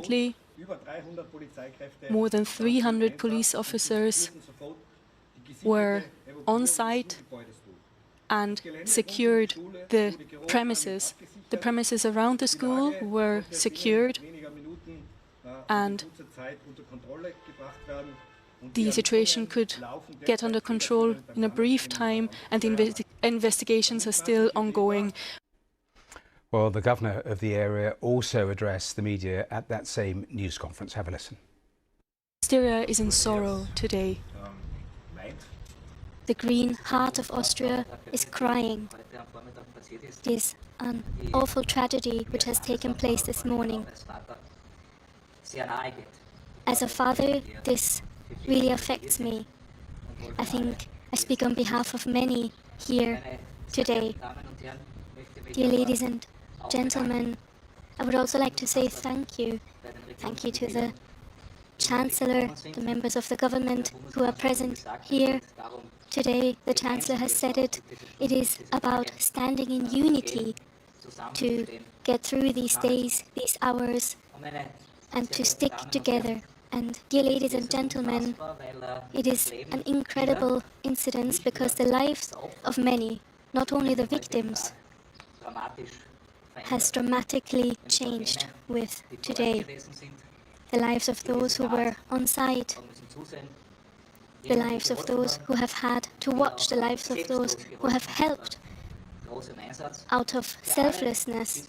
Immediately, more than 300 police officers were on site and secured the premises. The premises around the school were secured, and the situation could get under control in a brief time, and the investigations are still ongoing. Well, the governor of the area also addressed the media at that same news conference. Have a listen. Styria is in sorrow today. The green heart of Austria is crying. It is an awful tragedy which has taken place this morning. As a father, this really affects me. I think I speak on behalf of many here today. Dear ladies and gentlemen, I would also like to say thank you. Thank you to the Chancellor, the members of the government who are present here today. The Chancellor has said it. It is about standing in unity to get through these days, these hours, and to stick together. And dear ladies and gentlemen, it is an incredible incident because the lives of many, not only the victims, has dramatically changed with today. The lives of those who were on site, the lives of those who have had to watch, the lives of those who have helped out of selflessness,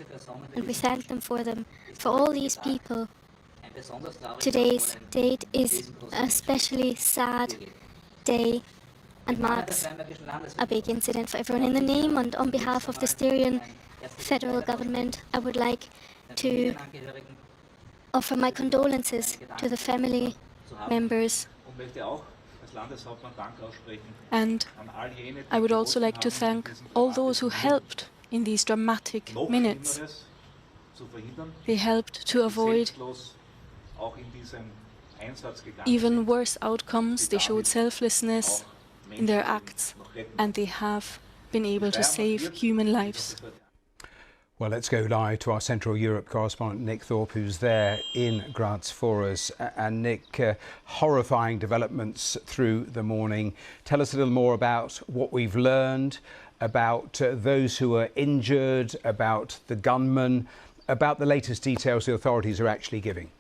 and we thank them for them. For all these people, today's date is a especially sad day and marks a big incident for everyone. In the name and on behalf of the Styrian federal government, I would like to offer my condolences to the family members. And I would also like to thank all those who helped in these dramatic minutes. They helped to avoid even worse outcomes. They showed selflessness in their acts, and they have been able to save human lives. Well, let's go live to our Central Europe correspondent, Nick Thorpe, who's there in Graz for us. And Nick, horrifying developments through the morning. Tell us a little more about what we've learned, about those who are injured, about the gunman, about the latest details the authorities are actually giving.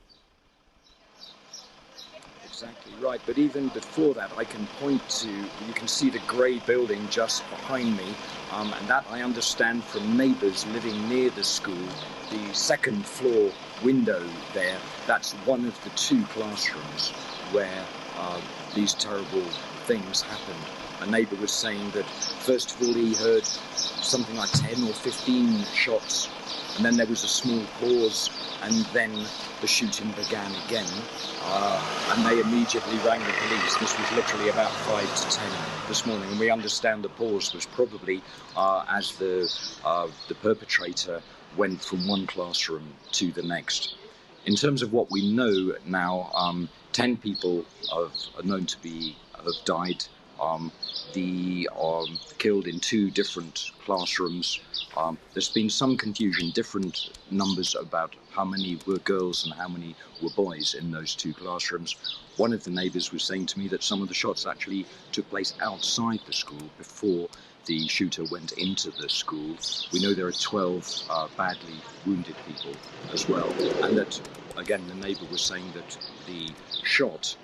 Exactly right, but even before that, I can point to, you can see the grey building just behind me, and that I understand from neighbours living near the school. The second floor window there, that's one of the two classrooms where these terrible things happened. A neighbour was saying that first of all he heard something like 10 or 15 shots, and then there was a small pause, and then the shooting began again, and they immediately rang the police. This was literally about 5 to 10 this morning, and we understand the pause was probably as the perpetrator went from one classroom to the next. In terms of what we know now, 10 people are known to have died. Killed in 2 different classrooms. There's been some confusion, different numbers about how many were girls and how many were boys in those 2 classrooms. One of the neighbours was saying to me that some of the shots actually took place outside the school before the shooter went into the school. We know there are 12 badly wounded people as well, and that, again, the neighbour was saying that the shot,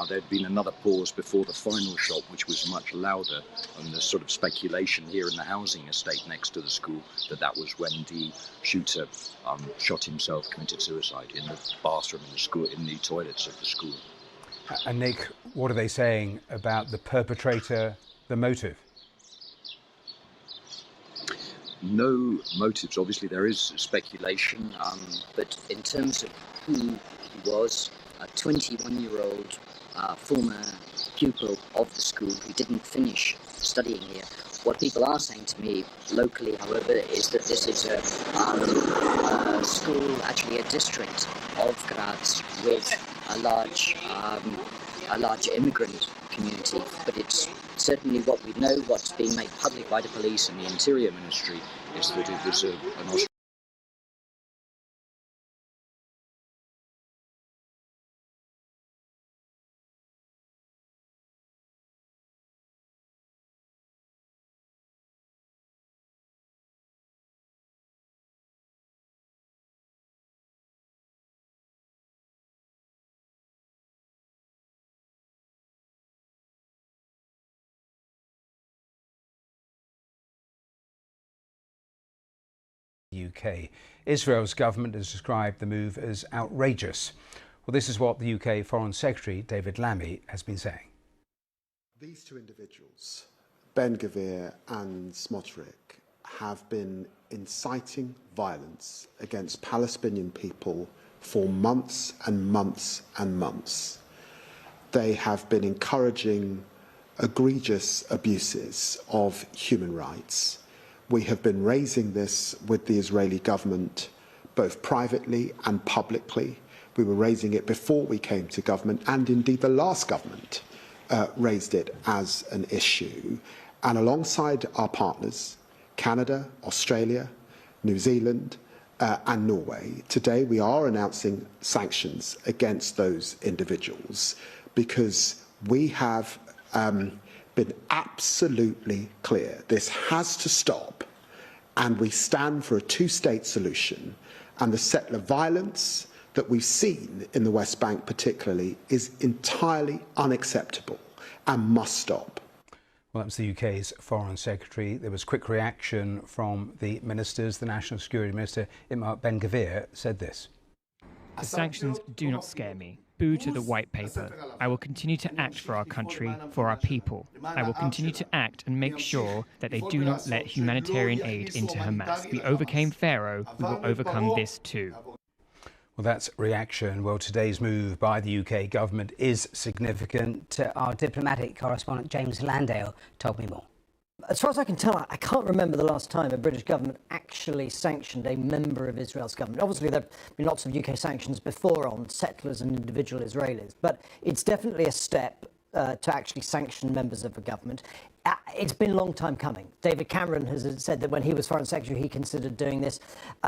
there'd been another pause before the final shot, which was much louder, and there's sort of speculation here in the housing estate next to the school that was when the shooter shot himself, committed suicide in the bathroom in the school, in the toilets of the school. And Nick, what are they saying about the perpetrator, the motive? No motives. Obviously there is speculation, but in terms of who he was, a 21-year-old former pupil of the school who didn't finish studying here. What people are saying to me locally, however, is that this is a school, actually a district of Graz with a large immigrant community. But it's certainly what we know, what's being made public by the police and the Interior Ministry, is that it was an the UK. Israel's government has described the move as outrageous. Well, this is what the UK Foreign Secretary David Lammy has been saying. These two individuals, Ben-Gvir and Smotrich, have been inciting violence against Palestinian people for months and months and months. They have been encouraging egregious abuses of human rights. We have been raising this with the Israeli government both privately and publicly. We were raising it before we came to government, and indeed the last government raised it as an issue. And alongside our partners, Canada, Australia, New Zealand, and Norway, today we are announcing sanctions against those individuals because we have been absolutely clear. This has to stop, and we stand for a two-state solution. And the settler violence that we've seen in the West Bank particularly is entirely unacceptable and must stop. Well, that was the UK's Foreign Secretary. There was quick reaction from the ministers. The National Security Minister, Itamar Ben-Gvir, said this. The sanctions do not scare me. Boo to the white paper. I will continue to act for our country, for our people. I will continue to act and make sure that they do not let humanitarian aid into Hamas. We overcame Pharaoh, we will overcome this too. Well, that's reaction. Well, today's move by the UK government is significant. Our diplomatic correspondent James Landale told me more. As far as I can tell, I can't remember the last time a British government actually sanctioned a member of Israel's government. Obviously, there have been lots of UK sanctions before on settlers and individual Israelis, but it's definitely a step to actually sanction members of a government. It's been a long time coming. David Cameron has said that when he was Foreign Secretary, he considered doing this.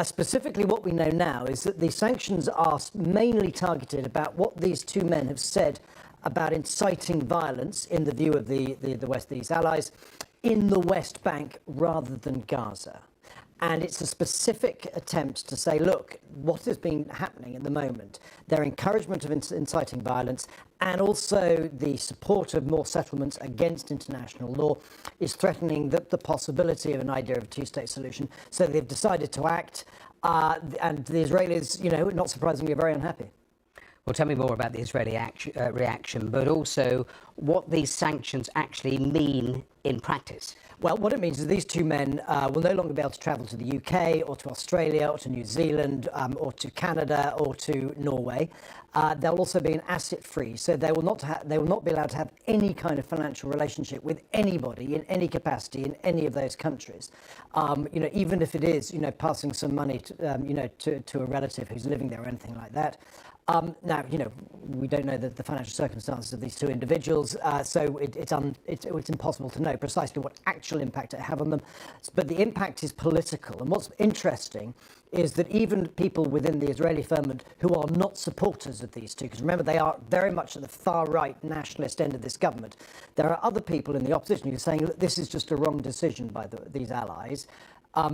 Specifically, what we know now is that the sanctions are mainly targeted about what these two men have said about inciting violence, in the view of the West, these allies, in the West Bank rather than Gaza. And it's a specific attempt to say, look, what has been happening at the moment, their encouragement of inciting violence and also the support of more settlements against international law is threatening the possibility of an idea of a two-state solution. So they've decided to act, and the Israelis, not surprisingly, are very unhappy. Well, tell me more about the Israeli reaction, but also what these sanctions actually mean in practice. Well, what it means is these two men will no longer be able to travel to the UK or to Australia or to New Zealand or to Canada or to Norway. They'll also be an asset free, so they will not be allowed to have any kind of financial relationship with anybody in any capacity in any of those countries. Even if it is, passing some money to a relative who's living there or anything like that. Now, we don't know the financial circumstances of these two individuals, so it's impossible to know precisely what actual impact it have on them. But the impact is political. And what's interesting is that even people within the Israeli government who are not supporters of these two, because remember, they are very much at the far-right nationalist end of this government, there are other people in the opposition who are saying that this is just a wrong decision by these allies,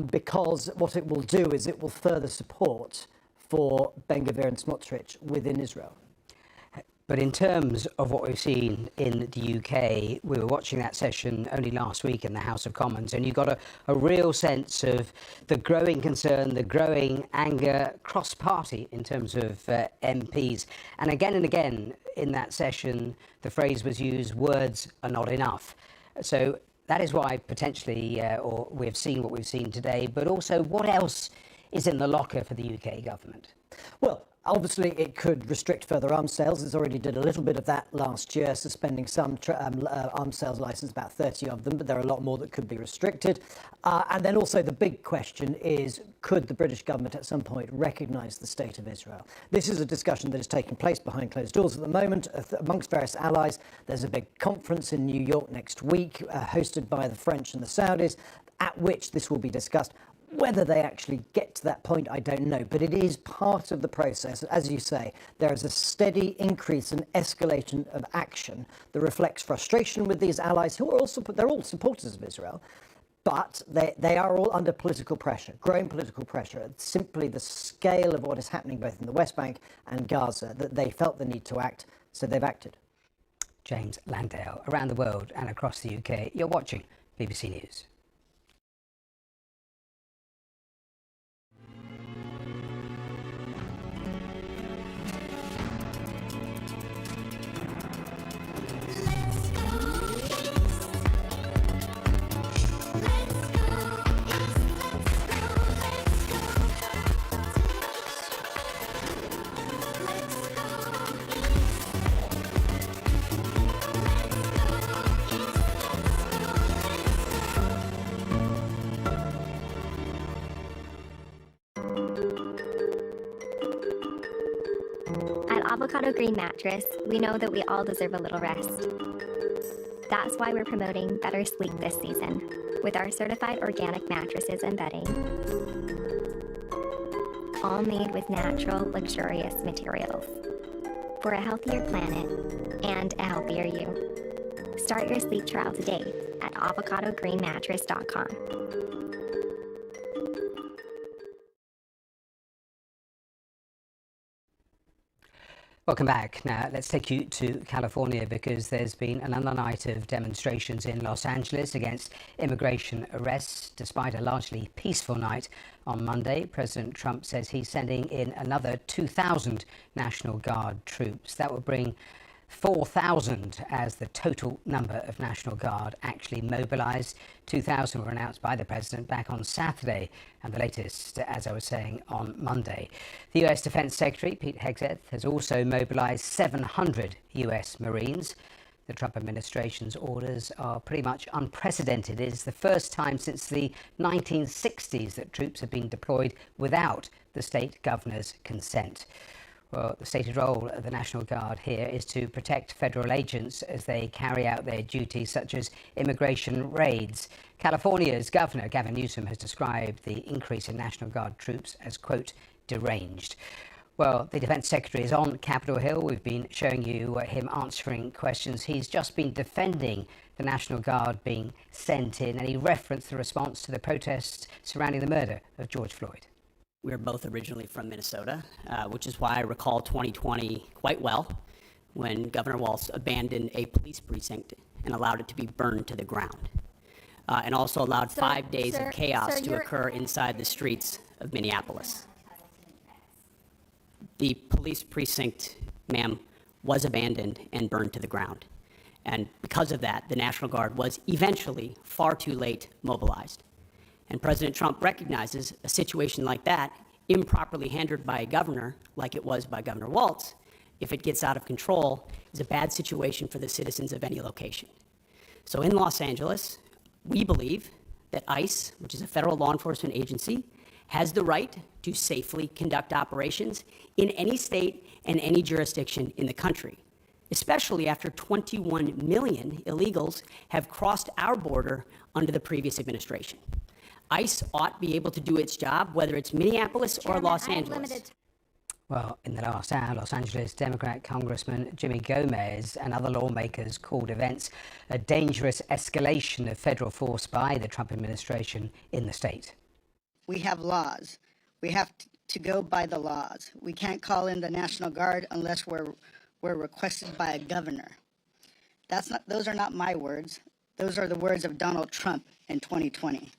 because what it will do is it will further support for Ben-Gvir and Smotrich within Israel. But in terms of what we've seen in the UK, we were watching that session only last week in the House of Commons, and you got a real sense of the growing concern, the growing anger cross-party in terms of MPs. And again in that session, the phrase was used, words are not enough. So that is why potentially, or we've seen what we've seen today, but also what else is in the locker for the UK government? Well, obviously, it could restrict further arms sales. It's already did a little bit of that last year, suspending some arms sales license, about 30 of them, but there are a lot more that could be restricted. And then also the big question is, could the British government at some point recognise the State of Israel? This is a discussion that is taking place behind closed doors at the moment amongst various allies. There's a big conference in New York next week, hosted by the French and the Saudis, at which this will be discussed. Whether they actually get to that point, I don't know, but it is part of the process. As you say, there is a steady increase and escalation of action that reflects frustration with these allies, who are also, they're all supporters of Israel, but they are all under political pressure, growing political pressure. It's simply the scale of what is happening both in the West Bank and Gaza that they felt the need to act, so they've acted. James Landale, around the world and across the UK, you're watching BBC News. Avocado Green Mattress, we know that we all deserve a little rest. That's why we're promoting better sleep this season with our certified organic mattresses and bedding, all made with natural, luxurious materials for a healthier planet and a healthier you. Start your sleep trial today at avocadogreenmattress.com. Welcome back. Now, let's take you to California because there's been another night of demonstrations in Los Angeles against immigration arrests. Despite a largely peaceful night on Monday, President Trump says he's sending in another 2,000 National Guard troops. That will bring 4,000 as the total number of National Guard actually mobilised. 2,000 were announced by the President back on Saturday, and the latest, as I was saying, on Monday. The US Defence Secretary, Pete Hegseth, has also mobilised 700 US Marines. The Trump administration's orders are pretty much unprecedented. It is the first time since the 1960s that troops have been deployed without the state governor's consent. Well, the stated role of the National Guard here is to protect federal agents as they carry out their duties, such as immigration raids. California's Governor Gavin Newsom has described the increase in National Guard troops as, quote, deranged. Well, the Defence Secretary is on Capitol Hill. We've been showing you him answering questions. He's just been defending the National Guard being sent in, and he referenced the response to the protests surrounding the murder of George Floyd. We're both originally from Minnesota, which is why I recall 2020 quite well, when Governor Walz abandoned a police precinct and allowed it to be burned to the ground, and also allowed 5 days of chaos to occur inside the streets of Minneapolis. The police precinct, ma'am, was abandoned and burned to the ground. And because of that, the National Guard was eventually far too late mobilized. And President Trump recognizes a situation like that, improperly handled by a governor, like it was by Governor Walz, if it gets out of control, is a bad situation for the citizens of any location. So in Los Angeles, we believe that ICE, which is a federal law enforcement agency, has the right to safely conduct operations in any state and any jurisdiction in the country, especially after 21 million illegals have crossed our border under the previous administration. ICE ought to be able to do its job, whether it's Minneapolis or Los Angeles. Well, in the last hour, Los Angeles Democrat Congressman Jimmy Gomez and other lawmakers called events a dangerous escalation of federal force by the Trump administration in the state. We have laws. We have to go by the laws. We can't call in the National Guard unless we're requested by a governor. Those are not my words. Those are the words of Donald Trump in 2020.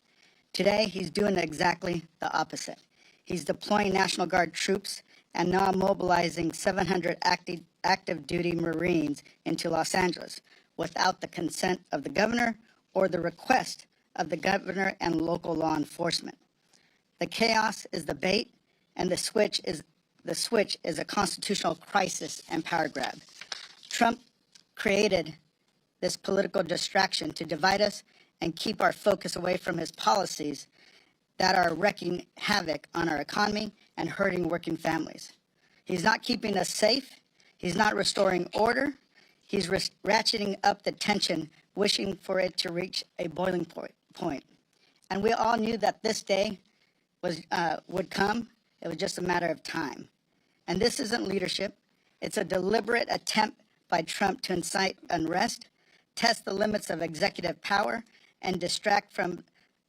Today, he's doing exactly the opposite. He's deploying National Guard troops and now mobilizing 700 active duty Marines into Los Angeles without the consent of the governor or the request of the governor and local law enforcement. The chaos is the bait, and the switch is a constitutional crisis and power grab. Trump created this political distraction to divide us and keep our focus away from his policies that are wreaking havoc on our economy and hurting working families. He's not keeping us safe. He's not restoring order. He's ratcheting up the tension, wishing for it to reach a boiling point. And we all knew that this day would come. It was just a matter of time. And this isn't leadership. It's a deliberate attempt by Trump to incite unrest, test the limits of executive power, and distract from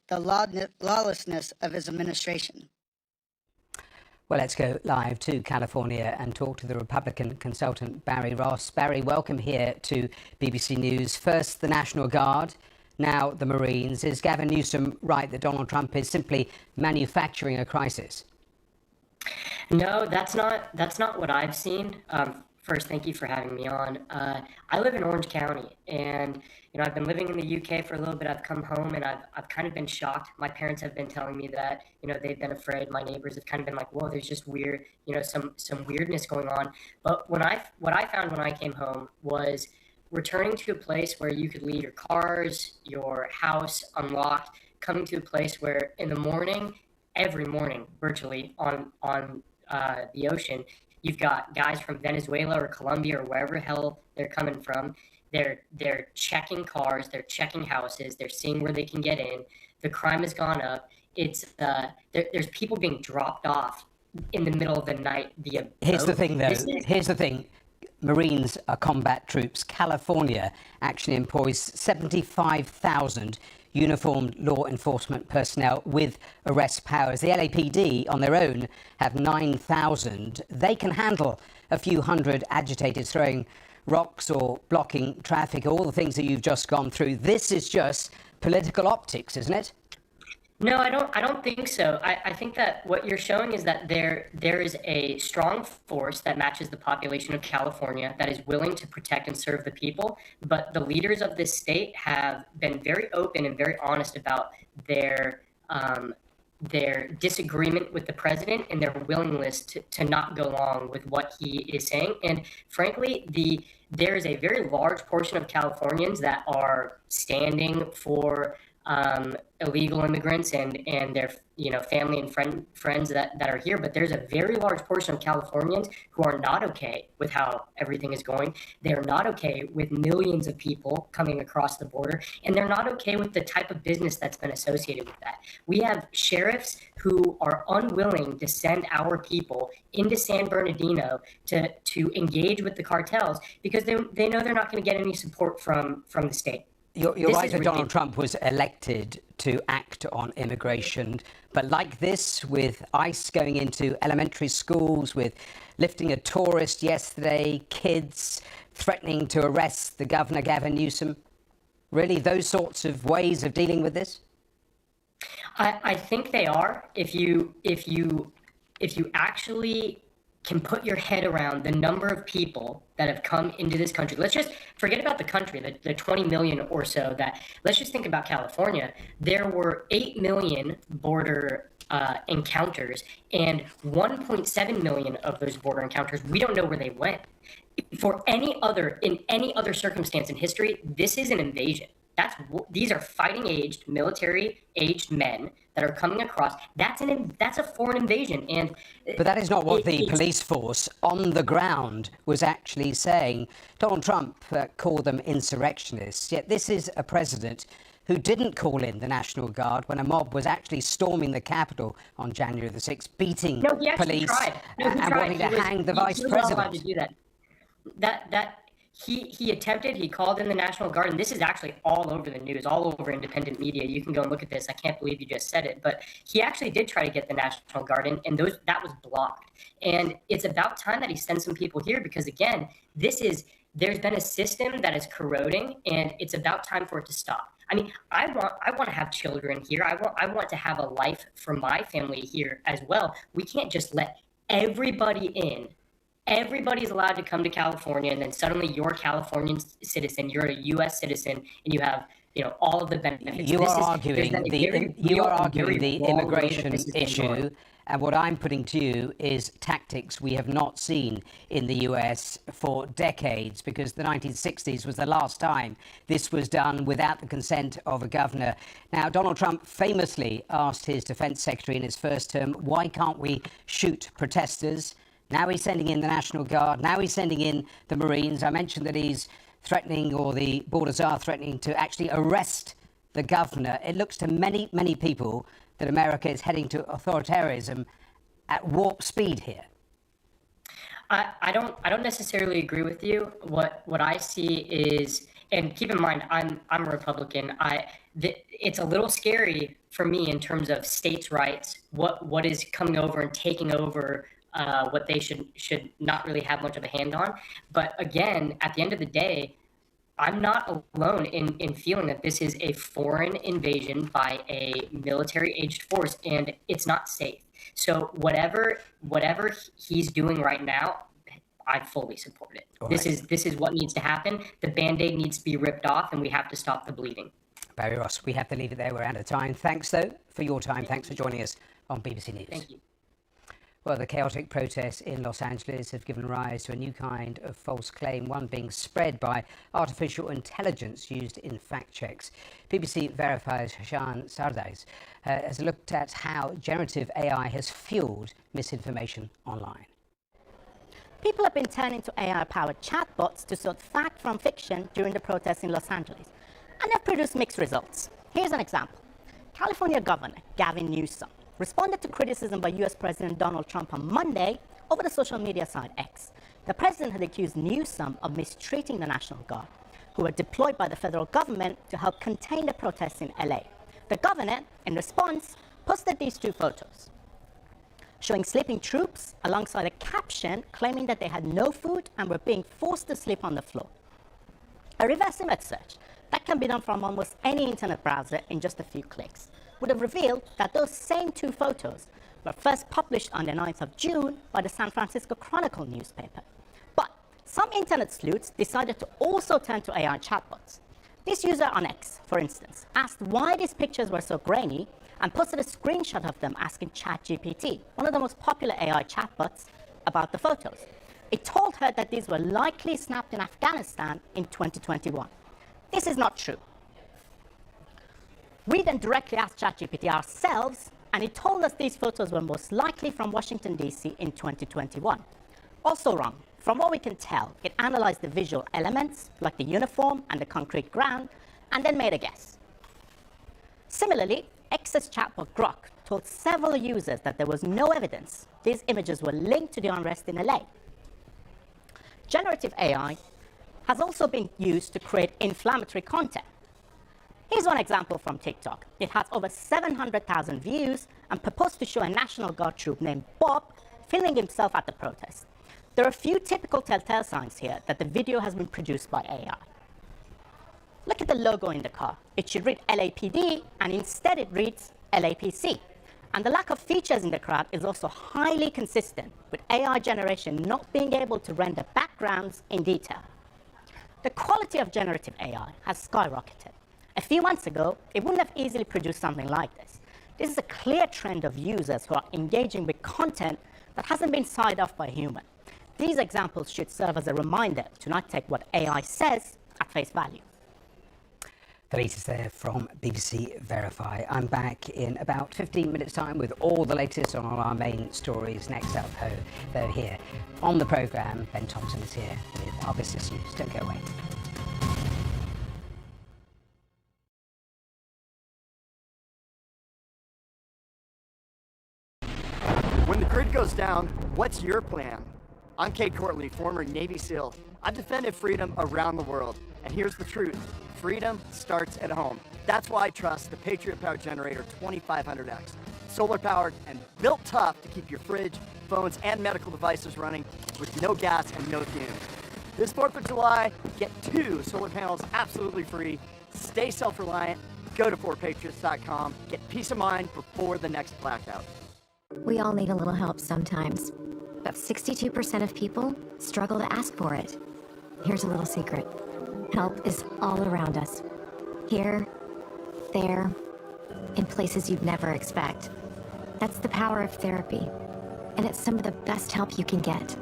the lawlessness of his administration. Well, let's go live to California and talk to the Republican consultant Barry Ross. Barry, welcome here to BBC News. First, the National Guard, now the Marines. Is Gavin Newsom right that Donald Trump is simply manufacturing a crisis? No, that's not what I've seen. First, thank you for having me on. I live in Orange County, and I've been living in the UK for a little bit. I've come home, and I've kind of been shocked. My parents have been telling me that they've been afraid. My neighbors have kind of been like, "Whoa, there's just weird, some weirdness going on." But what I found when I came home was returning to a place where you could leave your cars, your house unlocked, coming to a place where in the morning, every morning, virtually on the ocean, You've got guys from Venezuela or Colombia or wherever the hell they're coming from. They're checking cars, they're checking houses, they're seeing where they can get in. The crime has gone up. It's there's people being dropped off in the middle of the night via boat. Here's the thing, though. Here's the thing. Marines are combat troops. California actually employs 75,000 uniformed law enforcement personnel with arrest powers. The LAPD on their own have 9,000. They can handle a few hundred agitators throwing rocks or blocking traffic, all the things that you've just gone through. This is just political optics, isn't it? No, I don't think so. I think that what you're showing is that there is a strong force that matches the population of California that is willing to protect and serve the people. But the leaders of this state have been very open and very honest about their disagreement with the president and their willingness to not go along with what he is saying. And frankly, there is a very large portion of Californians that are standing for illegal immigrants and their family and friends that are here, but there's a very large portion of Californians who are not okay with how everything is going. They're not okay with millions of people coming across the border, and they're not okay with the type of business that's been associated with that. We have sheriffs who are unwilling to send our people into San Bernardino to engage with the cartels because they know they're not going to get any support from the state. You're right that Donald Trump was elected to act on immigration, but like this, with ICE going into elementary schools, with lifting a tourist yesterday, kids threatening to arrest the governor, Gavin Newsom, really those sorts of ways of dealing with this? I think they are. If you actually can put your head around the number of people that have come into this country. Let's just forget about the country, the 20 million or so let's just think about California. There were 8 million border encounters, and 1.7 million of those border encounters, we don't know where they went. In any other circumstance in history, this is an invasion. These are fighting-aged, military-aged men that are coming across. That's a foreign invasion, but that is not what the police force on the ground was actually saying. Donald Trump called them insurrectionists. Yet this is a president who didn't call in the National Guard when a mob was actually storming the Capitol on January the 6th, beating police and wanting to hang the vice president. To do that. He attempted, he called in the National Guard, and this is actually all over the news, all over independent media. You can go and look at this. I can't believe you just said it, but he actually did try to get the National Guard in, and that was blocked. And it's about time that he sends some people here because, again, there's been a system that is corroding, and it's about time for it to stop. I mean, I want to have children here. I want to have a life for my family here as well. We can't just let everybody in. Everybody's allowed to come to California, and then suddenly you're a Californian citizen, you're a U.S. citizen, and you have all of the benefits. You are arguing the immigration issue, and what I'm putting to you is tactics we have not seen in the U.S. for decades, because the 1960s was the last time this was done without the consent of a governor. Now, Donald Trump famously asked his defense secretary in his first term, why can't we shoot protesters? Now he's sending in the National Guard. Now he's sending in the Marines. I mentioned that he's threatening, or the borders are threatening, to actually arrest the governor. It looks to many, many people that America is heading to authoritarianism at warp speed here. I don't necessarily agree with you. What I see is, and keep in mind, I'm a Republican. It's a little scary for me in terms of states' rights. What is coming over and taking over what they should not really have much of a hand on. But again, at the end of the day, I'm not alone in feeling that this is a foreign invasion by a military-aged force, and it's not safe. So whatever he's doing right now, I fully support it. This is what needs to happen. The Band-Aid needs to be ripped off, and we have to stop the bleeding. Barry Ross, we have to leave it there. We're out of time. Thanks, though, for your time. Thanks for joining us on BBC News. Thank you. Well, the chaotic protests in Los Angeles have given rise to a new kind of false claim, one being spread by artificial intelligence used in fact checks. BBC Verify's Hashan Sardais has looked at how generative AI has fueled misinformation online. People have been turning to AI-powered chatbots to sort fact from fiction during the protests in Los Angeles, and they've produced mixed results. Here's an example. California Governor Gavin Newsom responded to criticism by US President Donald Trump on Monday over the social media site X. The president had accused Newsom of mistreating the National Guard, who were deployed by the federal government to help contain the protests in LA. The governor, in response, posted these two photos, showing sleeping troops alongside a caption claiming that they had no food and were being forced to sleep on the floor. A reverse image search that can be done from almost any internet browser in just a few clicks would have revealed that those same two photos were first published on the 9th of June by the San Francisco Chronicle newspaper. But some internet sleuths decided to also turn to AI chatbots. This user on X, for instance, asked why these pictures were so grainy and posted a screenshot of them asking ChatGPT, one of the most popular AI chatbots, about the photos. It told her that these were likely snapped in Afghanistan in 2021. This is not true. We then directly asked ChatGPT ourselves, and it told us these photos were most likely from Washington, D.C. in 2021. Also wrong. From what we can tell, it analyzed the visual elements, like the uniform and the concrete ground, and then made a guess. Similarly, X's chatbot Grok told several users that there was no evidence these images were linked to the unrest in LA. Generative AI has also been used to create inflammatory content. Here's one example from TikTok. It has over 700,000 views and purports to show a National Guard troop named Bob filming himself at the protest. There are a few typical telltale signs here that the video has been produced by AI. Look at the logo in the car. It should read LAPD, and instead it reads LAPC. And the lack of features in the crowd is also highly consistent with AI generation not being able to render backgrounds in detail. The quality of generative AI has skyrocketed. A few months ago, it wouldn't have easily produced something like this. This is a clear trend of users who are engaging with content that hasn't been signed off by a human. These examples should serve as a reminder to not take what AI says at face value. The latest there from BBC Verify. I'm back in about 15 minutes' time with all the latest on all our main stories. Next up, though, here on the programme, Ben Thompson is here with our business news. Don't go away. When the grid goes down, what's your plan? I'm Kate Courtley, former Navy SEAL. I've defended freedom around the world. And here's the truth. Freedom starts at home. That's why I trust the Patriot Power Generator 2500X. Solar powered and built tough to keep your fridge, phones, and medical devices running with no gas and no fumes. This 4th of July, get 2 solar panels absolutely free. Stay self-reliant. Go to forpatriots.com. Get peace of mind before the next blackout. We all need a little help sometimes, but 62% of people struggle to ask for it. Here's a little secret. Help is all around us. Here, there, in places you'd never expect. That's the power of therapy, and it's some of the best help you can get.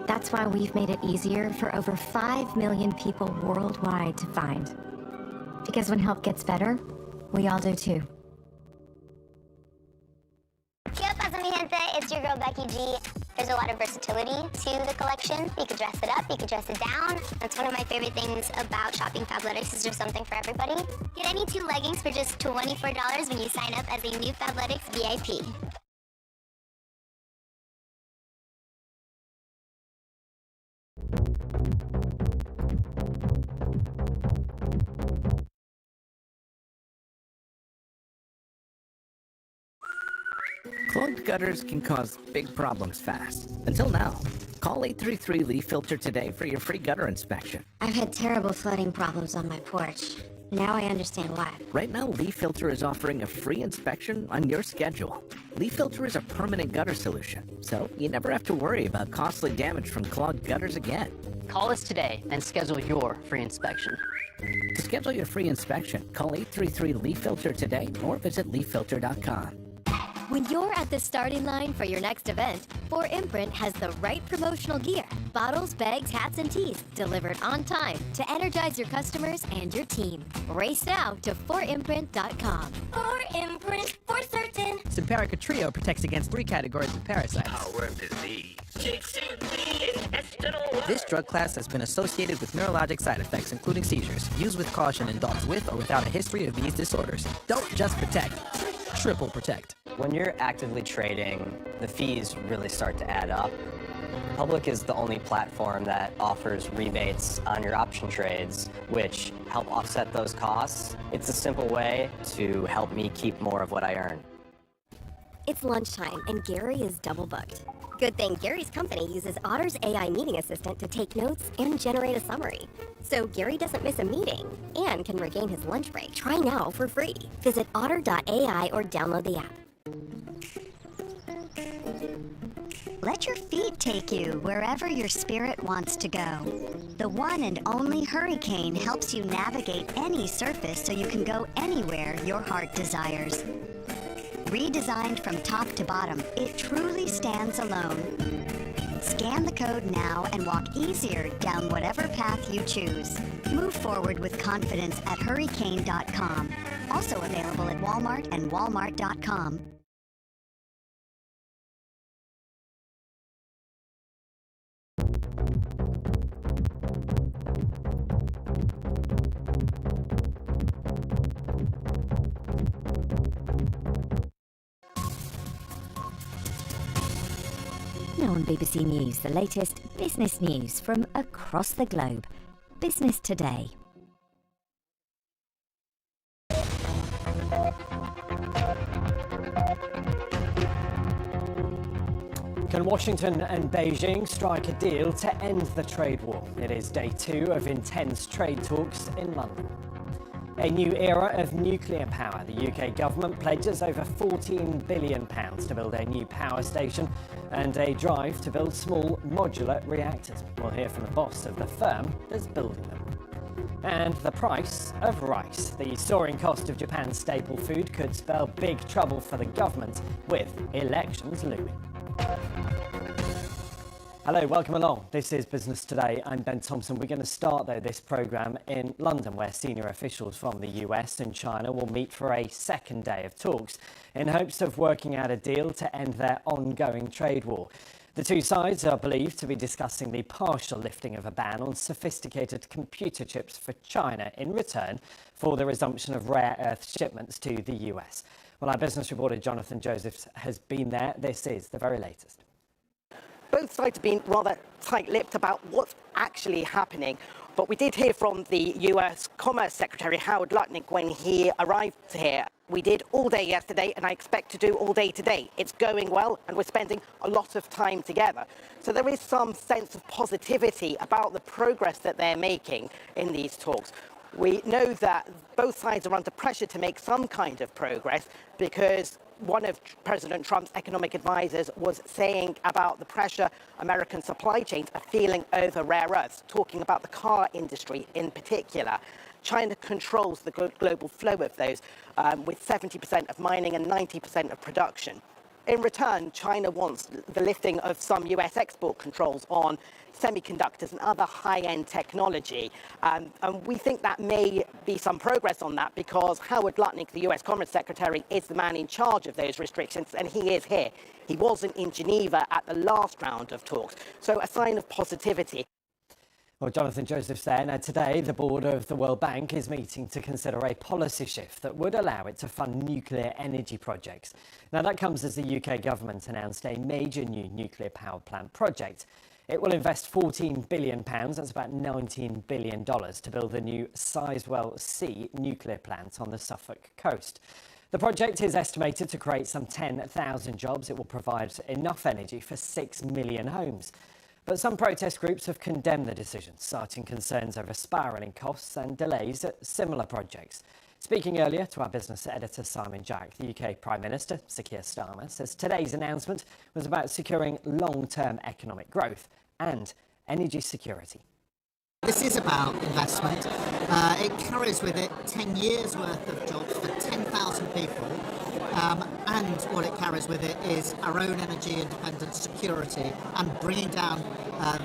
That's why we've made it easier for over 5 million people worldwide to find. Because when help gets better, we all do too. ¿Qué pasa, mi gente? It's your girl, Becky G. There's a lot of versatility to the collection. You could dress it up, you could dress it down. That's one of my favorite things about shopping Fabletics, is there's something for everybody. Get any 2 leggings for just $24 when you sign up as a new Fabletics VIP. Clogged gutters can cause big problems fast. Until now. Call 833 Leaf Filter today for your free gutter inspection. I've had terrible flooding problems on my porch. Now I understand why. Right now, Leaf Filter is offering a free inspection on your schedule. Leaf Filter is a permanent gutter solution, so you never have to worry about costly damage from clogged gutters again. Call us today and schedule your free inspection. To schedule your free inspection, call 833 Leaf Filter today or visit leaffilter.com. When you're at the starting line for your next event, 4imprint has the right promotional gear. Bottles, bags, hats, and tees delivered on time to energize your customers and your team. Race now to 4imprint.com. 4imprint, for certain. Simparica Trio protects against 3 categories of parasites. Power disease. This drug class has been associated with neurologic side effects, including seizures. Use with caution in dogs with or without a history of these disorders. Don't just protect, triple protect. When you're actively trading, the fees really start to add up. Public is the only platform that offers rebates on your option trades, which help offset those costs. It's a simple way to help me keep more of what I earn. It's lunchtime and Gary is double booked. Good thing Gary's company uses Otter's AI meeting assistant to take notes and generate a summary. So Gary doesn't miss a meeting and can regain his lunch break. Try now for free. Visit otter.ai or download the app. Let your feet take you wherever your spirit wants to go. The one and only Hurricane helps you navigate any surface so you can go anywhere your heart desires. Redesigned from top to bottom, it truly stands alone. Scan the code now and walk easier down whatever path you choose. Move forward with confidence at hurricane.com. Also available at Walmart and walmart.com. Now on BBC News, the latest business news from across the globe. Business Today. Can Washington and Beijing strike a deal to end the trade war? It is day 2 of intense trade talks in London. A new era of nuclear power. The UK government pledges over £14 billion to build a new power station and a drive to build small modular reactors. We'll hear from the boss of the firm that's building them. And the price of rice. The soaring cost of Japan's staple food could spell big trouble for the government with elections looming. Hello, welcome along. This is Business Today. I'm Ben Thompson. We're going to start, though, this programme in London, where senior officials from the US and China will meet for a second day of talks in hopes of working out a deal to end their ongoing trade war. The two sides are believed to be discussing the partial lifting of a ban on sophisticated computer chips for China in return for the resumption of rare earth shipments to the US. Well, our business reporter Jonathan Josephs has been there. This is the very latest. Both sides have been rather tight-lipped about what's actually happening. But we did hear from the US Commerce Secretary Howard Lutnick when he arrived here. We did all day yesterday, and I expect to do all day today. It's going well, and we're spending a lot of time together. So there is some sense of positivity about the progress that they're making in these talks. We know that both sides are under pressure to make some kind of progress because one of President Trump's economic advisors was saying about the pressure American supply chains are feeling over rare earths, talking about the car industry in particular. China controls the global flow of those with 70% of mining and 90% of production. In return, China wants the lifting of some US export controls on semiconductors and other high-end technology. And we think that may be some progress on that because Howard Lutnick, the US Commerce Secretary, is the man in charge of those restrictions, and he is here. He wasn't in Geneva at the last round of talks, so a sign of positivity. Well, Jonathan Josephs there. Now, today, the board of the World Bank is meeting to consider a policy shift that would allow it to fund nuclear energy projects. Now, that comes as the UK government announced a major new nuclear power plant project. It will invest £14 billion, that's about $19 billion, to build the new Sizewell C nuclear plant on the Suffolk coast. The project is estimated to create some 10,000 jobs. It will provide enough energy for 6 million homes. But some protest groups have condemned the decision, citing concerns over spiralling costs and delays at similar projects. Speaking earlier to our business editor Simon Jack, the UK Prime Minister, Sir Keir Starmer, says today's announcement was about securing long-term economic growth and energy security. This is about investment. It carries with it 10 years' worth of jobs for 10,000 people. And what it carries with it is our own energy independence, security, and bringing down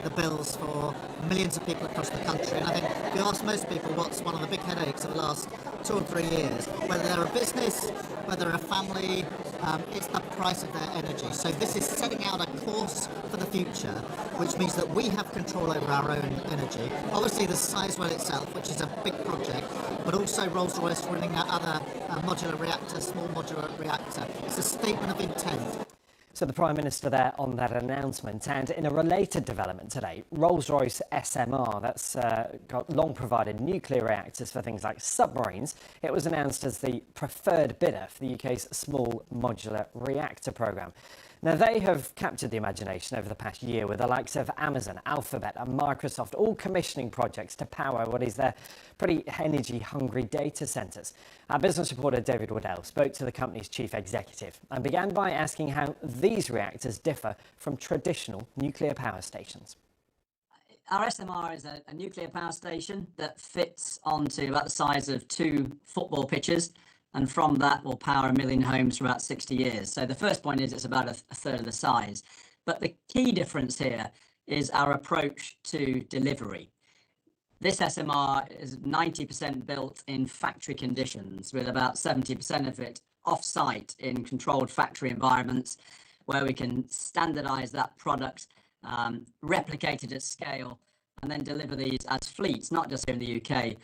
the bills for millions of people across the country. And I think if you ask most people what's one of the big headaches of the last 2 or 3 years, whether they're a business, whether they're a family, it's the price of their energy. So this is setting out a course for the future, which means that we have control over our own energy. Obviously the Sizewell itself, which is a big project, but also Rolls-Royce running that other modular reactor, small modular reactor. It's a statement of intent. So the Prime Minister there on that announcement. And in a related development today, Rolls-Royce SMR, that's got long provided nuclear reactors for things like submarines. It was announced as the preferred bidder for the UK's small modular reactor programme. Now, they have captured the imagination over the past year with the likes of Amazon, Alphabet and Microsoft all commissioning projects to power what is their pretty energy-hungry data centres. Our business reporter David Waddell spoke to the company's chief executive and began by asking how these reactors differ from traditional nuclear power stations. Our SMR is a nuclear power station that fits onto about the size of 2 football pitches, and from that will power 1 million homes for about 60 years. So the first point is it's about a third of the size. But the key difference here is our approach to delivery. This SMR is 90% built in factory conditions, with about 70% of it off-site in controlled factory environments, where we can standardise that product, replicate it at scale, and then deliver these as fleets, not just here in the UK,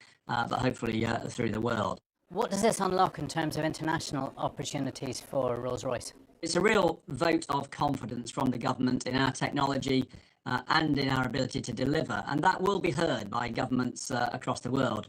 but hopefully through the world. What does this unlock in terms of international opportunities for Rolls-Royce? It's a real vote of confidence from the government in our technology and in our ability to deliver, and that will be heard by governments across the world.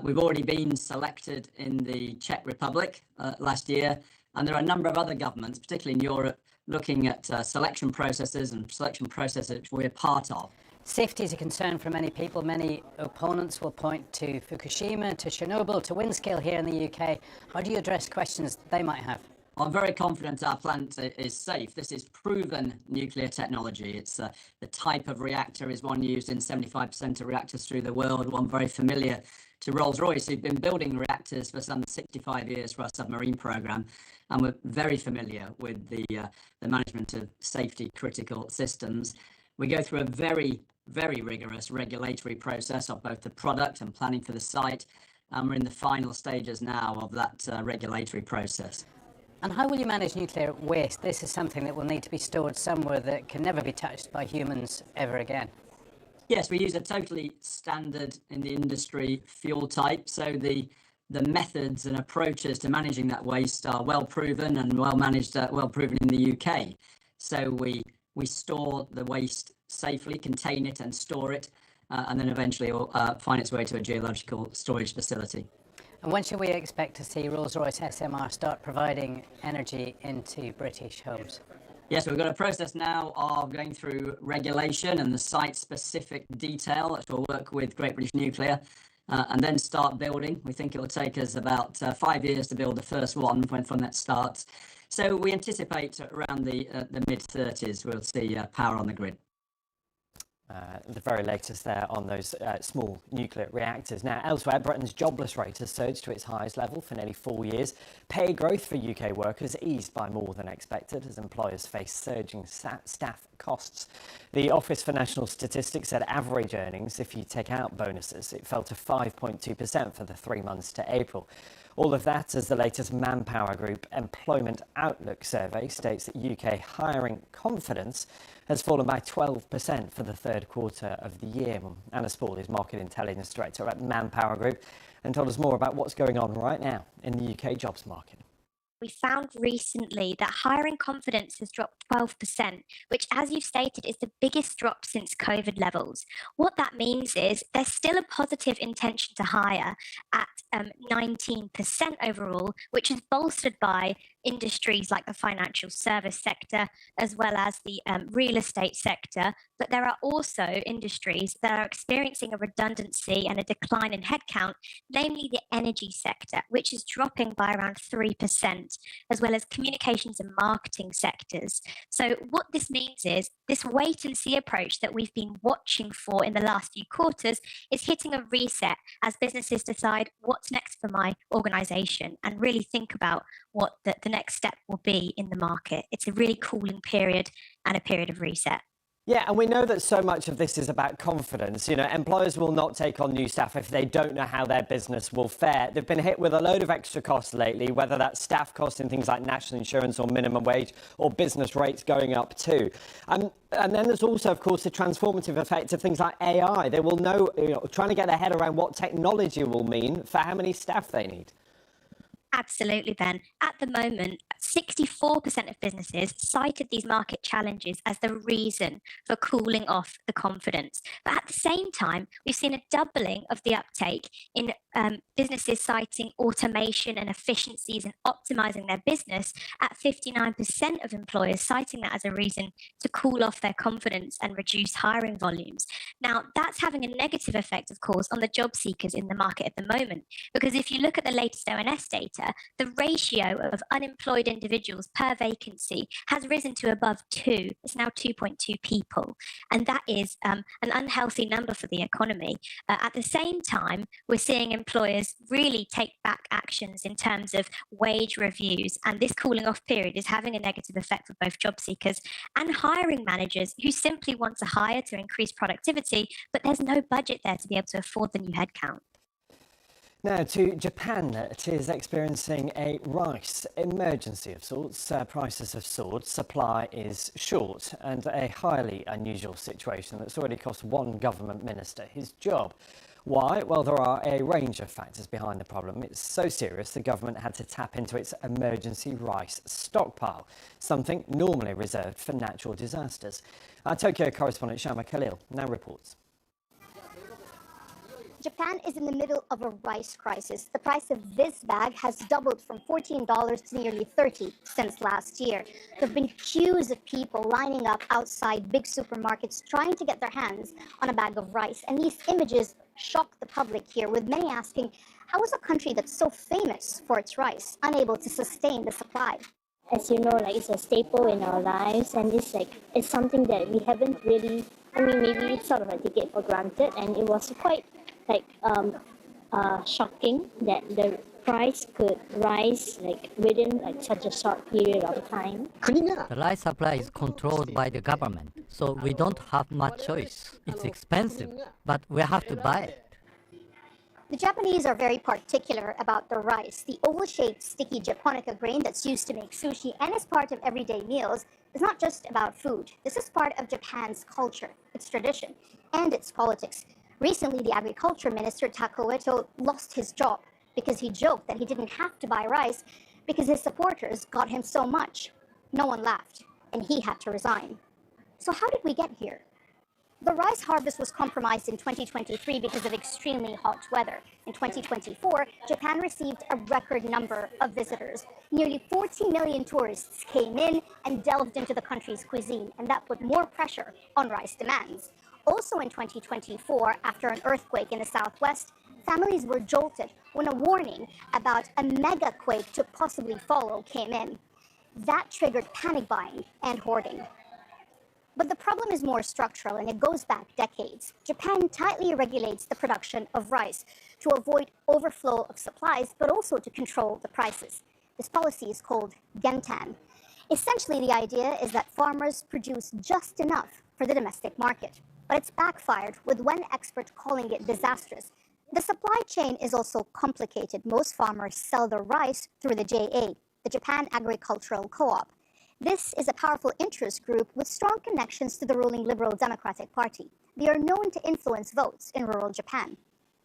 We've already been selected in the Czech Republic last year, and there are a number of other governments, particularly in Europe, looking at selection processes which we're part of. Safety is a concern for many people. Many opponents will point to Fukushima, to Chernobyl, to Windscale here in the UK. How do you address questions they might have? I'm very confident our plant is safe. This is proven nuclear technology. It's the type of reactor is one used in 75% of reactors through the world, one very familiar to Rolls-Royce, who've been building reactors for some 65 years for our submarine programme, and we're very familiar with the management of safety critical systems. We go through a very rigorous regulatory process of both the product and planning for the site, and we're in the final stages now of that regulatory process. And how will you manage nuclear waste? This is something that will need to be stored somewhere that can never be touched by humans ever again. Yes, we use a totally standard in the industry fuel type, so the methods and approaches to managing that waste are well proven and well managed, well proven in the UK. So we store the waste safely, contain it and store it, and then eventually find its way to a geological storage facility. And when should we expect to see Rolls-Royce SMR start providing energy into British homes? Yes, we've got a process now of going through regulation and the site-specific detail that will work with Great British Nuclear, and then start building. We think it will take us about 5 years to build the first one from that starts. So we anticipate around the mid-30s we'll see power on the grid. The very latest there on those small nuclear reactors. Now, elsewhere, Britain's jobless rate has surged to its highest level for nearly 4 years. Pay growth for UK workers eased by more than expected as employers face surging staff costs. The Office for National Statistics said average earnings, if you take out bonuses, it fell to 5.2% for the 3 months to April. All of that as the latest Manpower Group Employment Outlook survey states that UK hiring confidence has fallen by 12% for the third quarter of the year. Anna Spall is Market Intelligence Director at Manpower Group and told us more about what's going on right now in the UK jobs market. We found recently that hiring confidence has dropped 12%, which, as you've stated, is the biggest drop since COVID levels. What that means is there's still a positive intention to hire at 19% overall, which is bolstered by industries like the financial service sector, as well as the real estate sector. But there are also industries that are experiencing a redundancy and a decline in headcount, namely the energy sector, which is dropping by around 3%, as well as communications and marketing sectors. So what this means is this wait and see approach that we've been watching for in the last few quarters is hitting a reset as businesses decide what's next for my organization and really think about what the next step will be in the market. It's a really cooling period and a period of reset. Yeah, and we know that so much of this is about confidence. You know, employers will not take on new staff if they don't know how their business will fare. They've been hit with a load of extra costs lately, whether that's staff costs in things like national insurance or minimum wage, or business rates going up too. And then there's also, of course, the transformative effect of things like AI. They will know, trying to get their head around what technology will mean for how many staff they need. Absolutely, Ben. At the moment, 64% of businesses cited these market challenges as the reason for cooling off the confidence. But at the same time, we've seen a doubling of the uptake in businesses citing automation and efficiencies and optimizing their business, at 59% of employers citing that as a reason to cool off their confidence and reduce hiring volumes. Now, that's having a negative effect, of course, on the job seekers in the market at the moment, because if you look at the latest ONS data, the ratio of unemployed individuals per vacancy has risen to above 2. It's now 2.2 people. And that is an unhealthy number for the economy. At the same time, we're seeing employers really take back actions in terms of wage reviews. And this cooling off period is having a negative effect for both job seekers and hiring managers who simply want to hire to increase productivity, but there's no budget there to be able to afford the new headcount. Now to Japan, it is experiencing a rice emergency of sorts. Prices have soared, supply is short, and a highly unusual situation that's already cost one government minister his job. Why? Well, there are a range of factors behind the problem. It's so serious the government had to tap into its emergency rice stockpile, something normally reserved for natural disasters. Our Tokyo correspondent Shama Khalil now reports. Japan is in the middle of a rice crisis. The price of this bag has doubled from $14 to nearly $30 since last year. There have been queues of people lining up outside big supermarkets trying to get their hands on a bag of rice. And these images shock the public here, with many asking, how is a country that's so famous for its rice unable to sustain the supply? As you know, it's a staple in our lives, and it's something that we haven't really, maybe sort of take it for granted, and it was quite shocking that the price could rise within such a short period of time. The rice supply is controlled by the government, so we don't have much choice. It's expensive, but we have to buy it. The Japanese are very particular about the rice. The oval-shaped, sticky japonica grain that's used to make sushi and is part of everyday meals is not just about food. This is part of Japan's culture, its tradition, and its politics. Recently, the agriculture minister, Tako Eto, lost his job because he joked that he didn't have to buy rice because his supporters got him so much. No one laughed, and he had to resign. So how did we get here? The rice harvest was compromised in 2023 because of extremely hot weather. In 2024, Japan received a record number of visitors. Nearly 40 million tourists came in and delved into the country's cuisine, and that put more pressure on rice demands. Also in 2024, after an earthquake in the southwest, families were jolted when a warning about a mega quake to possibly follow came in. That triggered panic buying and hoarding. But the problem is more structural, and it goes back decades. Japan tightly regulates the production of rice to avoid overflow of supplies, but also to control the prices. This policy is called gentan. Essentially, the idea is that farmers produce just enough for the domestic market. But it's backfired, with one expert calling it disastrous. The supply chain is also complicated. Most farmers sell their rice through the JA, the Japan Agricultural Co-op. This is a powerful interest group with strong connections to the ruling Liberal Democratic Party. They are known to influence votes in rural Japan.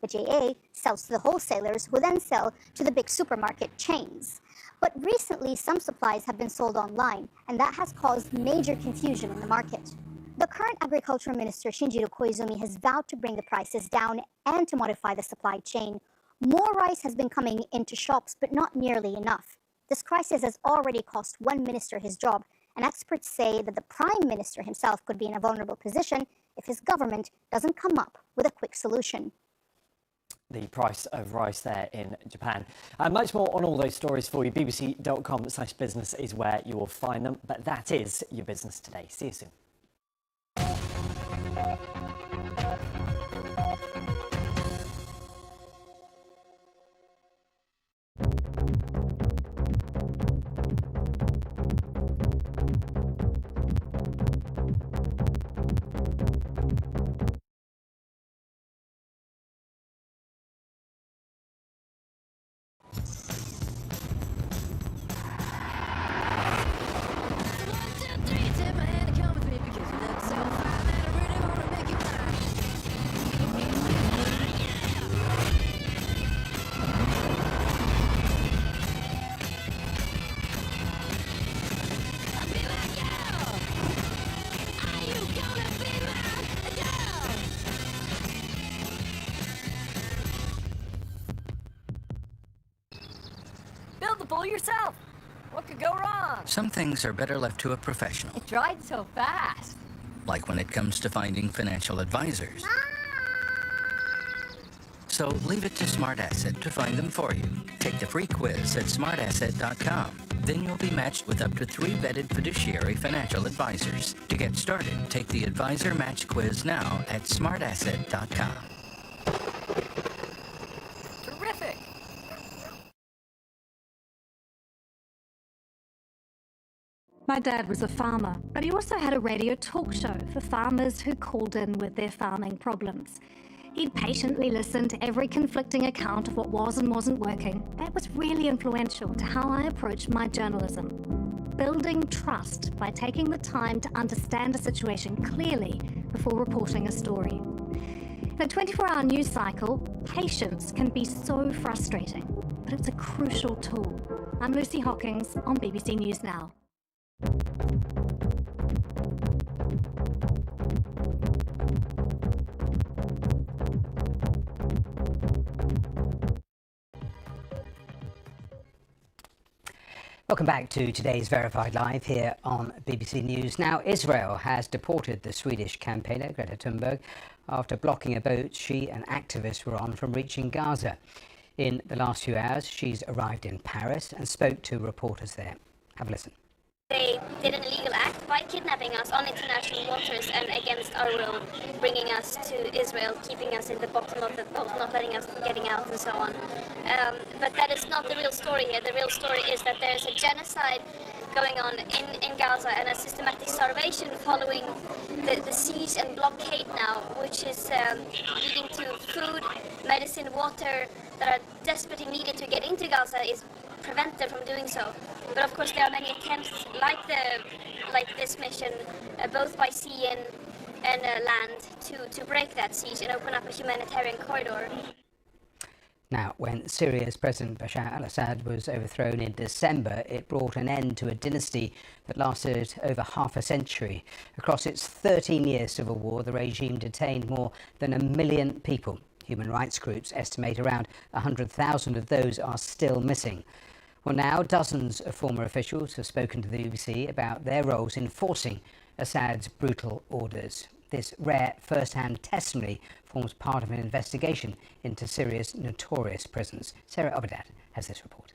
The JA sells to the wholesalers, who then sell to the big supermarket chains. But recently, some supplies have been sold online, and that has caused major confusion in the market. The current Agriculture Minister, Shinjiro Koizumi, has vowed to bring the prices down and to modify the supply chain. More rice has been coming into shops, but not nearly enough. This crisis has already cost one minister his job, and experts say that the Prime Minister himself could be in a vulnerable position if his government doesn't come up with a quick solution. The price of rice there in Japan. Much more on all those stories for you. bbc.com/business is where you will find them. But that is your business today. See you soon. fool yourself. What could go wrong? Some things are better left to a professional, It dried so fast. like when it comes to finding financial advisors. So leave it to Smart Asset to find them for you. Take the free quiz at smartasset.com. Then you'll be matched with up to 3 vetted fiduciary financial advisors. To get started, take the Advisor Match Quiz now at smartasset.com. Terrific. My dad was a farmer, but he also had a radio talk show for farmers who called in with their farming problems. He'd patiently listen to every conflicting account of what was and wasn't working. That was really influential to how I approach my journalism. Building trust by taking the time to understand a situation clearly before reporting a story. In a 24-hour news cycle, patience can be so frustrating, but it's a crucial tool. I'm Lucy Hawkins on BBC News Now. Welcome back to today's Verified Live here on BBC News. Now, Israel has deported the Swedish campaigner Greta Thunberg after blocking a boat she and activists were on from reaching Gaza. In the last few hours, she's arrived in Paris and spoke to reporters there. Have a listen. They did an illegal act by kidnapping us on international waters and against our will, bringing us to Israel, keeping us in the bottom of the boat, not letting us getting out and so on. But that is not the real story here. The real story is that there is a genocide going on in Gaza and a systematic starvation following the siege and blockade now, which is leading to food, medicine, water that are desperately needed to get into Gaza is prevented from doing so. But of course there are many attempts like this mission, both by sea and land, to break that siege and open up a humanitarian corridor. Now, when Syria's President Bashar al-Assad was overthrown in December, it brought an end to a dynasty that lasted over half a century. Across its 13-year civil war, the regime detained more than 1 million people. Human rights groups estimate around 100,000 of those are still missing. Well, now dozens of former officials have spoken to the BBC about their roles in enforcing Assad's brutal orders. This rare first-hand testimony forms part of an investigation into Syria's notorious prisons. Sarah Obadad has this report.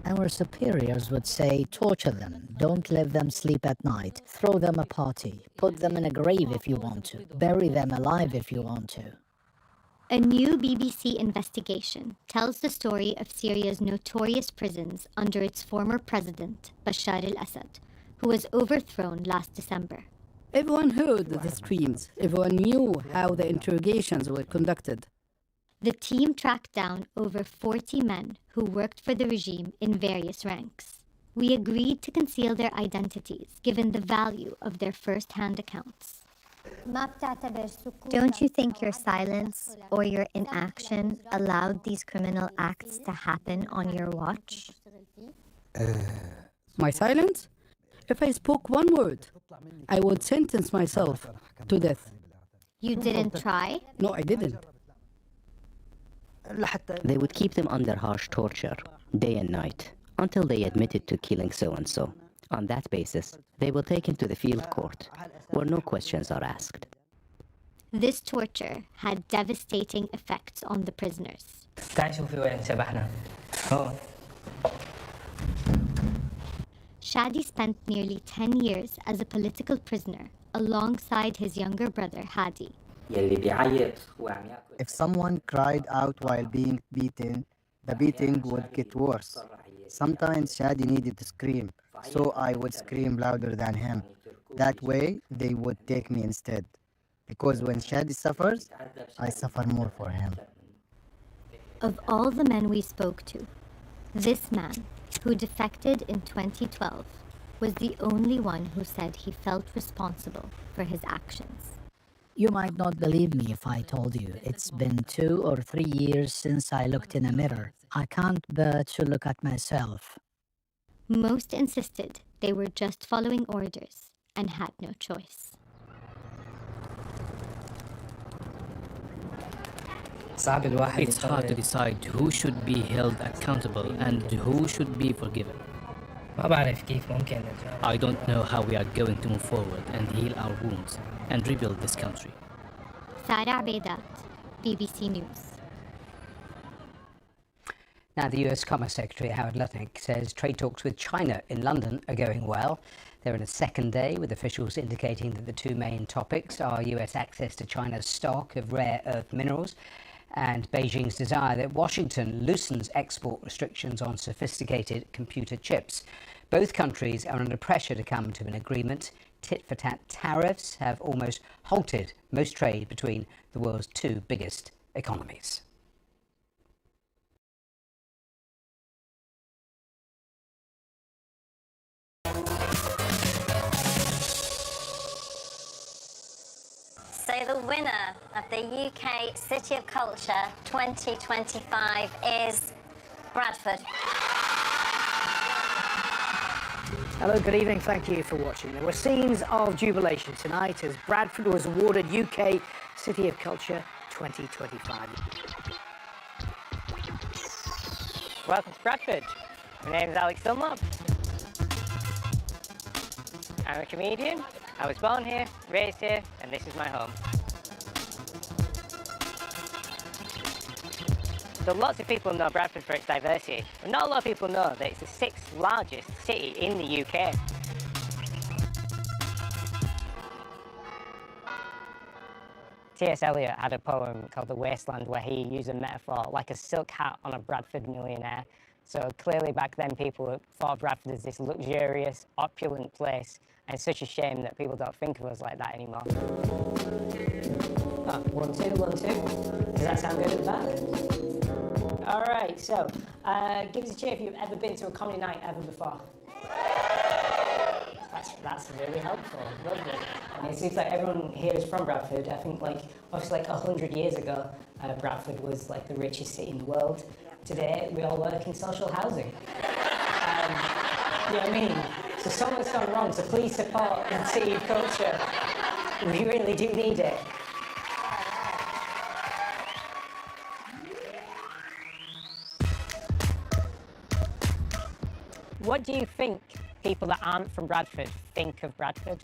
Our superiors would say, torture them, don't let them sleep at night, throw them a party, put them in a grave if you want to, bury them alive if you want to. A new BBC investigation tells the story of Syria's notorious prisons under its former president, Bashar al-Assad, who was overthrown last December. Everyone heard the screams. Everyone knew how the interrogations were conducted. The team tracked down over 40 men who worked for the regime in various ranks. We agreed to conceal their identities, given the value of their first-hand accounts. Don't you think your silence or your inaction allowed these criminal acts to happen on your watch? My silence? If I spoke one word, I would sentence myself to death. You didn't try? No, I didn't. They would keep them under harsh torture, day and night, until they admitted to killing so-and-so. On that basis, they were taken to the field court, where no questions are asked. This torture had devastating effects on the prisoners. Shadi spent nearly 10 years as a political prisoner alongside his younger brother Hadi. If someone cried out while being beaten, the beating would get worse. Sometimes Shadi needed to scream, so I would scream louder than him. That way, they would take me instead. Because when Shadi suffers, I suffer more for him. Of all the men we spoke to, this man, who defected in 2012, was the only one who said he felt responsible for his actions. You might not believe me if I told you. It's been 2 or 3 years since I looked in a mirror. I can't bear to look at myself. Most insisted they were just following orders and had no choice. It's hard to decide who should be held accountable and who should be forgiven. I don't know how we are going to move forward and heal our wounds and rebuild this country. Sara Abeidat, BBC News. Now, the US Commerce Secretary, Howard Lutnick, says trade talks with China in London are going well. They're in a second day, with officials indicating that the two main topics are US access to China's stock of rare earth minerals and Beijing's desire that Washington loosens export restrictions on sophisticated computer chips. Both countries are under pressure to come to an agreement. Tit-for-tat tariffs have almost halted most trade between the world's two biggest economies. So the winner of the UK City of Culture 2025 is Bradford. Hello, good evening. Thank you for watching. There were scenes of jubilation tonight as Bradford was awarded UK City of Culture 2025. Welcome to Bradford. My name is Alex Dunlop. I'm a comedian. I was born here, raised here, and this is my home. So lots of people know Bradford for its diversity, but not a lot of people know that it's the 6th largest city in the UK. T.S. Eliot had a poem called The Wasteland where he used a metaphor like a silk hat on a Bradford millionaire. So clearly back then people thought of Bradford as this luxurious, opulent place, and it's such a shame that people don't think of us like that anymore. Oh, 1, 2, 1, 2. Does that sound good at the back? All right, so give us a cheer if you've ever been to a comedy night ever before. That's really helpful. Lovely. And it seems like everyone here is from Bradford. I think obviously 100 years ago, Bradford was like the richest city in the world. Today, we all work in social housing. You know what I mean? So something's gone wrong, so please support the City of Culture. We really do need it. What do you think people that aren't from Bradford think of Bradford?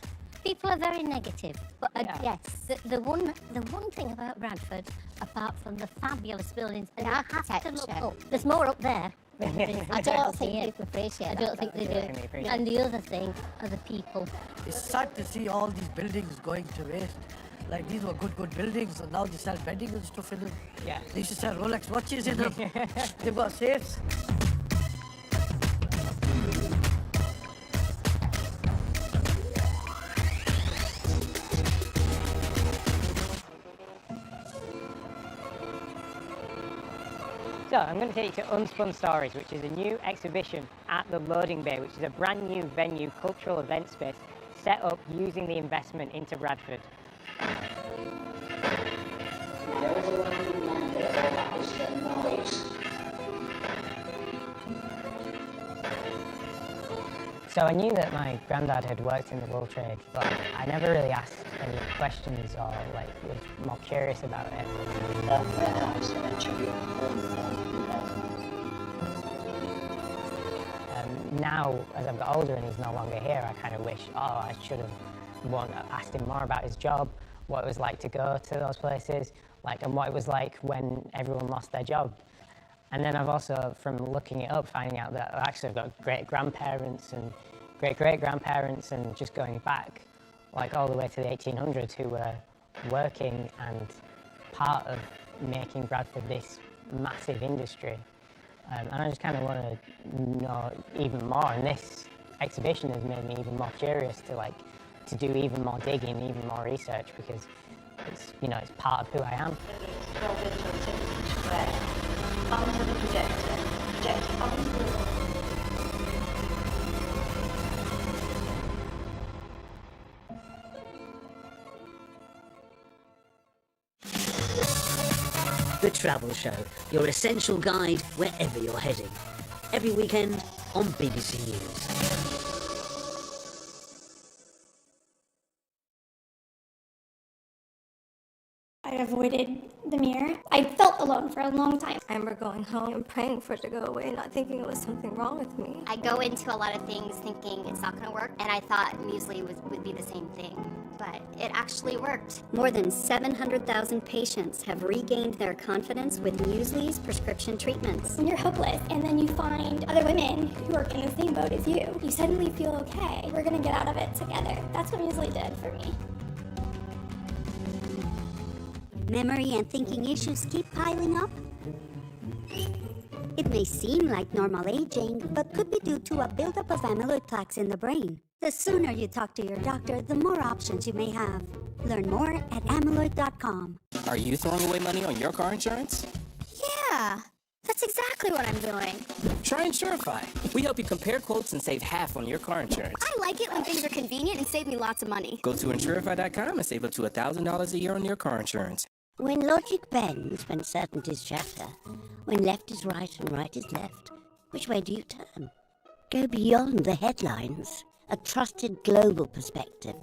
People are very negative, but yes, the one thing about Bradford, apart from the fabulous buildings, and you have to look up. There's more up there. I don't think people appreciate that. I don't think they do. And the other thing are the people. It's sad to see all these buildings going to waste. Like, these were good buildings, and now they sell bedding and stuff in them. Yeah. They used to sell Rolex watches in them. They've got safes. So I'm going to take you to Unspun Stories, which is a new exhibition at the Loading Bay, which is a brand new venue, cultural event space, set up using the investment into Bradford. So I knew that my granddad had worked in the wool trade, but I never really asked any questions or was more curious about it. Now, as I've got older and he's no longer here, I kind of wish, I should have asked him more about his job, what it was like to go to those places, and what it was like when everyone lost their job. And then I've also, from looking it up, finding out that actually I've got great-grandparents and great-great-grandparents and just going back, all the way to the 1800s, who were working and part of making Bradford this massive industry. And I just kind of want to know even more, and this exhibition has made me even more curious to do even more digging, even more research, because it's, it's part of who I am. Onto the projector, onto the wall. The Travel Show, your essential guide wherever you're heading. Every weekend on BBC News. I avoided the mirror. I felt alone for a long time. I remember going home and praying for it to go away, not thinking there was something wrong with me. I go into a lot of things thinking it's not going to work, and I thought muesli would be the same thing, but it actually worked. More than 700,000 patients have regained their confidence with muesli's prescription treatments. When you're hopeless and then you find other women who are in the same boat as you suddenly feel okay. We're gonna get out of it together. That's what muesli did for me. Memory and thinking issues keep piling up? It may seem like normal aging, but could be due to a buildup of amyloid plaques in the brain. The sooner you talk to your doctor, the more options you may have. Learn more at amyloid.com. Are you throwing away money on your car insurance? Yeah, that's exactly what I'm doing. Try Insurify. We help you compare quotes and save half on your car insurance. I like it when things are convenient and save me lots of money. Go to Insurify.com and save up to $1,000 a year on your car insurance. When logic bends, when certainties shatter, when left is right and right is left, which way do you turn? Go beyond the headlines. A trusted global perspective.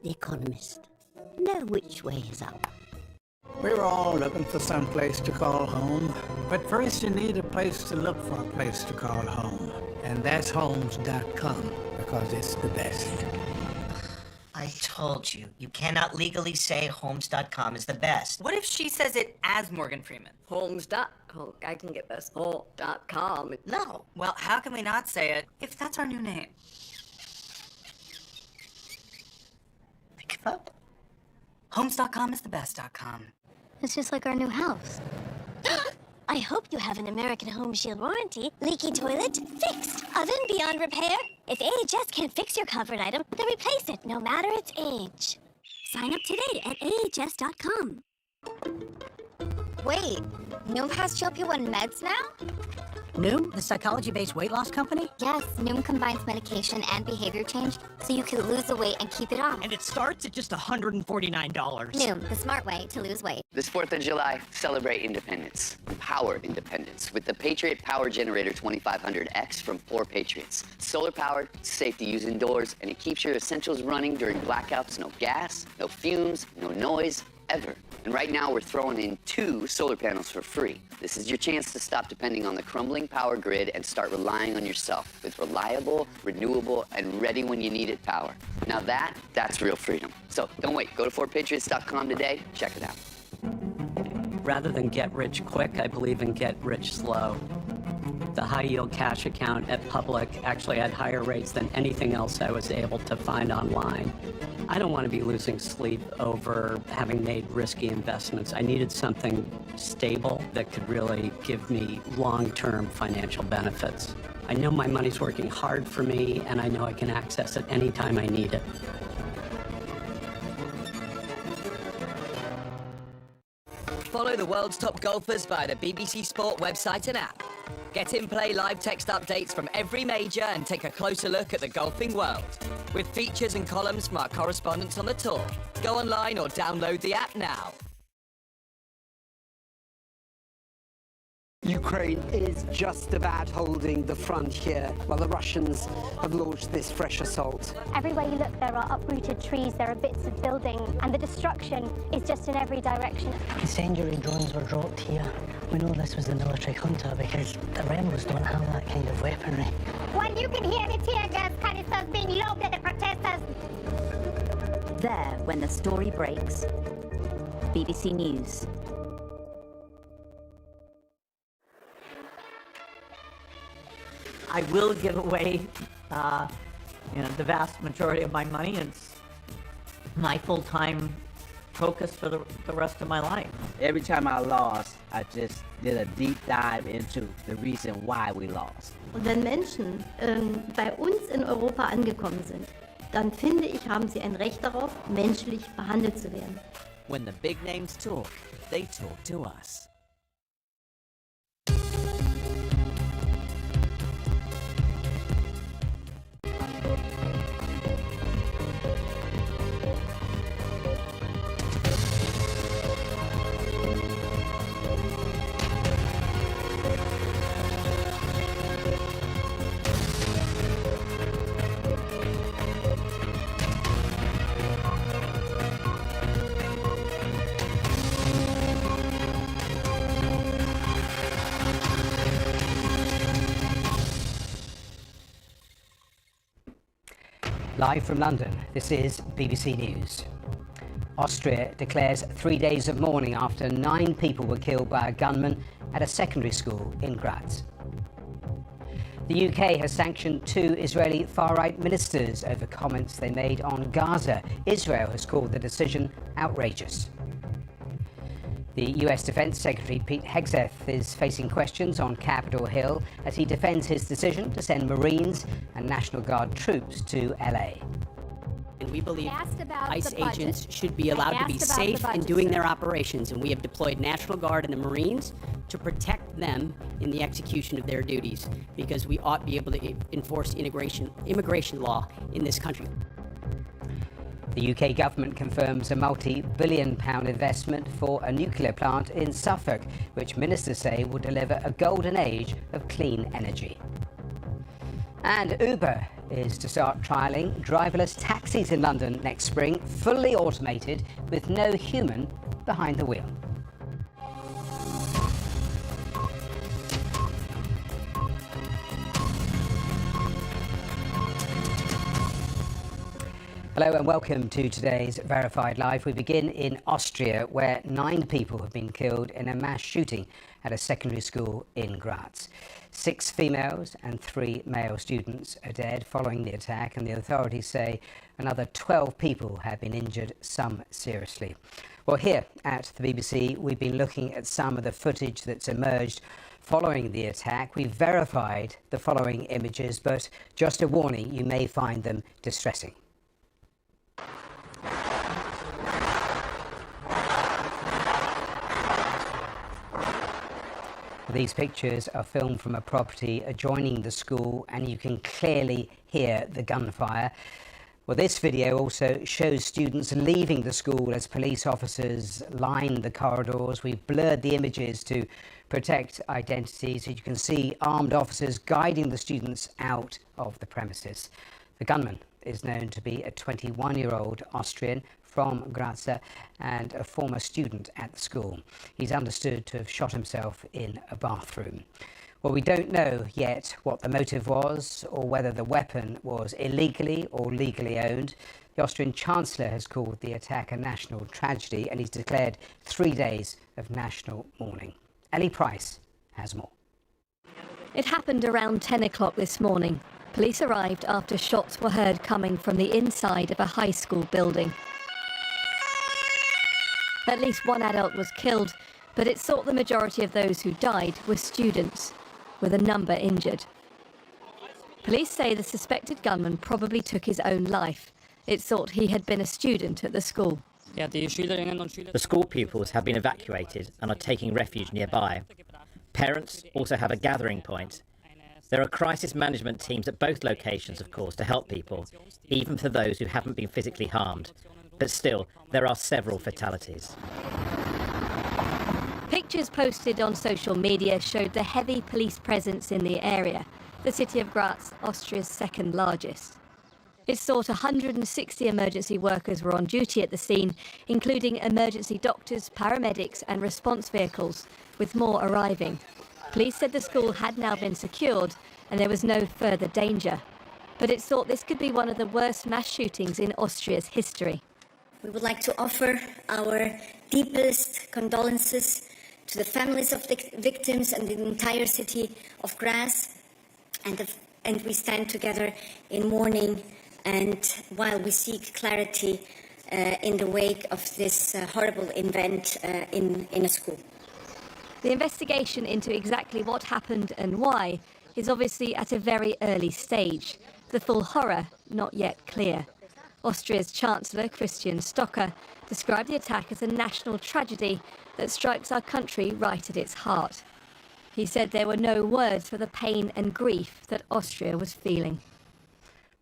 The Economist. Know which way is up. We're all looking for some place to call home. But first you need a place to look for a place to call home. And that's homes.com, because it's the best. I told you, you cannot legally say Homes.com is the best. What if she says it as Morgan Freeman? Homes.com. I can get this whole.com. No. Well, how can we not say it if that's our new name? Give up. Homes.com is the best.com. It's just like our new house. I hope you have an American Home Shield warranty. Leaky toilet? Fixed. Oven beyond repair? If AHS can't fix your comfort item, then replace it, no matter its age. Sign up today at AHS.com. Wait, Noom has GLP-1 meds now? Noom, the psychology-based weight loss company? Yes, Noom combines medication and behavior change, so you can lose the weight and keep it off. And it starts at just $149. Noom, the smart way to lose weight. This 4th of July, celebrate independence. Empower independence with the Patriot Power Generator 2500X from 4 Patriots. Solar powered, safe to use indoors, and it keeps your essentials running during blackouts. No gas, no fumes, no noise, ever. And right now we're throwing in 2 solar panels for free. This is your chance to stop depending on the crumbling power grid and start relying on yourself with reliable, renewable, and ready when you need it power. Now that's real freedom. So don't wait. Go to 4patriots.com today. Check it out. Rather than get rich quick, I believe in get rich slow. The high yield cash account at Public actually had higher rates than anything else I was able to find online. I don't want to be losing sleep over having made risky investments. I needed something stable that could really give me long-term financial benefits. I know my money's working hard for me, and I know I can access it anytime I need it. Follow the world's top golfers via the BBC Sport website and app. Get in-play live text updates from every major and take a closer look at the golfing world. With features and columns from our correspondents on the tour. Go online or download the app now. Ukraine is just about holding the front here, while the Russians have launched this fresh assault. Everywhere you look, there are uprooted trees, there are bits of building, and the destruction is just in every direction. Incendiary drones were dropped here. We know this was the military junta because the rebels don't have that kind of weaponry. When you can hear the tear gas canisters being lobbed at the protesters. There, when the story breaks. BBC News. I will give away, the vast majority of my money. It's my full-time focus for the rest of my life. Every time I lost, I just did a deep dive into the reason why we lost. Und wenn Menschen bei uns in Europa angekommen sind, dann finde ich, haben sie ein Recht darauf, menschlich behandelt zu werden. When the big names talk, they talk to us. Live from London, this is BBC News. Austria declares 3 days of mourning after 9 people were killed by a gunman at a secondary school in Graz. The UK has sanctioned 2 Israeli far-right ministers over comments they made on Gaza. Israel has called the decision outrageous. The US Defense Secretary Pete Hegseth is facing questions on Capitol Hill as he defends his decision to send Marines and National Guard troops to LA. And we believe ICE the budget. agents should be allowed to be asked about the safe in budget, doing sir. their operations, and we have deployed National Guard and the Marines to protect them in the execution of their duties, because we ought to be able to enforce immigration law in this country. The UK government confirms a multi-billion-pound investment for a nuclear plant in Suffolk, which ministers say will deliver a golden age of clean energy. And Uber is to start trialling driverless taxis in London next spring, fully automated with no human behind the wheel. Hello and welcome to today's Verified Live. We begin in Austria, where 9 people have been killed in a mass shooting at a secondary school in Graz. 6 females and 3 male students are dead following the attack, and the authorities say another 12 people have been injured, some seriously. Well, here at the BBC, we've been looking at some of the footage that's emerged following the attack. We've verified the following images, but just a warning, you may find them distressing. These pictures are filmed from a property adjoining the school, and you can clearly hear the gunfire. Well, this video also shows students leaving the school as police officers line the corridors. We've blurred the images to protect identity, so you can see armed officers guiding the students out of the premises. The gunman is known to be a 21-year-old Austrian from Graz and a former student at the school. He's understood to have shot himself in a bathroom. Well, we don't know yet what the motive was or whether the weapon was illegally or legally owned. The Austrian Chancellor has called the attack a national tragedy, and he's declared 3 days of national mourning. Ellie Price has more. It happened around 10 o'clock this morning. Police arrived after shots were heard coming from the inside of a high school building. At least 1 adult was killed, but it's thought the majority of those who died were students, with a number injured. Police say the suspected gunman probably took his own life. It's thought he had been a student at the school. The school pupils have been evacuated and are taking refuge nearby. Parents also have a gathering point. There are crisis management teams at both locations, of course, to help people, even for those who haven't been physically harmed. But still, there are several fatalities. Pictures posted on social media showed the heavy police presence in the area, the city of Graz, Austria's second largest. It's thought 160 emergency workers were on duty at the scene, including emergency doctors, paramedics and response vehicles, with more arriving. Police said the school had now been secured and there was no further danger. But it's thought this could be one of the worst mass shootings in Austria's history. We would like to offer our deepest condolences to the families of the victims and the entire city of Graz, and we stand together in mourning and while we seek clarity in the wake of this horrible event in a school. The investigation into exactly what happened and why is obviously at a very early stage. The full horror not yet clear. Austria's Chancellor Christian Stocker described the attack as a national tragedy that strikes our country right at its heart. He said there were no words for the pain and grief that Austria was feeling.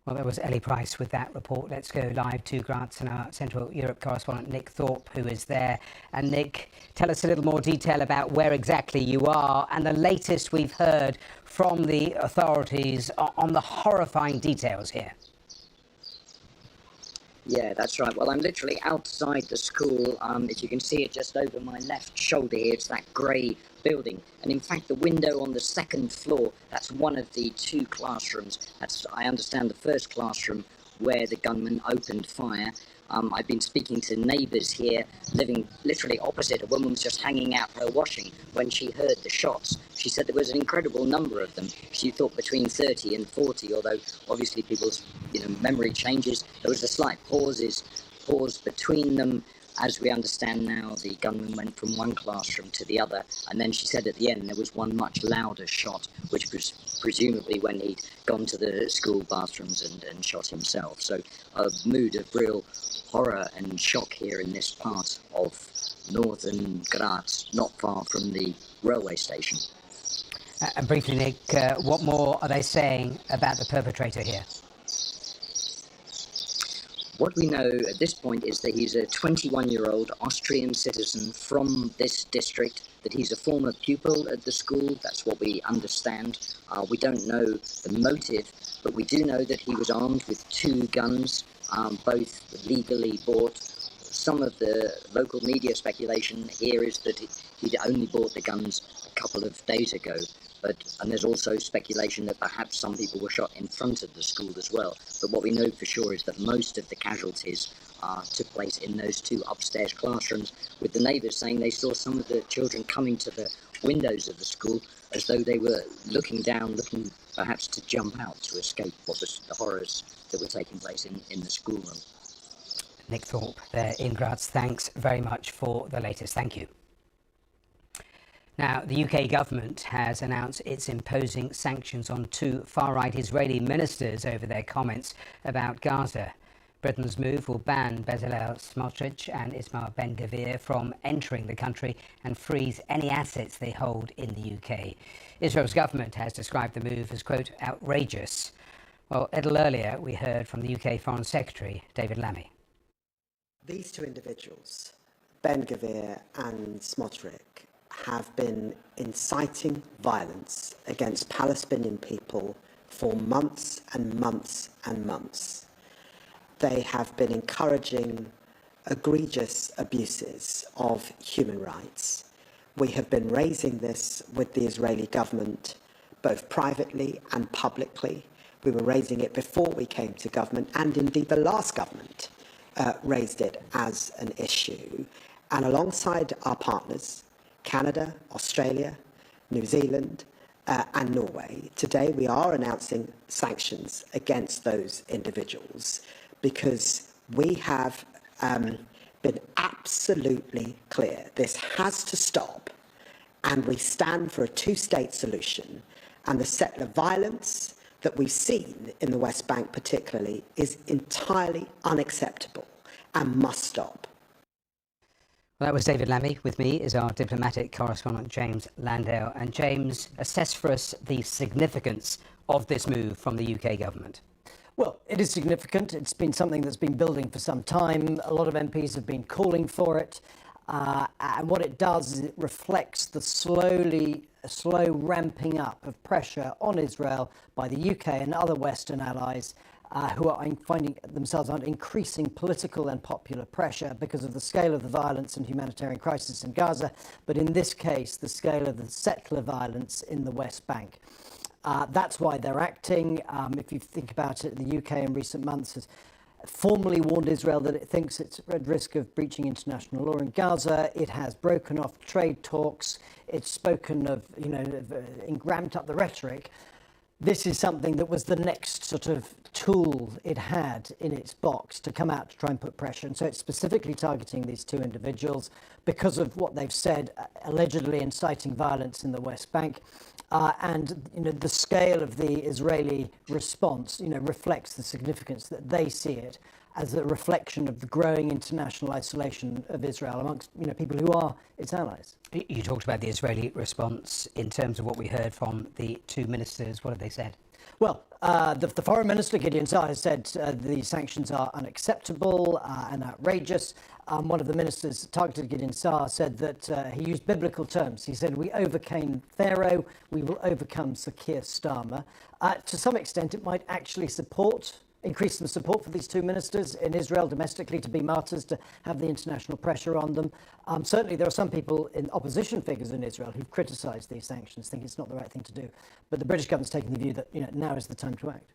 Well, there was Ellie Price with that report. Let's go live to Graz and our Central Europe correspondent Nick Thorpe, who is there. And Nick, tell us a little more detail about where exactly you are and the latest we've heard from the authorities on the horrifying details here. Yeah, that's right. Well, I'm literally outside the school. As you can see it just over my left shoulder here, it's that grey building. And in fact, the window on the second floor, that's one of the 2 classrooms. That's, I understand, the first classroom where the gunman opened fire. I've been speaking to neighbours here living literally opposite. A woman was just hanging out her washing when she heard the shots. She said there was an incredible number of them. She thought between 30 and 40, although obviously people's memory changes. There was a slight pause between them. As we understand now, the gunman went from one classroom to the other, and then she said at the end there was one much louder shot, which was presumably when he'd gone to the school bathrooms and shot himself. So a mood of real horror and shock here in this part of northern Graz, not far from the railway station. And briefly, Nick, what more are they saying about the perpetrator here? What we know at this point is that he's a 21-year-old Austrian citizen from this district, that he's a former pupil at the school. That's what we understand. We don't know the motive, but we do know that he was armed with 2 guns, both legally bought. Some of the local media speculation here is that he'd only bought the guns a couple of days ago. And there's also speculation that perhaps some people were shot in front of the school as well. But what we know for sure is that most of the casualties took place in those 2 upstairs classrooms, with the neighbours saying they saw some of the children coming to the windows of the school as though they were looking down, looking perhaps to jump out to escape what was the horrors that were taking place in the schoolroom. Nick Thorpe there in Graz. Thanks very much for the latest. Thank you. Now, the UK government has announced it's imposing sanctions on 2 far-right Israeli ministers over their comments about Gaza. Britain's move will ban Bezalel Smotrich and Itamar Ben-Gvir from entering the country and freeze any assets they hold in the UK. Israel's government has described the move as, quote, outrageous. Well, a little earlier, we heard from the UK Foreign Secretary, David Lammy. These 2 individuals, Ben-Gvir and Smotrich, have been inciting violence against Palestinian people for months and months and months. They have been encouraging egregious abuses of human rights. We have been raising this with the Israeli government, both privately and publicly. We were raising it before we came to government, and indeed the last government raised it as an issue. And alongside our partners, Canada, Australia, New Zealand and Norway, today we are announcing sanctions against those individuals because we have been absolutely clear this has to stop, and we stand for a 2-state solution, and the settler violence that we've seen in the West Bank particularly is entirely unacceptable and must stop. Well, that was David Lammy. With me is our diplomatic correspondent, James Landale. And James, assess for us the significance of this move from the UK government. Well, it is significant. It's been something that's been building for some time. A lot of MPs have been calling for it. And what it does is it reflects the slow ramping up of pressure on Israel by the UK and other Western allies who are finding themselves under increasing political and popular pressure because of the scale of the violence and humanitarian crisis in Gaza, but in this case, the scale of the settler violence in the West Bank. That's why they're acting. If you think about it, the UK in recent months has formally warned Israel that it thinks it's at risk of breaching international law in Gaza. It has broken off trade talks. It's spoken of, ramped up the rhetoric. This is something that was the next sort of tool it had in its box to come out to try and put pressure. And so it's specifically targeting these 2 individuals because of what they've said, allegedly inciting violence in the West Bank. And the scale of the Israeli response, reflects the significance that they see it as a reflection of the growing international isolation of Israel amongst people who are its allies. You talked about the Israeli response in terms of what we heard from the 2 ministers. What have they said? Well, the Foreign Minister, Gideon Saar, has said the sanctions are unacceptable and outrageous. One of the ministers targeted Gideon Saar said that he used biblical terms. He said, "We overcame Pharaoh, we will overcome Sakir Starmer." To some extent, it might actually increase the support for these 2 ministers in Israel domestically to be martyrs, to have the international pressure on them. Certainly there are some people in opposition figures in Israel who've criticised these sanctions, think it's not the right thing to do. But the British government's taking the view that now is the time to act.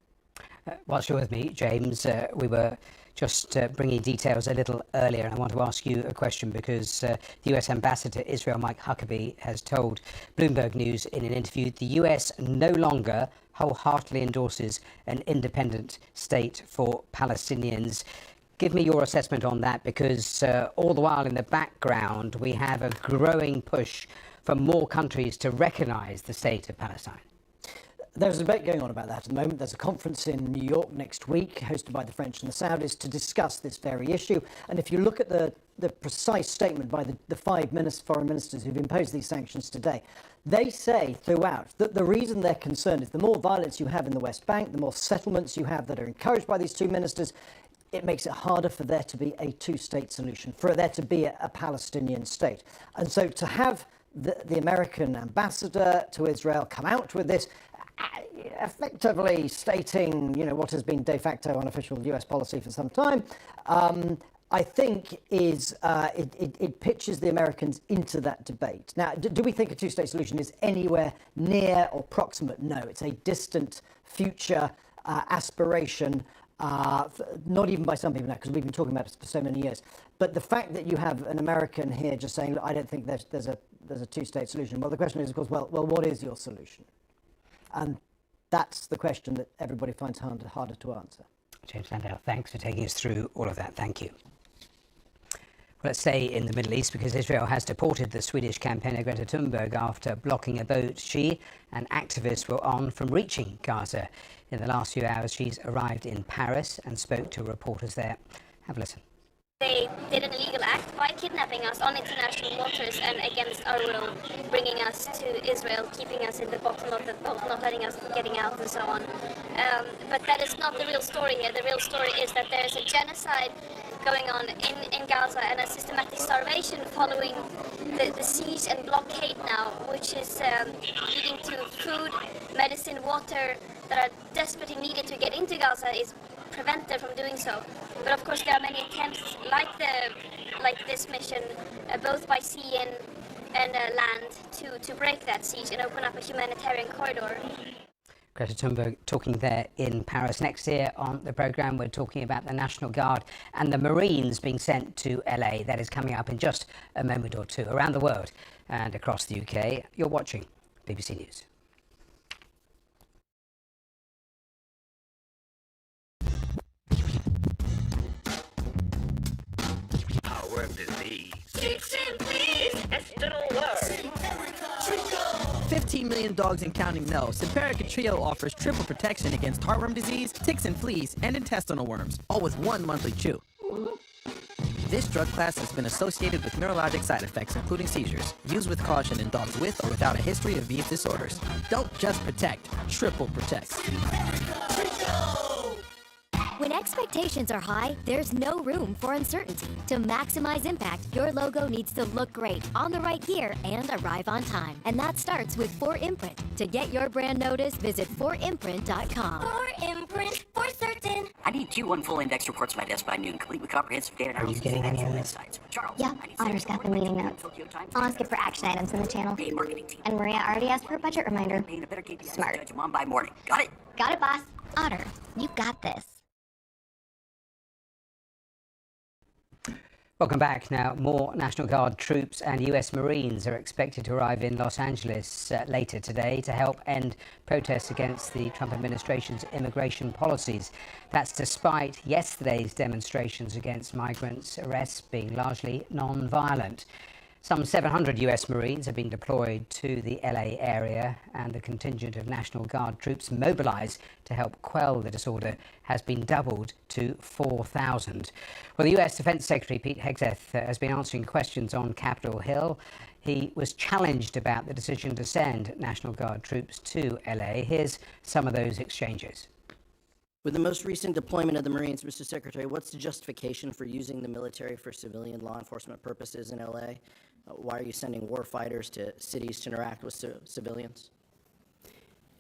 Whilst you're with me, James, we were just bringing details a little earlier, and I want to ask you a question because the US Ambassador to Israel, Mike Huckabee, has told Bloomberg News in an interview the US no longer wholeheartedly endorses an independent state for Palestinians. Give me your assessment on that, because all the while in the background we have a growing push for more countries to recognise the state of Palestine. There's a debate going on about that at the moment. There's a conference in New York next week hosted by the French and the Saudis to discuss this very issue. And if you look at the precise statement by the five foreign ministers who've imposed these sanctions today, they say throughout that the reason they're concerned is the more violence you have in the West Bank, the more settlements you have that are encouraged by these two ministers, it makes it harder for there to be a two-state solution, for there to be a Palestinian state. And so to have the American ambassador to Israel come out with this, effectively stating, what has been de facto unofficial US policy for some time, I think it pitches the Americans into that debate. Now, do we think a two-state solution is anywhere near or proximate? No, it's a distant future aspiration, not even by some people now, because we've been talking about it for so many years. But the fact that you have an American here just saying, look, I don't think there's a two-state solution. Well, the question is, of course, well, what is your solution? And that's the question that everybody finds harder to answer. James Landau, thanks for taking us through all of that. Thank you. Well, let's stay in the Middle East, because Israel has deported the Swedish campaigner Greta Thunberg after blocking a boat she and activists were on from reaching Gaza. In the last few hours, she's arrived in Paris and spoke to reporters there. Have a listen. They did an illegal act by kidnapping us on international waters and against our will, bringing us to Israel, keeping us in the bottom of the boat, not letting us getting out and so on. But that is not the real story here. The real story is that there is a genocide going on in Gaza and a systematic starvation following the siege and blockade now, which is leading to food, medicine, water that are desperately needed to get into Gaza is prevent them from doing so. But of course there are many attempts like this mission, both by sea and land, to break that siege and open up a humanitarian corridor. Greta Thunberg talking there in Paris. Next year on the programme, we're talking about the National Guard and the Marines being sent to LA. That is coming up in just a moment or two. Around the world and across the UK, you're watching BBC News. Power of disease. 15 million dogs and counting know. Simparica Trio offers triple protection against heartworm disease, ticks and fleas, and intestinal worms, all with one monthly chew. This drug class has been associated with neurologic side effects, including seizures. Use with caution in dogs with or without a history of these disorders. Don't just protect, triple protect. When expectations are high, there's no room for uncertainty. To maximize impact, your logo needs to look great, on the right gear, and arrive on time. And that starts with 4imprint. To get your brand noticed, visit 4imprint.com. 4imprint, for certain. I need Q1 full index reports by desk by noon, complete with comprehensive data. Are you getting any of this? Yeah, Otter's got the meeting notes. I'll ask it for action items in the channel. And Maria already asked for a budget reminder. Smart. I'm on by morning. Got it? Got it, boss. Otter, you got this. Welcome back. Now, more National Guard troops and US Marines are expected to arrive in Los Angeles later today to help end protests against the Trump administration's immigration policies. That's despite yesterday's demonstrations against migrants' arrests being largely non-violent. Some 700 US Marines have been deployed to the LA area, and the contingent of National Guard troops mobilized to help quell the disorder has been doubled to 4,000. Well, the US Defense Secretary Pete Hegseth has been answering questions on Capitol Hill. He was challenged about the decision to send National Guard troops to LA. Here's some of those exchanges. With the most recent deployment of the Marines, Mr. Secretary, what's the justification for using the military for civilian law enforcement purposes in LA? Why are you sending war fighters to cities to interact with civilians?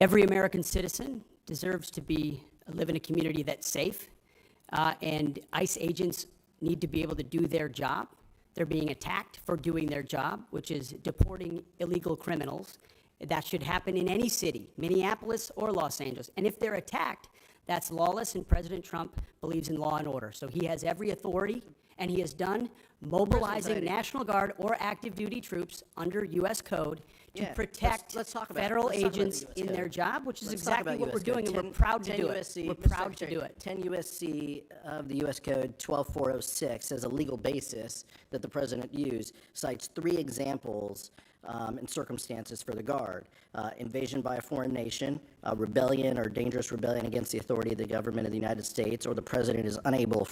Every American citizen deserves to live in a community that's safe, and ICE agents need to be able to do their job. They're being attacked for doing their job, which is deporting illegal criminals. That should happen in any city, Minneapolis or Los Angeles. And if they're attacked, That's lawless, and President Trump believes in law and order. So he has every authority, and he has done mobilizing National Guard or active duty troops under U.S. code to protect federal agents in their job, which is exactly what we're doing, and we're proud to do it. We're proud to do it. 10 U.S.C. of the U.S. Code 12406 as a legal basis that the president used cites 3 examples and circumstances for the Guard: invasion by a foreign nation, rebellion or dangerous rebellion against the authority of the government of the United States, or the president is unable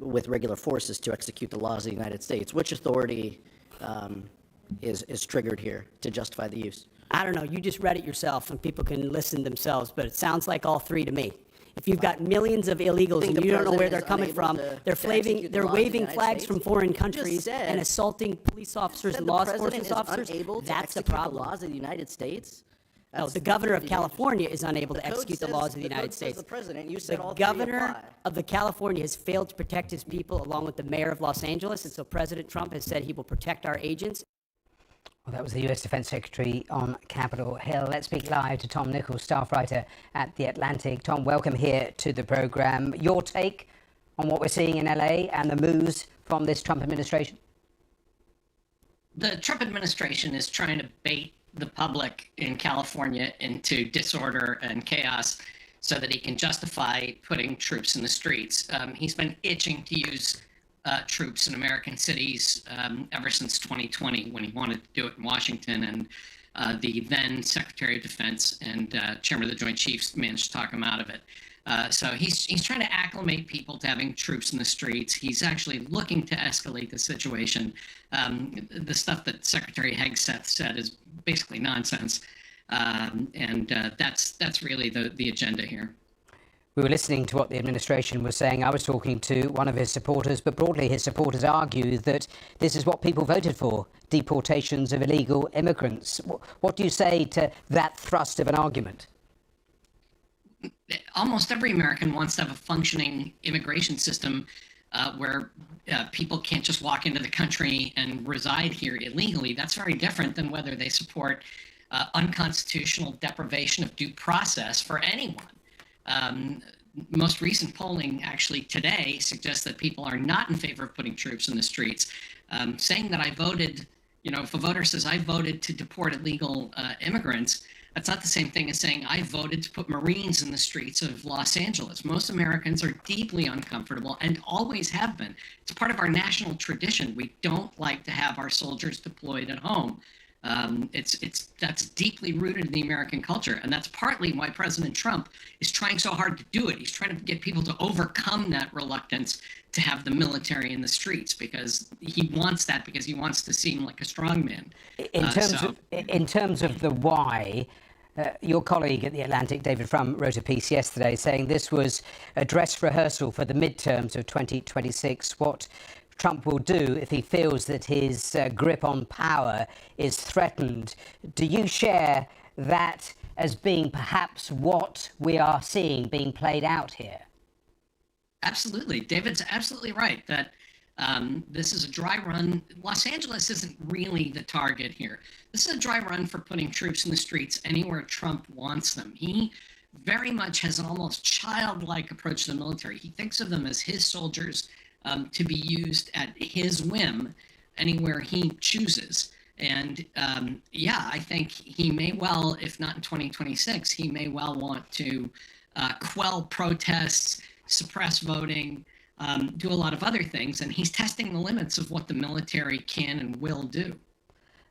with regular forces to execute the laws of the United States. Which authority is triggered here to justify the use? I don't know. You just read it yourself, and people can listen themselves, but it sounds like all 3 to me. If you've got millions of illegals and you don't know where they're coming from, they're waving flags from foreign countries and assaulting police officers and law enforcement officers, that's a problem. The laws of the United States? No, the governor of California is unable to execute the laws of the United States. The president, you said all the governor of the California has failed to protect his people, along with the mayor of Los Angeles, and so President Trump has said he will protect our agents. Well, that was the US Defense Secretary on Capitol Hill. Let's speak live to Tom Nichols, staff writer at The Atlantic. Tom, welcome here to the programme. Your take on what we're seeing in LA and the moves from this Trump administration? The Trump administration is trying to bait the public in California into disorder and chaos so that he can justify putting troops in the streets. He's been itching to use troops in American cities ever since 2020, when he wanted to do it in Washington, and the then Secretary of Defense and Chairman of the Joint Chiefs managed to talk him out of it. So he's trying to acclimate people to having troops in the streets. He's actually looking to escalate the situation. The stuff that Secretary Hegseth said is basically nonsense, and that's really the agenda here. We were listening to what the administration was saying. I was talking to one of his supporters, but broadly his supporters argue that this is what people voted for, deportations of illegal immigrants. What do you say to that thrust of an argument? Almost every American wants to have a functioning immigration system where people can't just walk into the country and reside here illegally. That's very different than whether they support unconstitutional deprivation of due process for anyone. Most recent polling actually today suggests that people are not in favor of putting troops in the streets. Saying that I voted, if a voter says I voted to deport illegal immigrants, that's not the same thing as saying I voted to put Marines in the streets of Los Angeles. Most Americans are deeply uncomfortable and always have been. It's part of our national tradition. We don't like to have our soldiers deployed at home. That's deeply rooted in the American culture, and that's partly why President Trump is trying so hard to do it. He's trying to get people to overcome that reluctance to have the military in the streets, because he wants that, because he wants to seem like a strongman. In terms of the why, your colleague at The Atlantic, David Frum, wrote a piece yesterday saying this was a dress rehearsal for the midterms of 2026. What Trump will do if he feels that his grip on power is threatened. Do you share that as being perhaps what we are seeing being played out here? Absolutely. David's absolutely right that this is a dry run. Los Angeles isn't really the target here. This is a dry run for putting troops in the streets anywhere Trump wants them. He very much has an almost childlike approach to the military. He thinks of them as his soldiers, to be used at his whim anywhere he chooses. And I think he may well, if not in 2026, he may well want to quell protests, suppress voting, do a lot of other things. And he's testing the limits of what the military can and will do.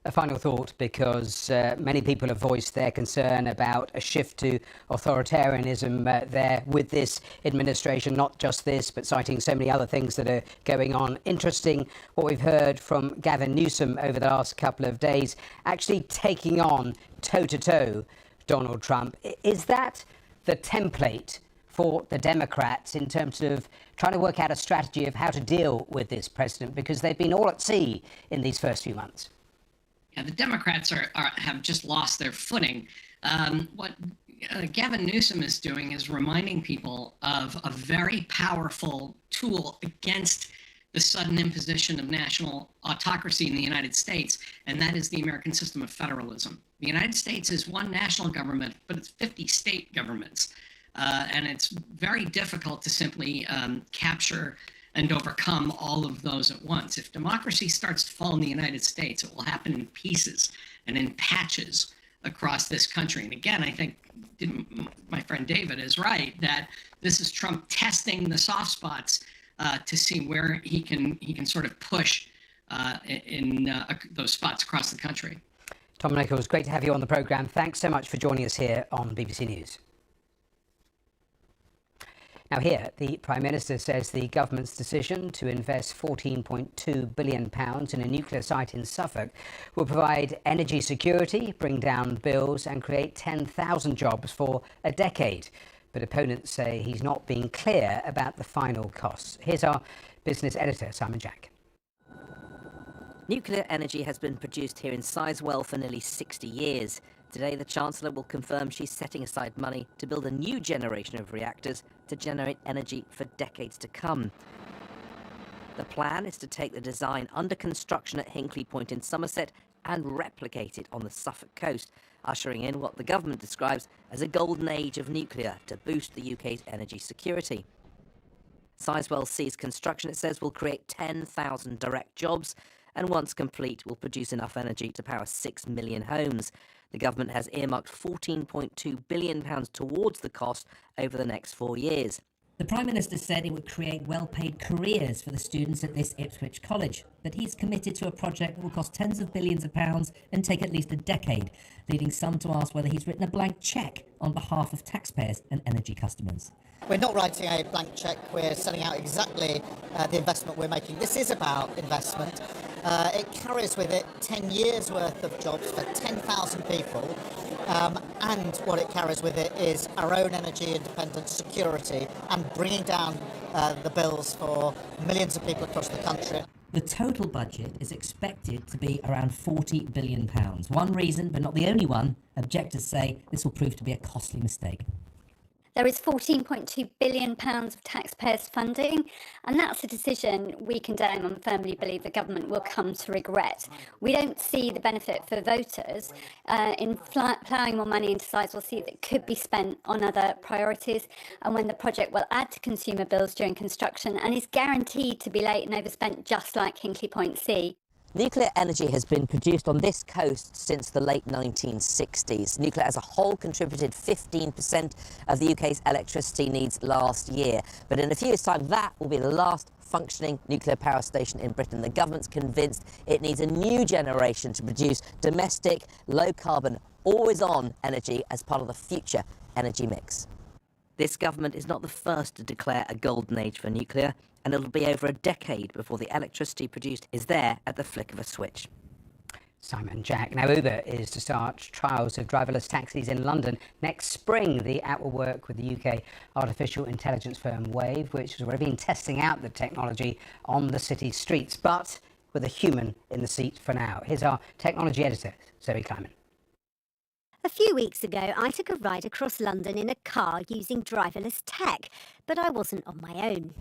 A final thought, because many people have voiced their concern about a shift to authoritarianism there with this administration, not just this, but citing so many other things that are going on. Interesting what we've heard from Gavin Newsom over the last couple of days, actually taking on toe-to-toe Donald Trump. Is that the template for the Democrats in terms of trying to work out a strategy of how to deal with this president? Because they've been all at sea in these first few months. Yeah, the Democrats have just lost their footing. What Gavin Newsom is doing is reminding people of a very powerful tool against the sudden imposition of national autocracy in the United States, and that is the American system of federalism. The United States is one national government, but it's 50 state governments. And it's very difficult to simply capture and overcome all of those at once. If democracy starts to fall in the United States, it will happen in pieces and in patches across this country. And again, I think my friend David is right that this is Trump testing the soft spots to see where he can sort of push in those spots across the country. Tom Nichols, great to have you on the programme. Thanks so much for joining us here on BBC News. Now here, the Prime Minister says the government's decision to invest £14.2 billion in a nuclear site in Suffolk will provide energy security, bring down bills and create 10,000 jobs for a decade. But opponents say he's not being clear about the final costs. Here's our business editor, Simon Jack. Nuclear energy has been produced here in Sizewell for nearly 60 years. Today, the Chancellor will confirm she's setting aside money to build a new generation of reactors to generate energy for decades to come. The plan is to take the design under construction at Hinkley Point in Somerset and replicate it on the Suffolk coast, ushering in what the government describes as a golden age of nuclear to boost the UK's energy security. Sizewell C's construction, it says, will create 10,000 direct jobs and once complete will produce enough energy to power 6 million homes. The government has earmarked £14.2 billion towards the cost over the next 4 years. The Prime Minister said it would create well-paid careers for the students at this Ipswich college, but he's committed to a project that will cost tens of billions of pounds and take at least a decade, leading some to ask whether he's written a blank cheque on behalf of taxpayers and energy customers. We're not writing a blank cheque, we're setting out exactly the investment we're making. This is about investment. It carries with it 10 years worth of jobs for 10,000 people, and what it carries with it is our own energy independence, security, and bringing down the bills for millions of people across the country. The total budget is expected to be around £40 billion. One reason, but not the only one, objectors say this will prove to be a costly mistake. There is £14.2 billion of taxpayers' funding, and that's a decision we condemn and firmly believe the government will come to regret. We don't see the benefit for voters in ploughing more money into Sizewell C that could be spent on other priorities, and when the project will add to consumer bills during construction and is guaranteed to be late and overspent just like Hinkley Point C. Nuclear energy has been produced on this coast since the late 1960s. Nuclear as a whole contributed 15% of the UK's electricity needs last year. But in a few years' time, that will be the last functioning nuclear power station in Britain. The government's convinced it needs a new generation to produce domestic, low-carbon, always-on energy as part of the future energy mix. This government is not the first to declare a golden age for nuclear, and it'll be over a decade before the electricity produced is there at the flick of a switch. Simon Jack. Now, Uber is to start trials of driverless taxis in London next spring. The app will work with the UK artificial intelligence firm Wave, which has already been testing out the technology on the city's streets, but with a human in the seat for now. Here's our technology editor, Zoe Kleiman. A few weeks ago, I took a ride across London in a car using driverless tech, but I wasn't on my own.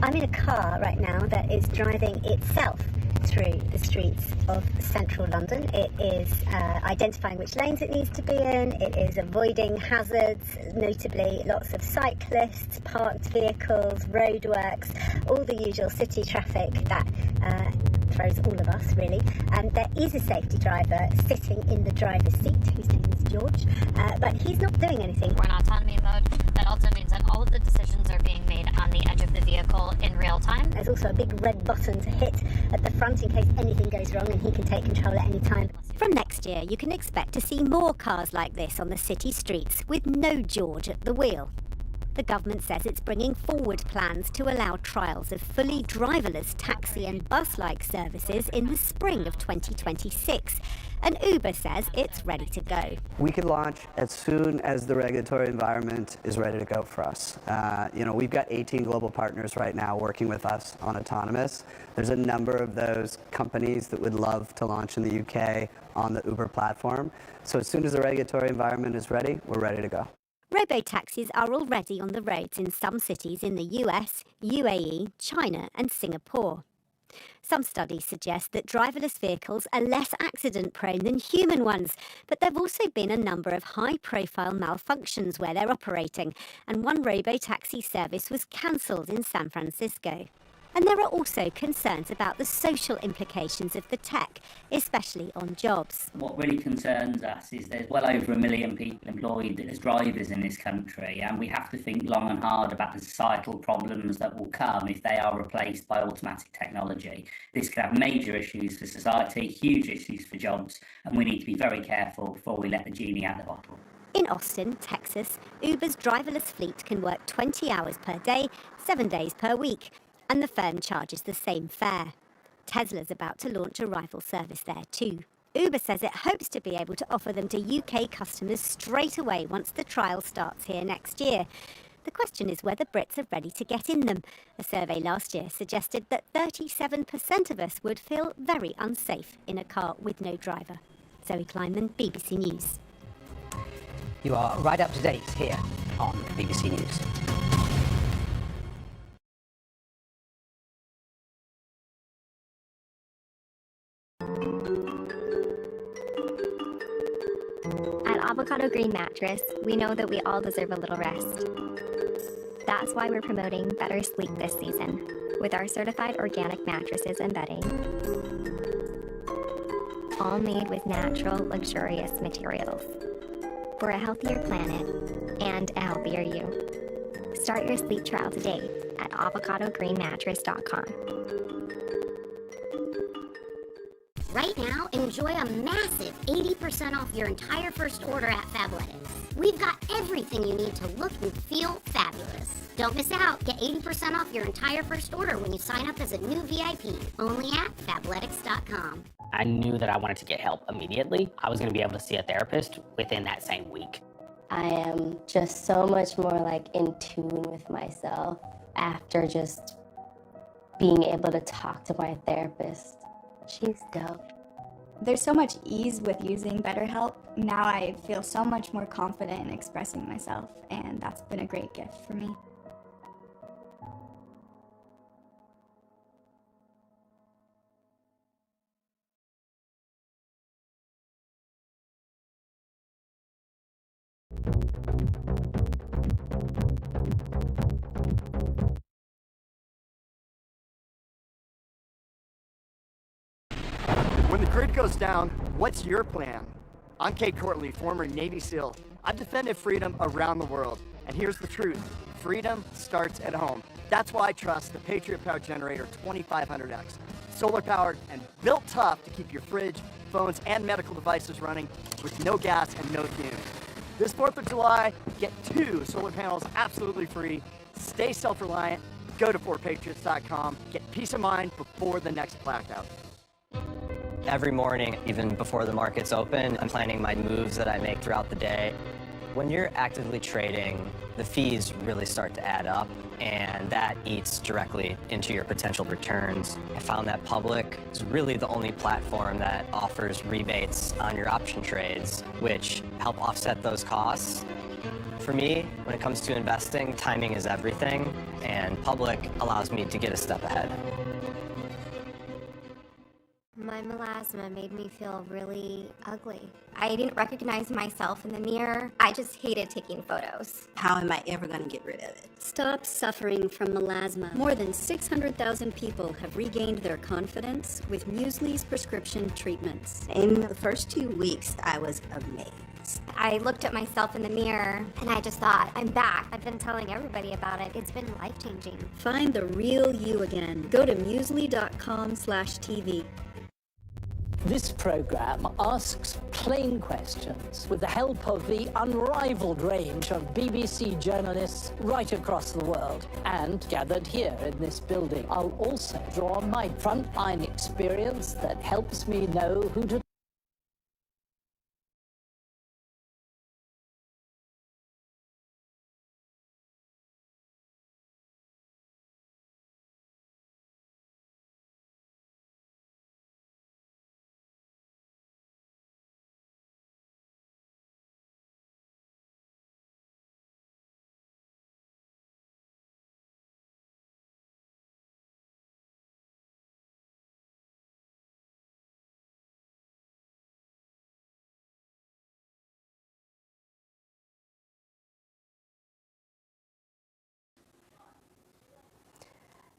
I'm in a car right now that is driving itself through the streets of central London. It is identifying which lanes it needs to be in. It is avoiding hazards, notably lots of cyclists, parked vehicles, roadworks, all the usual city traffic that throws all of us, really. And there is a safety driver sitting in the driver's seat, whose name is George, but he's not doing anything. We're in autonomy mode. That also means that all of the decisions are being made on the edge of the vehicle in real time. There's also a big red button to hit at the front in case anything goes wrong, and he can take control at any time. From next year, you can expect to see more cars like this on the city streets with no George at the wheel. The government says it's bringing forward plans to allow trials of fully driverless taxi and bus-like services in the spring of 2026. And Uber says it's ready to go. We could launch as soon as the regulatory environment is ready to go for us. We've got 18 global partners right now working with us on autonomous. There's a number of those companies that would love to launch in the UK on the Uber platform. So as soon as the regulatory environment is ready, we're ready to go. Robo-taxis are already on the roads in some cities in the US, UAE, China and Singapore. Some studies suggest that driverless vehicles are less accident-prone than human ones, but there have also been a number of high-profile malfunctions where they're operating, and one robo-taxi service was cancelled in San Francisco. And there are also concerns about the social implications of the tech, especially on jobs. What really concerns us is there's well over 1 million people employed as drivers in this country, and we have to think long and hard about the societal problems that will come if they are replaced by automatic technology. This could have major issues for society, huge issues for jobs, and we need to be very careful before we let the genie out of the bottle. In Austin, Texas, Uber's driverless fleet can work 20 hours per day, 7 days per week, and the firm charges the same fare. Tesla's about to launch a rival service there too. Uber says it hopes to be able to offer them to UK customers straight away once the trial starts here next year. The question is whether Brits are ready to get in them. A survey last year suggested that 37% of us would feel very unsafe in a car with no driver. Zoe Kleinman, BBC News. You are right up to date here on BBC News. At Avocado Green Mattress, we know that we all deserve a little rest. That's why we're promoting Better Sleep this season with our certified organic mattresses and bedding. All made with natural, luxurious materials. For a healthier planet and a healthier you. Start your sleep trial today at avocadogreenmattress.com. Right now, enjoy a massive 80% off your entire first order at Fabletics. We've got everything you need to look and feel fabulous. Don't miss out. Get 80% off your entire first order when you sign up as a new VIP. Only at Fabletics.com. I knew that I wanted to get help immediately. I was going to be able to see a therapist within that same week. I am just so much more like in tune with myself after just being able to talk to my therapist. She's dope. There's so much ease with using BetterHelp. Now I feel so much more confident in expressing myself, and that's been a great gift for me. When the grid goes down, what's your plan? I'm Kate Courtley, former Navy SEAL. I've defended freedom around the world. And here's the truth. Freedom starts at home. That's why I trust the Patriot Power Generator 2500X. Solar powered and built tough to keep your fridge, phones, and medical devices running with no gas and no fumes. This 4th of July, get 2 solar panels absolutely free. Stay self-reliant. Go to forpatriots.com. Get peace of mind before the next blackout. Every morning, even before the markets open, I'm planning my moves that I make throughout the day. When you're actively trading, the fees really start to add up, and that eats directly into your potential returns. I found that Public is really the only platform that offers rebates on your option trades, which help offset those costs. For me, when it comes to investing, timing is everything, and Public allows me to get a step ahead. My melasma made me feel really ugly. I didn't recognize myself in the mirror. I just hated taking photos. How am I ever going to get rid of it? Stop suffering from melasma. More than 600,000 people have regained their confidence with Muesli's prescription treatments. In the first 2 weeks, I was amazed. I looked at myself in the mirror and I just thought, I'm back. I've been telling everybody about it. It's been life-changing. Find the real you again. Go to muesli.com/TV. This program asks plain questions with the help of the unrivaled range of BBC journalists right across the world and gathered here in this building. I'll also draw on my frontline experience that helps me know who to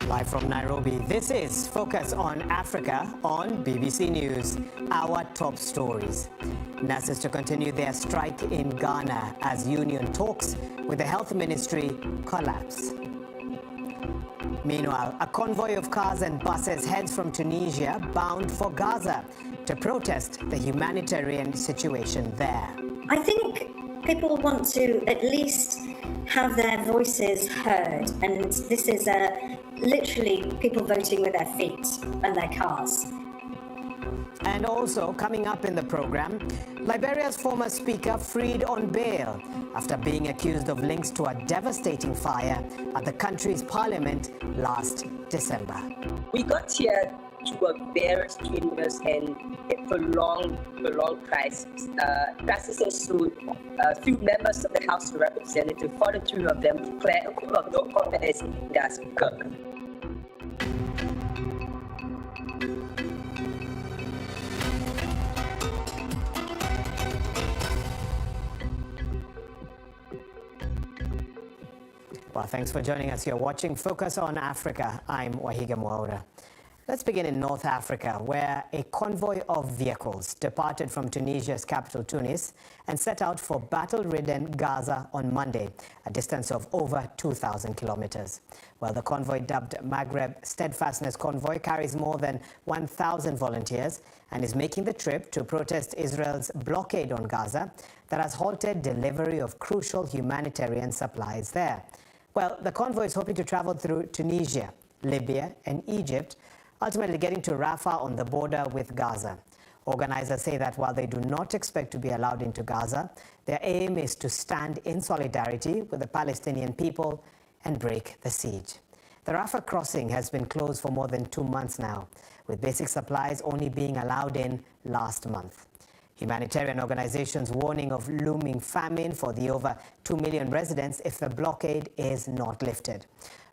Live from Nairobi, this is Focus on Africa on BBC News. Our top stories. Nurses to continue their strike in Ghana as union talks with the health ministry collapse. Meanwhile, a convoy of cars and buses heads from Tunisia bound for Gaza to protest the humanitarian situation there. I think people want to at least have their voices heard, and this is literally people voting with their feet and their cars. And also coming up in the program, Liberia's former speaker freed on bail after being accused of links to a devastating fire at the country's parliament last December. We got here to a very strenuous and a prolonged crisis. Crisis ensued. Few members of the House of Representatives, 42 of them, declared a call of no confidence in their speaker. Well, thanks for joining us. You're watching Focus on Africa. I'm Wahiga Mwaura. Let's begin in North Africa, where a convoy of vehicles departed from Tunisia's capital, Tunis, and set out for battle-ridden Gaza on Monday, a distance of over 2,000 kilometers. Well, the convoy, dubbed Maghreb Steadfastness Convoy, carries more than 1,000 volunteers and is making the trip to protest Israel's blockade on Gaza that has halted delivery of crucial humanitarian supplies there. Well, the convoy is hoping to travel through Tunisia, Libya, and Egypt, ultimately getting to Rafah on the border with Gaza. Organizers say that while they do not expect to be allowed into Gaza, their aim is to stand in solidarity with the Palestinian people and break the siege. The Rafah crossing has been closed for more than 2 months now, with basic supplies only being allowed in last month. Humanitarian organizations warning of looming famine for the over 2 million residents if the blockade is not lifted.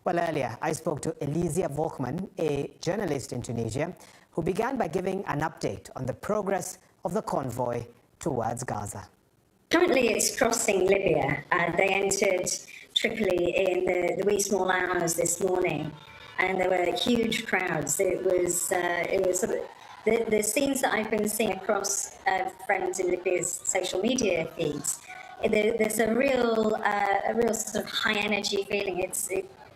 Well, earlier, I spoke to Elizia Volkman, a journalist in Tunisia, who began by giving an update on the progress of the convoy towards Gaza. Currently, it's crossing Libya. They entered Tripoli in the wee small hours this morning, and there were huge crowds. It was sort of the scenes that I've been seeing across friends in Libya's social media feeds. There's a real sort of high energy feeling.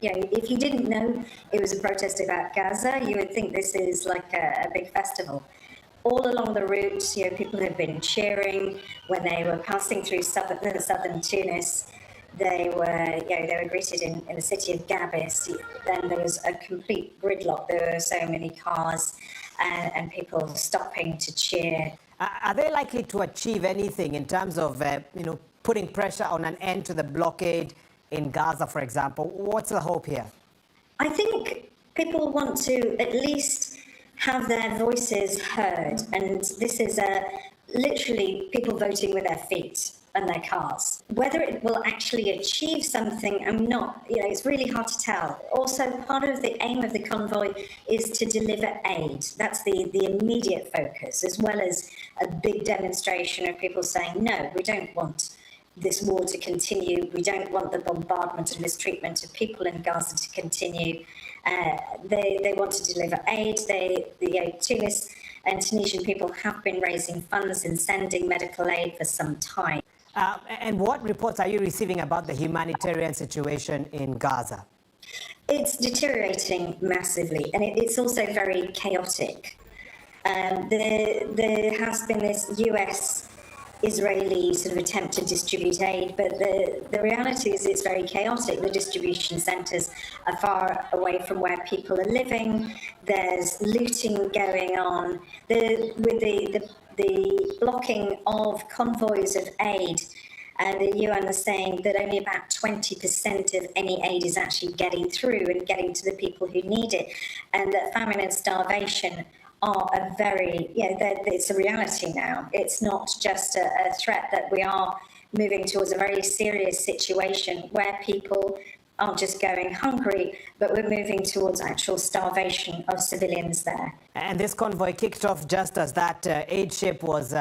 If you didn't know it was a protest about Gaza, you would think this is like a big festival. All along the route, people have been cheering when they were passing through southern Tunis. They were greeted in the city of Gabis. Then there was a complete gridlock. There were so many cars and people stopping to cheer. Are they likely to achieve anything in terms of, putting pressure on an end to the blockade in Gaza, for example? What's the hope here? I think people want to at least have their voices heard, and this is literally people voting with their feet and their cars. Whether it will actually achieve something, it's really hard to tell. Also, part of the aim of the convoy is to deliver aid. That's the immediate focus, as well as a big demonstration of people saying, no, we don't want this war to continue. We don't want the bombardment and mistreatment of people in Gaza to continue. They want to deliver aid. Tunis and Tunisian people have been raising funds and sending medical aid for some time. And what reports are you receiving about the humanitarian situation in Gaza? It's deteriorating massively, and it's also very chaotic. There has been this US-Israeli sort of attempt to distribute aid, but the reality is it's very chaotic. The distribution centres are far away from where people are living. There's looting going on. With the blocking of convoys of aid, the UN is saying that only about 20% of any aid is actually getting through and getting to the people who need it, and that famine and starvation are it's a reality now. It's not just a threat, that we are moving towards a very serious situation where people aren't just going hungry, but we're moving towards actual starvation of civilians there. And this convoy kicked off just as that aid ship was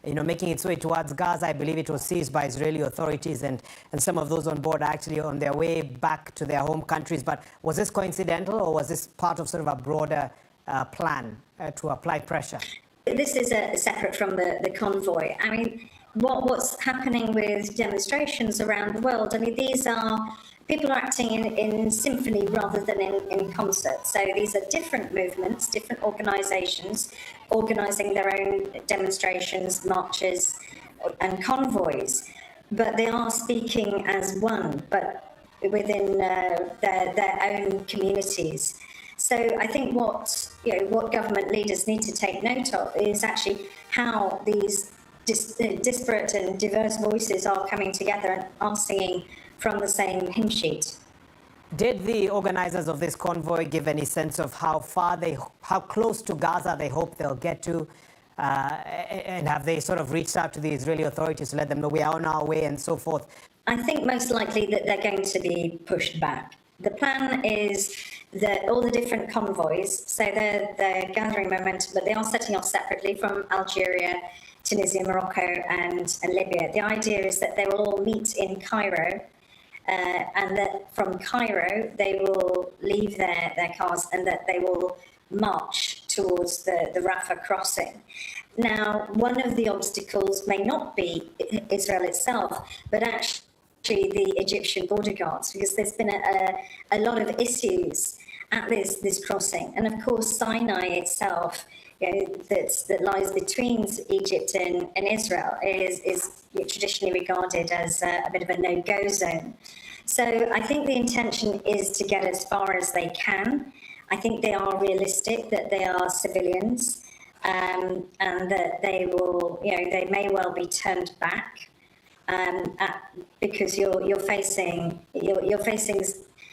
making its way towards Gaza. I believe it was seized by Israeli authorities, and some of those on board are actually on their way back to their home countries. But was this coincidental, or was this part of sort of a broader plan to apply pressure? This is separate from the convoy. I mean, what's happening with demonstrations around the world? I mean, these are people are acting in symphony rather than in concert. So these are different movements, different organisations organising their own demonstrations, marches and convoys. But they are speaking as one, but within their own communities. So I think what government leaders need to take note of is actually how these disparate and diverse voices are coming together and are singing from the same hymn sheet. Did the organizers of this convoy give any sense of how close to Gaza they hope they'll get to? And have they sort of reached out to the Israeli authorities to let them know we are on our way and so forth? I think most likely that they're going to be pushed back. The plan is that all the different convoys, so they're gathering momentum, but they are setting off separately from Algeria, Tunisia, Morocco and Libya. The idea is that they will all meet in Cairo, and that from Cairo they will leave their cars and that they will march towards the Rafah crossing. Now, one of the obstacles may not be Israel itself, but actually the Egyptian border guards, because there's been a lot of issues at this crossing. And of course, Sinai itself, that lies between Egypt and Israel is traditionally regarded as a bit of a no-go zone. So I think the intention is to get as far as they can. I think they are realistic that they are civilians, and that they will, they may well be turned back, because you're facing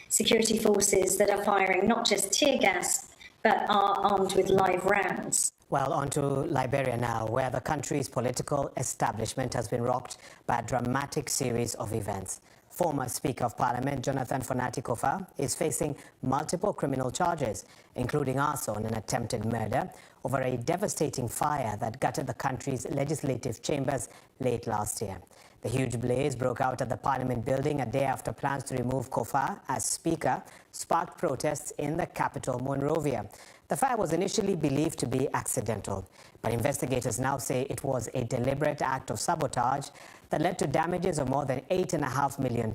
security forces that are firing not just tear gas, but are armed with live rounds. Well, on to Liberia now, where the country's political establishment has been rocked by a dramatic series of events. Former Speaker of Parliament Jonathan Fonati Kofa is facing multiple criminal charges, including arson and attempted murder, over a devastating fire that gutted the country's legislative chambers late last year. The huge blaze broke out at the Parliament building a day after plans to remove Kofa as Speaker sparked protests in the capital, Monrovia. The fire was initially believed to be accidental, but investigators now say it was a deliberate act of sabotage that led to damages of more than $8.5 million,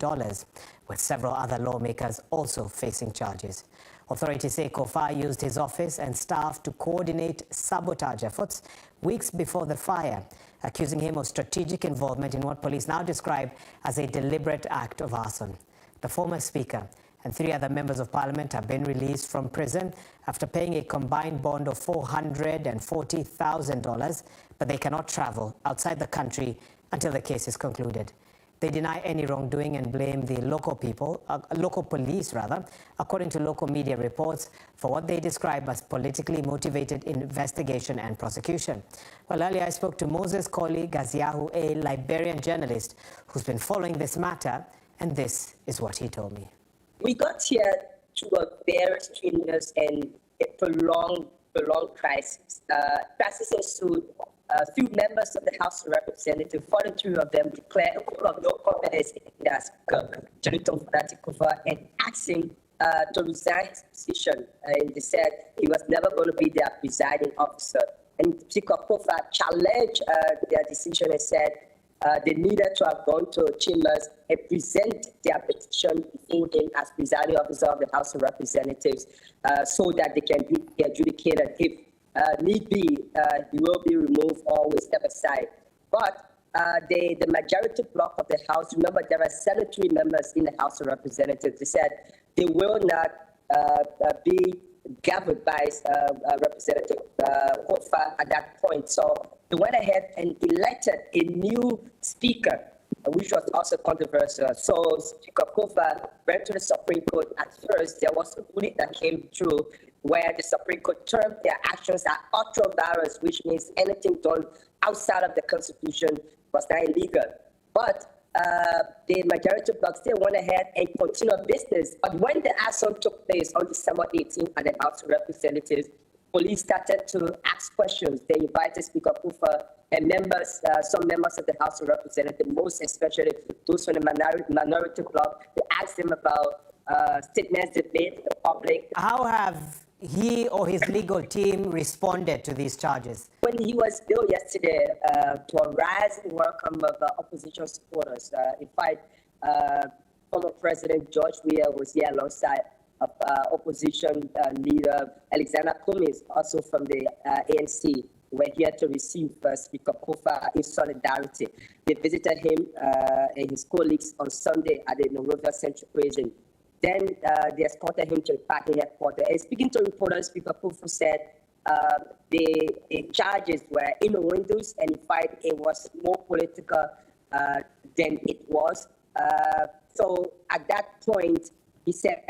with several other lawmakers also facing charges. Authorities say Kofa used his office and staff to coordinate sabotage efforts weeks before the fire, accusing him of strategic involvement in what police now describe as a deliberate act of arson. The former Speaker and 3 other members of Parliament have been released from prison after paying a combined bond of $440,000, but they cannot travel outside the country until the case is concluded. They deny any wrongdoing and blame the local police, according to local media reports, for what they describe as politically motivated investigation and prosecution. Well, earlier I spoke to Moses Koli Gaziahu, a Liberian journalist who's been following this matter, and this is what he told me. We got here through a very strenuous and a prolonged crisis. Crisis ensued. Few members of the House of Representatives, 43 of them, declared a call of no confidence in their Speaker, Jonathan Fonati Kofa, and asking to resign his position. And they said he was never going to be their presiding officer. And Speaker Kofa challenged their decision and said they needed to have gone to chambers and present their petition before him as presiding officer of the House of Representatives, so that they can be adjudicated. If need be, he will be removed or will step aside. But the majority bloc of the House, remember there are 73 members in the House of Representatives, they said they will not be governed by Representative Kofa at that point. So they went ahead and elected a new speaker, which was also controversial. So Speaker Kofa went to the Supreme Court. At first, there was a ruling that came through where the Supreme Court termed their actions as ultra-virus, which means anything done outside of the Constitution was not illegal. But the majority bloc still went ahead and continued business. But when the assault took place on December 18th at the House of Representatives, police started to ask questions. They invited Speaker Kufa and members, some members of the House of Representatives, most especially those from the minority bloc. They asked them about statements they made to the public. How have he or his legal team responded to these charges? When he was billed yesterday to a rising welcome of opposition supporters, in fact, former President George Weah was here alongside opposition leader Alexander Cummings, also from the ANC, were here to receive Speaker Kufa in solidarity. They visited him and his colleagues on Sunday at the Monrovia Central Prison. Then they escorted him to the party headquarters. And speaking to reporters, Speaker Kufa said the charges were innuendos, and in fact, it was more political than it was. So at that point, he said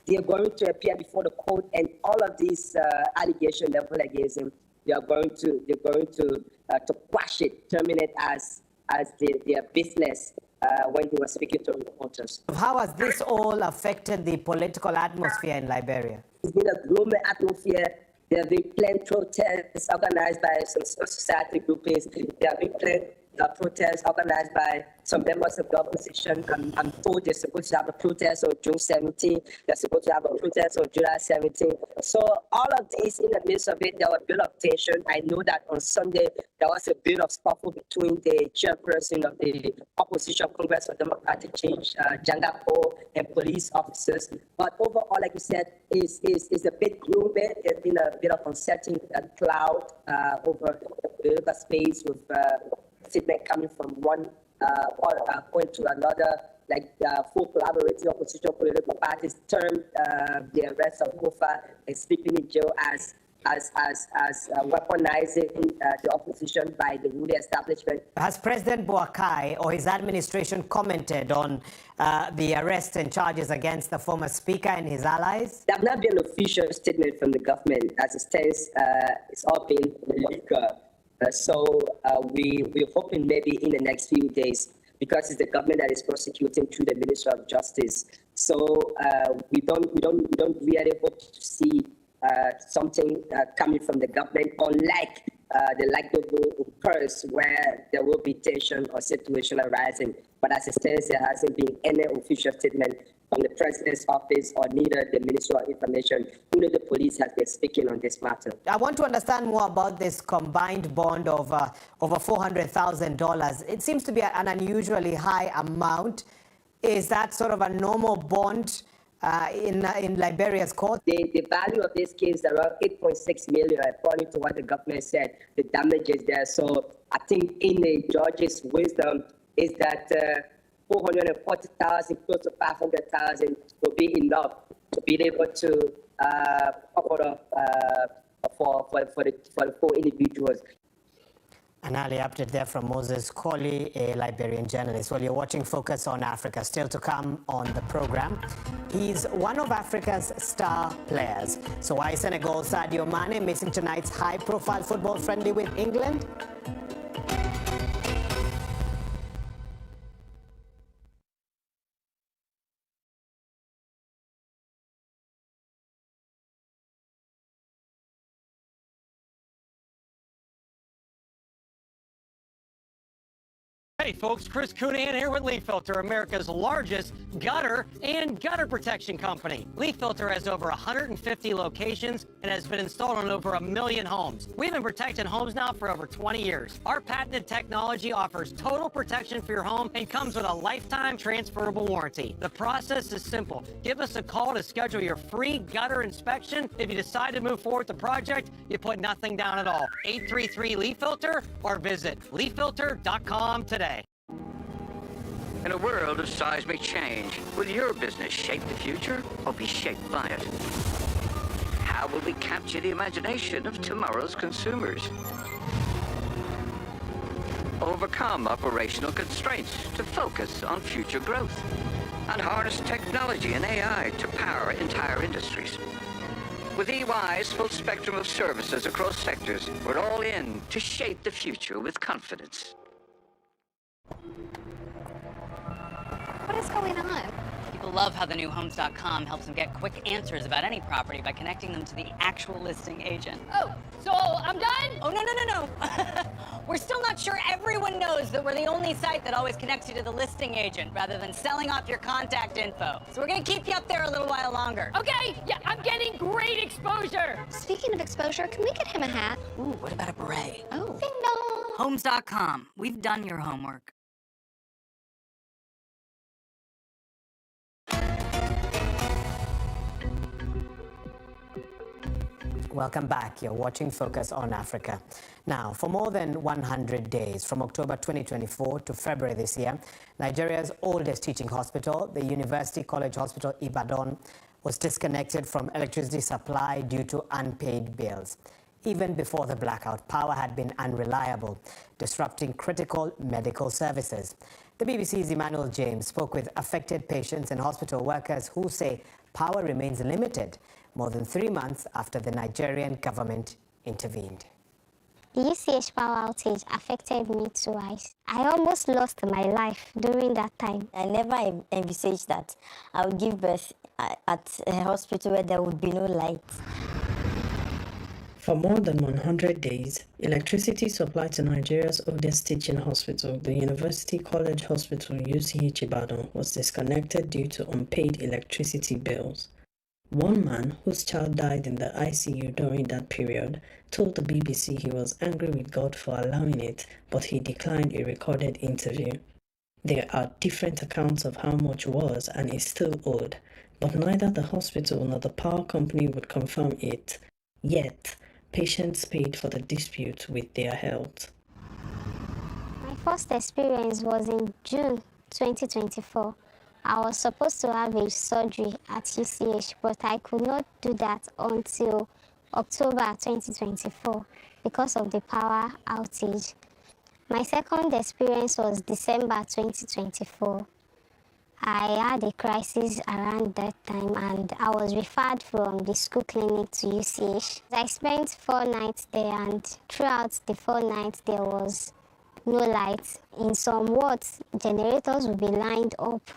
they're going to appear before the court, and all of these allegations leveled against him, they're going to quash it, terminate as their business. When he was speaking to reporters. How has this all affected the political atmosphere in Liberia? It's been a gloomy atmosphere. There have been planned protests organized by some society groupings. There have been planned protests organized by some members of the opposition. I'm told they're supposed to have a protest on June 17. They're supposed to have a protest on July 17. So all of this, in the midst of it, there was a bit of tension. I know that on Sunday, there was a bit of scuffle between the chairperson of the Opposition Congress for Democratic Change, Jangapo, and police officers. But overall, like you said, is a bit gloomy. There's been a bit of uncertain cloud over the political space with statement coming from one point to another, like four collaborating opposition political parties termed the arrest of Kufa and sleeping in jail as weaponizing the opposition by the ruling establishment. Has President Boakai or his administration commented on the arrest and charges against the former speaker and his allies? There have not been an official statement from the government. As it stands, it's all been legal. So we're hoping maybe in the next few days, because it's the government that is prosecuting through the Ministry of Justice. So we don't really hope to see something coming from the government, unlike the likelihood occurs where there will be tension or situation arising. But as it stands, there hasn't been any official statement from the President's office or neither the Ministry of Information, neither the police has been speaking on this matter. I want to understand more about this combined bond of over $400,000. It seems to be an unusually high amount. Is that sort of a normal bond in Liberia's court? The value of this case is around 8.6 million, according to what the government said, the damages there. So I think in the judge's wisdom is that 440,000, close to 500,000 will be enough to be able to cover up for the four individuals. An early update there from Moses Colley, a Liberian journalist. Well, you're watching Focus on Africa. Still to come on the program, he's one of Africa's star players. So why Senegal's Sadio Mane missing tonight's high-profile football friendly with England? Hey folks, Chris Cunahan here with Leaf Filter, America's largest gutter and gutter protection company. Leaf Filter has over 150 locations and has been installed on over 1 million homes. We've been protecting homes now for over 20 years. Our patented technology offers total protection for your home and comes with a lifetime transferable warranty. The process is simple. Give us a call to schedule your free gutter inspection. If you decide to move forward with the project, you put nothing down at all. 833 Leaf Filter or visit leaffilter.com today. In a world of seismic change, will your business shape the future or be shaped by it? How will we capture the imagination of tomorrow's consumers? Overcome operational constraints to focus on future growth and harness technology and AI to power entire industries. With EY's full spectrum of services across sectors, we're all in to shape the future with confidence. What is going on? People love how the new Homes.com helps them get quick answers about any property by connecting them to the actual listing agent. Oh, so I'm done? Oh, no. We're still not sure everyone knows that we're the only site that always connects you to the listing agent rather than selling off your contact info. So we're gonna keep you up there a little while longer. Okay, yeah, I'm getting great exposure. Speaking of exposure, can we get him a hat? Ooh, what about a beret? Oh. Ding dong. Homes.com. We've done your homework. Welcome back. You're watching Focus on Africa. Now, for more than 100 days, from October 2024 to February this year, Nigeria's oldest teaching hospital, the University College Hospital Ibadan, was disconnected from electricity supply due to unpaid bills. Even before the blackout, power had been unreliable, disrupting critical medical services. The BBC's Emmanuel James spoke with affected patients and hospital workers who say power remains limited more than 3 months after the Nigerian government intervened. The UCH power outage affected me twice. I almost lost my life during that time. I never envisaged that I would give birth at a hospital where there would be no light. For more than 100 days, electricity supply to Nigeria's oldest teaching hospital, the University College Hospital UCH Ibadan, was disconnected due to unpaid electricity bills. One man, whose child died in the ICU during that period, told the BBC he was angry with God for allowing it, but he declined a recorded interview. There are different accounts of how much was and is still owed, but neither the hospital nor the power company would confirm it. Yet, patients paid for the dispute with their health. My first experience was in June 2024. I was supposed to have a surgery at UCH, but I could not do that until October 2024 because of the power outage. My second experience was December 2024. I had a crisis around that time and I was referred from the school clinic to UCH. I spent 4 nights there, and throughout the 4 nights there was no light. In some wards, generators would be lined up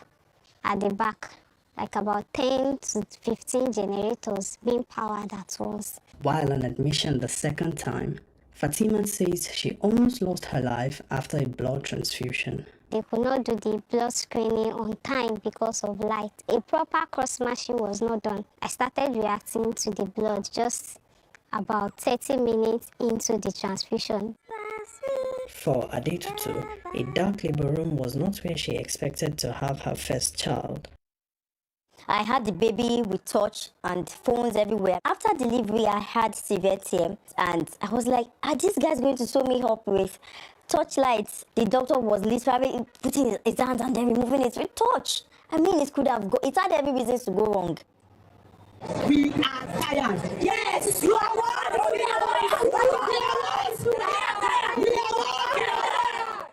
at the back, like about 10 to 15 generators being powered at once. While on admission the second time, Fatima says she almost lost her life after a blood transfusion. They could not do the blood screening on time because of light. A proper cross-matching was not done. I started reacting to the blood just about 30 minutes into the transfusion. For Adetutu, a dark labor room was not where she expected to have her first child. I had the baby with touch and phones everywhere. After delivery, I had severe tears, and I was like, are these guys going to sew me up with touch lights? The doctor was literally putting his hands and then removing it with touch. I mean, it could have it had every business to go wrong. We are tired. Yes, you are one. We are one.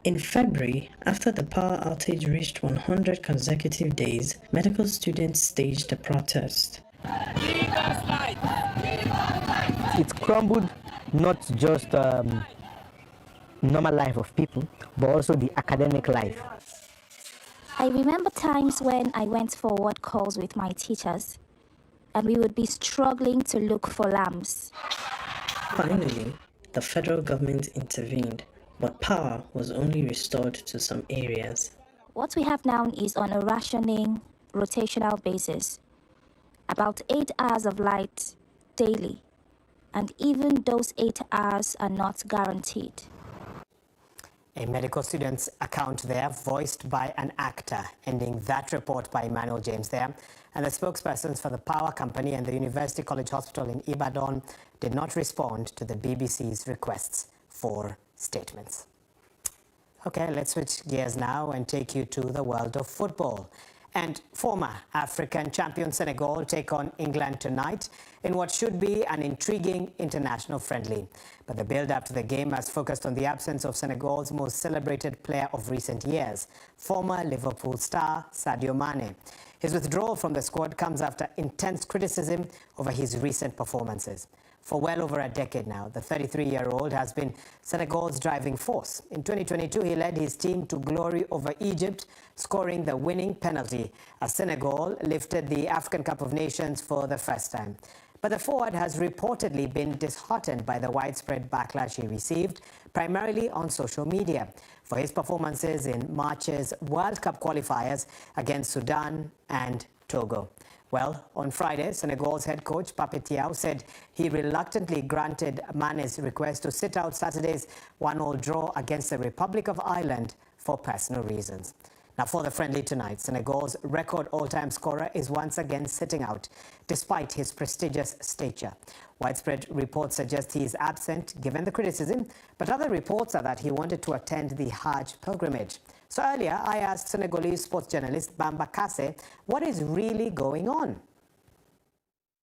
In February, after the power outage reached 100 consecutive days, medical students staged a protest. It crumbled not just normal life of people, but also the academic life. I remember times when I went for word calls with my teachers, and we would be struggling to look for lamps. Finally, the federal government intervened, but power was only restored to some areas. What we have now is on a rationing, rotational basis. About 8 hours of light daily, and even those 8 hours are not guaranteed. A medical student's account there, voiced by an actor, ending that report by Emmanuel James there. And the spokespersons for the power company and the University College Hospital in Ibadan did not respond to the BBC's requests for statements. Okay, let's switch gears now and take you to the world of football. And former African champion Senegal take on England tonight in what should be an intriguing international friendly. But the build-up to the game has focused on the absence of Senegal's most celebrated player of recent years, former Liverpool star Sadio Mane. His withdrawal from the squad comes after intense criticism over his recent performances. For well over a decade now, the 33-year-old has been Senegal's driving force. In 2022, he led his team to glory over Egypt, scoring the winning penalty as Senegal lifted the African Cup of Nations for the first time. But the forward has reportedly been disheartened by the widespread backlash he received, primarily on social media, for his performances in March's World Cup qualifiers against Sudan and Togo. Well, on Friday, Senegal's head coach, Pape Thiaw, said he reluctantly granted Mane's request to sit out Saturday's 1-1 draw against the Republic of Ireland for personal reasons. Now, for the friendly tonight, Senegal's record all-time scorer is once again sitting out, despite his prestigious stature. Widespread reports suggest he is absent, given the criticism, but other reports are that he wanted to attend the Hajj pilgrimage. So earlier, I asked Senegalese sports journalist Bamba Kassé what is really going on.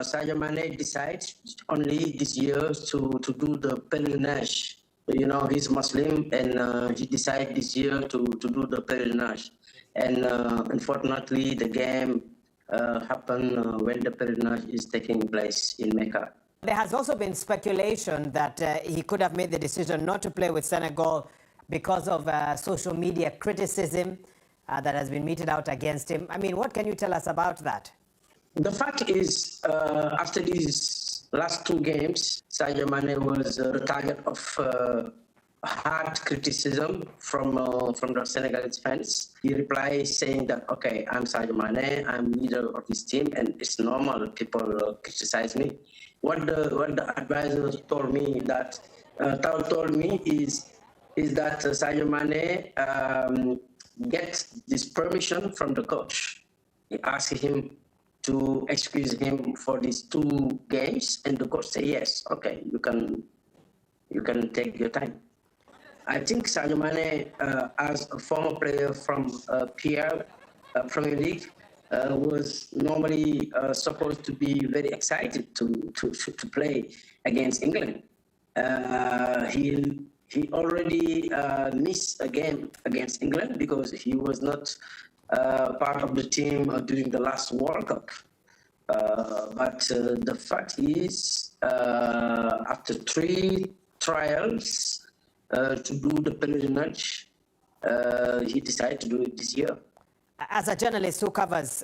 Sadio Mane decided only this year to do the pilgrimage. You know, he's Muslim, and he decided this year to do the pilgrimage. And unfortunately, the game happened when the pilgrimage is taking place in Mecca. There has also been speculation that he could have made the decision not to play with Senegal because of social media criticism that has been meted out against him. I mean, what can you tell us about that? The fact is, after these last two games, Sadio Mane was the target of hard criticism from the Senegalese fans. He replied saying that, okay, I'm Sadio Mane, I'm leader of this team, and it's normal people criticize me. What the advisors told me is that Sadio Mane gets this permission from the coach. He asked him to excuse him for these two games, and the coach said yes, okay, you can take your time. I think Sadio Mane, as a former player from Premier League, was normally supposed to be very excited to play against England. He already missed a game against England because he was not part of the team during the last World Cup. But the fact is, after 3 trials to do the pilgrimage, he decided to do it this year. As a journalist who covers,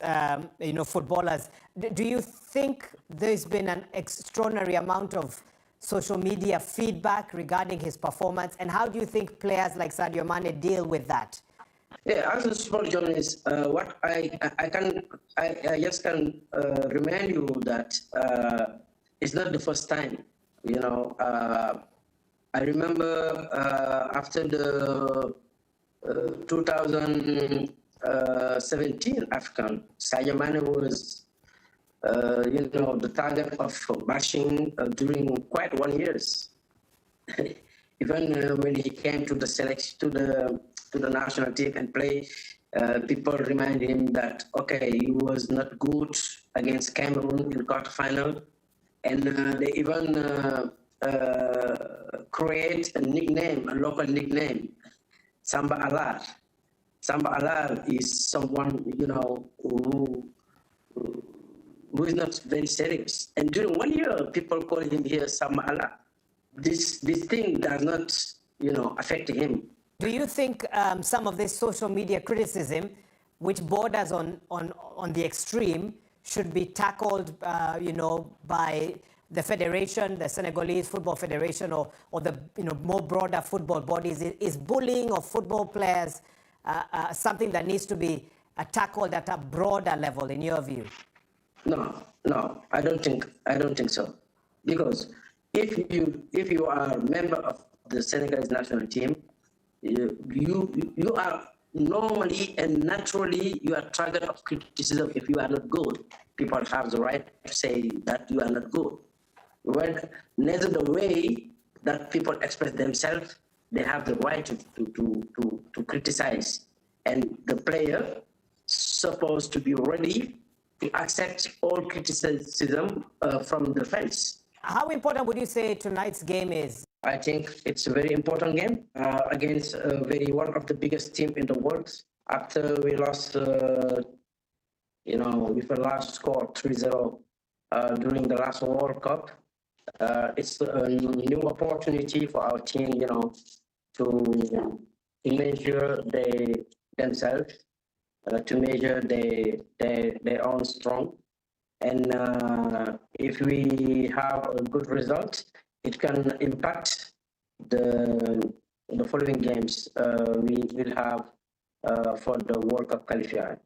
footballers, do you think there's been an extraordinary amount of social media feedback regarding his performance, and how do you think players like Sadio Mane deal with that? Yeah, as a sport journalist, what I just can remind you that it's not the first time. You know, I remember after the 2017 AFCON, Sadio Mane was the target of bashing during quite 1 year. Even when he came to the selection, to the national team and play, people remind him that, okay, he was not good against Cameroon in the quarterfinal. And they even create a nickname, a local nickname, Samba Alar. Samba Alar is someone, who is not very serious. And during 1 year, people call him here Samba Alar. This thing does not, affect him. Do you think some of this social media criticism, which borders on the extreme, should be tackled, by the federation, the Senegalese Football Federation, or the more broader football bodies? Is bullying of football players something that needs to be tackled at a broader level, in your view? No, I don't think so. Because if you are a member of the Senegalese national team, you are normally and naturally you are target of criticism if you are not good. People have the right to say that you are not good. Well, neither the way that people express themselves, they have the right to criticize. And the player supposed to be ready to accept all criticism from the fans. How important would you say tonight's game is? I think it's a very important game against one of the biggest team in the world. After we lost, with the last score 3-0 during the last World Cup, It's a new opportunity for our team, to measure themselves, to measure their own strength. And if we have a good result, it can impact the following games we will have for the World Cup qualifier.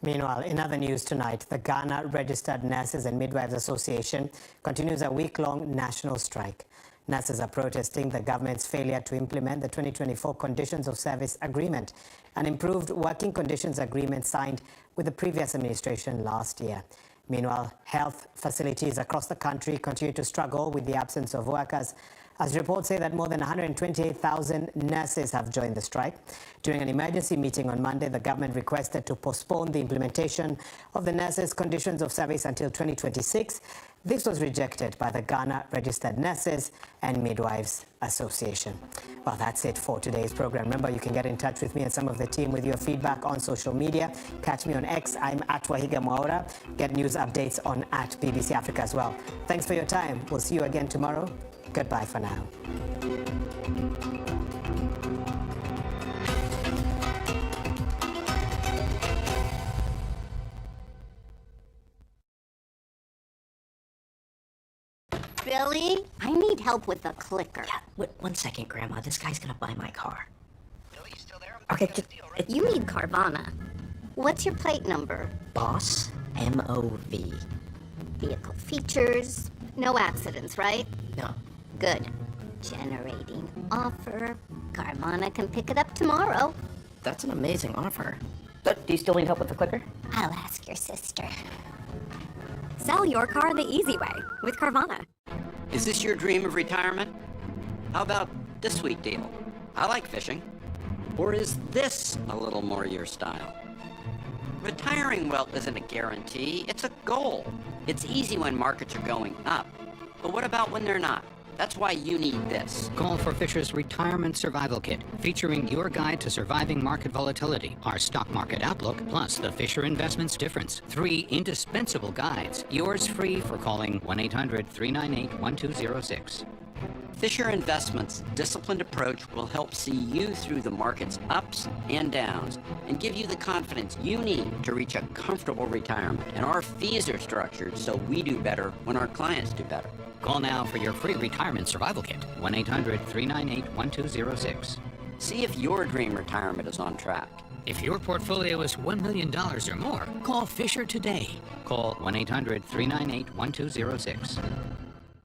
Meanwhile, in other news tonight, the Ghana Registered Nurses and Midwives Association continues a week-long national strike. Nurses are protesting the government's failure to implement the 2024 Conditions of Service Agreement, an improved working conditions agreement signed with the previous administration last year. Meanwhile, health facilities across the country continue to struggle with the absence of workers, as reports say that more than 128,000 nurses have joined the strike. During an emergency meeting on Monday, the government requested to postpone the implementation of the nurses' conditions of service until 2026. This was rejected by the Ghana Registered Nurses and Midwives Association. Well, that's it for today's program. Remember, you can get in touch with me and some of the team with your feedback on social media. Catch me on X. I'm at Wahiga Mwaura. Get news updates on at BBC Africa as well. Thanks for your time. We'll see you again tomorrow. Goodbye for now. Billy, I need help with the clicker. Yeah, wait, 1 second, Grandma. This guy's gonna buy my car. Billy, you still there? Okay, You need Carvana. What's your plate number? Boss, M-O-V. Vehicle features. No accidents, right? No. Good. Generating offer. Carvana can pick it up tomorrow. That's an amazing offer. But do you still need help with the clicker? I'll ask your sister. Sell your car the easy way with Carvana. Is this your dream of retirement? How about this sweet deal? I like fishing. Or is this a little more your style? Retiring well isn't a guarantee, it's a goal. It's easy when markets are going up. But what about when they're not? That's why you need this. Call for Fisher's Retirement Survival Kit, featuring your guide to surviving market volatility, our stock market outlook, plus the Fisher Investments Difference. 3 indispensable guides. Yours free for calling 1-800-398-1206. Fisher Investments' disciplined approach will help see you through the market's ups and downs and give you the confidence you need to reach a comfortable retirement. And our fees are structured so we do better when our clients do better. Call now for your free retirement survival kit. 1-800-398-1206. See if your dream retirement is on track. If your portfolio is $1 million or more, call Fisher today. Call 1-800-398-1206.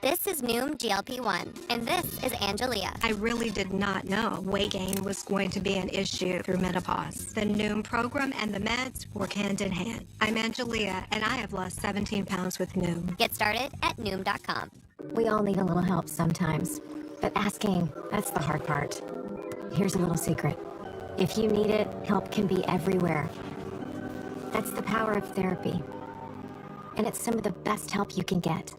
This is Noom GLP-1, and this is Angelia. I really did not know weight gain was going to be an issue through menopause. The Noom program and the meds work hand in hand. I'm Angelia, and I have lost 17 pounds with Noom. Get started at Noom.com. We all need a little help sometimes, but asking, that's the hard part. Here's a little secret. If you need it, help can be everywhere. That's the power of therapy. And it's some of the best help you can get.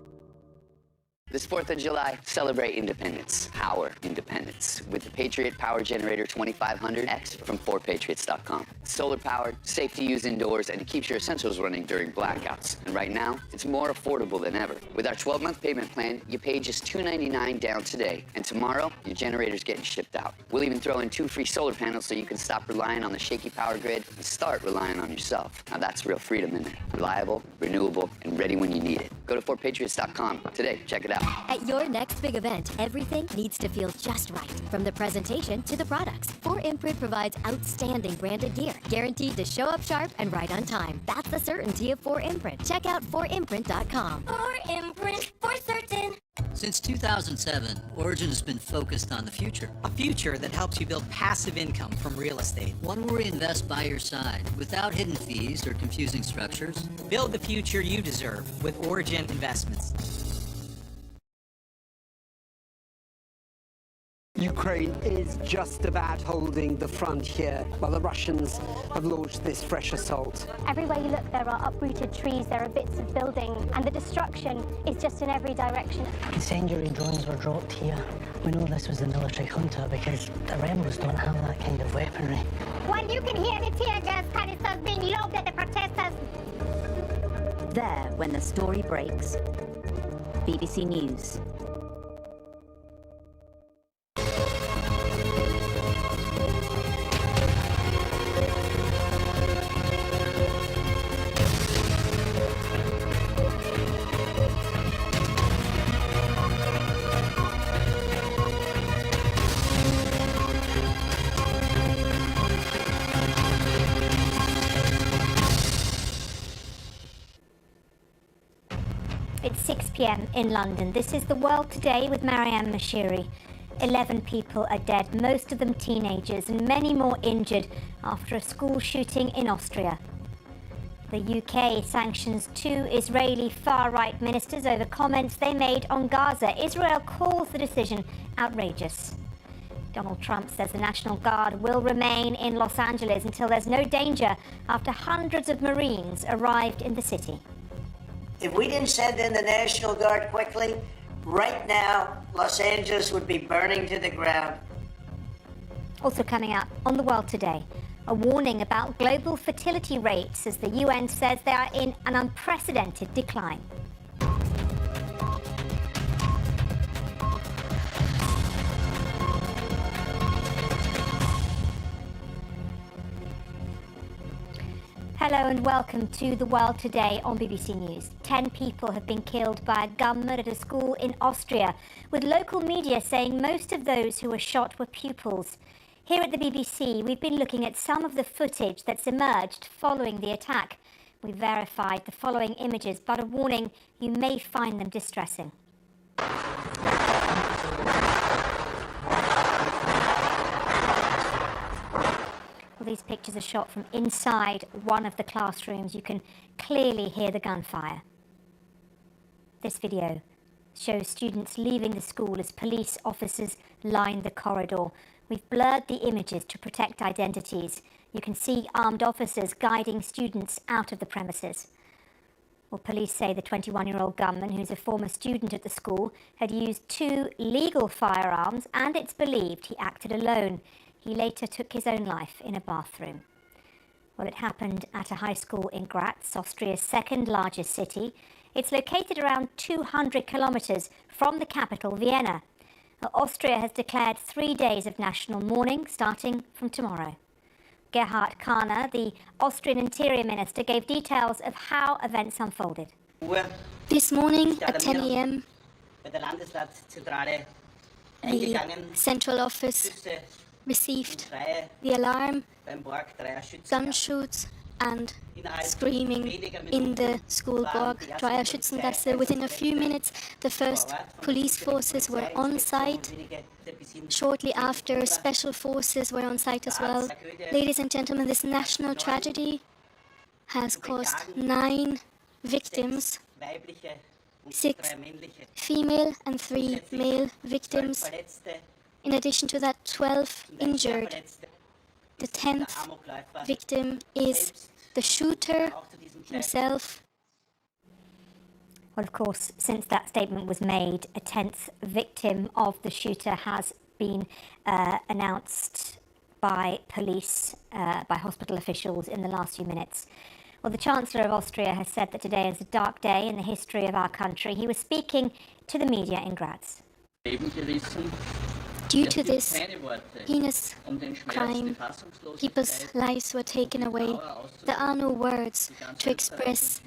This 4th of July, celebrate independence, power independence, with the Patriot Power Generator 2500X from 4patriots.com. Solar powered, safe to use indoors, and it keeps your essentials running during blackouts. And right now, it's more affordable than ever. With our 12-month payment plan, you pay just $299 down today, and tomorrow, your generator's getting shipped out. We'll even throw in 2 free solar panels so you can stop relying on the shaky power grid and start relying on yourself. Now that's real freedom in it. Reliable, renewable, and ready when you need it. Go to 4patriots.com today. Check it out. At your next big event, everything needs to feel just right. From the presentation to the products, 4imprint provides outstanding branded gear, guaranteed to show up sharp and right on time. That's the certainty of 4imprint. Check out 4imprint.com. 4imprint, for certain. Since 2007, Origin has been focused on the future. A future that helps you build passive income from real estate. One where we invest by your side, without hidden fees or confusing structures. Build the future you deserve with Origin Investments. Ukraine is just about holding the front here, while the Russians have launched this fresh assault. Everywhere you look, there are uprooted trees, there are bits of building, and the destruction is just in every direction. Incendiary drones were dropped here. We know this was the military junta because the rebels don't have that kind of weaponry. When you can hear the tear gas canisters being lobbed at the protesters. there when the story breaks. BBC News. It's 6 p.m. in London. This is The World Today with Marianne Mashiri. 11 people are dead, most of them teenagers, and many more injured after a school shooting in Austria. The UK sanctions 2 Israeli far-right ministers over comments they made on Gaza. Israel calls the decision outrageous. Donald Trump says the National Guard will remain in Los Angeles until there's no danger after hundreds of Marines arrived in the city. If we didn't send in the National Guard quickly, right now, Los Angeles would be burning to the ground. Also coming up on The World Today, a warning about global fertility rates as the UN says they are in an unprecedented decline. Hello and welcome to The World Today on BBC News. 10 people have been killed by a gunman at a school in Austria, with local media saying most of those who were shot were pupils. Here at the BBC, we've been looking at some of the footage that's emerged following the attack. We've verified the following images, but a warning, you may find them distressing. These pictures are shot from inside one of the classrooms. You can clearly hear the gunfire. This video shows students leaving the school as police officers line the corridor. We've blurred the images to protect identities. You can see armed officers guiding students out of the premises. Well, police say the 21-year-old gunman, who's a former student at the school, had used 2 legal firearms, and it's believed he acted alone. He later took his own life in a bathroom. Well, it happened at a high school in Graz, Austria's second largest city. It's located around 200 kilometers from the capital, Vienna. Austria has declared 3 days of national mourning, starting from tomorrow. Gerhard Kahner, the Austrian Interior Minister, gave details of how events unfolded. This morning at 10 a.m., the central office received the alarm, gunshots and screaming in the school block, Riots. Within a few minutes, the first police forces were on site. Shortly after, special forces were on site as well. Ladies and gentlemen, this national tragedy has caused 9 victims, 6 female and 3 male victims. In addition to that, 12 injured. The 10th victim is the shooter himself. Well, of course, since that statement was made, a 10th victim of the shooter has been announced by police, by hospital officials in the last few minutes. Well, the Chancellor of Austria has said that today is a dark day in the history of our country. He was speaking to the media in Graz. Due to this heinous crime, people's lives were taken away. There are no words to express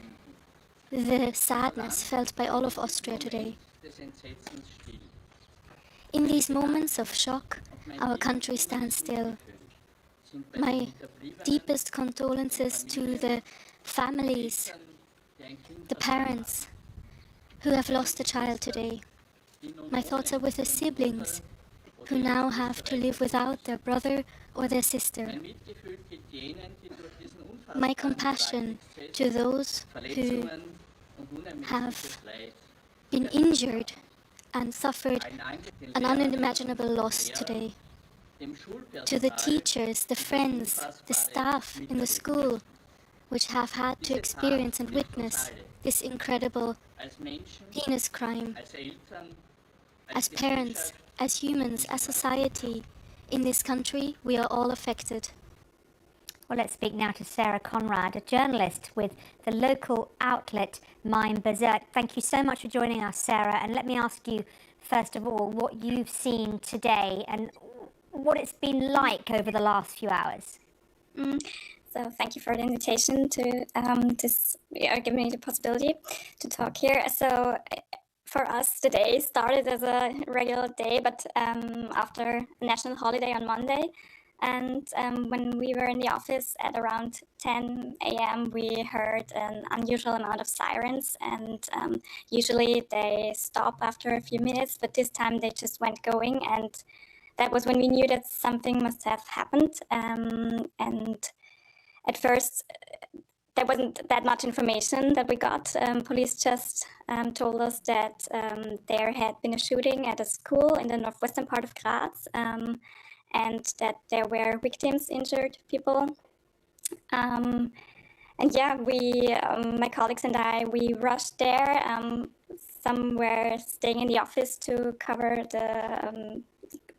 the sadness felt by all of Austria today. In these moments of shock, our country stands still. My deepest condolences to the families, the parents who have lost a child today. My thoughts are with the siblings who now have to live without their brother or their sister. My compassion to those who have been injured and suffered an unimaginable loss today. To the teachers, the friends, the staff in the school, which have had to experience and witness this incredible, heinous crime. As parents, as humans, as society, in this country, we are all affected. Well, let's speak now to Sarah Conrad, a journalist with the local outlet Mein Bezirk. Thank you so much for joining us, Sarah. And let me ask you, first of all, what you've seen today and what it's been like over the last few hours. So thank you for the invitation to give me the possibility to talk here. So for us, the day started as a regular day, but after a national holiday on Monday. And when we were in the office at around 10 a.m., we heard an unusual amount of sirens. And usually they stop after a few minutes, but this time they just went going. And that was when we knew that something must have happened. And at first, there wasn't that much information that we got. Police just told us that there had been a shooting at a school in the northwestern part of Graz, and that there were victims, injured people. And yeah, we, my colleagues and I, we rushed there. Some were staying in the office to cover the,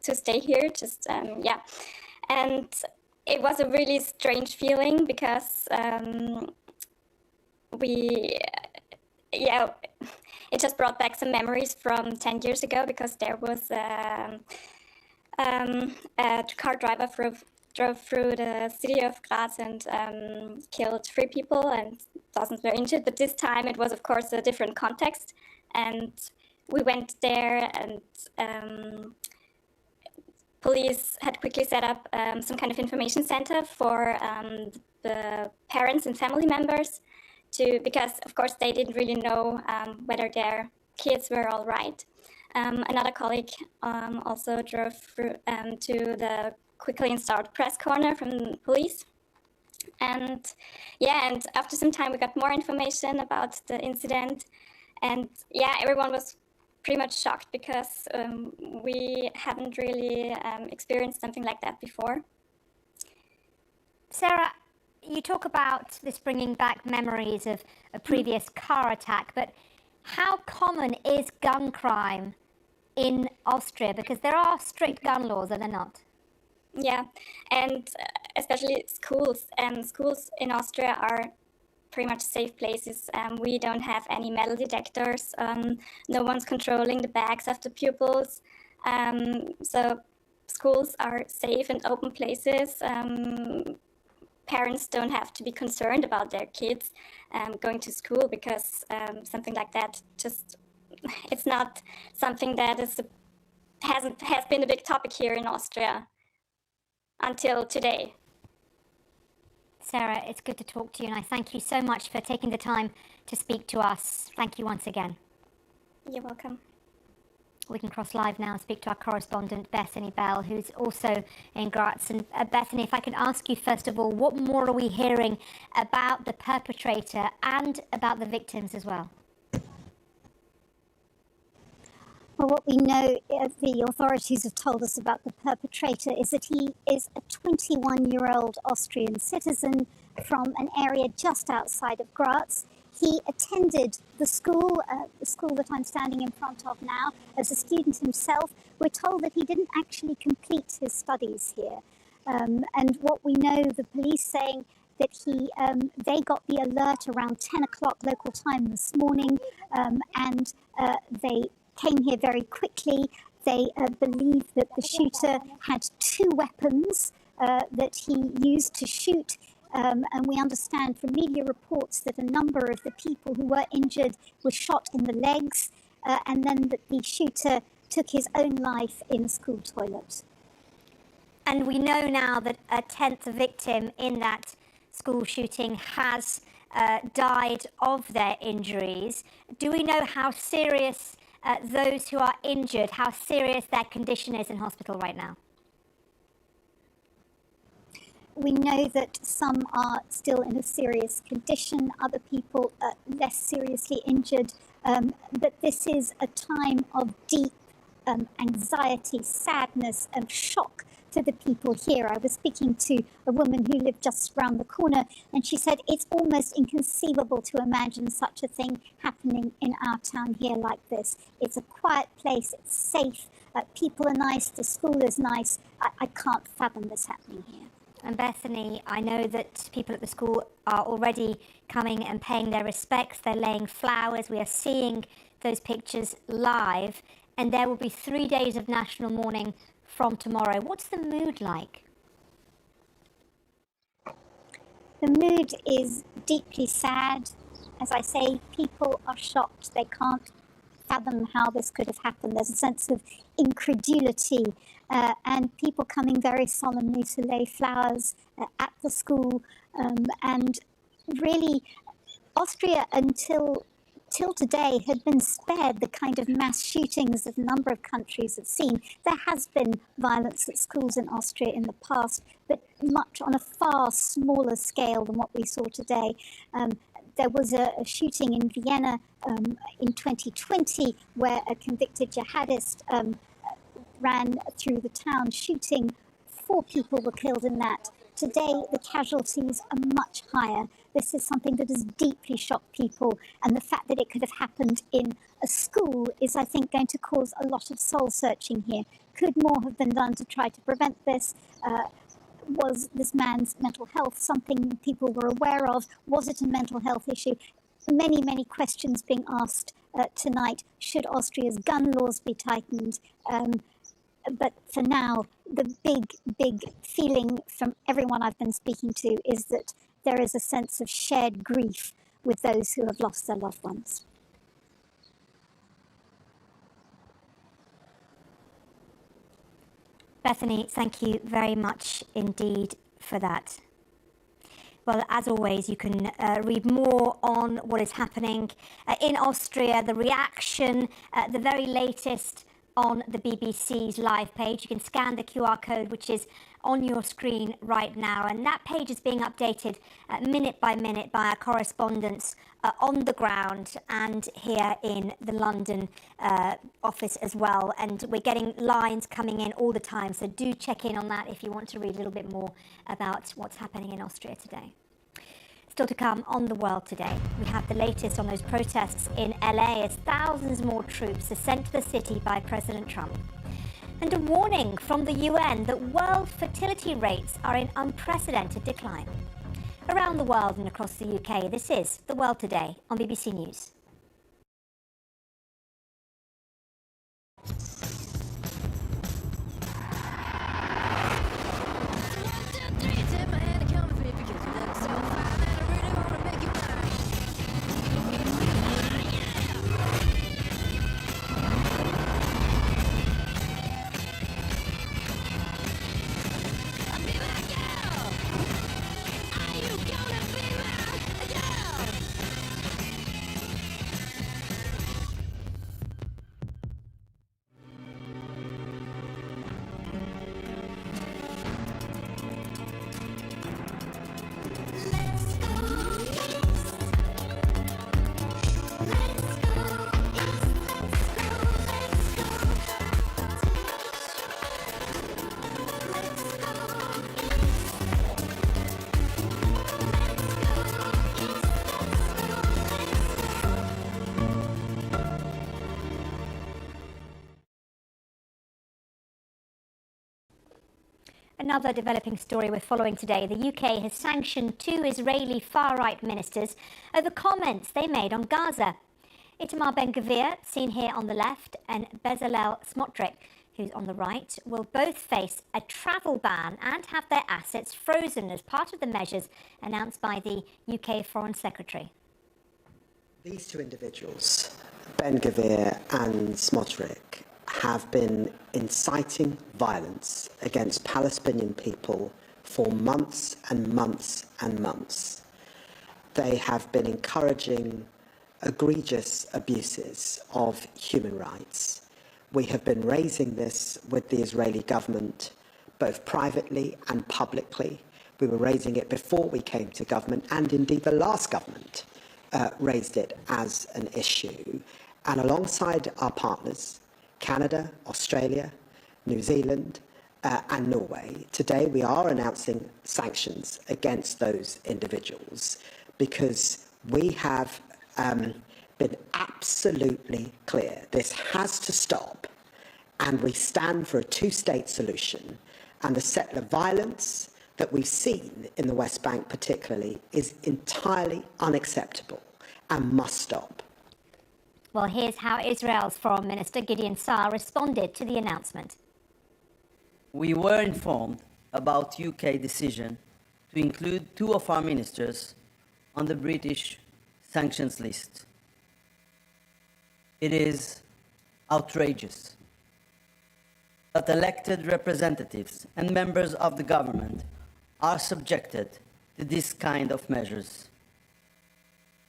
to stay here, just, yeah. And it was a really strange feeling because it just brought back some memories from 10 years ago, because there was a car driver drove through the city of Graz and killed 3 people and dozens were injured. But this time it was, of course, a different context. And we went there, and police had quickly set up some kind of information center for the parents and family members, because of course they didn't really know whether their kids were all right. Another colleague also drove through, to the quickly installed press corner from the police. And yeah, and after some time we got more information about the incident. And yeah, everyone was pretty much shocked, because we haven't really experienced something like that before. Sarah, you talk about this bringing back memories of a previous car attack, but how common is gun crime in Austria? Because there are strict gun laws, are there not? Yeah, and especially schools. Schools in Austria are pretty much safe places. We don't have any metal detectors. No one's controlling the bags of the pupils. So schools are safe and open places. Parents don't have to be concerned about their kids going to school, because something like that just, it's not something that has been a big topic here in Austria until today. Sarah, it's good to talk to you, and I thank you so much for taking the time to speak to us. Thank you once again. You're welcome. We can cross live now and speak to our correspondent, Bethany Bell, who's also in Graz. And Bethany, if I can ask you, first of all, what more are we hearing about the perpetrator and about the victims as well? Well, what we know, the authorities have told us about the perpetrator, is that he is a 21-year-old Austrian citizen from an area just outside of Graz. He attended the school that I'm standing in front of now, as a student himself. We're told that he didn't actually complete his studies here. And what we know, the police saying that they got the alert around 10 o'clock local time this morning, and they came here very quickly. They believe that the shooter had 2 weapons that he used to shoot. And we understand from media reports that a number of the people who were injured were shot in the legs, and then that the shooter took his own life in a school toilet. And we know now that a 10th victim in that school shooting has died of their injuries. Do we know how serious those who are injured, how serious their condition is in hospital right now? We know that some are still in a serious condition, other people are less seriously injured, but this is a time of deep anxiety, sadness and shock to the people here. I was speaking to a woman who lived just around the corner, and she said it's almost inconceivable to imagine such a thing happening in our town here like this. It's a quiet place, it's safe, people are nice, the school is nice. I can't fathom this happening here. And Bethany, I know that people at the school are already coming and paying their respects. They're laying flowers. We are seeing those pictures live. And there will be 3 days of national mourning from tomorrow. What's the mood like? The mood is deeply sad. As I say, people are shocked. They can't fathom how this could have happened. There's a sense of incredulity and people coming very solemnly to lay flowers at the school. And really, Austria, until today, had been spared the kind of mass shootings that a number of countries have seen. There has been violence at schools in Austria in the past, but much on a far smaller scale than what we saw today. There was a shooting in Vienna in 2020 where a convicted jihadist ran through the town shooting. 4 people were killed in that. Today, the casualties are much higher. This is something that has deeply shocked people, and the fact that it could have happened in a school is, I think, going to cause a lot of soul-searching here. Could more have been done to try to prevent this? Was this man's mental health something people were aware of? Was it a mental health issue? Many, many questions being asked tonight. Should Austria's gun laws be tightened? But for now, the big feeling from everyone I've been speaking to is that there is a sense of shared grief with those who have lost their loved ones. Bethany, thank you very much indeed for that. Well, as always, you can read more on what is happening in Austria, the reaction, the very latest on the BBC's live page. You can scan the QR code, which is on your screen right now. And that page is being updated minute by minute by our correspondents on the ground and here in the London office as well. And we're getting lines coming in all the time. So do check in on that if you want to read a little bit more about what's happening in Austria today. Still to come on The World Today, we have the latest on those protests in LA as thousands more troops are sent to the city by President Trump. And a warning from the UN that world fertility rates are in unprecedented decline. Around the world and across the UK, this is The World Today on BBC News. Another developing story we're following today. The UK has sanctioned 2 Israeli far-right ministers over comments they made on Gaza. Itamar Ben-Gvir, seen here on the left, and Bezalel Smotrich, who's on the right, will both face a travel ban and have their assets frozen as part of the measures announced by the UK Foreign Secretary. These 2 individuals, Ben-Gvir and Smotrich, have been inciting violence against Palestinian people for months and months and months. They have been encouraging egregious abuses of human rights. We have been raising this with the Israeli government, both privately and publicly. We were raising it before we came to government, and indeed the last government raised it as an issue. And alongside our partners, Canada, Australia, New Zealand, and Norway, today we are announcing sanctions against those individuals because we have been absolutely clear. This has to stop, and we stand for a 2-state solution. And the settler violence, that we've seen in the West Bank particularly is entirely unacceptable and must stop. Well, here's how Israel's Foreign Minister Gideon Saar responded to the announcement. We were informed about UK decision to include 2 of our ministers on the British sanctions list. It is outrageous that elected representatives and members of the government are subjected to this kind of measures.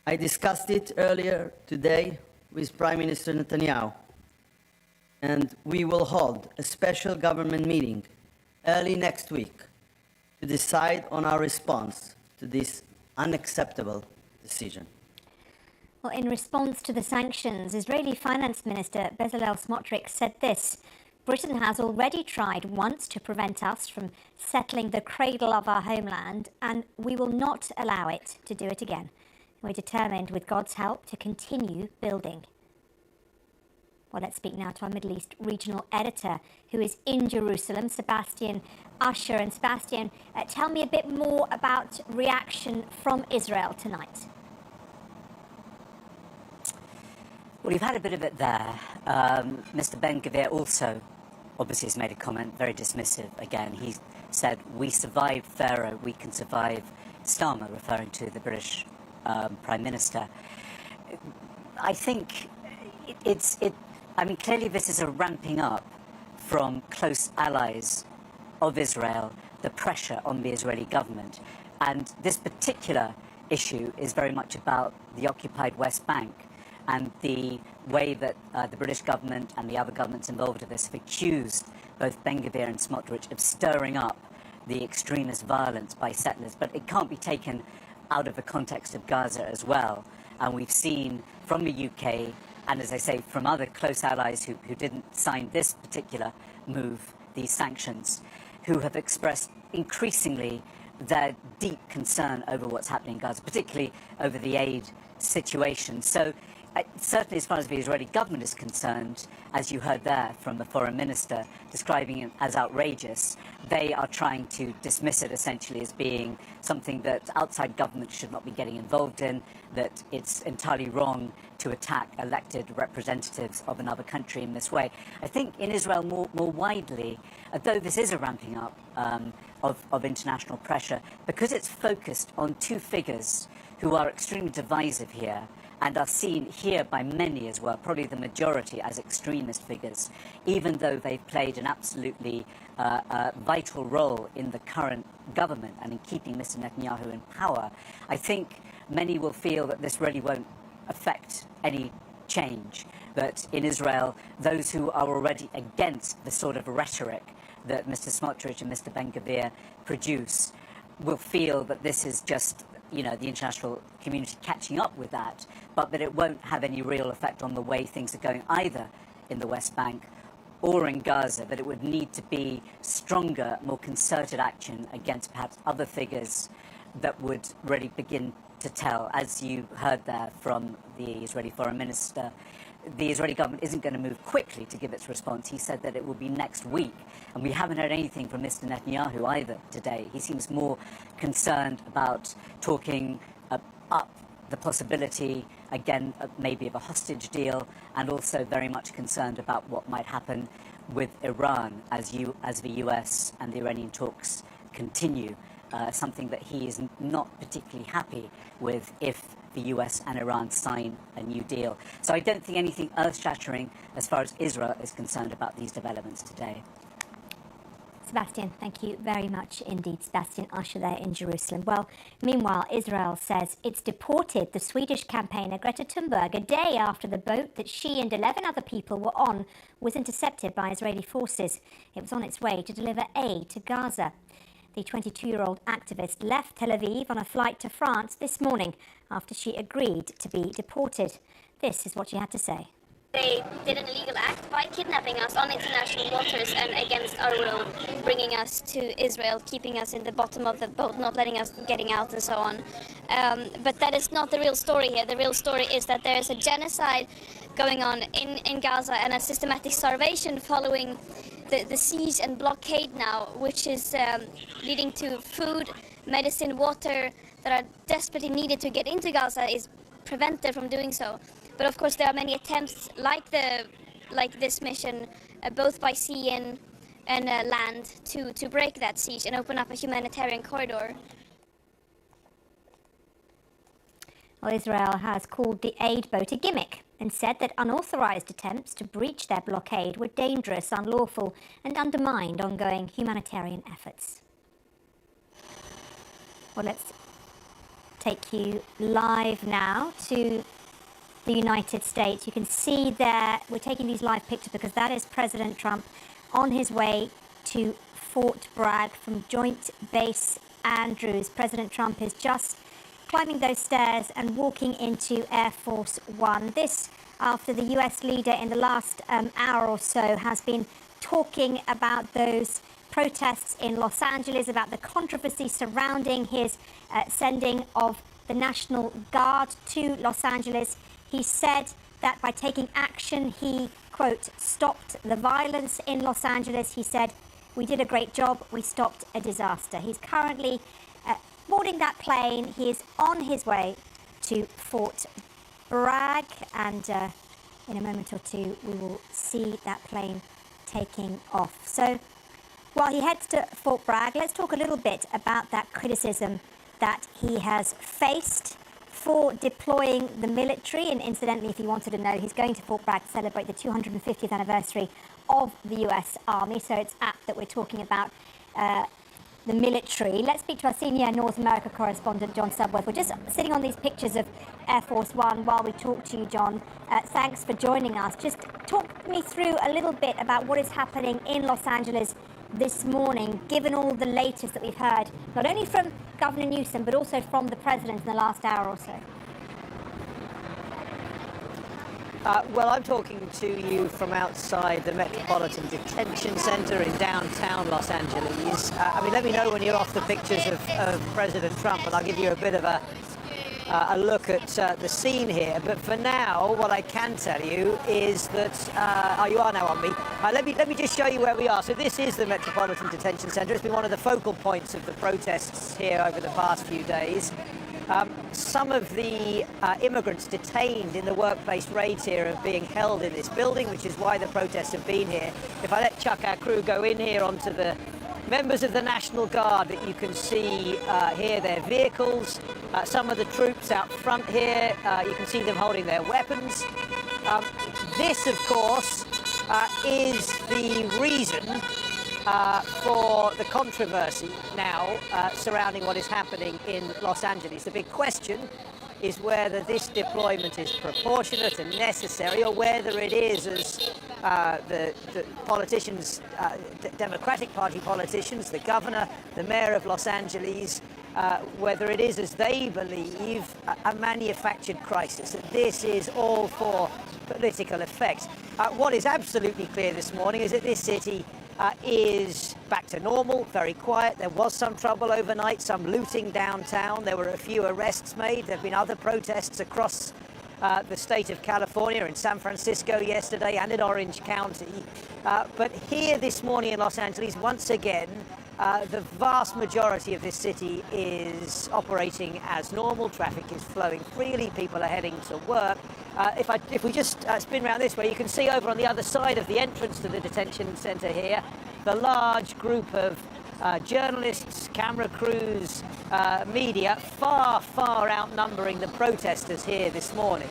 I discussed it earlier today with Prime Minister Netanyahu, and we will hold a special government meeting early next week to decide on our response to this unacceptable decision. Well, in response to the sanctions, Israeli Finance Minister Bezalel Smotrich said this: Britain has already tried once to prevent us from settling the cradle of our homeland, and we will not allow it to do it again. We're determined, with God's help, to continue building. Well, let's speak now to our Middle East regional editor, who is in Jerusalem, Sebastian Usher. And Sebastian, tell me a bit more about reaction from Israel tonight. Well, you've had a bit of it there. Mr. Ben-Gvir also obviously has made a comment, very dismissive again. He said, we survived Pharaoh, we can survive Starmer, referring to the British Prime Minister. I think I mean, clearly this is a ramping up from close allies of Israel, the pressure on the Israeli government. And this particular issue is very much about the occupied West Bank and the way that the British government and the other governments involved in this have accused both Ben-Gvir and Smotrich of stirring up the extremist violence by settlers. But it can't be taken out of the context of Gaza as well. And we've seen from the UK, and as I say, from other close allies who didn't sign this particular move, these sanctions, who have expressed increasingly their deep concern over what's happening in Gaza, particularly over the aid situation. So certainly as far as the Israeli government is concerned, as you heard there from the foreign minister describing it as outrageous, they are trying to dismiss it essentially as being something that outside government should not be getting involved in, that it's entirely wrong to attack elected representatives of another country in this way. I think in Israel more widely, though this is a ramping up of international pressure, because it's focused on 2 figures who are extremely divisive here, and are seen here by many as well, probably the majority, as extremist figures, even though they've played an absolutely vital role in the current government and in keeping Mr. Netanyahu in power. I think many will feel that this really won't affect any change, that in Israel, those who are already against the sort of rhetoric that Mr. Smotrich and Mr. Ben-Gvir produce will feel that this is just, you know, the international community catching up with that, but that it won't have any real effect on the way things are going either in the West Bank or in Gaza, that it would need to be stronger, more concerted action against perhaps other figures that would really begin to tell. As you heard there from the Israeli foreign minister, the Israeli government isn't going to move quickly to give its response. He said that it will be next week. And we haven't heard anything from Mr. Netanyahu either today. He seems more concerned about talking up the possibility, again, maybe of a hostage deal, and also very much concerned about what might happen with Iran as the US and the Iranian talks continue, something that he is not particularly happy with if the US and Iran sign a new deal. So I don't think anything earth-shattering as far as Israel is concerned about these developments today. Sebastian, thank you very much indeed. Sebastian Usher there in Jerusalem. Well, meanwhile, Israel says it's deported the Swedish campaigner Greta Thunberg a day after the boat that she and 11 other people were on was intercepted by Israeli forces. It was on its way to deliver aid to Gaza. The 22-year-old activist left Tel Aviv on a flight to France this morning after she agreed to be deported. This is what she had to say. They did an illegal act by kidnapping us on international waters and against our will, bringing us to Israel, keeping us in the bottom of the boat, not letting us getting out and so on. But that is not the real story here. The real story is that there is a genocide going on in Gaza and a systematic starvation following the siege and blockade now, which is leading to food, medicine, water that are desperately needed to get into Gaza, is prevented from doing so. But of course, there are many attempts like this mission, both by sea and land, to break that siege and open up a humanitarian corridor. Well, Israel has called the aid boat a gimmick and said that unauthorized attempts to breach their blockade were dangerous, unlawful, and undermined ongoing humanitarian efforts. Well, let's take you live now to the United States. You can see there, we're taking these live pictures because that is President Trump on his way to Fort Bragg from Joint Base Andrews. President Trump is just climbing those stairs and walking into Air Force One. This after the US leader in the last hour or so has been talking about those protests in Los Angeles, about the controversy surrounding his sending of the National Guard to Los Angeles. He said that by taking action, he, quote, stopped the violence in Los Angeles. He said, "We did a great job. We stopped a disaster." He's currently boarding that plane. He is on his way to Fort Bragg, and in a moment or two we will see that plane taking off. So while he heads to Fort Bragg, let's talk a little bit about that criticism that he has faced for deploying the military. And incidentally, if you wanted to know, he's going to Fort Bragg to celebrate the 250th anniversary of the US Army, so it's apt that we're talking about the military. Let's speak to our senior North America correspondent, John Subworth. We're just sitting on these pictures of Air Force One while we talk to you, John. Thanks for joining us. Just talk me through a little bit about what is happening in Los Angeles this morning, given all the latest that we've heard, not only from Governor Newsom, but also from the President in the last hour or so. Well, I'm talking to you from outside the Metropolitan Detention Center in downtown Los Angeles. Let me know when you're off the pictures of President Trump, and I'll give you a bit of a look at the scene here. But for now, what I can tell you is that you are now on me. Let me just show you where we are. So this is the Metropolitan Detention Center. It's been one of the focal points of the protests here over the past few days. Some of the immigrants detained in the work-based raids here are being held in this building, which is why the protests have been here. If I let Chuck, our crew, go in here onto the members of the National Guard that you can see here, their vehicles, some of the troops out front here, you can see them holding their weapons. This, of course, is the reason for the controversy now surrounding what is happening in Los Angeles. The big question is whether this deployment is proportionate and necessary, or whether it is, as the politicians, Democratic Party politicians, the governor, the mayor of Los Angeles, whether it is, as they believe, a manufactured crisis. That this is all for political effect. What is absolutely clear this morning is that this city is back to normal, very quiet. There was some trouble overnight, some looting downtown. There were a few arrests made. There have been other protests across the state of California, in San Francisco yesterday, and in Orange County. But here this morning in Los Angeles, once again, the vast majority of this city is operating as normal. Traffic is flowing freely. People are heading to work. If we just spin around this way, you can see over on the other side of the entrance to the detention center here, the large group of journalists, camera crews, media, far outnumbering the protesters here this morning.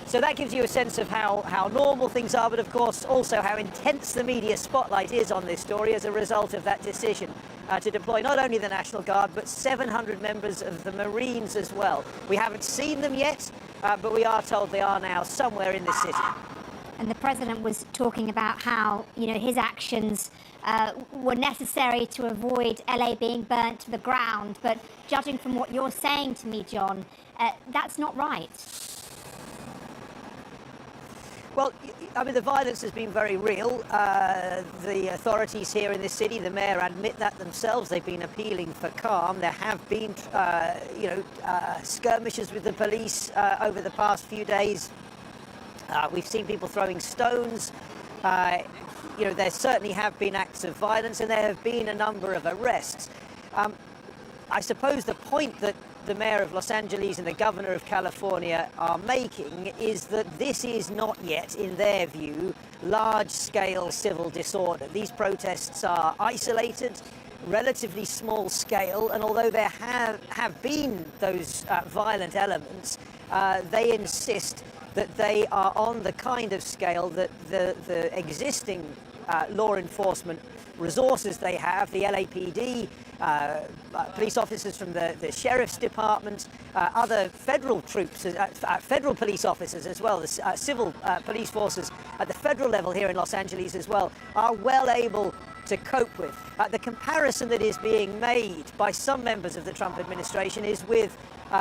So that gives you a sense of how normal things are, but of course also how intense the media spotlight is on this story as a result of that decision to deploy not only the National Guard, but 700 members of the Marines as well. We haven't seen them yet, but we are told they are now somewhere in the city. And the President was talking about how, his actions were necessary to avoid LA being burnt to the ground. But judging from what you're saying to me, John, that's not right. Well, the violence has been very real. The authorities here in this city, the mayor, admit that themselves. They've been appealing for calm. There have been, skirmishes with the police over the past few days. We've seen people throwing stones. there certainly have been acts of violence, and there have been a number of arrests. I suppose the point that the mayor of Los Angeles and the governor of California are making is that this is not yet, in their view, large-scale civil disorder. These protests are isolated, relatively small scale, and although there have been those violent elements, they insist that they are on the kind of scale that the existing law enforcement resources they have, the LAPD, police officers from the sheriff's department, other federal troops, federal police officers as well, the civil police forces at the federal level here in Los Angeles as well, are well able to cope with. The comparison that is being made by some members of the Trump administration is with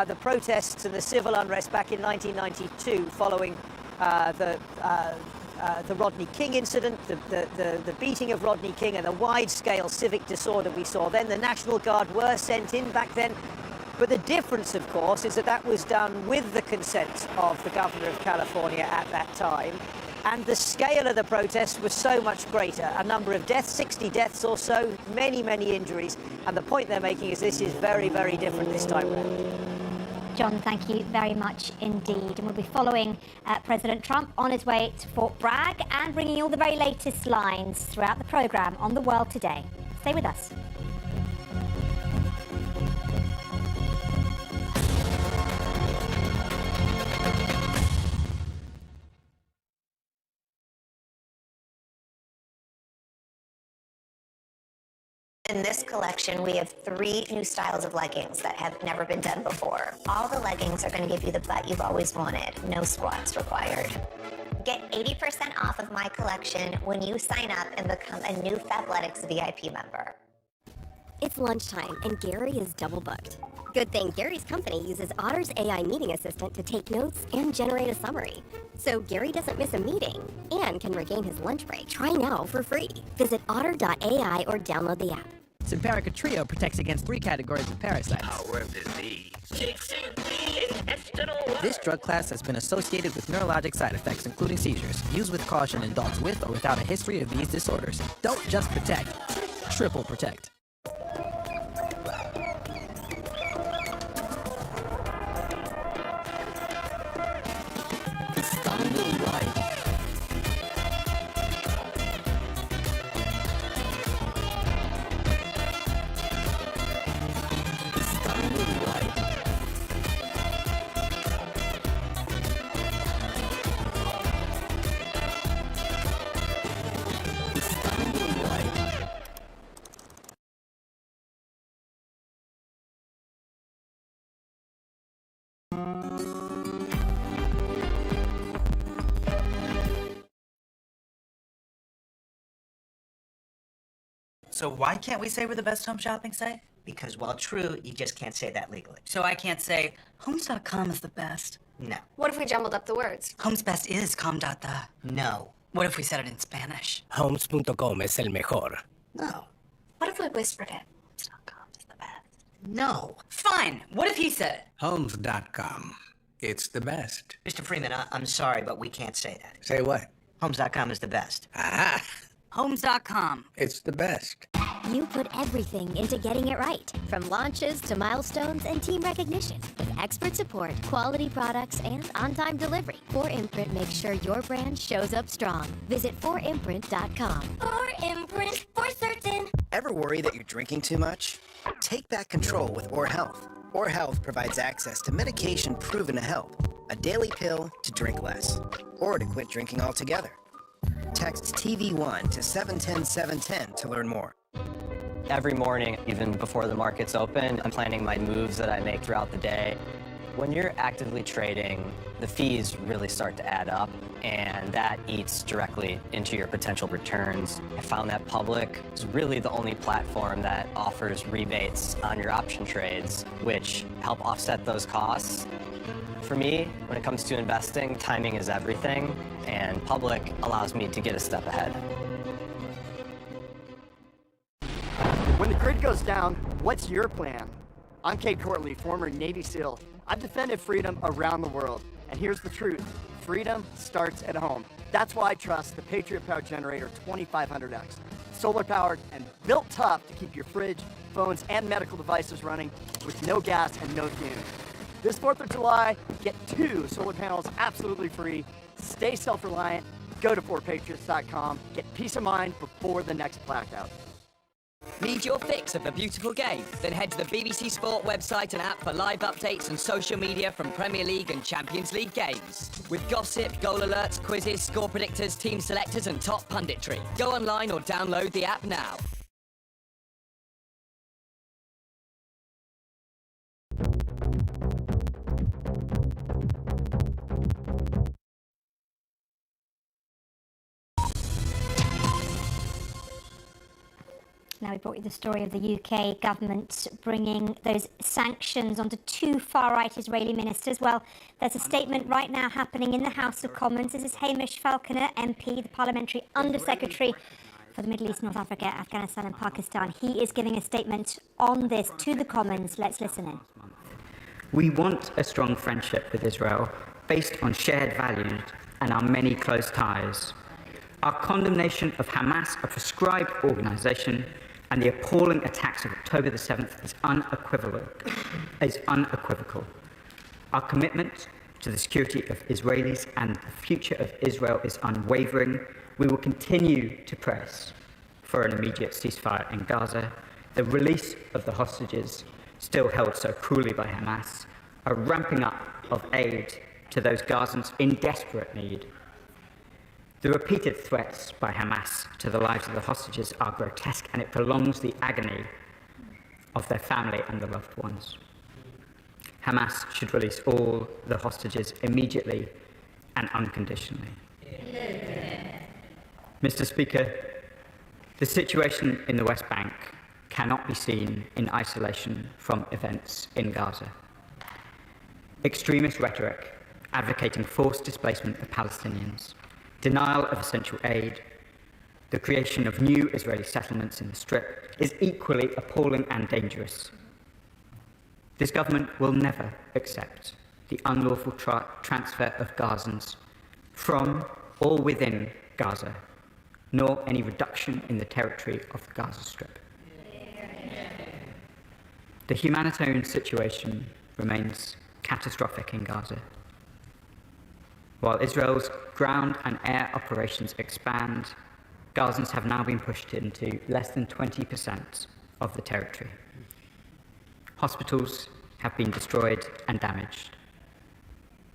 the protests and the civil unrest back in 1992 following the Rodney King incident, the beating of Rodney King, and the wide-scale civic disorder we saw then. The National Guard were sent in back then. But the difference, of course, is that that was done with the consent of the governor of California at that time. And the scale of the protests was so much greater. A number of deaths, 60 deaths or so, many, many injuries. And the point they're making is this is very, very different this time around. John, thank you very much indeed. And we'll be following President Trump on his way to Fort Bragg and bringing you all the very latest lines throughout the programme on The World Today. Stay with us. In this collection, we have 3 new styles of leggings that have never been done before. All the leggings are going to give you the butt you've always wanted. No squats required. Get 80% off of my collection when you sign up and become a new Fabletics VIP member. It's lunchtime and Gary is double booked. Good thing Gary's company uses Otter's AI meeting assistant to take notes and generate a summary. So Gary doesn't miss a meeting and can regain his lunch break. Try now for free. Visit otter.ai or download the app. Simparica Trio protects against 3 categories of parasites. This drug class has been associated with neurologic side effects, including seizures. Use with caution in dogs with or without a history of these disorders. Don't just protect, triple protect. So why can't we say we're the best home shopping site? Because while true, you just can't say that legally. So I can't say, homes.com is the best. No. What if we jumbled up the words? Homes best is com.da. No. What if we said it in Spanish? Homes.com es el mejor. No. What if we whispered it? Homes.com is the best. No. Fine. What if he said it? Homes.com. It's the best. Mr. Freeman, I'm sorry, but we can't say that. Say what? Homes.com is the best. Ah, Homes.com. it's the best. You put everything into getting it right, from launches to milestones and team recognition. With expert support, quality products, and on-time delivery, 4imprint makes sure your brand shows up strong. Visit 4imprint.com. 4imprint for certain. Ever worry that you're drinking too much? Take back control with Or Health. Or Health provides access to medication proven to help. A daily pill to drink less, or to quit drinking altogether. Text TV1 to 710-710 to learn more. Every morning, even before the markets open, I'm planning my moves that I make throughout the day. When you're actively trading, the fees really start to add up, and that eats directly into your potential returns. I found that Public is really the only platform that offers rebates on your option trades, which help offset those costs. For me, when it comes to investing, timing is everything, and Public allows me to get a step ahead. When the grid goes down, what's your plan? I'm Kate Courtley, former Navy SEAL. I've defended freedom around the world, and here's the truth. freedom starts at home. That's why I trust the Patriot Power Generator 2500X. Solar powered and built tough to keep your fridge, phones, and medical devices running with no gas and no fumes. This 4th of July, get 2 solar panels absolutely free. Stay self-reliant. Go to fortpatriots.com. Get peace of mind before the next blackout. Need your fix of the beautiful game? Then head to the BBC Sport website and app for live updates and social media from Premier League and Champions League games. With gossip, goal alerts, quizzes, score predictors, team selectors and top punditry. Go online or download the app now. Now we brought you the story of the UK government bringing those sanctions onto 2 far-right Israeli ministers. Well, there's a statement right now happening in the House of Commons. This is Hamish Falconer, MP, the Parliamentary Under-Secretary for the Middle East, North Africa, Afghanistan and Pakistan. He is giving a statement on this to the Commons. Let's listen in. We want a strong friendship with Israel based on shared values and our many close ties. Our condemnation of Hamas, a proscribed organisation, and the appalling attacks of October the 7th is unequivocal. Our commitment to the security of Israelis and the future of Israel is unwavering. We will continue to press for an immediate ceasefire in Gaza, the release of the hostages still held so cruelly by Hamas, a ramping up of aid to those Gazans in desperate need. The repeated threats by Hamas to the lives of the hostages are grotesque, and it prolongs the agony of their family and their loved ones. Hamas should release all the hostages immediately and unconditionally. Mr. Speaker, the situation in the West Bank cannot be seen in isolation from events in Gaza. Extremist rhetoric advocating forced displacement of Palestinians, denial of essential aid, the creation of new Israeli settlements in the Strip is equally appalling and dangerous. This government will never accept the unlawful transfer of Gazans from or within Gaza, nor any reduction in the territory of the Gaza Strip. The humanitarian situation remains catastrophic in Gaza. While Israel's ground and air operations expand, Gazans have now been pushed into less than 20% of the territory. Hospitals have been destroyed and damaged.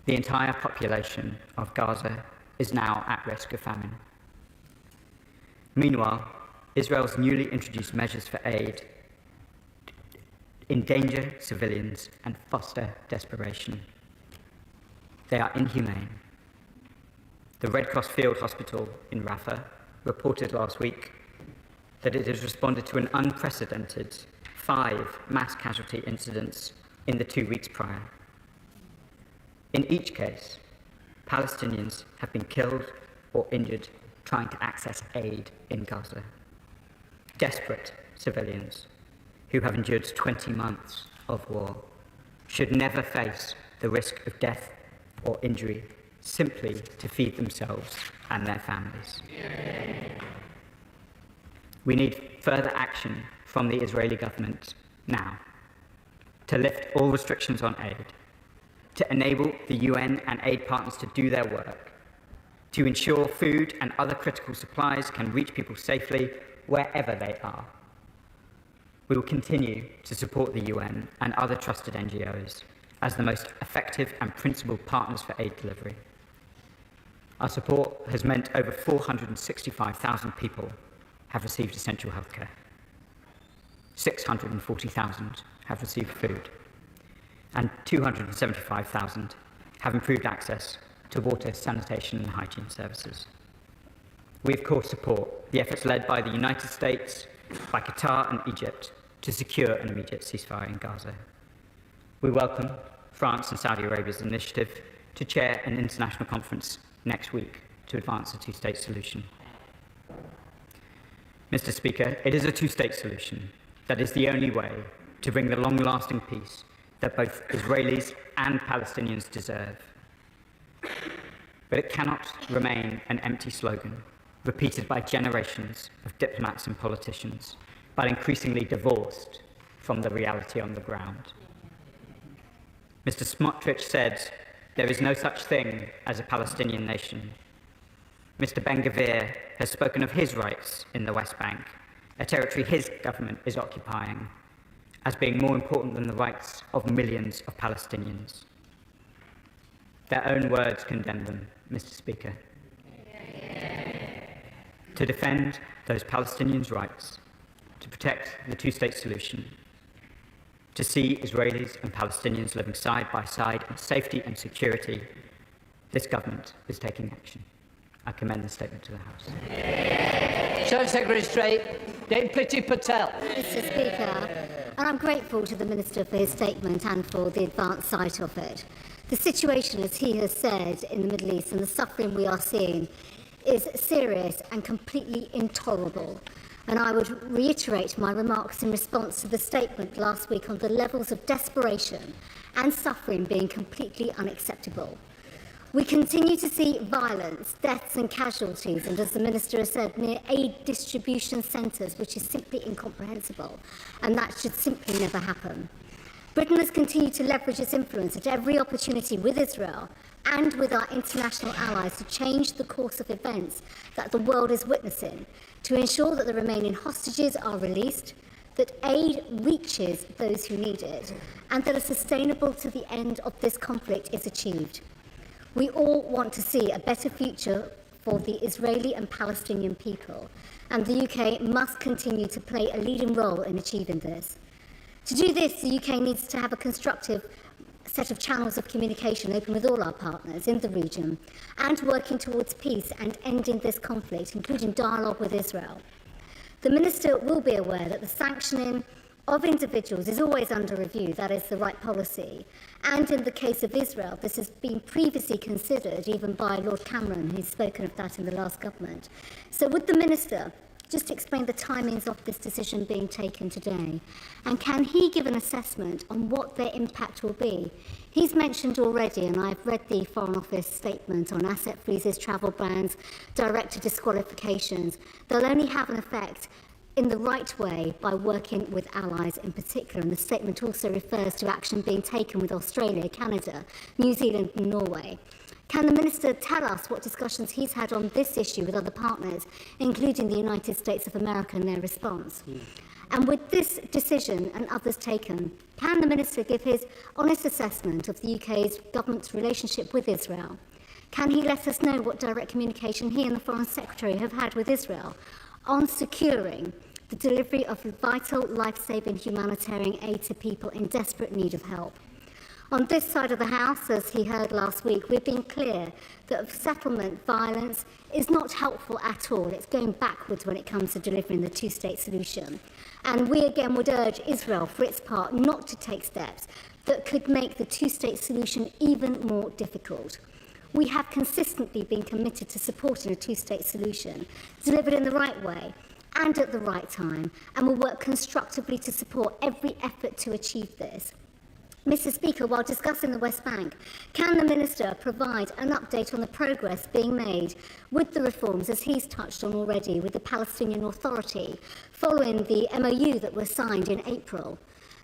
The entire population of Gaza is now at risk of famine. Meanwhile, Israel's newly introduced measures for aid endanger civilians and foster desperation. They are inhumane. The Red Cross Field Hospital in Rafah reported last week that it has responded to an unprecedented 5 mass casualty incidents in the 2 weeks prior. In each case, Palestinians have been killed or injured trying to access aid in Gaza. Desperate civilians who have endured 20 months of war should never face the risk of death or injury simply to feed themselves and their families. We need further action from the Israeli government now to lift all restrictions on aid, to enable the UN and aid partners to do their work, to ensure food and other critical supplies can reach people safely wherever they are. We will continue to support the UN and other trusted NGOs as the most effective and principled partners for aid delivery. Our support has meant over 465,000 people have received essential healthcare. 640,000 have received food, and 275,000 have improved access to water, sanitation and hygiene services. We of course support the efforts led by the United States, by Qatar and Egypt to secure an immediate ceasefire in Gaza. We welcome France and Saudi Arabia's initiative to chair an international conference next week to advance a two-state solution. Mr. Speaker, it is a two-state solution that is the only way to bring the long-lasting peace that both Israelis and Palestinians deserve. But it cannot remain an empty slogan, repeated by generations of diplomats and politicians, but increasingly divorced from the reality on the ground. Mr. Smotrich said, "There is no such thing as a Palestinian nation." Mr. Ben-Gvir has spoken of his rights in the West Bank, a territory his government is occupying, as being more important than the rights of millions of Palestinians. Their own words condemn them, Mr. Speaker. To defend those Palestinians' rights, to protect the two-state solution, to see Israelis and Palestinians living side by side in safety and security, this government is taking action. I commend the statement to the House. Show Secretary straight. Deputy Patel. Mr. Speaker, and I'm grateful to the Minister for his statement and for the advanced sight of it. The situation, as he has said, in the Middle East and the suffering we are seeing is serious and completely intolerable. And I would reiterate my remarks in response to the statement last week on the levels of desperation and suffering being completely unacceptable. We continue to see violence, deaths and casualties, and as the Minister has said, near aid distribution centres, which is simply incomprehensible, and that should simply never happen. Britain has continued to leverage its influence at every opportunity with Israel and with our international allies to change the course of events that the world is witnessing, to ensure that the remaining hostages are released, that aid reaches those who need it, and that a sustainable to the end of this conflict is achieved. We all want to see a better future for the Israeli and Palestinian people, and the UK must continue to play a leading role in achieving this. To do this, the UK needs to have a constructive set of channels of communication open with all our partners in the region and working towards peace and ending this conflict, including dialogue with Israel. The Minister will be aware that the sanctioning of individuals is always under review. That is the right policy. And in the case of Israel, this has been previously considered even by Lord Cameron, who's spoken of that in the last government. So would the Minister just explain the timings of this decision being taken today? And can he give an assessment on what their impact will be? He's mentioned already, and I've read the Foreign Office statement on asset freezes, travel bans, director disqualifications. They'll only have an effect in the right way by working with allies in particular, and the statement also refers to action being taken with Australia, Canada, New Zealand and Norway. Can the Minister tell us what discussions he's had on this issue with other partners, including the United States of America, and their response? And with this decision and others taken, can the Minister give his honest assessment of the UK's government's relationship with Israel? Can he let us know what direct communication he and the Foreign Secretary have had with Israel on securing the delivery of vital, life-saving humanitarian aid to people in desperate need of help? On this side of the House, as he heard last week, we've been clear that settlement violence is not helpful at all. It's going backwards when it comes to delivering the two-state solution. And we again would urge Israel, for its part, not to take steps that could make the two-state solution even more difficult. We have consistently been committed to supporting a two-state solution, delivered in the right way and at the right time, and will work constructively to support every effort to achieve this. Mr. Speaker, while discussing the West Bank, can the Minister provide an update on the progress being made with the reforms, as he's touched on already, with the Palestinian Authority, following the MOU that was signed in April?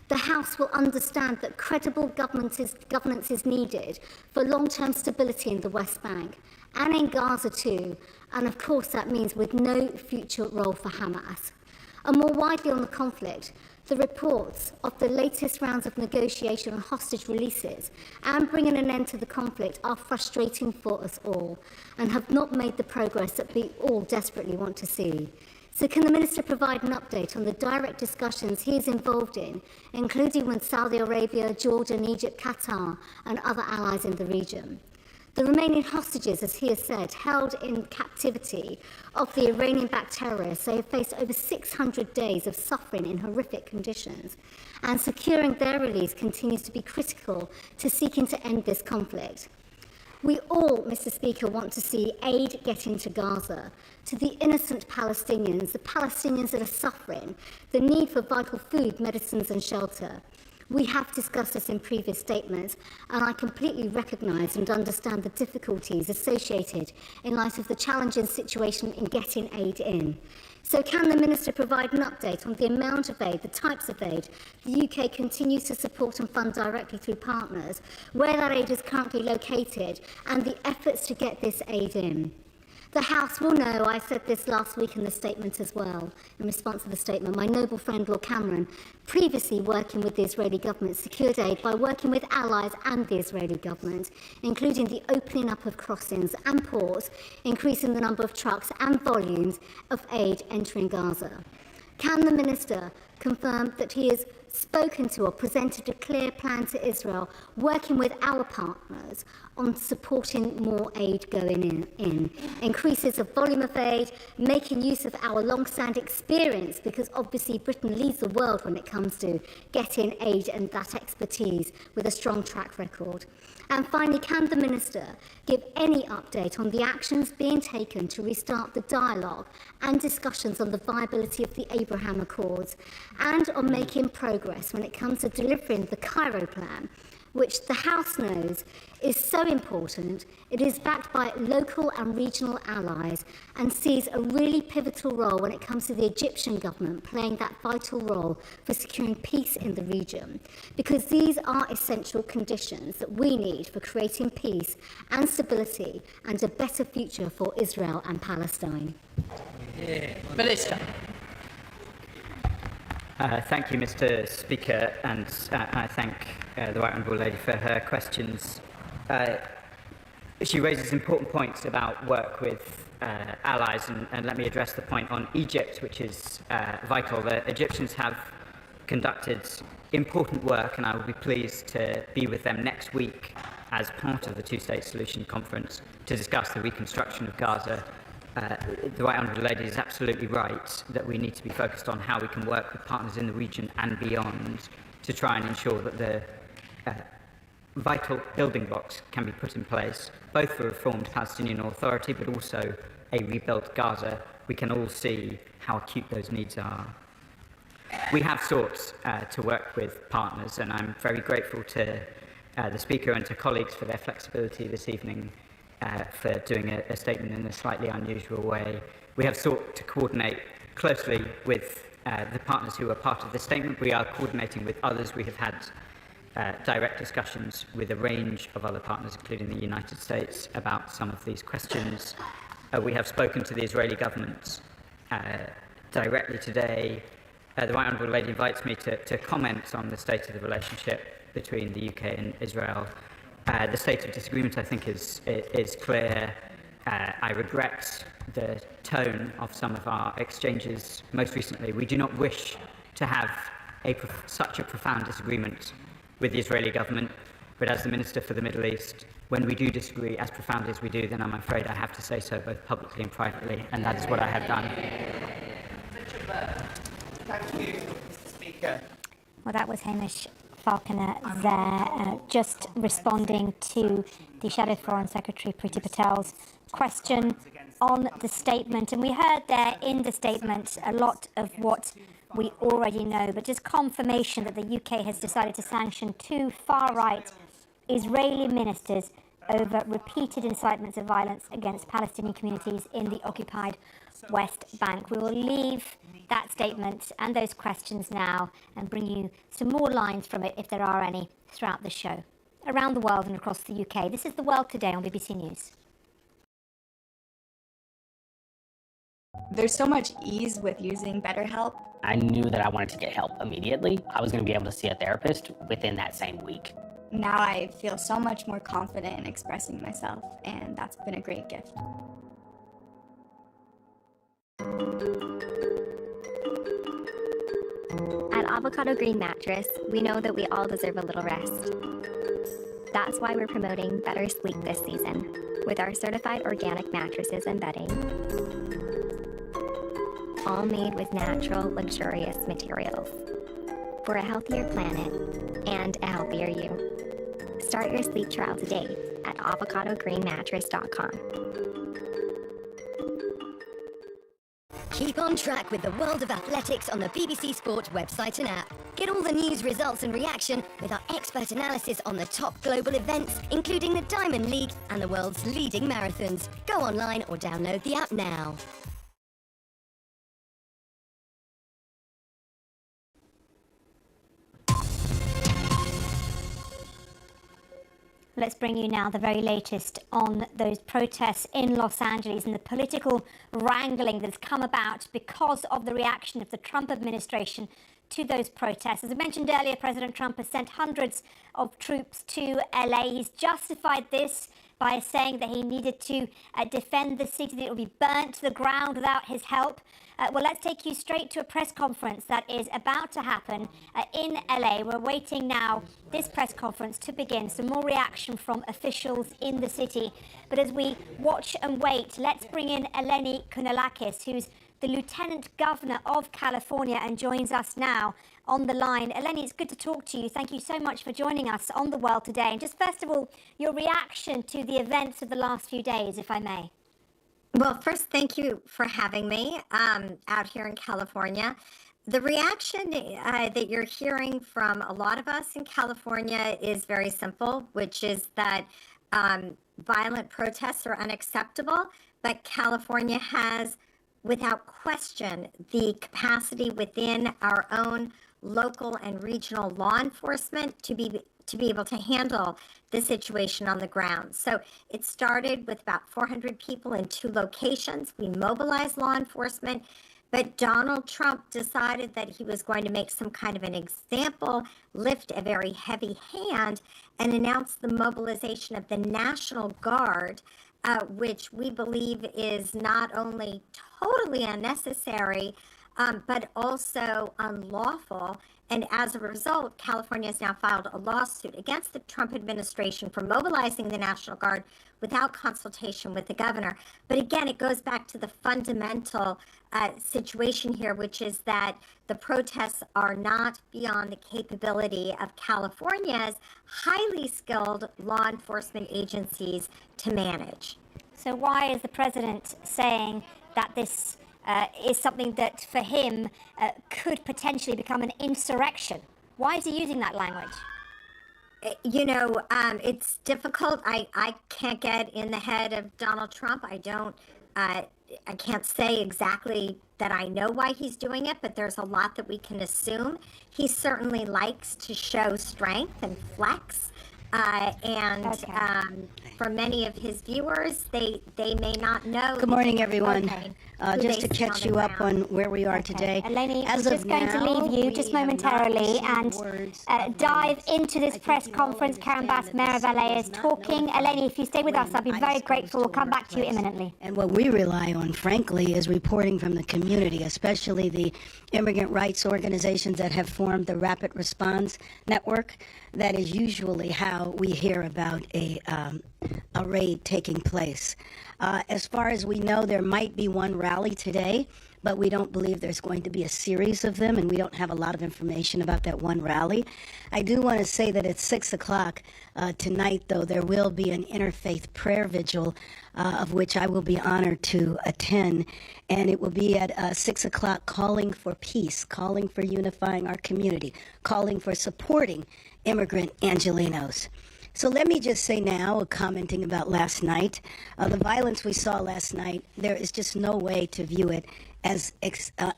The House will understand that credible governance is needed for long-term stability in the West Bank and in Gaza too, and of course that means with no future role for Hamas. And more widely on the conflict, the reports of the latest rounds of negotiation on hostage releases and bringing an end to the conflict are frustrating for us all and have not made the progress that we all desperately want to see. So can the Minister provide an update on the direct discussions he is involved in, including with Saudi Arabia, Jordan, Egypt, Qatar and other allies in the region? The remaining hostages, as he has said, held in captivity of the Iranian-backed terrorists, they have faced over 600 days of suffering in horrific conditions, and securing their release continues to be critical to seeking to end this conflict. We all, Mr. Speaker, want to see aid get into Gaza, to the innocent Palestinians, the Palestinians that are suffering, the need for vital food, medicines and shelter. We have discussed this in previous statements, and I completely recognise and understand the difficulties associated in light of the challenging situation in getting aid in. So can the Minister provide an update on the amount of aid, the types of aid the UK continues to support and fund directly through partners, where that aid is currently located, and the efforts to get this aid in? The House will know, I said this last week in the statement as well, in response to the statement, my noble friend Lord Cameron, previously working with the Israeli government, secured aid by working with allies and the Israeli government, including the opening up of crossings and ports, increasing the number of trucks and volumes of aid entering Gaza. Can the Minister confirm that he has spoken to or presented a clear plan to Israel, working with our partners on supporting more aid going in, increases of volume of aid, making use of our long-standing experience, because obviously Britain leads the world when it comes to getting aid and that expertise with a strong track record. And finally, can the Minister give any update on the actions being taken to restart the dialogue and discussions on the viability of the Abraham Accords, and on making progress when it comes to delivering the Cairo plan, which the House knows is so important? It is backed by local and regional allies and sees a really pivotal role when it comes to the Egyptian government playing that vital role for securing peace in the region, because these are essential conditions that we need for creating peace and stability and a better future for Israel and Palestine. Minister. Thank you, Mr. Speaker, and I thank the Right Honourable Lady for her questions. She raises important points about work with allies, and let me address the point on Egypt, which is vital. The Egyptians have conducted important work, and I will be pleased to be with them next week as part of the Two-State Solution Conference to discuss the reconstruction of Gaza. The Right Honourable Lady is absolutely right that we need to be focused on how we can work with partners in the region and beyond to try and ensure that the vital building blocks can be put in place, both for a reformed Palestinian Authority but also a rebuilt Gaza. We can all see how acute those needs are. We have sought to work with partners, and I'm very grateful to the Speaker and to colleagues for their flexibility this evening for doing a statement in a slightly unusual way. We have sought to coordinate closely with the partners who are part of the statement. We are coordinating with others. We have had direct discussions with a range of other partners, including the United States, about some of these questions. We have spoken to the Israeli government directly today. The Right Honourable Lady invites me to comment on the state of the relationship between the UK and Israel. The state of disagreement, I think, is clear. I regret the tone of some of our exchanges most recently. We do not wish to have such a profound disagreement with the Israeli government, but as the Minister for the Middle East, when we do disagree as profoundly as we do, then I'm afraid I have to say so both publicly and privately, and that is what I have done. Thank you, Mr. Speaker. Well, that was Hamish Falconer there, just responding to the Shadow Foreign Secretary Priti Patel's question on the statement. And we heard there in the statement a lot of what we already know, but just confirmation that the UK has decided to sanction 2 far-right Israeli ministers over repeated incitements of violence against Palestinian communities in the occupied West Bank. We will leave that statement and those questions now and bring you some more lines from it, if there are any, throughout the show. Around the world and across the UK, this is The World Today on BBC News. There's so much ease with using BetterHelp. I knew that I wanted to get help immediately. I was going to be able to see a therapist within that same week. Now I feel so much more confident in expressing myself, and that's been a great gift. At Avocado Green Mattress, we know that we all deserve a little rest. That's why we're promoting Better Sleep this season with our certified organic mattresses and bedding, all made with natural, luxurious materials for a healthier planet and a healthier you. Start your sleep trial today at avocadogreenmattress.com. Keep on track with the world of athletics on the BBC Sport website and app. Get all the news, results and reaction with our expert analysis on the top global events, including the Diamond League and the world's leading marathons. Go online or download the app now. Let's bring you now the very latest on those protests in Los Angeles and the political wrangling that's come about because of the reaction of the Trump administration to those protests. As I mentioned earlier, President Trump has sent hundreds of troops to LA. He's justified this by saying that he needed to defend the city, that it would be burnt to the ground without his help. Well, let's take you straight to a press conference that is about to happen in LA. We're waiting now this press conference to begin. Some more reaction from officials in the city. But as we watch and wait, let's bring in Eleni Kounalakis, who's the Lieutenant Governor of California and joins us now on the line. Eleni, it's good to talk to you. Thank you so much for joining us on The World Today. And just first of all, your reaction to the events of the last few days, if I may. Well, first, thank you for having me out here in California. The reaction that you're hearing from a lot of us in California is very simple, which is that violent protests are unacceptable, but California has, without question, the capacity within our own local and regional law enforcement to be able to handle the situation on the ground. So it started with about 400 people in 2 locations. We mobilized law enforcement, but Donald Trump decided that he was going to make some kind of an example, lift a very heavy hand, and announce the mobilization of the National Guard, which we believe is not only totally unnecessary, but also unlawful. And as a result, California has now filed a lawsuit against the Trump administration for mobilizing the National Guard without consultation with the governor. But again, it goes back to the fundamental situation here, which is that the protests are not beyond the capability of California's highly skilled law enforcement agencies to manage. So why is the president saying that this is something that for him could potentially become an insurrection? Why is he using that language? You know, it's difficult. I can't get in the head of Donald Trump. I can't say exactly that I know why he's doing it, but there's a lot that we can assume. He certainly likes to show strength and flex. For many of his viewers, they may not know. Good morning, everyone. Just to catch you up on where we are today. Eleni, we're just going to leave you just momentarily and dive into this press conference. Karen Bass, Mayor of LA, is talking. Eleni, if you stay with us, I'll be very grateful. We'll come back to you imminently. And what we rely on, frankly, is reporting from the community, especially the immigrant rights organizations that have formed the Rapid Response Network. That is usually how we hear about a raid taking place. As far as we know, there might be one rally today, but we don't believe there's going to be a series of them, and we don't have a lot of information about that one rally. I do want to say that at 6 o'clock tonight, though, there will be an interfaith prayer vigil of which I will be honored to attend, and it will be at 6 o'clock, calling for peace, calling for unifying our community, calling for supporting immigrant Angelenos. So let me just say now, commenting about last night, the violence we saw last night, there is just no way to view it as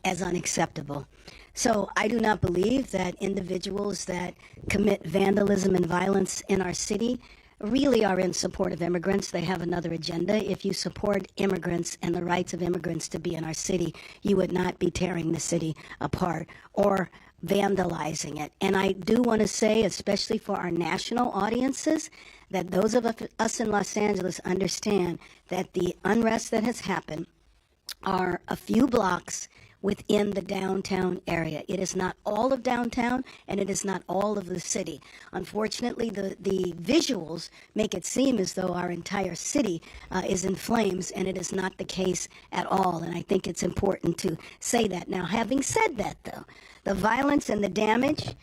unacceptable. So I do not believe that individuals that commit vandalism and violence in our city really are in support of immigrants. They have another agenda. If you support immigrants and the rights of immigrants to be in our city, you would not be tearing the city apart or vandalizing it. And I do want to say, especially for our national audiences, that those of us in Los Angeles understand that the unrest that has happened are a few blocks within the downtown area. It is not all of downtown, and it is not all of the city. Unfortunately, the visuals make it seem as though our entire city is in flames, and it is not the case at all. And I think it's important to say that. Now, having said that, though, the violence and the damage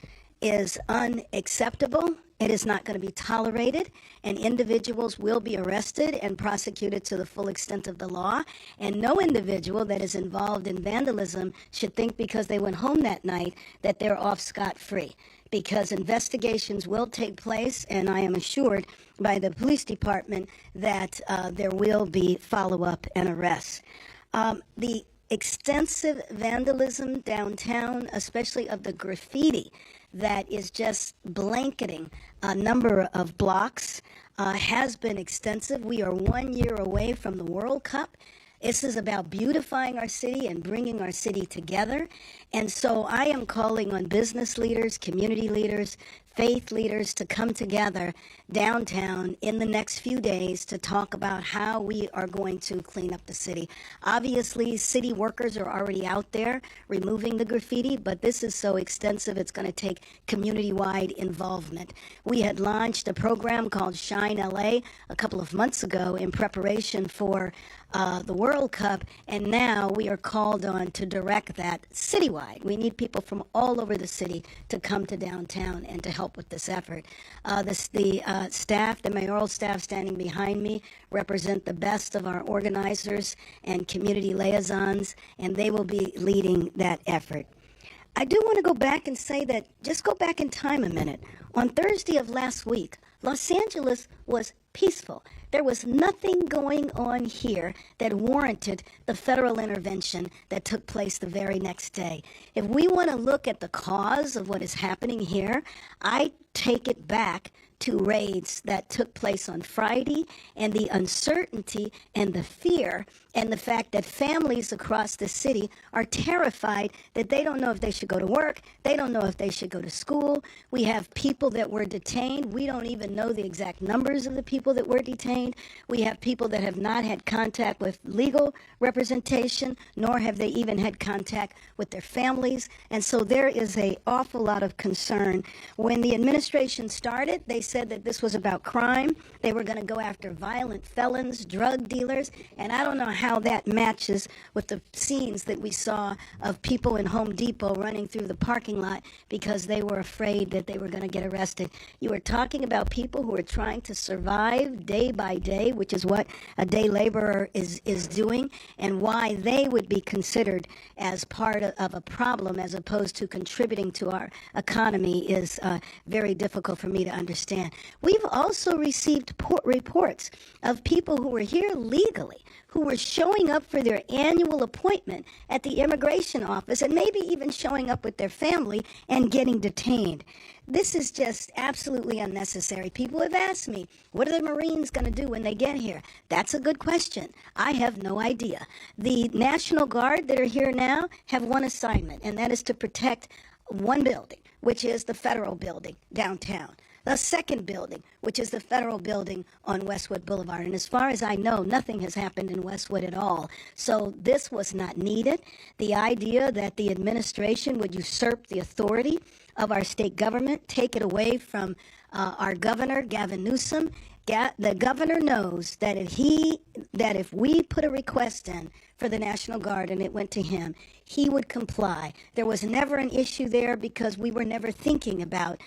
is unacceptable. It is not going to be tolerated, and individuals will be arrested and prosecuted to the full extent of the law. And no individual that is involved in vandalism should think because they went home that night that they're off scot-free, because investigations will take place, and I am assured by the police department that there will be follow-up and arrests. The extensive vandalism downtown, especially of the graffiti that is just blanketing a number of blocks, has been extensive. We are 1 year away from the World Cup. This is about beautifying our city and bringing our city together. And so I am calling on business leaders, community leaders, faith leaders to come together downtown in the next few days to talk about how we are going to clean up the city. Obviously, city workers are already out there removing the graffiti, but this is so extensive, it's going to take community-wide involvement. We had launched a program called Shine LA a couple of months ago in preparation for the World Cup, and now we are called on to direct that citywide. We need people from all over the city to come to downtown and to help with this effort. The staff, the mayoral staff standing behind me, represent the best of our organizers and community liaisons, and they will be leading that effort. I do want to go back and say that, just go back in time a minute. On Thursday of last week, Los Angeles was peaceful. There was nothing going on here that warranted the federal intervention that took place the very next day. If we want to look at the cause of what is happening here, I take it back to raids that took place on Friday, and the uncertainty and the fear and the fact that families across the city are terrified that they don't know if they should go to work, they don't know if they should go to school. We have people that were detained. We don't even know the exact numbers of the people that were detained. We have people that have not had contact with legal representation, nor have they even had contact with their families. And so there is an awful lot of concern. When the administration started, they said that this was about crime. They were going to go after violent felons, drug dealers, and I don't know how that matches with the scenes that we saw of people in Home Depot running through the parking lot because they were afraid that they were going to get arrested. You are talking about people who are trying to survive day by day, which is what a day laborer is doing, and why they would be considered as part of a problem as opposed to contributing to our economy is very difficult for me to understand. We've also received reports of people who were here legally, who were showing up for their annual appointment at the immigration office and maybe even showing up with their family and getting detained. This is just absolutely unnecessary. People have asked me, what are the Marines going to do when they get here? That's a good question. I have no idea. The National Guard that are here now have one assignment, and that is to protect one building, which is the federal building downtown. The second building, which is the federal building on Westwood Boulevard. And as far as I know, nothing has happened in Westwood at all. So this was not needed. The idea that the administration would usurp the authority of our state government, take it away from our governor, Gavin Newsom. The governor knows that if we put a request in for the National Guard and it went to him, he would comply. There was never an issue there because we were never thinking about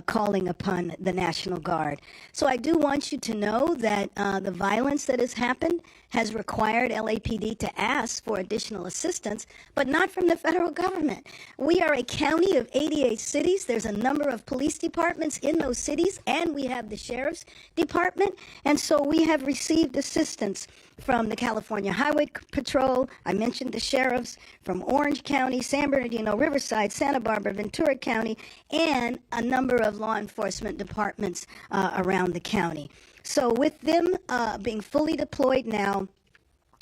calling upon the National Guard. So I do want you to know that the violence that has happened has required LAPD to ask for additional assistance, but not from the federal government. We are a county of 88 cities. There's a number of police departments in those cities, and we have the sheriff's department. And so we have received assistance from the California Highway Patrol. I mentioned the sheriffs from Orange County, San Bernardino, Riverside, Santa Barbara, Ventura County, and a number of law enforcement departments around the county. So with them being fully deployed now,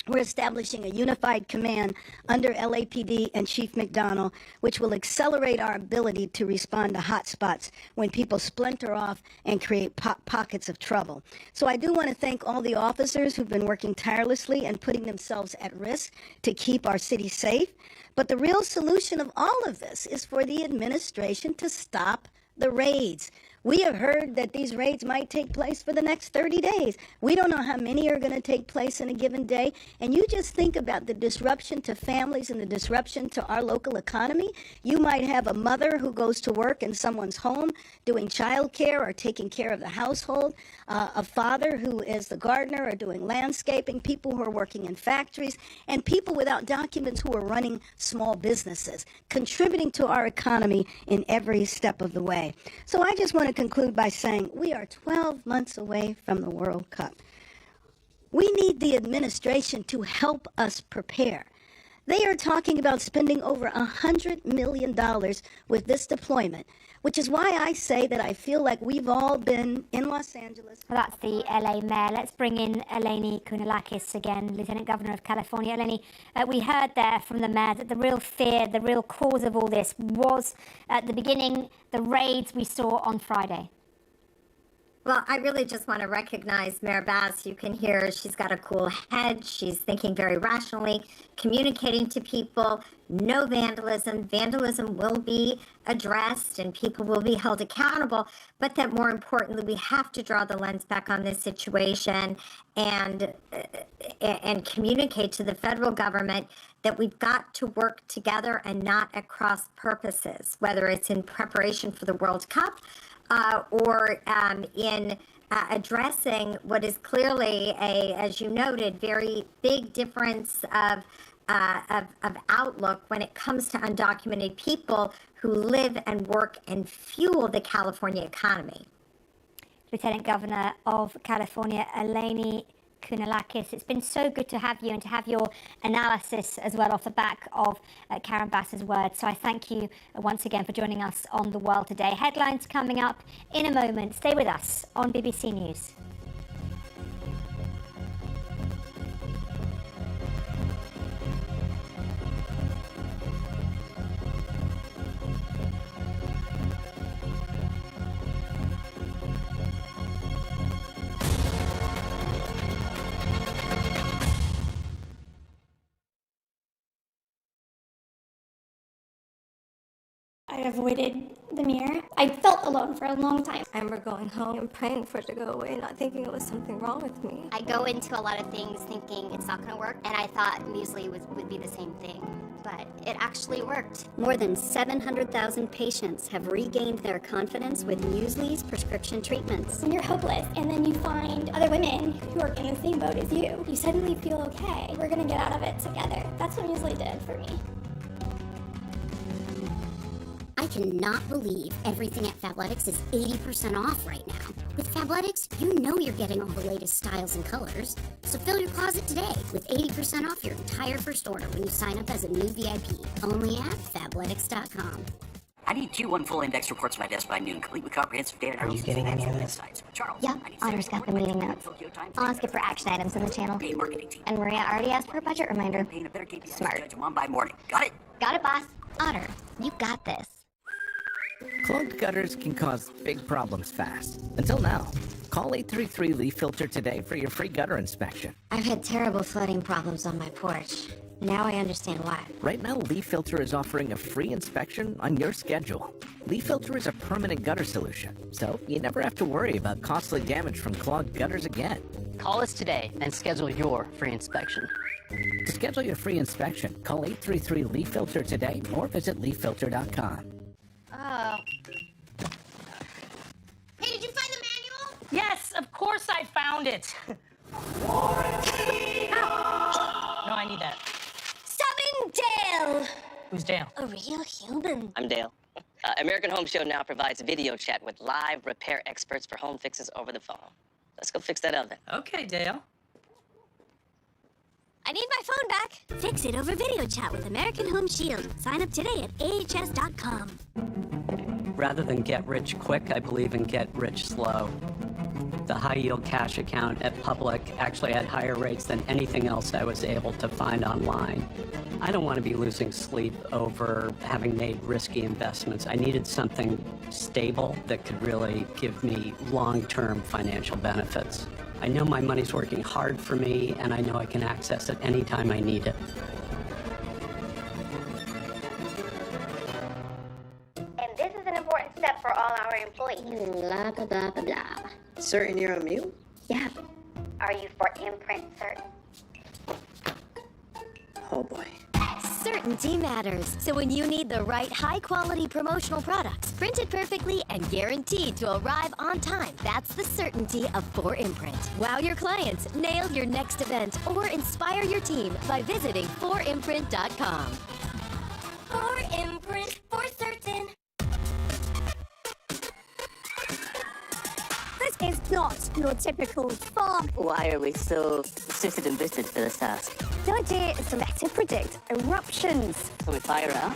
we're establishing a unified command under LAPD and Chief McDonnell, which will accelerate our ability to respond to hotspots when people splinter off and create pockets of trouble. So I do want to thank all the officers who've been working tirelessly and putting themselves at risk to keep our city safe. But the real solution of all of this is for the administration to stop the raids. We have heard that these raids might take place for the next 30 days. We don't know how many are going to take place in a given day. And you just think about the disruption to families and the disruption to our local economy. You might have a mother who goes to work in someone's home doing childcare or taking care of the household, a father who is the gardener or doing landscaping, people who are working in factories, and people without documents who are running small businesses, contributing to our economy in every step of the way. So I just want to conclude by saying we are 12 months away from the World Cup. We need the administration to help us prepare. They are talking about spending over $100 million with this deployment, which is why I say that I feel like we've all been in Los Angeles. Well, that's the LA mayor. Let's bring in Eleni Kounalakis again, Lieutenant Governor of California. Eleni, we heard there from the mayor that the real fear, the real cause of all this was at the beginning, the raids we saw on Friday. Well, I really just want to recognize Mayor Bass. You can hear she's got a cool head. She's thinking very rationally, communicating to people. No vandalism. Vandalism will be addressed and people will be held accountable. But that more importantly, we have to draw the lens back on this situation and communicate to the federal government that we've got to work together and not at cross purposes, whether it's in preparation for the World Cup or in addressing what is clearly as you noted, very big difference of outlook when it comes to undocumented people who live and work and fuel the California economy. Lieutenant Governor of California, Eleni Kounalakis, it's been so good to have you and to have your analysis as well off the back of Karen Bass's words. So I thank you once again for joining us on The World Today. Headlines coming up in a moment. Stay with us on BBC News. I avoided the mirror. I felt alone for a long time. I remember going home and praying for it to go away, not thinking it was something wrong with me. I go into a lot of things thinking it's not going to work, and I thought muesli would be the same thing, but it actually worked. More than 700,000 patients have regained their confidence with muesli's prescription treatments. When you're hopeless and then you find other women who are in the same boat as you suddenly feel okay. We're going to get out of it together. That's what muesli did for me. I cannot believe everything at Fabletics is 80% off right now. With Fabletics, you know you're getting all the latest styles and colors. So fill your closet today with 80% off your entire first order when you sign up as a new VIP. Only at Fabletics.com. I need 2 1 full index reports on my desk by noon, complete with comprehensive data. Are you getting any of this? Charles, Yeah, Otter's got the meeting notes. I'll ask it for action items in the channel. And Maria already asked for a budget reminder. Smart. By morning. Got it? Got it, boss. Otter, you got this. Clogged gutters can cause big problems fast. Until now. Call 833 Leaf Filter today for your free gutter inspection. I've had terrible flooding problems on my porch. Now I understand why. Right now, Leaf Filter is offering a free inspection on your schedule. Leaf Filter is a permanent gutter solution, so you never have to worry about costly damage from clogged gutters again. Call us today and schedule your free inspection. To schedule your free inspection, call 833 Leaf Filter today or visit leaffilter.com. Hey, did you find the manual? Yes, of course I found it. No, I need that. Summon Dale! Who's Dale? A real human. I'm Dale. American Home Show now provides video chat with live repair experts for home fixes over the phone. Let's go fix that oven. Okay, Dale. I need my phone back. Fix it over video chat with American Home Shield. Sign up today at ahs.com. Rather than get rich quick, I believe in get rich slow. The high-yield cash account at Public actually had higher rates than anything else I was able to find online. I don't want to be losing sleep over having made risky investments. I needed something stable that could really give me long-term financial benefits. I know my money's working hard for me, and I know I can access it anytime I need it. And this is an important step for all our employees. Blah, blah, blah, blah, blah. Certain you're a mute? Yeah. Are you for imprint certain? Oh boy. Certainty matters. So when you need the right high-quality promotional products, printed perfectly and guaranteed to arrive on time, that's the certainty of 4imprint. Wow your clients, nail your next event, or inspire your team by visiting 4imprint.com. 4imprint for certain. This is not your typical farm. Why are we so suited and booted for this task? The idea is to let it predict eruptions. So we fire up.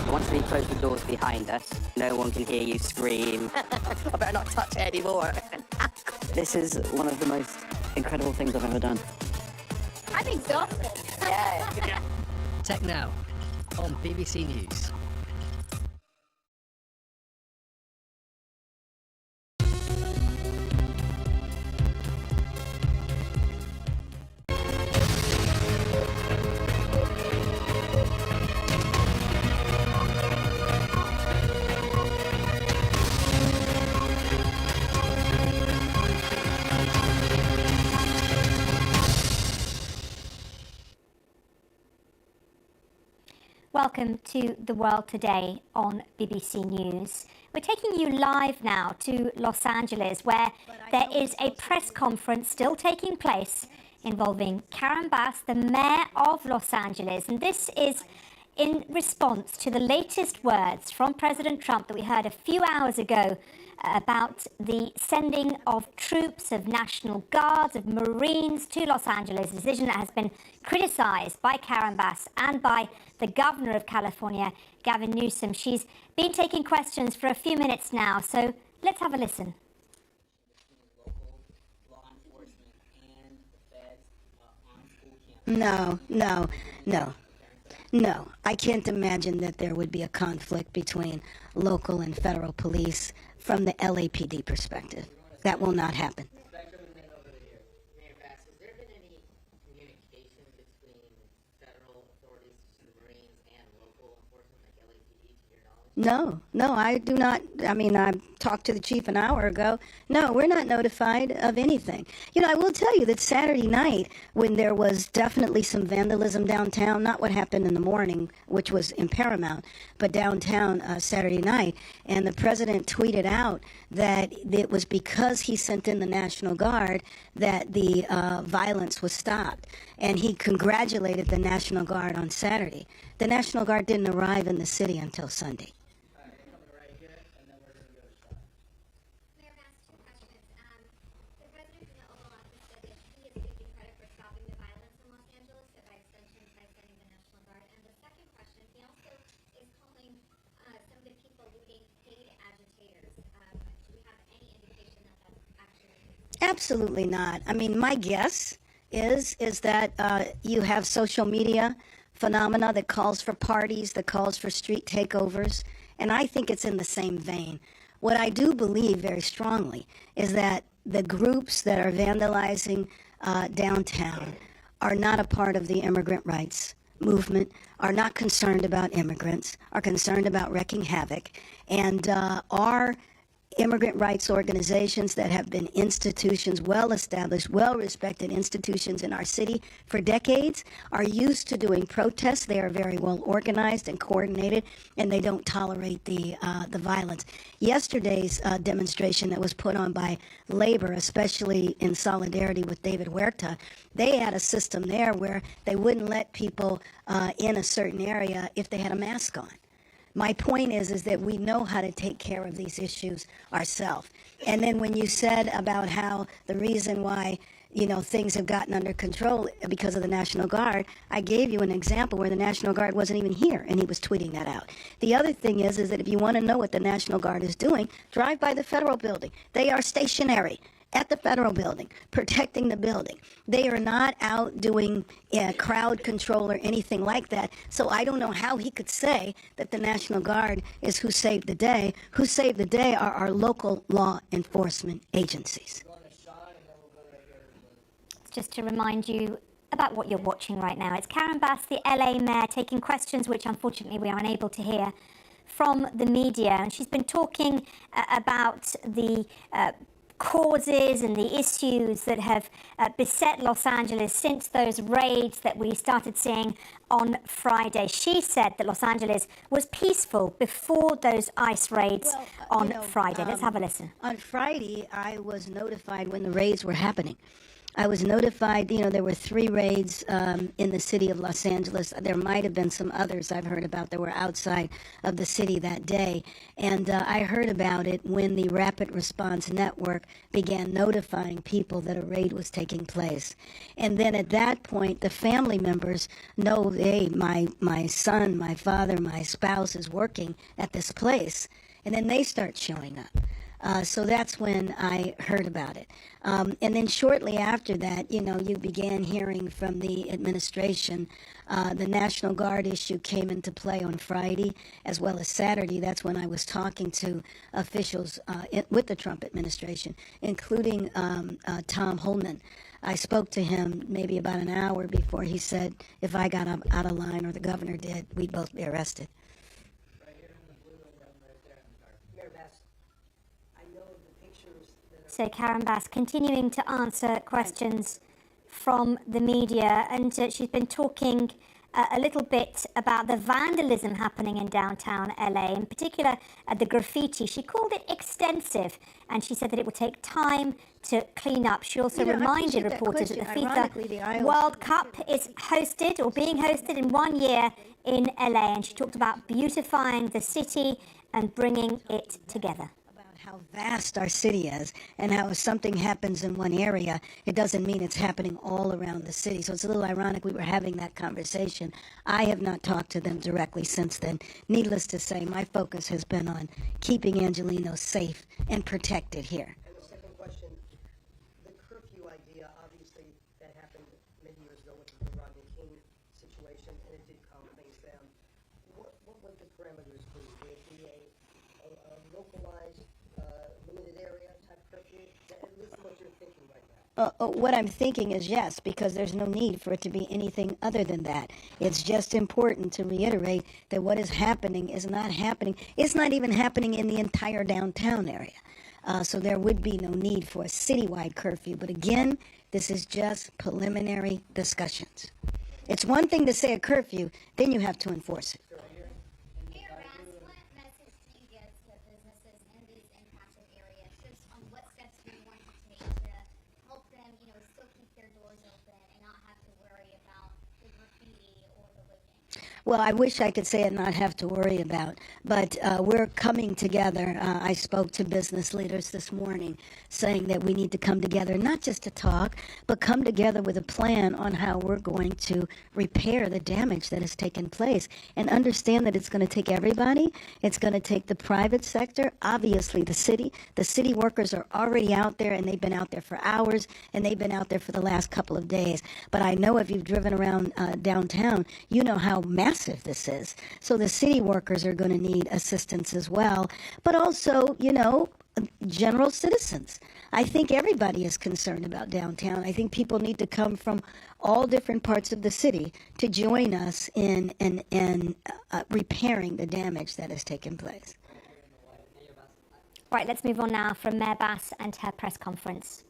Once we close the doors behind us, no one can hear you scream. I better not touch it anymore. This is one of the most incredible things I've ever done. I'm exhausted. Yeah. Tech Now on BBC News. Welcome to The World Today on BBC News. We're taking you live now to Los Angeles, where there is a press conference still taking place involving Karen Bass, the mayor of Los Angeles. And this is in response to the latest words from President Trump that we heard a few hours ago about the sending of troops, of National Guards, of Marines to Los Angeles, a decision that has been criticised by Karen Bass and by the governor of California, Gavin Newsom. She's been taking questions for a few minutes now, so let's have a listen. No. I can't imagine that there would be a conflict between local and federal police from the LAPD perspective. That will not happen. No, I do not. I mean, I talked to the chief an hour ago. No, we're not notified of anything. You know, I will tell you that Saturday night, when there was definitely some vandalism downtown, not what happened in the morning, which was in Paramount, but downtown Saturday night, and the president tweeted out that it was because he sent in the National Guard that the violence was stopped. And he congratulated the National Guard on Saturday. The National Guard didn't arrive in the city until Sunday. Absolutely not. I mean, my guess is that you have social media phenomena that calls for parties, that calls for street takeovers, and I think it's in the same vein. What I do believe very strongly is that the groups that are vandalizing downtown are not a part of the immigrant rights movement, are not concerned about immigrants, are concerned about wreaking havoc, and are immigrant rights organizations that have been institutions, well-established, well-respected institutions in our city for decades, are used to doing protests. They are very well organized and coordinated, and they don't tolerate the violence. Yesterday's demonstration that was put on by labor, especially in solidarity with David Huerta, they had a system there where they wouldn't let people in a certain area if they had a mask on. My point is that we know how to take care of these issues ourselves. And then when you said about how the reason why, you know, things have gotten under control because of the National Guard, I gave you an example where the National Guard wasn't even here, and he was tweeting that out. The other thing is that if you want to know what the National Guard is doing, drive by the federal building. They are stationary at the federal building, protecting the building. They are not out doing crowd control or anything like that. So I don't know how he could say that the National Guard is who saved the day. Who saved the day are our local law enforcement agencies. Just to remind you about what you're watching right now, it's Karen Bass, the LA mayor, taking questions which unfortunately we are unable to hear from the media, and she's been talking about the causes and the issues that have beset Los Angeles since those raids that we started seeing on Friday. She said that Los Angeles was peaceful before those ICE raids on Friday. Let's have a listen. On Friday, I was notified when the raids were happening. I was notified, there were 3 raids in the city of Los Angeles. There might have been some others I've heard about that were outside of the city that day. And I heard about it when the Rapid Response Network began notifying people that a raid was taking place. And then at that point, the family members know, hey, my son, my father, my spouse is working at this place. And then they start showing up. So that's when I heard about it. And then shortly after that, you began hearing from the administration. The National Guard issue came into play on Friday as well as Saturday. That's when I was talking to officials with the Trump administration, including Tom Homan. I spoke to him maybe about an hour before he said if I got out of line or the governor did, we'd both be arrested. So Karen Bass continuing to answer questions from the media, and she's been talking a little bit about the vandalism happening in downtown LA, in particular the graffiti. She called it extensive, and she said that it would take time to clean up. She also reminded reporters that the FIFA World Cup is hosted or being hosted in 1 year in LA, and she talked about beautifying the city and bringing it together. How vast our city is, and how if something happens in one area, it doesn't mean it's happening all around the city. So it's a little ironic we were having that conversation. I have not talked to them directly since then. Needless to say, my focus has been on keeping Angelenos safe and protected here. And the second question, the curfew idea, obviously that happened many years ago with the Rodney King situation, and it did calm things down. What would the parameters be? Would it be a localized limited area type curfew? At least what you're thinking right now. What I'm thinking is yes, because there's no need for it to be anything other than that. It's just important to reiterate that what is happening is not happening. It's not even happening in the entire downtown area. So there would be no need for a citywide curfew. But again, this is just preliminary discussions. It's one thing to say a curfew, then you have to enforce it. Well, I wish I could say and not have to worry about, but we're coming together. I spoke to business leaders this morning saying that we need to come together, not just to talk, but come together with a plan on how we're going to repair the damage that has taken place and understand that it's going to take everybody. It's going to take the private sector, obviously the city. The city workers are already out there, and they've been out there for hours, and they've been out there for the last couple of days. But I know if you've driven around downtown, you know how massive this is. So the city workers are going to need assistance as well, but also, general citizens. I think everybody is concerned about downtown. I think people need to come from all different parts of the city to join us in repairing the damage that has taken place. Right, let's move on now from Mayor Bass and her press conference.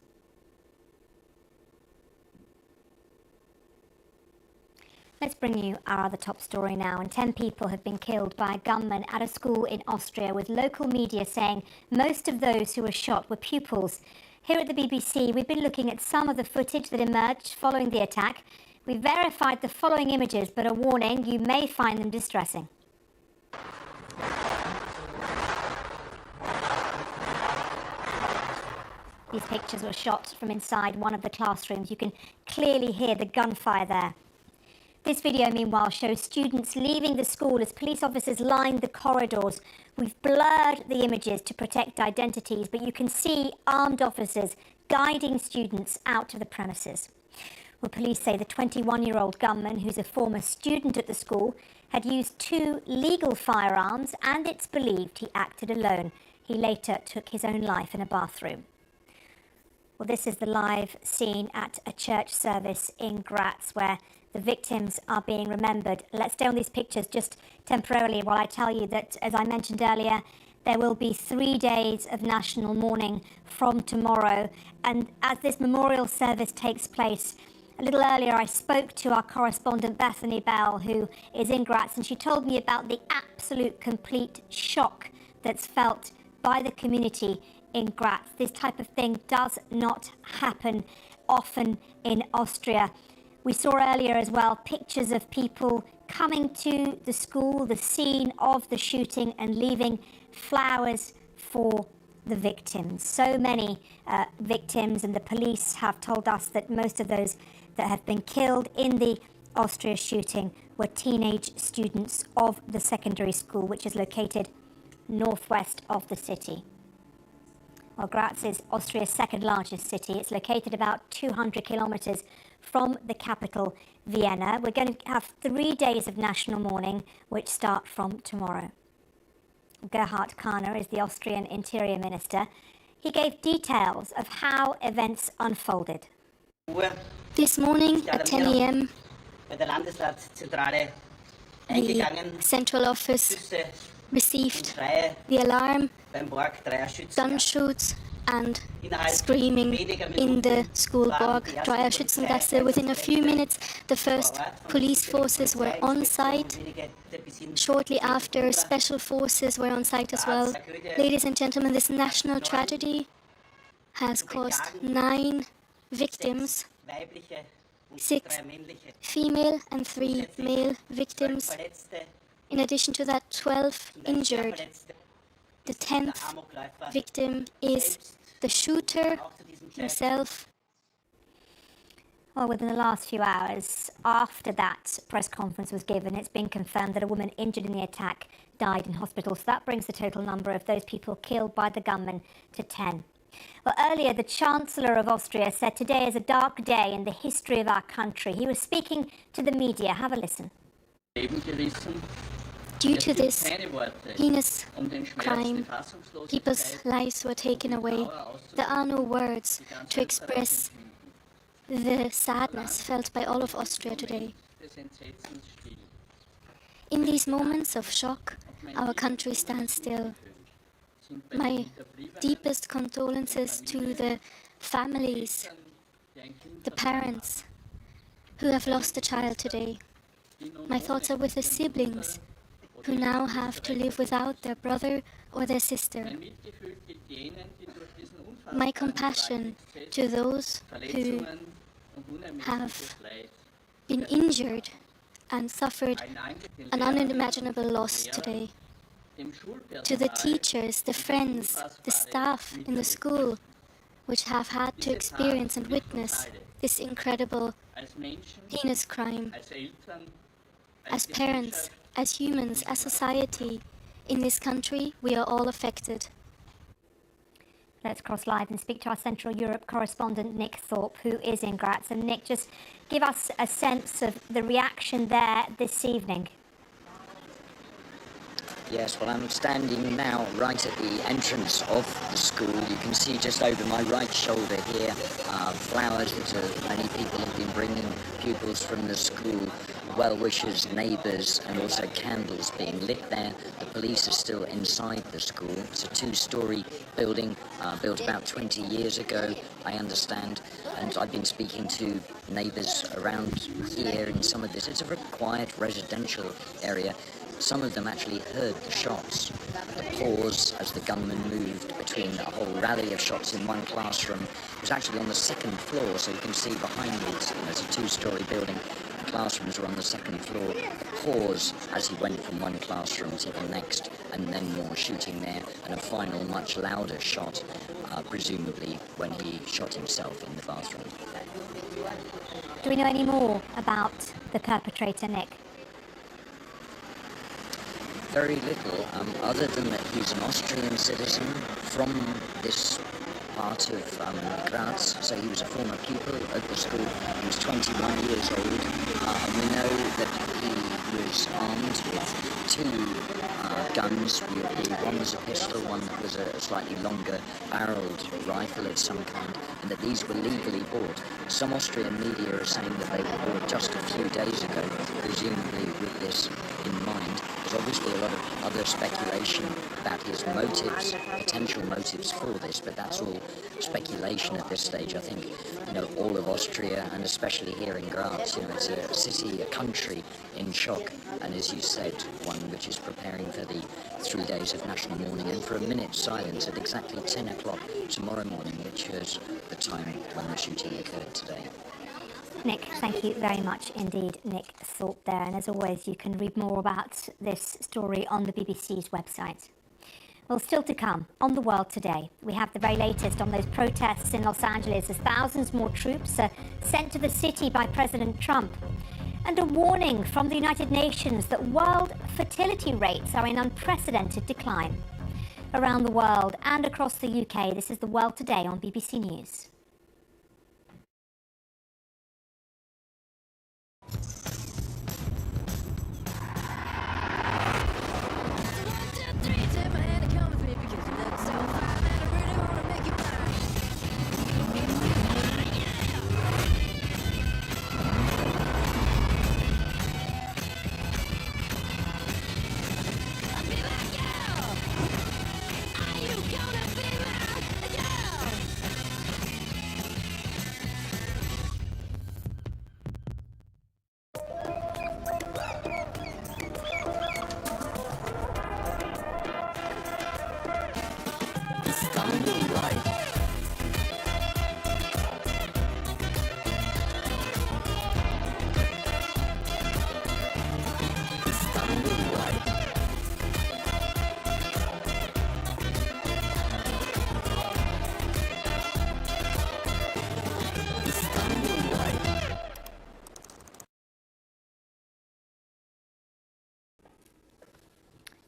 Let's bring you our other top story now. And 10 people have been killed by a gunman at a school in Austria, with local media saying most of those who were shot were pupils. Here at the BBC, we've been looking at some of the footage that emerged following the attack. We've verified the following images, but a warning, you may find them distressing. These pictures were shot from inside one of the classrooms. You can clearly hear the gunfire there. This video, meanwhile, shows students leaving the school as police officers line the corridors. We've blurred the images to protect identities, but you can see armed officers guiding students out of the premises. Well, police say the 21-year-old gunman, who's a former student at the school, had used 2 legal firearms, and it's believed he acted alone. He later took his own life in a bathroom. Well, this is the live scene at a church service in Graz, where The victims are being remembered. Let's stay on these pictures just temporarily while I tell you that, as I mentioned earlier, there will be 3 days of national mourning from tomorrow. And as this memorial service takes place, a little earlier I spoke to our correspondent Bethany Bell, who is in Graz, and she told me about the absolute complete shock that's felt by the community in Graz. This type of thing does not happen often in Austria. We saw earlier as well pictures of people coming to the school, the scene of the shooting, and leaving flowers for the victims. So many victims, and the police have told us that most of those that have been killed in the Austria shooting were teenage students of the secondary school, which is located northwest of the city. Well, Graz is Austria's second largest city. It's located about 200 kilometers from the capital, Vienna. We're going to have 3 days of national mourning, which start from tomorrow. Gerhard Kahner is the Austrian Interior Minister. He gave details of how events unfolded. This morning at 10 a.m., the central office received the alarm, gunshots and screaming in the schoolburg, Dreierschützengasse. Within a few minutes, the first police forces were on site. Shortly after, special forces were on site as well. Ladies and gentlemen, this national tragedy has caused 9 victims, 6 female and 3 male victims. In addition to that, 12 injured. The 10th victim is the shooter himself. Well, within the last few hours after that press conference was given, it's been confirmed that a woman injured in the attack died in hospital. So that brings the total number of those people killed by the gunman to 10. Well, earlier, the Chancellor of Austria said today is a dark day in the history of our country. He was speaking to the media. Have a listen. Due to this heinous crime, people's lives were taken away. There are no words to express the sadness felt by all of Austria today. In these moments of shock, our country stands still. My deepest condolences to the families, the parents who have lost a child today. My thoughts are with the siblings who now have to live without their brother or their sister. My compassion to those who have been injured and suffered an unimaginable loss today. To the teachers, the friends, the staff in the school, which have had to experience and witness this incredible, heinous crime. As parents, as humans, as society, in this country, we are all affected. Let's cross live and speak to our Central Europe correspondent, Nick Thorpe, who is in Graz. And Nick, just give us a sense of the reaction there this evening. Yes, well, I'm standing now right at the entrance of the school. You can see just over my right shoulder here flowers that many people have been bringing, pupils from the school, well-wishers, neighbours, and also candles being lit there. The police are still inside the school. It's a 2-storey building built about 20 years ago, I understand, and I've been speaking to neighbours around here in some of this. It's a very quiet residential area. Some of them actually heard the shots, the pause as the gunman moved between a whole rally of shots in one classroom. It was actually on the 2nd floor, so you can see behind me, it's a 2-storey building. The classrooms were on the 2nd floor. Pause as he went from one classroom to the next, and then more shooting there, and a final much louder shot, presumably when he shot himself in the bathroom. Do we know any more about the perpetrator, Nick? Very little, other than that he's an Austrian citizen from this part of Graz, so he was a former pupil at the school. He was 21 years old. We know that he was armed with 2 guns. We believe one was a pistol, one that was a slightly longer barreled rifle of some kind, and that these were legally bought. Some Austrian media are saying that they were bought just a few days ago, presumably with this in mind. There's obviously a lot of other speculation about his motives, potential motives for this, but that's all speculation at this stage. I think, all of Austria, and especially here in Graz, it's a city, a country in shock, and as you said, one which is preparing for the 3 days of national mourning and for a minute's silence at exactly 10 o'clock tomorrow morning, which is the time when the shooting occurred today. Nick, thank you very much indeed, Nick Thorpe there. And as always, you can read more about this story on the BBC's website. Well, still to come on The World Today, we have the very latest on those protests in Los Angeles as thousands more troops are sent to the city by President Trump. And a warning from the United Nations that world fertility rates are in unprecedented decline. Around the world and across the UK, this is The World Today on BBC News.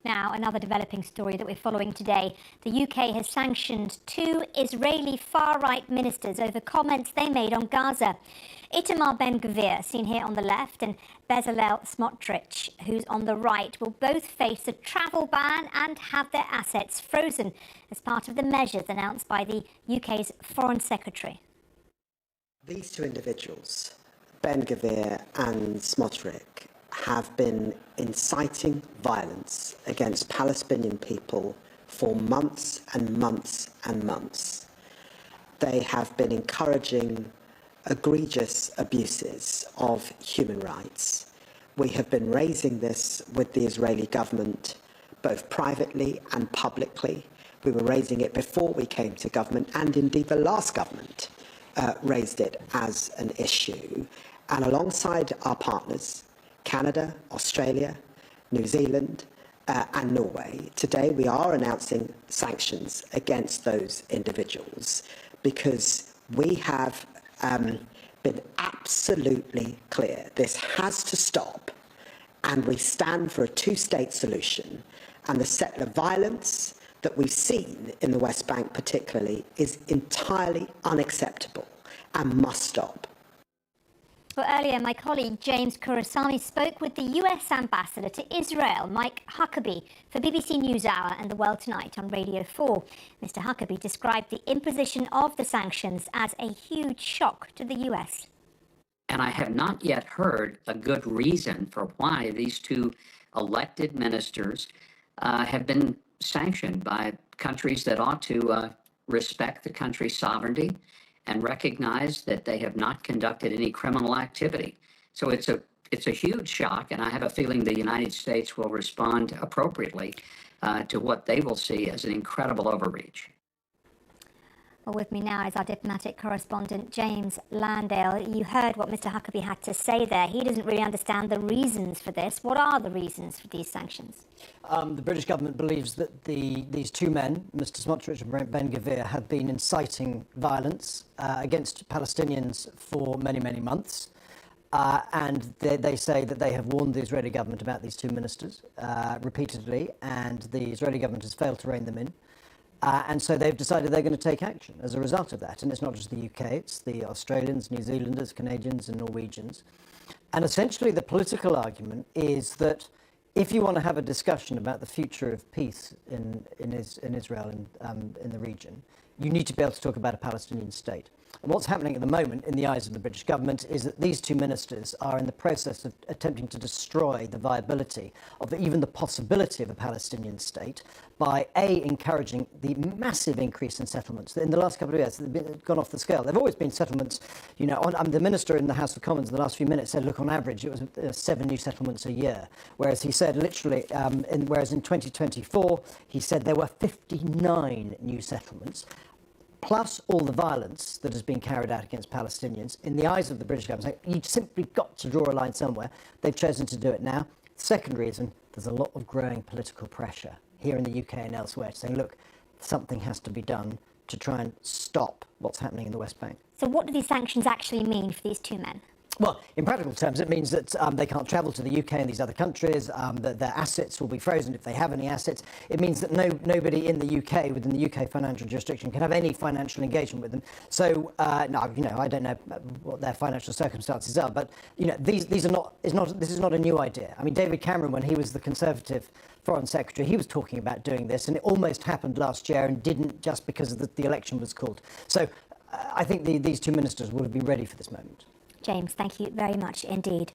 Now, another developing story that we're following today. The UK has sanctioned 2 Israeli far-right ministers over comments they made on Gaza. Itamar Ben-Gvir, seen here on the left, and Bezalel Smotrich, who's on the right, will both face a travel ban and have their assets frozen as part of the measures announced by the UK's Foreign Secretary. These 2 individuals, Ben-Gvir and Smotrich, have been inciting violence against Palestinian people for months and months and months. They have been encouraging egregious abuses of human rights. We have been raising this with the Israeli government, both privately and publicly. We were raising it before we came to government, and indeed the last government raised it as an issue. And alongside our partners, Canada, Australia, New Zealand, and Norway, today we are announcing sanctions against those individuals because we have been absolutely clear this has to stop, and we stand for a 2-state solution. And the settler violence that we've seen in the West Bank particularly is entirely unacceptable and must stop. Well, earlier, my colleague James Kurasami spoke with the US ambassador to Israel, Mike Huckabee, for BBC NewsHour and The World Tonight on Radio 4. Mr. Huckabee described the imposition of the sanctions as a huge shock to the US. And I have not yet heard a good reason for why these 2 elected ministers have been sanctioned by countries that ought to respect the country's sovereignty and recognize that they have not conducted any criminal activity. So it's a huge shock, and I have a feeling the United States will respond appropriately to what they will see as an incredible overreach. Well, with me now is our diplomatic correspondent, James Landale. You heard what Mr. Huckabee had to say there. He doesn't really understand the reasons for this. What are the reasons for these sanctions? The British government believes that these 2 men, Mr. Smotrich and Ben-Gvir, have been inciting violence against Palestinians for many, many months. And they say that they have warned the Israeli government about these 2 ministers repeatedly, and the Israeli government has failed to rein them in. And so they've decided they're going to take action as a result of that. And it's not just the UK, it's the Australians, New Zealanders, Canadians and Norwegians. And essentially the political argument is that if you want to have a discussion about the future of peace in Israel and in the region, you need to be able to talk about a Palestinian state. And what's happening at the moment in the eyes of the British government is that these two ministers are in the process of attempting to destroy the viability of even the possibility of a Palestinian state by encouraging the massive increase in settlements. In the last couple of years, they've gone off the scale. There've always been settlements, the minister in the House of Commons in the last few minutes said, look, on average, it was 7 new settlements a year. Whereas he said literally, whereas in 2024, he said there were 59 new settlements. Plus all the violence that has been carried out against Palestinians, in the eyes of the British government, you've simply got to draw a line somewhere. They've chosen to do it now. Second reason, there's a lot of growing political pressure here in the UK and elsewhere saying, look, something has to be done to try and stop what's happening in the West Bank. So what do these sanctions actually mean for these two men? Well, in practical terms, it means that they can't travel to the UK and these other countries, that their assets will be frozen if they have any assets. It means that nobody in the UK, within the UK financial jurisdiction, can have any financial engagement with them. So, I don't know what their financial circumstances are, but, this is not a new idea. I mean, David Cameron, when he was the Conservative Foreign Secretary, he was talking about doing this, and it almost happened last year and didn't just because the election was called. So I think these two ministers would have been ready for this moment. James, thank you very much indeed.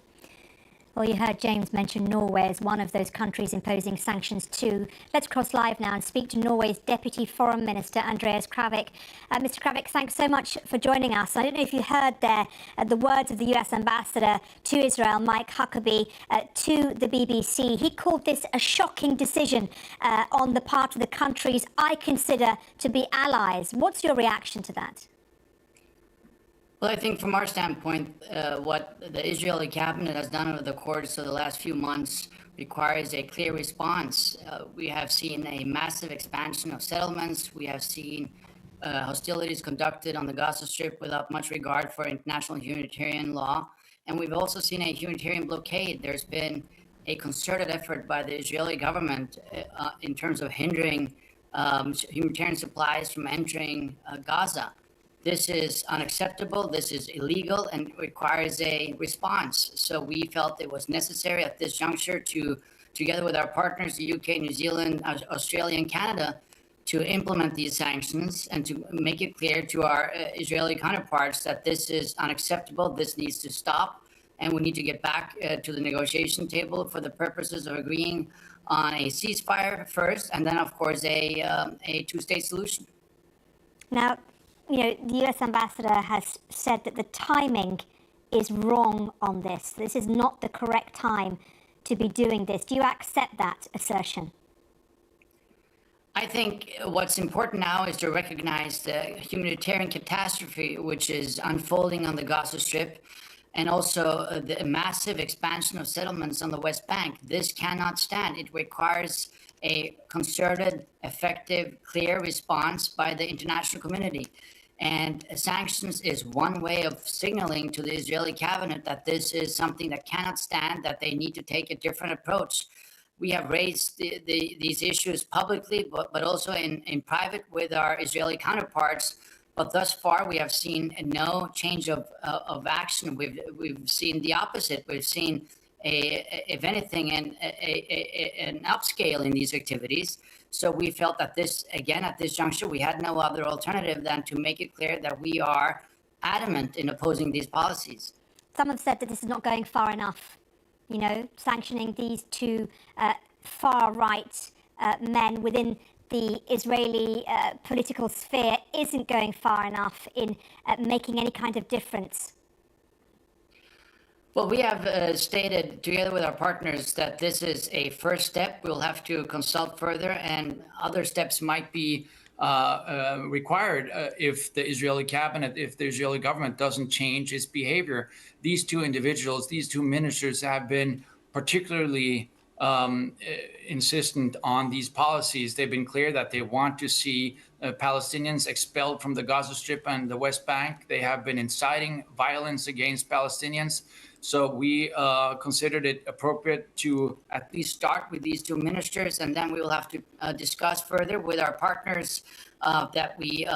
Well, you heard James mention Norway as one of those countries imposing sanctions too. Let's cross live now and speak to Norway's Deputy Foreign Minister, Andreas Kravik. Mr. Kravik, thanks so much for joining us. I don't know if you heard there the words of the US Ambassador to Israel, Mike Huckabee, to the BBC. He called this a shocking decision on the part of the countries I consider to be allies. What's your reaction to that? Well, I think from our standpoint, what the Israeli cabinet has done over the course of the last few months requires a clear response. We have seen a massive expansion of settlements. We have seen hostilities conducted on the Gaza Strip without much regard for international humanitarian law. And we've also seen a humanitarian blockade. There's been a concerted effort by the Israeli government in terms of hindering humanitarian supplies from entering Gaza. This is unacceptable, this is illegal, and requires a response. So we felt it was necessary at this juncture to, together with our partners, the UK, New Zealand, Australia, and Canada, to implement these sanctions and to make it clear to our Israeli counterparts that this is unacceptable, this needs to stop, and we need to get back to the negotiation table for the purposes of agreeing on a ceasefire first, and then, of course, a two-state solution. Now, the US ambassador has said that the timing is wrong on this. This is not the correct time to be doing this. Do you accept that assertion? I think what's important now is to recognize the humanitarian catastrophe which is unfolding on the Gaza Strip, and also the massive expansion of settlements on the West Bank. This cannot stand. It requires a concerted, effective, clear response by the international community. And sanctions is one way of signaling to the Israeli cabinet that this is something that cannot stand, that they need to take a different approach. We have raised these issues publicly, but also in private with our Israeli counterparts. But thus far, we have seen no change of action. We've seen the opposite. We've seen, if anything, an upscale in these activities. So we felt that this, again, at this juncture, we had no other alternative than to make it clear that we are adamant in opposing these policies. Some have said that this is not going far enough. Sanctioning these two far-right men within the Israeli political sphere isn't going far enough in making any kind of difference. Well, we have stated together with our partners that this is a first step. We'll have to consult further, and other steps might be required if the Israeli cabinet, if the Israeli government doesn't change its behavior. These two individuals, these two ministers have been particularly insistent on these policies. They've been clear that they want to see Palestinians expelled from the Gaza Strip and the West Bank. They have been inciting violence against Palestinians. So we considered it appropriate to at least start with these two ministers, and then we will have to discuss further with our partners that the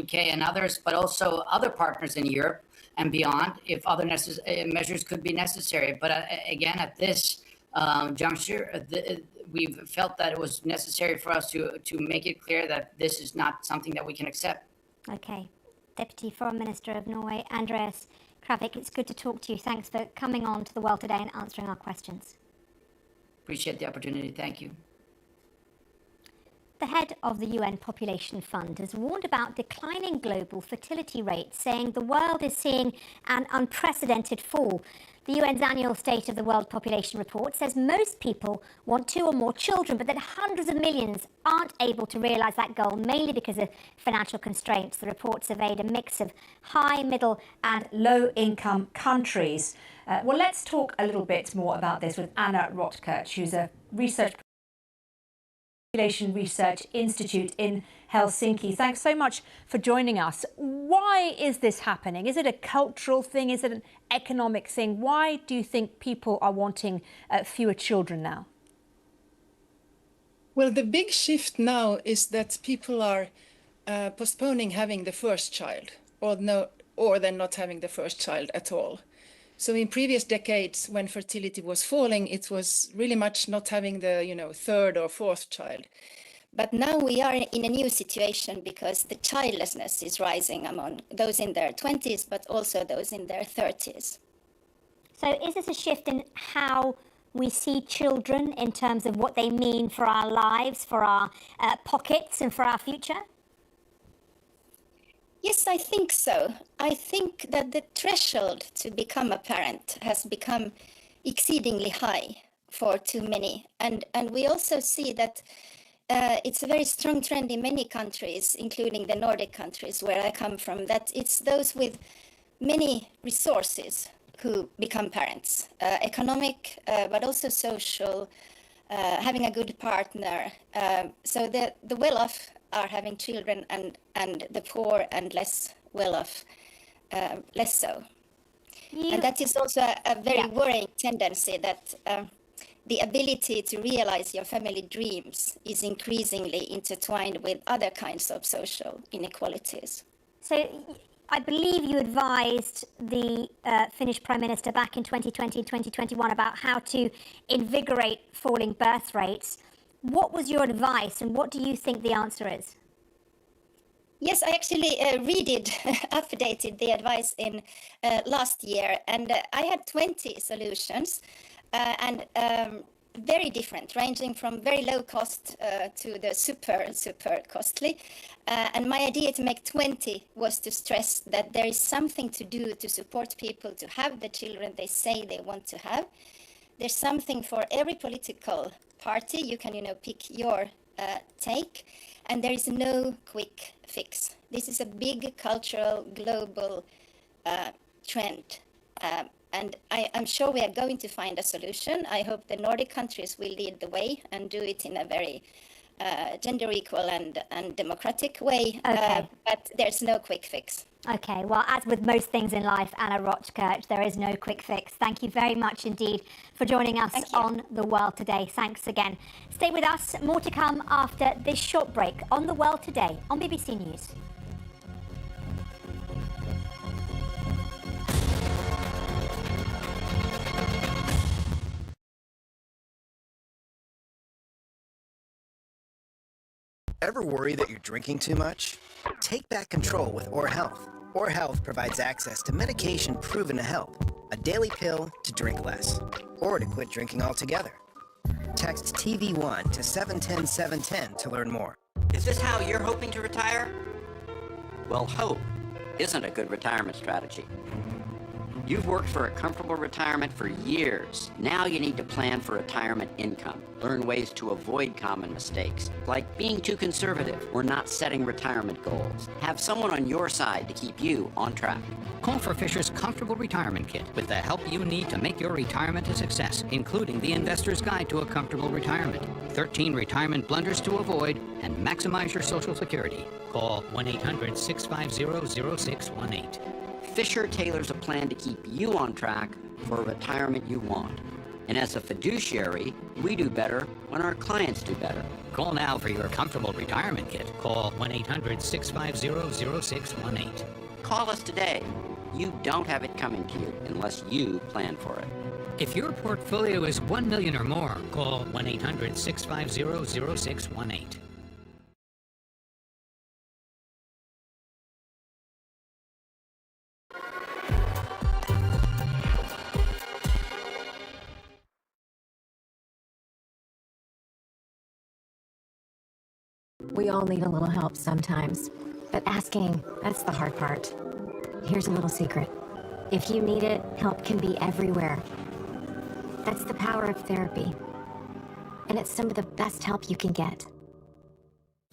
UK and others, but also other partners in Europe and beyond, if other measures could be necessary. But again, at this juncture, we've felt that it was necessary for us to make it clear that this is not something that we can accept. Okay. Deputy Foreign Minister of Norway, Andreas Kravik, it's good to talk to you. Thanks for coming on to The World Today and answering our questions. Appreciate the opportunity. Thank you. The head of the UN Population Fund has warned about declining global fertility rates, saying the world is seeing an unprecedented fall. The UN's annual State of the World Population Report says most people want 2 or more children, but that hundreds of millions aren't able to realise that goal, mainly because of financial constraints. The report surveyed a mix of high, middle and low-income countries. Well, let's talk a little bit more about this with Anna Rotkirch, who's a Population Research Institute in Helsinki. Thanks so much for joining us. Why is this happening? Is it a cultural thing? Is it an economic thing? Why do you think people are wanting fewer children now? Well, the big shift now is that people are postponing having the first child, or then not having the first child at all. So in previous decades, when fertility was falling, it was really much not having the, third or fourth child. But now we are in a new situation because the childlessness is rising among those in their 20s, but also those in their 30s. So is this a shift in how we see children in terms of what they mean for our lives, for our pockets and for our future? Yes, I think so. I think that the threshold to become a parent has become exceedingly high for too many. And we also see that it's a very strong trend in many countries, including the Nordic countries where I come from, that it's those with many resources who become parents, economic, but also social, having a good partner. So the well-off are having children and the poor and less well-off, less so. And that is also a very worrying tendency that the ability to realize your family dreams is increasingly intertwined with other kinds of social inequalities. So I believe you advised the Finnish Prime Minister back in 2020 and 2021 about how to invigorate falling birth rates. What was your advice and what do you think the answer is? Yes, I actually updated the advice in last year, and I had 20 solutions and very different, ranging from very low cost to the super costly. And my idea to make 20 was to stress that there is something to do to support people to have the children they say they want to have. There's something for every political party. You can, pick your take, and there is no quick fix. This is a big cultural, global trend. And I'm sure we are going to find a solution. I hope the Nordic countries will lead the way and do it in a very gender equal and democratic way. Okay. But there's no quick fix. Okay, well, as with most things in life, Anna Rotkirch, there is no quick fix. Thank you very much indeed for joining us on The World Today. Thanks again. Stay with us. More to come after this short break on The World Today on BBC News. Ever worry that you're drinking too much? Take back control with Or Health. Or Health provides access to medication proven to help. A daily pill to drink less, or to quit drinking altogether. Text TV1 to 710-710 to learn more. Is this how you're hoping to retire? Well, hope isn't a good retirement strategy. You've worked for a comfortable retirement for years. Now you need to plan for retirement income. Learn ways to avoid common mistakes, like being too conservative or not setting retirement goals. Have someone on your side to keep you on track. Call for Fisher's Comfortable Retirement Kit with the help you need to make your retirement a success, including the Investor's Guide to a Comfortable Retirement, 13 retirement blunders to avoid, and maximize your Social Security. Call 1-800-650-0618. Fisher tailors a plan to keep you on track for a retirement you want. And as a fiduciary, we do better when our clients do better. Call now for your Comfortable Retirement Kit. Call 1-800-650-0618. Call us today. You don't have it coming to you unless you plan for it. If your portfolio is $1 million or more, call 1-800-650-0618. We all need a little help sometimes, but asking, that's the hard part. Here's a little secret. If you need it, help can be everywhere. That's the power of therapy. And it's some of the best help you can get.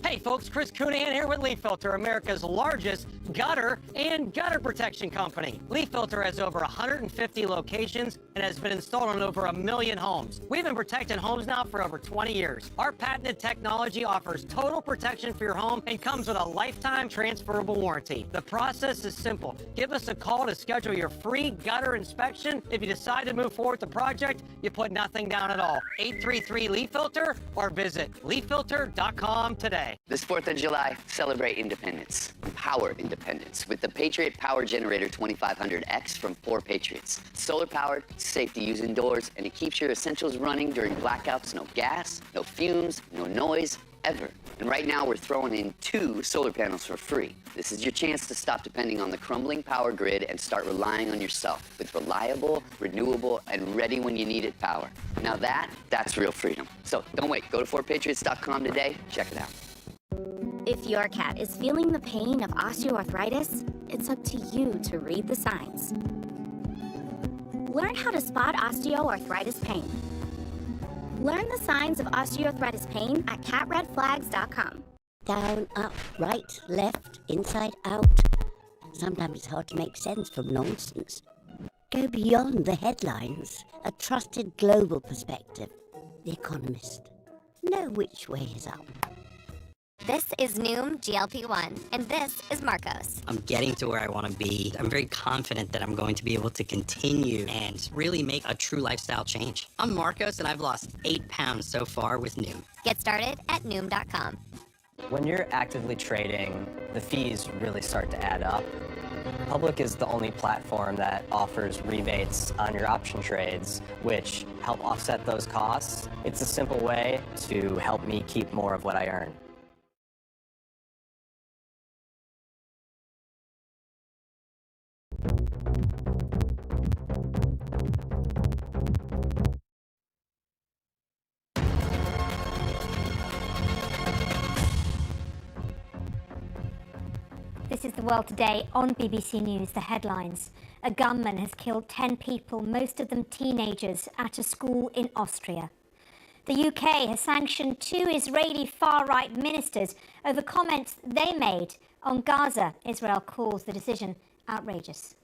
Hey folks, Chris Coonihan here with Leaf Filter, America's largest gutter and gutter protection company. Leaf Filter has over 150 locations and has been installed on over 1 million homes. We've been protecting homes now for over 20 years. Our patented technology offers total protection for your home and comes with a lifetime transferable warranty. The process is simple. Give us a call to schedule your free gutter inspection. If you decide to move forward with the project, you put nothing down at all. 833 Leaf Filter or visit leaffilter.com today. This 4th of July, celebrate independence. Power independence with the Patriot Power Generator 2500X from 4 Patriots. Solar powered, safe to use indoors, and it keeps your essentials running during blackouts. No gas, no fumes, no noise, ever. And right now we're throwing in 2 solar panels for free. This is your chance to stop depending on the crumbling power grid and start relying on yourself with reliable, renewable, and ready when you need it power. Now that's real freedom. So don't wait. Go to 4patriots.com today. Check it out. If your cat is feeling the pain of osteoarthritis, it's up to you to read the signs. Learn how to spot osteoarthritis pain. Learn the signs of osteoarthritis pain at catredflags.com. Down, up, right, left, inside, out. Sometimes it's hard to make sense from nonsense. Go beyond the headlines. A trusted global perspective. The Economist. Know which way is up. This is Noom GLP-1, and this is Marcos. I'm getting to where I want to be. I'm very confident that I'm going to be able to continue and really make a true lifestyle change. I'm Marcos, and I've lost 8 pounds so far with Noom. Get started at Noom.com. When you're actively trading, the fees really start to add up. Public is the only platform that offers rebates on your option trades, which help offset those costs. It's a simple way to help me keep more of what I earn. This is The World Today on BBC News. The headlines. A gunman has killed 10 people, most of them teenagers, at a school in Austria. The UK has sanctioned 2 Israeli far-right ministers over comments they made on Gaza. Israel calls the decision outrageous.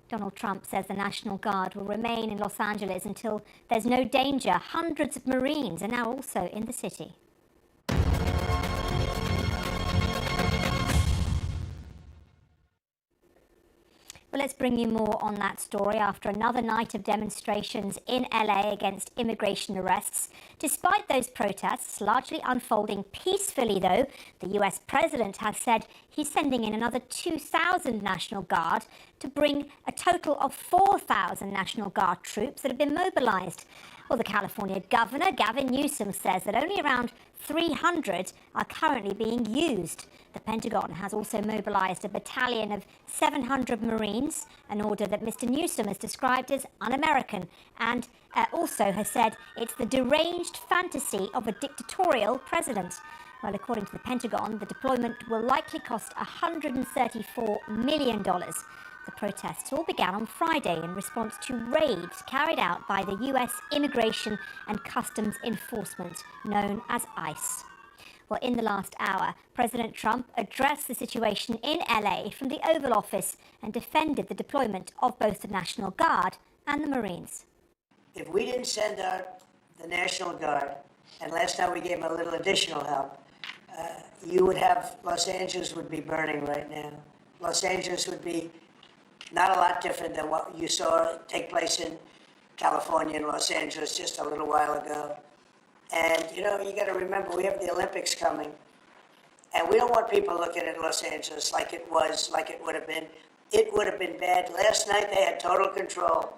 Donald Trump says the National Guard will remain in Los Angeles until there's no danger. Hundreds of Marines are now also in the city. Well, let's bring you more on that story after another night of demonstrations in LA against immigration arrests. Despite those protests largely unfolding peacefully, though, the US president has said he's sending in another 2,000 National Guard to bring a total of 4,000 National Guard troops that have been mobilized. Well, the California governor, Gavin Newsom, says that only around 300 are currently being used. The Pentagon has also mobilized a battalion of 700 Marines, an order that Mr. Newsom has described as un-American, and also has said it's the deranged fantasy of a dictatorial president. Well, according to the Pentagon, the deployment will likely cost $134 million. The protests all began on Friday in response to raids carried out by the US Immigration and Customs Enforcement, known as ICE. Well, in the last hour, President Trump addressed the situation in LA from the Oval Office and defended the deployment of both the National Guard and the Marines. If we didn't send out the National Guard, and last time we gave them a little additional help, you would have, Los Angeles would be burning right now. Los Angeles would be not a lot different than what you saw take place in California and Los Angeles just a little while ago. And, you know, you got to remember, we have the Olympics coming. And we don't want people looking at Los Angeles like it was, like it would have been. It would have been bad. Last night, they had total control.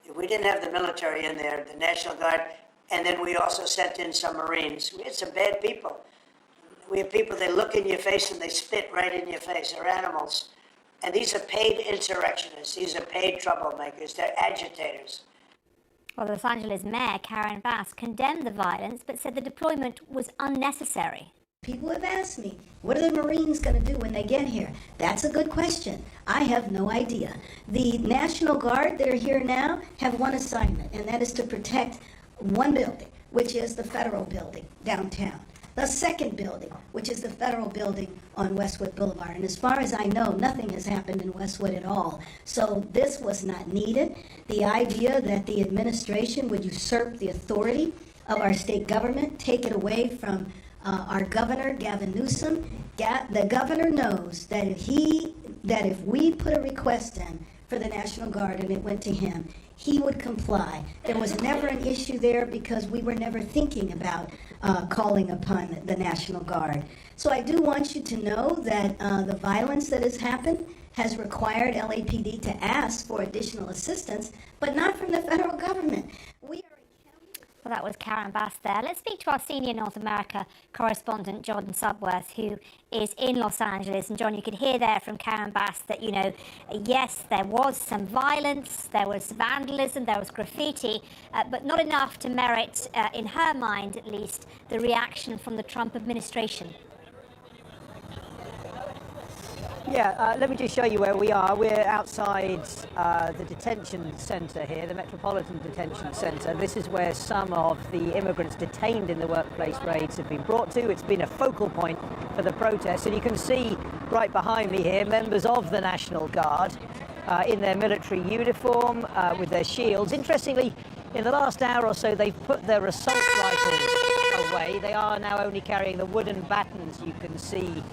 If we didn't have the military in there, the National Guard, and then we also sent in some Marines, we had some bad people. We have people, they look in your face and they spit right in your face. They're animals. And these are paid insurrectionists. These are paid troublemakers. They're agitators. Well, the Los Angeles Mayor, Karen Bass, condemned the violence but said the deployment was unnecessary. People have asked me, what are the Marines going to do when they get here? That's a good question. I have no idea. The National Guard, they're here now, have one assignment, and that is to protect one building, which is the federal building downtown. The second building, which is the federal building on Westwood Boulevard. And as far as I know, nothing has happened in Westwood at all. So this was not needed. The idea that the administration would usurp the authority of our state government, take it away from our governor, Gavin Newsom. The governor knows that if we put a request in for the National Guard and it went to him, he would comply. There was never an issue there because we were never thinking about calling upon the National Guard. So I do want you to know that the violence that has happened has required LAPD to ask for additional assistance, but not from the federal government. Well, that was Karen Bass there. Let's speak to our senior North America correspondent, John Subworth, who is in Los Angeles. And John, you could hear there from Karen Bass that, you know, yes, there was some violence, there was vandalism, there was graffiti, but not enough to merit, in her mind at least, the reaction from the Trump administration. Yeah, let me just show you where we are. We're outside the detention centre here, the Metropolitan Detention Centre. This is where some of the immigrants detained in the workplace raids have been brought to. It's been a focal point for the protests, and you can see right behind me here members of the National Guard in their military uniform with their shields. Interestingly, in the last hour or so, they've put their assault rifles away. They are now only carrying the wooden batons you can see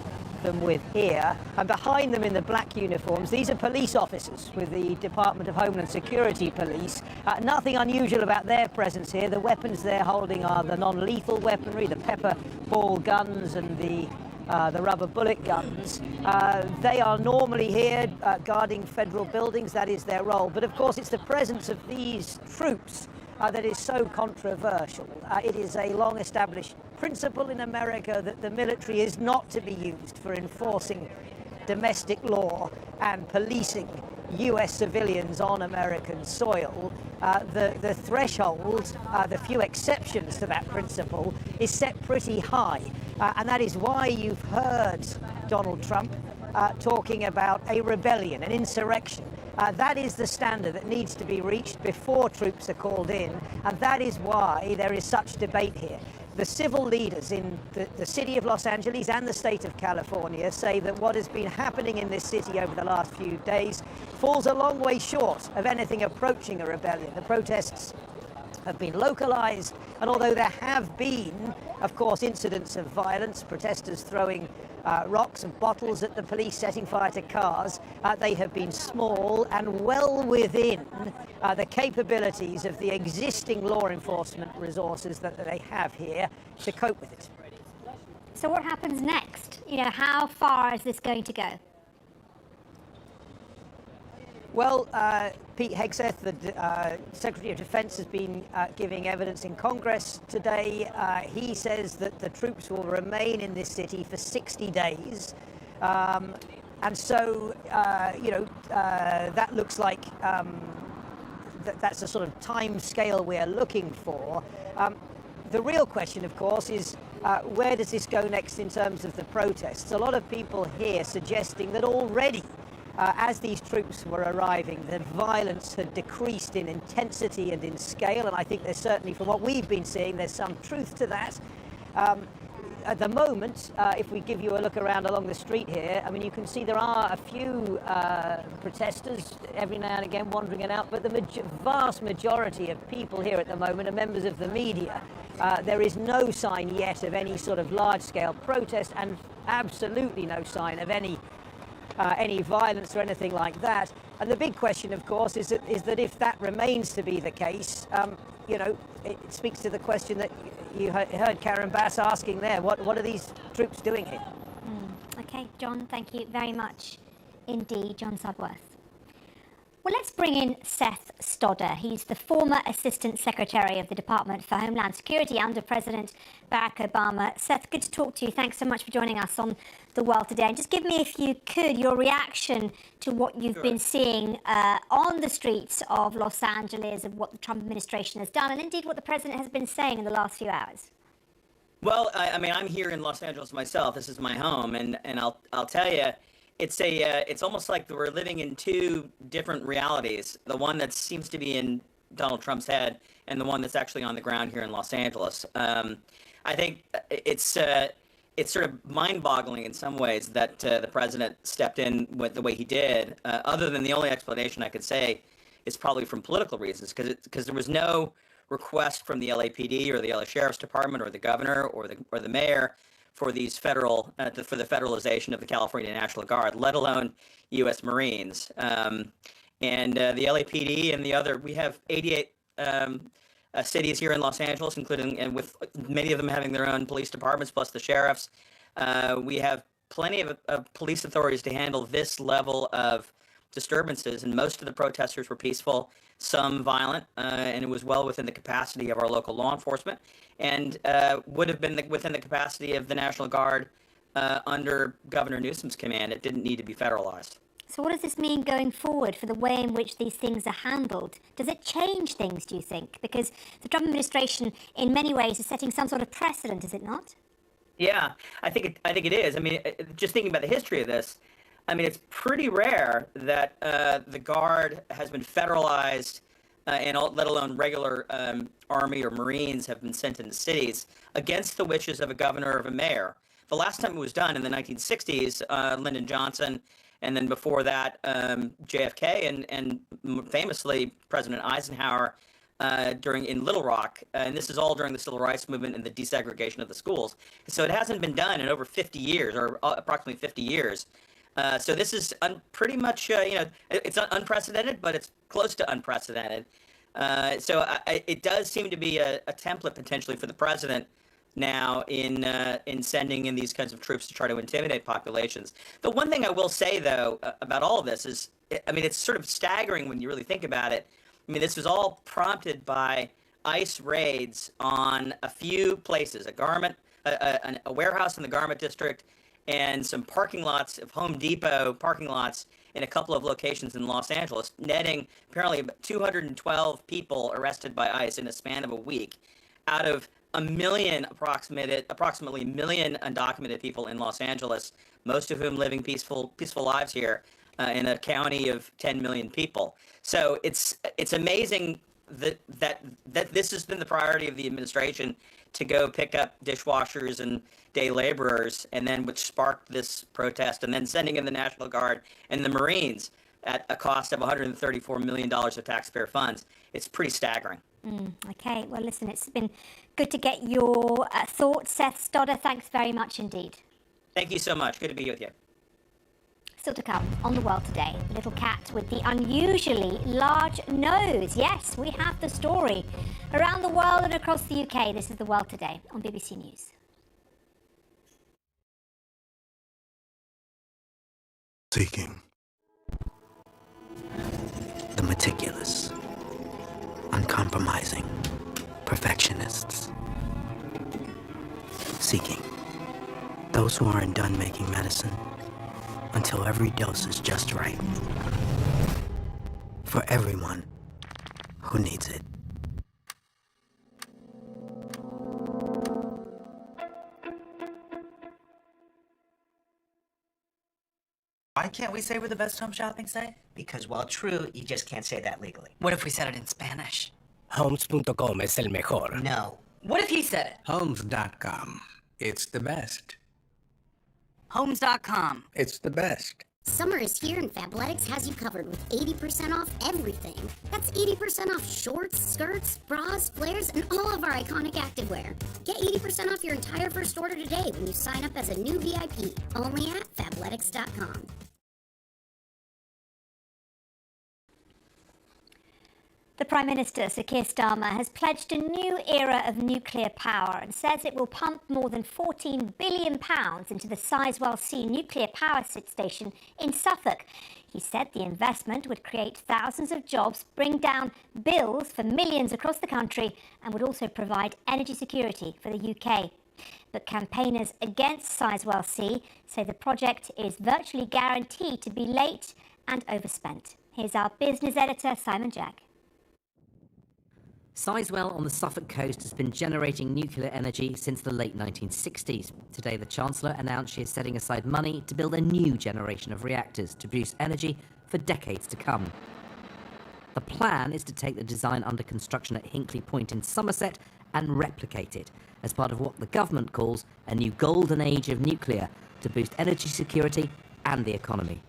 them with here, and behind them in the black uniforms, these are police officers with the Department of Homeland Security Police. Nothing unusual about their presence here. The weapons they're holding are the non-lethal weaponry, the pepper ball guns and the rubber bullet guns. They are normally here guarding federal buildings. That is their role. But of course, it's the presence of these troops that is so controversial. It is a long-established principle in America that the military is not to be used for enforcing domestic law and policing US civilians on American soil. The threshold, the few exceptions to that principle, is set pretty high. And that is why you've heard Donald Trump talking about a rebellion, an insurrection. That is the standard that needs to be reached before troops are called in, and that is why there is such debate here. The civil leaders in the city of Los Angeles and the state of California say that what has been happening in this city over the last few days falls a long way short of anything approaching a rebellion. The protests have been localized, and although there have been, of course, incidents of violence, protesters throwing rocks and bottles at the police, setting fire to cars, they have been small and well within the capabilities of the existing law enforcement resources that they have here to cope with it. So what happens next? You know, how far is this going to go? Well, Pete Hegseth, the Secretary of Defense, has been giving evidence in Congress today. He says that the troops will remain in this city for 60 days. And so, that looks like that's the sort of time scale we're looking for. The real question, of course, is where does this go next in terms of the protests? A lot of people here suggesting that already, as these troops were arriving, the violence had decreased in intensity and in scale, and I think there's certainly, from what we've been seeing, there's some truth to that. At the moment, if we give you a look around along the street here, I mean, you can see there are a few protesters every now and again wandering out, but the vast majority of people here at the moment are members of the media. There is no sign yet of any sort of large-scale protest, and absolutely no sign of any violence or anything like that. And the big question, of course, is that if that remains to be the case, it speaks to the question that you heard Karen Bass asking there. What are these troops doing here? Okay, John, thank you very much indeed, John Subworth. Well, let's bring in Seth Stodder. He's the former Assistant Secretary of the Department for Homeland Security under President Barack Obama. Seth, good to talk to you. Thanks so much for joining us on The World Today. And just give me, if you could, your reaction to what you've been seeing on the streets of Los Angeles, of what the Trump administration has done, and indeed what the president has been saying in the last few hours. Well, I mean, I'm here in Los Angeles myself. This is my home, and I'll tell you, it's almost like we're living in two different realities. The one that seems to be in Donald Trump's head, and the one that's actually on the ground here in Los Angeles. I think it's sort of mind-boggling in some ways that the president stepped in with the way he did. Other than the only explanation I could say is probably from political reasons, because there was no request from the LAPD or the LA Sheriff's Department or the governor or the mayor for these for the federalization of the California National Guard, let alone U.S. Marines. And the LAPD and we have 88 cities here in Los Angeles, including, and with many of them having their own police departments, plus the sheriffs. We have plenty of police authorities to handle this level of disturbances, and most of the protesters were peaceful, some violent, and it was well within the capacity of our local law enforcement, and would have been within the capacity of the National Guard under Governor Newsom's command. It didn't need to be federalized. So what does this mean going forward for the way in which these things are handled? Does it change things, do you think? Because the Trump administration, in many ways, is setting some sort of precedent, is it not? Yeah, I think it is. I mean, just thinking about the history of this, I mean, it's pretty rare that the Guard has been federalized, and let alone regular Army or Marines have been sent into cities against the wishes of a governor or of a mayor. The last time it was done in the 1960s, Lyndon Johnson, and then before that, JFK, and famously President Eisenhower in Little Rock. And this is all during the Civil Rights Movement and the desegregation of the schools. So it hasn't been done in over 50 years, or approximately 50 years. So this is pretty much, it's unprecedented, but it's close to unprecedented. So it does seem to be a template potentially for the president now in sending in these kinds of troops to try to intimidate populations. The one thing I will say, though, about all of this is, I mean, it's sort of staggering when you really think about it. I mean, this was all prompted by ICE raids on a few places, a warehouse in the Garment District, and some parking lots of Home Depot parking lots in a couple of locations in Los Angeles, netting apparently about 212 people arrested by ICE in a span of a week, out of approximately a million undocumented people in Los Angeles, most of whom living peaceful lives here in a county of 10 million people. So it's amazing that this has been the priority of the administration, to go pick up dishwashers and day laborers, and then which sparked this protest, and then sending in the National Guard and the Marines at a cost of $134 million of taxpayer funds. It's pretty staggering. Okay, well, listen, it's been good to get your thoughts. Seth Stodder, thanks very much indeed. Thank you so much. Good to be with you. Still to come on The World Today, the little cat with the unusually large nose. Yes, we have the story. Around the world and across the UK, this is The World Today on BBC News. Seeking the meticulous, uncompromising perfectionists. Seeking those who aren't done making medicine until every dose is just right. For everyone who needs it. Why can't we say we're the best home shopping site? Because while true, you just can't say that legally. What if we said it in Spanish? Homes.com es el mejor. No. What if he said it? Homes.com. It's the best. Homes.com. It's the best. Summer is here and Fabletics has you covered with 80% off everything. That's 80% off shorts, skirts, bras, flares, and all of our iconic activewear. Get 80% off your entire first order today when you sign up as a new VIP, only at Fabletics.com. The Prime Minister, Sir Keir Starmer, has pledged a new era of nuclear power and says it will pump more than £14 billion into the Sizewell C nuclear power station in Suffolk. He said the investment would create thousands of jobs, bring down bills for millions across the country, and would also provide energy security for the UK. But campaigners against Sizewell C say the project is virtually guaranteed to be late and overspent. Here's our business editor, Simon Jack. Sizewell on the Suffolk coast has been generating nuclear energy since the late 1960s. Today, the Chancellor announced she is setting aside money to build a new generation of reactors to produce energy for decades to come. The plan is to take the design under construction at Hinkley Point in Somerset and replicate it as part of what the government calls a new golden age of nuclear to boost energy security and the economy.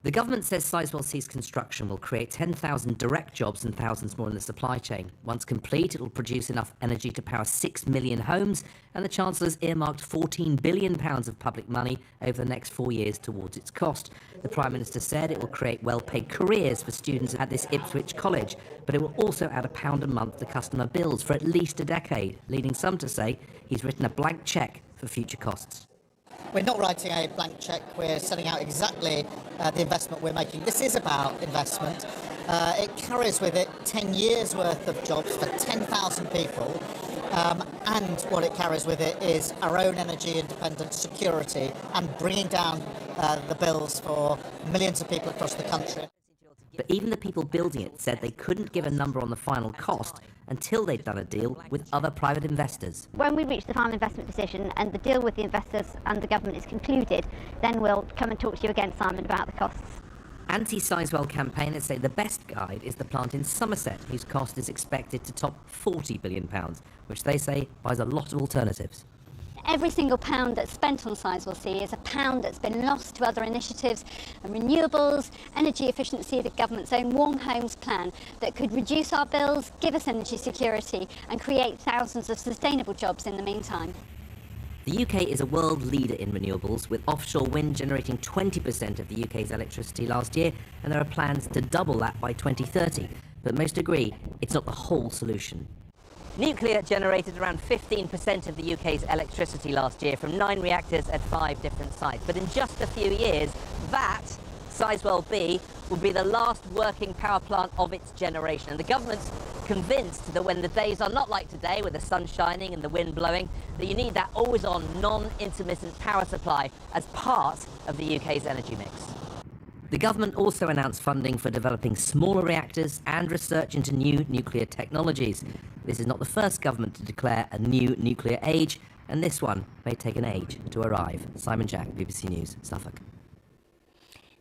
The government says Sizewell C's construction will create 10,000 direct jobs and thousands more in the supply chain. Once complete, it will produce enough energy to power 6 million homes, and the Chancellor's earmarked £14 billion of public money over the next 4 years towards its cost. The Prime Minister said it will create well-paid careers for students at this Ipswich college, but it will also add £1 a month to customer bills for at least a decade, leading some to say he's written a blank cheque for future costs. We're not writing a blank cheque, we're setting out exactly the investment we're making. This is about investment. It carries with it 10 years worth of jobs for 10,000 people, and what it carries with it is our own energy independence, security, and bringing down the bills for millions of people across the country. But even the people building it said they couldn't give a number on the final cost until they'd done a deal with other private investors. When we reach the final investment decision and the deal with the investors and the government is concluded, then we'll come and talk to you again, Simon, about the costs. Anti-Sizewell campaigners say the best guide is the plant in Somerset, whose cost is expected to top £40 billion, which they say buys a lot of alternatives. Every single pound that's spent on Sizewell C is a pound that's been lost to other initiatives and renewables, energy efficiency, the government's own warm homes plan that could reduce our bills, give us energy security and create thousands of sustainable jobs in the meantime. The UK is a world leader in renewables, with offshore wind generating 20% of the UK's electricity last year, and there are plans to double that by 2030. But most agree it's not the whole solution. Nuclear generated around 15% of the UK's electricity last year from 9 reactors at 5 different sites. But in just a few years, that, Sizewell B, will be the last working power plant of its generation. And the government's convinced that when the days are not like today, with the sun shining and the wind blowing, that you need that always-on, non-intermittent power supply as part of the UK's energy mix. The government also announced funding for developing smaller reactors and research into new nuclear technologies. This is not the first government to declare a new nuclear age, and this one may take an age to arrive. Simon Jack, BBC News, Suffolk.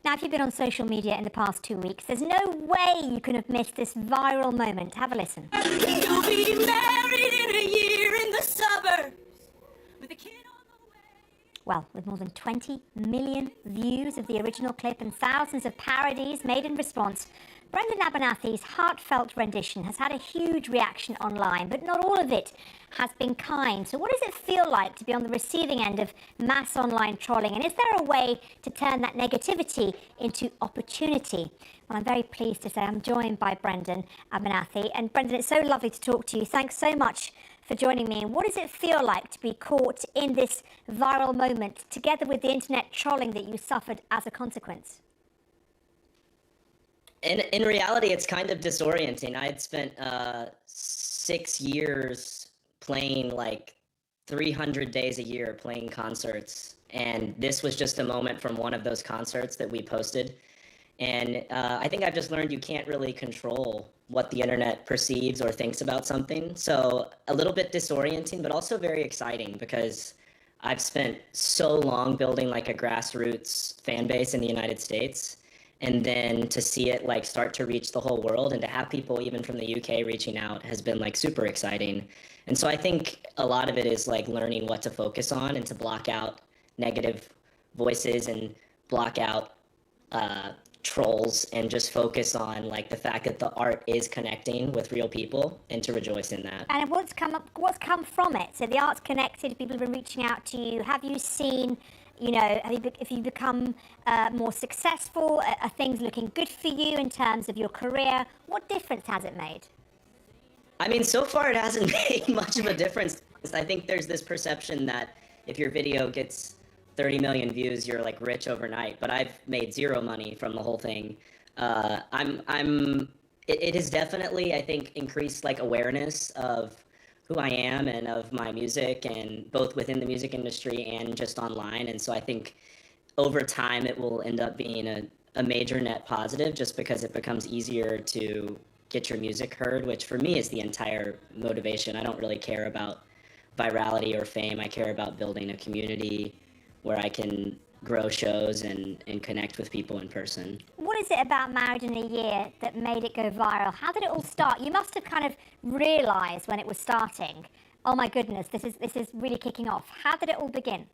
Now, if you've been on social media in the past 2 weeks, there's no way you can have missed this viral moment. Have a listen. You'll be married in a year in the suburbs with a kid. Well, with more than 20 million views of the original clip and thousands of parodies made in response, Brendan Abernathy's heartfelt rendition has had a huge reaction online, but not all of it has been kind. So what does it feel like to be on the receiving end of mass online trolling? And is there a way to turn that negativity into opportunity? Well, I'm very pleased to say I'm joined by Brendan Abernathy. And Brendan, it's so lovely to talk to you. Thanks so much for joining me. And what does it feel like to be caught in this viral moment, together with the internet trolling that you suffered as a consequence? In reality, it's kind of disorienting. I had spent 6 years playing like 300 days a year playing concerts. And this was just a moment from one of those concerts that we posted. And I think I've just learned you can't really control what the internet perceives or thinks about something. So a little bit disorienting, but also very exciting, because I've spent so long building like a grassroots fan base in the United States. And then to see it like start to reach the whole world, and to have people even from the UK reaching out has been like super exciting. And so I think a lot of it is like learning what to focus on and to block out negative voices and block out trolls, and just focus on like the fact that the art is connecting with real people, and to rejoice in that. And what's come from it? So the art's connected, people have been reaching out to you. Have you seen You know, if you become more successful? Are things looking good for you in terms of your career? What difference has it made? I mean, so far it hasn't made much of a difference. I think there's this perception that if your video gets 30 million views, you're like rich overnight. But I've made zero money from the whole thing. It has definitely, I think, increased like awareness of who I am and of my music, and both within the music industry and just online. And so I think over time it will end up being a major net positive, just because it becomes easier to get your music heard, which for me is the entire motivation. I don't really care about virality or fame. I care about building a community where I can grow shows and connect with people in person. What is it about Married in a Year that made it go viral? How did it all start? You must have kind of realised when it was starting, oh my goodness, this is really kicking off. How did it all begin?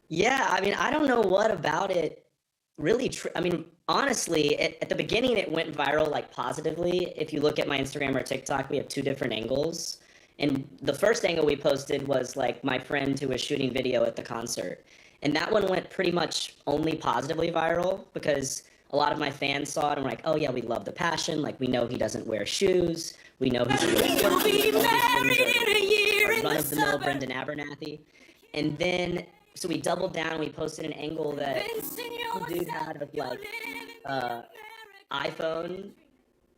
Yeah, I mean, I don't know what about it really, I mean, honestly, at the beginning, it went viral, like, positively. If you look at my Instagram or TikTok, we have 2 different angles. And the first angle we posted was, like, my friend who was shooting video at the concert. And that one went pretty much only positively viral, because a lot of my fans saw it and were like, oh yeah, we love the passion. Like, we know he doesn't wear shoes. We know he's a run-of-the-mill Brendan Abernathy. And then, so we doubled down and we posted an angle that some dude had of, like, iPhone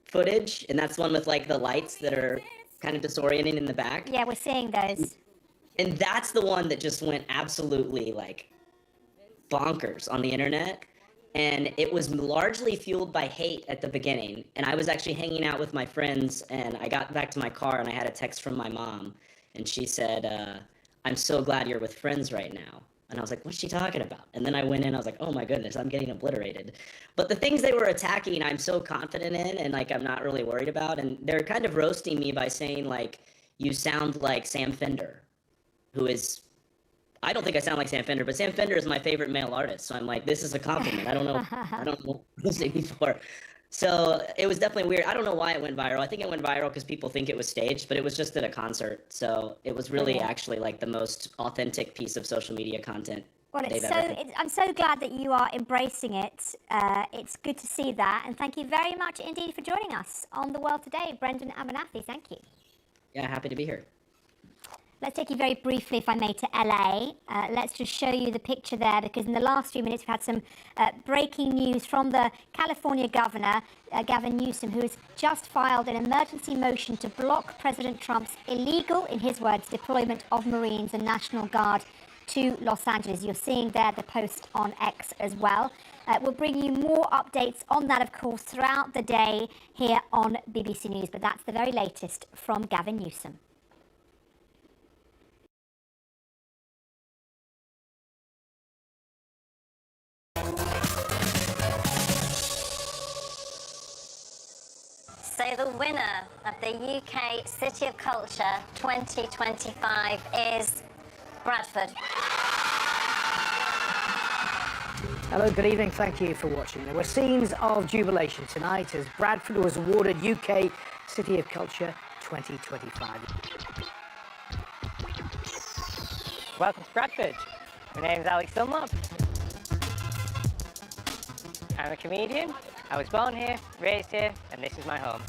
footage. And that's one with, like, the lights that are kind of disorienting in the back. Yeah, we're seeing those. And that's the one that just went absolutely, like, bonkers on the internet. And it was largely fueled by hate at the beginning. And I was actually hanging out with my friends, and I got back to my car and I had a text from my mom. And she said, I'm so glad you're with friends right now. And I was like, what's she talking about? And then I went in, I was like, oh my goodness, I'm getting obliterated. But the things they were attacking, I'm so confident in, and, like, I'm not really worried about. And they're kind of roasting me by saying, like, you sound like Sam Fender, who is, I don't think I sound like Sam Fender, but Sam Fender is my favorite male artist. So I'm like, this is a compliment. I don't know what was it before. So it was definitely weird. I don't know why it went viral. I think it went viral because people think it was staged, but it was just at a concert. So it was really actually like the most authentic piece of social media content. Well, I'm so glad that you are embracing it. It's good to see that. And thank you very much indeed for joining us on The World Today. Brendan Abernathy, thank you. Yeah, happy to be here. Let's take you very briefly, if I may, to LA. Let's just show you the picture there, because in the last few minutes we've had some breaking news from the California governor, Gavin Newsom, who has just filed an emergency motion to block President Trump's illegal, in his words, deployment of Marines and National Guard to Los Angeles. You're seeing there the post on X as well. We'll bring you more updates on that, of course, throughout the day here on BBC News, but that's the very latest from Gavin Newsom. So the winner of the UK City of Culture 2025 is Bradford. Hello, good evening. Thank you for watching. There were scenes of jubilation tonight as Bradford was awarded UK City of Culture 2025. Welcome to Bradford. My name is Alex Dunlop. I'm a comedian. I was born here, raised here, and this is my home.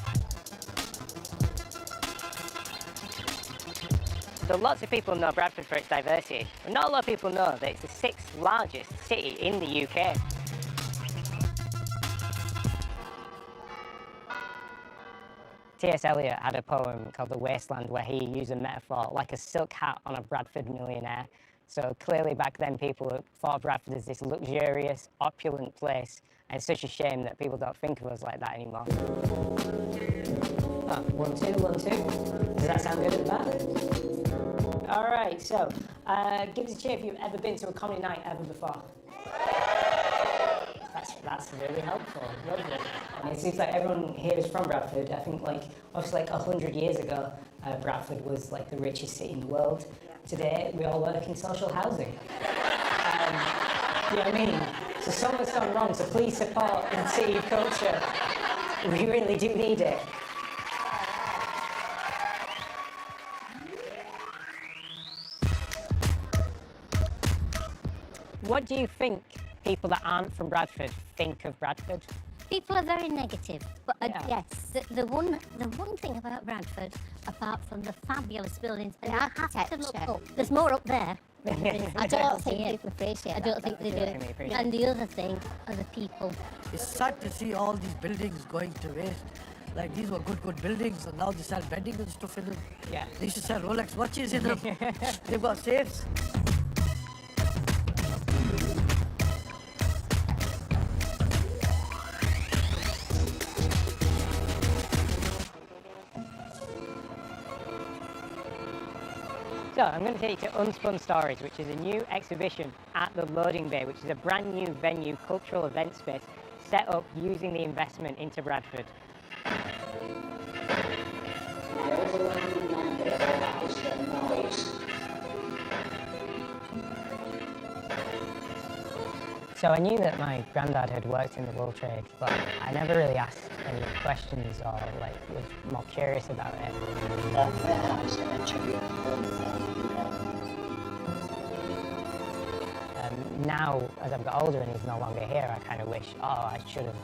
So lots of people know Bradford for its diversity, but not a lot of people know that it's the 6th largest city in the UK. T.S. Eliot had a poem called The Wasteland where he used a metaphor like a silk hat on a Bradford millionaire. So clearly back then people thought of Bradford as this luxurious, opulent place, and it's such a shame that people don't think of us like that anymore. Oh, 1, 2, 1, 2. Does that sound good at the back? All right, so give us a cheer if you've ever been to a comedy night ever before. That's really helpful. Lovely. It seems like everyone here is from Bradford. I think, like, obviously, like 100 years ago, Bradford was like the richest city in the world. Today, we all work in social housing. You know what I mean? So something's gone wrong, so please support the City of Culture. We really do need it. What do you think people that aren't from Bradford think of Bradford? People are very negative, but Yeah. yes, the one thing about Bradford, apart from the fabulous buildings, and you have to look up. There's more up there. I don't think people appreciate it. I don't think they do. And the other thing are the people. It's sad to see all these buildings going to waste. Like, these were good buildings, and now they sell bedding and stuff in them. Yeah. They used to sell Rolex watches in them. They've got safes. So I'm going to take you to Unspun Stories, which is a new exhibition at the Loading Bay, which is a brand new venue, cultural event space, set up using the investment into Bradford. So I knew that my granddad had worked in the wool trade, but I never really asked any questions or was more curious about it. Now, as I've got older and he's no longer here, I kind of wish, I should have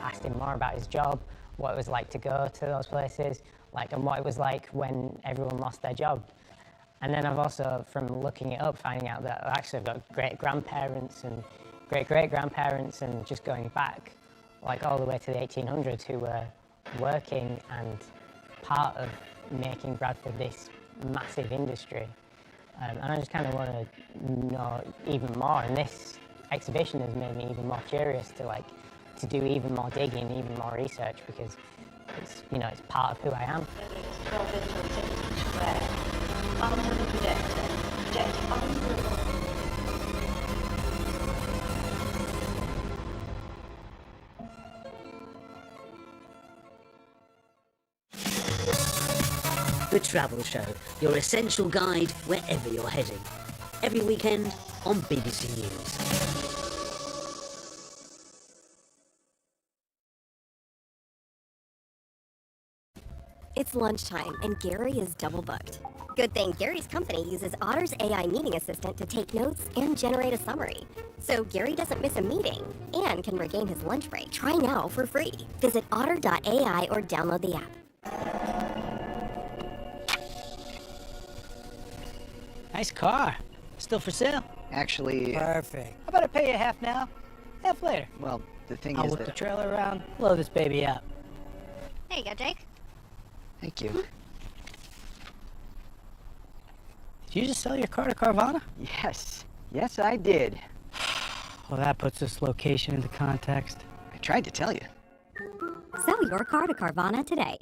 asked him more about his job, what it was like to go to those places, and what it was like when everyone lost their job. And then I've also, from looking it up, finding out that actually I've got great-grandparents and great-great-grandparents and just going back, all the way to the 1800s, who were working and part of making Bradford this massive industry. And I just kind of want to know even more, and this exhibition has made me even more curious to do even more digging, even more research, because it's, it's part of who I am. The Travel Show, your essential guide wherever you're heading. Every weekend on BBC News. It's lunchtime, and Gary is double booked. Good thing Gary's company uses Otter's AI meeting assistant to take notes and generate a summary. So Gary doesn't miss a meeting and can regain his lunch break. Try now for free. Visit otter.ai or download the app. Nice car. Still for sale? Actually... Perfect. How about I pay you half now, half later? Well, the thing I'll is whip that... the trailer around, load this baby up. There you go, Jake. Thank you. Did you just sell your car to Carvana? Yes. Yes, I did. Well, that puts this location into context. I tried to tell you. Sell your car to Carvana today.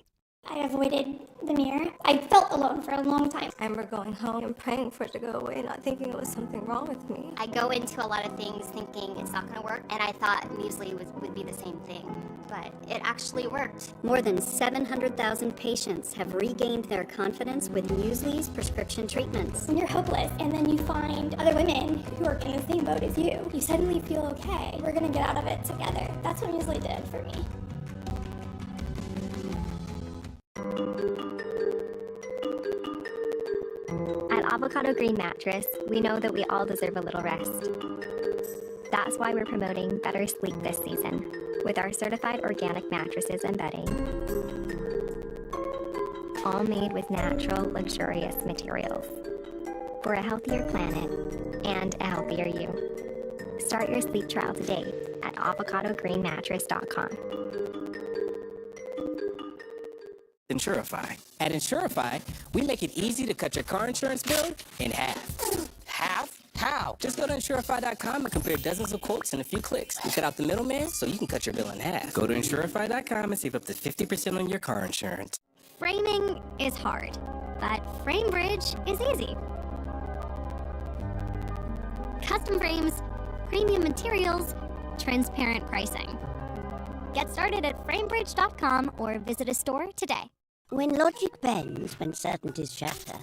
I avoided the mirror. I felt alone for a long time. I remember going home and praying for it to go away, not thinking there was something wrong with me. I go into a lot of things thinking it's not going to work, and I thought muesli would be the same thing, but it actually worked. More than 700,000 patients have regained their confidence with Muesli's prescription treatments. When you're hopeless, and then you find other women who are in the same boat as you, you suddenly feel okay. We're going to get out of it together. That's what muesli did for me. At Avocado Green Mattress, we know that we all deserve a little rest. That's why we're promoting Better Sleep this season with our certified organic mattresses and bedding. All made with natural, luxurious materials. For a healthier planet and a healthier you. Start your sleep trial today at avocadogreenmattress.com. Insurify. At Insurify, we make it easy to cut your car insurance bill in half. Half? How? Just go to Insurify.com and compare dozens of quotes in a few clicks. We cut out the middleman so you can cut your bill in half. Go to Insurify.com and save up to 50% on your car insurance. Framing is hard, but FrameBridge is easy. Custom frames, premium materials, transparent pricing. Get started at framebridge.com or visit a store today. When logic bends, when certainties shatter,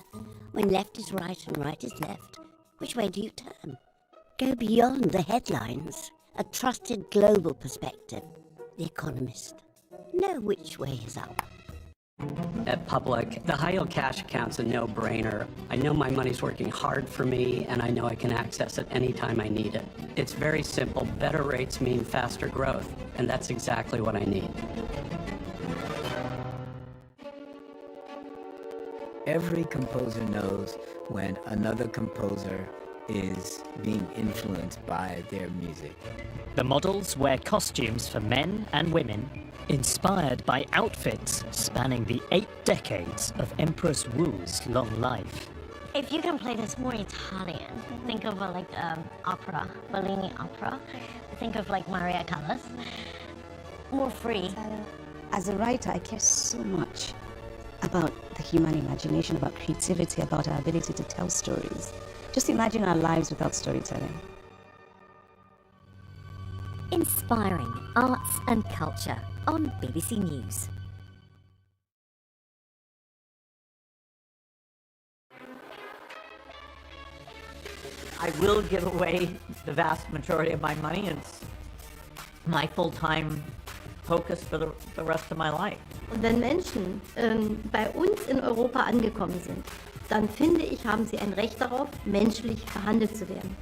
when left is right and right is left, which way do you turn? Go beyond the headlines. A trusted global perspective. The Economist. Know which way is up. At Public, the high-yield cash account's a no-brainer. I know my money's working hard for me, and I know I can access it anytime I need it. It's very simple. Better rates mean faster growth, and that's exactly what I need. Every composer knows when another composer is being influenced by their music. The models wear costumes for men and women, inspired by outfits spanning the 8 decades of Empress Wu's long life. If you can play this more Italian, think of opera, Bellini opera. Think of like Maria Callas. More free. As a writer, I care so much about the human imagination, about creativity, about our ability to tell stories. Just imagine our lives without storytelling. Inspiring arts and culture on BBC News. I will give away the vast majority of my money. It's my full-time focus for the rest of my life. Und wenn Menschen bei uns in Europa angekommen sind, dann finde ich, haben sie ein Recht darauf, menschlich behandelt zu werden.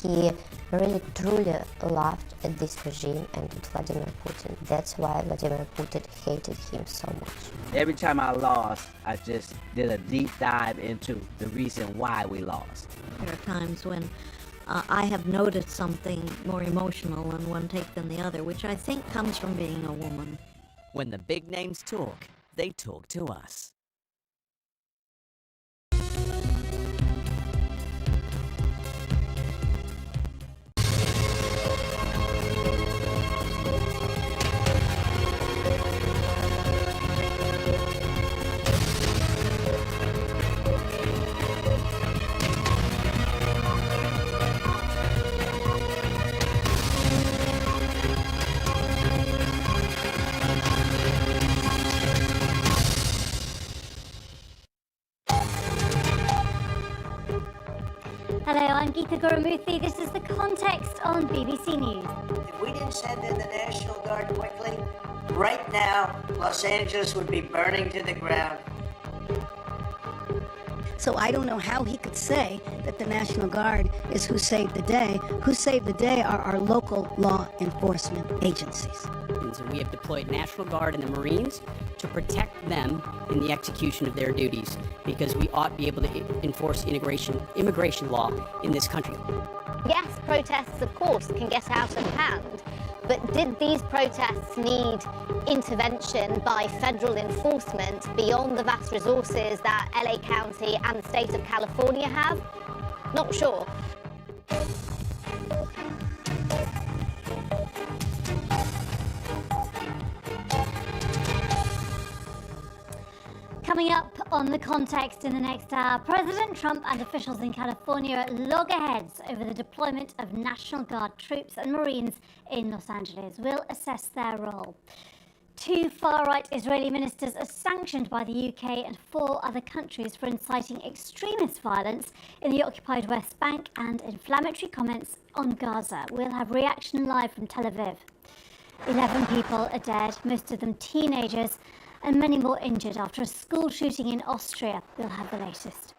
He really truly loved this regime and Vladimir Putin. That's why Vladimir Putin hated him so much. Every time I lost, I just did a deep dive into the reason why we lost. There are times when I have noticed something more emotional on one take than the other, which I think comes from being a woman. When the big names talk, they talk to us. Hello, I'm Geeta Gurumurthy. This is The Context on BBC News. If we didn't send in the National Guard quickly, right now, Los Angeles would be burning to the ground. So I don't know how he could say that the National Guard is who saved the day. Who saved the day are our local law enforcement agencies. And we have deployed National Guard and the Marines to protect them in the execution of their duties, because we ought to be able to enforce immigration law in this country. Yes, protests, of course, can get out of hand, but did these protests need intervention by federal enforcement beyond the vast resources that LA County and the state of California have? Not sure. Coming up on The Context in the next hour, President Trump and officials in California at loggerheads over the deployment of National Guard troops and Marines in Los Angeles. We'll assess their role. 2 far-right Israeli ministers are sanctioned by the UK and 4 other countries for inciting extremist violence in the occupied West Bank and inflammatory comments on Gaza. We'll have reaction live from Tel Aviv. 11 people are dead, most of them teenagers, and many more injured after a school shooting in Austria. We'll have the latest.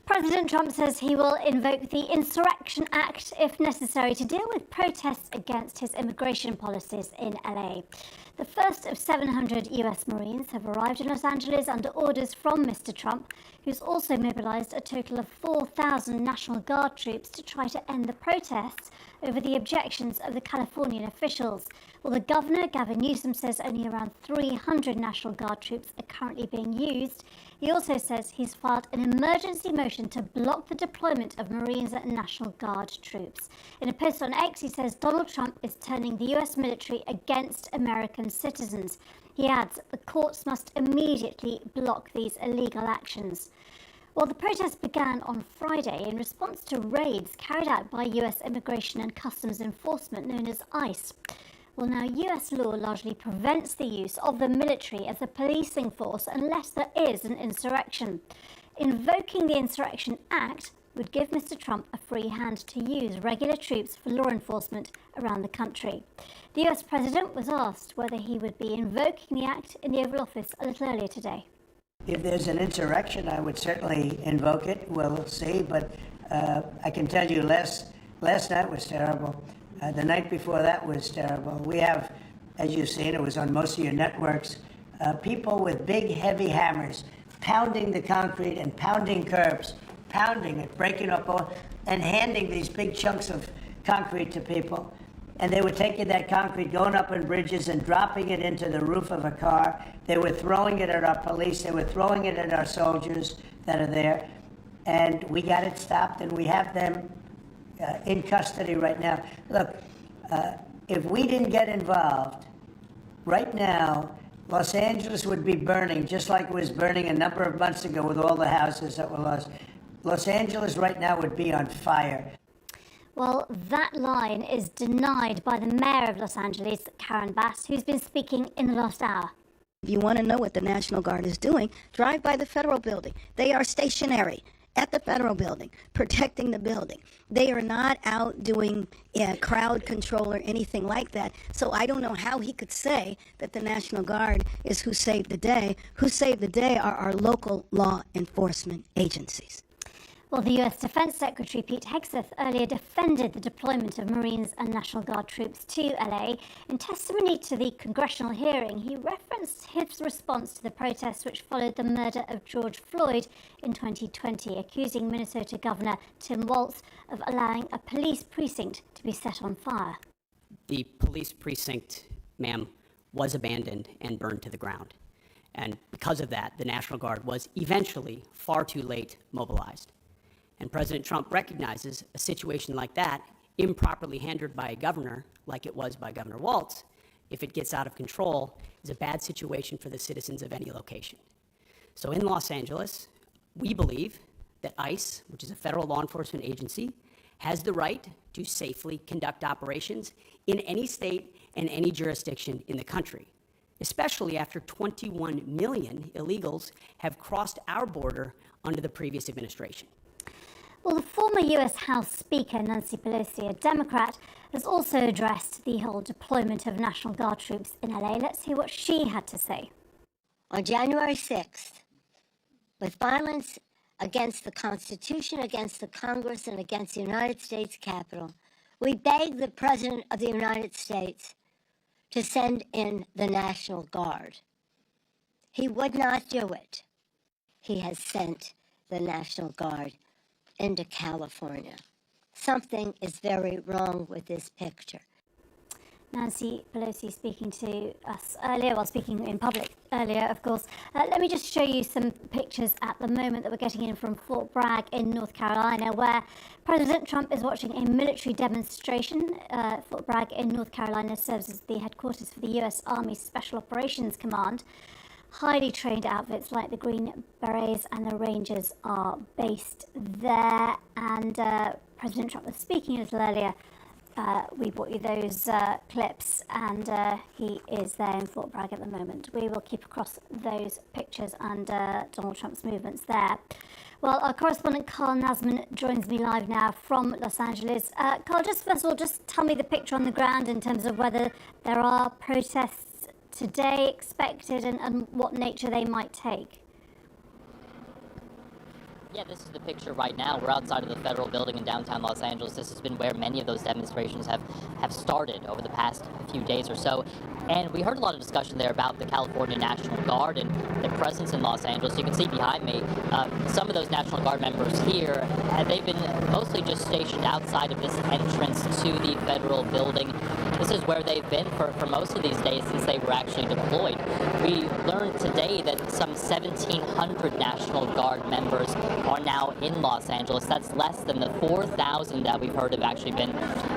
President Trump says he will invoke the Insurrection Act if necessary to deal with protests against his immigration policies in LA. The first of 700 US Marines have arrived in Los Angeles under orders from Mr. Trump, who's also mobilized a total of 4,000 National Guard troops to try to end the protests over the objections of the Californian officials. Well, the governor, Gavin Newsom, says only around 300 National Guard troops are currently being used. He also says he's filed an emergency motion to block the deployment of Marines and National Guard troops. In a post on X, he says Donald Trump is turning the US military against American citizens. He adds that the courts must immediately block these illegal actions. Well, the protests began on Friday in response to raids carried out by US Immigration and Customs Enforcement, known as ICE. Well, now, US law largely prevents the use of the military as a policing force unless there is an insurrection. Invoking the Insurrection Act would give Mr. Trump a free hand to use regular troops for law enforcement around the country. The US President was asked whether he would be invoking the act in the Oval Office a little earlier today. If there's an insurrection, I would certainly invoke it. We'll see, but I can tell you last night was terrible. The night before that was terrible. We have, as you've seen, it was on most of your networks, people with big, heavy hammers pounding the concrete and pounding curbs, pounding it, breaking up, and handing these big chunks of concrete to people. And they were taking that concrete, going up on bridges and dropping it into the roof of a car. They were throwing it at our police. They were throwing it at our soldiers that are there. And we got it stopped, and we have them in custody right now. Look, if we didn't get involved, right now, Los Angeles would be burning, just like it was burning a number of months ago with all the houses that were lost. Los Angeles right now would be on fire. Well, that line is denied by the mayor of Los Angeles, Karen Bass, who's been speaking in the last hour. If you want to know what the National Guard is doing, drive by the Federal Building. They are stationary at the Federal Building, protecting the building. They are not out doing crowd control or anything like that. So I don't know how he could say that the National Guard is who saved the day. Who saved the day are our local law enforcement agencies. Well, the US Defense Secretary Pete Hegseth earlier defended the deployment of Marines and National Guard troops to LA. In testimony to the congressional hearing, he referenced his response to the protests which followed the murder of George Floyd in 2020, accusing Minnesota Governor Tim Walz of allowing a police precinct to be set on fire. The police precinct, ma'am, was abandoned and burned to the ground. And because of that, the National Guard was eventually far too late mobilized. And President Trump recognizes a situation like that, improperly handled by a governor, like it was by Governor Walz, if it gets out of control, is a bad situation for the citizens of any location. So in Los Angeles, we believe that ICE, which is a federal law enforcement agency, has the right to safely conduct operations in any state and any jurisdiction in the country, especially after 21 million illegals have crossed our border under the previous administration. Well, the former US House Speaker, Nancy Pelosi, a Democrat, has also addressed the whole deployment of National Guard troops in LA. Let's hear what she had to say. On January 6th, with violence against the Constitution, against the Congress, and against the United States Capitol, we begged the President of the United States to send in the National Guard. He would not do it. He has sent the National Guard into California. Something is very wrong with this picture. Nancy Pelosi speaking to us earlier, well, speaking in public earlier, of course. Let me just show you some pictures at the moment that we're getting in from Fort Bragg in North Carolina, where President Trump is watching a military demonstration. Fort Bragg in North Carolina serves as the headquarters for the US Army Special Operations Command. Highly trained outfits like the Green Berets and the Rangers are based there. And President Trump was speaking a little earlier. We brought you those clips, and he is there in Fort Bragg at the moment. We will keep across those pictures and Donald Trump's movements there. Well, our correspondent Carl Nasman joins me live now from Los Angeles. Carl, just first of all, just tell me the picture on the ground in terms of whether there are protests today expected and what nature they might take. Yeah, this is the picture right now. We're outside of the federal building in downtown Los Angeles. This has been where many of those demonstrations have started over the past few days or so. And we heard a lot of discussion there about the California National Guard and their presence in Los Angeles. You can see behind me some of those National Guard members here. They've been mostly just stationed outside of this entrance to the federal building. This is where they've been for most of these days since they were actually deployed. We learned today that some 1,700 National Guard members are now in Los Angeles. That's less than the 4,000 that we've heard have actually been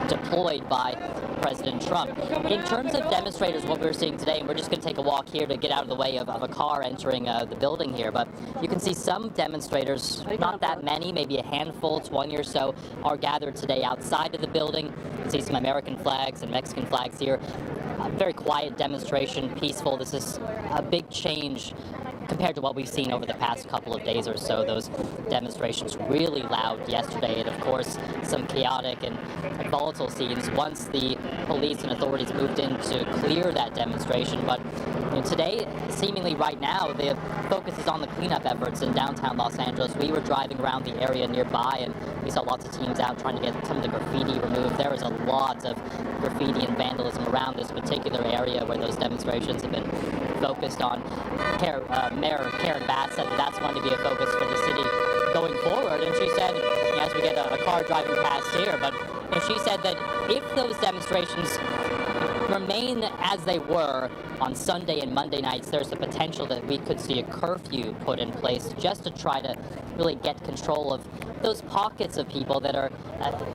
deployed by President Trump. In terms of demonstrators, what we're seeing today, and we're just going to take a walk here to get out of the way of a car entering the building here, but you can see some demonstrators, not that many, maybe a handful, 20 or so, are gathered today outside of the building. You can see some American flags and Mexican flags here. A very quiet demonstration, peaceful. This is a big change compared to what we've seen over the past couple of days or so. Those demonstrations really loud yesterday, and of course some chaotic and volatile scenes once the police and authorities moved in to clear that demonstration. But today, seemingly right now, the focus is on the cleanup efforts in downtown Los Angeles. We were driving around the area nearby, and we saw lots of teams out trying to get some of the graffiti removed. There was a lot of graffiti and vandalism around this particular area where those demonstrations have been focused on. Mayor Karen Bass said that that's going to be a focus for the city going forward, and she said, as we get a car driving past here, but she said that if those demonstrations remain as they were on Sunday and Monday nights, there's the potential that we could see a curfew put in place just to try to really get control of those pockets of people that are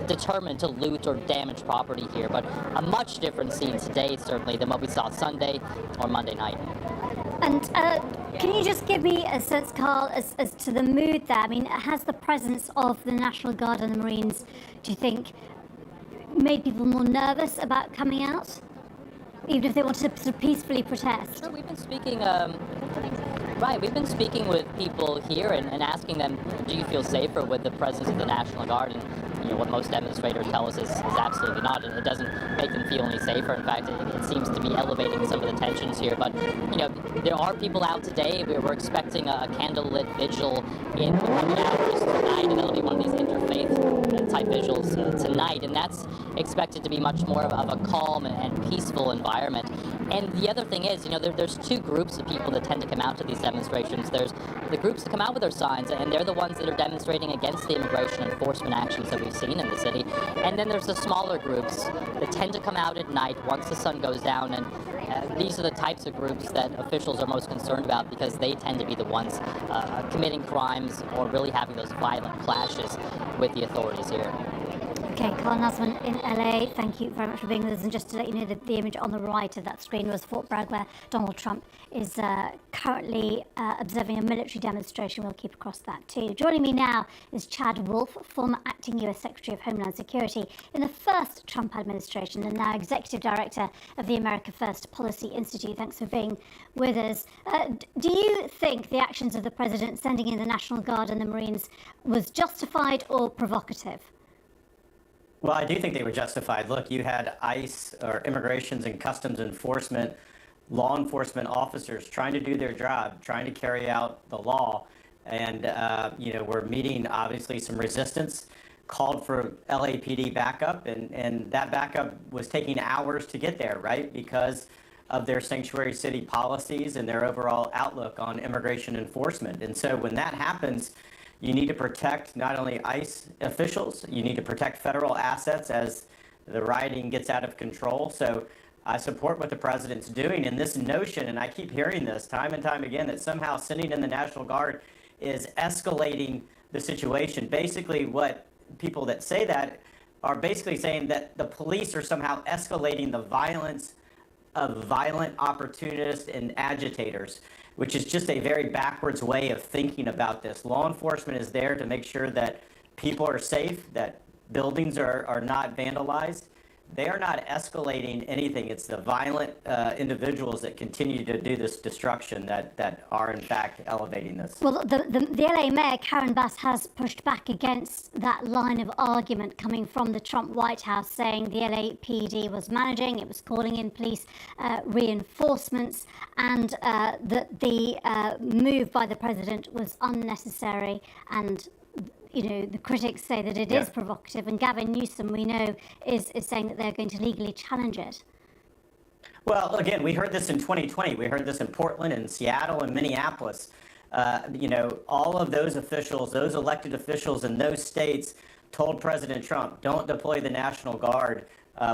determined to loot or damage property here. But a much different scene today, certainly, than what we saw Sunday or Monday night. And can you just give me a sense, Carl, as to the mood there? I mean, has the presence of the National Guard and the Marines, do you think, made people more nervous about coming out, even if they wanted to sort of peacefully protest? Sure, we've been speaking, we've been speaking with people here and asking them, do you feel safer with the presence of the National Guard? And what most demonstrators tell us is absolutely not, and it doesn't make them feel any safer. In fact, it seems to be elevating some of the tensions here. But there are people out today. We're expecting a candlelit vigil in the hours tonight, and that'll be one of these interfaith type vigils tonight, and that's expected to be much more of a calm and peaceful environment. And the other thing is, there's two groups of people that tend to come out to these demonstrations. There's the groups that come out with their signs, and they're the ones that are demonstrating against the immigration enforcement actions that we've seen in the city. And then there's the smaller groups that tend to come out at night once the sun goes down, and these are the types of groups that officials are most concerned about, because they tend to be the ones committing crimes or really having those violent clashes with the authorities here. Okay, Carl Nasman in LA, thank you very much for being with us. And just to let you know that the image on the right of that screen was Fort Bragg, where Donald Trump is currently observing a military demonstration. We'll keep across that too. Joining me now is Chad Wolf, former acting US Secretary of Homeland Security in the first Trump administration and now Executive Director of the America First Policy Institute. Thanks for being with us. Do you think the actions of the President sending in the National Guard and the Marines was justified or provocative? Well, I do think they were justified. Look, you had ICE, or Immigrations and Customs Enforcement, law enforcement officers trying to do their job, trying to carry out the law. And, we're meeting, obviously, some resistance, called for LAPD backup. And that backup was taking hours to get there, right? Because of their sanctuary city policies and their overall outlook on immigration enforcement. And so when that happens, you need to protect not only ICE officials, you need to protect federal assets as the rioting gets out of control. So I support what the president's doing, and this notion, and I keep hearing this time and time again, that somehow sending in the National Guard is escalating the situation. Basically, what people that say that are basically saying that the police are somehow escalating the violence of violent opportunists and agitators, which is just a very backwards way of thinking about this. Law enforcement is there to make sure that people are safe, that buildings are not vandalized. They are not escalating anything. It's the violent individuals that continue to do this destruction that are, in fact, elevating this. Well, the LA Mayor, Karen Bass, has pushed back against that line of argument coming from the Trump White House, saying the LAPD was managing, it was calling in police reinforcements, and that the move by the president was unnecessary. And the critics say that it is provocative, and Gavin Newsom, we know, is saying that they're going to legally challenge it. Well, again, we heard this in 2020. We heard this in Portland and Seattle and Minneapolis. All of those officials, those elected officials in those states told President Trump, don't deploy the National Guard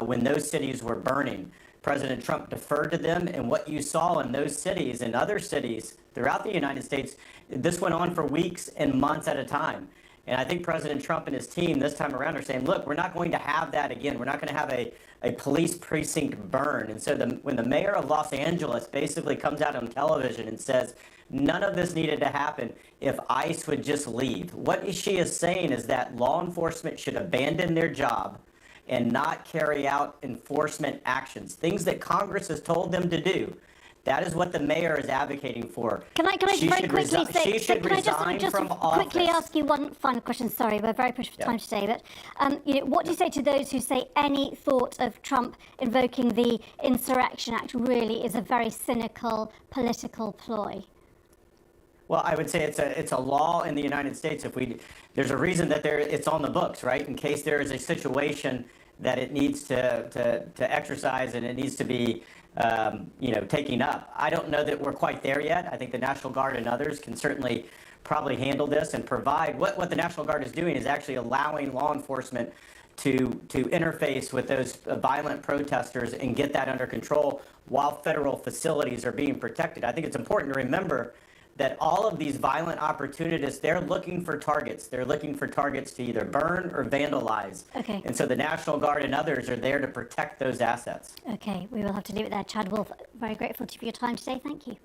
when those cities were burning. President Trump deferred to them, and what you saw in those cities and other cities throughout the United States, this went on for weeks and months at a time. And I think President Trump and his team this time around are saying, look, we're not going to have that again. We're not going to have a police precinct burn. And so when the mayor of Los Angeles basically comes out on television and says, none of this needed to happen if ICE would just leave. What she is saying is that law enforcement should abandon their job and not carry out enforcement actions, things that Congress has told them to do. That is what the mayor is advocating for. Can I She very should quickly resi- say, she should can I resign just from quickly office. ask you one final question? Sorry, we're very pushed for time today, but what do you say to those who say any thought of Trump invoking the Insurrection Act really is a very cynical political ploy? Well, I would say it's a law in the United States. There's a reason that it's on the books, right? In case there is a situation that it needs to exercise and it needs to be taking up. I don't know that we're quite there yet. I think the National Guard and others can certainly probably handle this and provide. What the National Guard is doing is actually allowing law enforcement to interface with those violent protesters and get that under control while federal facilities are being protected. I think it's important to remember that all of these violent opportunists, they're looking for targets. They're looking for targets to either burn or vandalize. Okay. And so the National Guard and others are there to protect those assets. Okay, we will have to leave it there. Chad Wolf, very grateful to you for your time today. Thank you.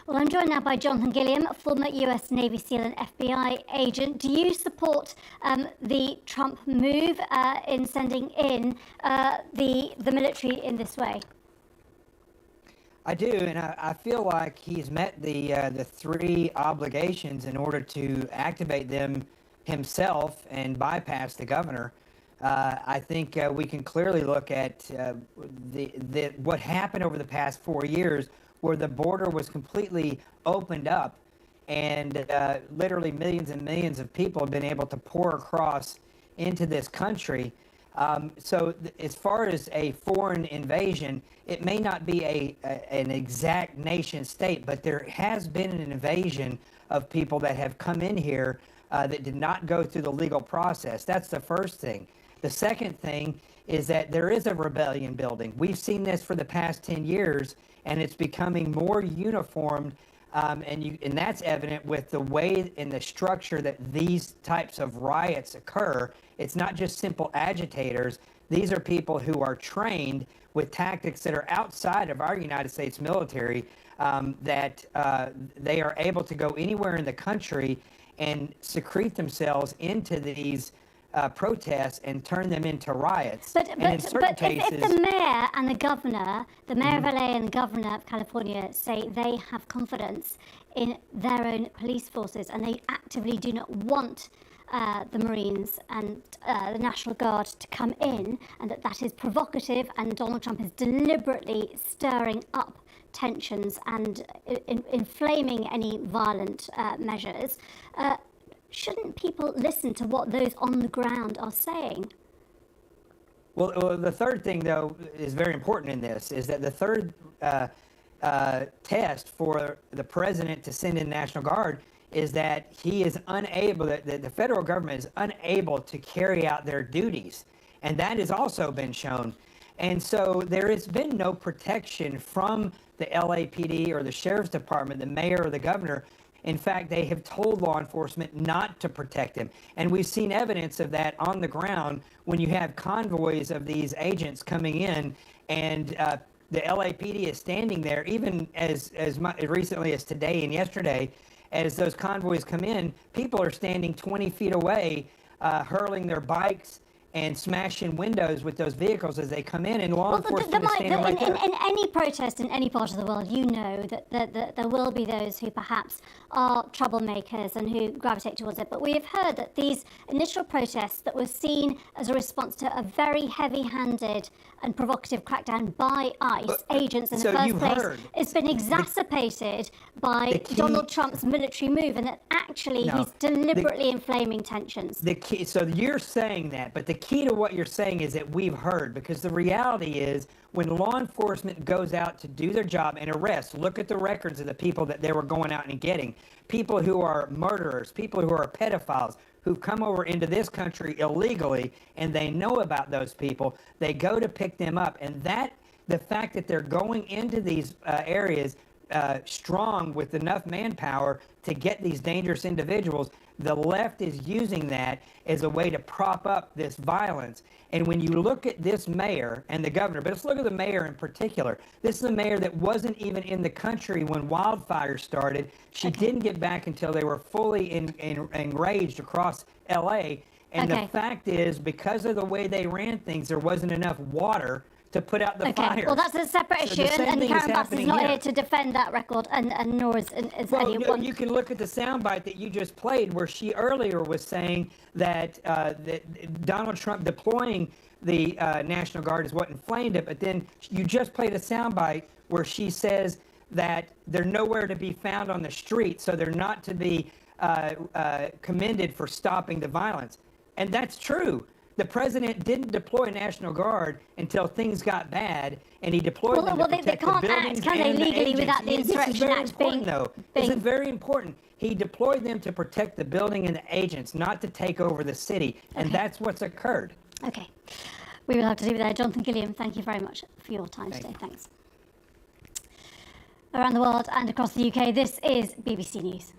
Well, I'm joined now by Jonathan Gilliam, former US Navy SEAL and FBI agent. Do you support the Trump move in sending in the military in this way? I do, and I feel like he's met the three obligations in order to activate them himself and bypass the governor. I think we can clearly look at what happened over the past 4 years, where the border was completely opened up, and literally millions and millions of people have been able to pour across into this country. So as far as a foreign invasion, it may not be an exact nation state, but there has been an invasion of people that have come in here that did not go through the legal process. That's the first thing. The second thing is that there is a rebellion building. We've seen this for the past 10 years, and it's becoming more uniformed. And that's evident with the way and the structure that these types of riots occur. It's not just simple agitators. These are people who are trained with tactics that are outside of our United States military, that they are able to go anywhere in the country and secrete themselves into these protests and turn them into riots. But in certain cases, if the mayor and the governor, the mayor of LA and the governor of California say they have confidence in their own police forces and they actively do not want the Marines and the National Guard to come in, and that is provocative, and Donald Trump is deliberately stirring up tensions and inflaming any violent measures, shouldn't people listen to what those on the ground are saying? Well, the third thing, though, is very important in this, is that the third test for the president to send in the National Guard is that he is unable, that the federal government is unable to carry out their duties. And that has also been shown. And so there has been no protection from the LAPD or the sheriff's department, the mayor or the governor. In fact, they have told law enforcement not to protect them. And we've seen evidence of that on the ground when you have convoys of these agents coming in, and the LAPD is standing there, even as recently as today and yesterday. As those convoys come in, people are standing 20 feet away, hurling their bikes and smashing windows with those vehicles as they come in, and law enforcement is standing right there. In any protest in any part of the world, you know that there will be those who perhaps are troublemakers and who gravitate towards it. But we have heard that these initial protests that were seen as a response to a very heavy-handed and provocative crackdown by ICE agents in the first place, it's been exacerbated by Donald Trump's military move, and that actually he's deliberately inflaming tensions. So you're saying that, but the key to what you're saying is that we've heard, because the reality is when law enforcement goes out to do their job and arrest, look at the records of the people that they were going out and getting, people who are murderers, people who are pedophiles, who've come over into this country illegally, and they know about those people, they go to pick them up. And that, the fact that they're going into these areas strong with enough manpower to get these dangerous individuals, the left is using that as a way to prop up this violence. And when you look at this mayor and the governor, but let's look at the mayor in particular. This is a mayor that wasn't even in the country when wildfires started. She didn't get back until they were fully enraged across LA. And the fact is, because of the way they ran things, there wasn't enough water to put out the fires. Well, that's a separate issue, and Karen Bass is not here to defend that record, and nor is anyone. You can look at the soundbite that you just played, where she earlier was saying that that Donald Trump deploying the National Guard is what inflamed it, but then you just played a soundbite where she says that they're nowhere to be found on the street, so they're not to be commended for stopping the violence. And that's true. The president didn't deploy National Guard until things got bad, and he deployed them to protect the buildings and the agents. Without the Insurrection Act being... This is very important. He deployed them to protect the building and the agents, not to take over the city, and that's what's occurred. Okay. We will have to leave it there. Jonathan Gilliam, thank you very much for your time today. Thanks. Around the world and across the UK, this is BBC News.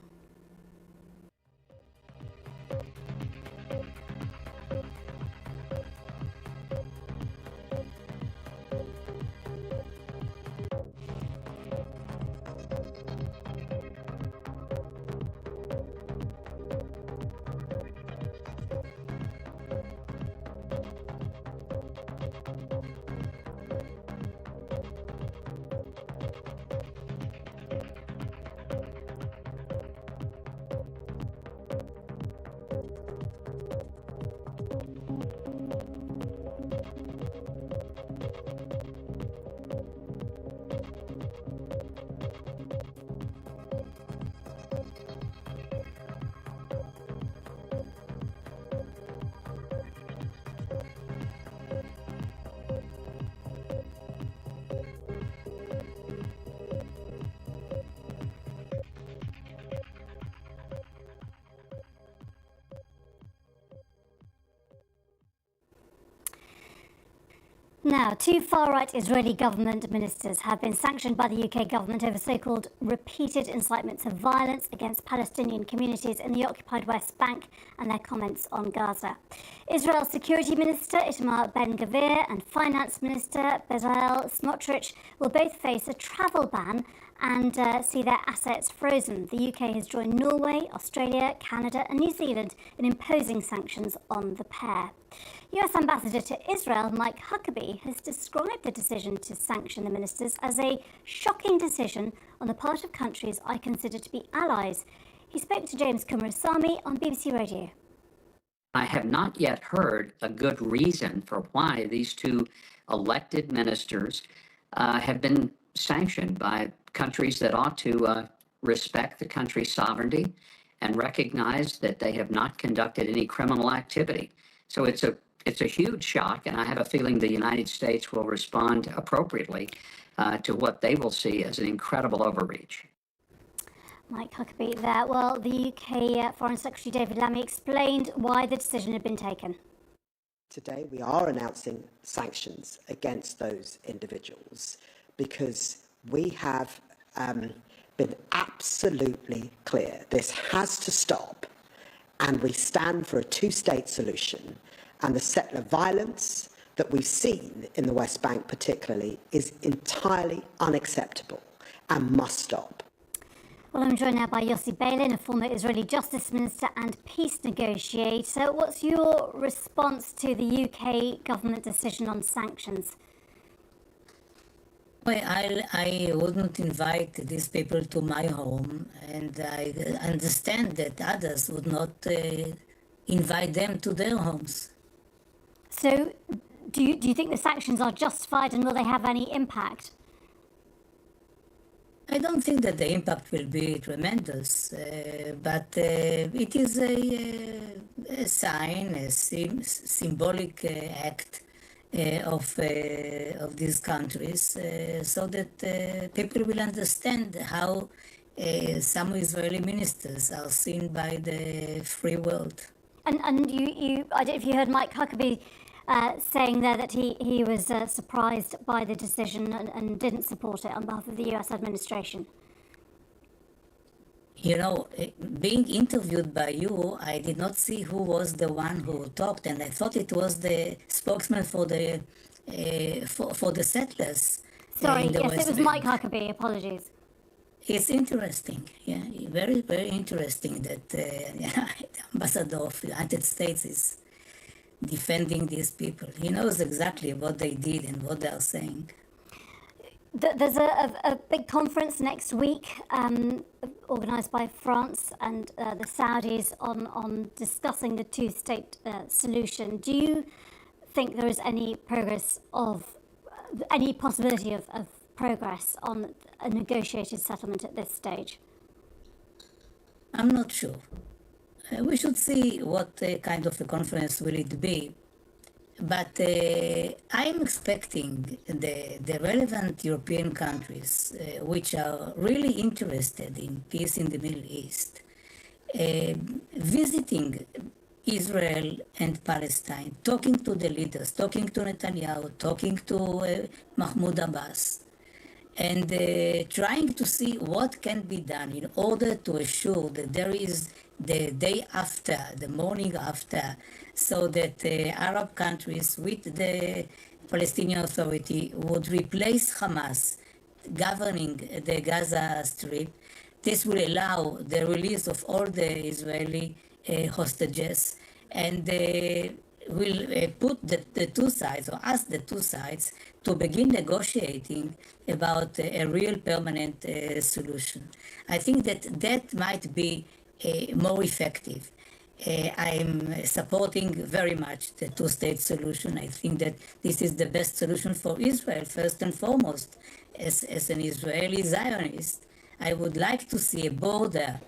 Now, two far-right Israeli government ministers have been sanctioned by the UK government over so-called repeated incitements of violence against Palestinian communities in the occupied West Bank and their comments on Gaza. Israel's Security Minister Itamar Ben-Gvir and Finance Minister Bezalel Smotrich will both face a travel ban and see their assets frozen. The UK has joined Norway, Australia, Canada and New Zealand in imposing sanctions on the pair. US Ambassador to Israel Mike Huckabee has described the decision to sanction the ministers as a shocking decision on the part of countries I consider to be allies. He spoke to James Kumarasamy on BBC Radio. I have not yet heard a good reason for why these two elected ministers have been sanctioned by countries that ought to respect the country's sovereignty and recognize that they have not conducted any criminal activity. So it's a huge shock, and I have a feeling the United States will respond appropriately to what they will see as an incredible overreach. Mike Huckabee there. Well, the UK Foreign Secretary David Lammy explained why the decision had been taken. Today we are announcing sanctions against those individuals because we have been absolutely clear this has to stop, and we stand for a two-state solution. And the settler violence that we've seen in the West Bank particularly is entirely unacceptable and must stop. Well, I'm joined now by Yossi Beilin, a former Israeli Justice Minister and peace negotiator. What's your response to the UK government decision on sanctions? Well, I wouldn't invite these people to my home, and I understand that others would not invite them to their homes. So, do you think the sanctions are justified, and will they have any impact? I don't think that the impact will be tremendous, but it is a sign, a symbolic act of these countries, so that people will understand how some Israeli ministers are seen by the free world. And you I don't know if you heard Mike Huckabee saying there that he was surprised by the decision and didn't support it on behalf of the US administration. You know, being interviewed by you, I did not see who was the one who talked, and I thought it was the spokesman for the settlers. Sorry, yes, it was Mike Huckabee. Apologies. It's interesting, yeah, very, very interesting that the ambassador of the United States is defending these people. He knows exactly what they did and what they are saying. There's a big conference next week organised by France and the Saudis on discussing the two-state solution. Do you think there is any possibility of progress on a negotiated settlement at this stage? I'm not sure. We should see what kind of a conference will it be. But I'm expecting the relevant European countries, which are really interested in peace in the Middle East, visiting Israel and Palestine, talking to the leaders, talking to Netanyahu, talking to Mahmoud Abbas, and trying to see what can be done in order to assure that there is the day after, the morning after, so that Arab countries with the Palestinian Authority would replace Hamas governing the Gaza Strip. This will allow the release of all the Israeli hostages and will put the two sides, or ask the two sides, to begin negotiating about a real permanent solution. I think that might be more effective. I'm supporting very much the two-state solution. I think that this is the best solution for Israel, first and foremost. As an Israeli Zionist, I would like to see a border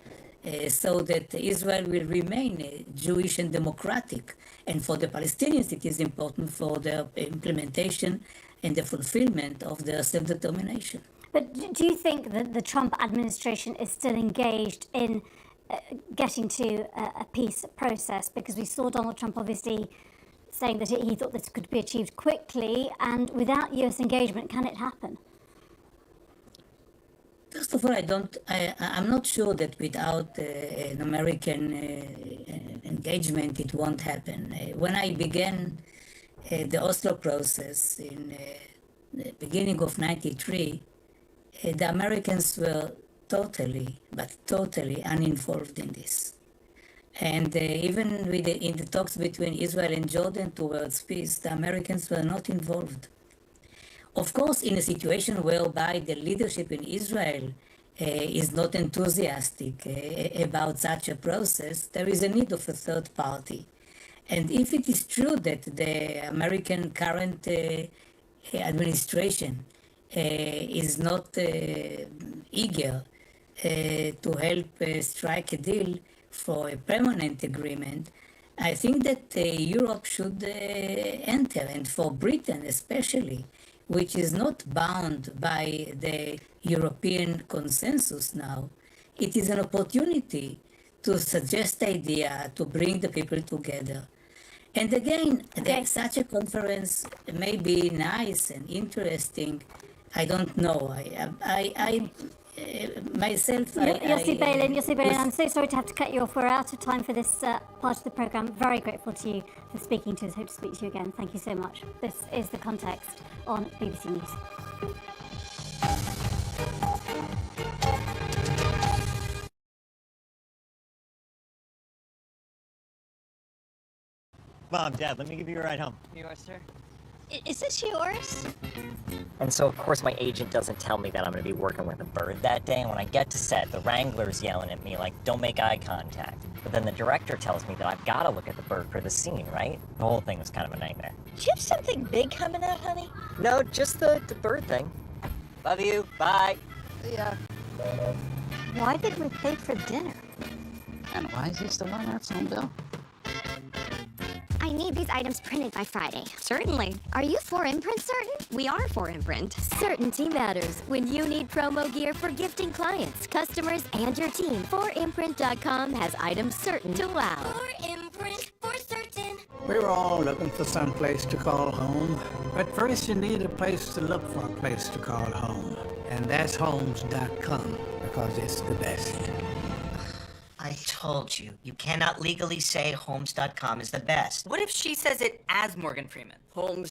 so that Israel will remain Jewish and democratic. And for the Palestinians, it is important for the implementation and the fulfillment of their self-determination. But do you think that the Trump administration is still engaged in getting to a peace process? Because we saw Donald Trump obviously saying that he thought this could be achieved quickly, and without US engagement, can it happen? First of all, I'm not sure that without an American engagement, it won't happen. When I began the Oslo process in the beginning of '93, the Americans were totally uninvolved in this. And even in the talks between Israel and Jordan towards peace, the Americans were not involved. Of course, in a situation whereby the leadership in Israel is not enthusiastic about such a process, there is a need of a third party. And if it is true that the American current administration is not eager to help strike a deal for a permanent agreement, I think that Europe should enter, and for Britain especially, which is not bound by the European consensus now, it is an opportunity to suggest idea, to bring the people together. And again, such a conference may be nice and interesting. I don't know. Myself, Yossi Beilin, I'm so sorry to have to cut you off. We're out of time for this part of the programme. Very grateful to you for speaking to us. Hope to speak to you again. Thank you so much. This is The Context on BBC News. Mom, Dad, let me give you a ride home. Yours, sir. Is this yours? And so, of course, my agent doesn't tell me that I'm going to be working with a bird that day. And when I get to set, the wrangler's yelling at me like, don't make eye contact. But then the director tells me that I've got to look at the bird for the scene, right? The whole thing was kind of a nightmare. Do you have something big coming out, honey? No, just the bird thing. Love you. Bye. Yeah. Why did we pay for dinner? And why is he still on our phone bill? I need these items printed by Friday. Certainly. Are you for imprint certain? We are for imprint. Certainty matters when you need promo gear for gifting clients, customers, and your team. 4imprint.com has items certain to wow. For imprint, for certain. We were all looking for some place to call home. But first you need a place to look for a place to call home. And that's homes.com, because it's the best. I told you, you cannot legally say Homes.com is the best. What if she says it as Morgan Freeman? Oh,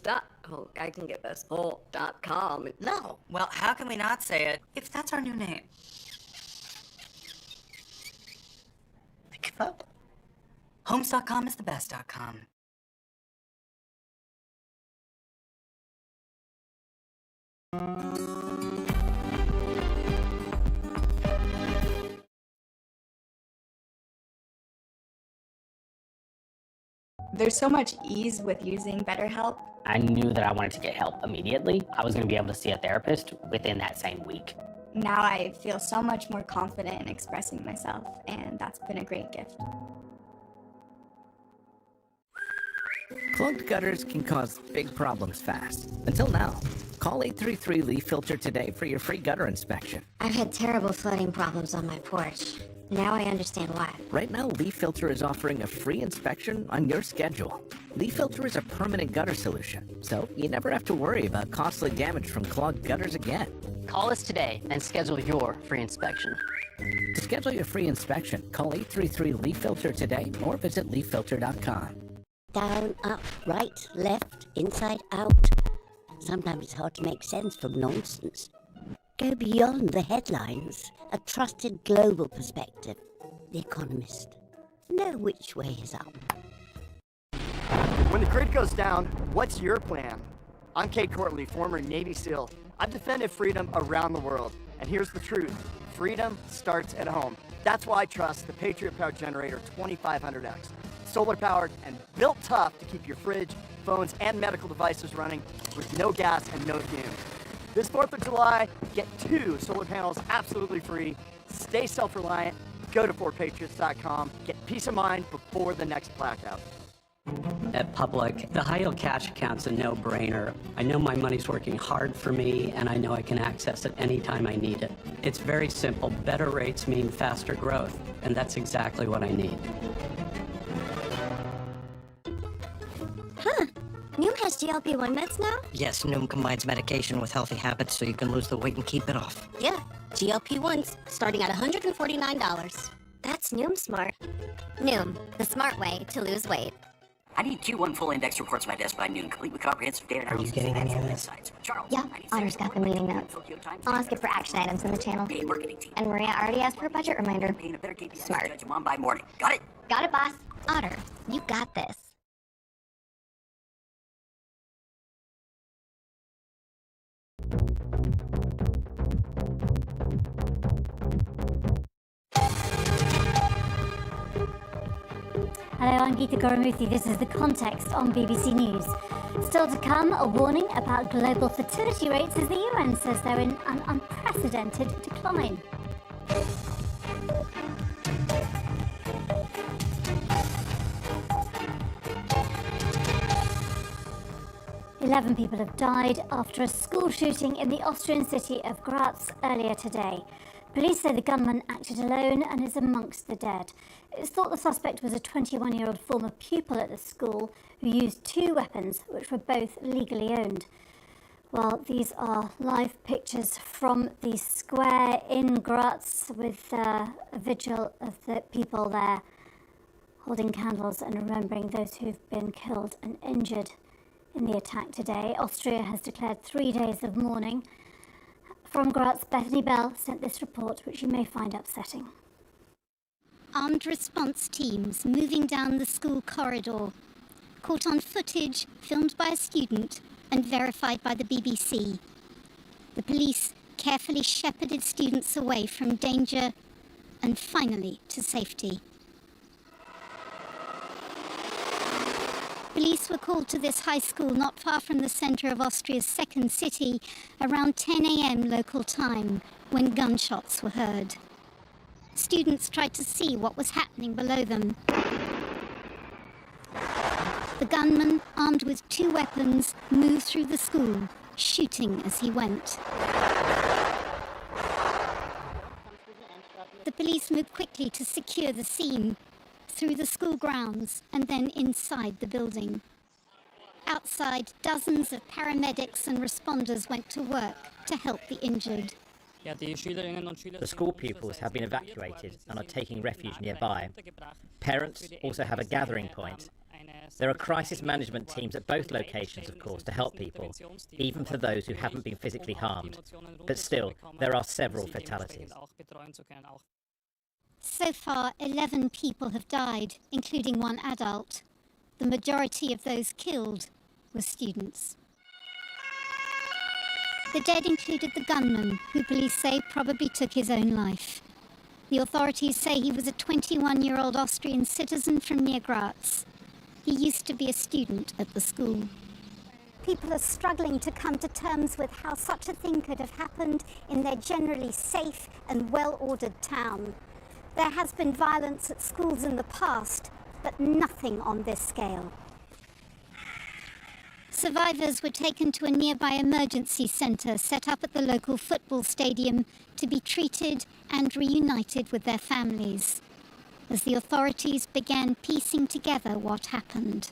I can get this. Home.com. No. Well, how can we not say it if that's our new name? Think about it. Homes.com is the best.com. There's so much ease with using BetterHelp. I knew that I wanted to get help immediately. I was going to be able to see a therapist within that same week. Now I feel so much more confident in expressing myself, and that's been a great gift. Clogged gutters can cause big problems fast. Until now. Call 833 Leaf Filter today for your free gutter inspection. I've had terrible flooding problems on my porch. Now I understand why. Right now, Leaf Filter is offering a free inspection on your schedule. Leaf Filter is a permanent gutter solution, so you never have to worry about costly damage from clogged gutters again. Call us today and schedule your free inspection. To schedule your free inspection, call 833 Leaf Filter today or visit leaffilter.com. Down, up, right, left, inside, out. Sometimes it's hard to make sense from nonsense. Go beyond the headlines. A trusted global perspective. The Economist. Know which way is up. When the grid goes down, what's your plan? I'm Kate Courtley, former Navy SEAL. I've defended freedom around the world. And here's the truth. Freedom starts at home. That's why I trust the Patriot Power Generator 2500X. Solar powered and built tough to keep your fridge, phones, and medical devices running with no gas and no fumes. This 4th of July, get 2 solar panels absolutely free. Stay self-reliant. Go to forpatriots.com. Get peace of mind before the next blackout. At Public, the high-yield cash account's a no-brainer. I know my money's working hard for me, and I know I can access it anytime I need it. It's very simple. Better rates mean faster growth, and that's exactly what I need. Huh. Noom has GLP-1 meds now? Yes, Noom combines medication with healthy habits so you can lose the weight and keep it off. Yeah. GLP-1s, starting at $149. That's Noom smart. Noom, the smart way to lose weight. I need Q1 full index reports my desk by noon, complete with comprehensive data analysis. Are you getting any of this? Charles, Yeah, Otter's got the meeting notes. I'll ask it for action items in the channel. And Maria already asked for a budget reminder. Smart. Judge mom by morning. Got it? Got it, boss. Otter, you got this. Hello, I'm Geeta Goramuthi. This is The Context on BBC News. Still to come, a warning about global fertility rates as the UN says they're in an unprecedented decline. Eleven people have died after a school shooting in the Austrian city of Graz earlier today. Police say the gunman acted alone and is amongst the dead. It's thought the suspect was a 21-year-old former pupil at the school who used 2 weapons, which were both legally owned. Well, these are live pictures from the square in Graz with a vigil of the people there holding candles and remembering those who've been killed and injured in the attack today. Austria has declared 3 days of mourning. From Graz, Bethany Bell sent this report, which you may find upsetting. Armed response teams moving down the school corridor, caught on footage filmed by a student and verified by the BBC. The police carefully shepherded students away from danger and finally to safety. Police were called to this high school not far from the centre of Austria's second city around 10 a.m. local time when gunshots were heard. Students tried to see what was happening below them. The gunman, armed with 2 weapons, moved through the school, shooting as he went. The police moved quickly to secure the scene, through the school grounds and then inside the building. Outside, dozens of paramedics and responders went to work to help the injured. The school pupils have been evacuated and are taking refuge nearby. Parents also have a gathering point. There are crisis management teams at both locations, of course, to help people, even for those who haven't been physically harmed. But still, there are several fatalities. So far, 11 people have died, including 1 adult. The majority of those killed were students. The dead included the gunman, who police say probably took his own life. The authorities say he was a 21-year-old Austrian citizen from near Graz. He used to be a student at the school. People are struggling to come to terms with how such a thing could have happened in their generally safe and well-ordered town. There has been violence at schools in the past, but nothing on this scale. Survivors were taken to a nearby emergency centre set up at the local football stadium to be treated and reunited with their families, as the authorities began piecing together what happened.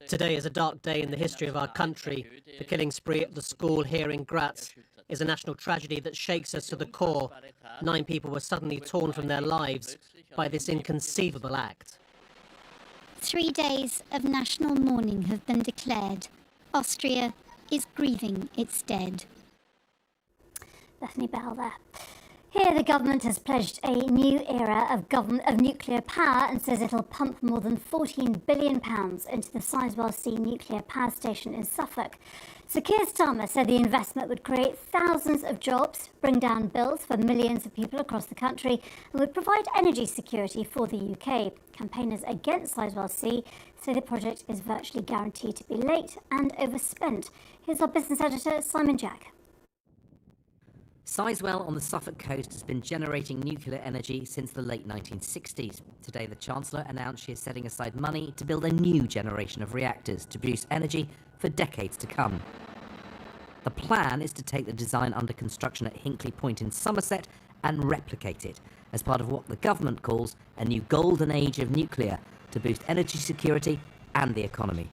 Today is a dark day in the history of our country. The killing spree at the school here in Graz is a national tragedy that shakes us to the core. 9 people were suddenly torn from their lives by this inconceivable act. 3 days of national mourning have been declared. Austria is grieving its dead. Bethany Bell there. Here, the government has pledged a new era of nuclear power and says it'll pump more than £14 billion into the Sizewell C nuclear power station in Suffolk. So Keir Starmer said the investment would create thousands of jobs, bring down bills for millions of people across the country, and would provide energy security for the UK. Campaigners against Sizewell C say the project is virtually guaranteed to be late and overspent. Here's our business editor, Simon Jack. Sizewell on the Suffolk coast has been generating nuclear energy since the late 1960s. Today, the Chancellor announced she is setting aside money to build a new generation of reactors to produce energy for decades to come. The plan is to take the design under construction at Hinkley Point in Somerset and replicate it as part of what the government calls a new golden age of nuclear to boost energy security and the economy.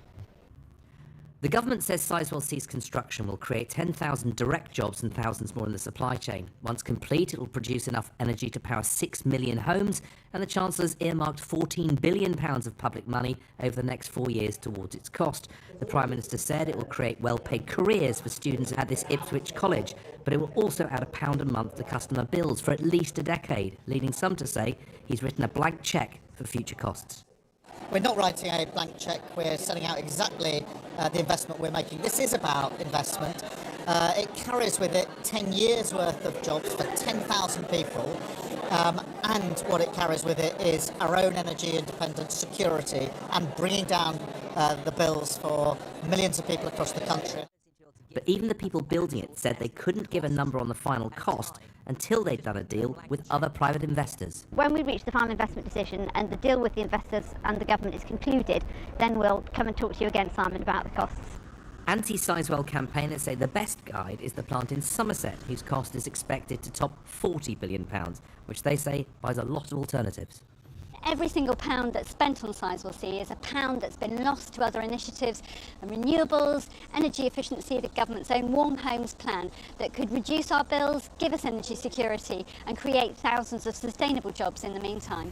The government says Sizewell C's construction will create 10,000 direct jobs and thousands more in the supply chain. Once complete, it will produce enough energy to power 6 million homes, and the Chancellor's earmarked £14 billion of public money over the next 4 years towards its cost. The Prime Minister said it will create well-paid careers for students at this Ipswich college, but it will also add £1 a month to customer bills for at least a decade, leading some to say he's written a blank cheque for future costs. We're not writing a blank cheque, we're setting out exactly the investment we're making. This is about investment. It carries with it 10 years worth of jobs for 10,000 people, and what it carries with it is our own energy independence, security, and bringing down the bills for millions of people across the country. But even the people building it said they couldn't give a number on the final cost until they'd done a deal with other private investors. When we reach the final investment decision and the deal with the investors and the government is concluded, then we'll come and talk to you again, Simon, about the costs. Anti-Sizewell campaigners say the best guide is the plant in Somerset, whose cost is expected to top £40 billion, which they say buys a lot of alternatives. Every single pound that's spent on Sizewell C is a pound that's been lost to other initiatives and renewables, energy efficiency, the government's own Warm Homes plan that could reduce our bills, give us energy security and create thousands of sustainable jobs in the meantime.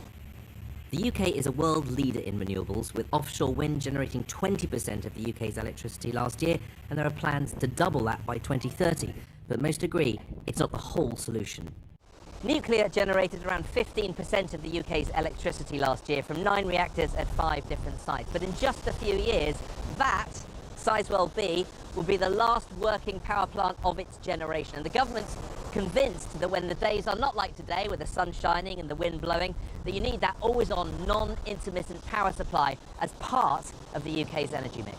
The UK is a world leader in renewables, with offshore wind generating 20% of the UK's electricity last year, and there are plans to double that by 2030. But most agree it's not the whole solution. Nuclear generated around 15% of the UK's electricity last year from 9 reactors at 5 different sites. But in just a few years, that, Sizewell B, will be the last working power plant of its generation. And the government's convinced that when the days are not like today, with the sun shining and the wind blowing, that you need that always-on, non-intermittent power supply as part of the UK's energy mix.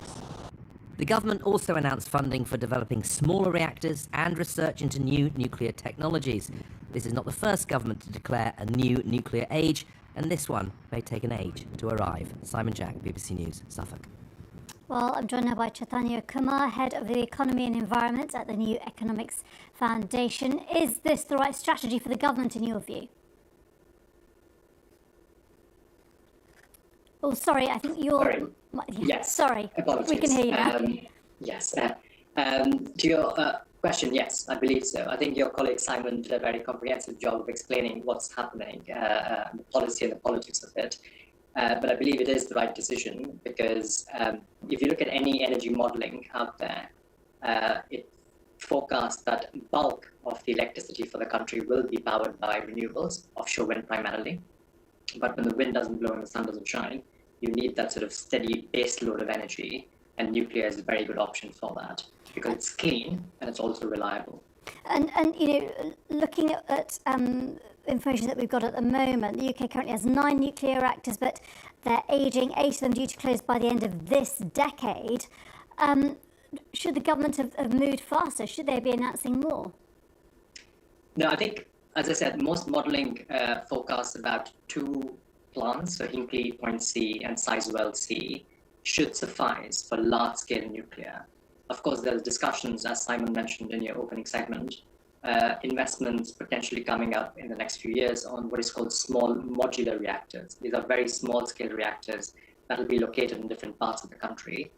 The government also announced funding for developing smaller reactors and research into new nuclear technologies. This is not the first government to declare a new nuclear age, and this one may take an age to arrive. Simon Jack, BBC News, Suffolk. Well, I'm joined now by Chaitanya Kumar, Head of the Economy and Environment at the New Economics Foundation. Is this the right strategy for the government in your view? Oh, sorry, I think you're... Sorry. Yes. Sorry. Apologies. We can hear you now. Yes. To your question, yes, I believe so. I think your colleague Simon did a very comprehensive job of explaining what's happening, the policy and the politics of it. But I believe it is the right decision because if you look at any energy modelling out there, it forecasts that bulk of the electricity for the country will be powered by renewables, offshore wind primarily. But when the wind doesn't blow and the sun doesn't shine, you need that sort of steady base load of energy, and nuclear is a very good option for that because it's clean and it's also reliable. And you know, looking at information that we've got at the moment, the UK currently has 9 nuclear reactors, but they're aging, 8 of them due to close by the end of this decade. Should the government have moved faster? Should they be announcing more? No, I think, as I said, most modelling forecasts about 2 plants, so Hinkley Point C and Sizewell C, should suffice for large-scale nuclear. Of course, there's discussions, as Simon mentioned in your opening segment, investments potentially coming up in the next few years on what is called small modular reactors. These are very small-scale reactors that will be located in different parts of the country.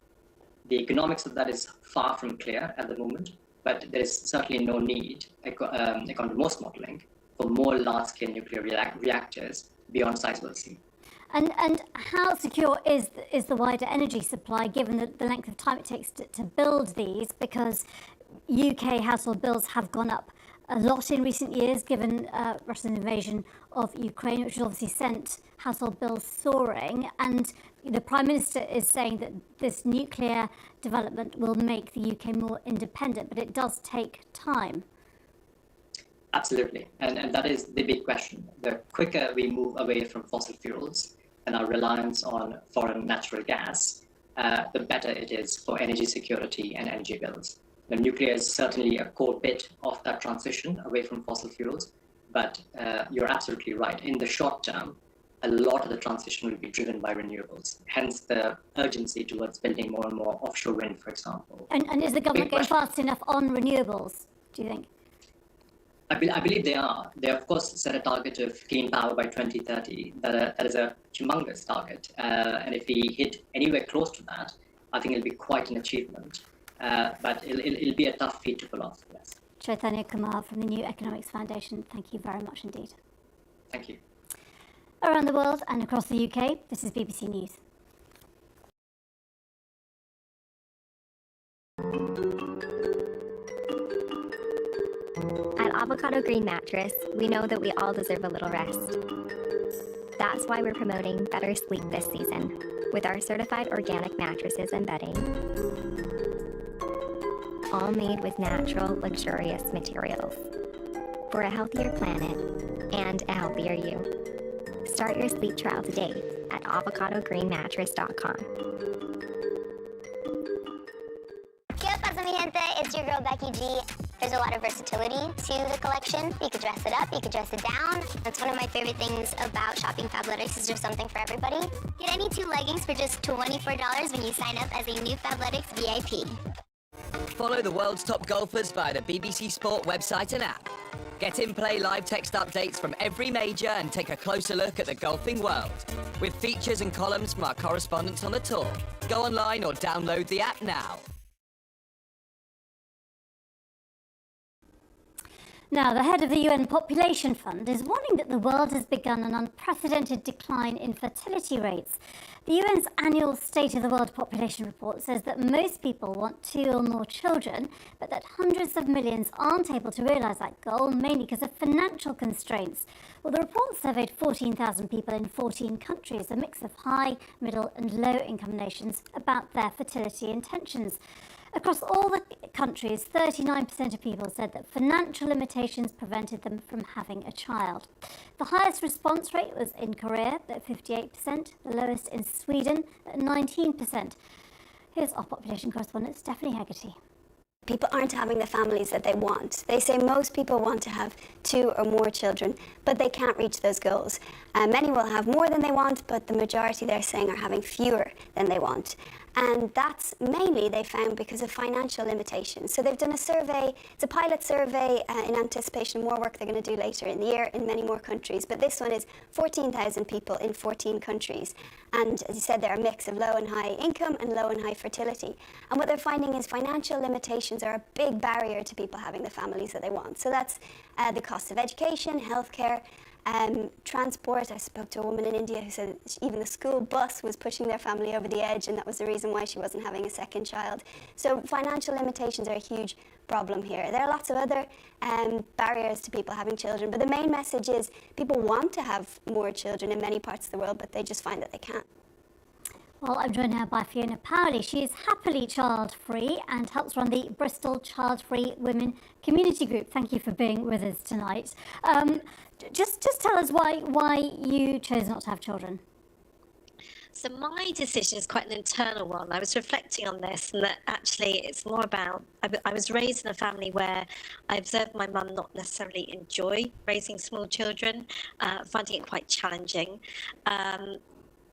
The economics of that is far from clear at the moment, but there is certainly no need, according to most modelling, for more large-scale nuclear reactors beyond Sizewell C. And how secure is the wider energy supply, given the length of time it takes to build these? Because UK household bills have gone up a lot in recent years, given Russia's invasion of Ukraine, which has obviously sent household bills soaring. And the Prime Minister is saying that this nuclear development will make the UK more independent, but it does take time. Absolutely, and that is the big question. The quicker we move away from fossil fuels and our reliance on foreign natural gas, the better it is for energy security and energy bills. The nuclear is certainly a core bit of that transition away from fossil fuels, but you're absolutely right. In the short term, a lot of the transition will be driven by renewables, hence the urgency towards building more and more offshore wind, for example. And is the government going fast enough on renewables, do you think? I believe they are. They, of course, set a target of clean power by 2030. That is a humongous target. And if we hit anywhere close to that, I think it'll be quite an achievement. But it'll be a tough feat to pull off, yes. Chaitanya Kumar from the New Economics Foundation, thank you very much indeed. Thank you. Around the world and across the UK, this is BBC News. At Avocado Green Mattress, we know that we all deserve a little rest. That's why we're promoting Better Sleep this season with our certified organic mattresses and bedding, all made with natural, luxurious materials for a healthier planet and a healthier you. Start your sleep trial today at avocadogreenmattress.com. ¿Qué pasa, mi gente? It's your girl, Becky G. There's a lot of versatility to the collection. You could dress it up, you could dress it down. That's one of my favorite things about shopping Fabletics is there's something for everybody. Get any 2 leggings for just $24 when you sign up as a new Fabletics VIP. Follow the world's top golfers via the BBC Sport website and app. Get in-play live text updates from every major and take a closer look at the golfing world. With features and columns from our correspondents on the tour. Go online or download the app now. Now, the head of the UN Population Fund is warning that the world has begun an unprecedented decline in fertility rates. The UN's annual State of the World Population Report says that most people want 2 or more children, but that hundreds of millions aren't able to realise that goal, mainly because of financial constraints. Well, the report surveyed 14,000 people in 14 countries, a mix of high, middle and low income nations, about their fertility intentions. Across all the countries, 39% of people said that financial limitations prevented them from having a child. The highest response rate was in Korea at 58%, the lowest in Sweden at 19%. Here's our population correspondent, Stephanie Hegarty. People aren't having the families that they want. They say most people want to have 2 or more children, but they can't reach those goals. Many will have more than they want, but the majority, they're saying, are having fewer than they want. And that's mainly, they found, because of financial limitations. So they've done a survey, it's a pilot survey in anticipation of more work they're going to do later in the year in many more countries. But this one is 14,000 people in 14 countries. And as you said, they're a mix of low and high income and low and high fertility. And what they're finding is financial limitations are a big barrier to people having the families that they want. So that's the cost of education, healthcare, transport. I spoke to a woman in India who said even the school bus was pushing their family over the edge, and that was the reason why she wasn't having a second child. So financial limitations are a huge problem here. There are lots of other barriers to people having children, but the main message is people want to have more children in many parts of the world, but they just find that they can't. Well, I'm joined now by Fiona Powley. She is happily child-free and helps run the Bristol Child-Free Women Community Group. Thank you for being with us tonight. Just tell us why you chose not to have children. So my decision is quite an internal one. I was reflecting on this, and that actually it's more about, I was raised in a family where I observed my mum not necessarily enjoy raising small children, finding it quite challenging.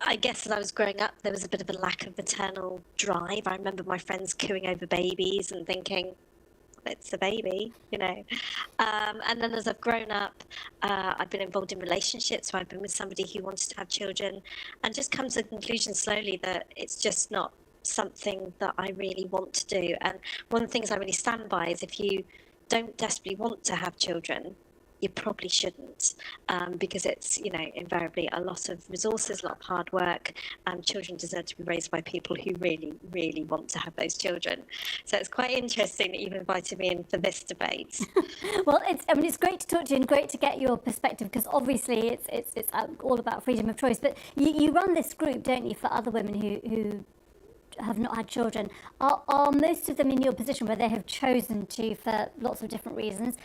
I guess as I was growing up, there was a bit of a lack of maternal drive. I remember my friends cooing over babies and thinking, it's a baby, you know. And then as I've grown up, I've been involved in relationships where I've been with somebody who wanted to have children, and just come to the conclusion slowly that it's just not something that I really want to do. And one of the things I really stand by is if you don't desperately want to have children, you probably shouldn't, because it's, you know, invariably a lot of resources, a lot of hard work. Children deserve to be raised by people who really, really want to have those children. So it's quite interesting that you've invited me in for this debate. Well, it's great to talk to you and great to get your perspective, because obviously it's all about freedom of choice. But you run this group, don't you, for other women who have not had children. Are most of them in your position where they have chosen to for lots of different reasons,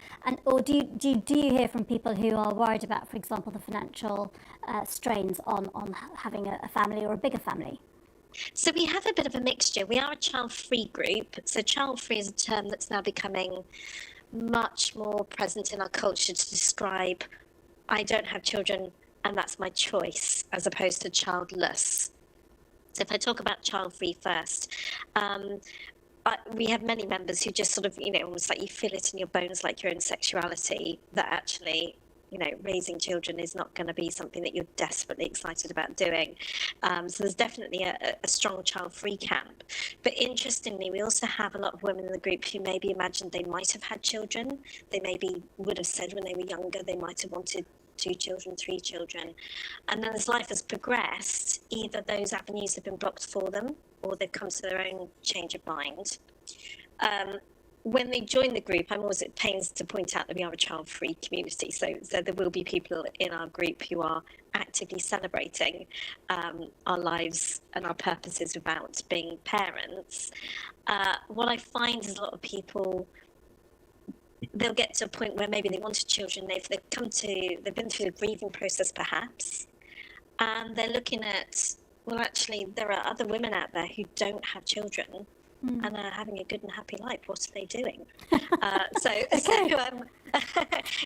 or do you hear from people who are worried about, for example, the financial strains on having a family or a bigger family? So we have a bit of a mixture. We are a child-free group. So child-free is a term that's now becoming much more present in our culture to describe I don't have children and that's my choice, as opposed to childless. So if I talk about child-free first, we have many members who just sort of, you know, almost like you feel it in your bones, like your own sexuality, that actually, you know, raising children is not going to be something that you're desperately excited about doing. So there's definitely a strong child-free camp. But interestingly, we also have a lot of women in the group who maybe imagined they might have had children. They maybe would have said when they were younger they might have wanted 2 children, 3 children. And then as life has progressed, either those avenues have been blocked for them or they've come to their own change of mind. When they join the group, I'm always at pains to point out that we are a child-free community. So there will be people in our group who are actively celebrating our lives and our purposes without being parents. What I find is a lot of people, they'll get to a point where maybe they wanted children, they've been through the grieving process perhaps, and they're looking at, well, actually there are other women out there who don't have children and are having a good and happy life. What are they doing?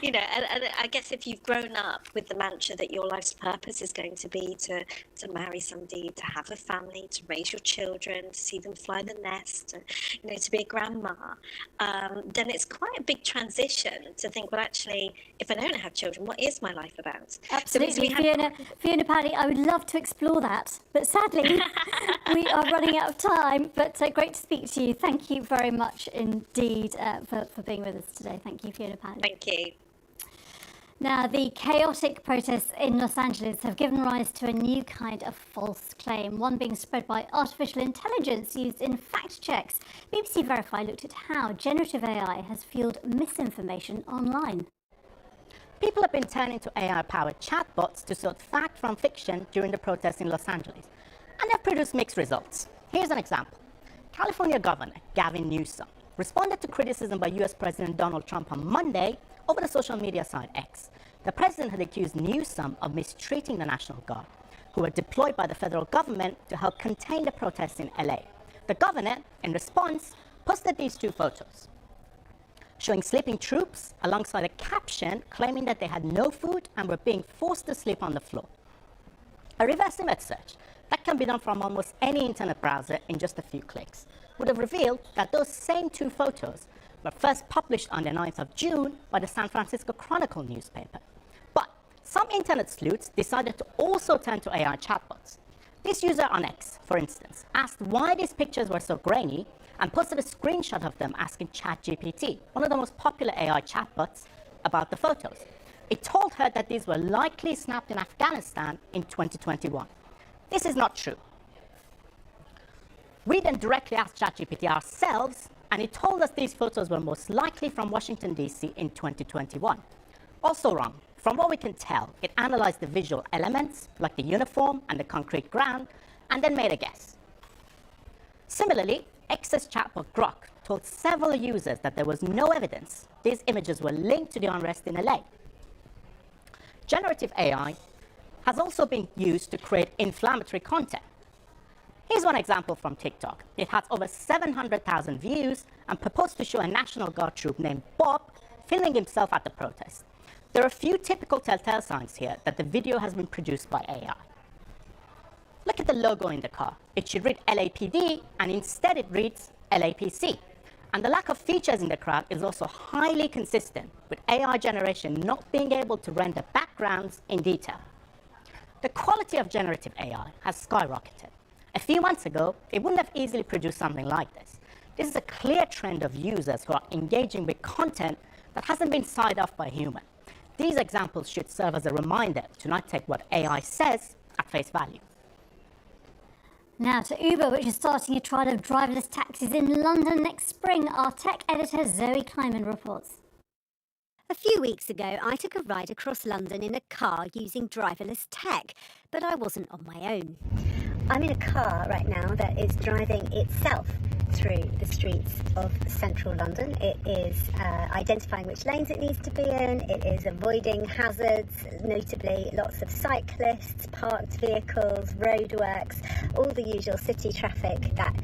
You know, and I guess if you've grown up with the mantra that your life's purpose is going to be to marry somebody, to have a family, to raise your children, to see them fly the nest, you know, to be a grandma, then it's quite a big transition to think, well, actually, if I don't have children, what is my life about? Absolutely, so Fiona Powley, I would love to explore that, but sadly, we are running out of time. But great to speak to you. Thank you very much indeed for being with us today. Thank you, Fiona Powley. Thank you. Now, the chaotic protests in Los Angeles have given rise to a new kind of false claim, one being spread by artificial intelligence used in fact checks. BBC Verify looked at how generative AI has fueled misinformation online. People have been turning to AI-powered chatbots to sort fact from fiction during the protests in Los Angeles, and they've produced mixed results. Here's an example. California Governor Gavin Newsom responded to criticism by US President Donald Trump on Monday over the social media site X. The president had accused Newsom of mistreating the National Guard, who were deployed by the federal government to help contain the protests in LA. The governor, in response, posted these 2 photos, showing sleeping troops alongside a caption claiming that they had no food and were being forced to sleep on the floor. A reverse image search that can be done from almost any internet browser in just a few clicks would have revealed that those same 2 photos were first published on the 9th of June by the San Francisco Chronicle newspaper. But some internet sleuths decided to also turn to AI chatbots. This user on X, for instance, asked why these pictures were so grainy and posted a screenshot of them asking ChatGPT, one of the most popular AI chatbots, about the photos. It told her that these were likely snapped in Afghanistan in 2021. This is not true. We then directly asked ChatGPT ourselves, and it told us these photos were most likely from Washington, D.C. in 2021. Also wrong. From what we can tell, it analyzed the visual elements, like the uniform and the concrete ground, and then made a guess. Similarly, X's chatbot Grok told several users that there was no evidence these images were linked to the unrest in LA. Generative AI has also been used to create inflammatory content. Here's one example from TikTok. It has over 700,000 views and purports to show a National Guard troop named Bob filming himself at the protest. There are a few typical telltale signs here that the video has been produced by AI. Look at the logo in the car. It should read LAPD, and instead it reads LAPC. And the lack of features in the car is also highly consistent with AI generation not being able to render backgrounds in detail. The quality of generative AI has skyrocketed. A few months ago, it wouldn't have easily produced something like this. This is a clear trend of users who are engaging with content that hasn't been signed off by a human. These examples should serve as a reminder to not take what AI says at face value. Now to Uber, which is starting a trial of driverless taxis in London next spring. Our tech editor Zoe Kleiman reports. A few weeks ago, I took a ride across London in a car using driverless tech, but I wasn't on my own. I'm in a car right now that is driving itself through the streets of central London. It is identifying which lanes it needs to be in. It is avoiding hazards, notably lots of cyclists, parked vehicles, roadworks, all the usual city traffic that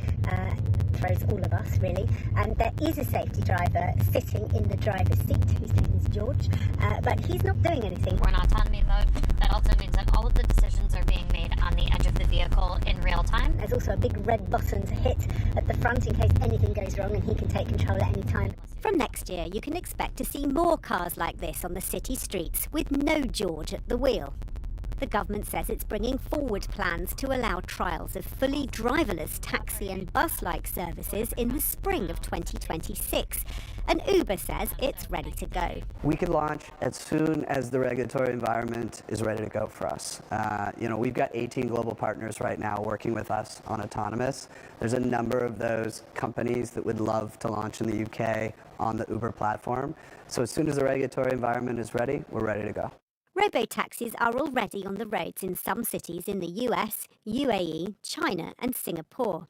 throws all of us, really. And there is a safety driver sitting in the driver's seat, whose name is George, but he's not doing anything. We're in autonomy mode. That also means that all of the decisions are being made on the edge of the vehicle in real time. There's also a big red button to hit at the front in case anything goes wrong, and he can take control at any time. From next year, you can expect to see more cars like this on the city streets with no George at the wheel. The government says it's bringing forward plans to allow trials of fully driverless taxi and bus-like services in the spring of 2026. And Uber says it's ready to go. We could launch as soon as the regulatory environment is ready to go for us. We've got 18 global partners right now working with us on autonomous. There's a number of those companies that would love to launch in the UK on the Uber platform. So as soon as the regulatory environment is ready, we're ready to go. Robo-taxis are already on the roads in some cities in the US, UAE, China and Singapore.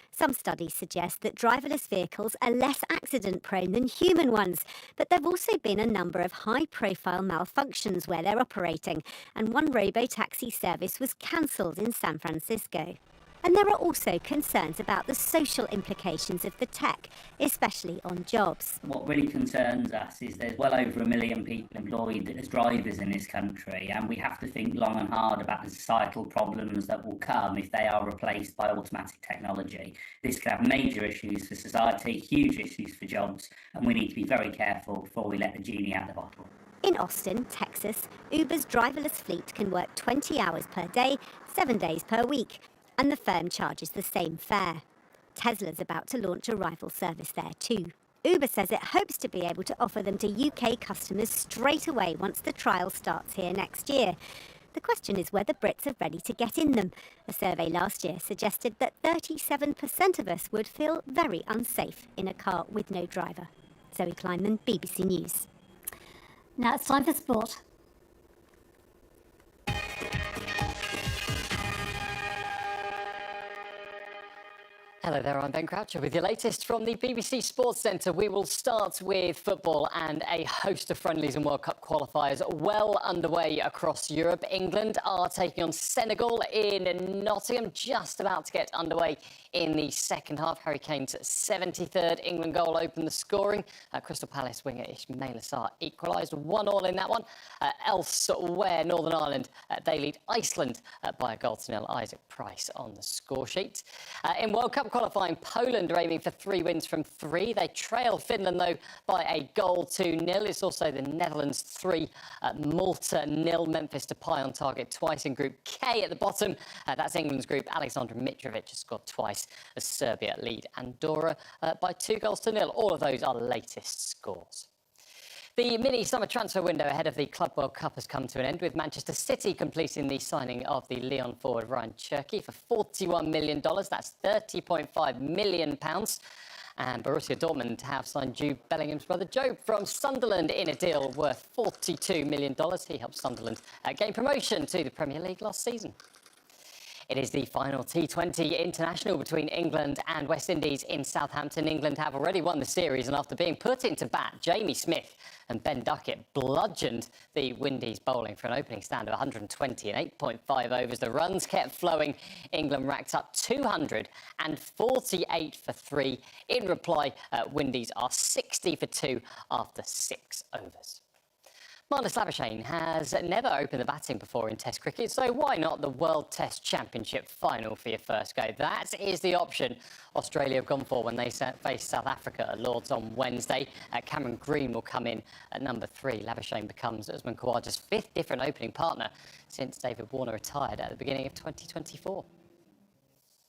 Some studies suggest that driverless vehicles are less accident-prone than human ones, but there have also been a number of high-profile malfunctions where they're operating, and one robo-taxi service was cancelled in San Francisco. And there are also concerns about the social implications of the tech, especially on jobs. What really concerns us is there's well over 1 million people employed as drivers in this country, and we have to think long and hard about the societal problems that will come if they are replaced by automatic technology. This could have major issues for society, huge issues for jobs, and we need to be very careful before we let the genie out of the bottle. In Austin, Texas, Uber's driverless fleet can work 20 hours per day, 7 days per week. And the firm charges the same fare. Tesla's about to launch a rival service there too. Uber says it hopes to be able to offer them to UK customers straight away once the trial starts here next year. The question is whether Brits are ready to get in them. A survey last year suggested that 37% of us would feel very unsafe in a car with no driver. Zoe Kleiman, BBC News. Now it's time for sport. Hello there, I'm Ben Croucher with your latest from the BBC Sports Centre. We will start with football and a host of friendlies and World Cup qualifiers well underway across Europe. England are taking on Senegal in Nottingham, just about to get underway in the second half. Harry Kane's 73rd England goal opened the scoring. Crystal Palace winger Ismaila Sarr equalised 1-1 in that one. Elsewhere, Northern Ireland, they lead Iceland by a 1-0. Isaac Price on the score sheet. In World Cup qualifying, Poland are aiming for 3 wins from 3. They trail Finland, though, by a 2-0. It's also the Netherlands 3, Malta 0. Memphis Depay on target twice in Group K at the bottom. That's England's group. Alexander Mitrovic has scored twice as Serbia lead Andorra by 2-0. All of those are latest scores. The mini-summer transfer window ahead of the Club World Cup has come to an end, with Manchester City completing the signing of the Lyon forward Ryan Cherki for $41 million. That's £30.5 million. And Borussia Dortmund have signed Jude Bellingham's brother Joe from Sunderland in a deal worth $42 million. He helped Sunderland gain promotion to the Premier League last season. It is the final T20 international between England and West Indies in Southampton. England have already won the series, and after being put into bat, Jamie Smith and Ben Duckett bludgeoned the Windies bowling for an opening stand of 120 in 8.5 overs. The runs kept flowing. England racked up 248 for 3. In reply, Windies are 60 for 2 after 6 overs. Marnus Labuschagne has never opened the batting before in Test cricket, so why not the World Test Championship final for your first go? That is the option Australia have gone for when they face South Africa at Lords on Wednesday. Cameron Green will come in at number 3. Labuschagne becomes Usman Khawaja's 5th different opening partner since David Warner retired at the beginning of 2024.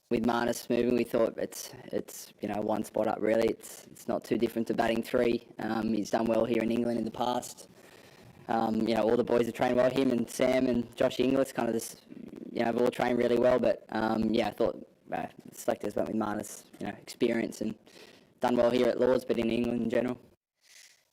With Marnus moving, we thought it's one spot up really. It's not too different to batting 3. He's done well here in England in the past. All the boys have trained well. Him and Sam and Josh Inglis kind of just, have all trained really well. But I thought selectors went with Marnus, experience and done well here at Lords, but in England in general.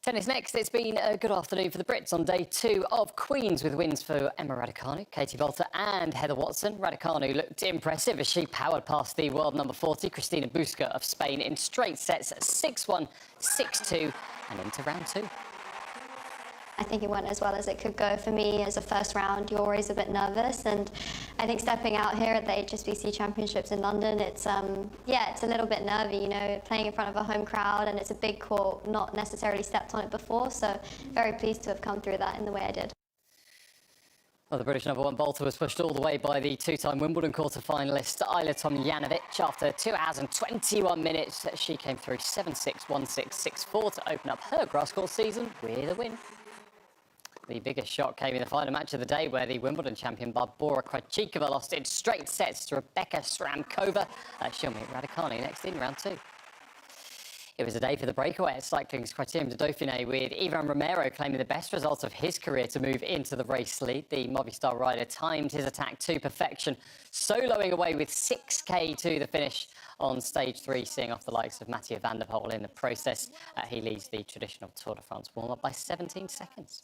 Tennis next. It's been a good afternoon for the Brits on day 2 of Queens with wins for Emma Raducanu, Katie Bolter and Heather Watson. Raducanu looked impressive as she powered past the world number 40, Cristina Busca of Spain, in straight sets 6-1, 6-2 and into round 2. I think it went as well as it could go for me. As a first round, you're always a bit nervous, and I think stepping out here at the HSBC Championships in London, it's a little bit nervy, playing in front of a home crowd, and it's a big court, not necessarily stepped on it before, so very pleased to have come through that in the way I did. Well, the British number 1 Bolter was pushed all the way by the 2-time Wimbledon quarter-finalist Ajla Tomljanovic. After 2 hours and 21 minutes, she came through 7-6, 1-6, 6-4 to open up her grass court season with a win. The biggest shock came in the final match of the day, where the Wimbledon champion Barbora Krejcikova lost in straight sets to Rebecca Sramkova. She'll meet Raducanu next in round 2. It was a day for the breakaway at cycling's Criterium du Dauphiné, with Ivan Romero claiming the best result of his career to move into the race lead. The Movistar rider timed his attack to perfection, soloing away with 6k to the finish on stage 3, seeing off the likes of Mathieu van der Poel in the process. He leads the traditional Tour de France warm-up by 17 seconds.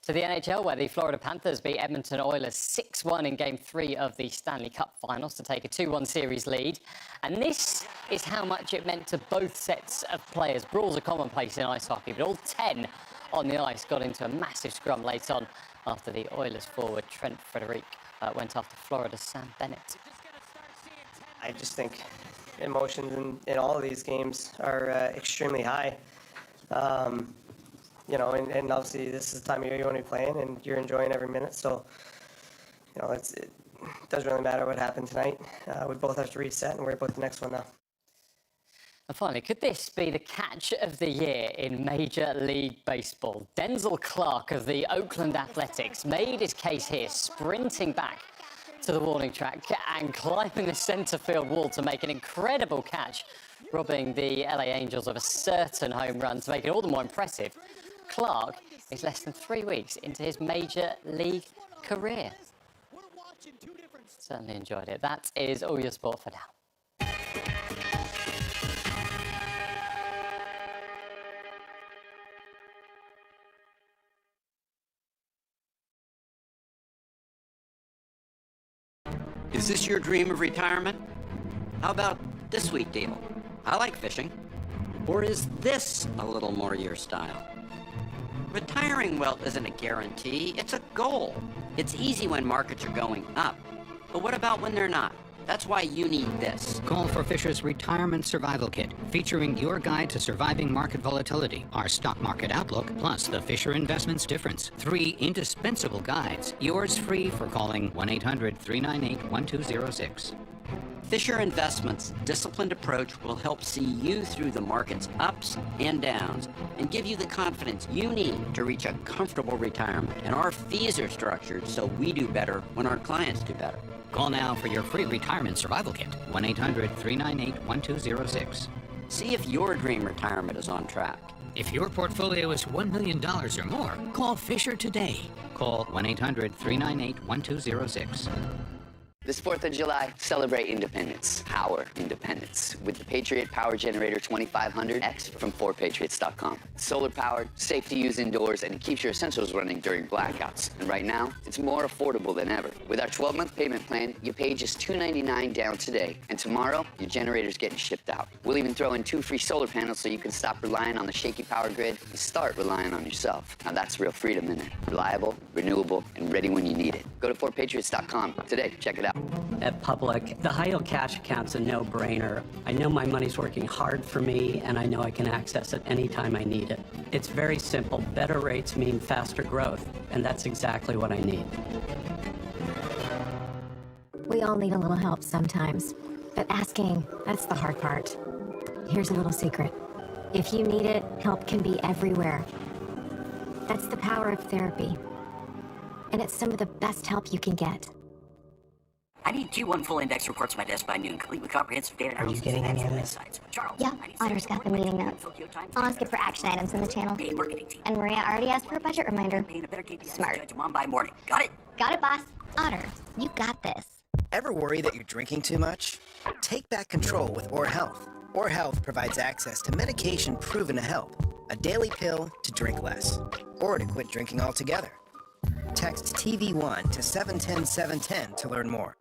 To the NHL, where the Florida Panthers beat Edmonton Oilers 6-1 in Game 3 of the Stanley Cup Finals to take a 2-1 series lead. And this is how much it meant to both sets of players. Brawls are commonplace in ice hockey, but all 10 on the ice got into a massive scrum late on after the Oilers forward Trent Frederic went after Florida's Sam Bennett. I just think emotions in all of these games are extremely high. And obviously this is the time of year you want to be playing, and you're enjoying every minute. So, it doesn't really matter what happened tonight. We both have to reset and worry about the next one now. And finally, could this be the catch of the year in Major League Baseball? Denzel Clark of the Oakland Athletics made his case here, sprinting back to the warning track and climbing the center field wall to make an incredible catch, robbing the LA Angels of a certain home run to make it all the more impressive. Clark is less than 3 weeks into his Major League career. Certainly enjoyed it. That is all your sport for now. Is this your dream of retirement? How about this sweet deal? I like fishing. Or is this a little more your style? Retiring well isn't a guarantee, it's a goal. It's easy when markets are going up. But what about when they're not? That's why you need this. Call for Fisher's Retirement Survival Kit, featuring your guide to surviving market volatility, our stock market outlook, plus the Fisher Investments Difference. 3 indispensable guides, yours free for calling 1-800-398-1206. Fisher Investments' disciplined approach will help see you through the market's ups and downs and give you the confidence you need to reach a comfortable retirement. And our fees are structured so we do better when our clients do better. Call now for your free retirement survival kit, 1-800-398-1206. See if your dream retirement is on track. If your portfolio is $1 million or more, call Fisher today. Call 1-800-398-1206. This 4th of July, celebrate independence, power independence, with the Patriot Power Generator 2500X from 4patriots.com. Solar powered, safe to use indoors, and it keeps your essentials running during blackouts. And right now, it's more affordable than ever. With our 12-month payment plan, you pay just $299 down today, and tomorrow, your generator's getting shipped out. We'll even throw in 2 free solar panels so you can stop relying on the shaky power grid and start relying on yourself. Now that's real freedom in it. Reliable, renewable, and ready when you need it. Go to 4patriots.com today. Check it out. At Public, the high-yield cash account's a no-brainer. I know my money's working hard for me, and I know I can access it anytime I need it. It's very simple. Better rates mean faster growth, and that's exactly what I need. We all need a little help sometimes, but asking, that's the hard part. Here's a little secret. If you need it, help can be everywhere. That's the power of therapy. And it's some of the best help you can get. I need Q1 full index reports to my desk by noon, complete with comprehensive data Are you getting any of this? Charles, Yeah, Otter's got the meeting notes. I'll ask it for action items in the channel. And Maria already asked for a budget reminder. Smart. Tomorrow by morning. Got it? Got it, boss. Otter, you got this. Ever worry that you're drinking too much? Take back control with Or Health. Or Health provides access to medication proven to help. A daily pill to drink less, or to quit drinking altogether. Text TV1 to 710-710 to learn more.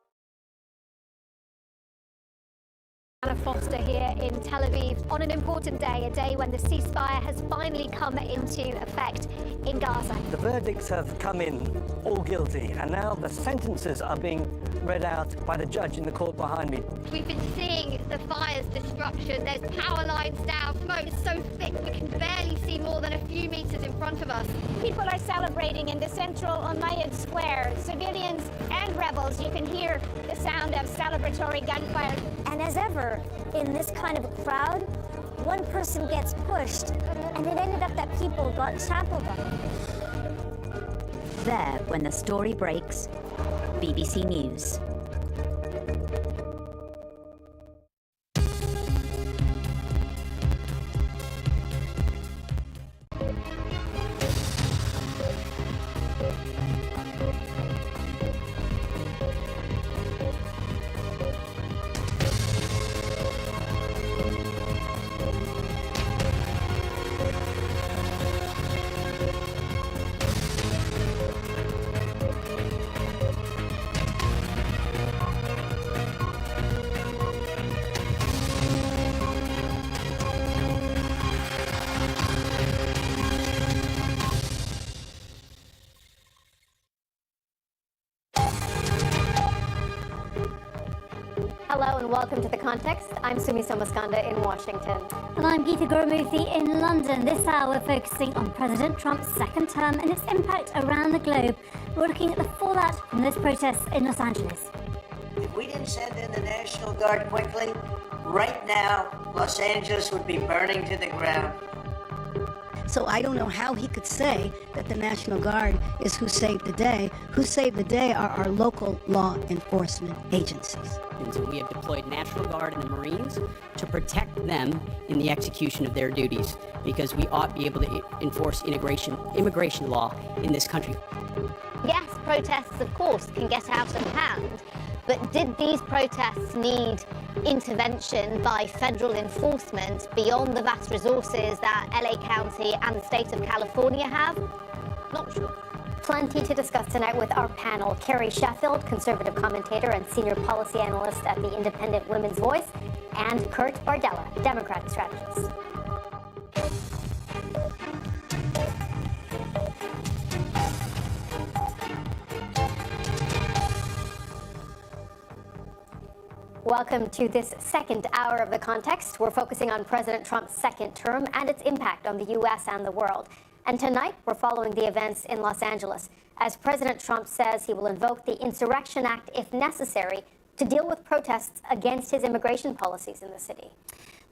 Anna Foster here in Tel Aviv on an important day, a day when the ceasefire has finally come into effect in Gaza. The verdicts have come in, all guilty, and now the sentences are being read out by the judge in the court behind me. We've been seeing the fire's destruction. There's power lines down. Smoke is so thick we can barely see more than a few meters in front of us. People are celebrating in the central Umayyad Square. Civilians and rebels, you can hear the sound of celebratory gunfire. And as ever, in this kind of a crowd, one person gets pushed, and it ended up that people got trampled on. There, when the story breaks, BBC News. Hello and welcome to The Context. I'm Sumi Somaskanda in Washington. And I'm Geeta Gurumurthy in London. This hour we're focusing on President Trump's second term and its impact around the globe. We're looking at the fallout from those protests in Los Angeles. If we didn't send in the National Guard quickly, right now, Los Angeles would be burning to the ground. So I don't know how he could say that the National Guard is who saved the day. Who saved the day are our local law enforcement agencies. And so we have deployed National Guard and the Marines to protect them in the execution of their duties, because we ought to be able to enforce immigration law in this country. Yes, protests, of course, can get out of hand. But did these protests need intervention by federal enforcement beyond the vast resources that LA County and the state of California have? Not sure. Plenty to discuss tonight with our panel. Carrie Sheffield, conservative commentator and senior policy analyst at the Independent Women's Voice, and Kurt Bardella, Democratic strategist. Welcome to this second hour of The Context. We're focusing on President Trump's second term and its impact on the U.S. and the world. And tonight, we're following the events in Los Angeles, as President Trump says he will invoke the Insurrection Act if necessary to deal with protests against his immigration policies in the city.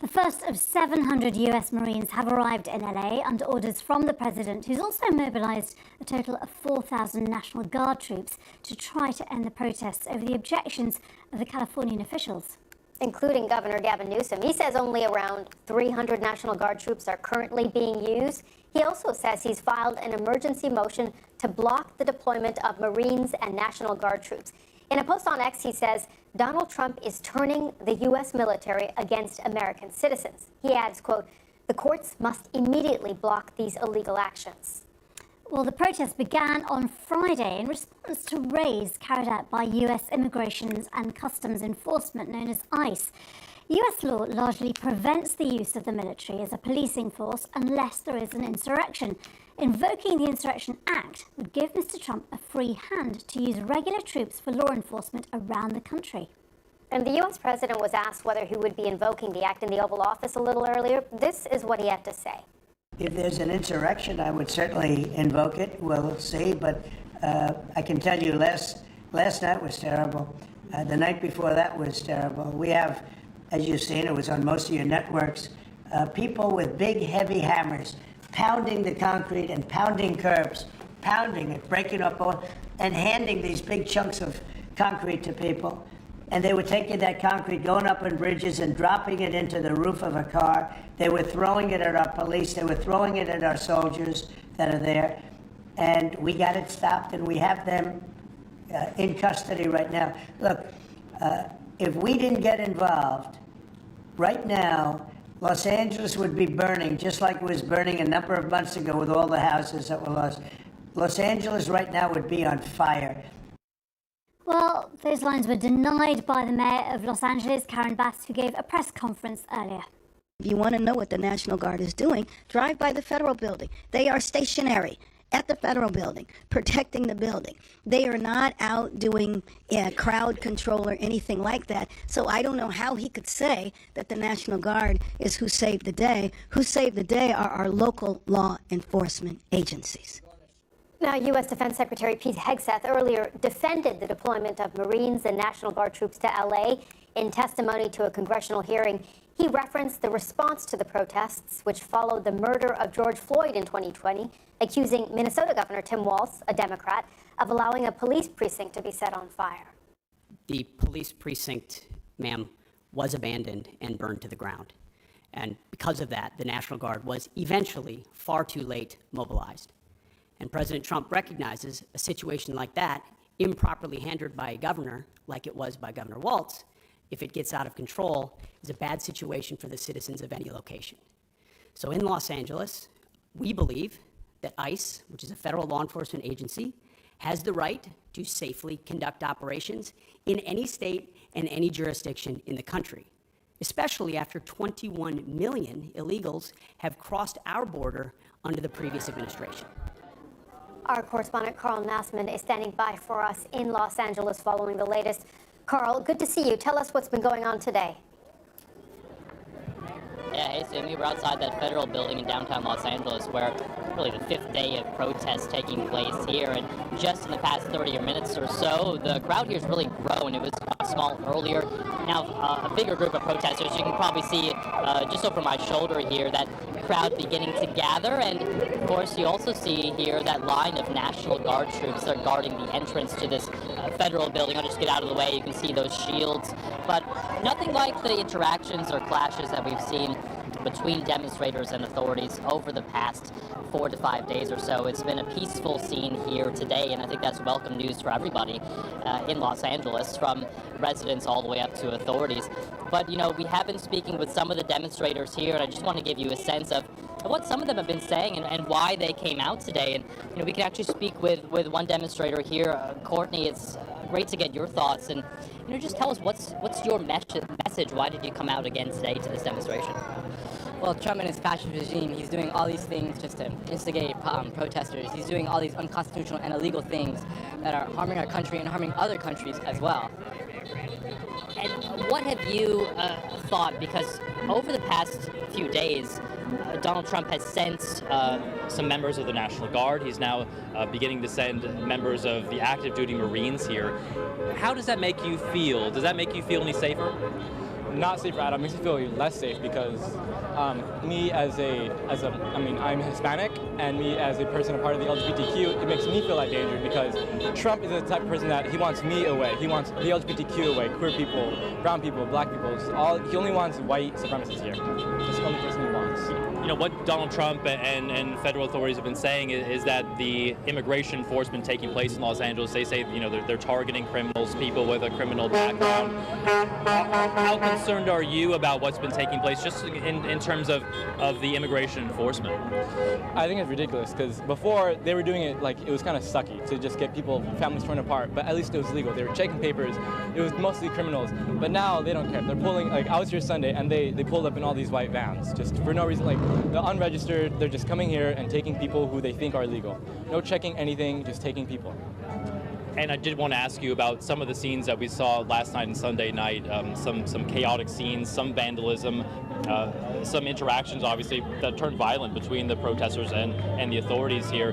The first of 700 US Marines have arrived in LA under orders from the president, who's also mobilized a total of 4,000 National Guard troops to try to end the protests over the objections of the Californian officials. Including Governor Gavin Newsom. He says only around 300 National Guard troops are currently being used. He also says he's filed an emergency motion to block the deployment of Marines and National Guard troops. In a post on X, he says, Donald Trump is turning the U.S. military against American citizens. He adds, quote, the courts must immediately block these illegal actions. Well, the protest began on Friday in response to raids carried out by U.S. Immigration and Customs Enforcement, known as ICE. U.S. law largely prevents the use of the military as a policing force unless there is an insurrection. Invoking the Insurrection Act would give Mr. Trump a free hand to use regular troops for law enforcement around the country. And the U.S. president was asked whether he would be invoking the act in the Oval Office a little earlier. This is what he had to say. If there's an insurrection, I would certainly invoke it. We'll see. But I can tell you last night was terrible. The night before that was terrible. We have, as you've seen, it was on most of your networks, people with big, heavy hammers pounding the concrete and pounding curbs, pounding it, breaking up all, and handing these big chunks of concrete to people. And they were taking that concrete, going up on bridges and dropping it into the roof of a car. They were throwing it at our police. They were throwing it at our soldiers that are there. And we got it stopped, and we have them in custody right now. Look, if we didn't get involved, right now, Los Angeles would be burning, just like it was burning a number of months ago with all the houses that were lost. Los Angeles right now would be on fire. Well, those lines were denied by the mayor of Los Angeles, Karen Bass, who gave a press conference earlier. If you want to know what the National Guard is doing, drive by the federal building. They are stationary at the federal building, protecting the building. They are not out doing crowd control or anything like that. So I don't know how he could say that the National Guard is who saved the day. Who saved the day are our local law enforcement agencies. Now, U.S. Defense Secretary Pete Hegseth earlier defended the deployment of Marines and National Guard troops to L.A. In testimony to a congressional hearing, he referenced the response to the protests, which followed the murder of George Floyd in 2020, accusing Minnesota Governor Tim Walz, a Democrat, of allowing a police precinct to be set on fire. The police precinct, ma'am, was abandoned and burned to the ground. And because of that, the National Guard was eventually far too late mobilized. And President Trump recognizes a situation like that, improperly handled by a governor, like it was by Governor Walz, if it gets out of control, is a bad situation for the citizens of any location. So in Los Angeles, we believe that ICE, which is a federal law enforcement agency, has the right to safely conduct operations in any state and any jurisdiction in the country, especially after 21 million illegals have crossed our border under the previous administration. Our correspondent Carl Nassman is standing by for us in Los Angeles following the latest. Carl, good to see you. Tell us what's been going on today. Yeah, hey, Cindy, we're outside that federal building in downtown Los Angeles where really the fifth day of protests taking place here. And just in the past 30 minutes or so, the crowd here has really grown. It was small earlier. Now, a bigger group of protesters. You can probably see just over my shoulder here that crowd beginning to gather. And, of course, you also see here that line of National Guard troops that are guarding the entrance to this federal building. I'll just get out of the way. You can see those shields. But nothing like the interactions or clashes that we've seen between demonstrators and authorities over the past 4 to 5 days or so. It's been a peaceful scene here today, and I think that's welcome news for everybody in Los Angeles, from residents all the way up to authorities. But, you know, we have been speaking with some of the demonstrators here, and I just want to give you a sense of what some of them have been saying and why they came out today. And, you know, we can actually speak with one demonstrator here. Courtney, it's great to get your thoughts, and, you know, just tell us what's your message. Why did you come out again today to this demonstration? Well, Trump and his fascist regime, he's doing all these things just to instigate protesters. He's doing all these unconstitutional and illegal things that are harming our country and harming other countries as well. And what have you thought? Because over the past few days, Donald Trump has sent some members of the National Guard. He's now beginning to send members of the active duty Marines here. How does that make you feel? Does that make you feel any safer? Not safer at all. It makes me feel less safe because me I'm Hispanic, and me as a person, a part of the LGBTQ, it makes me feel like danger because Trump is the type of person that he wants me away. He wants the LGBTQ away, queer people, brown people, black people. criminals. He only wants white supremacists here. That's the only person he wants. You know, what Donald Trump and federal authorities have been saying is that the immigration enforcement taking place in Los Angeles, they say, you know, they're targeting criminals, people with a criminal background. How concerned are you about what's been taking place just in terms of the immigration enforcement? I think it's ridiculous because before they were doing it like it was kind of sucky to just get families torn apart, but at least it was legal. They were checking papers. It was mostly criminals, but now they don't care. They're pulling, like I was here Sunday and they pulled up in all these white vans just for no reason. Like the unregistered, they're just coming here and taking people who they think are legal. No checking anything, just taking people. And I did want to ask you about some of the scenes that we saw last night and Sunday night, some chaotic scenes, some vandalism, some interactions, obviously, that turned violent between the protesters and the authorities here.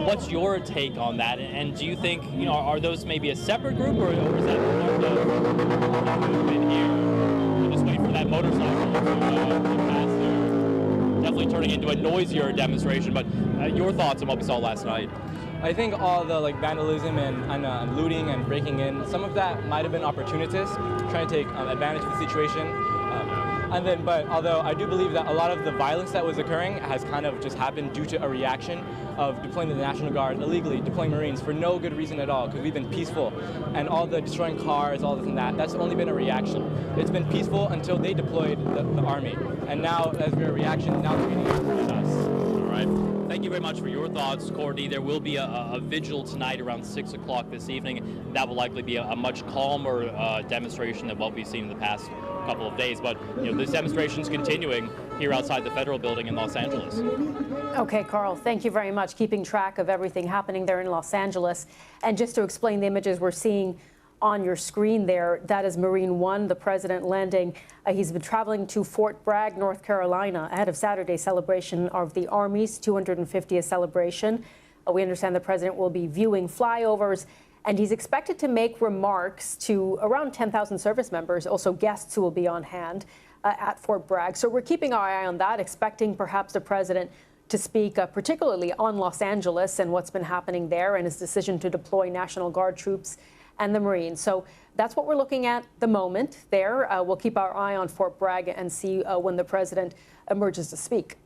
What's your take on that? And do you think, you know, are those maybe a separate group, or is that part of the movement here? We'll just wait for that motorcycle to pass here. Definitely turning into a noisier demonstration, but your thoughts on what we saw last night? I think all the vandalism and looting and breaking in, some of that might have been opportunists trying to take advantage of the situation. But although I do believe that a lot of the violence that was occurring has kind of just happened due to a reaction of deploying the National Guard illegally, deploying Marines for no good reason at all, because we've been peaceful. And all the destroying cars, all this and that's only been a reaction. It's been peaceful until they deployed the army. And now, as we're a reaction, now they're getting at us. All right. Thank you very much for your thoughts, Courtney. There will be a vigil tonight around 6 o'clock this evening. That will likely be a much calmer demonstration than what we've seen in the past couple of days. But you know, this demonstration is continuing here outside the Federal Building in Los Angeles. Okay, Carl, thank you very much. Keeping track of everything happening there in Los Angeles. And just to explain the images we're seeing on your screen there, that is Marine One, the president landing. He's been traveling to Fort Bragg, North Carolina, ahead of Saturday's celebration of the Army's 250th celebration. We understand the president will be viewing flyovers, and he's expected to make remarks to around 10,000 service members, also guests who will be on hand at Fort Bragg. So we're keeping our eye on that, expecting perhaps the president to speak particularly on Los Angeles and what's been happening there and his decision to deploy National Guard troops and the Marines. So that's what we're looking at the moment there. We'll keep our eye on Fort Bragg and see when the president emerges to speak.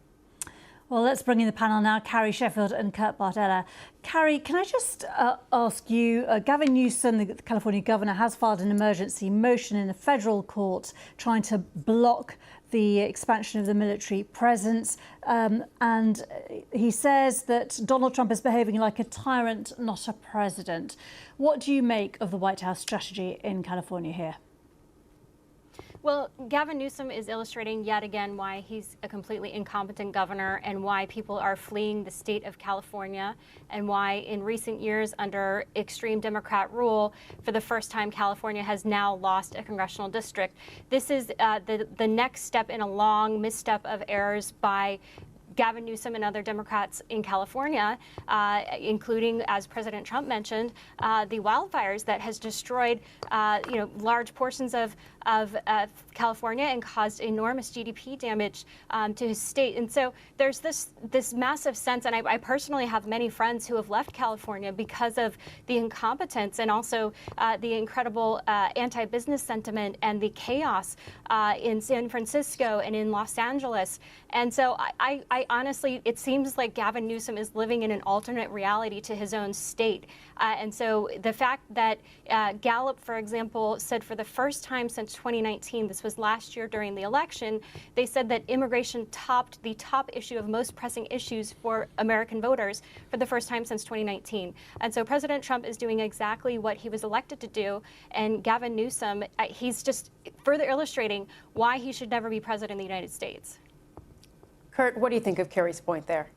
Well, let's bring in the panel now, Carrie Sheffield and Kurt Bardella. Carrie, can I just ask you, Gavin Newsom, the California governor, has filed an emergency motion in a federal court trying to block the expansion of the military presence. And he says that Donald Trump is behaving like a tyrant, not a president. What do you make of the White House strategy in California here? Well, Gavin Newsom is illustrating yet again why he's a completely incompetent governor and why people are fleeing the state of California and why in recent years under extreme Democrat rule, for the first time, California has now lost a congressional district. This is the next step in a long misstep of errors by Gavin Newsom and other Democrats in California, including, as President Trump mentioned, the wildfires that has destroyed, large portions of California and caused enormous GDP damage to his state. And so there's this massive sense, and I personally have many friends who have left California because of the incompetence and also the incredible anti-business sentiment and the chaos in San Francisco and in Los Angeles. And so I honestly, it seems like Gavin Newsom is living in an alternate reality to his own state. And so the fact that Gallup, for example, said for the first time since 2019, this was last year during the election, they said that immigration topped the top issue of most pressing issues for American voters for the first time since 2019. And so President Trump is doing exactly what he was elected to do. And Gavin Newsom, he's just further illustrating why he should never be president of the United States. Kurt, what do you think of Carrie's point there?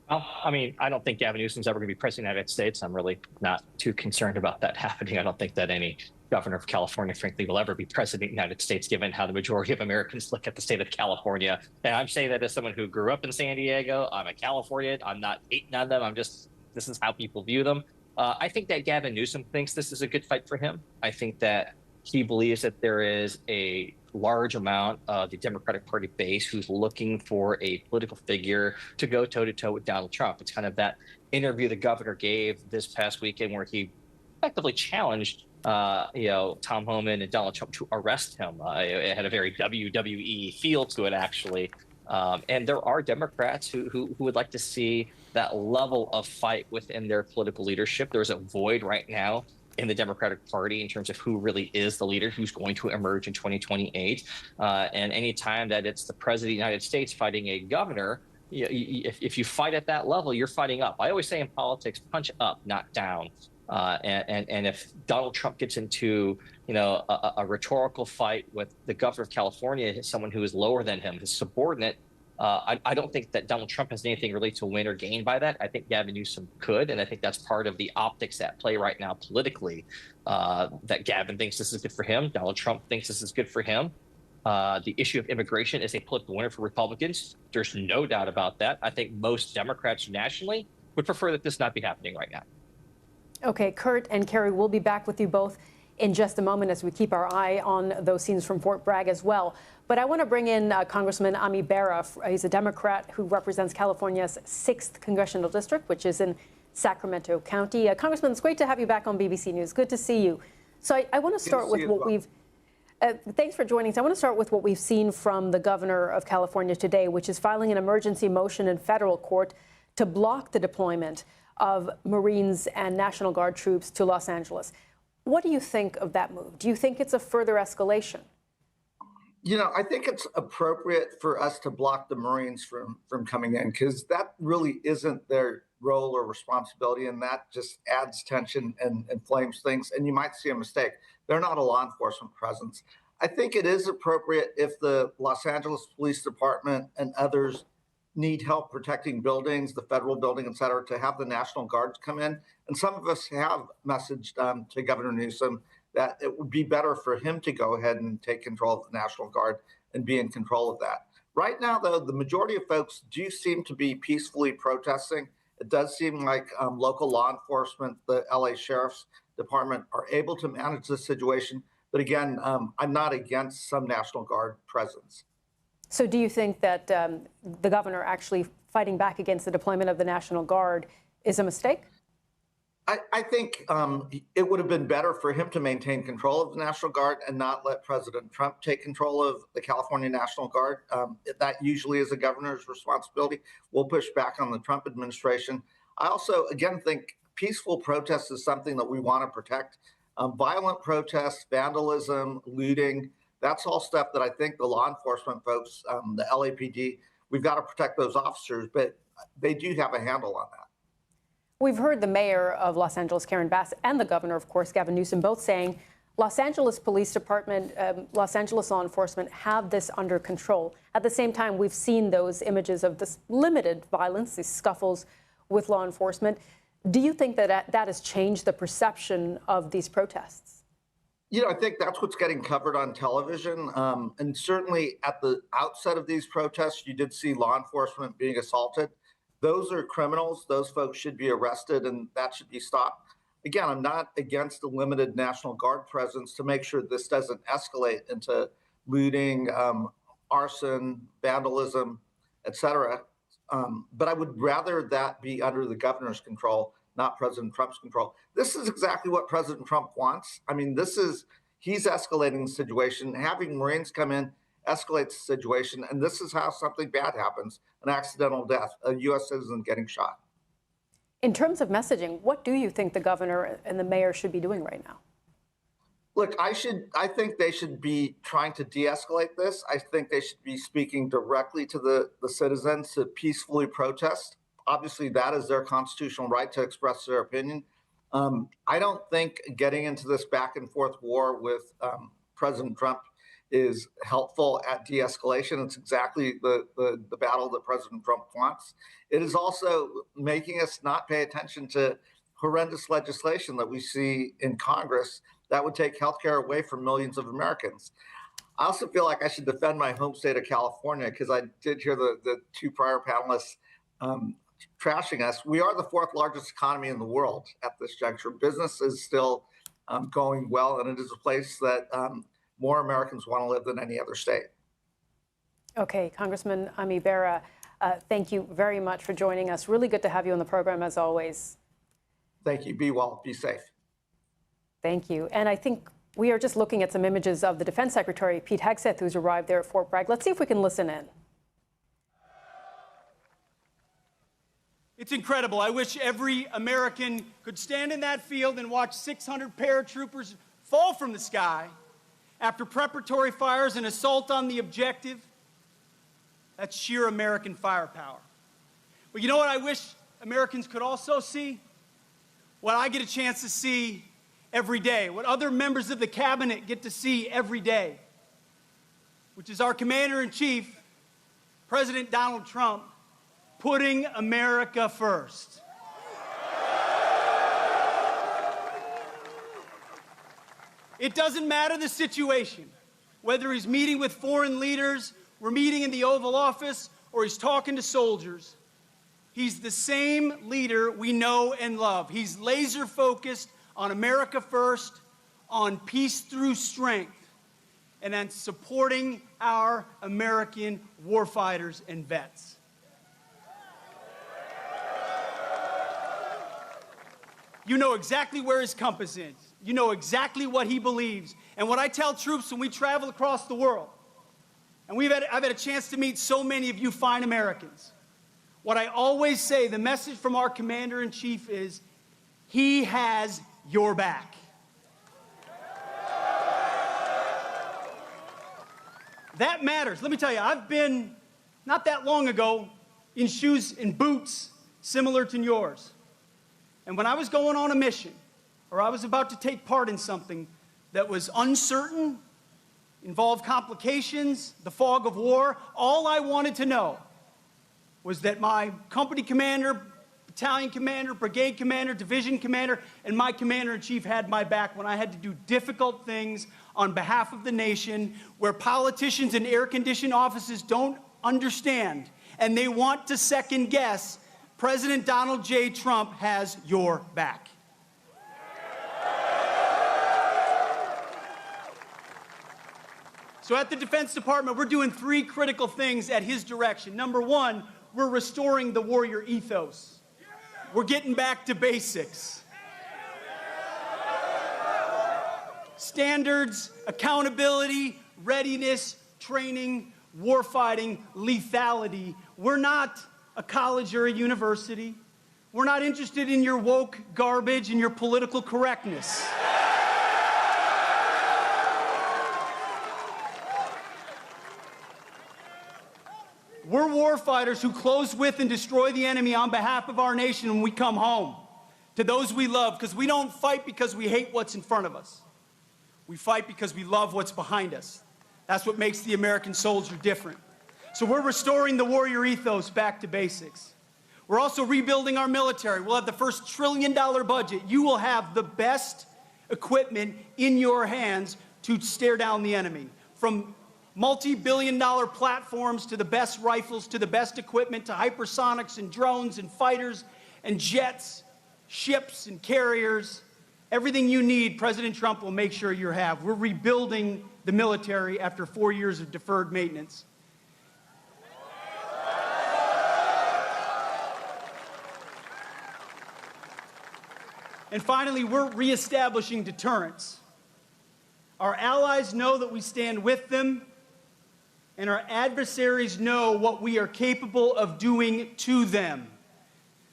Well, I mean, I don't think Gavin Newsom's ever going to be president of the United States. I'm really not too concerned about that happening. I don't think that any governor of California, frankly, will ever be president of the United States, given how the majority of Americans look at the state of California. And I'm saying that as someone who grew up in San Diego. I'm a Californian. I'm not hating on them. This is how people view them. I think that Gavin Newsom thinks this is a good fight for him. I think that he believes that there is a large amount of the Democratic Party base who's looking for a political figure to go toe-to-toe with Donald Trump. It's kind of that interview the governor gave this past weekend where he effectively challenged Tom Homan and Donald Trump to arrest him. It had a very WWE feel to it, actually. And there are Democrats who would like to see that level of fight within their political leadership. There's a void right now in the Democratic Party in terms of who really is the leader, who's going to emerge in 2028. And any time that it's the president of the United States fighting a governor, if you fight at that level, you're fighting up. I always say in politics, punch up, not down. And if Donald Trump gets into a rhetorical fight with the governor of California, someone who is lower than him, his subordinate, I don't think that Donald Trump has anything really to win or gain by that. I think Gavin Newsom could, and I think that's part of the optics at play right now politically, that Gavin thinks this is good for him. Donald Trump thinks this is good for him. The issue of immigration is a political winner for Republicans. There's no doubt about that. I think most Democrats nationally would prefer that this not be happening right now. Okay, Kurt and Carrie, we'll be back with you both in just a moment as we keep our eye on those scenes from Fort Bragg as well. But I want to bring in Congressman Ami Bera. He's a Democrat who represents California's 6th Congressional District, which is in Sacramento County. Congressman, it's great to have you back on BBC News. Good to see you. So I want to start with what we've... thanks for joining us. I want to start with what we've seen from the governor of California today, which is filing an emergency motion in federal court to block the deployment of Marines and National Guard troops to Los Angeles. What do you think of that move? Do you think it's a further escalation? I think it's appropriate for us to block the Marines from coming in, because that really isn't their role or responsibility, and that just adds tension and inflames things, and you might see a mistake. They're not a law enforcement presence. I think it is appropriate if the Los Angeles Police Department and others need help protecting buildings, the federal building, et cetera, to have the National Guards come in. And some of us have messaged to Governor Newsom that it would be better for him to go ahead and take control of the National Guard and be in control of that. Right now, though, the majority of folks do seem to be peacefully protesting. It does seem like local law enforcement, the LA Sheriff's Department, are able to manage this situation. But again, I'm not against some National Guard presence. So do you think that the governor actually fighting back against the deployment of the National Guard is a mistake? I think it would have been better for him to maintain control of the National Guard and not let President Trump take control of the California National Guard. That usually is a governor's responsibility. We'll push back on the Trump administration. I also, again, think peaceful protest is something that we want to protect. Violent protests, vandalism, looting, that's all stuff that I think the law enforcement folks, the LAPD, we've got to protect those officers, but they do have a handle on that. We've heard the mayor of Los Angeles, Karen Bass, and the governor, of course, Gavin Newsom, both saying Los Angeles Police Department, Los Angeles law enforcement have this under control. At the same time, we've seen those images of this limited violence, these scuffles with law enforcement. Do you think that that has changed the perception of these protests? I think that's what's getting covered on television. And certainly at the outset of these protests, you did see law enforcement being assaulted. Those are criminals. Those folks should be arrested, and that should be stopped. Again, I'm not against the limited National Guard presence to make sure this doesn't escalate into looting, arson, vandalism, et cetera. But I would rather that be under the governor's control, not President Trump's control. This is exactly what President Trump wants. I mean, he's escalating the situation. Having Marines come in escalates the situation, and this is how something bad happens, an accidental death, a U.S. citizen getting shot. In terms of messaging, what do you think the governor and the mayor should be doing right now? Look, I think they should be trying to de-escalate this. I think they should be speaking directly to the citizens to peacefully protest. Obviously, that is their constitutional right to express their opinion. I don't think getting into this back and forth war with President Trump is helpful at de-escalation. It's exactly the battle that President Trump wants. It is also making us not pay attention to horrendous legislation that we see in Congress that would take healthcare away from millions of Americans. I also feel like I should defend my home state of California, because I did hear the two prior panelists trashing us. We are the 4th largest economy in the world at this juncture. Business is still going well, and it is a place that more Americans want to live than any other state. Okay, Congressman Ami Bera, thank you very much for joining us. Really good to have you on the program, as always. Thank you. Be well. Be safe. Thank you. And I think we are just looking at some images of the Defense Secretary, Pete Hegseth, who's arrived there at Fort Bragg. Let's see if we can listen in. It's incredible. I wish every American could stand in that field and watch 600 paratroopers fall from the sky after preparatory fires and assault on the objective. That's sheer American firepower. But you know what I wish Americans could also see? What I get a chance to see every day, what other members of the cabinet get to see every day, which is our Commander-in-Chief, President Donald Trump, putting America first. It doesn't matter the situation, whether he's meeting with foreign leaders, we're meeting in the Oval Office, or he's talking to soldiers. He's the same leader we know and love. He's laser focused on America first, on peace through strength, and on supporting our American warfighters and vets. You know exactly where his compass is. You know exactly what he believes. And what I tell troops when we travel across the world, and I've had a chance to meet so many of you fine Americans, what I always say, the message from our Commander-in-Chief is, he has your back. That matters. Let me tell you, I've been, not that long ago, in shoes and boots similar to yours. And when I was going on a mission, or I was about to take part in something that was uncertain, involved complications, the fog of war, all I wanted to know was that my company commander, battalion commander, brigade commander, division commander, and my commander-in-chief had my back when I had to do difficult things on behalf of the nation where politicians in air-conditioned offices don't understand and they want to second-guess. President Donald J. Trump has your back. So at the Defense Department, we're doing 3 critical things at his direction. Number 1, we're restoring the warrior ethos. We're getting back to basics. Standards, accountability, readiness, training, warfighting, lethality. We're not a college or a university. We're not interested in your woke garbage and your political correctness. We're warfighters who close with and destroy the enemy on behalf of our nation when we come home to those we love, because we don't fight because we hate what's in front of us. We fight because we love what's behind us. That's what makes the American soldier different. So we're restoring the warrior ethos back to basics. We're also rebuilding our military. We'll have the first $1 trillion budget. You will have the best equipment in your hands to stare down the enemy. From multi-billion-dollar platforms to the best rifles, to the best equipment, to hypersonics and drones and fighters and jets, ships and carriers. Everything you need, President Trump will make sure you have. We're rebuilding the military after 4 years of deferred maintenance. And finally, we're reestablishing deterrence. Our allies know that we stand with them, and our adversaries know what we are capable of doing to them,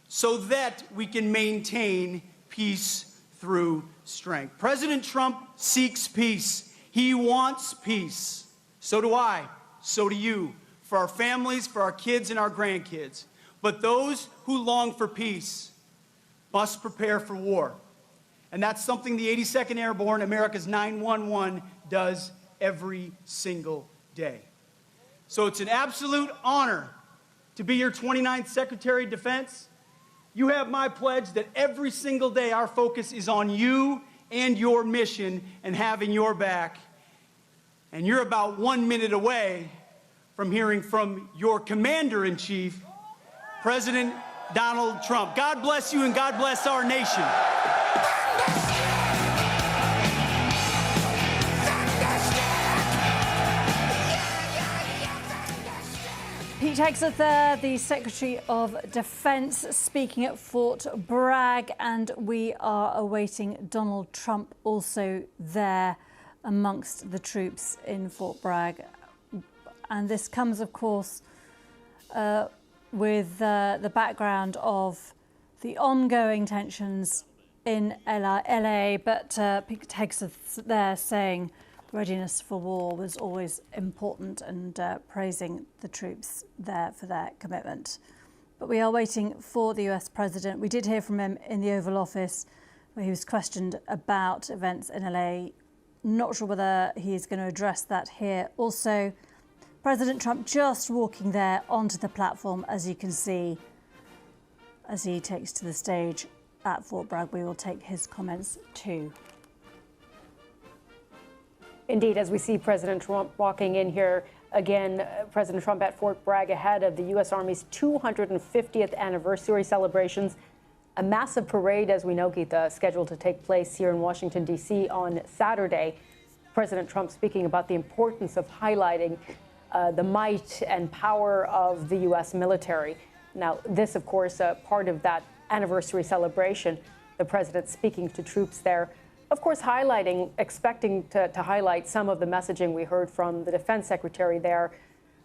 so that we can maintain peace through strength. President Trump seeks peace. He wants peace. So do I. So do you. For our families, for our kids and our grandkids. But those who long for peace must prepare for war. And that's something the 82nd Airborne, America's 911, does every single day. So it's an absolute honor to be your 29th Secretary of Defense. You have my pledge that every single day our focus is on you and your mission and having your back. And you're about 1 minute away from hearing from your Commander-in-Chief, President Donald Trump. God bless you and God bless our nation. Pete Pete Hegseth there, the Secretary of Defence, speaking at Fort Bragg, and we are awaiting Donald Trump also there amongst the troops in Fort Bragg. And this comes, of course, with the background of the ongoing tensions in LA, but Pete Hegseth there saying readiness for war was always important and praising the troops there for their commitment. But we are waiting for the US president. We did hear from him in the Oval Office where he was questioned about events in LA. Not sure whether he is going to address that here. Also, President Trump just walking there onto the platform, as you can see, as he takes to the stage at Fort Bragg. We will take his comments too. Indeed, as we see President Trump walking in here again, President Trump at Fort Bragg ahead of the U.S. Army's 250th anniversary celebrations. A massive parade, as we know, Geetha, scheduled to take place here in Washington, D.C. on Saturday. President Trump speaking about the importance of highlighting the might and power of the U.S. military. Now, this, of course, part of that anniversary celebration, the president speaking to troops there, of course, expecting to highlight some of the messaging we heard from the defense secretary there.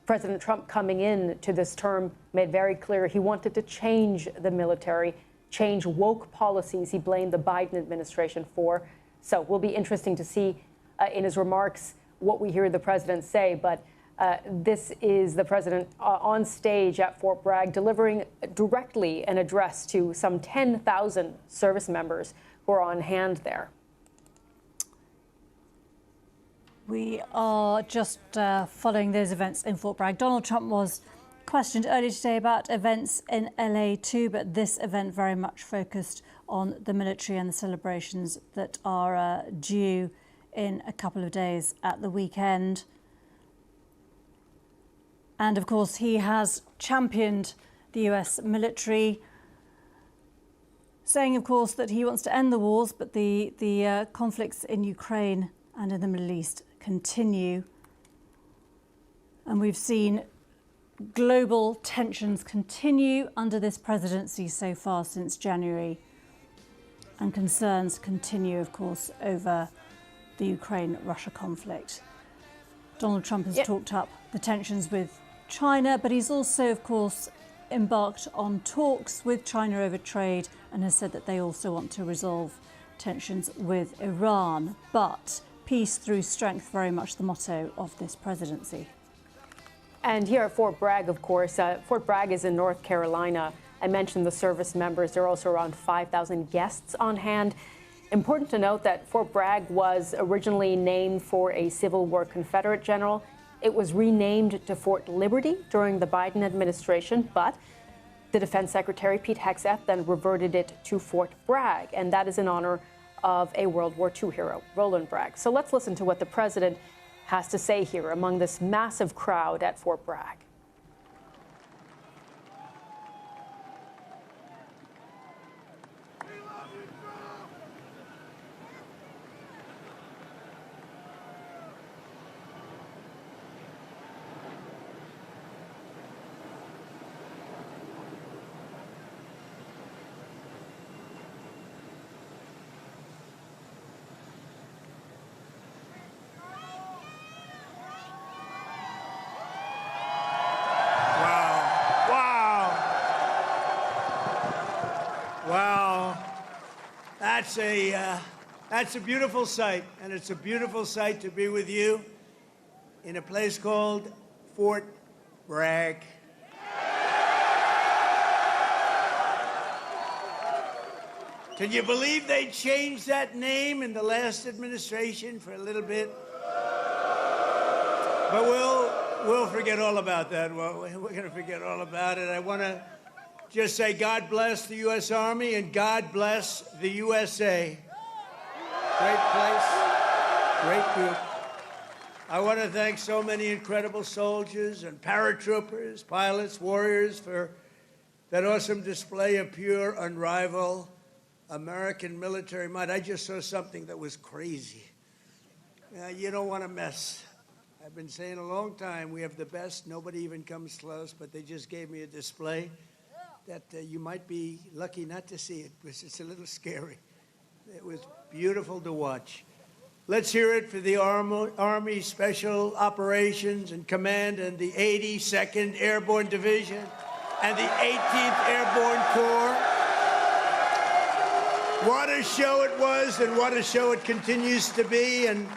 President Trump coming in to this term made very clear he wanted to change the military, change woke policies he blamed the Biden administration for. So it will be interesting to see in his remarks what we hear the president say. But this is the president on stage at Fort Bragg delivering directly an address to some 10,000 service members who are on hand there. We are just following those events in Fort Bragg. Donald Trump was questioned earlier today about events in LA too, but this event very much focused on the military and the celebrations that are due in a couple of days at the weekend. And of course, he has championed the US military, saying, of course, that he wants to end the wars, but the conflicts in Ukraine and in the Middle East continue. And we've seen global tensions continue under this presidency so far since January. And concerns continue, of course, over the Ukraine-Russia conflict. Donald Trump has talked up the tensions with China, but he's also, of course, embarked on talks with China over trade and has said that they also want to resolve tensions with Iran. But peace through strength, very much the motto of this presidency. And here at Fort Bragg, of course, Fort Bragg is in North Carolina. I mentioned the service members. There are also around 5,000 guests on hand. Important to note that Fort Bragg was originally named for a Civil War Confederate general. It was renamed to Fort Liberty during the Biden administration, but the Defense Secretary, Pete Hegseth, then reverted it to Fort Bragg, and that is in honor of a World War II hero, Roland Bragg. So let's listen to what the president has to say here among this massive crowd at Fort Bragg. That's a beautiful sight, and it's a beautiful sight to be with you in a place called Fort Bragg. Can you believe they changed that name in the last administration for a little bit? But we'll forget all about that. Well, we're going to forget all about it. I want to just say God bless the U.S. Army and God bless the USA. Great place, great group. I want to thank so many incredible soldiers and paratroopers, pilots, warriors for that awesome display of pure, unrivaled American military might. I just saw something that was crazy. You don't want to mess I've been saying a long time, we have the best. Nobody even comes close, but they just gave me a display that you might be lucky not to see it, because it's a little scary. It was beautiful to watch. Let's hear it for the Army Special Operations and Command and the 82nd Airborne Division and the 18th Airborne Corps. What a show it was, and what a show it continues to be. And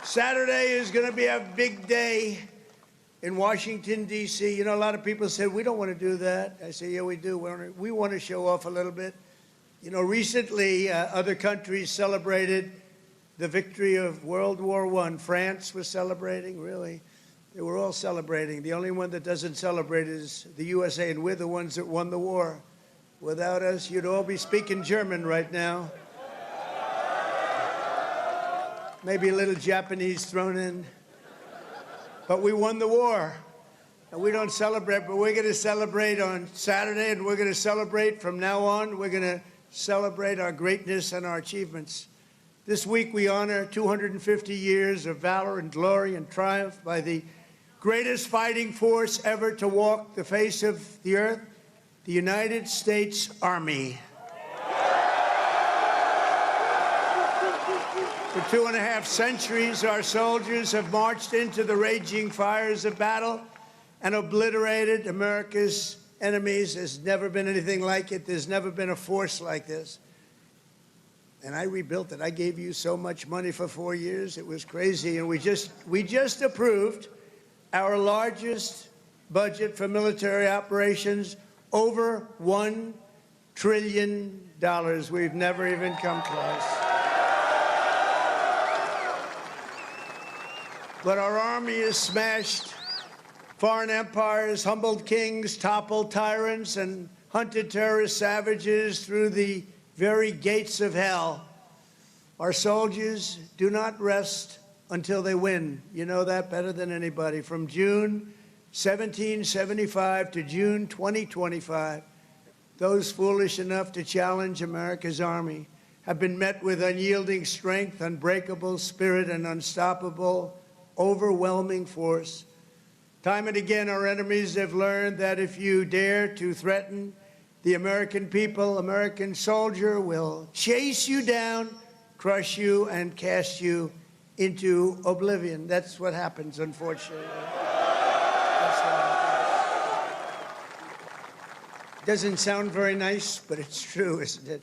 Saturday is going to be a big day in Washington, D.C. You know, a lot of people said, we don't want to do that. I say, yeah, we do. We want to show off a little bit. You know, recently, other countries celebrated the victory of World War I. France was celebrating, really. They were all celebrating. The only one that doesn't celebrate is the USA, and we're the ones that won the war. Without us, you'd all be speaking German right now. Maybe a little Japanese thrown in. But we won the war. And we don't celebrate, but we're going to celebrate on Saturday, and we're going to celebrate from now on. We're going to celebrate our greatness and our achievements. This week we honor 250 years of valor and glory and triumph by the greatest fighting force ever to walk the face of the earth, the United States Army. For 2.5 centuries, our soldiers have marched into the raging fires of battle and obliterated America's enemies. There's never been anything like it. There's never been a force like this. And I rebuilt it. I gave you so much money for 4 years. It was crazy. And we just approved our largest budget for military operations, over $1 trillion. We've never even come close. But our army has smashed foreign empires, humbled kings, toppled tyrants, and hunted terrorist savages through the very gates of hell. Our soldiers do not rest until they win. You know that better than anybody. From June 1775 to June 2025, those foolish enough to challenge America's army have been met with unyielding strength, unbreakable spirit, and unstoppable, overwhelming force. Time and again, our enemies have learned that if you dare to threaten the American people, American soldier will chase you down, crush you, and cast you into oblivion. That's what happens, unfortunately. That's what happens. Doesn't sound very nice, but it's true, isn't it?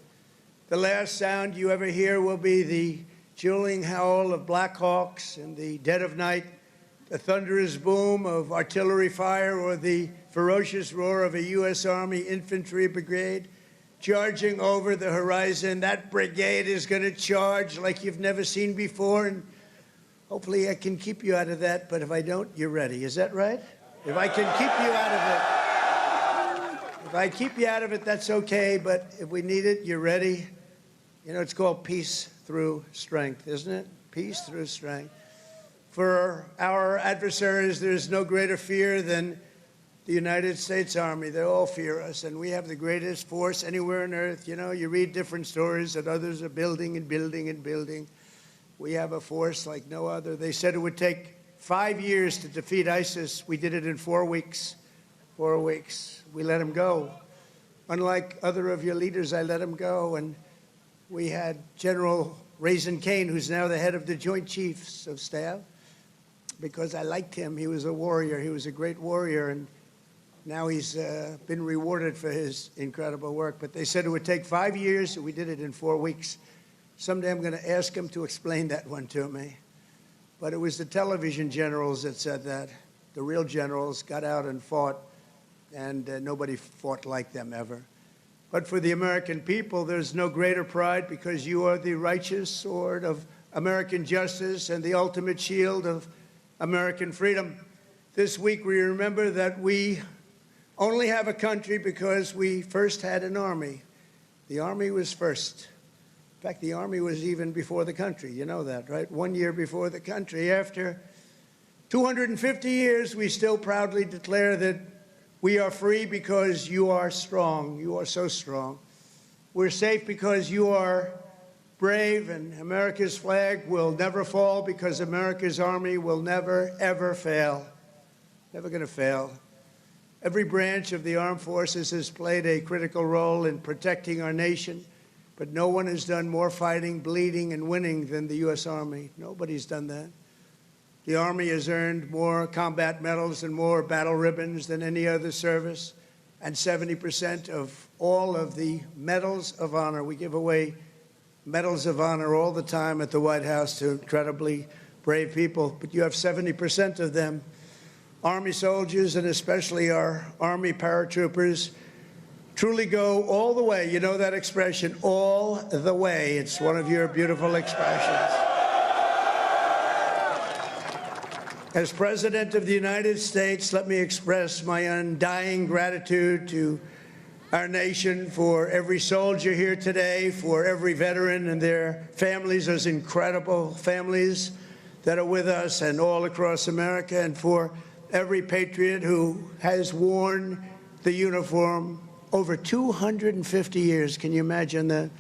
The last sound you ever hear will be the chilling howl of Black Hawks in the dead of night, the thunderous boom of artillery fire, or the ferocious roar of a U.S. Army infantry brigade charging over the horizon. That brigade is going to charge like you've never seen before, and hopefully I can keep you out of that, but if I don't, you're ready. Is that right? If I can keep you out of it, if I keep you out of it, that's okay, but if we need it, you're ready. You know, it's called peace through strength, isn't it? Peace through strength. For our adversaries, there's no greater fear than the United States Army. They all fear us, and we have the greatest force anywhere on earth. You know, you read different stories that others are building and building and building. We have a force like no other. They said it would take 5 years to defeat ISIS. We did it in 4 weeks. 4 weeks. We let them go. Unlike other of your leaders, I let them go, and we had General Raisin Kane, who's now the head of the Joint Chiefs of Staff, because I liked him. He was a warrior. He was a great warrior, and now he's been rewarded for his incredible work. But they said it would take 5 years, and we did it in 4 weeks. Someday I'm going to ask him to explain that one to me. But it was the television generals that said that. The real generals got out and fought, and nobody fought like them ever. But for the American people, there's no greater pride, because you are the righteous sword of American justice and the ultimate shield of American freedom. This week we remember that we only have a country because we first had an army. The army was first. In fact, the army was even before the country. You know that, right? 1 year before the country. After 250 years, we still proudly declare that we are free because you are strong. You are so strong. We're safe because you are brave, and America's flag will never fall because America's army will never, ever fail. Never going to fail. Every branch of the armed forces has played a critical role in protecting our nation, but no one has done more fighting, bleeding, and winning than the U.S. Army. Nobody's done that. The Army has earned more combat medals and more battle ribbons than any other service, and 70% of all of the medals of honor. We give away medals of honor all the time at the White House to incredibly brave people, but you have 70% of them, Army soldiers, and especially our Army paratroopers, truly go all the way. You know that expression, all the way. It's one of your beautiful expressions. As President of the United States, let me express my undying gratitude to our nation, for every soldier here today, for every veteran and their families, those incredible families that are with us and all across America, and for every patriot who has worn the uniform over 250 years. Can you imagine that?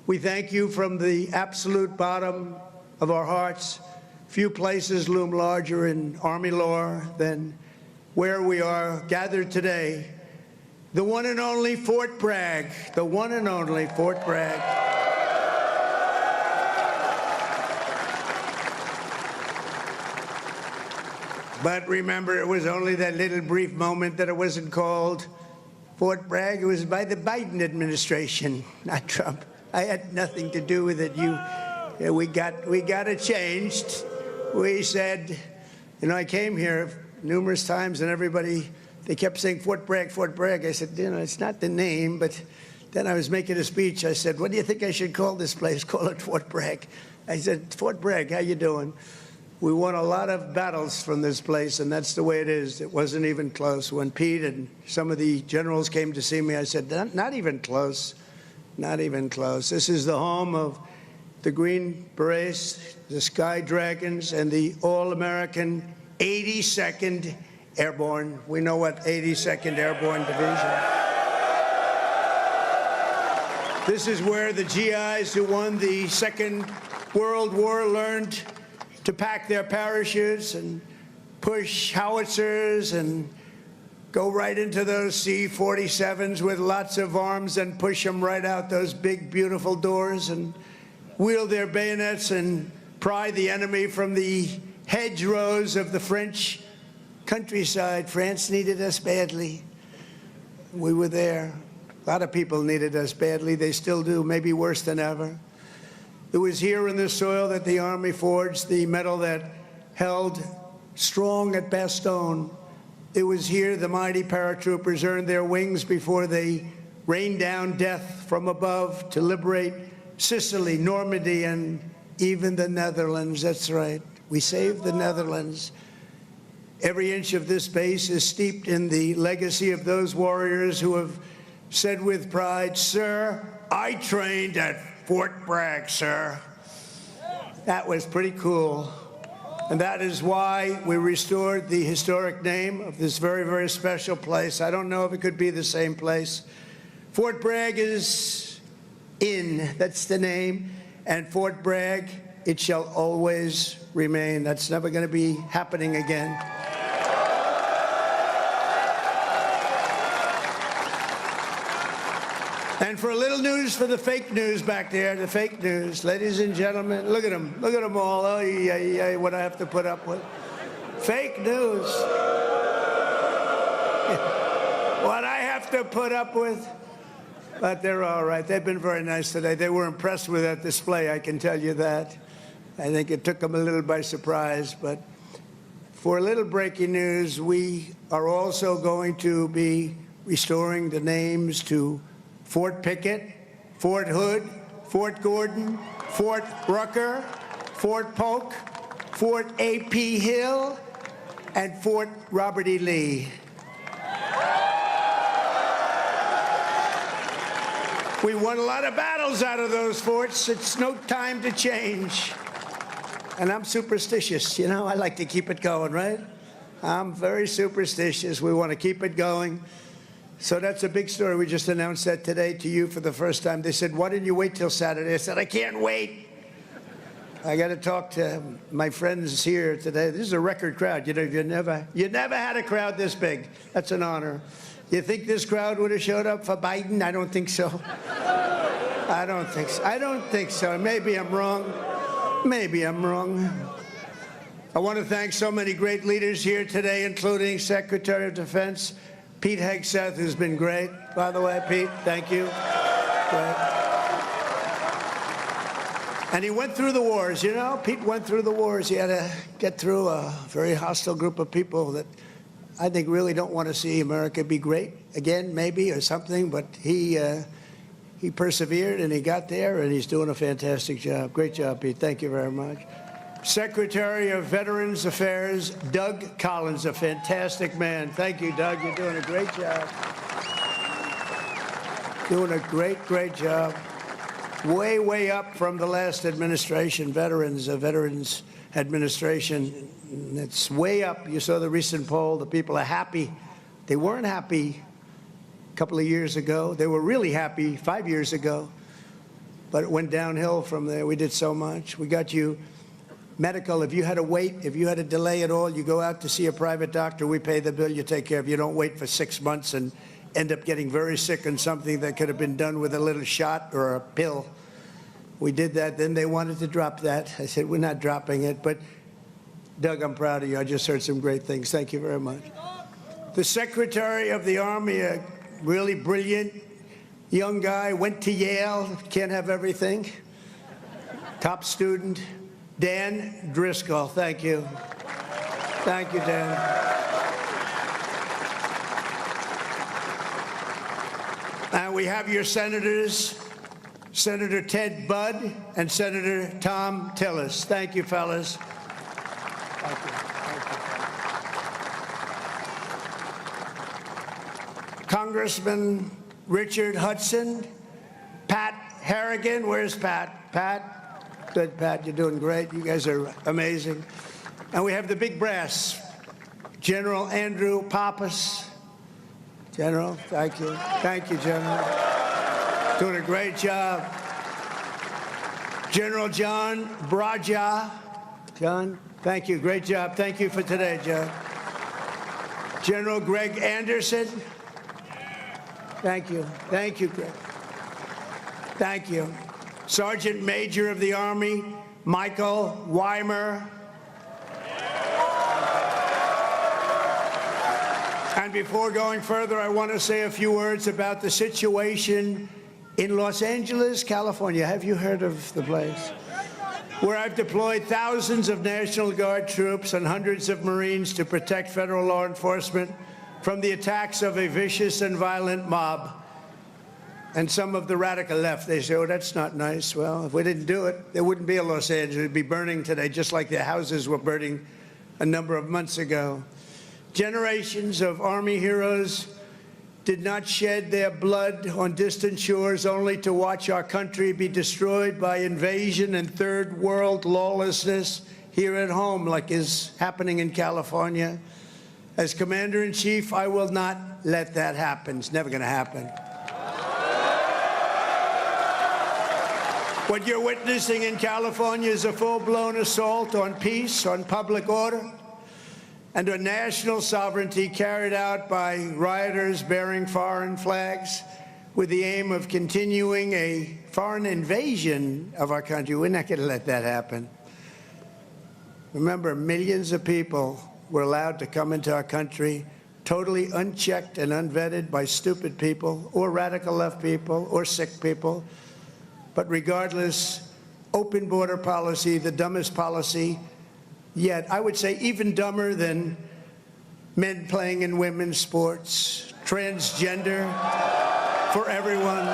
We thank you from the absolute bottom of our hearts. Few places loom larger in Army lore than where we are gathered today. The one and only Fort Bragg, the one and only Fort Bragg. But remember, it was only that little brief moment that it wasn't called Fort Bragg. It was by the Biden administration, not Trump. I had nothing to do with it. We got it changed. We said, you know, I came here numerous times and everybody, they kept saying Fort Bragg, Fort Bragg. I said, you know, it's not the name, but then I was making a speech. I said, what do you think I should call this place? Call it Fort Bragg. I said, Fort Bragg, how you doing? We won a lot of battles from this place, and that's the way it is. It wasn't even close. When Pete and some of the generals came to see me, I said, not even close, not even close. This is the home of the Green Berets, the Sky Dragons, and the all-American 82nd Airborne. We know what 82nd Airborne Division. This is where the GIs who won the Second World War learned to pack their parachutes and push howitzers and go right into those C-47s with lots of arms and push them right out those big, beautiful doors and wield their bayonets and pry the enemy from the hedgerows of the French countryside. France needed us badly. We were there. A lot of people needed us badly. They still do, maybe worse than ever. It was here in the soil that the Army forged the medal that held strong at Bastogne. It was here the mighty paratroopers earned their wings before they rained down death from above to liberate Sicily, Normandy, and even the Netherlands. That's right. We saved the Netherlands. Every inch of this base is steeped in the legacy of those warriors who have said with pride, "Sir, I trained at Fort Bragg, sir." That was pretty cool. And that is why we restored the historic name of this very, very special place. I don't know if it could be the same place. Fort Bragg is in, that's the name. And Fort Bragg, it shall always remain. That's never going to be happening again. And for a little news for the fake news back there, the fake news, ladies and gentlemen, look at them all. Oh, yeah, what I have to put up with. Fake news. What I have to put up with. But they're all right. They've been very nice today. They were impressed with that display, I can tell you that. I think it took them a little by surprise. But for a little breaking news, we are also going to be restoring the names to Fort Pickett, Fort Hood, Fort Gordon, Fort Rucker, Fort Polk, Fort A.P. Hill, and Fort Robert E. Lee. We won a lot of battles out of those forts. It's no time to change. And I'm superstitious, you know, I like to keep it going, right? I'm very superstitious. We want to keep it going. So that's a big story. We just announced that today to you for the first time. They said, why didn't you wait till Saturday? I said, I can't wait. I got to talk to my friends here today. This is a record crowd. You know, you never had a crowd this big. That's an honor. You think this crowd would have showed up for Biden? I don't think so. I don't think so. I don't think so. Maybe I'm wrong. Maybe I'm wrong. I want to thank so many great leaders here today, including Secretary of Defense Pete Hegseth, who's been great. By the way, Pete, thank you. Great. And he went through the wars, you know? Pete went through the wars. He had to get through a very hostile group of people that I think really don't want to see America be great again, maybe, or something. But he persevered, and he got there, and he's doing a fantastic job. Great job, Pete. Thank you very much. Secretary of Veterans Affairs, Doug Collins, a fantastic man. Thank you, Doug. You're doing a great job. Doing a great, great job. Way, way up from the last administration, Veterans Administration. It's way up. You saw the recent poll. The people are happy. They weren't happy a couple of years ago. They were really happy 5 years ago. But it went downhill from there. We did so much. We got you medical. If you had to wait, if you had to delay at all, you go out to see a private doctor. We pay the bill. You take care of it. You don't wait for 6 months and end up getting very sick on something that could have been done with a little shot or a pill. We did that. Then they wanted to drop that. I said, we're not dropping it. But, Doug, I'm proud of you. I just heard some great things. Thank you very much. The Secretary of the Army, a really brilliant young guy, went to Yale. Can't have everything. Top student, Dan Driscoll. Thank you. Thank you, Dan. And we have your senators, Senator Ted Budd and Senator Tom Tillis. Thank you, fellas. Thank you. Thank you. Congressman Richard Hudson, Pat Harrigan. Where's Pat? Pat? Good, Pat. You're doing great. You guys are amazing. And we have the big brass, General Andrew Pappas. General, thank you. Thank you, General. Doing a great job. General John Braja. John, thank you. Great job. Thank you for today, John. General Greg Anderson. Thank you. Thank you, Greg. Thank you. Sergeant Major of the Army, Michael Weimer. And before going further, I want to say a few words about the situation in Los Angeles, California. Have you heard of the place? Where I've deployed thousands of National Guard troops and hundreds of Marines to protect federal law enforcement from the attacks of a vicious and violent mob. And some of the radical left, they say, oh, that's not nice. Well, if we didn't do it, there wouldn't be a Los Angeles. It'd be burning today, just like their houses were burning a number of months ago. Generations of Army heroes did not shed their blood on distant shores only to watch our country be destroyed by invasion and third world lawlessness here at home, like is happening in California. As Commander-in-Chief, I will not let that happen. It's never going to happen. What you're witnessing in California is a full-blown assault on peace, on public order, and on national sovereignty carried out by rioters bearing foreign flags with the aim of continuing a foreign invasion of our country. We're not going to let that happen. Remember, millions of people were allowed to come into our country totally unchecked and unvetted by stupid people or radical left people or sick people. But regardless, open border policy, the dumbest policy yet, I would say even dumber than men playing in women's sports, transgender for everyone.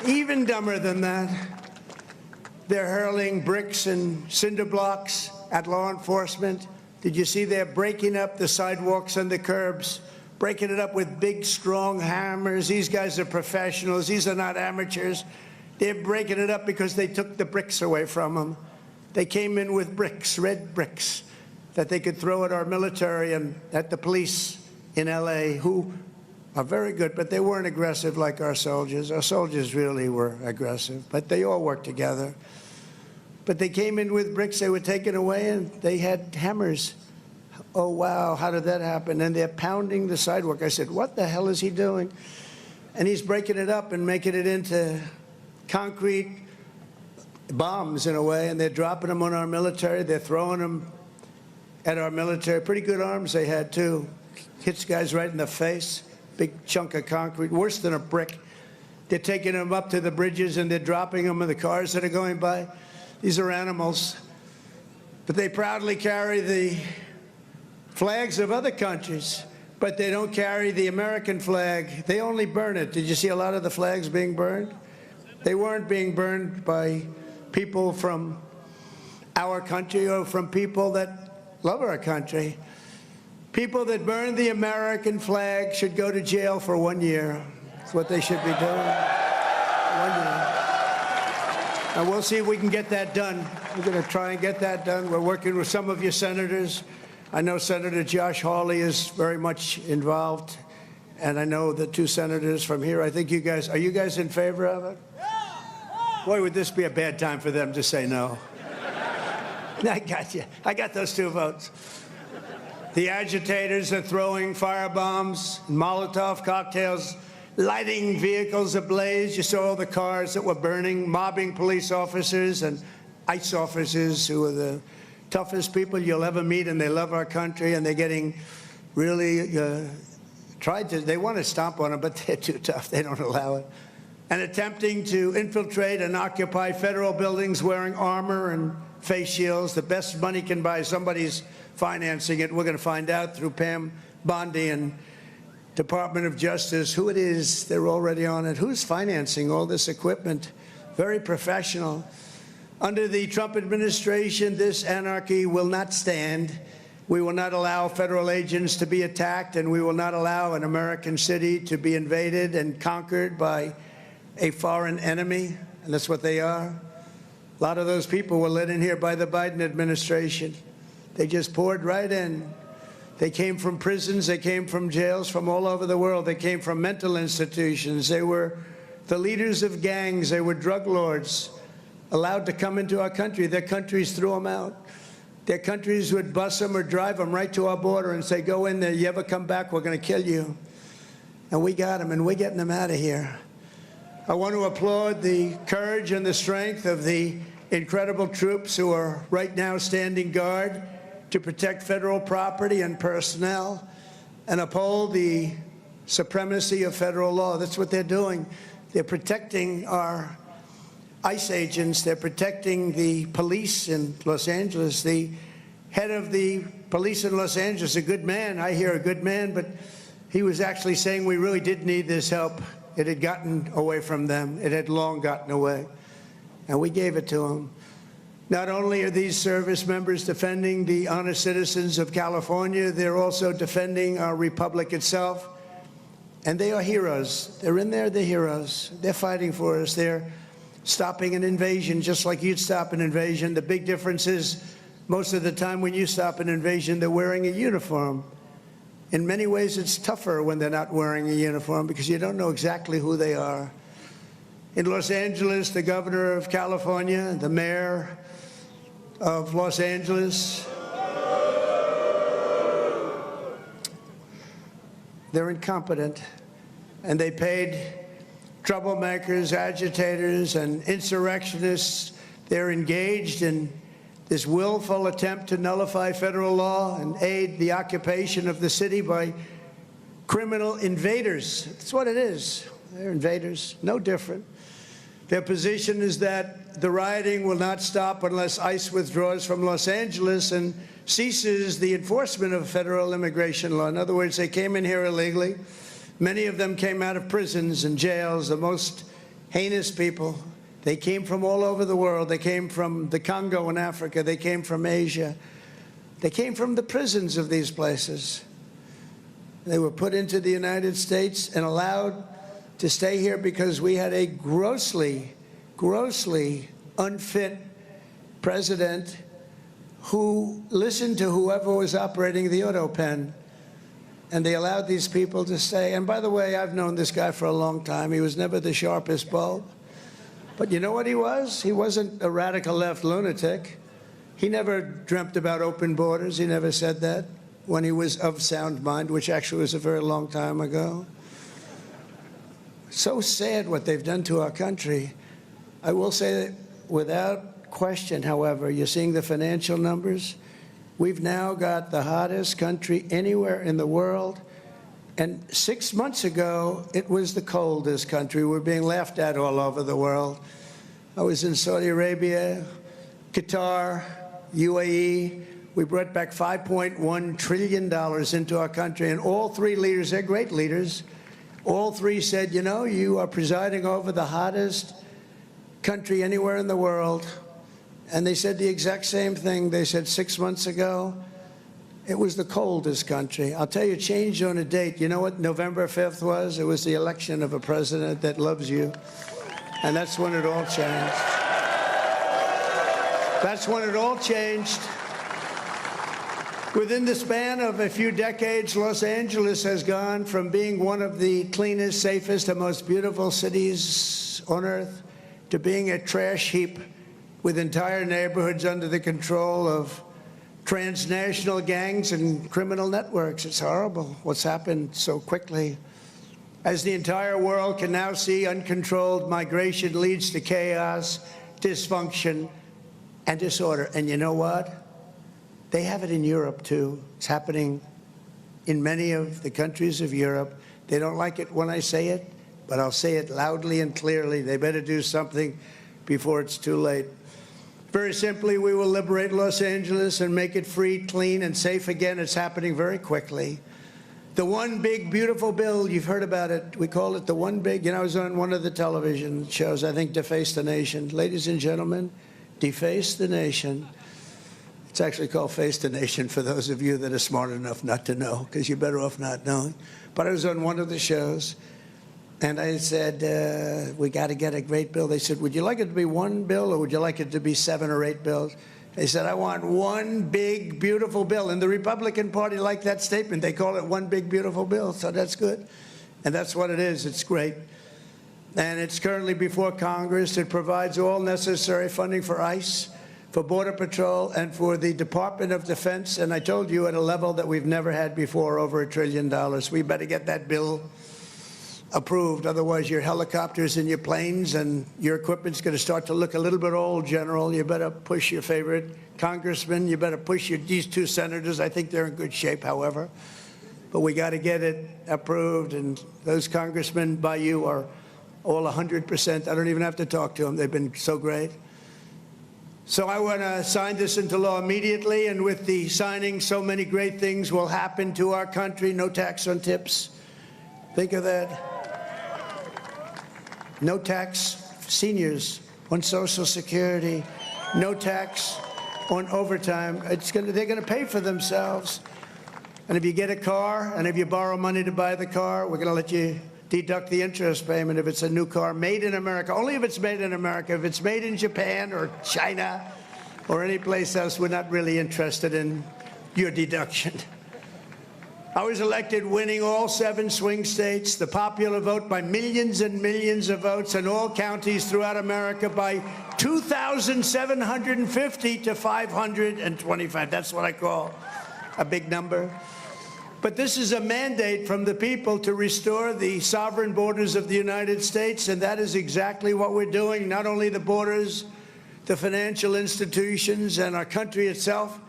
Even dumber than that. They're hurling bricks and cinder blocks at law enforcement. Did you see they're breaking up the sidewalks and the curbs, breaking it up with big, strong hammers? These guys are professionals. These are not amateurs. They're breaking it up because they took the bricks away from them. They came in with bricks, red bricks, that they could throw at our military and at the police in LA who are very good, but they weren't aggressive like our soldiers. Our soldiers really were aggressive, but they all worked together. But they came in with bricks they were taking away, and they had hammers. Oh, wow, how did that happen? And they're pounding the sidewalk. I said, what the hell is he doing? And he's breaking it up and making it into concrete bombs in a way, and they're dropping them on our military. They're throwing them at our military. Pretty good arms they had, too. Hits guys right in the face. Big chunk of concrete, worse than a brick. They're taking them up to the bridges, and they're dropping them in the cars that are going by. These are animals. But they proudly carry the flags of other countries, but they don't carry the American flag. They only burn it. Did you see a lot of the flags being burned? They weren't being burned by people from our country or from people that love our country. People that burn the American flag should go to jail for 1 year. That's what they should be doing. 1 year. And we'll see if we can get that done. We're going to try and get that done. We're working with some of your senators. I know Senator Josh Hawley is very much involved. And I know the 2 senators from here. I think you guys, are you guys in favor of it? Boy, would this be a bad time for them to say no. I got you. I got those 2 votes. The agitators are throwing firebombs, Molotov cocktails, lighting vehicles ablaze. You saw all the cars that were burning, mobbing police officers and ICE officers who are the toughest people you'll ever meet, and they love our country, and they're getting really they want to stomp on them, but they're too tough. They don't allow it. And attempting to infiltrate and occupy federal buildings wearing armor and face shields. The best money can buy, somebody's financing it. We're going to find out through Pam Bondi and Department of Justice who it is. They're already on it. Who's financing all this equipment? Very professional. Under the Trump administration, this anarchy will not stand. We will not allow federal agents to be attacked, and we will not allow an American city to be invaded and conquered by a foreign enemy, and that's what they are. A lot of those people were let in here by the Biden administration. They just poured right in. They came from prisons, they came from jails from all over the world. They came from mental institutions. They were the leaders of gangs. They were drug lords allowed to come into our country. Their countries threw them out. Their countries would bus them or drive them right to our border and say, go in there. You ever come back, we're going to kill you. And we got them, and we're getting them out of here. I want to applaud the courage and the strength of the incredible troops who are right now standing guard to protect federal property and personnel and uphold the supremacy of federal law. That's what they're doing. They're protecting our ICE agents. They're protecting the police in Los Angeles. The head of the police in Los Angeles, a good man, I hear a good man, but he was actually saying we really did need this help. It had gotten away from them. It had long gotten away. And we gave it to them. Not only are these service members defending the honest citizens of California, they're also defending our republic itself. And they are heroes. They're in there, they're heroes. They're fighting for us. They're stopping an invasion just like you'd stop an invasion. The big difference is most of the time when you stop an invasion, they're wearing a uniform. In many ways, it's tougher when they're not wearing a uniform because you don't know exactly who they are. In Los Angeles, the governor of California, the mayor of Los Angeles, they're incompetent, and they paid troublemakers, agitators, and insurrectionists. They're engaged in this willful attempt to nullify federal law and aid the occupation of the city by criminal invaders. That's what it is. They're invaders, no different. Their position is that the rioting will not stop unless ICE withdraws from Los Angeles and ceases the enforcement of federal immigration law. In other words, they came in here illegally. Many of them came out of prisons and jails, the most heinous people. They came from all over the world. They came from the Congo in Africa. They came from Asia. They came from the prisons of these places. They were put into the United States and allowed to stay here because we had a grossly, grossly unfit president who listened to whoever was operating the auto pen. and they allowed these people to stay. And by the way, I've known this guy for a long time. He was never the sharpest bulb. But you know what he was? He wasn't a radical left lunatic. He never dreamt about open borders. He never said that when he was of sound mind, which actually was a very long time ago. So sad what they've done to our country. I will say that without question, however, you're seeing the financial numbers. We've now got the hottest country anywhere in the world. And 6 months ago, it was the coldest country. We're being laughed at all over the world. I was in Saudi Arabia, Qatar, UAE. We brought back $5.1 trillion into our country. And all three leaders, they're great leaders, all three said, you know, you are presiding over the hottest country anywhere in the world. And they said the exact same thing. They said 6 months ago, it was the coldest country. I'll tell you, it changed on a date. You know what November 5th was? It was the election of a president that loves you. And that's when it all changed. That's when it all changed. Within the span of a few decades, Los Angeles has gone from being one of the cleanest, safest, and most beautiful cities on earth to being a trash heap with entire neighborhoods under the control of transnational gangs and criminal networks. It's horrible what's happened so quickly. As the entire world can now see, uncontrolled migration leads to chaos, dysfunction, and disorder. And you know what? They have it in Europe, too. It's happening in many of the countries of Europe. They don't like it when I say it, but I'll say it loudly and clearly. They better do something before it's too late. Very simply, we will liberate Los Angeles and make it free, clean, and safe again. It's happening very quickly. The one big, beautiful bill, you've heard about it. We call it the one big, I was on one of the television shows, I think Deface the Nation. Ladies and gentlemen, Deface the Nation. It's actually called Face the Nation for those of you that are smart enough not to know, because you're better off not knowing. But I was on one of the shows, and I said, we got to get a great bill. They said, would you like it to be one bill or would you like it to be 7 or 8 bills? They said, I want one big, beautiful bill. And the Republican Party liked that statement. They call it one big, beautiful bill. So that's good. And that's what it is. It's great. And it's currently before Congress. It provides all necessary funding for ICE, for Border Patrol, and for the Department of Defense. And I told you at a level that we've never had before, over $1 trillion. We better get that bill approved. Otherwise, your helicopters and your planes and your equipment's going to start to look a little bit old, General. You better push your favorite congressman. You better push these 2 senators. I think they're in good shape, however. But we got to get it approved. And those congressmen by you are all 100%. I don't even have to talk to them. They've been so great. So I want to sign this into law immediately. And with the signing, so many great things will happen to our country. No tax on tips. Think of that. No tax seniors on Social Security. No tax on overtime. They're going to pay for themselves. And if you get a car and if you borrow money to buy the car, we're going to let you deduct the interest payment if it's a new car made in America. Only if it's made in America. If it's made in Japan or China or any place else, we're not really interested in your deduction. I was elected winning all 7 swing states, the popular vote by millions and millions of votes in all counties throughout America by 2,750 to 525. That's what I call a big number. But this is a mandate from the people to restore the sovereign borders of the United States, and that is exactly what we're doing. Not only the borders, the financial institutions, and our country itself.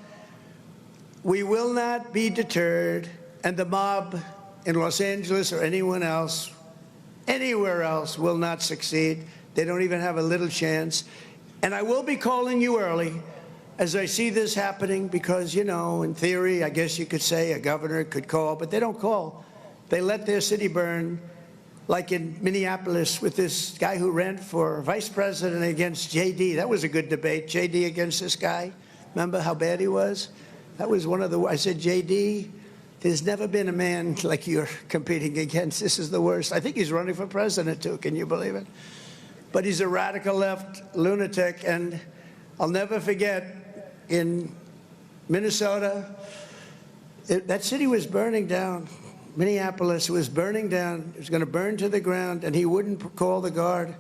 We will not be deterred. And the mob in Los Angeles or anyone else, anywhere else, will not succeed. They don't even have a little chance. And I will be calling you early as I see this happening because, in theory, I guess you could say a governor could call, but they don't call. They let their city burn, like in Minneapolis with this guy who ran for vice president against J.D. That was a good debate, J.D. against this guy. Remember how bad he was? That was one of the, I said, J.D., there's never been a man like you're competing against. This is the worst. I think he's running for president, too. Can you believe it? But he's a radical left lunatic. And I'll never forget, in Minnesota, that city was burning down. Minneapolis was burning down. It was going to burn to the ground, and he wouldn't call the guard.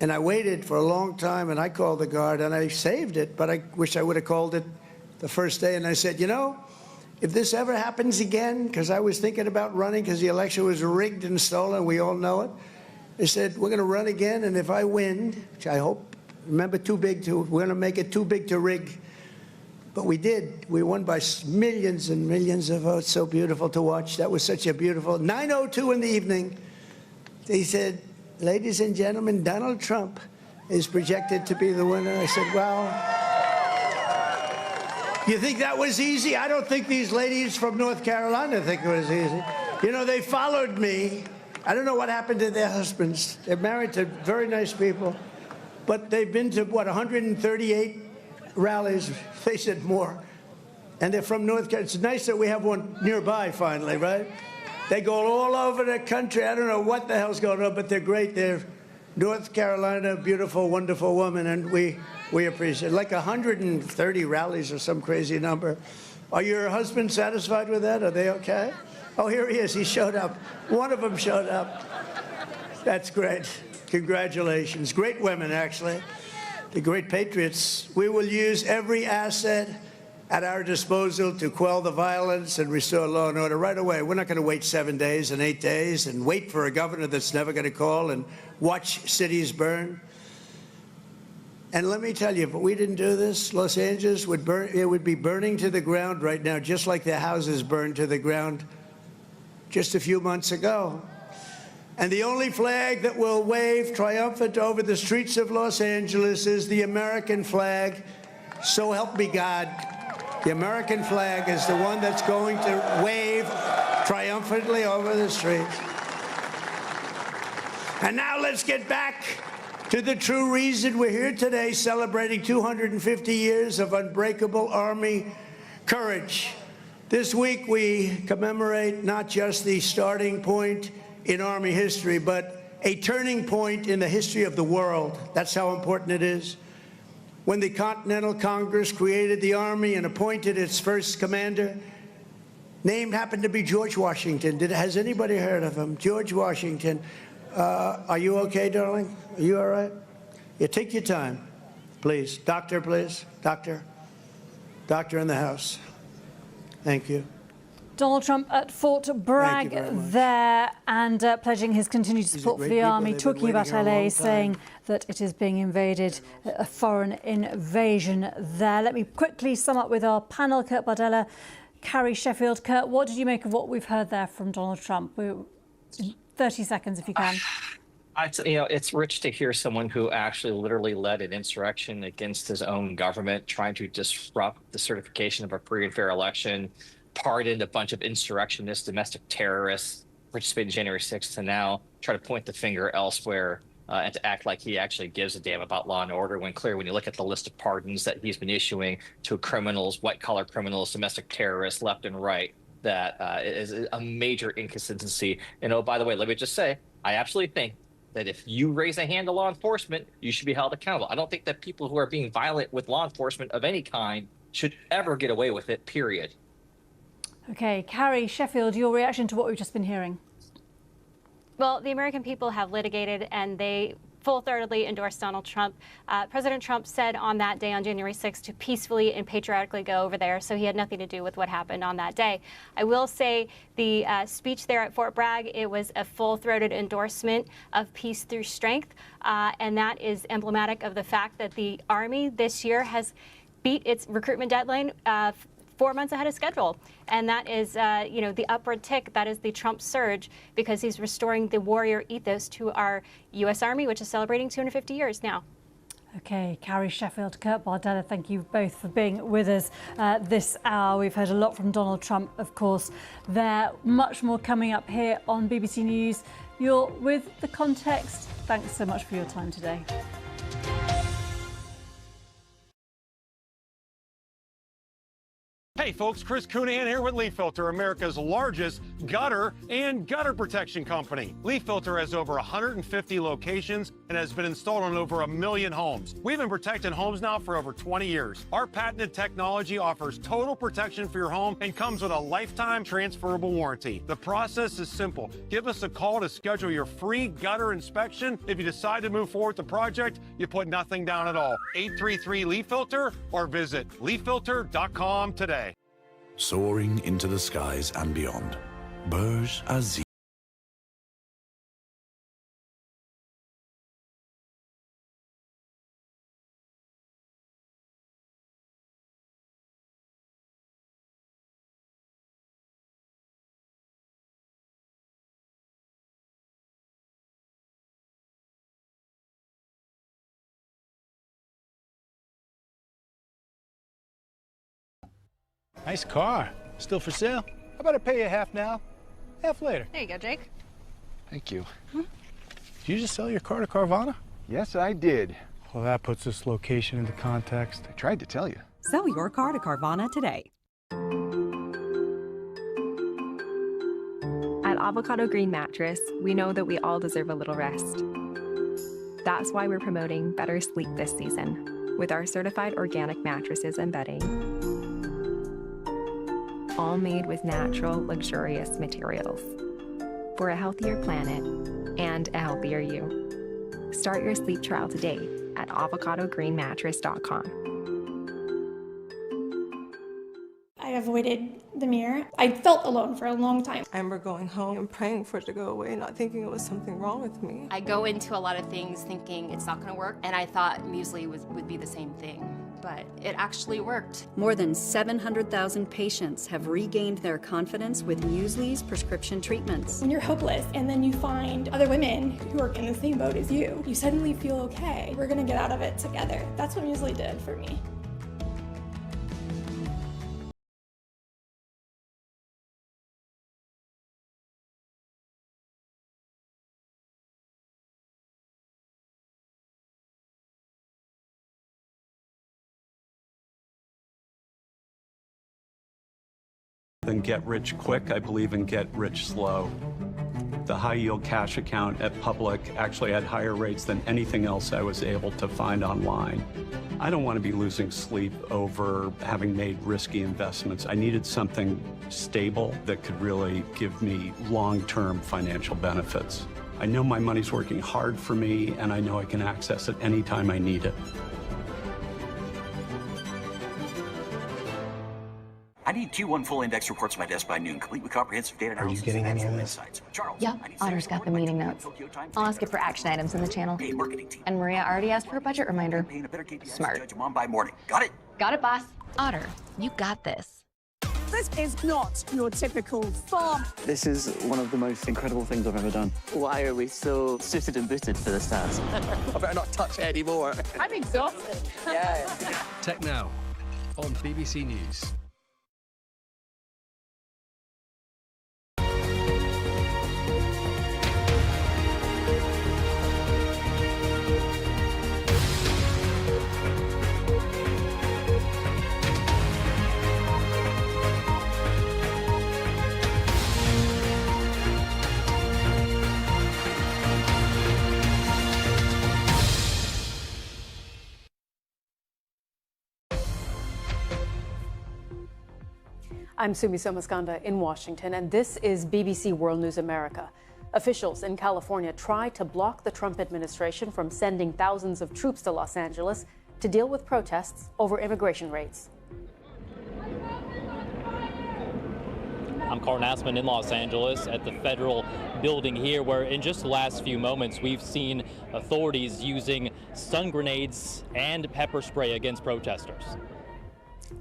And I waited for a long time, and I called the guard, and I saved it, but I wish I would have called it the first day. And I said, you know, if this ever happens again, because I was thinking about running because the election was rigged and stolen, we all know it. I said, we're going to run again, and if I win, which I hope, remember, we're going to make it too big to rig. But we did. We won by millions and millions of votes. So beautiful to watch. That was such a beautiful 9:02 in the evening. They said, ladies and gentlemen, Donald Trump is projected to be the winner. I said, well, you think that was easy? I don't think these ladies from North Carolina think it was easy. You know, they followed me. I don't know what happened to their husbands. They're married to very nice people. But they've been to, what, 138 rallies, they said more, and they're from North Carolina. It's nice that we have one nearby finally, right? They go all over the country. I don't know what the hell's going on, but they're great. They're North Carolina, beautiful, wonderful woman, and we appreciate it. Like 130 rallies or some crazy number. Are your husbands satisfied with that? Are they okay? Oh, here he is. He showed up. One of them showed up. That's great. Congratulations. Great women, actually. The great patriots. We will use every asset at our disposal to quell the violence and restore law and order right away. We're not going to wait 7 days and 8 days and wait for a governor that's never going to call and watch cities burn. And let me tell you, if we didn't do this, Los Angeles would burn. It would be burning to the ground right now, just like the houses burned to the ground just a few months ago. And the only flag that will wave triumphant over the streets of Los Angeles is the American flag. So help me God. The American flag is the one that's going to wave triumphantly over the streets. And now let's get back to the true reason we're here today, celebrating 250 years of unbreakable Army courage. This week we commemorate not just the starting point in Army history, but a turning point in the history of the world. That's how important it is. When the Continental Congress created the Army and appointed its first commander, name happened to be George Washington. Has anybody heard of him? George Washington. Are you okay, darling? Are you all right? Yeah, take your time, please. Doctor, please. Doctor. Doctor in the house. Thank you. Donald Trump at Fort Bragg there and pledging his continued support for the army, talking about LA, saying that it is being invaded, a foreign invasion there. Let me quickly sum up with our panel, Kurt Bardella, Carrie Sheffield. Kurt, what did you make of what we've heard there from Donald Trump? 30 seconds if you can. It's rich to hear someone who actually literally led an insurrection against his own government, trying to disrupt the certification of a free and fair election, pardoned a bunch of insurrectionists, domestic terrorists, participated in January 6th, to now try to point the finger elsewhere and to act like he actually gives a damn about law and order, when clearly, when you look at the list of pardons that he's been issuing to criminals, white-collar criminals, domestic terrorists, left and right, that is a major inconsistency. And oh, by the way, let me just say, I absolutely think that if you raise a hand to law enforcement, you should be held accountable. I don't think that people who are being violent with law enforcement of any kind should ever get away with it, period. Okay, Carrie Sheffield, your reaction to what we've just been hearing? Well, the American people have litigated and they full-throatedly endorsed Donald Trump. President Trump said on that day, on January 6th, to peacefully and patriotically go over there, so he had nothing to do with what happened on that day. I will say the speech there at Fort Bragg, it was a full-throated endorsement of peace through strength, and that is emblematic of the fact that the Army this year has beat its recruitment deadline 4 months ahead of schedule. And that is, the upward tick. That is the Trump surge, because he's restoring the warrior ethos to our U.S. Army, which is celebrating 250 years now. Okay, Carrie Sheffield, Kurt Bardella, thank you both for being with us this hour. We've heard a lot from Donald Trump, of course. There's much more coming up here on BBC News. You're with The Context. Thanks so much for your time today. Hey, Howdy folks, Chris Coonahan here with Leaf Filter, America's largest gutter and gutter protection company. Leaf Filter has over 150 locations and has been installed on over 1 million homes. We've been protecting homes now for over 20 years. Our patented technology offers total protection for your home and comes with a lifetime transferable warranty. The process is simple. Give us a call to schedule your free gutter inspection. If you decide to move forward with the project, you put nothing down at all. 833 Leaf Filter or visit leaffilter.com today. Soaring into the skies and beyond. Burj Aziz. Nice car. Still for sale? How about I pay you half now, half later? There you go, Jake. Thank you. Did you just sell your car to Carvana? Yes, I did. Well, that puts this location into context. I tried to tell you. Sell your car to Carvana today. At Avocado Green Mattress, we know that we all deserve a little rest. That's why we're promoting better sleep this season with our certified organic mattresses and bedding, all made with natural, luxurious materials for a healthier planet and a healthier you. Start your sleep trial today at avocadogreenmattress.com. I avoided the mirror. I felt alone for a long time. I remember going home and praying for it to go away, not thinking it was something wrong with me. I go into a lot of things thinking it's not going to work, and I thought muesli would be the same thing, but it actually worked. More than 700,000 patients have regained their confidence with Muesli's prescription treatments. When you're hopeless and then you find other women who are in the same boat as you, you suddenly feel okay. We're gonna get out of it together. That's what Muesli did for me. Than get rich quick, I believe in get rich slow. The high yield cash account at Public actually had higher rates than anything else I was able to find online. I don't want to be losing sleep over having made risky investments. I needed something stable that could really give me long-term financial benefits. I know my money's working hard for me, and I know I can access it anytime I need it. I need Q1 full index reports to my desk by noon, complete with comprehensive data analysis. Are you getting any of this? Charles, Yep, Otter's got the meeting notes. I'll ask it for action items in the channel. And Maria already asked for a budget reminder. Smart. By morning. Got it? Got it, boss. Otter, you got this. This is not your typical farm. This is one of the most incredible things I've ever done. Why are we so suited and booted for this task? I better not touch it anymore. I'm exhausted. Yeah. Tech Now on BBC News. I'm Sumi Somaskanda in Washington, and this is BBC World News America. Officials in California try to block the Trump administration from sending thousands of troops to Los Angeles to deal with protests over immigration raids. I'm Carl Nassman in Los Angeles at the federal building here, where in just the last few moments we've seen authorities using stun grenades and pepper spray against protesters.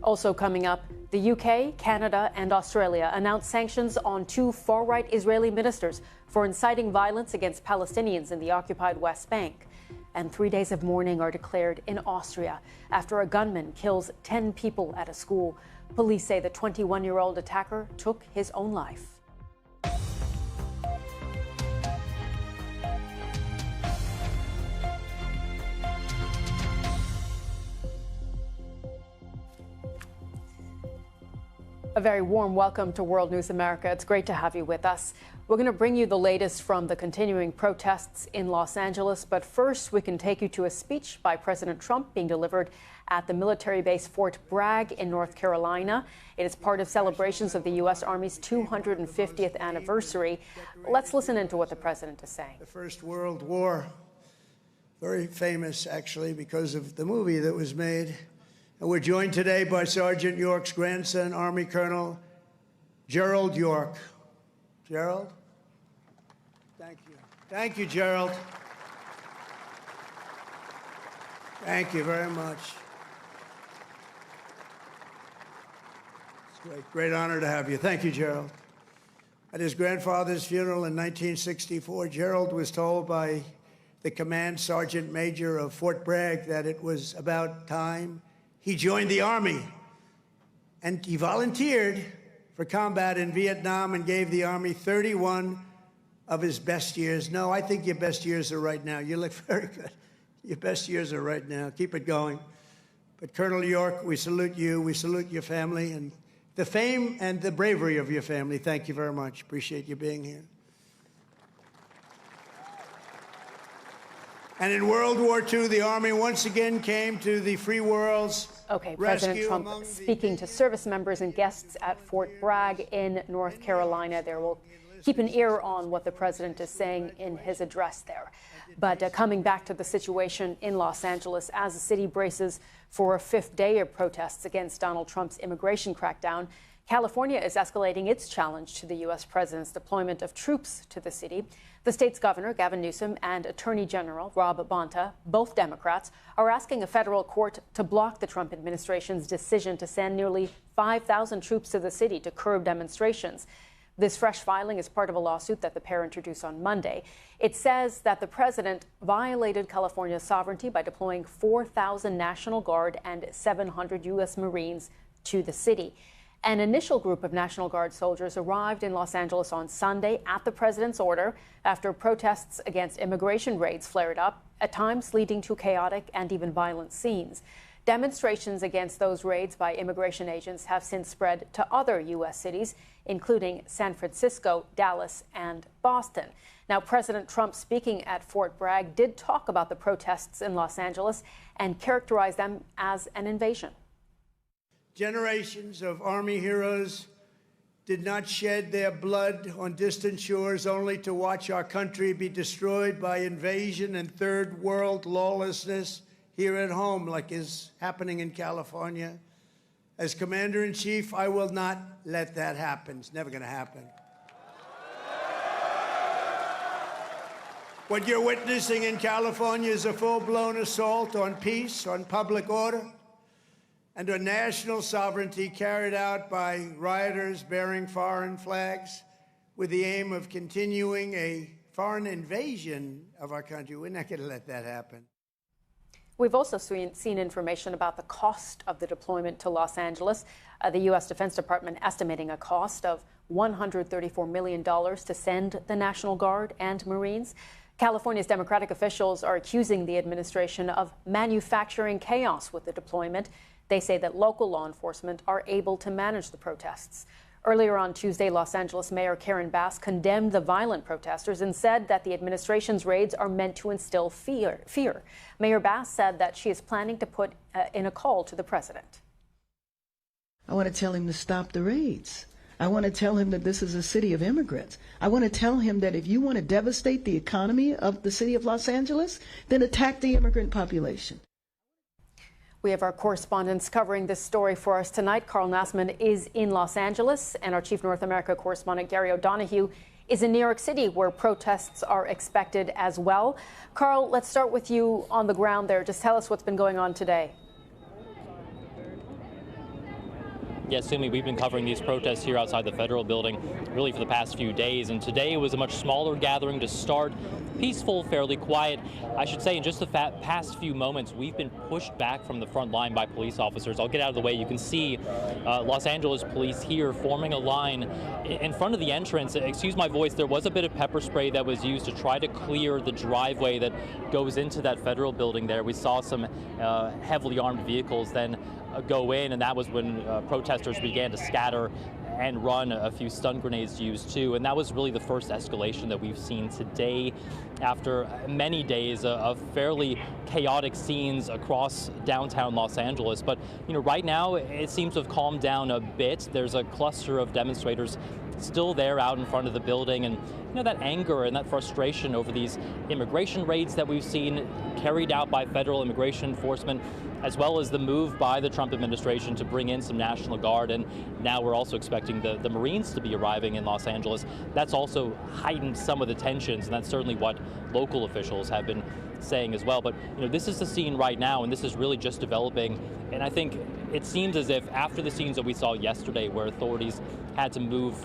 Also coming up, the UK, Canada, and Australia announced sanctions on 2 far-right Israeli ministers for inciting violence against Palestinians in the occupied West Bank. And 3 days of mourning are declared in Austria after a gunman kills 10 people at a school. Police say the 21-year-old attacker took his own life. A very warm welcome to World News America. It's great to have you with us. We're going to bring you the latest from the continuing protests in Los Angeles. But first, we can take you to a speech by President Trump being delivered at the military base Fort Bragg in North Carolina. It is part of celebrations of the U.S. Army's 250th anniversary. Let's listen into what the president is saying. The First World War, very famous actually because of the movie that was made. And we're joined today by Sergeant York's grandson, Army Colonel Gerald York. Gerald? Thank you. Thank you, Gerald. Thank you very much. It's a great honor to have you. Thank you, Gerald. At his grandfather's funeral in 1964, Gerald was told by the command sergeant major of Fort Bragg that it was about time he joined the Army. And he volunteered for combat in Vietnam and gave the Army 31 of his best years. No, I think your best years are right now. You look very good. Your best years are right now. Keep it going. But Colonel York, we salute you. We salute your family and the fame and the bravery of your family. Thank you very much. Appreciate you being here. And in World War II, the Army once again came to the free world's President Trump speaking to service members and guests at Fort Bragg in North Carolina. There, we'll keep an ear on what the president is saying in his address there. But coming back to the situation in Los Angeles, as the city braces for a fifth day of protests against Donald Trump's immigration crackdown, California is escalating its challenge to the U.S. president's deployment of troops to the city. The state's governor, Gavin Newsom, and Attorney General Rob Bonta, both Democrats, are asking a federal court to block the Trump administration's decision to send nearly 5,000 troops to the city to curb demonstrations. This fresh filing is part of a lawsuit that the pair introduced on Monday. It says that the president violated California's sovereignty by deploying 4,000 National Guard and 700 U.S. Marines to the city. An initial group of National Guard soldiers arrived in Los Angeles on Sunday at the president's order after protests against immigration raids flared up, at times leading to chaotic and even violent scenes. Demonstrations against those raids by immigration agents have since spread to other U.S. cities, including San Francisco, Dallas, and Boston. Now, President Trump, speaking at Fort Bragg, did talk about the protests in Los Angeles and characterized them as an invasion. Generations of Army heroes did not shed their blood on distant shores only to watch our country be destroyed by invasion and third world lawlessness here at home, like is happening in California. As Commander-in-Chief, I will not let that happen. It's never going to happen. What you're witnessing in California is a full-blown assault on peace, on public order, and on national sovereignty carried out by rioters bearing foreign flags with the aim of continuing a foreign invasion of our country. We're not going to let that happen. We've also seen information about the cost of the deployment to Los Angeles. The U.S. Defense Department estimating a cost of $134 million to send the National Guard and Marines. California's Democratic officials are accusing the administration of manufacturing chaos with the deployment. They say that local law enforcement are able to manage the protests. Earlier on Tuesday, Los Angeles Mayor Karen Bass condemned the violent protesters and said that the administration's raids are meant to instill fear. Mayor Bass said that she is planning to put in a call to the president. I want to tell him to stop the raids. I want to tell him that this is a city of immigrants. I want to tell him that if you want to devastate the economy of the city of Los Angeles, then attack the immigrant population. We have our correspondents covering this story for us tonight. Carl Nassman is in Los Angeles, and our Chief North America correspondent, Gary O'Donoghue, is in New York City, where protests are expected as well. Carl, let's start with you on the ground there. Just tell us what's been going on today. Yes, Sumi, we've been covering these protests here outside the federal building really for the past few days, and today was a much smaller gathering to start. Peaceful, fairly quiet. I should say in just the past few moments, we've been pushed back from the front line by police officers. I'll get out of the way. You can see Los Angeles police here forming a line in front of the entrance. Excuse my voice, there was a bit of pepper spray that was used to try to clear the driveway that goes into that federal building there. We saw some heavily armed vehicles then go in, and that was when protesters began to scatter and run. A few stun grenades used too, and that was really the first escalation that we've seen today after many days of fairly chaotic scenes across downtown Los Angeles. But right now it seems to have calmed down a bit. There's a cluster of demonstrators still there out in front of the building, and that anger and that frustration over these immigration raids that we've seen carried out by federal immigration enforcement, as well as the move by the Trump administration to bring in some National Guard, and now we're also expecting the Marines to be arriving in Los Angeles. That's also heightened some of the tensions, and that's certainly what local officials have been saying as well. But this is the scene right now, and this is really just developing, and I think it seems as if after the scenes that we saw yesterday, where authorities had to move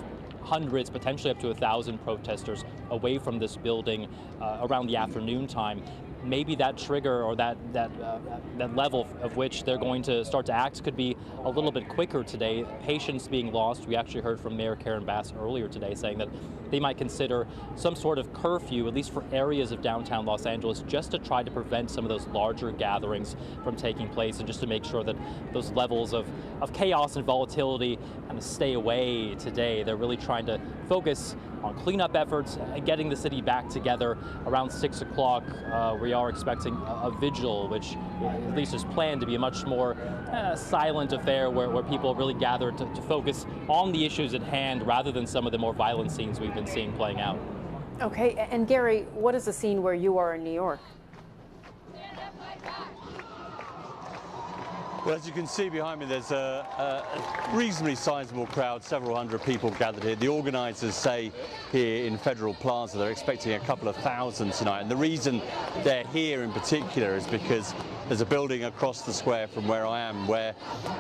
hundreds, potentially up to 1,000 protesters away from this building around the afternoon time, maybe that trigger or that level of which they're going to start to act could be a little bit quicker today. Patience being lost. We actually heard from Mayor Karen Bass earlier today saying that they might consider some sort of curfew, at least for areas of downtown Los Angeles, just to try to prevent some of those larger gatherings from taking place, and just to make sure that those levels of chaos and volatility kind of stay away today. They're really trying to focus on cleanup efforts, getting the city back together. Around 6 o'clock, we are expecting a vigil, which at least is planned to be a much more silent affair where people really gather to focus on the issues at hand rather than some of the more violent scenes we've been seeing playing out. Okay, and Gary, what is the scene where you are in New York? Well, as you can see behind me, there's a reasonably sizable crowd, several hundred people gathered here. The organisers say here in Federal Plaza they're expecting a couple of thousand tonight. And the reason they're here in particular is because there's a building across the square from where I am where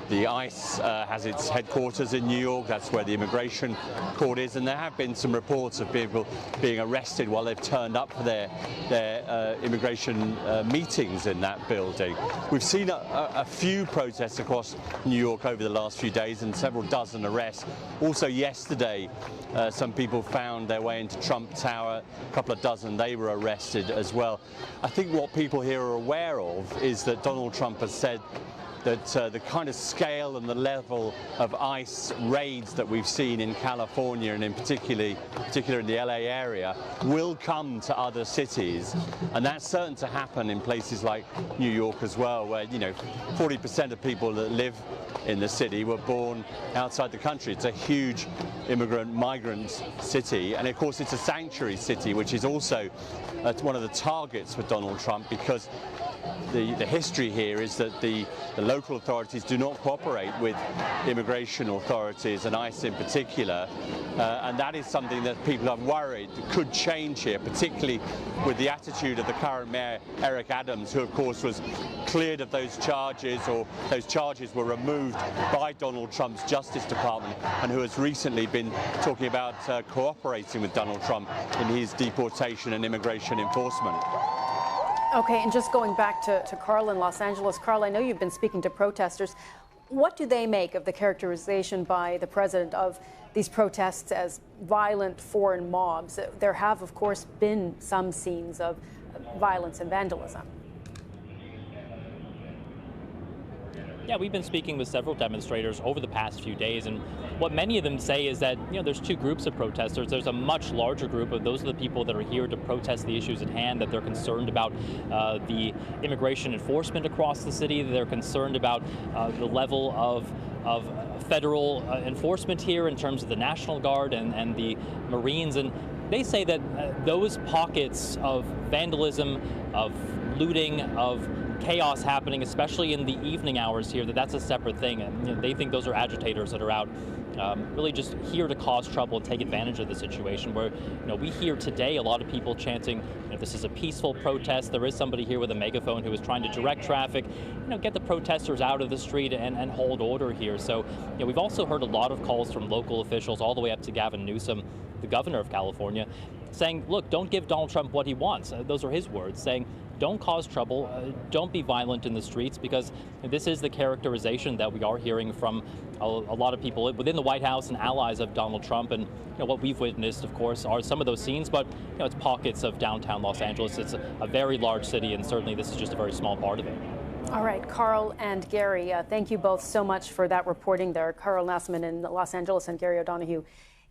the ICE has its headquarters in New York. That's where the immigration court is. And there have been some reports of people being arrested while they've turned up for their immigration meetings in that building. We've seen a few protests across New York over the last few days and several dozen arrests. Also yesterday, some people found their way into Trump Tower, a couple of dozen, they were arrested as well. I think what people here are aware of is that Donald Trump has said that the kind of scale and the level of ICE raids that we've seen in California and in particular in the LA area will come to other cities, and that's certain to happen in places like New York as well, where 40% of people that live in the city were born outside the country. It's a huge migrant city, and of course it's a sanctuary city, which is also one of the targets for Donald Trump, because the history here is that the local authorities do not cooperate with immigration authorities and ICE in particular, and that is something that people are worried could change here, particularly with the attitude of the current mayor, Eric Adams, who of course was cleared of those charges, or those charges were removed by Donald Trump's Justice Department, and who has recently been talking about cooperating with Donald Trump in his deportation and immigration enforcement. Okay, and just going back to Carl in Los Angeles. Carl, I know you've been speaking to protesters. What do they make of the characterization by the president of these protests as violent foreign mobs? There have, of course, been some scenes of violence and vandalism. Yeah, we've been speaking with several demonstrators over the past few days, and what many of them say is that there's two groups of protesters. There's a much larger group of those are the people that are here to protest the issues at hand, that they're concerned about the immigration enforcement across the city, that they're concerned about the level of federal enforcement here in terms of the National Guard and the Marines, and they say that those pockets of vandalism, of looting, of chaos happening, especially in the evening hours here, that's a separate thing. And they think those are agitators that are out really just here to cause trouble and take advantage of the situation, where we hear today a lot of people chanting, this is a peaceful protest. There is somebody here with a megaphone who is trying to direct traffic, get the protesters out of the street and hold order here. So we've also heard a lot of calls from local officials all the way up to Gavin Newsom, the governor of California, saying, look, don't give Donald Trump what he wants. Those are his words, saying, don't cause trouble, don't be violent in the streets, because this is the characterization that we are hearing from a lot of people within the White House and allies of Donald Trump. And what we've witnessed, of course, are some of those scenes, but it's pockets of downtown Los Angeles. It's a very large city, and certainly this is just a very small part of it. All right, Carl and Gary, thank you both so much for that reporting there. Carl Nassman in Los Angeles and Gary O'Donoghue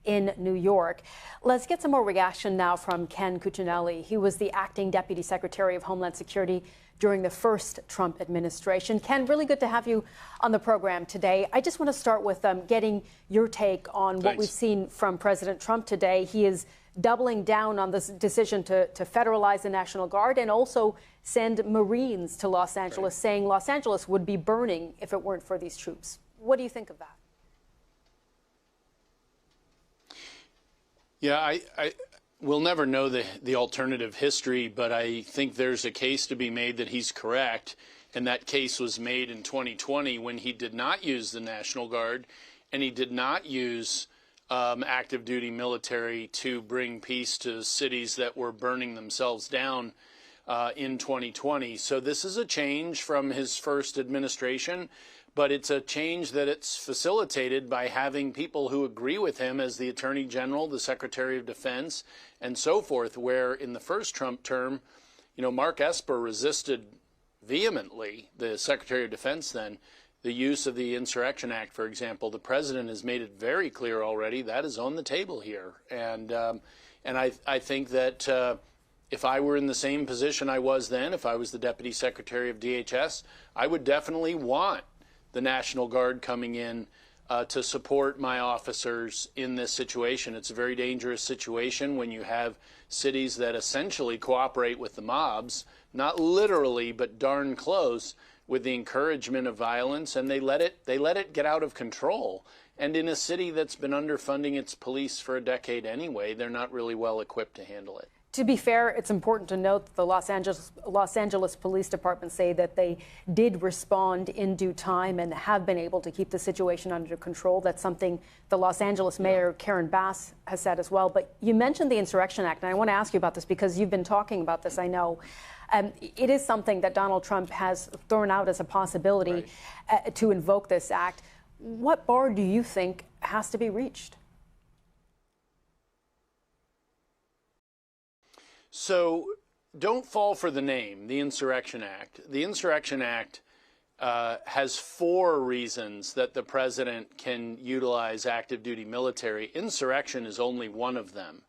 in New York. Let's get some more reaction now from Ken Cuccinelli. He was the acting Deputy Secretary of Homeland Security during the first Trump administration. Ken, really good to have you on the program today. I just want to start with getting your take on what we've seen from President Trump today. He is doubling down on this decision to federalize the National Guard and also send Marines to Los Angeles, saying Los Angeles would be burning if it weren't for these troops. What do you think of that? Yeah, I we'll never know the alternative history, but I think there's a case to be made that he's correct. And that case was made in 2020 when he did not use the National Guard and he did not use active duty military to bring peace to cities that were burning themselves down in 2020. So this is a change from his first administration, but it's a change that it's facilitated by having people who agree with him as the Attorney General, the Secretary of Defense, and so forth, where in the first Trump term, you know, Mark Esper resisted vehemently, the Secretary of Defense then, the use of the Insurrection Act, for example. The president has made it very clear already that is on the table here. And I think that if I were in the same position I was then, if I was the Deputy Secretary of DHS, I would definitely want the National Guard coming in to support my officers in this situation. It's a very dangerous situation when you have cities that essentially cooperate with the mobs, not literally, but darn close, with the encouragement of violence, and they let it get out of control. And in a city that's been underfunding its police for a decade anyway, they're not really well equipped to handle it. To be fair, it's important to note that the Los Angeles Police Department say that they did respond in due time and have been able to keep the situation under control. That's something the Los Angeles Mayor Karen Bass has said as well. But you mentioned the Insurrection Act, and I want to ask you about this because you've been talking about this, I know. It is something that Donald Trump has thrown out as a possibility to invoke this act. What bar do you think has to be reached? So don't fall for the name, the Insurrection Act. The Insurrection Act has 4 reasons that the president can utilize active duty military. Insurrection is only one of them.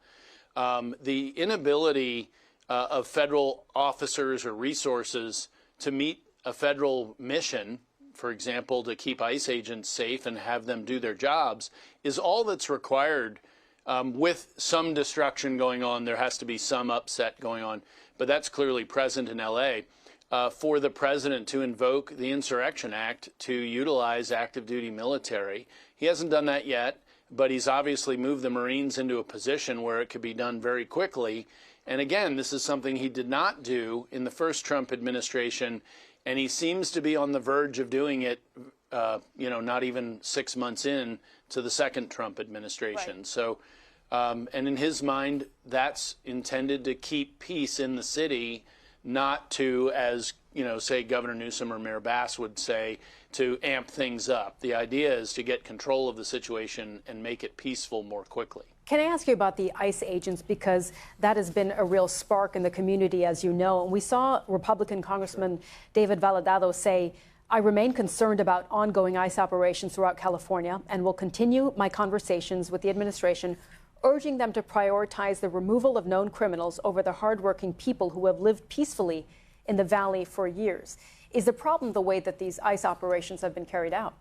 The inability of federal officers or resources to meet a federal mission, for example, to keep ICE agents safe and have them do their jobs, is all that's required. With some destruction going on, there has to be some upset going on, but that's clearly present in LA. For the president to invoke the Insurrection Act to utilize active duty military, he hasn't done that yet, but he's obviously moved the Marines into a position where it could be done very quickly. And again, this is something he did not do in the first Trump administration, and he seems to be on the verge of doing it, not even 6 months in to the second Trump administration. Right. So, and in his mind, that's intended to keep peace in the city, not to, as say Governor Newsom or Mayor Bass would say, to amp things up. The idea is to get control of the situation and make it peaceful more quickly. Can I ask you about the ICE agents, because that has been a real spark in the community, as you know. And we saw Republican Congressman David Valadao say, "I remain concerned about ongoing ICE operations throughout California and will continue my conversations with the administration, urging them to prioritize the removal of known criminals over the hardworking people who have lived peacefully in the valley for years." Is the problem the way that these ICE operations have been carried out?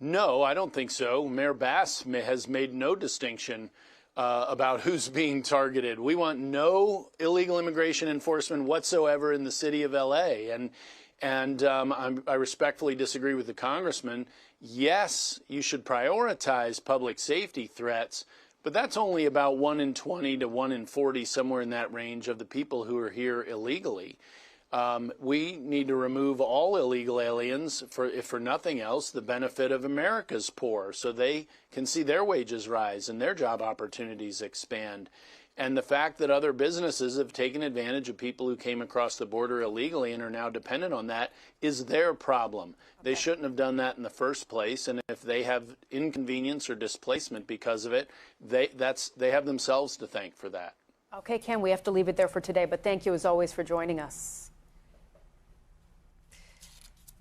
No, I don't think so. Mayor Bass has made no distinction about who's being targeted. We want no illegal immigration enforcement whatsoever in the city of LA. And I respectfully disagree with the congressman. Yes, you should prioritize public safety threats, but that's only about 1 in 20 to 1 in 40, somewhere in that range, of the people who are here illegally. We need to remove all illegal aliens, if for nothing else, the benefit of America's poor, so they can see their wages rise and their job opportunities expand. And the fact that other businesses have taken advantage of people who came across the border illegally and are now dependent on that is their problem. They shouldn't have done that in the first place, and if they have inconvenience or displacement because of it, they have themselves to thank for that. Okay, Ken, we have to leave it there for today, but thank you as always for joining us.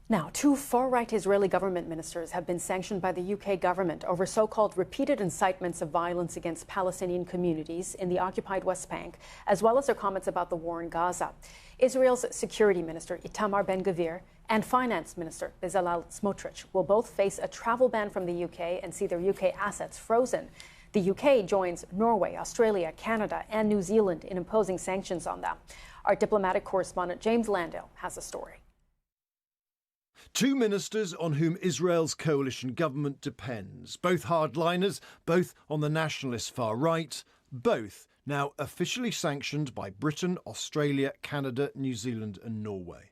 Now, 2 far-right Israeli government ministers have been sanctioned by the UK government over so-called repeated incitements of violence against Palestinian communities in the occupied West Bank, as well as their comments about the war in Gaza. Israel's security minister, Itamar Ben-Gvir, and finance minister, Bezalel Smotrich, will both face a travel ban from the UK and see their UK assets frozen. The UK joins Norway, Australia, Canada, and New Zealand in imposing sanctions on them. Our diplomatic correspondent, James Landale, has a story. 2 ministers on whom Israel's coalition government depends, both hardliners, both on the nationalist far right, both now officially sanctioned by Britain, Australia, Canada, New Zealand and Norway.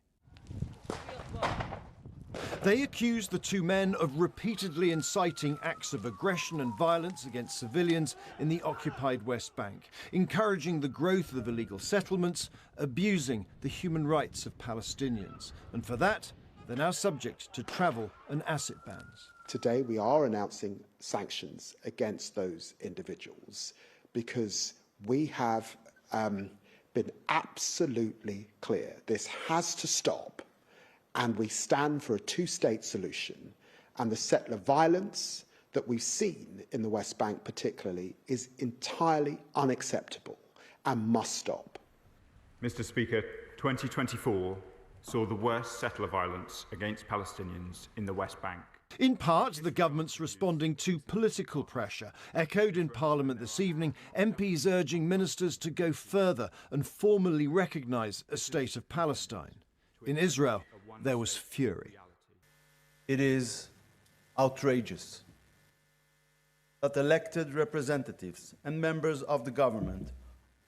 They accuse the 2 men of repeatedly inciting acts of aggression and violence against civilians in the occupied West Bank, encouraging the growth of illegal settlements, abusing the human rights of Palestinians. And for that, they're now subject to travel and asset bans. Today we are announcing sanctions against those individuals because we have been absolutely clear this has to stop, and we stand for a 2-state solution, and the settler violence that we've seen in the West Bank particularly is entirely unacceptable and must stop. Mr. Speaker, 2024 saw the worst settler violence against Palestinians in the West Bank. In part, the government's responding to political pressure. Echoed in Parliament this evening, MPs urging ministers to go further and formally recognise a state of Palestine. In Israel, there was fury. It is outrageous that elected representatives and members of the government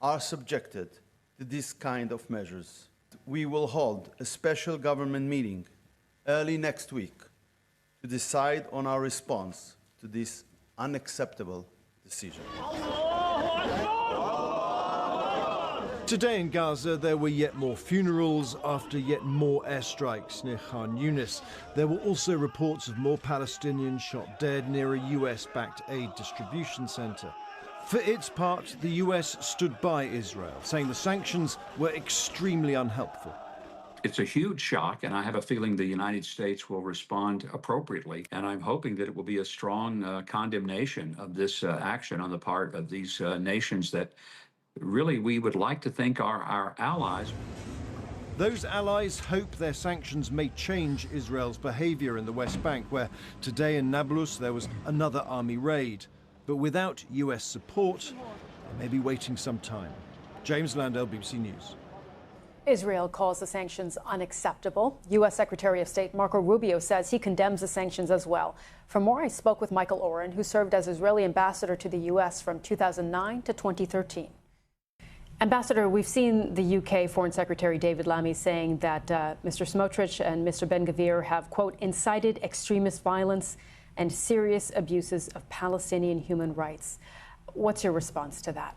are subjected to this kind of measures. We will hold a special government meeting early next week to decide on our response to this unacceptable decision. Today in Gaza, there were yet more funerals after yet more airstrikes near Khan Yunis. There were also reports of more Palestinians shot dead near a US-backed aid distribution centre. For its part, the US stood by Israel, saying the sanctions were extremely unhelpful. It's a huge shock, and I have a feeling the United States will respond appropriately. And I'm hoping that it will be a strong condemnation of this action on the part of these nations that really we would like to think are our allies. Those allies hope their sanctions may change Israel's behaviour in the West Bank, where today in Nablus there was another army raid. But without US support, they may be waiting some time. James Landale, BBC News. Israel calls the sanctions unacceptable. U.S. Secretary of State Marco Rubio says he condemns the sanctions as well. For more, I spoke with Michael Oren, who served as Israeli ambassador to the U.S. from 2009 to 2013. Ambassador, we've seen the UK Foreign Secretary David Lammy saying that Mr. Smotrich and Mr. Ben-Gvir have, quote, incited extremist violence and serious abuses of Palestinian human rights. What's your response to that?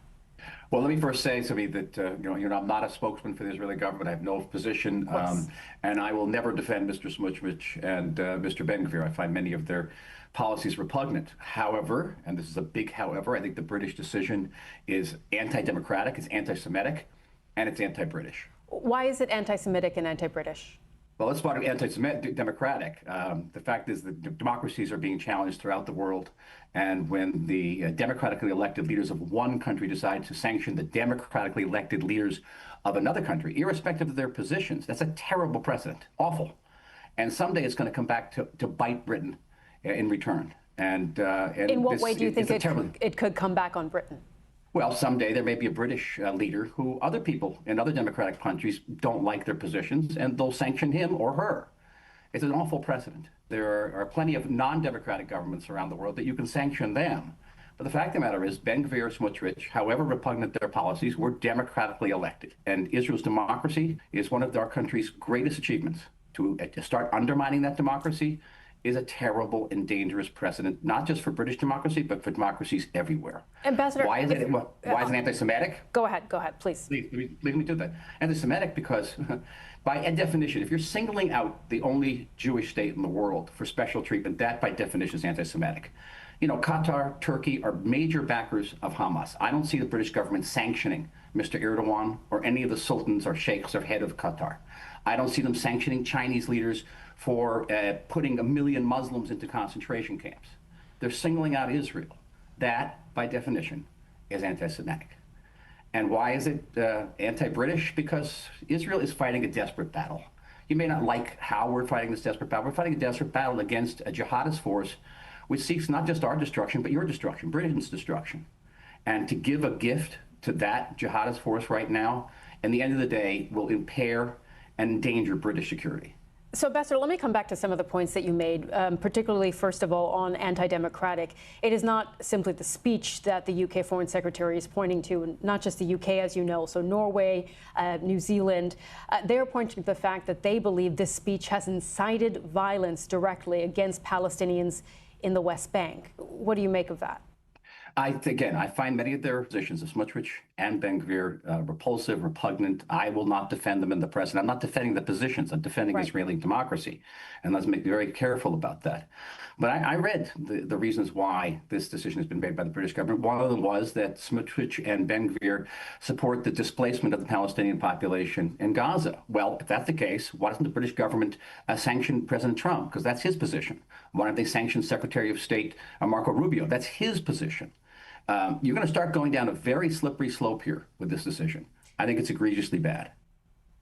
Well, let me first say, Sabi, that I'm not a spokesman for the Israeli government. I have no position, and I will never defend Mr. Smotrich and Mr. Ben-Gvir. I find many of their policies repugnant. However, and this is a big however, I think the British decision is anti-democratic, it's anti-Semitic, and it's anti-British. Why is it anti-Semitic and anti-British? Well, let's start with anti-democratic. The fact is that democracies are being challenged throughout the world. And when the democratically elected leaders of one country decide to sanction the democratically elected leaders of another country, irrespective of their positions, that's a terrible precedent, awful. And someday it's going to come back to bite Britain in return. And in what way do you think it could come back on Britain? Well, someday there may be a British leader who other people in other democratic countries don't like their positions, and they'll sanction him or her. It's an awful precedent. There are plenty of non-democratic governments around the world that you can sanction them. But the fact of the matter is, Ben-Gvir, Smotrich, however repugnant their policies, were democratically elected. And Israel's democracy is one of our country's greatest achievements. To start undermining that democracy is a terrible and dangerous precedent, not just for British democracy, but for democracies everywhere. Ambassador, why is it anti-Semitic? Go ahead, please. Please, let me do that. Anti-Semitic because, by definition, if you're singling out the only Jewish state in the world for special treatment, that by definition is anti-Semitic. You know, Qatar, Turkey are major backers of Hamas. I don't see the British government sanctioning Mr. Erdogan or any of the sultans or sheikhs or head of Qatar. I don't see them sanctioning Chinese leaders for putting 1 million Muslims into concentration camps. They're singling out Israel. That, by definition, is anti-Semitic. And why is it anti-British? Because Israel is fighting a desperate battle. You may not like how we're fighting this desperate battle. We're fighting a desperate battle against a jihadist force which seeks not just our destruction, but your destruction, Britain's destruction. And to give a gift to that jihadist force right now, in the end of the day, will impair and endanger British security. So, Ambassador, let me come back to some of the points that you made, particularly, first of all, on anti-democratic. It is not simply the speech that the UK Foreign Secretary is pointing to, and not just the UK, as you know, so Norway, New Zealand. They're pointing to the fact that they believe this speech has incited violence directly against Palestinians in the West Bank. What do you make of that? Again, I find many of their positions of Smotrich and Ben-Gvir repulsive, repugnant. I will not defend them in the press. And I'm not defending the positions. I'm defending Israeli democracy. And let's be very careful about that. But I read the reasons why this decision has been made by the British government. One of them was that Smotrich and Ben-Gvir support the displacement of the Palestinian population in Gaza. Well, if that's the case, why doesn't the British government sanction President Trump? Because that's his position. Why don't they sanction Secretary of State Marco Rubio? That's his position. You're going to start going down a very slippery slope here with this decision. I think it's egregiously bad.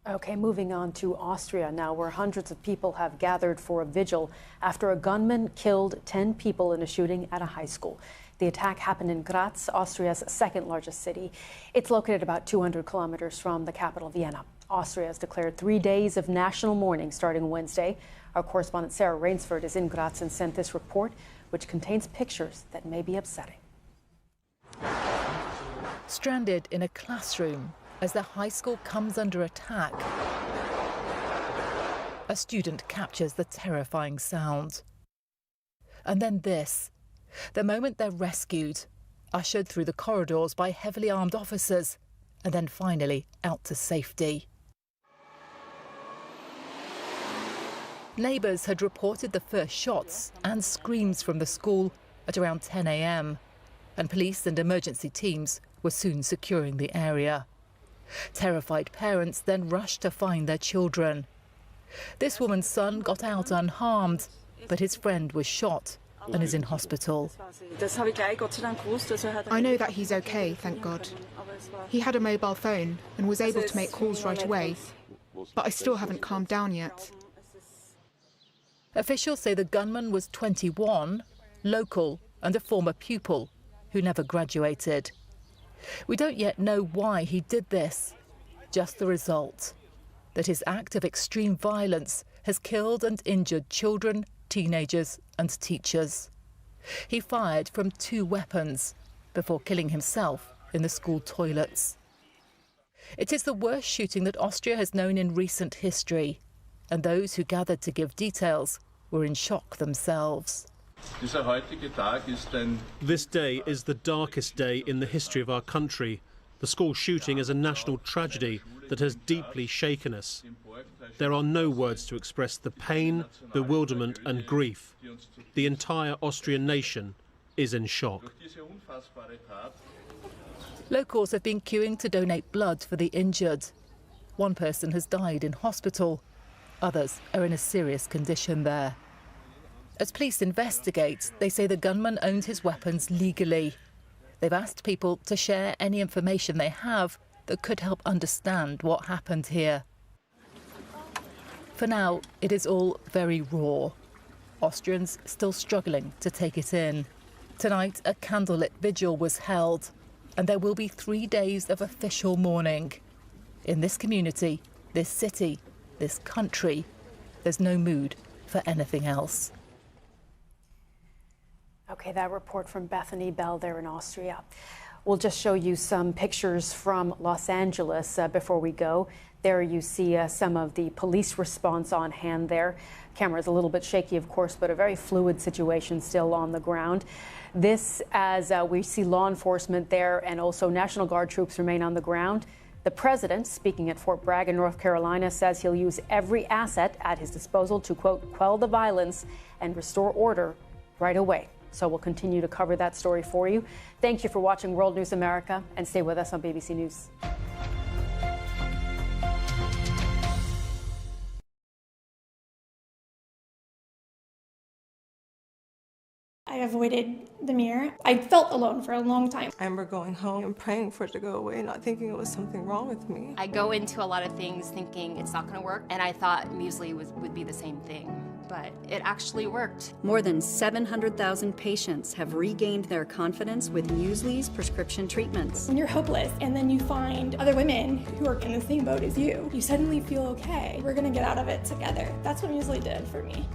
Okay, moving on to Austria now, where hundreds of people have gathered for a vigil after a gunman killed 10 people in a shooting at a high school. The attack happened in Graz, Austria's second largest city. It's located about 200 kilometers from the capital, Vienna. Austria has declared 3 days of national mourning starting Wednesday. Our correspondent Sarah Rainsford is in Graz and sent this report, which contains pictures that may be upsetting. Stranded in a classroom as the high school comes under attack, a student captures the terrifying sound. And then this, the moment they're rescued, ushered through the corridors by heavily armed officers, and then finally out to safety. Neighbours had reported the first shots and screams from the school at around 10 a.m. and police and emergency teams were soon securing the area. Terrified parents then rushed to find their children. This woman's son got out unharmed, but his friend was shot and is in hospital. I know that he's okay, thank God. He had a mobile phone and was able to make calls right away, but I still haven't calmed down yet. Officials say the gunman was 21, local and a former pupil who never graduated. We don't yet know why he did this, just the result, that his act of extreme violence has killed and injured children, teenagers and teachers. He fired from 2 weapons before killing himself in the school toilets. It is the worst shooting that Austria has known in recent history, and those who gathered to give details were in shock themselves. This day is the darkest day in the history of our country. The school shooting is a national tragedy that has deeply shaken us. There are no words to express the pain, bewilderment and grief. The entire Austrian nation is in shock. Locals have been queuing to donate blood for the injured. One person has died in hospital. Others are in a serious condition there. As police investigate, they say the gunman owned his weapons legally. They've asked people to share any information they have that could help understand what happened here. For now, it is all very raw. Austrians still struggling to take it in. Tonight, a candlelit vigil was held, and there will be 3 days of official mourning. In this community, this city, this country, there's no mood for anything else. Okay, that report from Bethany Bell there in Austria. We'll just show you some pictures from Los Angeles before we go. There you see some of the police response on hand there. Camera's a little bit shaky, of course, but a very fluid situation still on the ground. This as we see law enforcement there and also National Guard troops remain on the ground. The president, speaking at Fort Bragg in North Carolina, says he'll use every asset at his disposal to, quote, quell the violence and restore order right away. So we'll continue to cover that story for you. Thank you for watching World News America, and stay with us on BBC News. I avoided the mirror. I felt alone for a long time. I remember going home and praying for it to go away, not thinking it was something wrong with me. I go into a lot of things thinking it's not going to work, and I thought muesli would be the same thing, but it actually worked. More than 700,000 patients have regained their confidence with muesli's prescription treatments. When you're hopeless and then you find other women who are in the same boat as you suddenly feel okay. We're gonna get out of it together. That's what muesli did for me.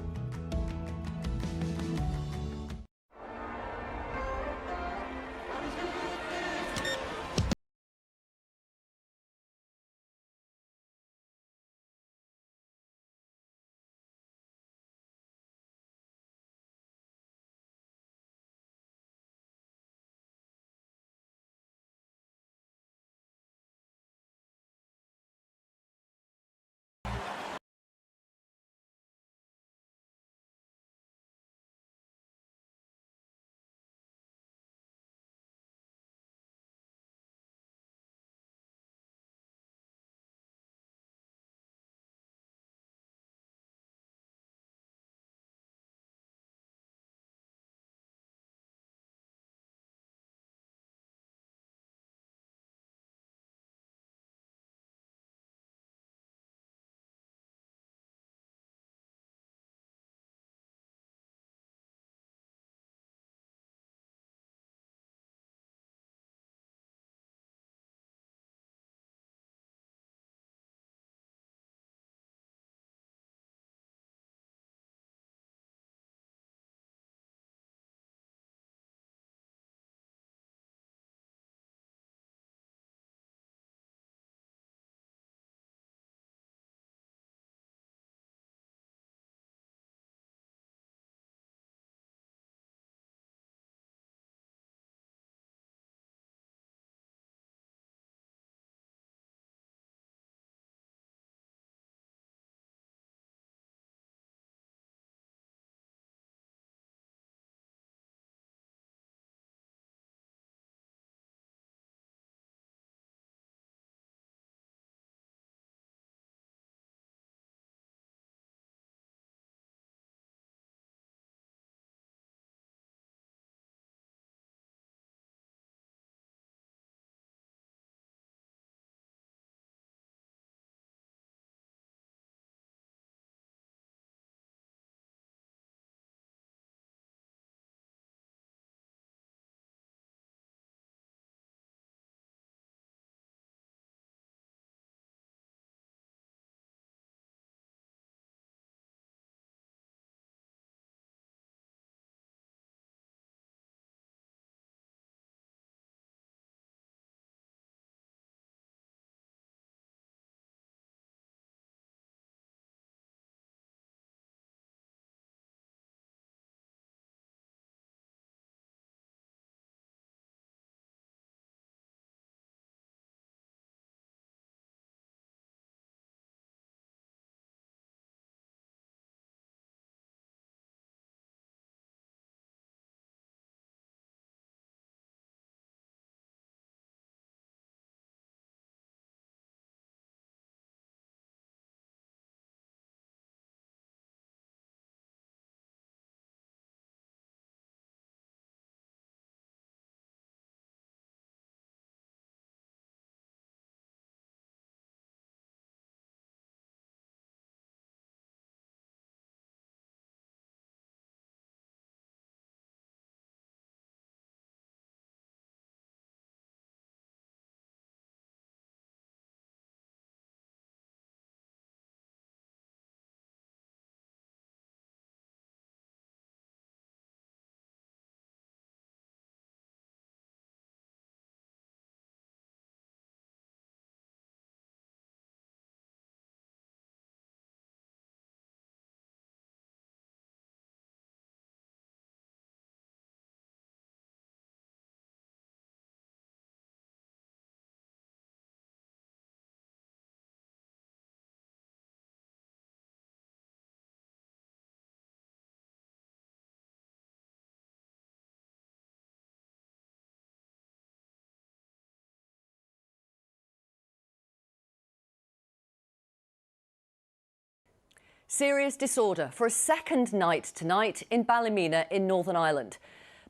Serious disorder for a second night tonight in Ballymena in Northern Ireland.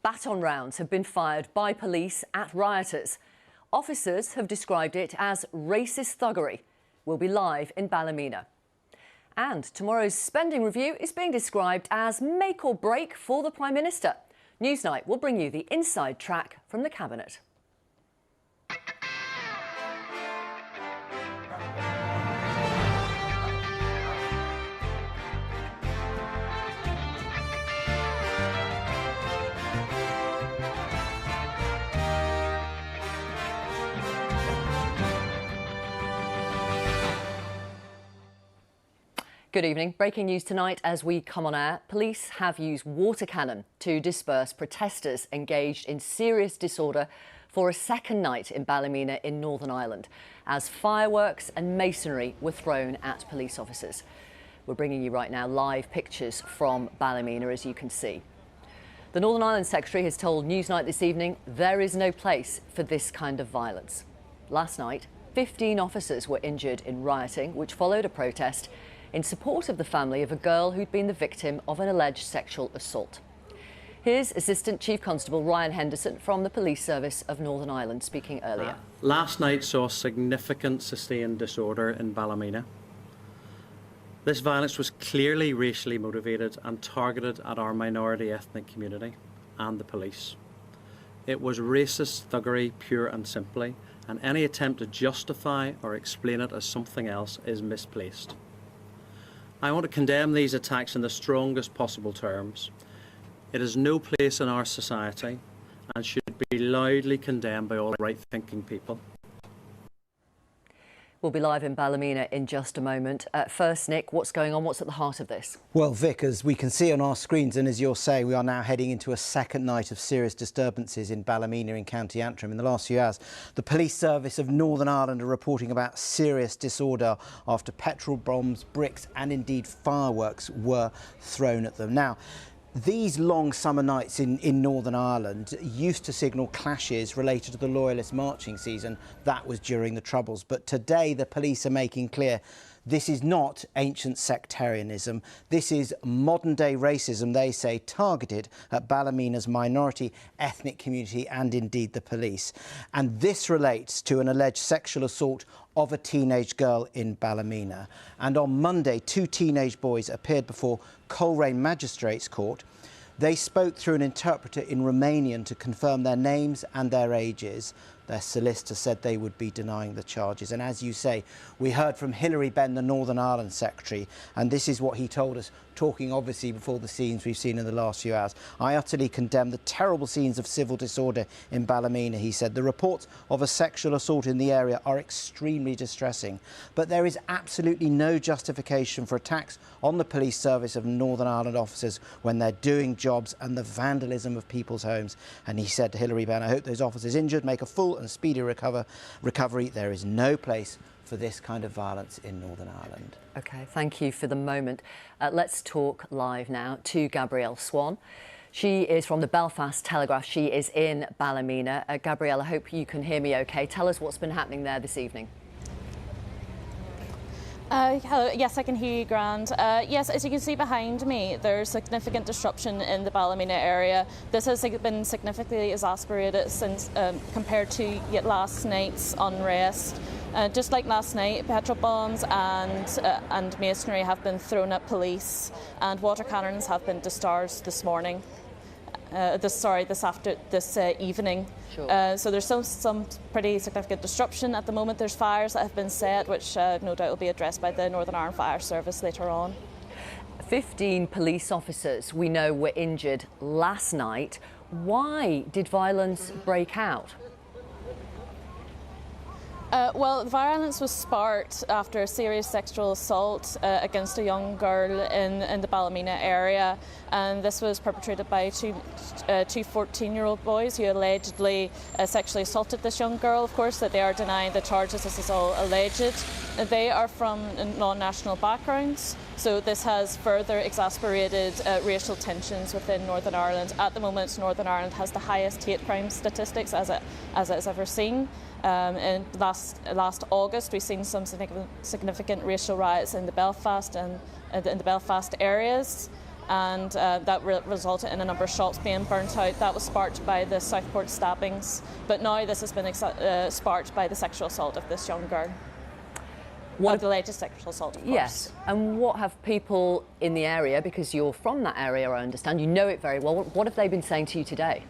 Baton rounds have been fired by police at rioters. Officers have described it as racist thuggery. We'll be live in Ballymena. And tomorrow's spending review is being described as make or break for the Prime Minister. Newsnight will bring you the inside track from the Cabinet. Good evening. Breaking news tonight as we come on air. Police have used water cannon to disperse protesters engaged in serious disorder for a second night in Ballymena in Northern Ireland, as fireworks and masonry were thrown at police officers. We're bringing you right now live pictures from Ballymena, as you can see. The Northern Ireland Secretary has told Newsnight this evening there is no place for this kind of violence. Last night, 15 officers were injured in rioting, which followed a protest in support of the family of a girl who'd been the victim of an alleged sexual assault. Here's Assistant Chief Constable Ryan Henderson from the Police Service of Northern Ireland speaking earlier. Last night saw significant sustained disorder in Ballymena. This violence was clearly racially motivated and targeted at our minority ethnic community and the police. It was racist thuggery, pure and simply, and any attempt to justify or explain it as something else is misplaced. I want to condemn these attacks in the strongest possible terms. It has no place in our society and should be loudly condemned by all right-thinking people. We'll be live in Ballymena in just a moment. First, Nick, what's going on? What's at the heart of this? Well, Vic, as we can see on our screens, and as you're saying, we are now heading into a second night of serious disturbances in Ballymena in County Antrim. In the last few hours, the Police Service of Northern Ireland are reporting about serious disorder after petrol bombs, bricks and indeed fireworks were thrown at them. Now, these long summer nights in Northern Ireland used to signal clashes related to the Loyalist marching season. That was during the Troubles. But today the police are making clear this is not ancient sectarianism. This is modern-day racism, they say, targeted at Ballymena's minority ethnic community and indeed the police. And this relates to an alleged sexual assault of a teenage girl in Ballymena. And on Monday, 2 teenage boys appeared before Coleraine Magistrates Court. They spoke through an interpreter in Romanian to confirm their names and their ages. Their solicitor said they would be denying the charges. And as you say, we heard from Hilary Benn, the Northern Ireland Secretary, and this is what he told us, talking obviously before the scenes we've seen in the last few hours. I utterly condemn the terrible scenes of civil disorder in Ballymena, he said. The reports of a sexual assault in the area are extremely distressing, but there is absolutely no justification for attacks on the police service of Northern Ireland officers when they're doing jobs and the vandalism of people's homes. And he said to Hilary Benn, I hope those officers injured make a full and speedy recovery. There is no place for this kind of violence in Northern Ireland. OK, thank you for the moment. Let's talk live now to Gabrielle Swan. She is from the Belfast Telegraph. She is in Ballymena. Gabrielle, I hope you can hear me OK. Tell us what's been happening there this evening. Hello, yes, I can hear you, grand. Yes, as you can see behind me, there's significant disruption in the Ballymena area. This has been significantly exasperated since compared to last night's unrest. Just like last night, petrol bombs and masonry have been thrown at police, and water cannons have been discharged this morning. This evening. Sure. So there's some pretty significant disruption at the moment. There's fires that have been set, which no doubt will be addressed by the Northern Ireland Fire Service later on. 15 police officers we know were injured last night. Why did violence break out? Well, the violence was sparked after a serious sexual assault against a young girl in the Ballymena area, and this was perpetrated by two 14-year-old boys who allegedly sexually assaulted this young girl. Of course, that they are denying the charges. This is all alleged. They are from non-national backgrounds, so this has further exacerbated racial tensions within Northern Ireland. At the moment, Northern Ireland has the highest hate crime statistics as it's ever seen. In last August, we've seen some significant racial riots in the Belfast and in the Belfast areas, and that resulted in a number of shops being burnt out. That was sparked by the Southport stabbings, but now this has been sparked by the sexual assault of this young girl. The latest sexual assault, of course. Yes, and what have people in the area, because you're from that area, I understand, you know it very well, what have they been saying to you today?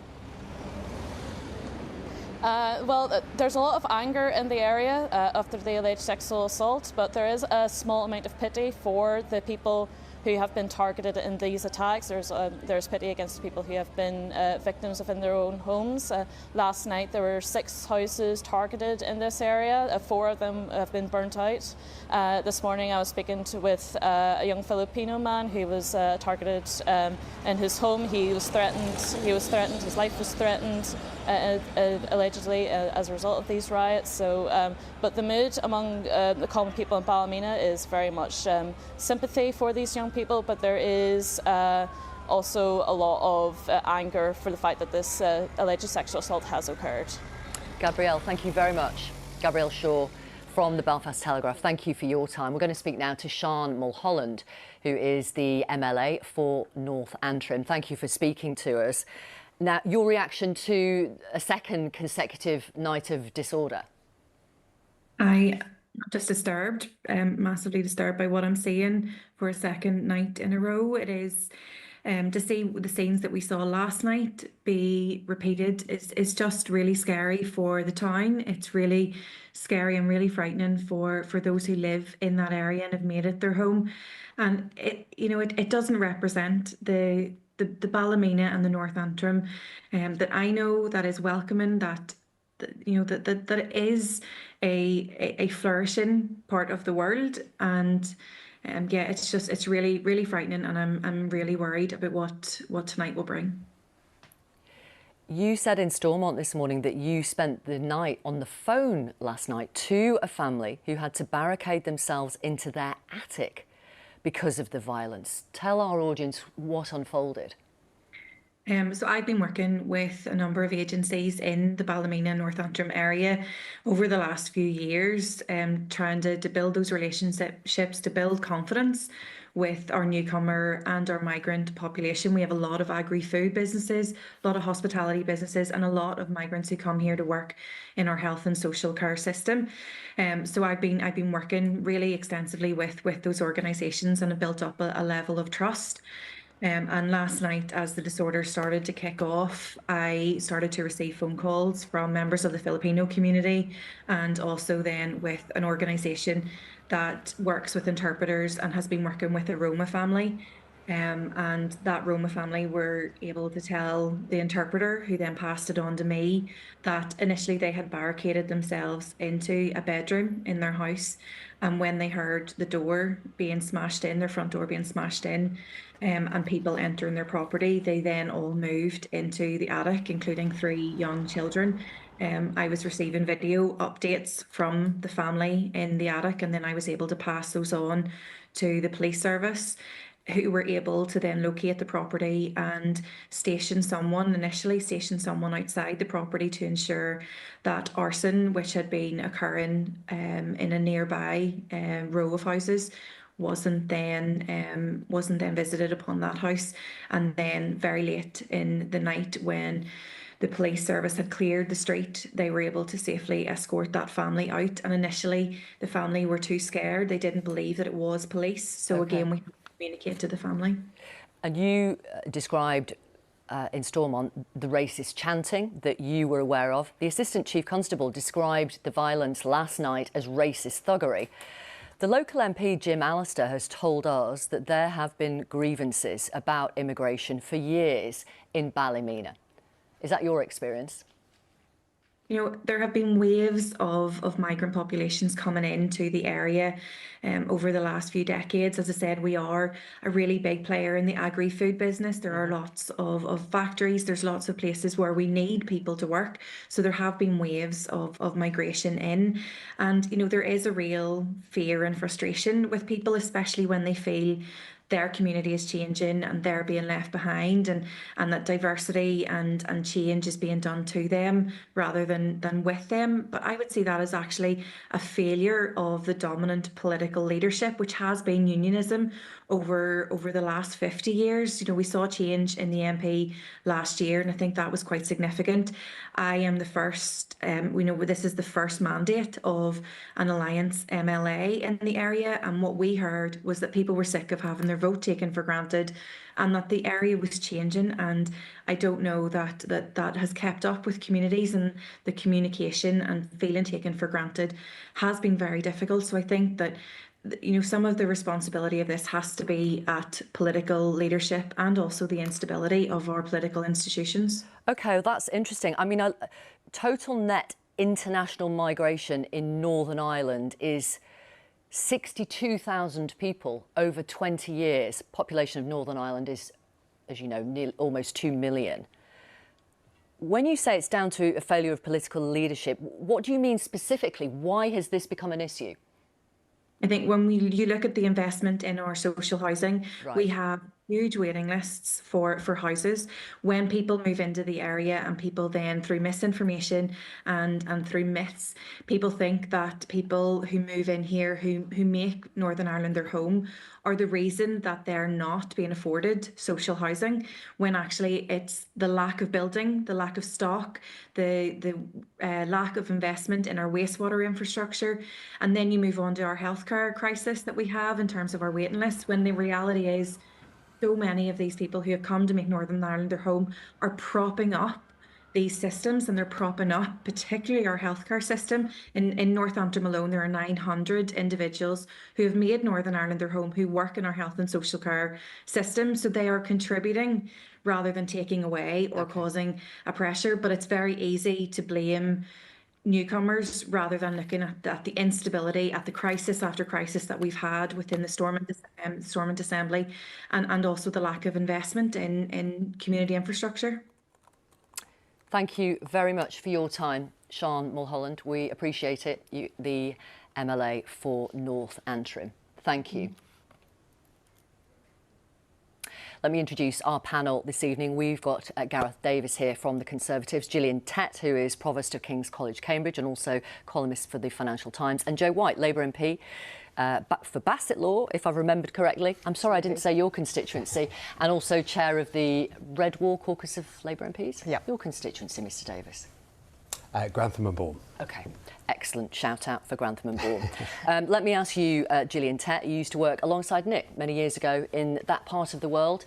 Well, there's a lot of anger in the area after the alleged sexual assault, but there is a small amount of pity for the people who have been targeted in these attacks. There's pity against people who have been victims within their own homes. Last night there were 6 houses targeted in this area. 4 of them have been burnt out. This morning I was speaking with a young Filipino man who was targeted in his home. He was threatened, his life was threatened allegedly as a result of these riots. So, but the mood among the common people in Ballymena is very much sympathy for these young people, but there is also a lot of anger for the fact that this alleged sexual assault has occurred. Gabrielle, thank you very much. Gabrielle Shaw from the Belfast Telegraph, thank you for your time. We're going to speak now to Sian Mulholland, who is the MLA for North Antrim. Thank you for speaking to us. Now, your reaction to a second consecutive night of disorder? I'm just disturbed, massively disturbed by what I'm seeing for a second night in a row. It is to see the scenes that we saw last night be repeated is just really scary for the town. It's really scary and really frightening for those who live in that area and have made it their home. And it doesn't represent the Ballymena and the North Antrim that I know, that is welcoming, that it is a flourishing part of the world. And yeah, it's really, really frightening, and I'm really worried about what tonight will bring. You said in Stormont this morning that you spent the night on the phone last night to a family who had to barricade themselves into their attic because of the violence. Tell our audience what unfolded. So I've been working with a number of agencies in the Ballymena North Antrim area over the last few years, trying to build those relationships, to build confidence with our newcomer and our migrant population. We have a lot of agri-food businesses, a lot of hospitality businesses, and a lot of migrants who come here to work in our health and social care system. So I've been working really extensively with those organisations, and have built up a level of trust. And last night, as the disorder started to kick off, I started to receive phone calls from members of the Filipino community, and also then with an organisation that works with interpreters and has been working with a Roma family. And that Roma family were able to tell the interpreter, who then passed it on to me, that initially they had barricaded themselves into a bedroom in their house. And when they heard the door being smashed in, their front door being smashed in, and people entering their property, they then all moved into the attic, including 3 young children. I was receiving video updates from the family in the attic, and then I was able to pass those on to the police service, who were able to then locate the property and initially station someone outside the property to ensure that arson, which had been occurring in a nearby row of houses, wasn't then visited upon that house. And then very late in the night, when the police service had cleared the street, they were able to safely escort that family out. And initially the family were too scared. They didn't believe that it was police. So again, we communicate to the family. And you described in Stormont the racist chanting that you were aware of. The Assistant Chief Constable described the violence last night as racist thuggery. The local MP, Jim Allister, has told us that there have been grievances about immigration for years in Ballymena. Is that your experience? You know, there have been waves of migrant populations coming into the area over the last few decades. As I said, we are a really big player in the agri-food business. There are lots of factories. There's lots of places where we need people to work. So there have been waves of migration in. And, you know, there is a real fear and frustration with people, especially when they feel their community is changing and they're being left behind, and that diversity and change is being done to them rather than with them. But I would see that as actually a failure of the dominant political leadership, which has been unionism over the last 50 years. You know, we saw change in the MP last year, and I think that was quite significant. I am the first, we know this is the first mandate of an Alliance MLA in the area, and what we heard was that people were sick of having their vote taken for granted, and that the area was changing. And I don't know that has kept up with communities, and the communication and feeling taken for granted has been very difficult. So I think that, you know, some of the responsibility of this has to be at political leadership and also the instability of our political institutions. OK, well, that's interesting. I mean, total net international migration in Northern Ireland is 62,000 people over 20 years. Population of Northern Ireland is, as you know, almost 2 million. When you say it's down to a failure of political leadership, what do you mean specifically? Why has this become an issue? I think when you look at the investment in our social housing, we have huge waiting lists for houses. When people move into the area, and people then, through misinformation and through myths, people think that people who move in here who make Northern Ireland their home are the reason that they're not being afforded social housing, when actually it's the lack of building, the lack of stock, the lack of investment in our wastewater infrastructure. And then you move on to our healthcare crisis that we have in terms of our waiting lists, when the reality is so many of these people who have come to make Northern Ireland their home are propping up these systems, and they're propping up particularly our healthcare system. In North Antrim alone, there are 900 individuals who have made Northern Ireland their home, who work in our health and social care system. So they are contributing rather than taking away or causing a pressure. But it's very easy to blame newcomers rather than looking at the instability, at the crisis after crisis that we've had within the Stormont Assembly, and also the lack of investment in community infrastructure. Thank you very much for your time, Sian Mulholland. We appreciate it, the MLA for North Antrim. Thank you. Let me introduce our panel this evening. We've got Gareth Davis here from the Conservatives, Gillian Tett, who is Provost of King's College, Cambridge, and also columnist for the Financial Times, and Jo White, Labour MP for Bassett Law, if I've remembered correctly. I'm sorry I didn't say your constituency, and also chair of the Redwall Caucus of Labour MPs. Yeah. Your constituency, Mr Davis. Grantham and Bourne. OK, excellent shout out for Grantham and Bourne. Let me ask you, Gillian Tett, you used to work alongside Nick many years ago in that part of the world.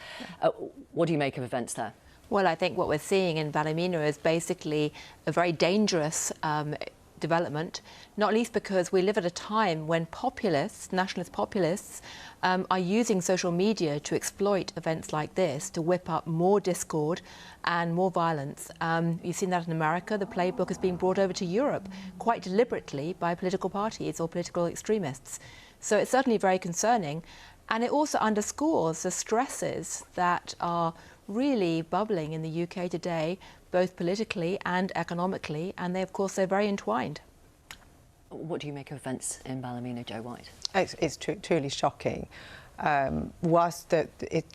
What do you make of events there? Well, I think what we're seeing in Ballymena is basically a very dangerous development, not least because we live at a time when populists, nationalist populists, are using social media to exploit events like this to whip up more discord and more violence. You've seen that in America. The playbook is being brought over to Europe quite deliberately by political parties or political extremists. So it's certainly very concerning. And it also underscores the stresses that are really bubbling in the UK today, both politically and economically, and they, of course, they're very entwined. What do you make of events in Ballymena, Jo White? It's truly shocking. Whilst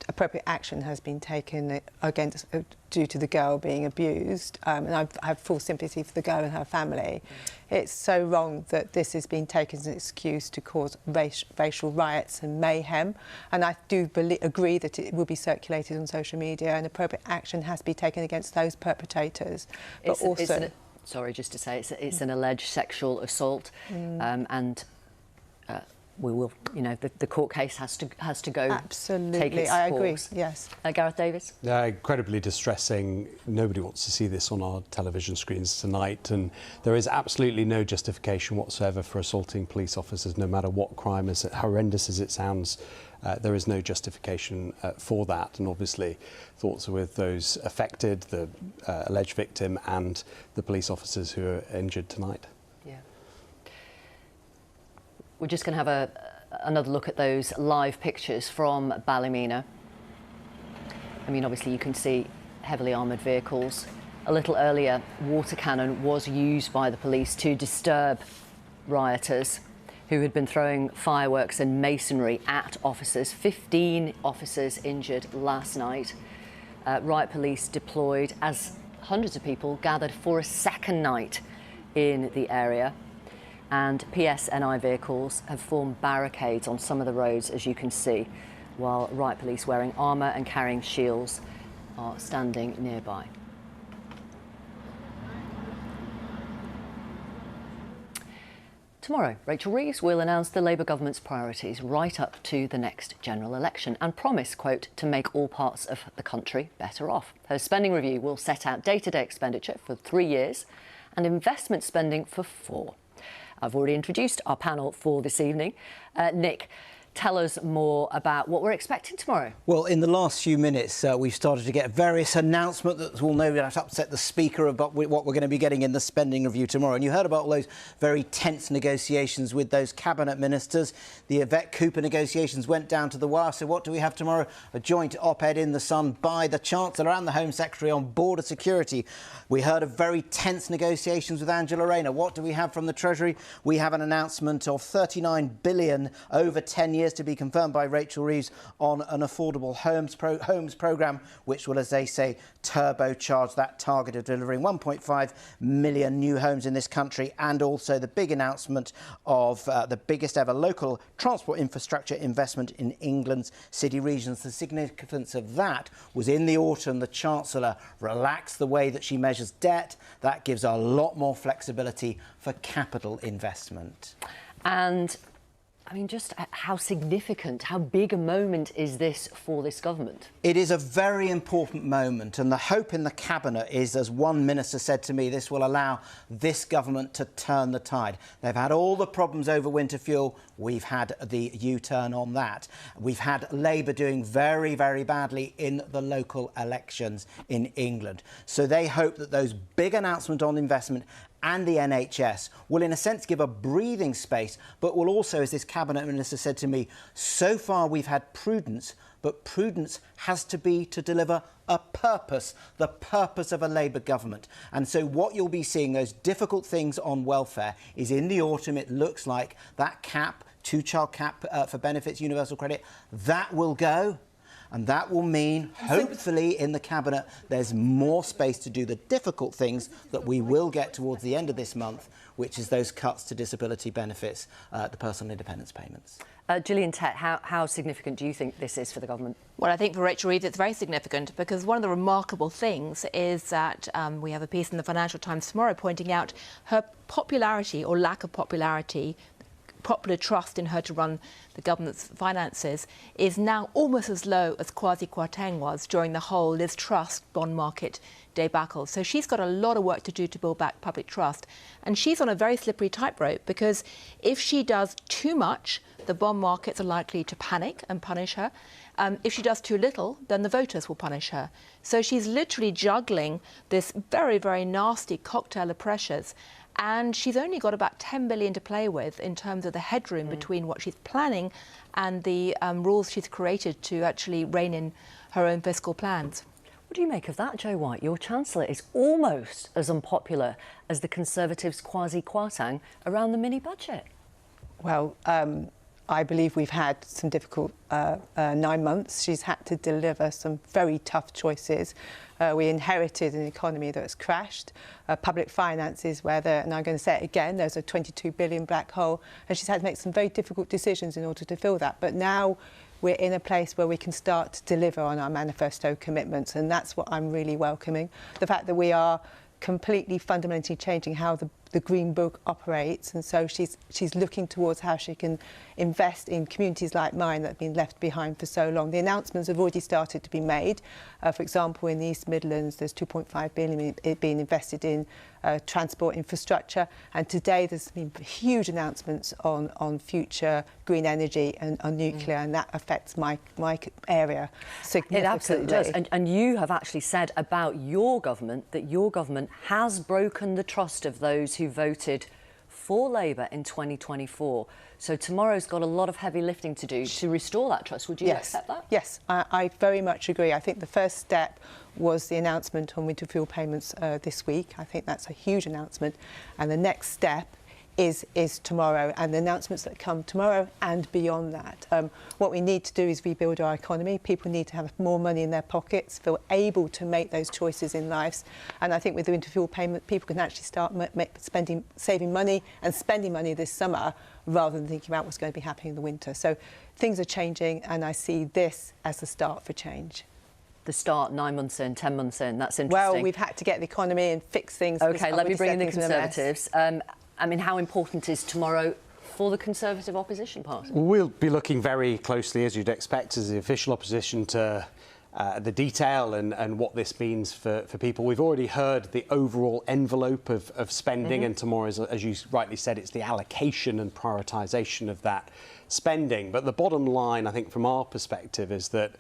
appropriate action has been taken against due to the girl being abused, and I have full sympathy for the girl and her family, it's so wrong that this has been taken as an excuse to cause racial riots and mayhem. And I do agree that it will be circulated on social media, and appropriate action has to be taken against those perpetrators. But sorry, just to say, it's an alleged sexual assault, and we will, the court case has to go. Absolutely, take its I course. agree. Yes. Gareth Davis. Incredibly distressing. Nobody wants to see this on our television screens tonight, and there is absolutely no justification whatsoever for assaulting police officers, no matter what crime, as horrendous as it sounds. There is no justification for that, and obviously thoughts are with those affected, the alleged victim, and the police officers who are injured tonight. Yeah. We're just going to have another look at those live pictures from Ballymena. I mean, obviously you can see heavily armoured vehicles. A little earlier, water cannon was used by the police to disturb rioters who had been throwing fireworks and masonry at officers. 15 officers injured last night. Riot police deployed as hundreds of people gathered for a second night in the area. And PSNI vehicles have formed barricades on some of the roads, as you can see, while Riot police wearing armour and carrying shields are standing nearby. Tomorrow, Rachel Reeves will announce the Labour government's priorities right up to the next general election and promise, quote, to make all parts of the country better off. Her spending review will set out day-to-day expenditure for 3 years and investment spending for 4. I've already introduced our panel for this evening. Nick, tell us more about what we're expecting tomorrow. Well, in the last few minutes, we've started to get various announcements that will no doubt upset the Speaker about what we're going to be getting in the spending review tomorrow. And you heard about all those very tense negotiations with those cabinet ministers. The Yvette Cooper negotiations went down to the wire. So what do we have tomorrow? A joint op-ed in The Sun by the Chancellor and the Home Secretary on border security. We heard of very tense negotiations with Angela Rayner. What do we have from the Treasury? We have an announcement of £39 billion over 10 years to be confirmed by Rachel Reeves on an affordable homes programme, which will, as they say, turbocharge that target of delivering 1.5 million new homes in this country, and also the big announcement of the biggest ever local transport infrastructure investment in England's city regions. The significance of that was in the autumn, the Chancellor relaxed the way that she measures debt. That gives a lot more flexibility for capital investment. And I mean, just how significant, how big a moment is this for this government? It is a very important moment, and the hope in the Cabinet is, as one minister said to me, this will allow this government to turn the tide. They've had all the problems over winter fuel. We've had the U-turn on that. We've had Labour doing very, very badly in the local elections in England. So they hope that those big announcements on investment and the NHS will, in a sense, give a breathing space, but will also, as this cabinet minister said to me, so far we've had prudence, but prudence has to be to deliver a purpose, the purpose of a Labour government. And so what you'll be seeing, those difficult things on welfare, is in the autumn, it looks like that cap, two-child cap for benefits, universal credit, that will go. And that will mean, hopefully, in the Cabinet, there's more space to do the difficult things that we will get towards the end of this month, which is those cuts to disability benefits, the personal independence payments. Gillian Tett, how significant do you think this is for the government? Well, I think for Rachel Reeves it's very significant, because one of the remarkable things is that we have a piece in the Financial Times tomorrow pointing out her popularity or lack of popularity, popular trust in her to run the government's finances, is now almost as low as Kwasi Kwarteng was during the whole Liz Truss bond market debacle. So she's got a lot of work to do to build back public trust. And she's on a very slippery tightrope, because if she does too much, the bond markets are likely to panic and punish her. If she does too little, then the voters will punish her. So she's literally juggling this very, very nasty cocktail of pressures. And she's only got about 10 billion to play with in terms of the headroom between what she's planning and the rules she's created to actually rein in her own fiscal plans. What do you make of that, Joe White? Your Chancellor is almost as unpopular as the Conservatives' Kwasi Kwarteng around the mini-budget. Well, I believe we've had some difficult 9 months. She's had to deliver some very tough choices. We inherited an economy that's crashed, public finances where and I'm going to say it again, there's a 22 billion black hole, and she's had to make some very difficult decisions in order to fill that. But now we're in a place where we can start to deliver on our manifesto commitments, and that's what I'm really welcoming. The fact that we are completely fundamentally changing how the the Green Book operates, and so she's looking towards how she can invest in communities like mine that have been left behind for so long. The announcements have already started to be made. For example, in the East Midlands, there's 2.5 billion being invested in transport infrastructure, and today there's been huge announcements on future green energy and on nuclear, and that affects my area significantly. It absolutely does. And you have actually said about your government that your government has broken the trust of those who voted for Labour in 2024. So tomorrow's got a lot of heavy lifting to do to restore that trust. Would you accept that? Yes, I very much agree. I think the first step was the announcement on winter fuel payments this week. I think that's a huge announcement. And the next step is tomorrow, and the announcements that come tomorrow and beyond that. What we need to do is rebuild our economy. People need to have more money in their pockets, feel able to make those choices in life. And I think with the winter fuel payment, people can actually start saving money and spending money this summer rather than thinking about what's going to be happening in the winter. So things are changing, and I see this as the start for change. The start 9 months in, 10 months in, that's interesting. Well, we've had to get the economy and fix things. OK, let me bring in the Conservatives. I mean, how important is tomorrow for the Conservative opposition party? We'll be looking very closely, as you'd expect, as the official opposition to the detail and what this means for people. We've already heard the overall envelope of spending, and tomorrow, as you rightly said, it's the allocation and prioritisation of that spending. But the bottom line, I think, from our perspective is that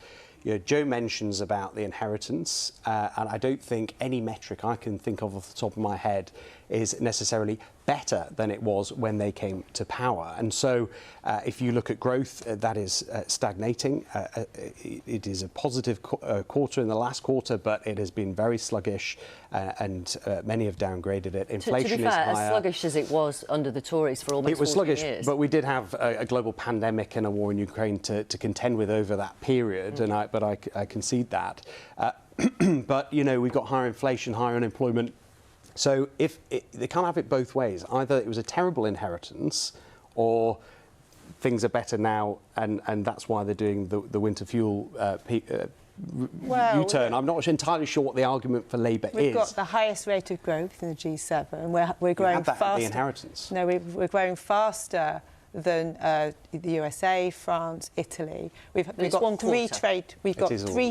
Joe mentions about the inheritance, and I don't think any metric I can think of off the top of my head is necessarily better than it was when they came to power. And so if you look at growth, that is stagnating. It is a positive quarter in the last quarter, but it has been very sluggish, and many have downgraded it. Inflation to be fair, is higher. As sluggish as it was under the Tories for almost 40 years. It was sluggish, but we did have a global pandemic and a war in Ukraine to contend with over that period, but I concede that. But, we've got higher inflation, higher unemployment. So they can't have it both ways. Either it was a terrible inheritance, or things are better now, and that's why they're doing the winter fuel U-turn. I'm not entirely sure what the argument for Labour is. We've got the highest rate of growth in the G7, and we're growing faster. The inheritance. No, we're growing faster than the USA, France, Italy. We've got three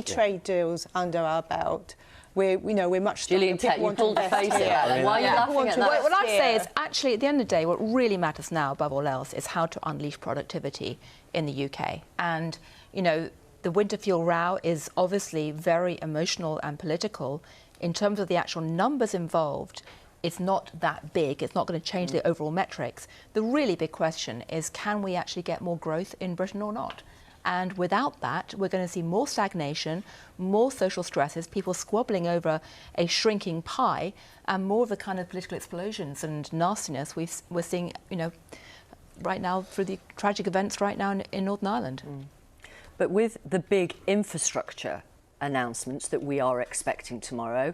trade deals under our belt. We're much stronger. Gillian Tett, you pulled the face at that. Why are you laughing at that? What I'd say is, actually, at the end of the day, what really matters now, above all else, is how to unleash productivity in the UK. And, the winter fuel row is obviously very emotional and political. In terms of the actual numbers involved, it's not that big. It's not going to change the overall metrics. The really big question is, can we actually get more growth in Britain or not? And without that, we're going to see more stagnation, more social stresses, people squabbling over a shrinking pie, and more of the kind of political explosions and nastiness we're seeing, right now through the tragic events right now in Northern Ireland. But with the big infrastructure announcements that we are expecting tomorrow,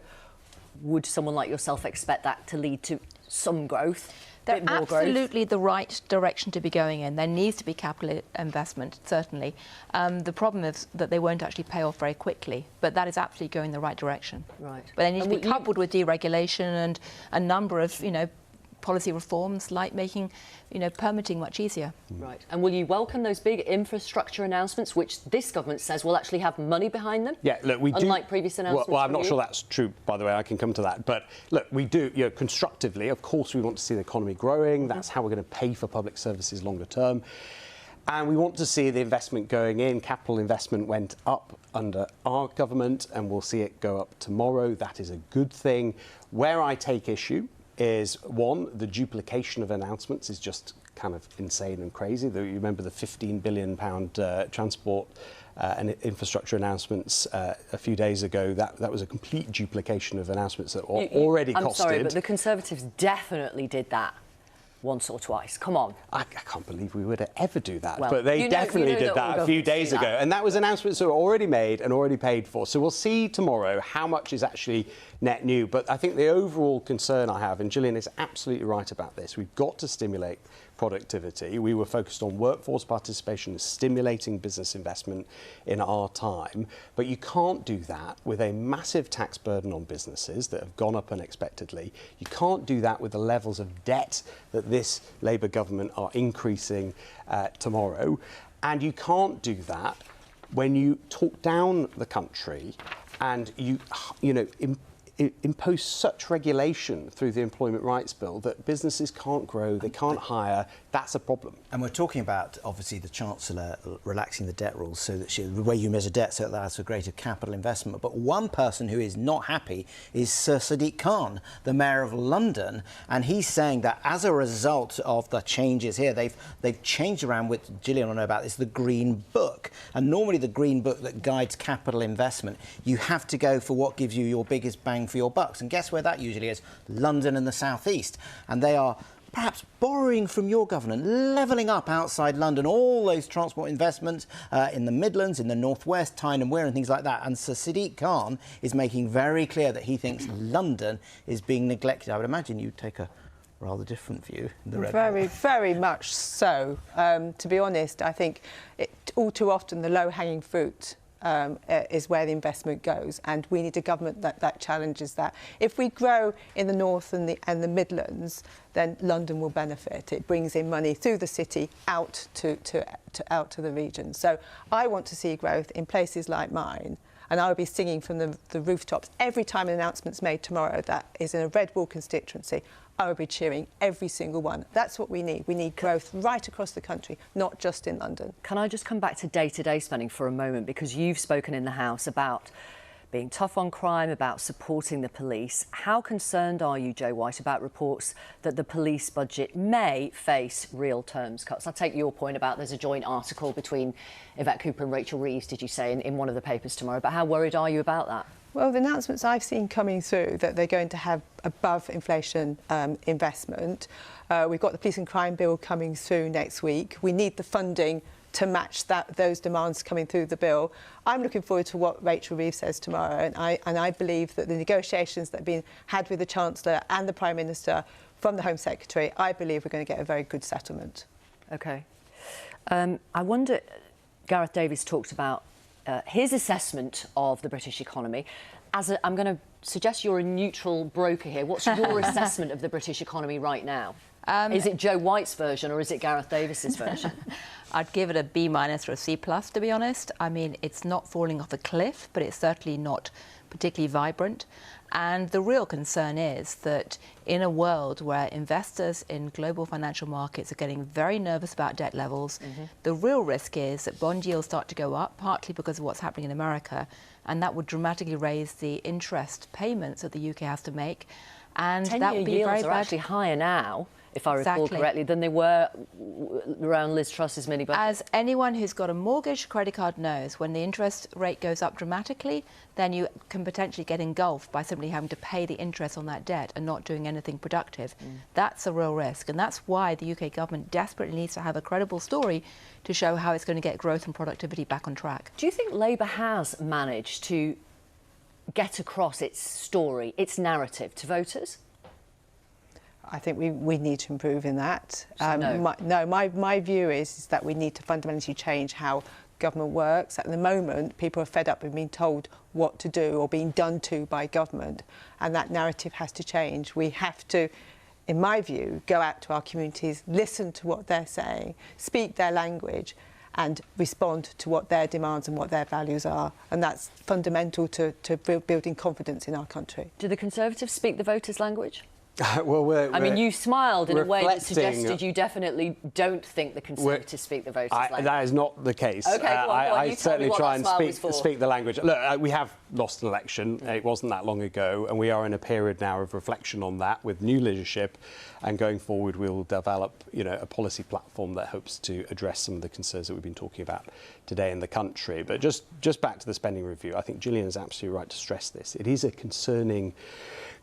would someone like yourself expect that to lead to some growth? They're absolutely the right direction to be going in. There needs to be capital investment, certainly. The problem is that they won't actually pay off very quickly, but that is absolutely going in the right direction. Right. But they need to be coupled with deregulation and a number of, policy reforms, like making, permitting much easier. Right. And will you welcome those big infrastructure announcements, which this government says will actually have money behind them? Yeah, look, we do. Unlike previous announcements. Well, I'm not sure that's true, by the way. I can come to that. But look, we do, constructively, of course, we want to see the economy growing. That's how we're going to pay for public services longer term. And we want to see the investment going in. Capital investment went up under our government, and we'll see it go up tomorrow. That is a good thing. Where I take issue is, one, the duplication of announcements is just kind of insane and crazy. You remember the £15 billion transport and infrastructure announcements a few days ago. That was a complete duplication of announcements that were already costed. I'm sorry, but the Conservatives definitely did that once or twice. Come on. I can't believe we would ever do that. Well, but they definitely did that a few days ago. And that was announcements that were already made and already paid for. So we'll see tomorrow how much is actually net new. But I think the overall concern I have, and Gillian is absolutely right about this, we've got to stimulate productivity. We were focused on workforce participation and stimulating business investment in our time. But you can't do that with a massive tax burden on businesses that have gone up unexpectedly. You can't do that with the levels of debt that this Labour government are increasing tomorrow. And you can't do that when you talk down the country and you impose such regulation through the Employment Rights Bill that businesses can't grow, they can't hire. That's a problem. And we're talking about, obviously, the Chancellor relaxing the debt rules so that the way you measure debt, so that allows for greater capital investment. But one person who is not happy is Sir Sadiq Khan, the Mayor of London, and he's saying that as a result of the changes here, they've changed around, with Gillian will know about this, the Green Book. And normally the Green Book that guides capital investment, you have to go for what gives you your biggest bang for your bucks. And guess where that usually is? London and the South East. And they are perhaps borrowing from your government, levelling up outside London all those transport investments in the Midlands, in the North West, Tyne and Wear and things like that. And Sir Sadiq Khan is making very clear that he thinks London is being neglected. I would imagine you'd take a rather different view. Very much so. To be honest, I think all too often the low-hanging fruit is where the investment goes, and we need a government that challenges that. If we grow in the North and the Midlands, then London will benefit. It brings in money through the city out to the region. So I want to see growth in places like mine, and I will be singing from the rooftops every time an announcement's made tomorrow that is in a red wall constituency. I will be cheering every single one. That's what we need. We need growth right across the country, not just in London. Can I just come back to day-to-day spending for a moment? Because you've spoken in the House about being tough on crime, about supporting the police. How concerned are you, Joe White, about reports that the police budget may face real terms cuts? I take your point about there's a joint article between Yvette Cooper and Rachel Reeves, did you say, in one of the papers tomorrow. But how worried are you about that? Well, the announcements I've seen coming through that they're going to have above inflation investment. We've got the Police and Crime Bill coming through next week. We need the funding to match those demands coming through the bill. I'm looking forward to what Rachel Reeves says tomorrow, and I believe that the negotiations that have been had with the Chancellor and the Prime Minister from the Home Secretary, I believe we're going to get a very good settlement. OK. I wonder, Gareth Davies talked about his assessment of the British economy. I'm going to suggest you're a neutral broker here. What's your assessment of the British economy right now? Is it Joe White's version or is it Gareth Davies's version? I'd give it a B- or a C+, to be honest. I mean, it's not falling off a cliff, but it's certainly not particularly vibrant. And the real concern is that in a world where investors in global financial markets are getting very nervous about debt levels, the real risk is that bond yields start to go up, partly because of what's happening in America, and that would dramatically raise the interest payments that the UK has to make. And that would be very bad. Are actually higher now, if I recall correctly, than they were around Liz Truss's mini budget. As anyone who's got a mortgage credit card knows, when the interest rate goes up dramatically, then you can potentially get engulfed by simply having to pay the interest on that debt and not doing anything productive. That's a real risk, and that's why the UK government desperately needs to have a credible story to show how it's going to get growth and productivity back on track. Do you think Labour has managed to get across its story, its narrative to voters? I think we need to improve in that. So my view is that we need to fundamentally change how government works. At the moment, people are fed up with being told what to do or being done to by government, and that narrative has to change. We have to, in my view, go out to our communities, listen to what they're saying, speak their language, and respond to what their demands and what their values are. And that's fundamental to building confidence in our country. Do the Conservatives speak the voters' language? Well, I mean, you smiled in a way that suggested you definitely don't think the Conservatives speak the voters' language. That is not the case. OK, go on, I certainly try and speak the language. Look, we have lost an election. It wasn't that long ago, and we are in a period now of reflection on that with new leadership. And going forward, we'll develop, a policy platform that hopes to address some of the concerns that we've been talking about today in the country. But just back to the spending review, I think Gillian is absolutely right to stress this. It is a concerning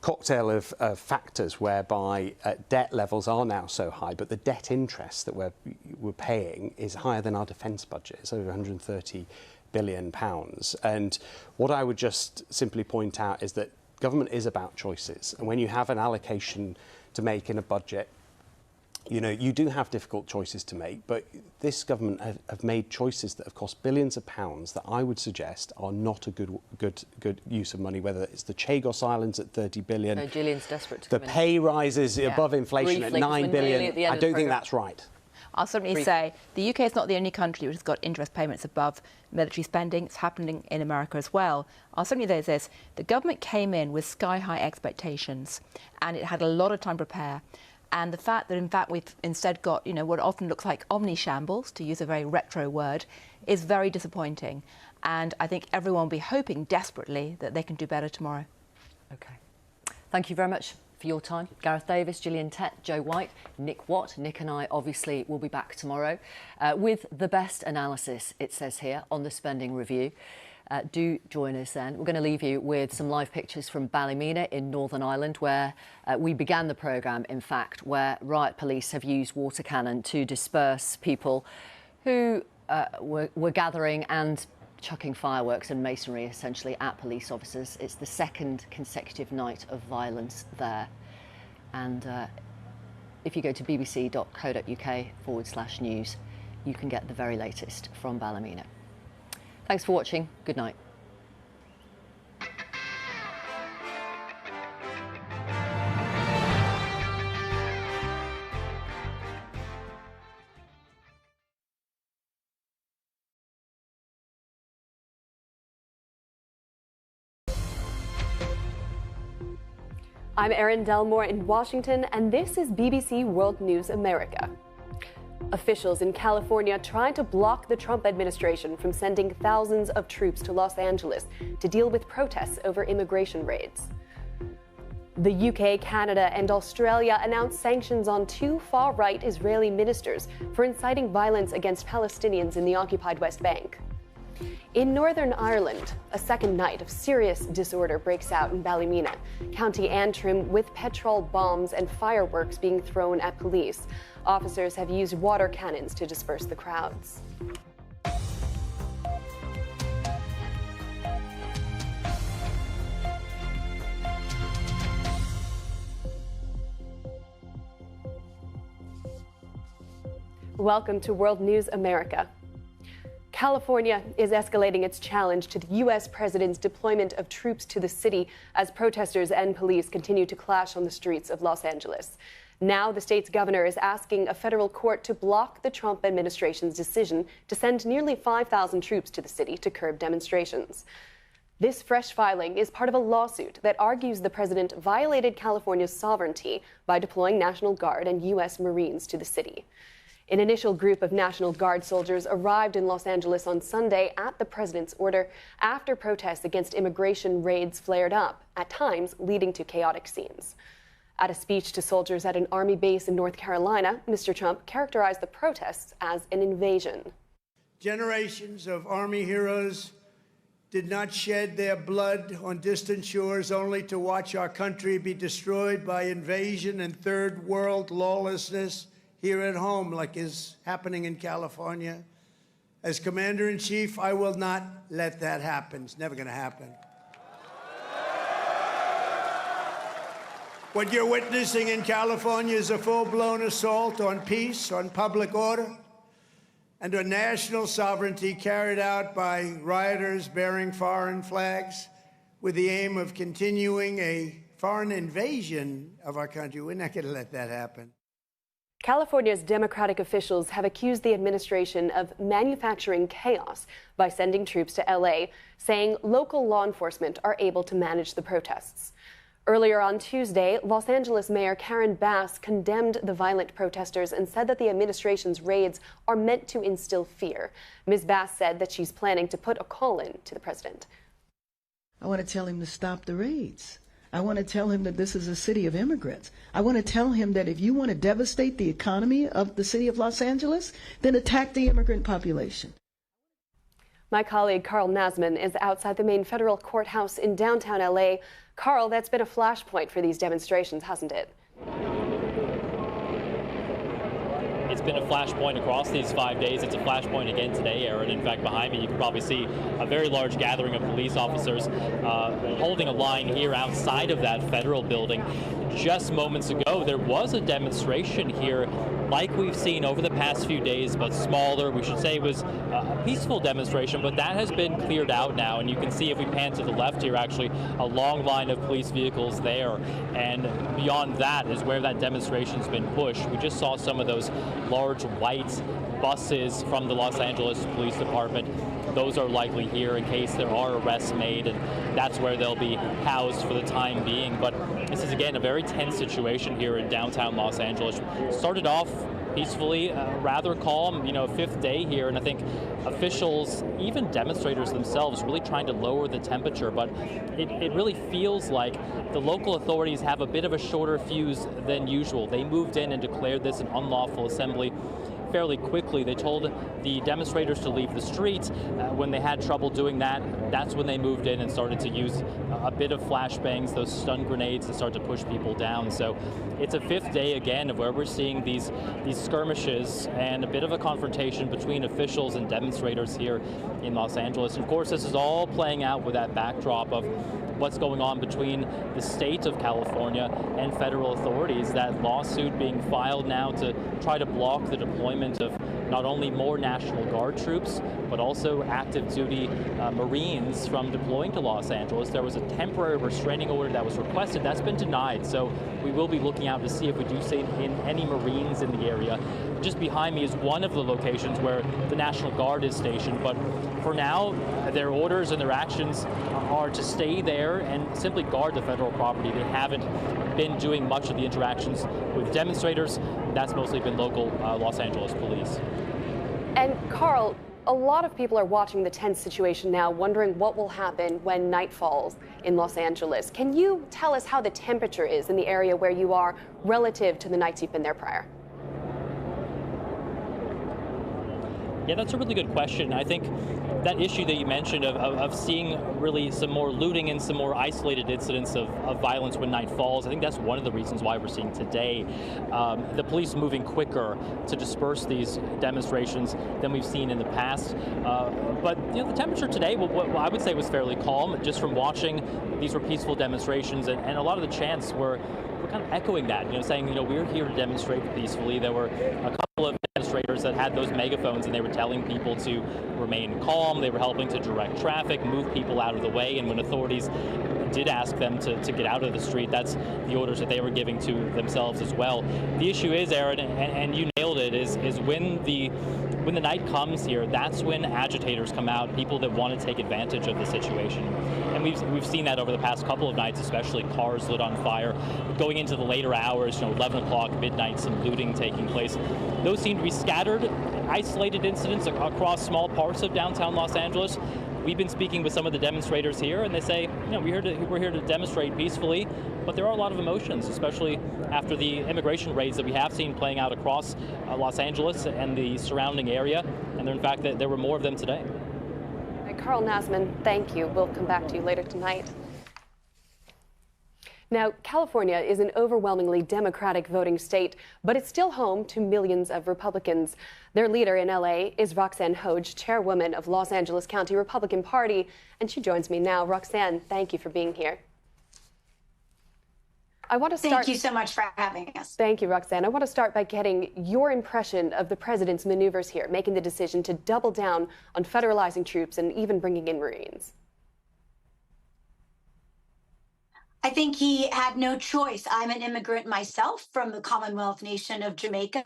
cocktail of factors whereby debt levels are now so high, but the debt interest that we're paying is higher than our defence budget. It's over £130 billion. And what I would just simply point out is that government is about choices. And when you have an allocation to make in a budget You know, you do have difficult choices to make, but this government have made choices that have cost billions of pounds that I would suggest are not a good use of money, whether it's the Chagos Islands at 30 billion. No, Gillian's desperate to the come in. pay rises above inflation Briefly, at 9 billion. I don't think that's right. I'll certainly say the UK is not the only country which has got interest payments above military spending. It's happening in America as well. I'll certainly say this. The government came in with sky-high expectations and it had a lot of time to prepare. And the fact that, in fact, we've instead got, you know, what often looks like omni-shambles, to use a very retro word, is very disappointing. And I think everyone will be hoping desperately that they can do better tomorrow. OK. Thank you very much for your time. Gareth Davis, Gillian Tett, Joe White, Nick Watt. Nick and I obviously will be back tomorrow with the best analysis, it says here, on the spending review. Do join us then. We're going to leave you with some live pictures from Ballymena in Northern Ireland, where we began the programme, in fact, where riot police have used water cannon to disperse people who were gathering and chucking fireworks and masonry, essentially, at police officers. It's the second consecutive night of violence there. And if you go to bbc.co.uk/news, you can get the very latest from Ballymena. Thanks for watching. Good night. I'm Erin Delmore in Washington, and this is BBC World News America. Officials in California tried to block the Trump administration from sending thousands of troops to Los Angeles to deal with protests over immigration raids. The UK, Canada, and Australia announced sanctions on 2 far-right Israeli ministers for inciting violence against Palestinians in the occupied West Bank. In Northern Ireland, a second night of serious disorder breaks out in Ballymena, County Antrim, with petrol bombs and fireworks being thrown at police. Officers have used water cannons to disperse the crowds. Welcome to World News America. California is escalating its challenge to the U.S. president's deployment of troops to the city as protesters and police continue to clash on the streets of Los Angeles. Now, the state's governor is asking a federal court to block the Trump administration's decision to send nearly 5,000 troops to the city to curb demonstrations. This fresh filing is part of a lawsuit that argues the president violated California's sovereignty by deploying National Guard and U.S. Marines to the city. An initial group of National Guard soldiers arrived in Los Angeles on Sunday at the president's order after protests against immigration raids flared up, at times leading to chaotic scenes. At a speech to soldiers at an Army base in North Carolina, Mr. Trump characterized the protests as an invasion. Generations of Army heroes did not shed their blood on distant shores only to watch our country be destroyed by invasion and third world lawlessness here at home, like is happening in California. As Commander-in-Chief, I will not let that happen. It's never going to happen. What you're witnessing in California is a full-blown assault on peace, on public order, and on national sovereignty carried out by rioters bearing foreign flags with the aim of continuing a foreign invasion of our country. We're not going to let that happen. California's Democratic officials have accused the administration of manufacturing chaos by sending troops to LA, saying local law enforcement are able to manage the protests. Earlier on Tuesday, Los Angeles Mayor Karen Bass condemned the violent protesters and said that the administration's raids are meant to instill fear. Ms. Bass said that she's planning to put a call in to the president. I want to tell him to stop the raids. I want to tell him that this is a city of immigrants. I want to tell him that if you want to devastate the economy of the city of Los Angeles, then attack the immigrant population. My colleague Carl Nasman is outside the main federal courthouse in downtown LA. Carl, that's been a flashpoint for these demonstrations, hasn't it? It's been a flashpoint across these 5 days. It's a flashpoint again today, Aaron. In fact, behind me, you can probably see a very large gathering of police officers holding a line here outside of that federal building. Just moments ago, there was a demonstration here like we've seen over the past few days, but smaller. We should say it was a peaceful demonstration, but that has been cleared out now. And you can see if we pan to the left here, actually, a long line of police vehicles there. And beyond that is where that demonstration's been pushed. We just saw some of those large white buses from the Los Angeles Police Department. Those are likely here in case there are arrests made, and that's where they'll be housed for the time being. But this is, again, a very tense situation here in downtown Los Angeles. Started off peacefully, rather calm, fifth day here, and I think officials, even demonstrators themselves, really trying to lower the temperature, but it really feels like the local authorities have a bit of a shorter fuse than usual. They moved in and declared this an unlawful assembly fairly quickly. They told the demonstrators to leave the street. When they had trouble doing that, that's when they moved in and started to use a bit of flashbangs, those stun grenades, to start to push people down. So it's a fifth day again of where we're seeing these skirmishes and a bit of a confrontation between officials and demonstrators here in Los Angeles. And of course, this is all playing out with that backdrop of what's going on between the state of California and federal authorities. That lawsuit being filed now to try to block the deployment of not only more National Guard troops, but also active duty Marines from deploying to Los Angeles. There was a temporary restraining order that was requested. That's been denied. So we will be looking out to see if we do see any Marines in the area. Just behind me is one of the locations where the National Guard is stationed. But for now, their orders and their actions are to stay there and simply guard the federal property. They haven't been doing much of the interactions with demonstrators. That's mostly been local Los Angeles police. And Carl, a lot of people are watching the tense situation now, wondering what will happen when night falls in Los Angeles. Can you tell us how the temperature is in the area where you are relative to the nights you've been there prior? Yeah, that's a really good question. I think that issue that you mentioned of seeing really some more looting and some more isolated incidents of violence when night falls, I think that's one of the reasons why we're seeing today the police moving quicker to disperse these demonstrations than we've seen in the past. But the temperature today, what I would say, was fairly calm. Just from watching, these were peaceful demonstrations, and a lot of the chants were kind of echoing that, saying, we're here to demonstrate peacefully. There were a couple of demonstrators that had those megaphones, and they were telling people to remain calm. They were helping to direct traffic, move people out of the way, and when authorities did ask them to get out of the street, that's the orders that they were giving to themselves as well. The issue is, Aaron, and you nailed it, is when the night comes here, that's when agitators come out, people that want to take advantage of the situation. And we've seen that over the past couple of nights, especially cars lit on fire. Going into the later hours, 11 o'clock, midnight, some looting taking place. Those seem to be scattered, isolated incidents across small parts of downtown Los Angeles. We've been speaking with some of the demonstrators here, and they say, we're here to demonstrate peacefully, but there are a lot of emotions, especially after the immigration raids that we have seen playing out across Los Angeles and the surrounding area. And in fact, there were more of them today. Carl Nasman, thank you. We'll come back to you later tonight. Now, California is an overwhelmingly Democratic voting state, but it's still home to millions of Republicans. Their leader in LA is Roxanne Hoge, chairwoman of Los Angeles County Republican Party, and she joins me now. Roxanne, thank you for being here. Thank you so much for having us. Thank you, Roxanne. I want to start by getting your impression of the president's maneuvers here, making the decision to double down on federalizing troops and even bringing in Marines. I think he had no choice. I'm an immigrant myself from the Commonwealth nation of Jamaica,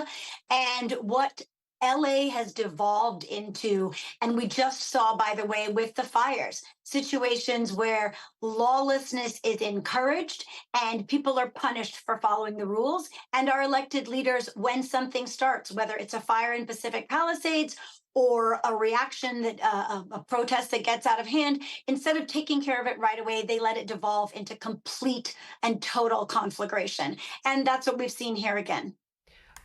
and what LA has devolved into, and we just saw, by the way, with the fires, situations where lawlessness is encouraged and people are punished for following the rules, and our elected leaders, when something starts, whether it's a fire in Pacific Palisades or a reaction that a protest that gets out of hand, instead of taking care of it right away, they let it devolve into complete and total conflagration. And that's what we've seen here again.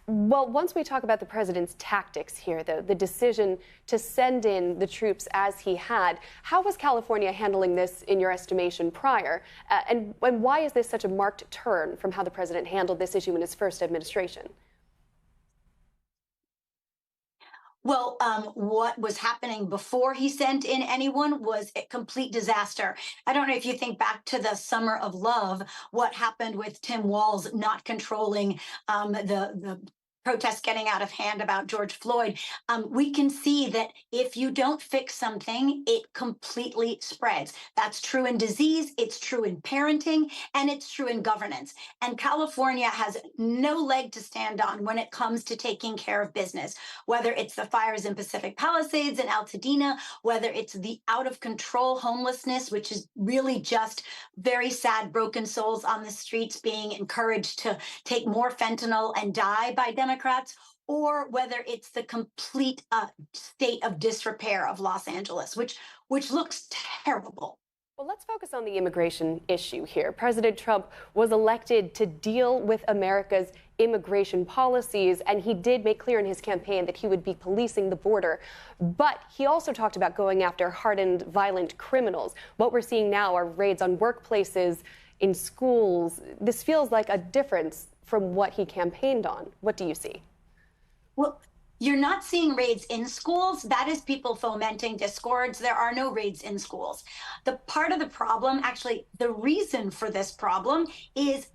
Well, once we talk about the president's tactics here, though, the decision to send in the troops as he had, how was California handling this in your estimation prior? And why is this such a marked turn from how the president handled this issue in his first administration? Well, what was happening before he sent in anyone was a complete disaster. I don't know if you think back to the Summer of Love, what happened with Tim Walz not controlling the protests getting out of hand about George Floyd, we can see that if you don't fix something, it completely spreads. That's true in disease, it's true in parenting, and it's true in governance. And California has no leg to stand on when it comes to taking care of business, whether it's the fires in Pacific Palisades and Altadena, whether it's the out of control homelessness, which is really just very sad, broken souls on the streets being encouraged to take more fentanyl and die by Democrats, or whether it's the complete state of disrepair of Los Angeles, which looks terrible. Well, let's focus on the immigration issue here. President Trump was elected to deal with America's immigration policies, and he did make clear in his campaign that he would be policing the border. But he also talked about going after hardened, violent criminals. What we're seeing now are raids on workplaces, in schools. This feels like a difference from what he campaigned on. What do you see? Well, you're not seeing raids in schools. That is people fomenting discords. There are no raids in schools. The part of the problem, actually, the reason for this problem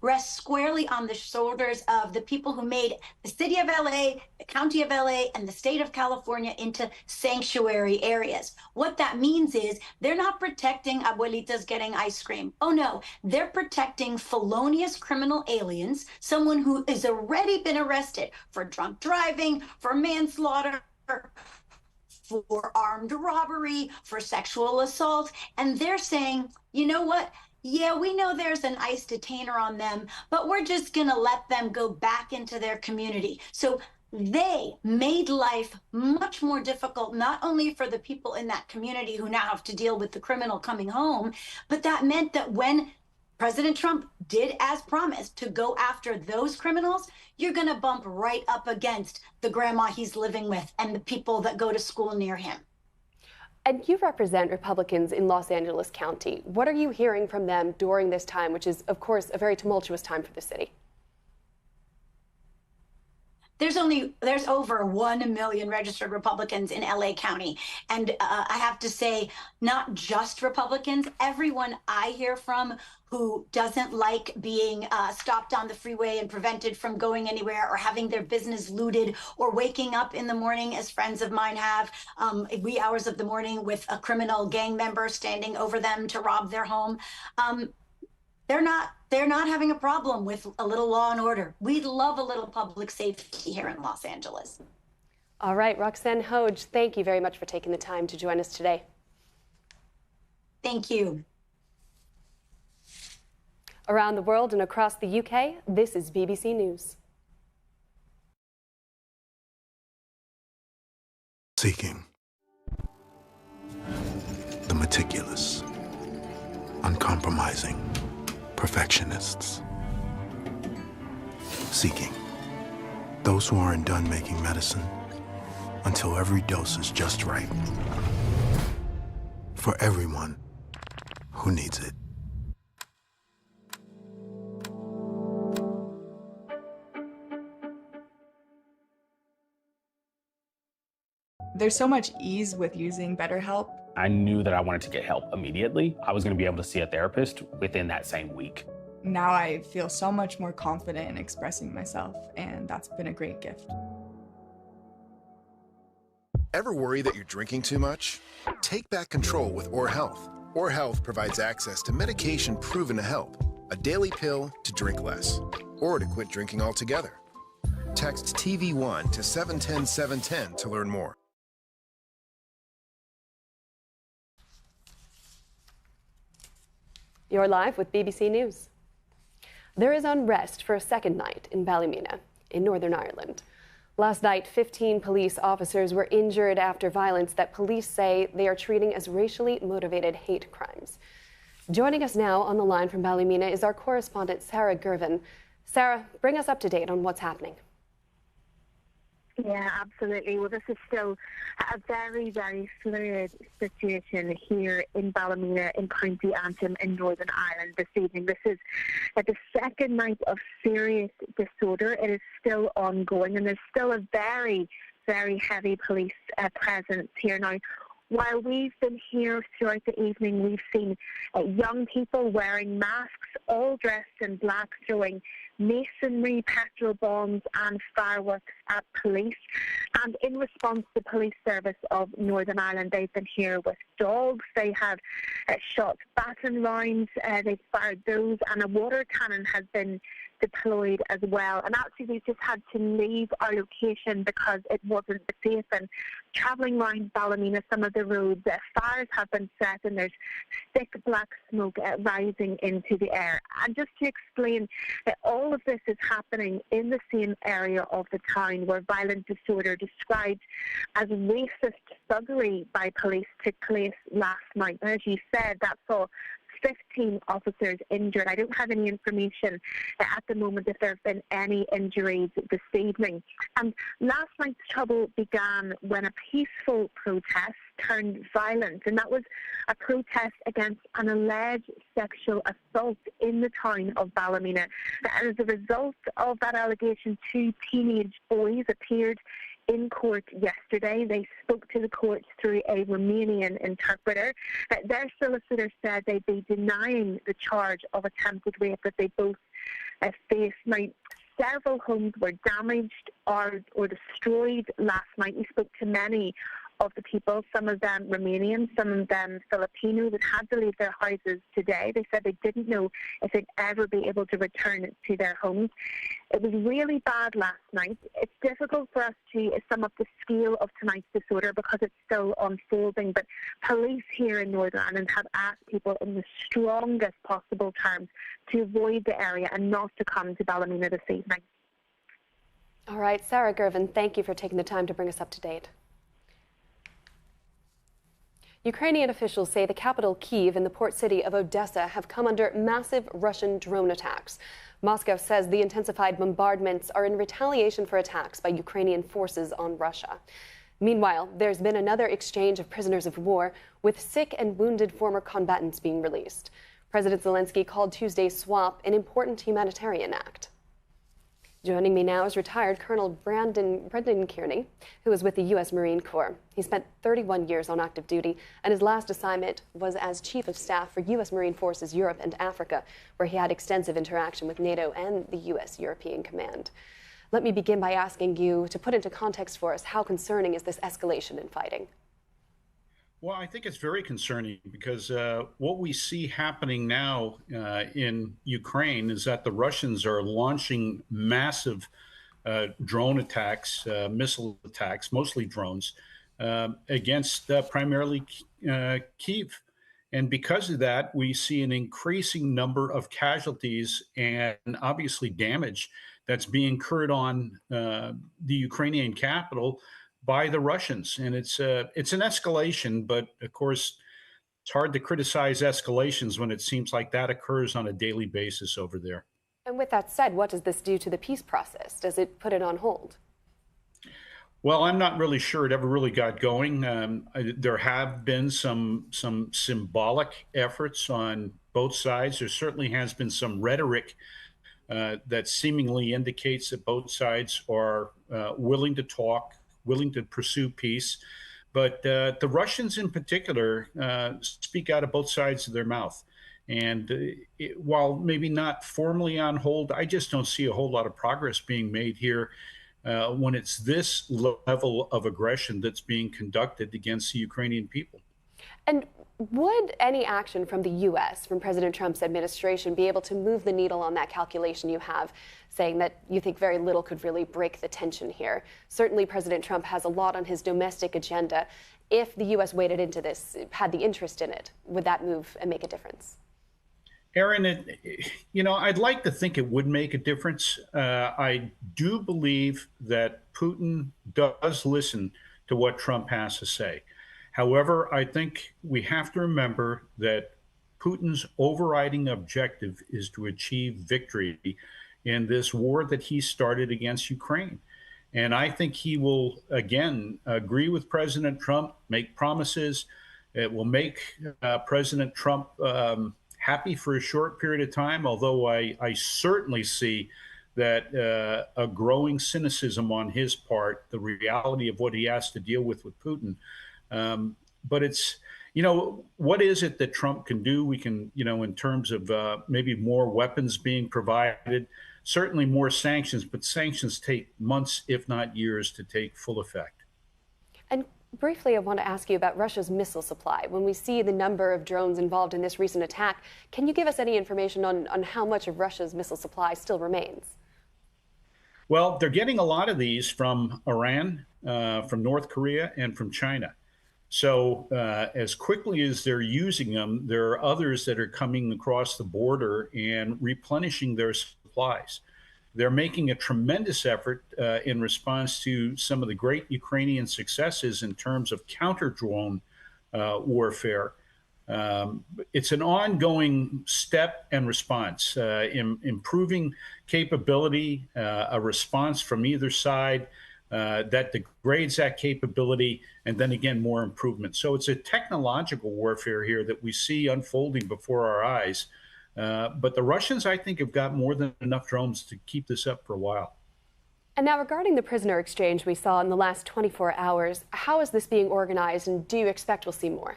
rests squarely on the shoulders of the people who made the city of LA, the county of LA, and the state of California into sanctuary areas. What that means is they're not protecting abuelitas getting ice cream. Oh no, they're protecting felonious criminal aliens, someone who has already been arrested for drunk driving, for manslaughter, for armed robbery, for sexual assault. And they're saying, you know what? Yeah, we know there's an ICE detainer on them, but we're just going to let them go back into their community. So they made life much more difficult, not only for the people in that community who now have to deal with the criminal coming home, but that meant that when President Trump did as promised to go after those criminals, you're going to bump right up against the grandma he's living with and the people that go to school near him. And you represent Republicans in Los Angeles County. What are you hearing from them during this time, which is, of course, a very tumultuous time for the city? There's over 1 million registered Republicans in LA County. And I have to say, not just Republicans, everyone I hear from who doesn't like being stopped on the freeway and prevented from going anywhere or having their business looted or waking up in the morning, as friends of mine have, wee hours of the morning with a criminal gang member standing over them to rob their home. They're not having a problem with a little law and order. We love a little public safety here in Los Angeles. All right, Roxanne Hoge, thank you very much for taking the time to join us today. Thank you. Around the world and across the UK, this is BBC News. Seeking the meticulous, uncompromising perfectionists. Seeking those who aren't done making medicine until every dose is just right. For everyone who needs it. There's so much ease with using BetterHelp. I knew that I wanted to get help immediately. I was going to be able to see a therapist within that same week. Now I feel so much more confident in expressing myself, and that's been a great gift. Ever worry that you're drinking too much? Take back control with Or Health. Or Health provides access to medication proven to help, a daily pill to drink less, or to quit drinking altogether. Text TV1 to 710 710 to learn more. You're live with BBC News. There is unrest for a second night in Ballymena, in Northern Ireland. Last night, 15 police officers were injured after violence that police say they are treating as racially motivated hate crimes. Joining us now on the line from Ballymena is our correspondent, Sarah Gervin. Sarah, bring us up to date on what's happening. Yeah, absolutely. Well, this is still a very, very fluid situation here in Ballymena in County Antrim in Northern Ireland this evening. This is the second night of serious disorder. It is still ongoing, and there's still a very, very heavy police presence here now. While we've been here throughout the evening, we've seen young people wearing masks, all dressed in black, throwing masonry, petrol bombs and fireworks at police. And in response, the police service of Northern Ireland, they've been here with dogs. They have shot baton rounds, they've fired those, and a water cannon has been deployed as well. And actually we just had to leave our location because it wasn't safe. And travelling around Ballymena, some of the roads, fires have been set and there's thick black smoke rising into the air. And just to explain, all of this is happening in the same area of the town where violent disorder described as racist thuggery by police took place last night. And as you said, that saw 15 officers injured. I don't have any information at the moment if there have been any injuries this evening. And last night's trouble began when a peaceful protest turned violent, and that was a protest against an alleged sexual assault in the town of Ballymena. And as a result of that allegation, 2 teenage boys appeared in court yesterday. They spoke to the court through a Romanian interpreter. Their solicitor said they'd be denying the charge of attempted rape that they both faced. Now, several homes were damaged or destroyed last night. We spoke to many of the people, some of them Romanian, some of them Filipino, that had to leave their houses today. They said they didn't know if they'd ever be able to return to their homes. It was really bad last night. It's difficult for us to sum up the scale of tonight's disorder because it's still unfolding, but police here in Northern Ireland have asked people in the strongest possible terms to avoid the area and not to come to Ballymena this evening. All right, Sarah Gervin, thank you for taking the time to bring us up to date. Ukrainian officials say the capital, Kyiv, and the port city of Odessa have come under massive Russian drone attacks. Moscow says the intensified bombardments are in retaliation for attacks by Ukrainian forces on Russia. Meanwhile, there's been another exchange of prisoners of war, with sick and wounded former combatants being released. President Zelensky called Tuesday's swap an important humanitarian act. Joining me now is retired Colonel Brendan Kearney, who was with the U.S. Marine Corps. He spent 31 years on active duty, and his last assignment was as Chief of Staff for U.S. Marine Forces Europe and Africa, where he had extensive interaction with NATO and the U.S. European Command. Let me begin by asking you to put into context for us, how concerning is this escalation in fighting? Well, I think it's very concerning because what we see happening now in Ukraine is that the Russians are launching massive drone attacks, missile attacks, mostly drones, against primarily Kyiv. And because of that, we see an increasing number of casualties and obviously damage that's being incurred on the Ukrainian capital by the Russians. And it's an escalation, but of course, it's hard to criticize escalations when it seems like that occurs on a daily basis over there. And with that said, what does this do to the peace process? Does it put it on hold? Well, I'm not really sure it ever really got going. There have been some symbolic efforts on both sides. There certainly has been some rhetoric that seemingly indicates that both sides are willing to talk, willing to pursue peace. But the Russians in particular speak out of both sides of their mouth. And while maybe not formally on hold, I just don't see a whole lot of progress being made here when it's this level of aggression that's being conducted against the Ukrainian people. And would any action from the U.S., from President Trump's administration, be able to move the needle on that calculation you have, saying that you think very little could really break the tension here? Certainly, President Trump has a lot on his domestic agenda. If the U.S. waded into this, had the interest in it, would that move and make a difference? Aaron, I'd like to think it would make a difference. I do believe that Putin does listen to what Trump has to say. However, I think we have to remember that Putin's overriding objective is to achieve victory in this war that he started against Ukraine. And I think he will, again, agree with President Trump, make promises. It will make President Trump happy for a short period of time, although I certainly see that a growing cynicism on his part, the reality of what he has to deal with Putin. But it's, what is it that Trump can do? We can, in terms of maybe more weapons being provided, certainly more sanctions, but sanctions take months, if not years, to take full effect. And briefly, I want to ask you about Russia's missile supply. When we see the number of drones involved in this recent attack, can you give us any information on how much of Russia's missile supply still remains? Well, they're getting a lot of these from Iran, from North Korea, and from China. So as quickly as they're using them, there are others that are coming across the border and replenishing their supplies. They're making a tremendous effort in response to some of the great Ukrainian successes in terms of counter-drone warfare. It's an ongoing step and response, improving capability, a response from either side that degrades that capability, and then again, more improvement. So it's a technological warfare here that we see unfolding before our eyes. But the Russians, I think, have got more than enough drones to keep this up for a while. And now regarding the prisoner exchange we saw in the last 24 hours, how is this being organized, and do you expect we'll see more?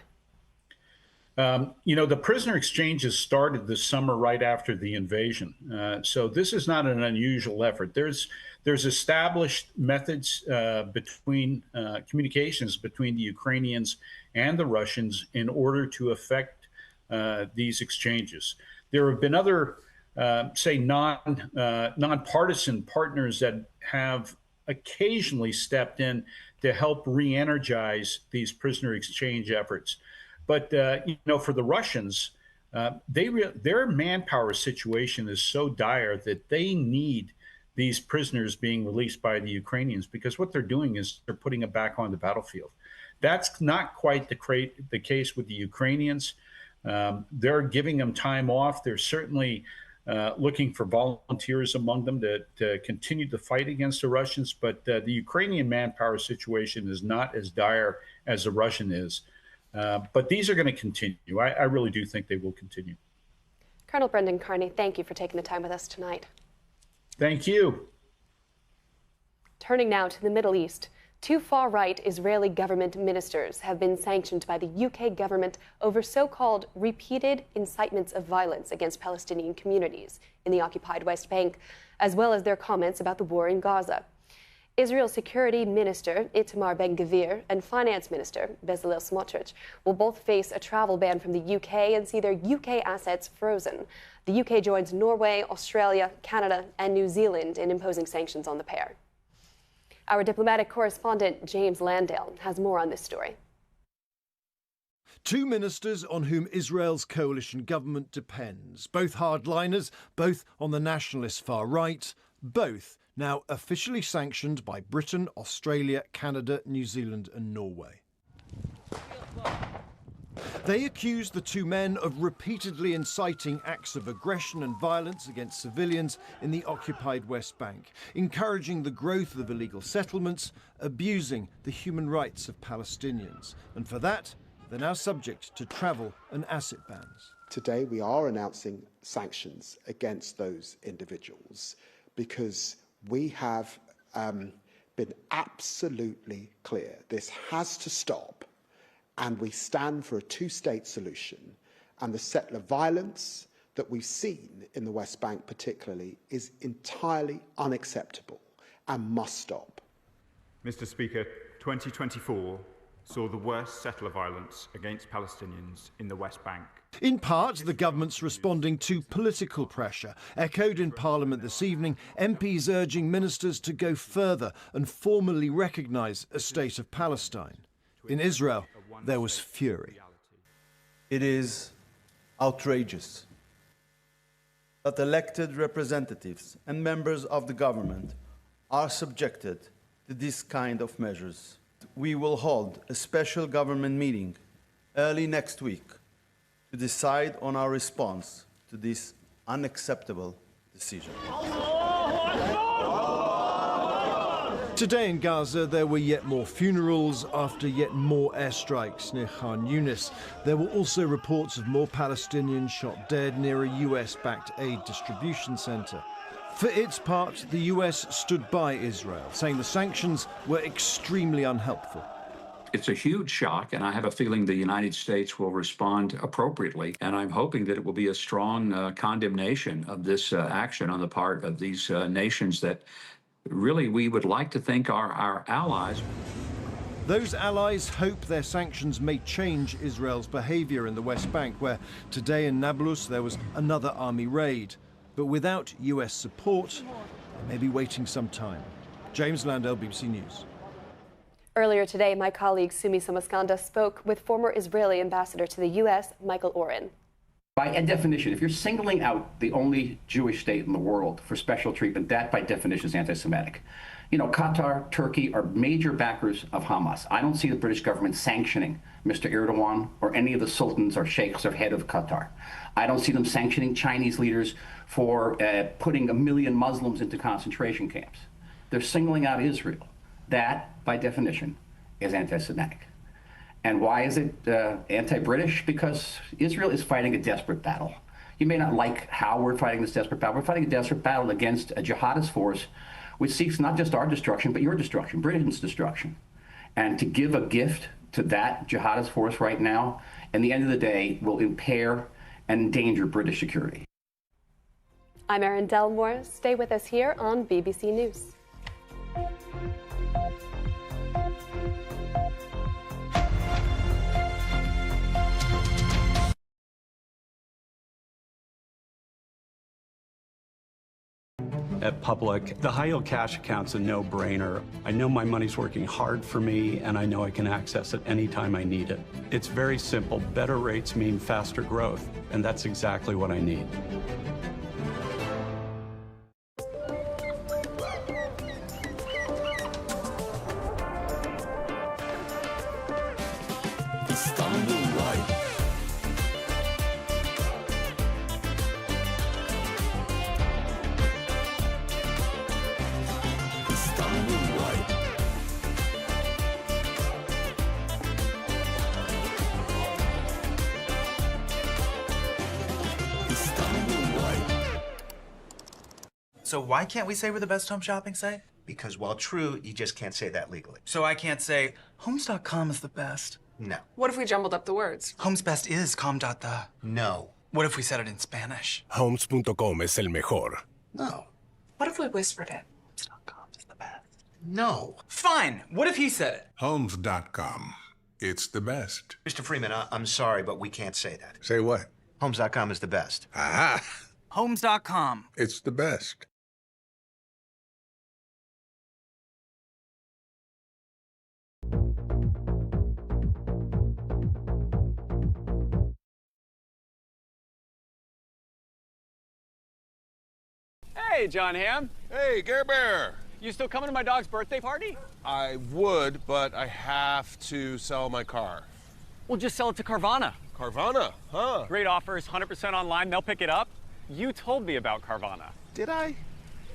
You know, the prisoner exchanges started this summer right after the invasion. So this is not an unusual effort. There's established methods between communications between the Ukrainians and the Russians in order to effect these exchanges. There have been other, say, nonpartisan partners that have occasionally stepped in to help re-energize these prisoner exchange efforts. But, you know, for the Russians, their manpower situation is so dire that they need these prisoners being released by the Ukrainians, because what they're doing is they're putting them back on the battlefield. That's not quite the case with the Ukrainians. They're giving them time off. They're certainly looking for volunteers among them to continue the fight against the Russians. But the Ukrainian manpower situation is not as dire as the Russian is. But these are going to continue. I really do think they will continue. Colonel Brendan Carney, thank you for taking the time with us tonight. Thank you. Turning now to the Middle East. 2 far-right Israeli government ministers have been sanctioned by the UK government over so-called repeated incitements of violence against Palestinian communities in the occupied West Bank, as well as their comments about the war in Gaza. Israel's Security Minister Itamar Ben-Gvir and Finance Minister Bezalel Smotrich will both face a travel ban from the UK and see their UK assets frozen. The UK joins Norway, Australia, Canada, and New Zealand in imposing sanctions on the pair. Our diplomatic correspondent James Landale has more on this story. 2 ministers on whom Israel's coalition government depends, both hardliners, both on the nationalist far right, both now officially sanctioned by Britain, Australia, Canada, New Zealand and Norway. They accuse the 2 men of repeatedly inciting acts of aggression and violence against civilians in the occupied West Bank, encouraging the growth of illegal settlements, abusing the human rights of Palestinians. And for that, they're now subject to travel and asset bans. Today we are announcing sanctions against those individuals because we have been absolutely clear. This has to stop, and we stand for a 2-state solution. And the settler violence that we've seen in the West Bank particularly is entirely unacceptable and must stop. Mr. Speaker, 2024 saw the worst settler violence against Palestinians in the West Bank. In part, the government's responding to political pressure. Echoed in Parliament this evening, MPs urging ministers to go further and formally recognise a state of Palestine. In Israel, there was fury. It is outrageous that elected representatives and members of the government are subjected to this kind of measures. We will hold a special government meeting early next week to decide on our response to this unacceptable decision. Today in Gaza, there were yet more funerals after yet more airstrikes near Khan Yunis. There were also reports of more Palestinians shot dead near a US-backed aid distribution centre. For its part, the US stood by Israel, saying the sanctions were extremely unhelpful. It's a huge shock, and I have a feeling the United States will respond appropriately. And I'm hoping that it will be a strong condemnation of this action on the part of these nations that really we would like to think are our allies. Those allies hope their sanctions may change Israel's behavior in the West Bank, where today in Nablus there was another army raid. But without US support, they may be waiting some time. James Landell, BBC News. Earlier today, my colleague Sumi Samaskanda spoke with former Israeli ambassador to the U.S., Michael Oren. By definition, if you're singling out the only Jewish state in the world for special treatment, that by definition is anti-Semitic. You know, Qatar, Turkey are major backers of Hamas. I don't see the British government sanctioning Mr. Erdogan or any of the sultans or sheikhs or head of Qatar. I don't see them sanctioning Chinese leaders for putting 1 million Muslims into concentration camps. They're singling out Israel. That, by definition, is anti-Semitic. And why is it anti-British? Because Israel is fighting a desperate battle. You may not like how we're fighting this desperate battle. We're fighting a desperate battle against a jihadist force which seeks not just our destruction, but your destruction, Britain's destruction. And to give a gift to that jihadist force right now, at the end of the day, will impair and endanger British security. I'm Erin Delmore. Stay with us here on BBC News. At Public, the high-yield cash account's a no-brainer. I know my money's working hard for me, and I know I can access it anytime I need it. It's very simple. Better rates mean faster growth, and that's exactly what I need. So why can't we say we're the best home shopping site? Because while true, you just can't say that legally. So I can't say, homes.com is the best. No. What if we jumbled up the words? Homes best is com.the. No. What if we said it in Spanish? Homes.com es el mejor. No. What if we whispered it? Homes.com is the best. No. Fine. What if he said it? Homes.com. It's the best. Mr. Freeman, I'm sorry, but we can't say that. Say what? Homes.com is the best. Aha! Homes.com. It's the best. Hey, John Hamm. Hey, Care Bear. You still coming to my dog's birthday party? I would, but I have to sell my car. Well, just sell it to Carvana. Carvana, huh? Great offers, 100% online. They'll pick it up. You told me about Carvana. Did I?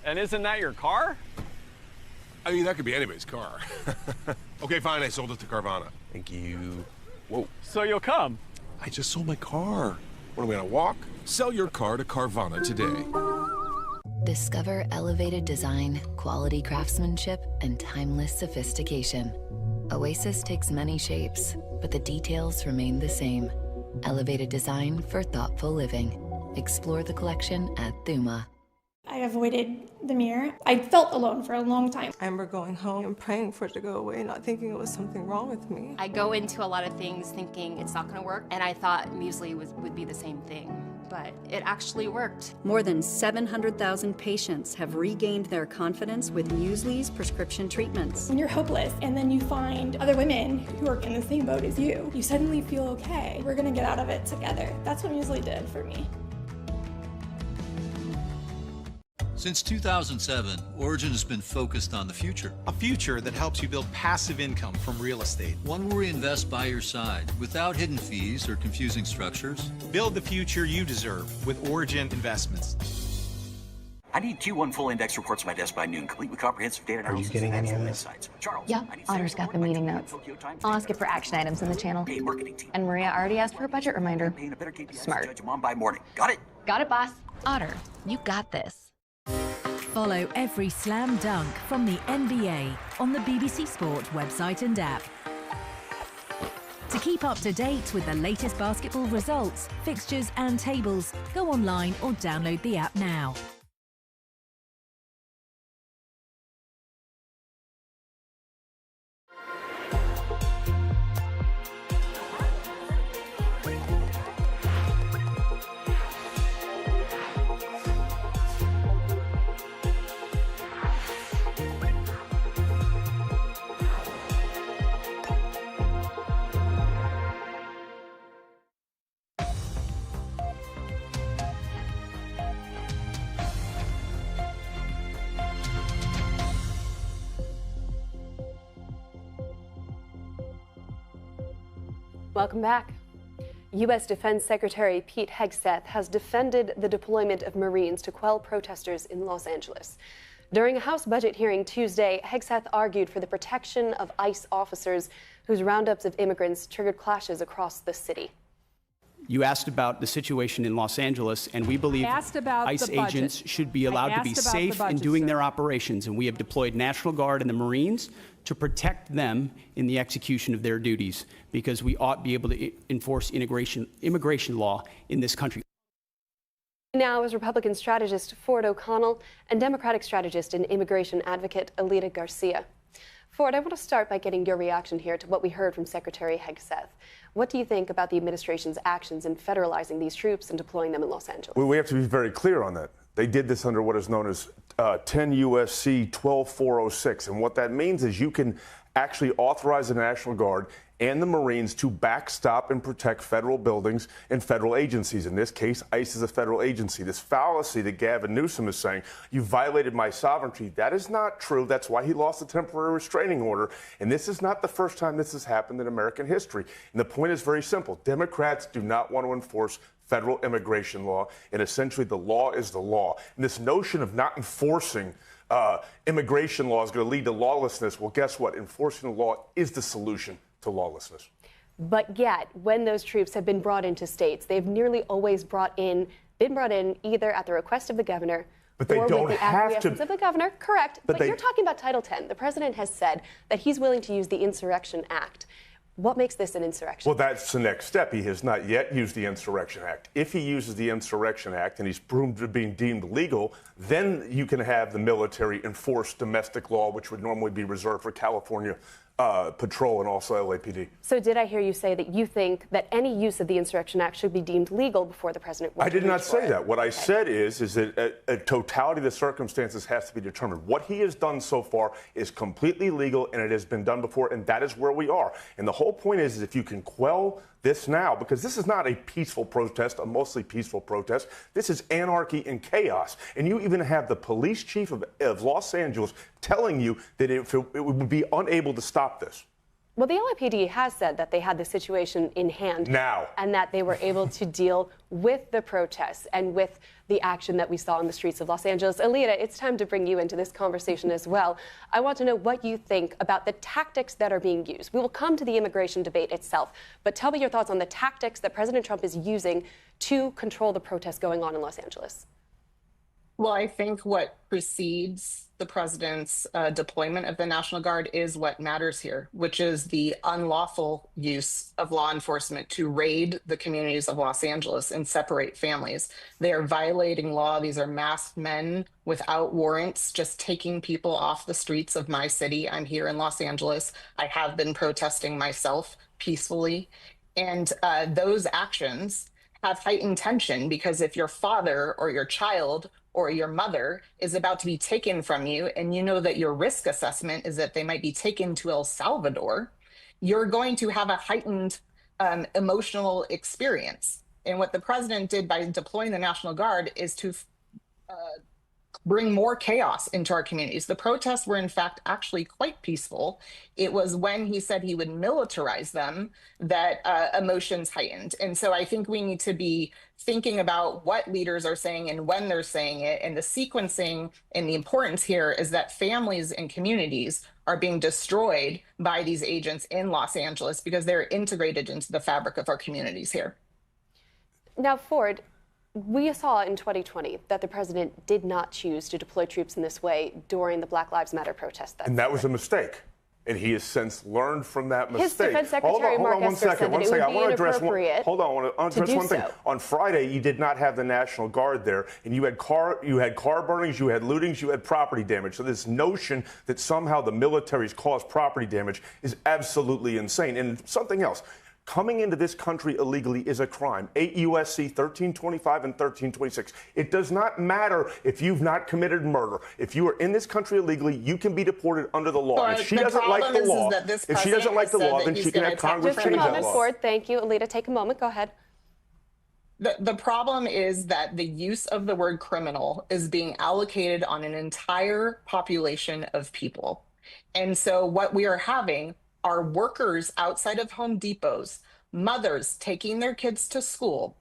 And isn't that your car? I mean, that could be anybody's car. Okay, fine, I sold it to Carvana. Thank you. Whoa. So you'll come? I just sold my car. What, are we gonna walk? Sell your car to Carvana today. Discover elevated design, quality craftsmanship, and timeless sophistication. Oasis takes many shapes, but the details remain the same. Elevated design for thoughtful living. Explore the collection at Thuma. I avoided the mirror. I felt alone for a long time. I remember going home and praying for it to go away, not thinking it was something wrong with me. I go into a lot of things thinking it's not going to work, and I thought muesli would be the same thing, but it actually worked. More than 700,000 patients have regained their confidence with Muesli's prescription treatments. When you're hopeless and then you find other women who are in the same boat as you suddenly feel okay. We're going to get out of it together. That's what Muesli did for me. Since 2007, Origin has been focused on the future. A future that helps you build passive income from real estate. One where we invest by your side without hidden fees or confusing structures. Build the future you deserve with Origin Investments. I need 2 1 full index reports on my desk by noon, complete with comprehensive data analysis. Are you getting any of this? Charles, Yeah, Otter's got the meeting notes. I'll ask it for action items in the channel. And Maria already asked for a budget reminder. Smart. Mom by morning. Got it? Got it, boss. Otter, you got this. Follow every slam dunk from the NBA on the BBC Sport website and app. To keep up to date with the latest basketball results, fixtures and tables, go online or download the app now. Welcome back. U.S. Defense Secretary Pete Hegseth has defended the deployment of Marines to quell protesters in Los Angeles. During a House budget hearing Tuesday, Hegseth argued for the protection of ICE officers whose roundups of immigrants triggered clashes across the city. You asked about the situation in Los Angeles, and we believe ICE agents should be allowed to be safe in doing their operations, and we have deployed National Guard and the Marines to protect them in the execution of their duties, because we ought to be able to enforce immigration law in this country. Now is Republican strategist Ford O'Connell and Democratic strategist and immigration advocate Alita Garcia. Ford, I want to start by getting your reaction here to what we heard from Secretary Hegseth. What do you think about the administration's actions in federalizing these troops and deploying them in Los Angeles? Well, we have to be very clear on that. They did this under what is known as 10 U.S.C. 12406. And what that means is you can actually authorize the National Guard and the Marines to backstop and protect federal buildings and federal agencies. In this case, ICE is a federal agency. This fallacy that Gavin Newsom is saying, you violated my sovereignty, that is not true. That's why he lost the temporary restraining order. And this is not the first time this has happened in American history. And the point is very simple. Democrats do not want to enforce federal immigration law, and essentially the law is the law. And this notion of not enforcing immigration law is going to lead to lawlessness. Well, guess what? Enforcing the law is the solution to lawlessness. But yet, when those troops have been brought into states, they've nearly always been brought in either at the request of the governor but they or don't with the have acquiescence to. of the governor. Correct. But you're talking about Title X. The president has said that he's willing to use the Insurrection Act. What makes this an insurrection? Well, that's the next step. He has not yet used the Insurrection Act. If he uses the Insurrection Act and he's being deemed legal, then you can have the military enforce domestic law, which would normally be reserved for California patrol and also LAPD. So did I hear you say that you think that any use of the Insurrection Act should be deemed legal before the president would? I did not say that. What I said is that a totality of the circumstances has to be determined. What he has done so far is completely legal, and it has been done before, and that is where we are. And the whole point is if you can quell this now, because this is not a peaceful protest, a mostly peaceful protest. This is anarchy and chaos. And you even have the police chief of Los Angeles telling you that it would be unable to stop this. Well, the LAPD has said that they had the situation in hand now, and that they were able to deal with the protests and with the action that we saw in the streets of Los Angeles. Alita, it's time to bring you into this conversation as well. I want to know what you think about the tactics that are being used. We will come to the immigration debate itself, but tell me your thoughts on the tactics that President Trump is using to control the protests going on in Los Angeles. Well, I think what precedes the president's deployment of the National Guard is what matters here, which is the unlawful use of law enforcement to raid the communities of Los Angeles and separate families. They are violating law. These are masked men without warrants, just taking people off the streets of my city. I'm here in Los Angeles. I have been protesting myself peacefully. And those actions have heightened tension because if your father or your child or your mother is about to be taken from you and you know that your risk assessment is that they might be taken to El Salvador, you're going to have a heightened emotional experience. And what the president did by deploying the National Guard is to bring more chaos into our communities. The protests were, in fact, actually quite peaceful. It was when he said he would militarize them that emotions heightened. And so I think we need to be thinking about what leaders are saying and when they're saying it. And the sequencing and the importance here is that families and communities are being destroyed by these agents in Los Angeles because they're integrated into the fabric of our communities here. Now, Ford, we saw in 2020 that the president did not choose to deploy troops in this way during the Black Lives Matter protests. And that was a mistake. And he has since learned from that mistake. His defense secretary, Mark Esper, said that it would be inappropriate hold on, I want to address one thing. So. On Friday, you did not have the National Guard there, and you had car burnings, you had lootings, you had property damage. So this notion that somehow the military's caused property damage is absolutely insane. And something else. Coming into this country illegally is a crime. 8 U.S.C. 1325 and 1326. It does not matter if you've not committed murder. If you are in this country illegally, you can be deported under the law. If she doesn't like the law, then she can have Congress change that law. Ford, thank you. Alita, take a moment. Go ahead. The problem is that the use of the word criminal is being allocated on an entire population of people. And so what we are having are workers outside of Home Depots, mothers taking their kids to school,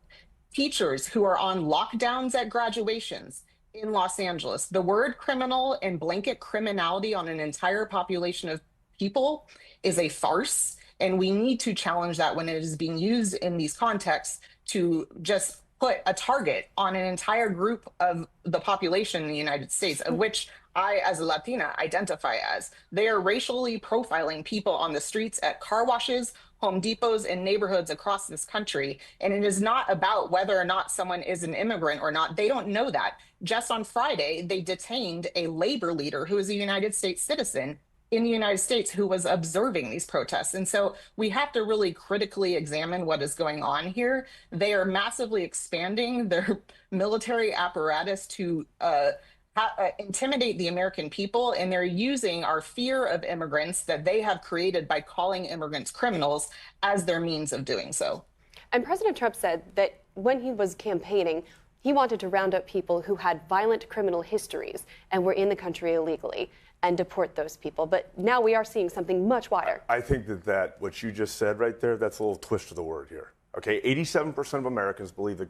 teachers who are on lockdowns at graduations in Los Angeles. The word criminal and blanket criminality on an entire population of people is a farce, and we need to challenge that when it is being used in these contexts to just put a target on an entire group of the population in the United States, of which I, as a Latina, identify as. They are racially profiling people on the streets at car washes, Home Depots, and neighborhoods across this country. And it is not about whether or not someone is an immigrant or not. They don't know that. Just on Friday, they detained a labor leader who is a United States citizen in the United States who was observing these protests. And so we have to really critically examine what is going on here. They are massively expanding their military apparatus to intimidate the American people, and they're using our fear of immigrants that they have created by calling immigrants criminals as their means of doing so. And President Trump said that when he was campaigning, he wanted to round up people who had violent criminal histories and were in the country illegally and deport those people. But now we are seeing something much wider. I think that what you just said right there, that's a little twist of the word here. Okay, 87% of Americans believe that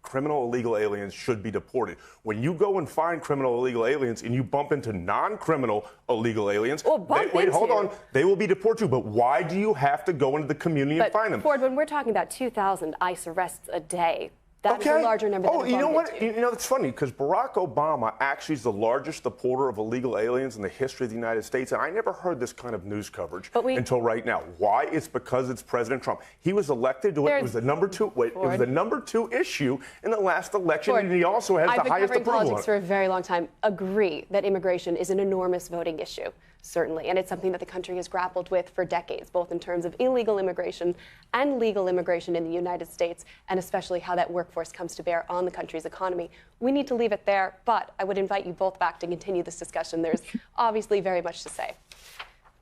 criminal illegal aliens should be deported. When you go and find criminal illegal aliens and you bump into non-criminal illegal aliens, hold on, they will be deported too. But why do you have to go into the community and find them? Ford, when we're talking about 2,000 ICE arrests a day, that's a larger number than you know what? You know, it's funny because Barack Obama actually is the largest deporter of illegal aliens in the history of the United States. And I never heard this kind of news coverage until right now. Why? It's because it's President Trump. He was elected to it was the number two. It was the number 2 issue in the last election, and he also has the highest approval. I've been covering politics for a very long time. Agree that immigration is an enormous voting issue, certainly, and it's something that the country has grappled with for decades, both in terms of illegal immigration and legal immigration in the United States, and especially how that workforce comes to bear on the country's economy. We need to leave it there, but I would invite you both back to continue this discussion. There's obviously very much to say.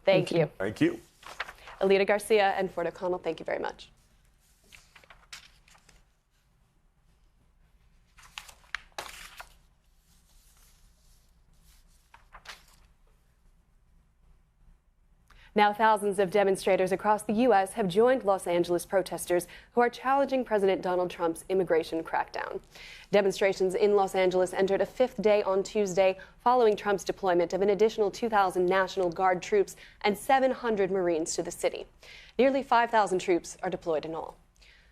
Thank you. Thank you. Alita Garcia and Ford O'Connell, thank you very much. Now, thousands of demonstrators across the U.S. have joined Los Angeles protesters who are challenging President Donald Trump's immigration crackdown. Demonstrations in Los Angeles entered a 5th day on Tuesday following Trump's deployment of an additional 2,000 National Guard troops and 700 Marines to the city. Nearly 5,000 troops are deployed in all.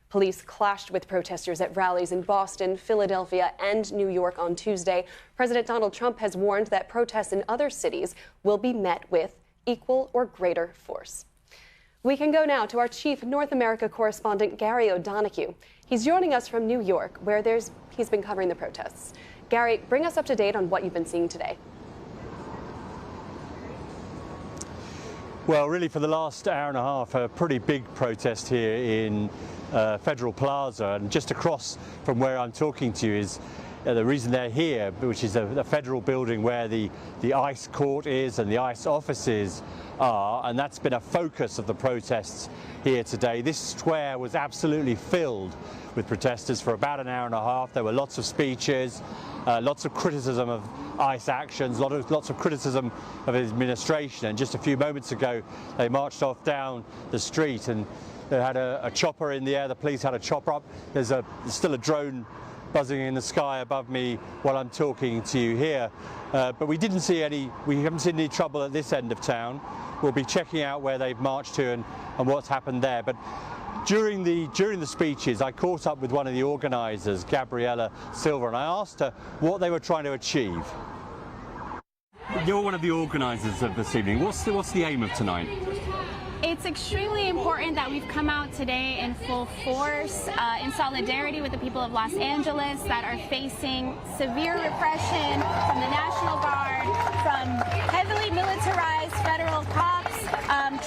Police clashed with protesters at rallies in Boston, Philadelphia, and New York on Tuesday. President Donald Trump has warned that protests in other cities will be met with equal or greater force. We can go now to our chief North America correspondent, Gary O'Donoghue. He's joining us from New York, where he's been covering the protests. Gary, bring us up to date on what you've been seeing today. Well, really, for the last hour and a half, a pretty big protest here in Federal Plaza, and just across from where I'm talking to you is the reason they're here, which is the federal building where the ICE court is and the ICE offices are, and that's been a focus of the protests here today. This square was absolutely filled with protesters for about an hour and a half. There were lots of speeches, lots of criticism of ICE actions, lots of criticism of his administration, and just a few moments ago they marched off down the street and they had a chopper in the air. The police had a chopper up. There's still a drone buzzing in the sky above me while I'm talking to you here. But we haven't seen any trouble at this end of town. We'll be checking out where they've marched to and what's happened there. But during the speeches, I caught up with one of the organisers, Gabriella Silva, and I asked her what they were trying to achieve. You're one of the organisers of this evening. What's the aim of tonight? It's extremely important that we've come out today in full force in solidarity with the people of Los Angeles that are facing severe repression from the National Guard, from heavily militarized federal cops,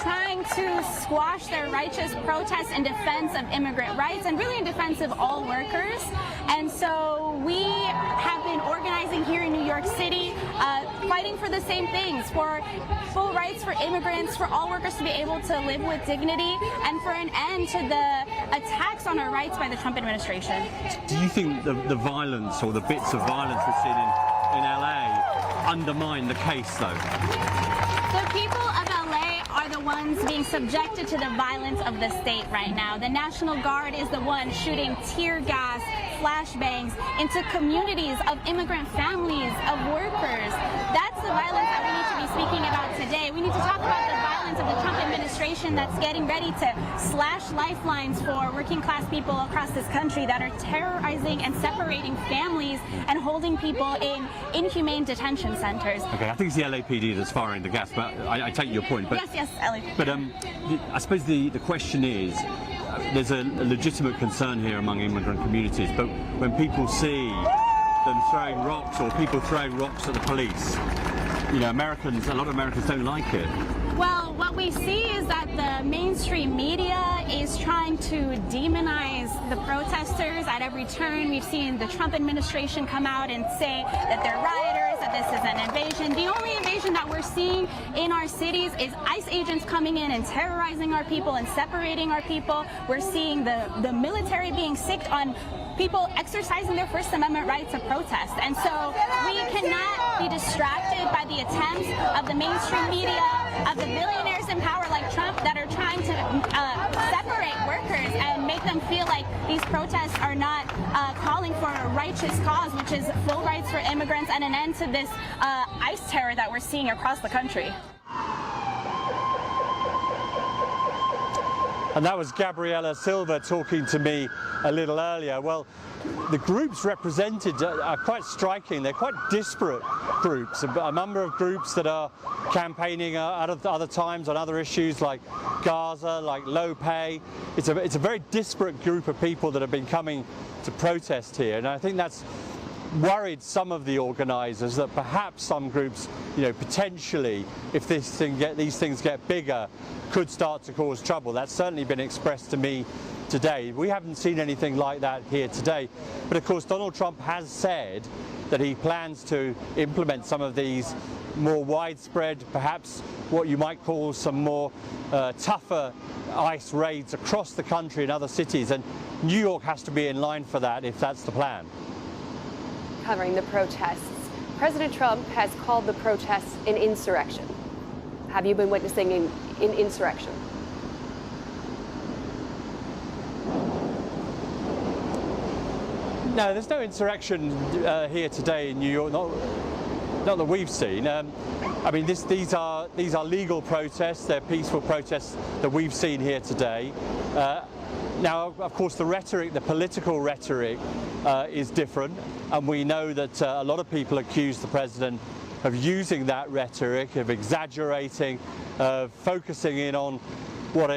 trying to squash their righteous protests in defense of immigrant rights and really in defense of all workers. And so we have been organizing here in New York City, fighting for the same things, for full rights for immigrants, for all workers to be able to live with dignity, and for an end to the attacks on our rights by the Trump administration. Do you think the violence or the bits of violence we've seen in LA undermine the case, though? The people of LA are the ones being subjected to the violence of the state right now. The National Guard is the one shooting tear gas, flashbangs into communities of immigrant families, of workers. That's the violence that we need to be speaking about today. We need to talk about the violence of the Trump administration that's getting ready to slash lifelines for working class people across this country, that are terrorizing and separating families and holding people in inhumane detention centers. Okay, I think it's the LAPD that's firing the gas, but I take your point. But, yes, LAPD. But I suppose the question is, there's a legitimate concern here among immigrant communities, but when people see them throwing rocks or people throwing rocks at the police, you know, a lot of Americans don't like it. Well, what we see is that the mainstream media is trying to demonize the protesters at every turn. We've seen the Trump administration come out and say that they're rioters, that this is an invasion. The only invasion that we're seeing in our cities is ICE agents coming in and terrorizing our people and separating our people. We're seeing the military being sicked on people exercising their First Amendment right to protest. And so we cannot be distracted by the attempts of the mainstream media, of the billionaires in power like Trump that are trying to separate workers and make them feel like these protests are not calling for a righteous cause, which is full rights for immigrants and an end to this ICE terror that we're seeing across the country. And that was Gabriela Silva talking to me a little earlier. Well, the groups represented are quite striking. They're quite disparate groups. A number of groups that are campaigning at other times on other issues like Gaza, like low pay. It's a very disparate group of people that have been coming to protest here. And I think that's worried some of the organisers that perhaps some groups, you know, potentially, if these things get bigger, could start to cause trouble. That's certainly been expressed to me today. We haven't seen anything like that here today. But of course, Donald Trump has said that he plans to implement some of these more widespread, perhaps what you might call some more tougher ICE raids across the country in other cities. And New York has to be in line for that if that's the plan. Covering the protests, President Trump has called the protests an insurrection. Have you been witnessing an insurrection? No, there's no insurrection here today in New York, not that we've seen. I mean, these are legal protests. They're peaceful protests that we've seen here today. Now, of course, the rhetoric, the political rhetoric, is different, and we know that a lot of people accuse the president of using that rhetoric, of exaggerating, of focusing in on what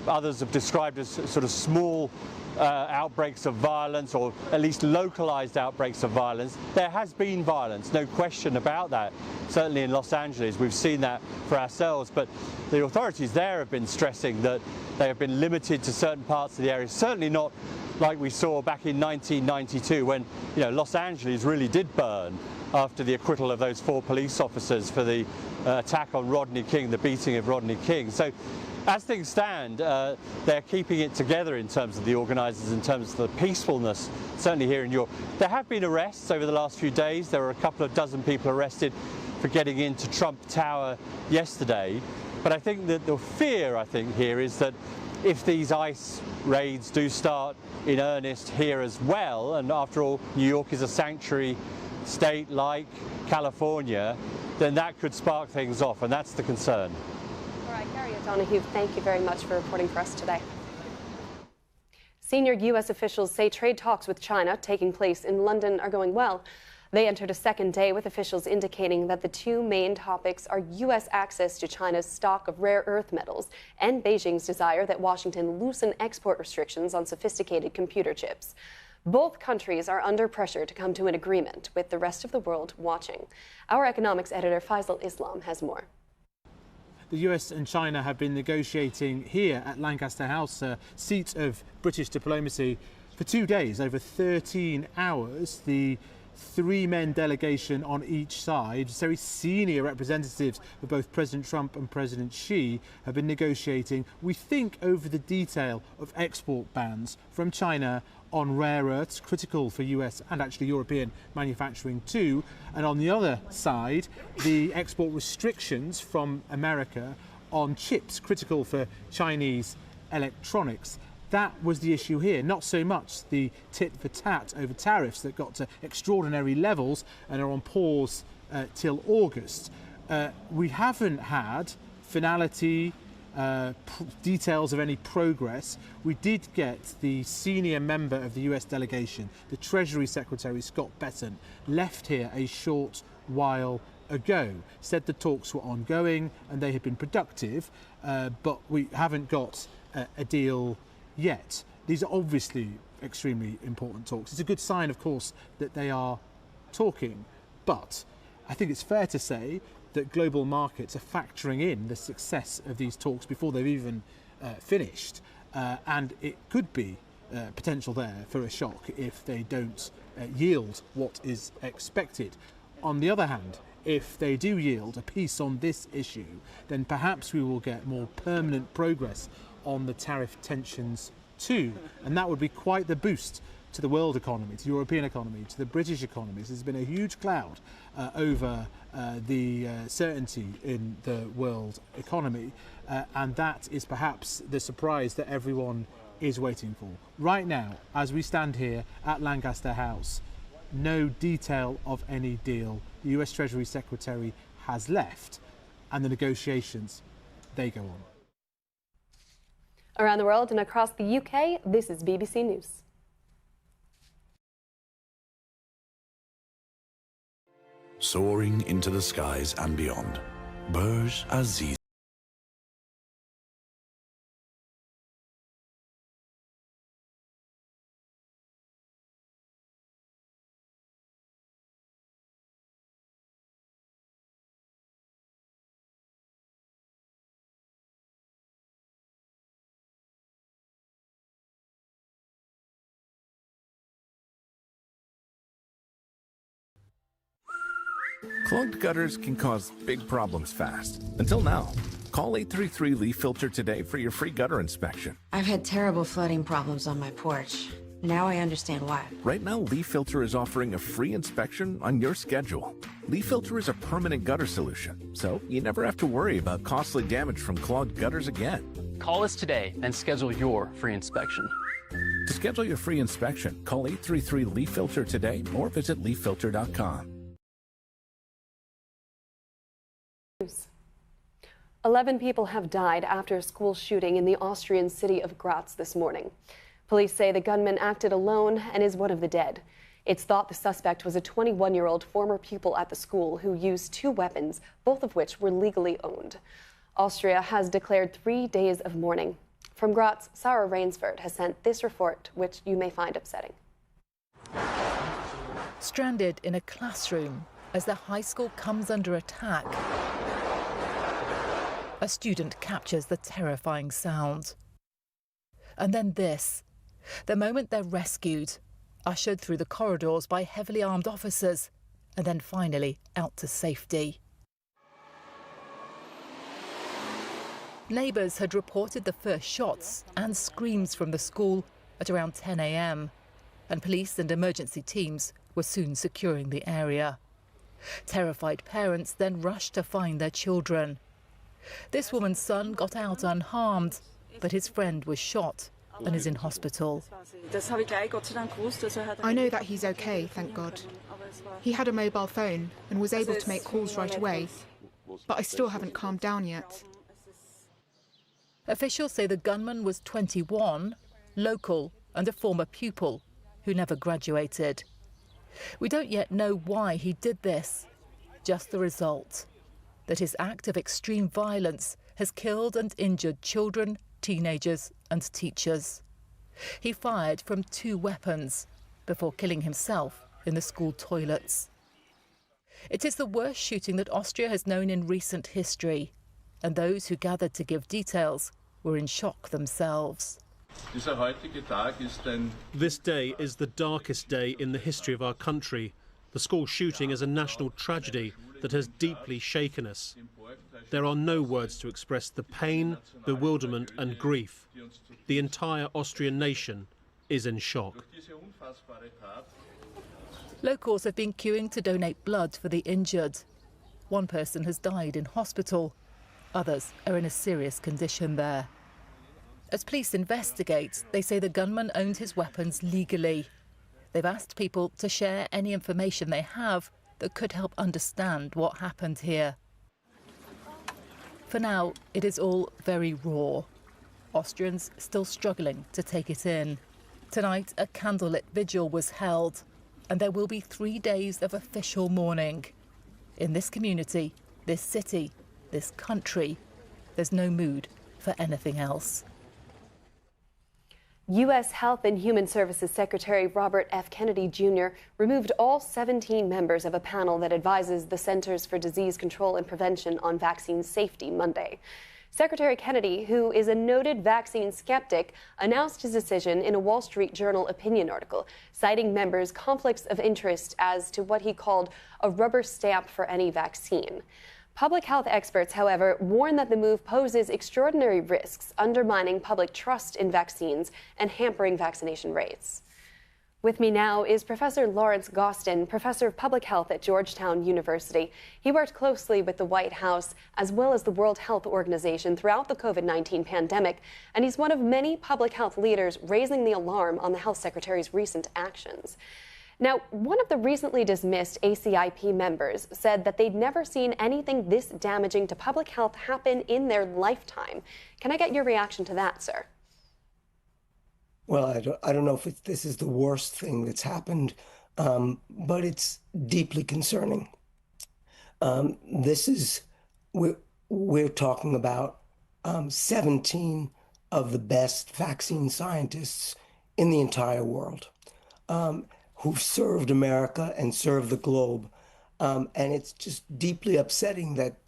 others have described as sort of small outbreaks of violence, or at least localized outbreaks of violence. There has been violence, no question about that. Certainly in Los Angeles, we've seen that for ourselves, but the authorities there have been stressing that they have been limited to certain parts of the area, certainly not like we saw back in 1992 when, you know, Los Angeles really did burn after the acquittal of those 4 police officers for the attack on Rodney King, the beating of Rodney King. So as things stand, they're keeping it together in terms of the organisers, in terms of the peacefulness, certainly here in New York. There have been arrests over the last few days. There were a couple of dozen people arrested for getting into Trump Tower yesterday. But I think that the fear, here is that if these ICE raids do start in earnest here as well, and after all, New York is a sanctuary state like California, then that could spark things off, and that's the concern. All right, Gary O'Donoghue, thank you very much for reporting for us today. Senior U.S. officials say trade talks with China taking place in London are going well. They entered a second day with officials indicating that the two main topics are U.S. access to China's stock of rare earth metals and Beijing's desire that Washington loosen export restrictions on sophisticated computer chips. Both countries are under pressure to come to an agreement, with the rest of the world watching. Our economics editor Faisal Islam has more. The US and China have been negotiating here at Lancaster House, a seat of British diplomacy, for 2 days, over 13 hours. The three-men delegation on each side, very senior representatives of both President Trump and President Xi, have been negotiating, we think, over the detail of export bans from China on rare earths, critical for US and actually European manufacturing too. And on the other side, the export restrictions from America on chips, critical for Chinese electronics. That was the issue here, not so much the tit for tat over tariffs that got to extraordinary levels and are on pause till August. We haven't had finality, details of any progress. We did get the senior member of the US delegation, the Treasury Secretary Scott Bessent, left here a short while ago, said the talks were ongoing and they had been productive, but we haven't got a deal yet. These are obviously extremely important talks. It's a good sign, of course, that they are talking, but I think it's fair to say that global markets are factoring in the success of these talks before they've even finished, and it could be potential there for a shock if they don't yield what is expected. On the other hand, if they do yield a peace on this issue, then perhaps we will get more permanent progress on the tariff tensions too, and that would be quite the boost to the world economy, to the European economy, to the British economy. There's been a huge cloud over the certainty in the world economy, and that is perhaps the surprise that everyone is waiting for. Right now, as we stand here at Lancaster House, no detail of any deal. The US Treasury Secretary has left, and the negotiations, they go on. Around the world and across the UK, this is BBC News. Soaring into the skies and beyond, Burj Aziz. Clogged gutters can cause big problems fast. Until now. Call 833 Leaf Filter today for your free gutter inspection. I've had terrible flooding problems on my porch. Now I understand why. Right now, Leaf Filter is offering a free inspection on your schedule. Leaf Filter is a permanent gutter solution, so you never have to worry about costly damage from clogged gutters again. Call us today and schedule your free inspection. To schedule your free inspection, call 833 Leaf Filter today or visit leaffilter.com. 11 people have died after a school shooting in the Austrian city of Graz this morning. Police say the gunman acted alone and is one of the dead. It's thought the suspect was a 21-year-old former pupil at the school who used 2 weapons, both of which were legally owned. Austria has declared 3 days of mourning. From Graz, Sarah Rainsford has sent this report, which you may find upsetting. Stranded in a classroom as the high school comes under attack, a student captures the terrifying sound. And then this, the moment they're rescued, ushered through the corridors by heavily armed officers, and then finally out to safety. Neighbours had reported the first shots and screams from the school at around 10 a.m, and police and emergency teams were soon securing the area. Terrified parents then rushed to find their children. This woman's son got out unharmed, but his friend was shot and is in hospital. I know that he's okay, thank God. He had a mobile phone and was able to make calls right away, but I still haven't calmed down yet. Officials say the gunman was 21, local and a former pupil who never graduated. We don't yet know why he did this, just the result, that his act of extreme violence has killed and injured children, teenagers and teachers. He fired from 2 weapons before killing himself in the school toilets. It is the worst shooting that Austria has known in recent history, and those who gathered to give details were in shock themselves. This day is the darkest day in the history of our country. The school shooting is a national tragedy that has deeply shaken us. There are no words to express the pain, bewilderment and grief. The entire Austrian nation is in shock. Locals have been queuing to donate blood for the injured. One person has died in hospital. Others are in a serious condition there. As police investigate, they say the gunman owned his weapons legally. They've asked people to share any information they have that could help understand what happened here. For now, it is all very raw. Austrians still struggling to take it in. Tonight, a candlelit vigil was held, and there will be 3 days of official mourning. In this community, this city, this country, there's no mood for anything else. U.S. Health and Human Services Secretary Robert F. Kennedy Jr. removed all 17 members of a panel that advises the Centers for Disease Control and Prevention on vaccine safety Monday. Secretary Kennedy, who is a noted vaccine skeptic, announced his decision in a Wall Street Journal opinion article, citing members' conflicts of interest as to what he called a rubber stamp for any vaccine. Public health experts, however, warn that the move poses extraordinary risks, undermining public trust in vaccines and hampering vaccination rates. With me now is Professor Lawrence Gostin, Professor of Public Health at Georgetown University. He worked closely with the White House as well as the World Health Organization throughout the COVID-19 pandemic, and he's one of many public health leaders raising the alarm on the health secretary's recent actions. Now, one of the recently dismissed ACIP members said that they'd never seen anything this damaging to public health happen in their lifetime. Can I get your reaction to that, sir? Well, I don't know if this is the worst thing that's happened, but it's deeply concerning. We're talking about 17 of the best vaccine scientists in the entire world. Who've served America and served the globe. And it's just deeply upsetting that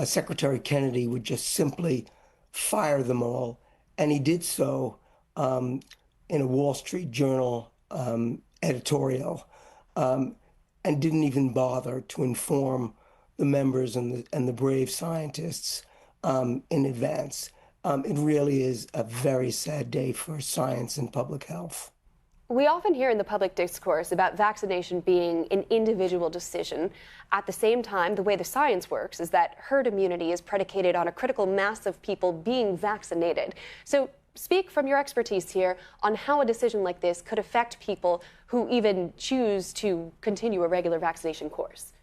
Secretary Kennedy would just simply fire them all. And he did so in a Wall Street Journal editorial and didn't even bother to inform the members and the brave scientists in advance. It really is a very sad day for science and public health. We often hear in the public discourse about vaccination being an individual decision. At the same time, the way the science works is that herd immunity is predicated on a critical mass of people being vaccinated. So speak from your expertise here on how a decision like this could affect people who even choose to continue a regular vaccination course.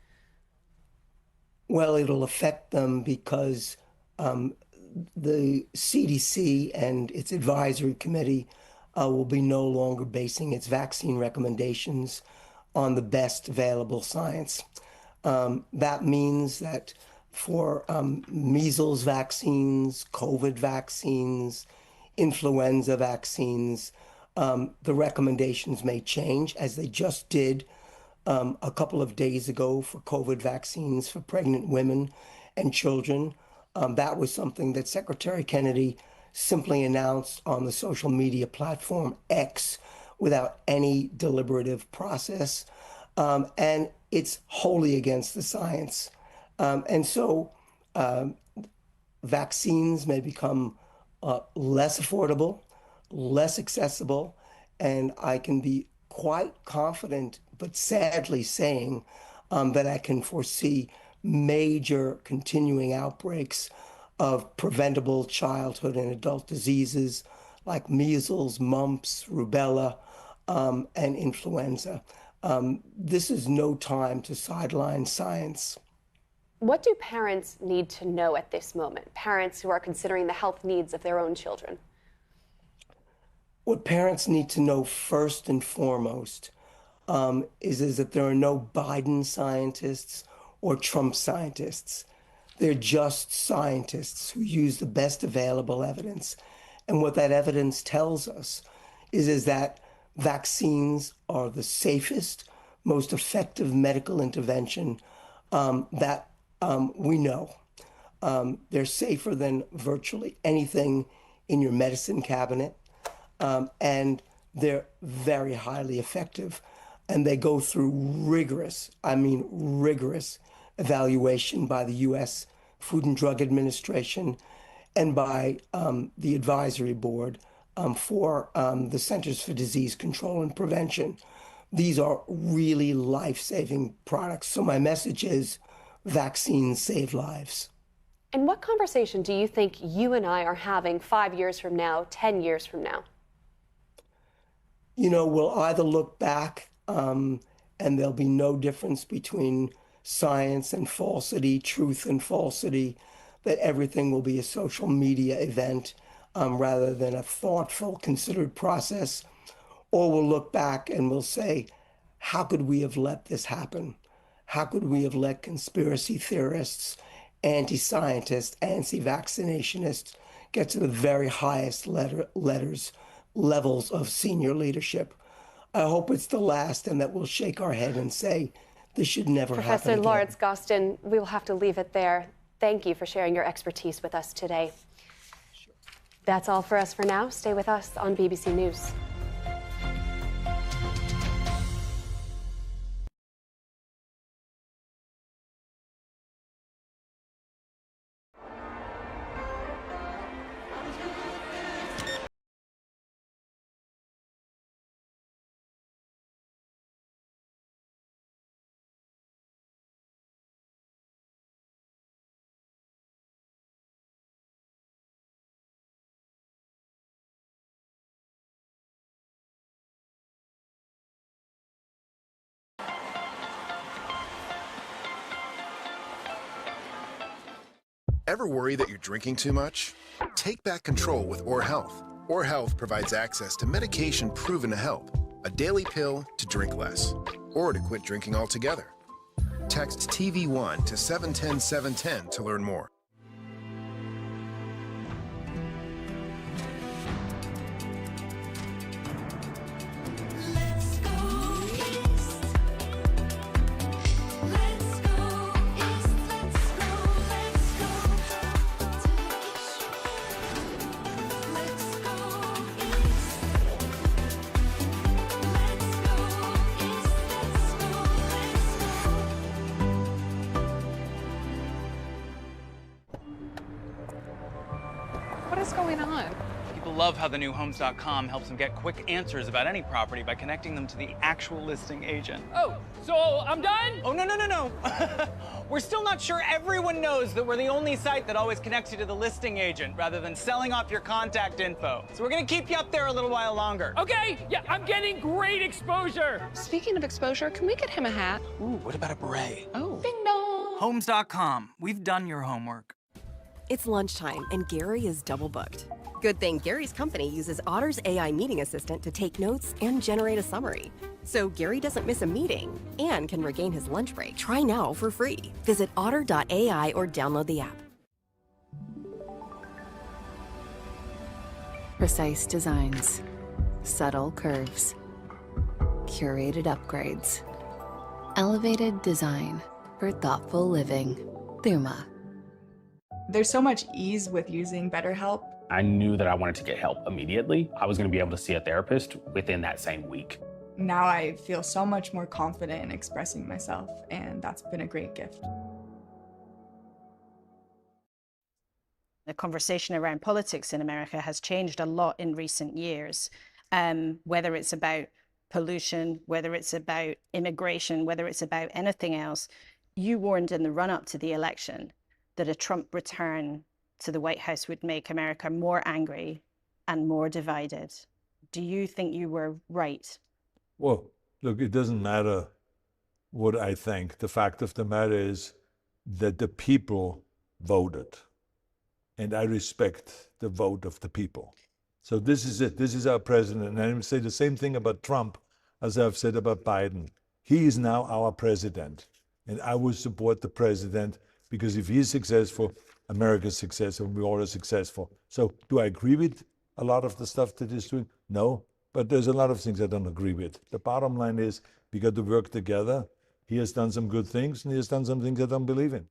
Well, it'll affect them because the CDC and its advisory committee will be no longer basing its vaccine recommendations on the best available science. That means that for measles vaccines, COVID vaccines, influenza vaccines, the recommendations may change, as they just did a couple of days ago for COVID vaccines for pregnant women and children. That was something that Secretary Kennedy simply announced on the social media platform X without any deliberative process. And it's wholly against the science. And so vaccines may become less affordable, less accessible, and I can be quite confident, but sadly saying that I can foresee major continuing outbreaks of preventable childhood and adult diseases like measles, mumps, rubella, and influenza. This is no time to sideline science. What do parents need to know at this moment, parents who are considering the health needs of their own children? What parents need to know first and foremost is that there are no Biden scientists or Trump scientists. They're just scientists who use the best available evidence. And what that evidence tells us is that vaccines are the safest, most effective medical intervention that we know. They're safer than virtually anything in your medicine cabinet, and they're very highly effective. And they go through rigorous evaluation by the U.S. Food and Drug Administration and by the advisory board for the Centers for Disease Control and Prevention. These are really life-saving products. So my message is vaccines save lives. And what conversation do you think you and I are having 5 years from now, 10 years from now? You know, we'll either look back and there'll be no difference between science and falsity, truth and falsity, that everything will be a social media event rather than a thoughtful, considered process. Or we'll look back and we'll say, how could we have let this happen? How could we have let conspiracy theorists, anti-scientists, anti-vaccinationists get to the very highest levels of senior leadership? I hope it's the last and that we'll shake our head and say, this should never happen again. Professor Lawrence Gostin, we will have to leave it there. Thank you for sharing your expertise with us today. Sure. That's all for us for now. Stay with us on BBC News. Ever worry that you're drinking too much? Take back control with Or Health. Or Health provides access to medication proven to help. A daily pill to drink less, or to quit drinking altogether. Text TV1 to 710 710 to learn more. What is going on? People love how the new Homes.com helps them get quick answers about any property by connecting them to the actual listing agent. Oh, so I'm done? Oh, no. We're still not sure everyone knows that we're the only site that always connects you to the listing agent rather than selling off your contact info. So we're gonna keep you up there a little while longer. Okay, yeah, I'm getting great exposure. Speaking of exposure, can we get him a hat? Ooh, what about a beret? Oh. Ding dong. Homes.com, we've done your homework. It's lunchtime, and Gary is double booked. Good thing Gary's company uses Otter's AI meeting assistant to take notes and generate a summary. So Gary doesn't miss a meeting and can regain his lunch break. Try now for free. Visit otter.ai or download the app. Precise designs, subtle curves, curated upgrades, elevated design for thoughtful living. Thuma. There's so much ease with using BetterHelp. I knew that I wanted to get help immediately. I was going to be able to see a therapist within that same week. Now I feel so much more confident in expressing myself, and that's been a great gift. The conversation around politics in America has changed a lot in recent years, whether it's about pollution, whether it's about immigration, whether it's about anything else. You warned in the run-up to the election that a Trump return to the White House would make America more angry and more divided. Do you think you were right? Well, look, it doesn't matter what I think. The fact of the matter is that the people voted, and I respect the vote of the people. So this is it. This is our president. And I would say the same thing about Trump. as I've said about Biden. He is now our president, and I will support the president because if he's successful, America's successful, and we're all successful. So do I agree with a lot of the stuff that he's doing? No, but there's a lot of things I don't agree with. The bottom line is we got to work together. He has done some good things, and he has done some things I don't believe in.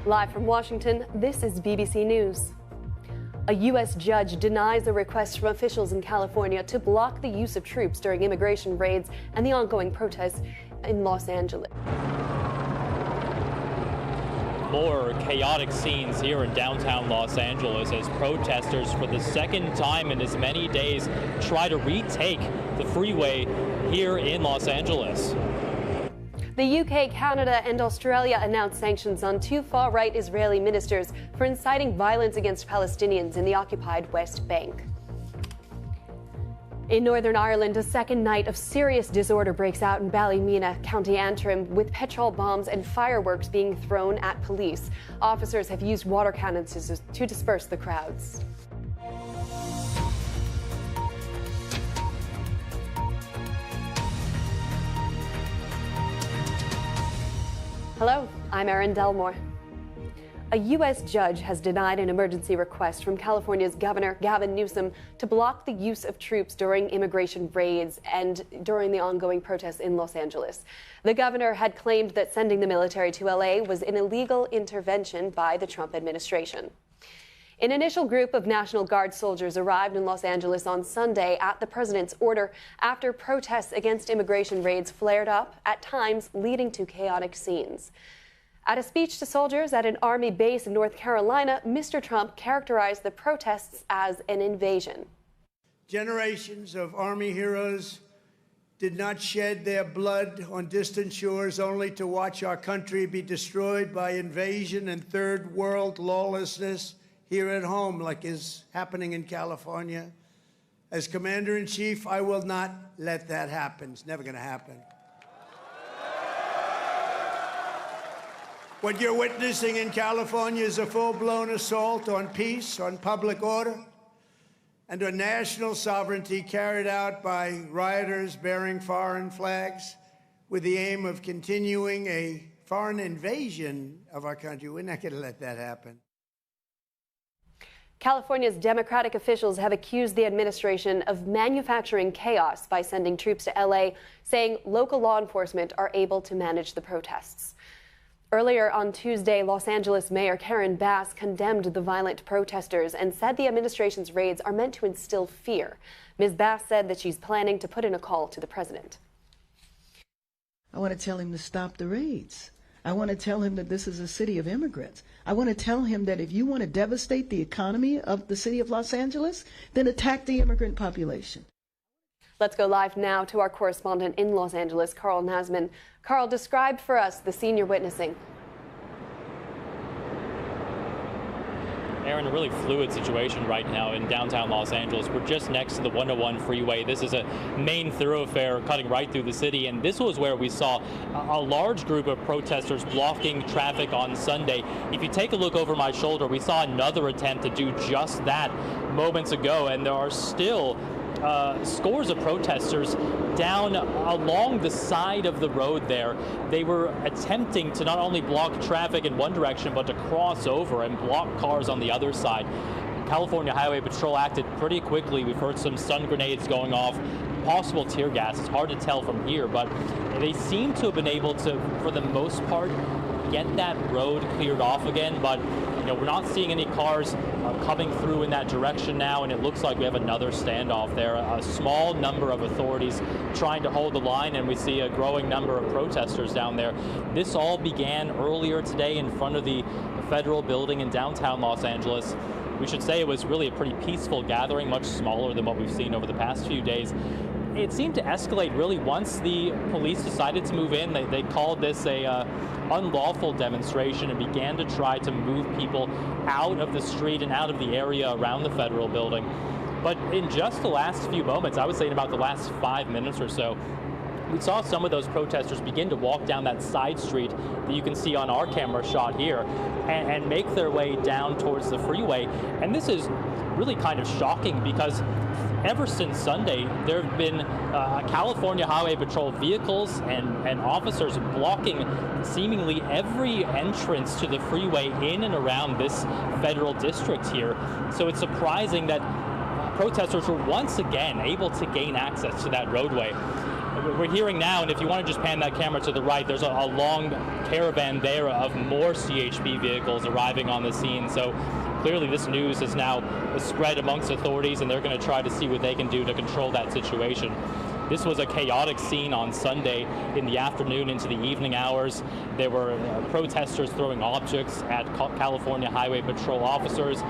Live from Washington, this is BBC News. A U.S. judge denies a request from officials in California to block the use of troops during immigration raids and the ongoing protests in Los Angeles. More chaotic scenes here in downtown Los Angeles as protesters for the second time in as many days try to retake the freeway here in Los Angeles. The UK, Canada, and Australia announced sanctions on two far-right Israeli ministers for inciting violence against Palestinians in the occupied West Bank. In Northern Ireland, a second night of serious disorder breaks out in Ballymena, County Antrim, with petrol bombs and fireworks being thrown at police. Officers have used water cannons to disperse the crowds. Hello, I'm Erin Delmore. A U.S. judge has denied an emergency request from California's Governor Gavin Newsom to block the use of troops during immigration raids and during the ongoing protests in Los Angeles. The governor had claimed that sending the military to L.A. was an illegal intervention by the Trump administration. An initial group of National Guard soldiers arrived in Los Angeles on Sunday at the president's order after protests against immigration raids flared up, at times leading to chaotic scenes. At a speech to soldiers at an Army base in North Carolina, Mr. Trump characterized the protests as an invasion. Generations of Army heroes did not shed their blood on distant shores only to watch our country be destroyed by invasion and third world lawlessness here at home, like is happening in California. As Commander-in-Chief, I will not let that happen. It's never going to happen. What you're witnessing in California is a full-blown assault on peace, on public order, and on national sovereignty carried out by rioters bearing foreign flags with the aim of continuing a foreign invasion of our country. We're not going to let that happen. California's Democratic officials have accused the administration of manufacturing chaos by sending troops to L.A., saying local law enforcement are able to manage the protests. Earlier on Tuesday, Los Angeles Mayor Karen Bass condemned the violent protesters and said the administration's raids are meant to instill fear. Ms. Bass said that she's planning to put in a call to the president. I want to tell him to stop the raids. I want to tell him that this is a city of immigrants. I want to tell him that if you want to devastate the economy of the city of Los Angeles, then attack the immigrant population. Let's go live now to our correspondent in Los Angeles, Carl Nasman. Carl, describe for us the scene you're witnessing. Aaron, a really fluid situation right now in downtown Los Angeles. We're just next to the 101 freeway. This is a main thoroughfare cutting right through the city, and this was where we saw a large group of protesters blocking traffic on Sunday. If you take a look over my shoulder, we saw another attempt to do just that moments ago, and there are still scores of protesters down along the side of the road there. They were attempting to not only block traffic in one direction, but to cross over and block cars on the other side. California Highway Patrol acted pretty quickly. We've heard some stun grenades going off, possible tear gas. It's hard to tell from here, but they seem to have been able to, for the most part, get that road cleared off again, but we're not seeing any cars coming through in that direction now, and it looks like we have another standoff there. A small number of authorities trying to hold the line, and we see a growing number of protesters down there. This all began earlier today in front of the federal building in downtown Los Angeles. We should say it was really a pretty peaceful gathering, much smaller than what we've seen over the past few days. it seemed to escalate really once the police decided to move in. They called this a unlawful demonstration and began to try to move people out of the street and out of the area around the federal building. But in just the last few moments, I would say in about the last 5 minutes or so, we saw some of those protesters begin to walk down that side street that you can see on our camera shot here and make their way down towards the freeway. And this is really kind of shocking because ever since Sunday, there have been California Highway Patrol vehicles and officers blocking seemingly every entrance to the freeway in and around this federal district here. So it's surprising that protesters were once again able to gain access to that roadway. We're hearing now, and if you want to just pan that camera to the right, there's a long caravan there of more CHP vehicles arriving on the scene. So clearly this news is now spread amongst authorities, and they're going to try to see what they can do to control that situation. This was a chaotic scene on Sunday in the afternoon into the evening hours. There were protesters throwing objects at California Highway Patrol officers.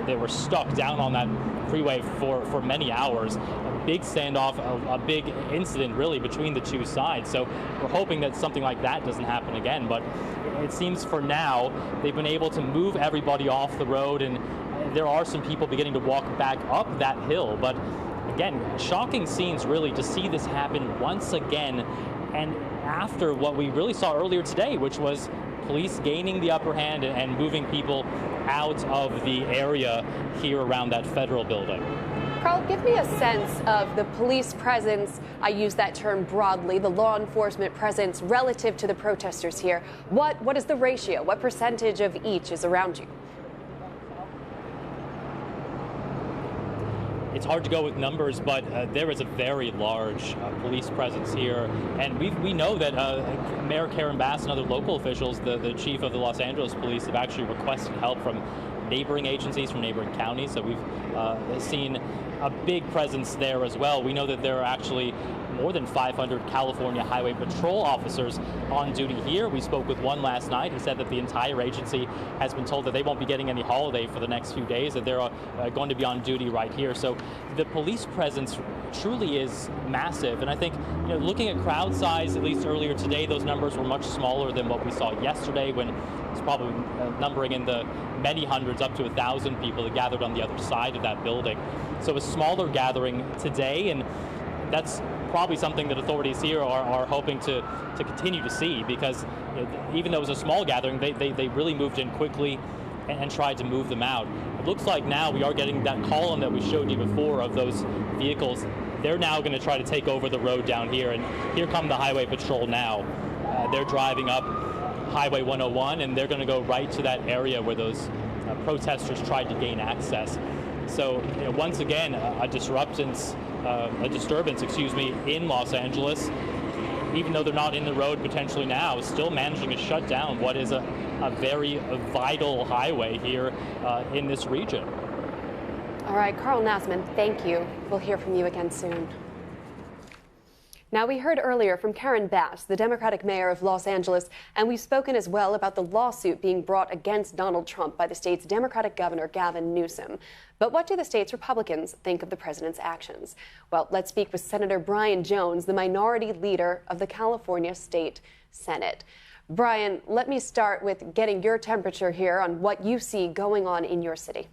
They were stuck down on that freeway for many hours. A big standoff, a big incident really between the two sides. So we're hoping that something like that doesn't happen again. But it seems for now they've been able to move everybody off the road, and there are some people beginning to walk back up that hill. But again, shocking scenes really to see this happen once again, and after what we really saw earlier today, which was police gaining the upper hand and moving people out of the area here around that federal building. Carl, give me a sense of the police presence. I use that term broadly, the law enforcement presence relative to the protesters here. What is the ratio? What percentage of each is around you? It's hard to go with numbers, but there is a very large police presence here. And we know that Mayor Karen Bass and other local officials, the chief of the Los Angeles Police, have actually requested help from neighboring agencies, from neighboring counties. So we've seen a big presence there as well. We know that there are actually more than 500 California Highway Patrol officers on duty here. We spoke with one last night. He said that the entire agency has been told that they won't be getting any holiday for the next few days, that they're going to be on duty right here. So the police presence truly is massive. And I think, looking at crowd size, at least earlier today, those numbers were much smaller than what we saw yesterday, when it's probably numbering in the many hundreds, up to 1,000 people that gathered on the other side of that building. So a smaller gathering today, and that's probably something that authorities here are hoping to continue to see, because even though it was a small gathering, they really moved in quickly and tried to move them out. It looks like now we are getting that column that we showed you before of those vehicles. They're now going to try to take over the road down here, and here come the Highway Patrol now. They're driving up Highway 101, and they're going to go right to that area where those protesters tried to gain access. So once again, a disturbance, in Los Angeles, even though they're not in the road potentially now, still managing to shut down what is a very vital highway here in this region. All right, Carl Nassman, thank you. We'll hear from you again soon. Now, we heard earlier from Karen Bass, the Democratic mayor of Los Angeles, and we've spoken as well about the lawsuit being brought against Donald Trump by the state's Democratic governor, Gavin Newsom. But what do the state's Republicans think of the president's actions? Well, let's speak with Senator Brian Jones, the minority leader of the California State Senate. Brian, let me start with getting your temperature here on what you see going on in your city.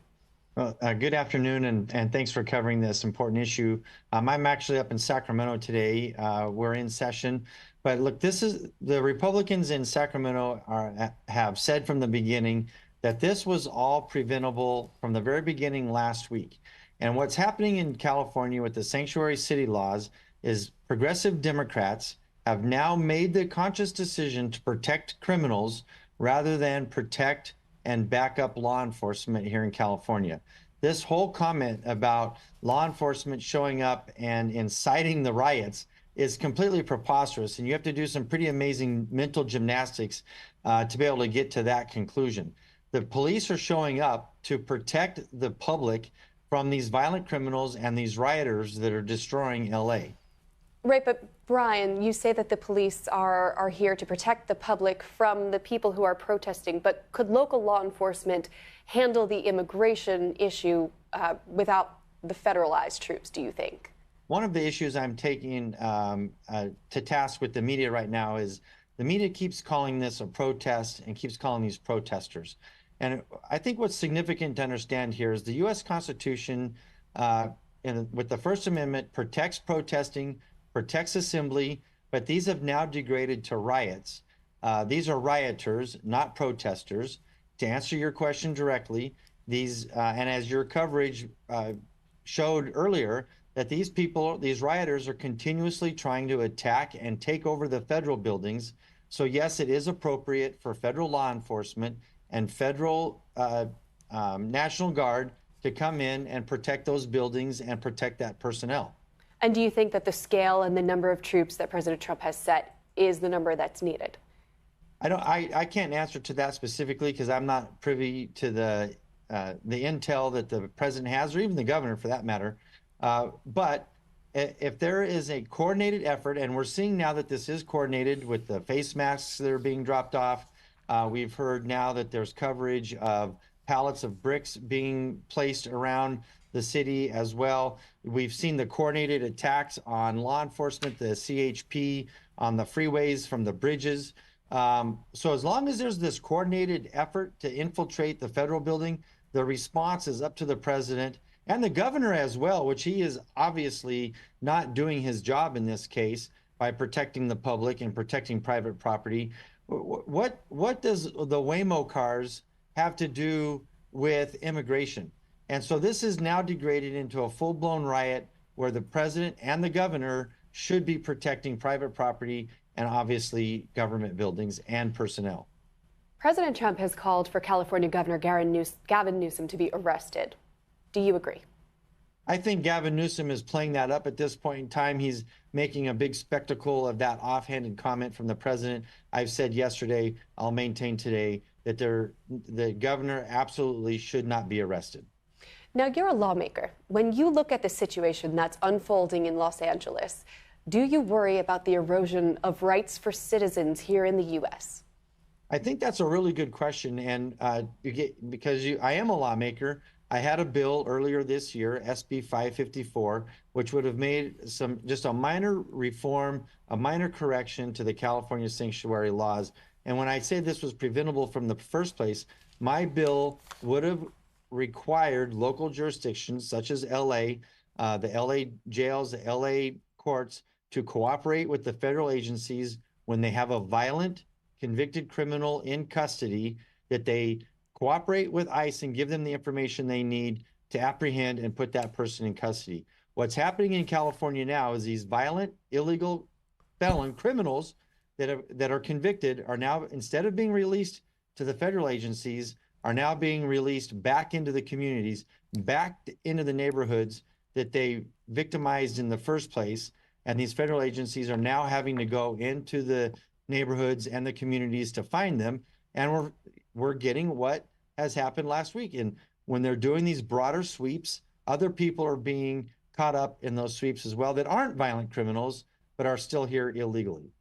Well, good afternoon, and thanks for covering this important issue. I'm actually up in Sacramento today. We're in session. But look, the Republicans in Sacramento have said from the beginning that this was all preventable from the very beginning last week. And what's happening in California with the sanctuary city laws is progressive Democrats have now made the conscious decision to protect criminals rather than protect and back up law enforcement here in California. This whole comment about law enforcement showing up and inciting the riots is completely preposterous, and you have to do some pretty amazing mental gymnastics to be able to get to that conclusion. The police are showing up to protect the public from these violent criminals and these rioters that are destroying LA. Right, but Brian, you say that the police are here to protect the public from the people who are protesting, but could local law enforcement handle the immigration issue without the federalized troops, do you think? one of the issues I'm taking to task with the media right now is the media keeps calling this a protest and keeps calling these protesters. And I think what's significant to understand here is the U.S. Constitution, with the First Amendment, protects protesting, protects assembly, but these have now degraded to riots. These are rioters, not protesters. To answer your question directly, these, and as your coverage showed earlier, that these people, these rioters, are continuously trying to attack and take over the federal buildings. So yes, it is appropriate for federal law enforcement and federal National Guard to come in and protect those buildings and protect that personnel. And do you think that the scale and the number of troops that President Trump has set is the number that's needed? I can't answer to that specifically because I'm not privy to the intel that the president has, or even the governor for that matter. But if there is a coordinated effort, and we're seeing now that this is coordinated with the face masks that are being dropped off, we've heard now that there's coverage of pallets of bricks being placed around the city as well. We've seen the coordinated attacks on law enforcement, the CHP, on the freeways from the bridges. So as long as there's this coordinated effort to infiltrate the federal building, the response is up to the president and the governor as well, which he is obviously not doing his job in this case by protecting the public and protecting private property. What does the Waymo cars have to do with immigration? And so this is now degraded into a full-blown riot where the president and the governor should be protecting private property and obviously government buildings and personnel. President Trump has called for California Governor Gavin Newsom to be arrested. Do you agree? I think Gavin Newsom is playing that up at this point in time. He's making a big spectacle of that offhanded comment from the president. I've said yesterday, I'll maintain today, that the governor absolutely should not be arrested. Now, you're a lawmaker. When you look at the situation that's unfolding in Los Angeles, do you worry about the erosion of rights for citizens here in the U.S.? I think that's a really good question. And because I am a lawmaker, I had a bill earlier this year, SB 554, which would have made just a minor reform, a minor correction to the California sanctuary laws. And when I say this was preventable from the first place, my bill would have required local jurisdictions such as LA, the LA jails, the LA courts, to cooperate with the federal agencies when they have a violent convicted criminal in custody, that they cooperate with ICE and give them the information they need to apprehend and put that person in custody. What's happening in California now is these violent, illegal felon criminals that are convicted are now, instead of being released to the federal agencies, are now being released back into the communities, back into the neighborhoods that they victimized in the first place. And these federal agencies are now having to go into the neighborhoods and the communities to find them. And we're getting what has happened last week. And when they're doing these broader sweeps, other people are being caught up in those sweeps as well that aren't violent criminals, but are still here illegally.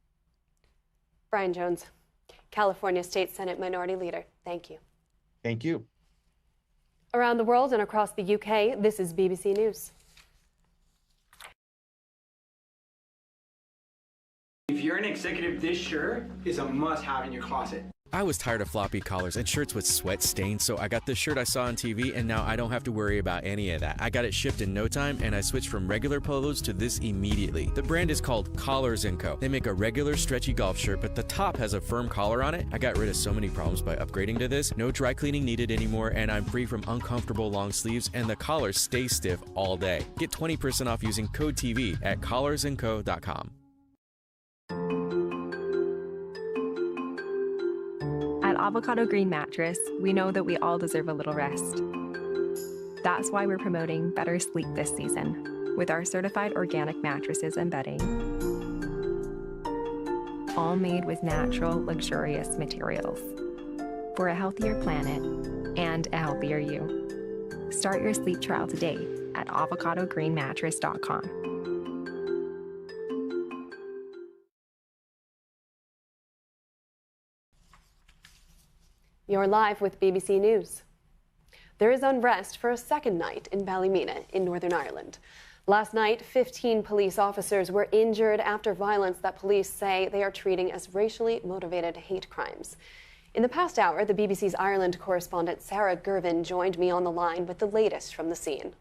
Brian Jones, California State Senate Minority Leader, thank you. Thank you. Around the world and across the UK, this is BBC News. If you're an executive, this shirt is a must-have in your closet. I was tired of floppy collars and shirts with sweat stains, so I got this shirt I saw on TV, and now I don't have to worry about any of that. I got it shipped in no time, and I switched from regular polos to this immediately. The brand is called Collars & Co. They make a regular stretchy golf shirt, but the top has a firm collar on it. I got rid of so many problems by upgrading to this. No dry cleaning needed anymore, and I'm free from uncomfortable long sleeves, and the collar stays stiff all day. Get 20% off using code TV at collarsandco.com. At Avocado Green Mattress, we know that we all deserve a little rest. That's why we're promoting better sleep this season with our certified organic mattresses and bedding, all made with natural, luxurious materials for a healthier planet and a healthier you. Start your sleep trial today at avocadogreenmattress.com. You're live with BBC News. There is unrest for a second night in Ballymena in Northern Ireland. Last night, 15 police officers were injured after violence that police say they are treating as racially motivated hate crimes. In the past hour, the BBC's Ireland correspondent Sarah Gervin joined me on the line with the latest from the scene.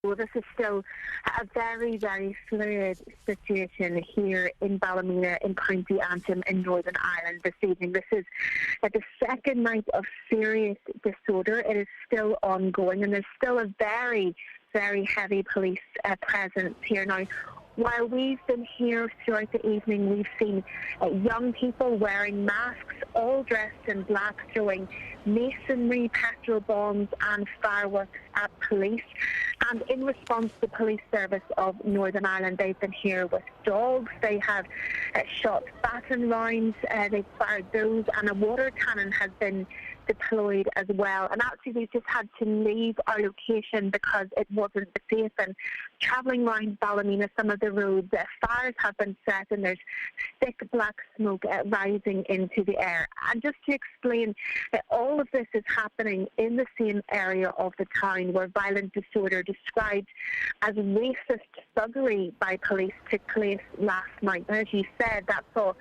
Well, this is still a very, very fluid situation here in Ballymena in County Antrim in Northern Ireland this evening. This is the second night of serious disorder. It is still ongoing, and there's still a very, very heavy police presence here now. While we've been here throughout the evening, we've seen young people wearing masks, all dressed in black, throwing masonry, petrol bombs and fireworks at police. And in response, the police service of Northern Ireland, they've been here with dogs. They have shot baton rounds, they've fired those, and a water cannon has been deployed as well. And actually, we've just had to leave our location because it wasn't safe. And travelling around Ballymena, some of the roads, fires have been set, and there's thick black smoke rising into the air. And just to explain, all of this is happening in the same area of the town where violent disorder described as racist thuggery by police took place last night. And as you said, that saw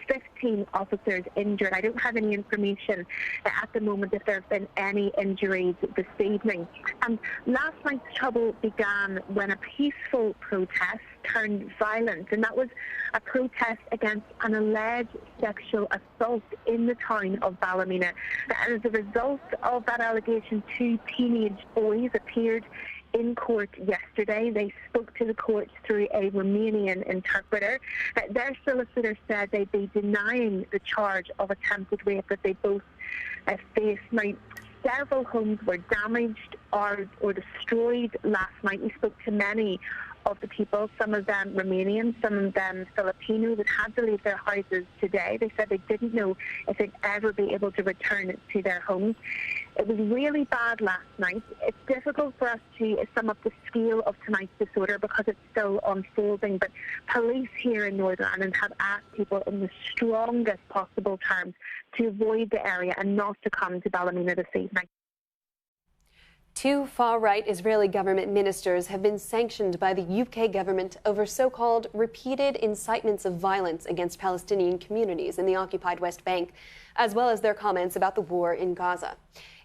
15 officers injured. I don't have any information at the moment if there have been any injuries this evening. And last night's trouble began when a peaceful protest turned violent, and that was a protest against an alleged sexual assault in the town of Ballymena. And as a result of that allegation, 2 teenage boys appeared in court yesterday. They spoke to the court through a Romanian interpreter. Their solicitor said they'd be denying the charge of attempted rape that they both faced. Now, several homes were damaged or destroyed last night. We spoke to many of the people, some of them Romanian, some of them Filipino, that had to leave their houses today. They said they didn't know if they'd ever be able to return to their homes. It was really bad last night. It's difficult for us to sum up the scale of tonight's disorder because it's still unfolding, but police here in Northern Ireland have asked people in the strongest possible terms to avoid the area and not to come to Ballymena this evening. 2 far-right Israeli government ministers have been sanctioned by the UK government over so-called repeated incitements of violence against Palestinian communities in the occupied West Bank, as well as their comments about the war in Gaza.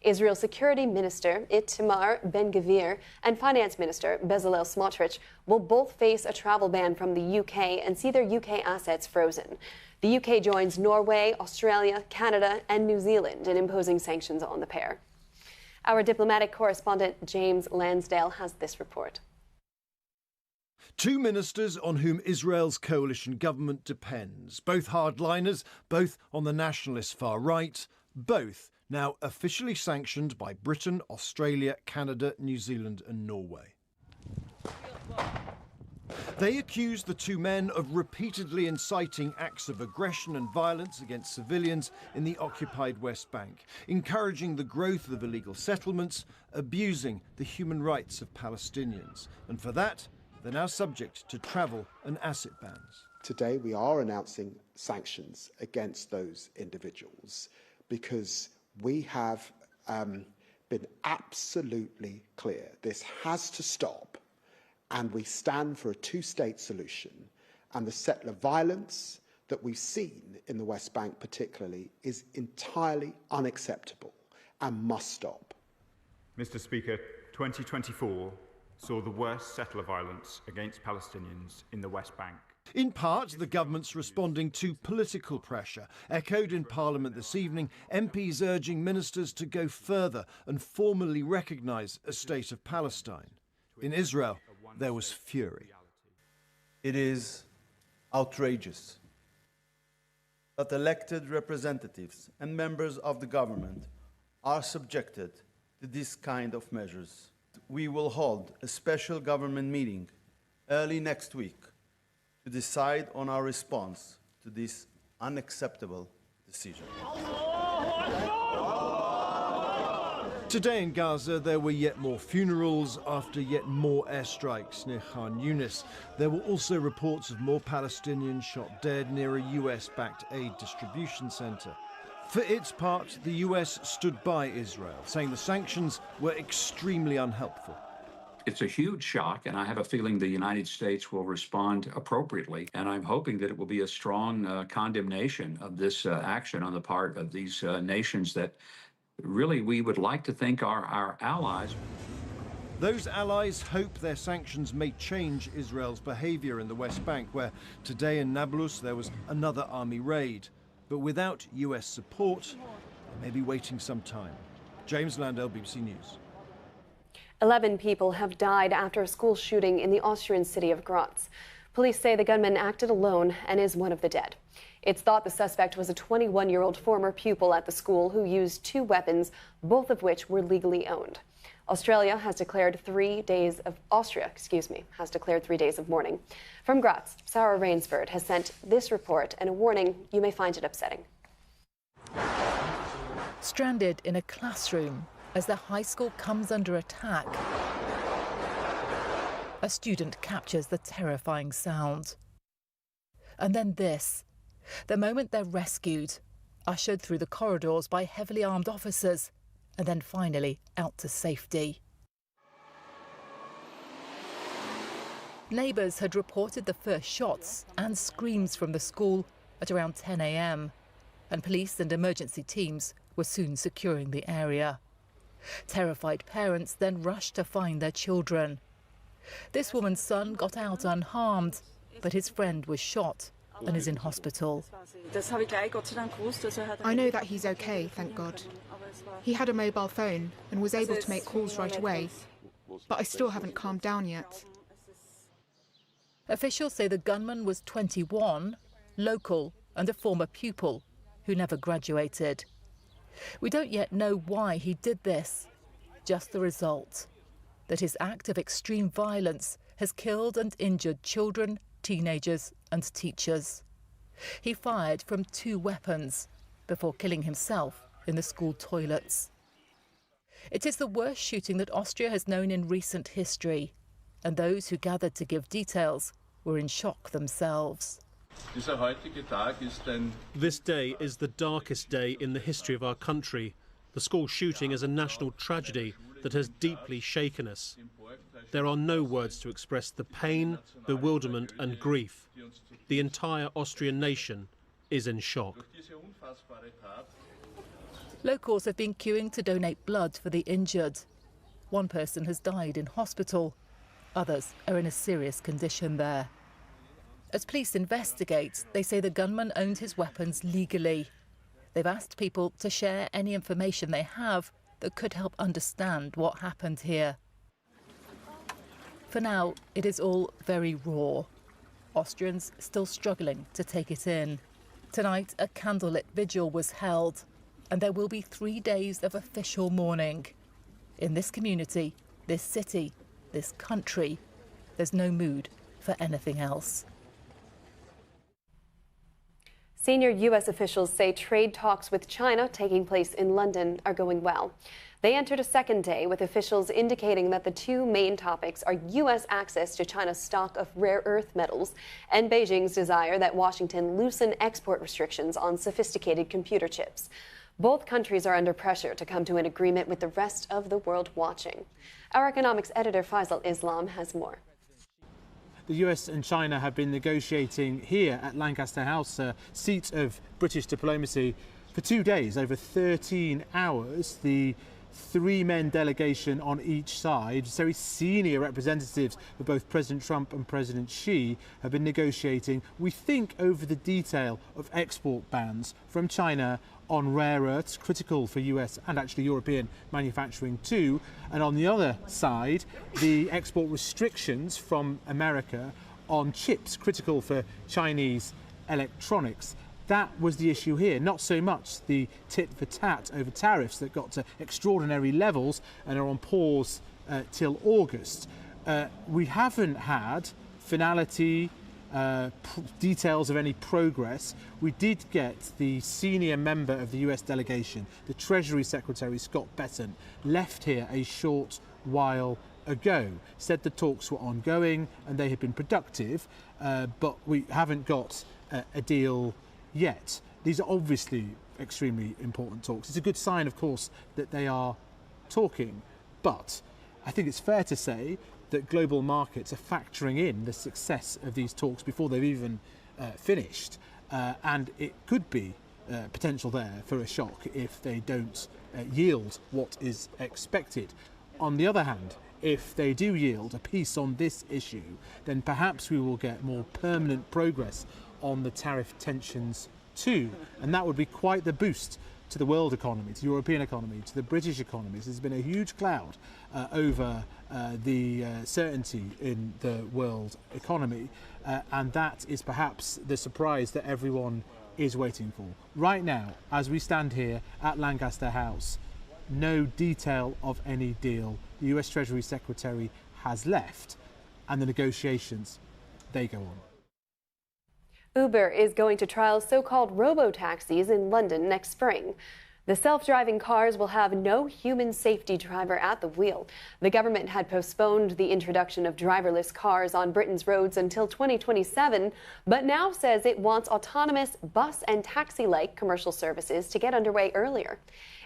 Israel Security Minister Itamar Ben-Gvir and Finance Minister Bezalel Smotrich will both face a travel ban from the UK and see their UK assets frozen. The UK joins Norway, Australia, Canada and New Zealand in imposing sanctions on the pair. Our diplomatic correspondent James Lansdale has this report. 2 ministers on whom Israel's coalition government depends, both hardliners, both on the nationalist far right, both now officially sanctioned by Britain, Australia, Canada, New Zealand and Norway. They accuse the 2 men of repeatedly inciting acts of aggression and violence against civilians in the occupied West Bank, encouraging the growth of illegal settlements, abusing the human rights of Palestinians. And for that, they're now subject to travel and asset bans. Today we are announcing sanctions against those individuals because we have been absolutely clear. This has to stop. And we stand for a 2-state solution. And the settler violence that we've seen in the West Bank particularly is entirely unacceptable and must stop. Mr. Speaker, 2024 saw the worst settler violence against Palestinians in the West Bank. In part, the government's responding to political pressure. Echoed in Parliament this evening, MPs urging ministers to go further and formally recognise a state of Palestine. In Israel, there was fury. It is outrageous that elected representatives and members of the government are subjected to this kind of measures. We will hold a special government meeting early next week to decide on our response to this unacceptable decision. Today in Gaza, there were yet more funerals after yet more airstrikes near Khan Yunis. There were also reports of more Palestinians shot dead near a US-backed aid distribution centre. For its part, the US stood by Israel, saying the sanctions were extremely unhelpful. It's a huge shock, and I have a feeling the United States will respond appropriately. And I'm hoping that it will be a strong condemnation of this action on the part of these nations that really we would like to think are our allies. Those allies hope their sanctions may change Israel's behavior in the West Bank, where today in Nablus there was another army raid. But without US support, they may be waiting some time. James Landell, BBC News. 11 people have died after a school shooting in the Austrian city of Graz. Police say the gunman acted alone and is one of the dead. It's thought the suspect was a 21-year-old former pupil at the school who used 2 weapons, both of which were legally owned. Austria has declared 3 days of mourning. From Graz, Sarah Rainsford has sent this report and a warning you may find it upsetting. Stranded in a classroom as the high school comes under attack, a student captures the terrifying sound. And then this, the moment they're rescued, ushered through the corridors by heavily armed officers, and then finally out to safety. Neighbours had reported the first shots and screams from the school at around 10 a.m, and police and emergency teams were soon securing the area. Terrified parents then rushed to find their children. This woman's son got out unharmed, but his friend was shot and is in hospital. I know that he's okay, thank God. He had a mobile phone and was able to make calls right away, but I still haven't calmed down yet. Officials say the gunman was 21, local and a former pupil who never graduated. We don't yet know why he did this, just the result, that his act of extreme violence has killed and injured children, teenagers and teachers. He fired from 2 weapons before killing himself in the school toilets. It is the worst shooting that Austria has known in recent history, and those who gathered to give details were in shock themselves. This day is the darkest day in the history of our country. The school shooting is a national tragedy that has deeply shaken us. There are no words to express the pain, bewilderment and grief. The entire Austrian nation is in shock. Locals have been queuing to donate blood for the injured. One person has died in hospital. Others are in a serious condition there. As police investigate, they say the gunman owned his weapons legally. They've asked people to share any information they have that could help understand what happened here. For now, it is all very raw. Austrians still struggling to take it in. Tonight, a candlelit vigil was held, and there will be 3 days of official mourning. In this community, this city, this country, there's no mood for anything else. Senior U.S. officials say trade talks with China taking place in London are going well. They entered a second day with officials indicating that the 2 main topics are U.S. access to China's stock of rare earth metals and Beijing's desire that Washington loosen export restrictions on sophisticated computer chips. Both countries are under pressure to come to an agreement with the rest of the world watching. Our economics editor Faisal Islam has more. The US and China have been negotiating here at Lancaster House, a seat of British diplomacy, for 2 days, over 13 hours. The 3-man delegation on each side, very senior representatives of both President Trump and President Xi, have been negotiating, we think, over the detail of export bans from China on rare earths, critical for US and actually European manufacturing too, and on the other side, the export restrictions from America on chips, critical for Chinese electronics. That was the issue here, not so much the tit for tat over tariffs that got to extraordinary levels and are on pause till August. We haven't had finality, details of any progress. We did get the senior member of the US delegation, the Treasury Secretary Scott Bessent, left here a short while ago, said the talks were ongoing and they had been productive, but we haven't got a deal yet. These are obviously extremely important talks. It's a good sign, of course, that they are talking, but I think it's fair to say that global markets are factoring in the success of these talks before they've even finished, and it could be potential there for a shock if they don't yield what is expected. On the other hand, if they do yield a peace on this issue, then perhaps we will get more permanent progress on the tariff tensions too, and that would be quite the boost to the world economy, to the European economy, to the British economy. There's been a huge cloud over the certainty in the world economy, and that is perhaps the surprise that everyone is waiting for. Right now, as we stand here at Lancaster House, no detail of any deal. The US Treasury Secretary has left, and the negotiations, they go on. Uber is going to trial so-called robo-taxis in London next spring. The self-driving cars will have no human safety driver at the wheel. The government had postponed the introduction of driverless cars on Britain's roads until 2027, but now says it wants autonomous bus and taxi-like commercial services to get underway earlier.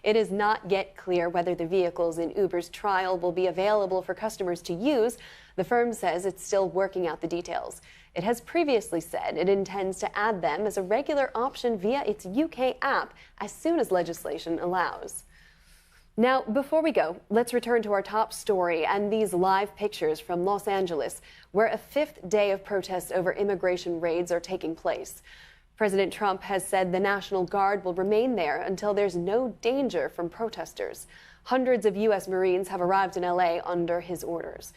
It is not yet clear whether the vehicles in Uber's trial will be available for customers to use. The firm says it's still working out the details. It has previously said it intends to add them as a regular option via its UK app as soon as legislation allows. Now, before we go, let's return to our top story and these live pictures from Los Angeles, where a fifth day of protests over immigration raids are taking place. President Trump has said the National Guard will remain there until there's no danger from protesters. Hundreds of U.S. Marines have arrived in L.A. under his orders.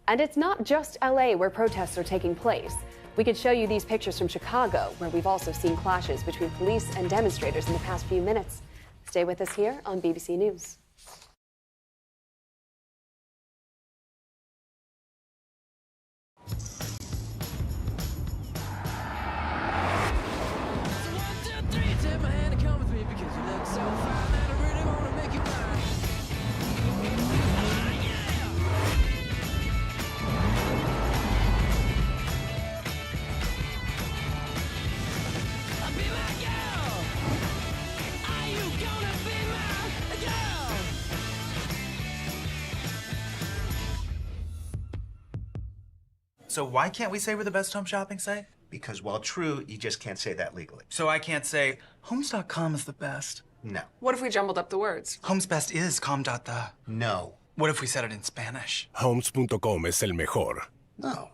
And it's not just L.A. where protests are taking place. We could show you these pictures from Chicago, where we've also seen clashes between police and demonstrators in the past few minutes. Stay with us here on BBC News. So why can't we say we're the best home shopping site? Because while true, you just can't say that legally. So I can't say Homes.com is the best? No. What if we jumbled up the words? Homes best is com.the. No. What if we said it in Spanish? Homes.com es el mejor. No.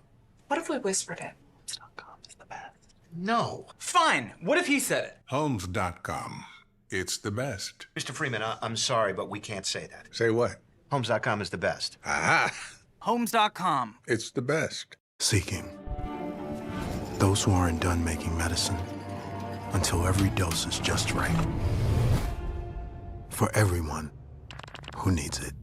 What if we whispered it? Homes.com is the best. No. Fine. What if he said it? Homes.com. It's the best. Mr. Freeman, I'm sorry, but we can't say that. Say what? Homes.com is the best. Aha! Homes.com. It's the best. Seeking those who aren't done making medicine until every dose is just right. For everyone who needs it.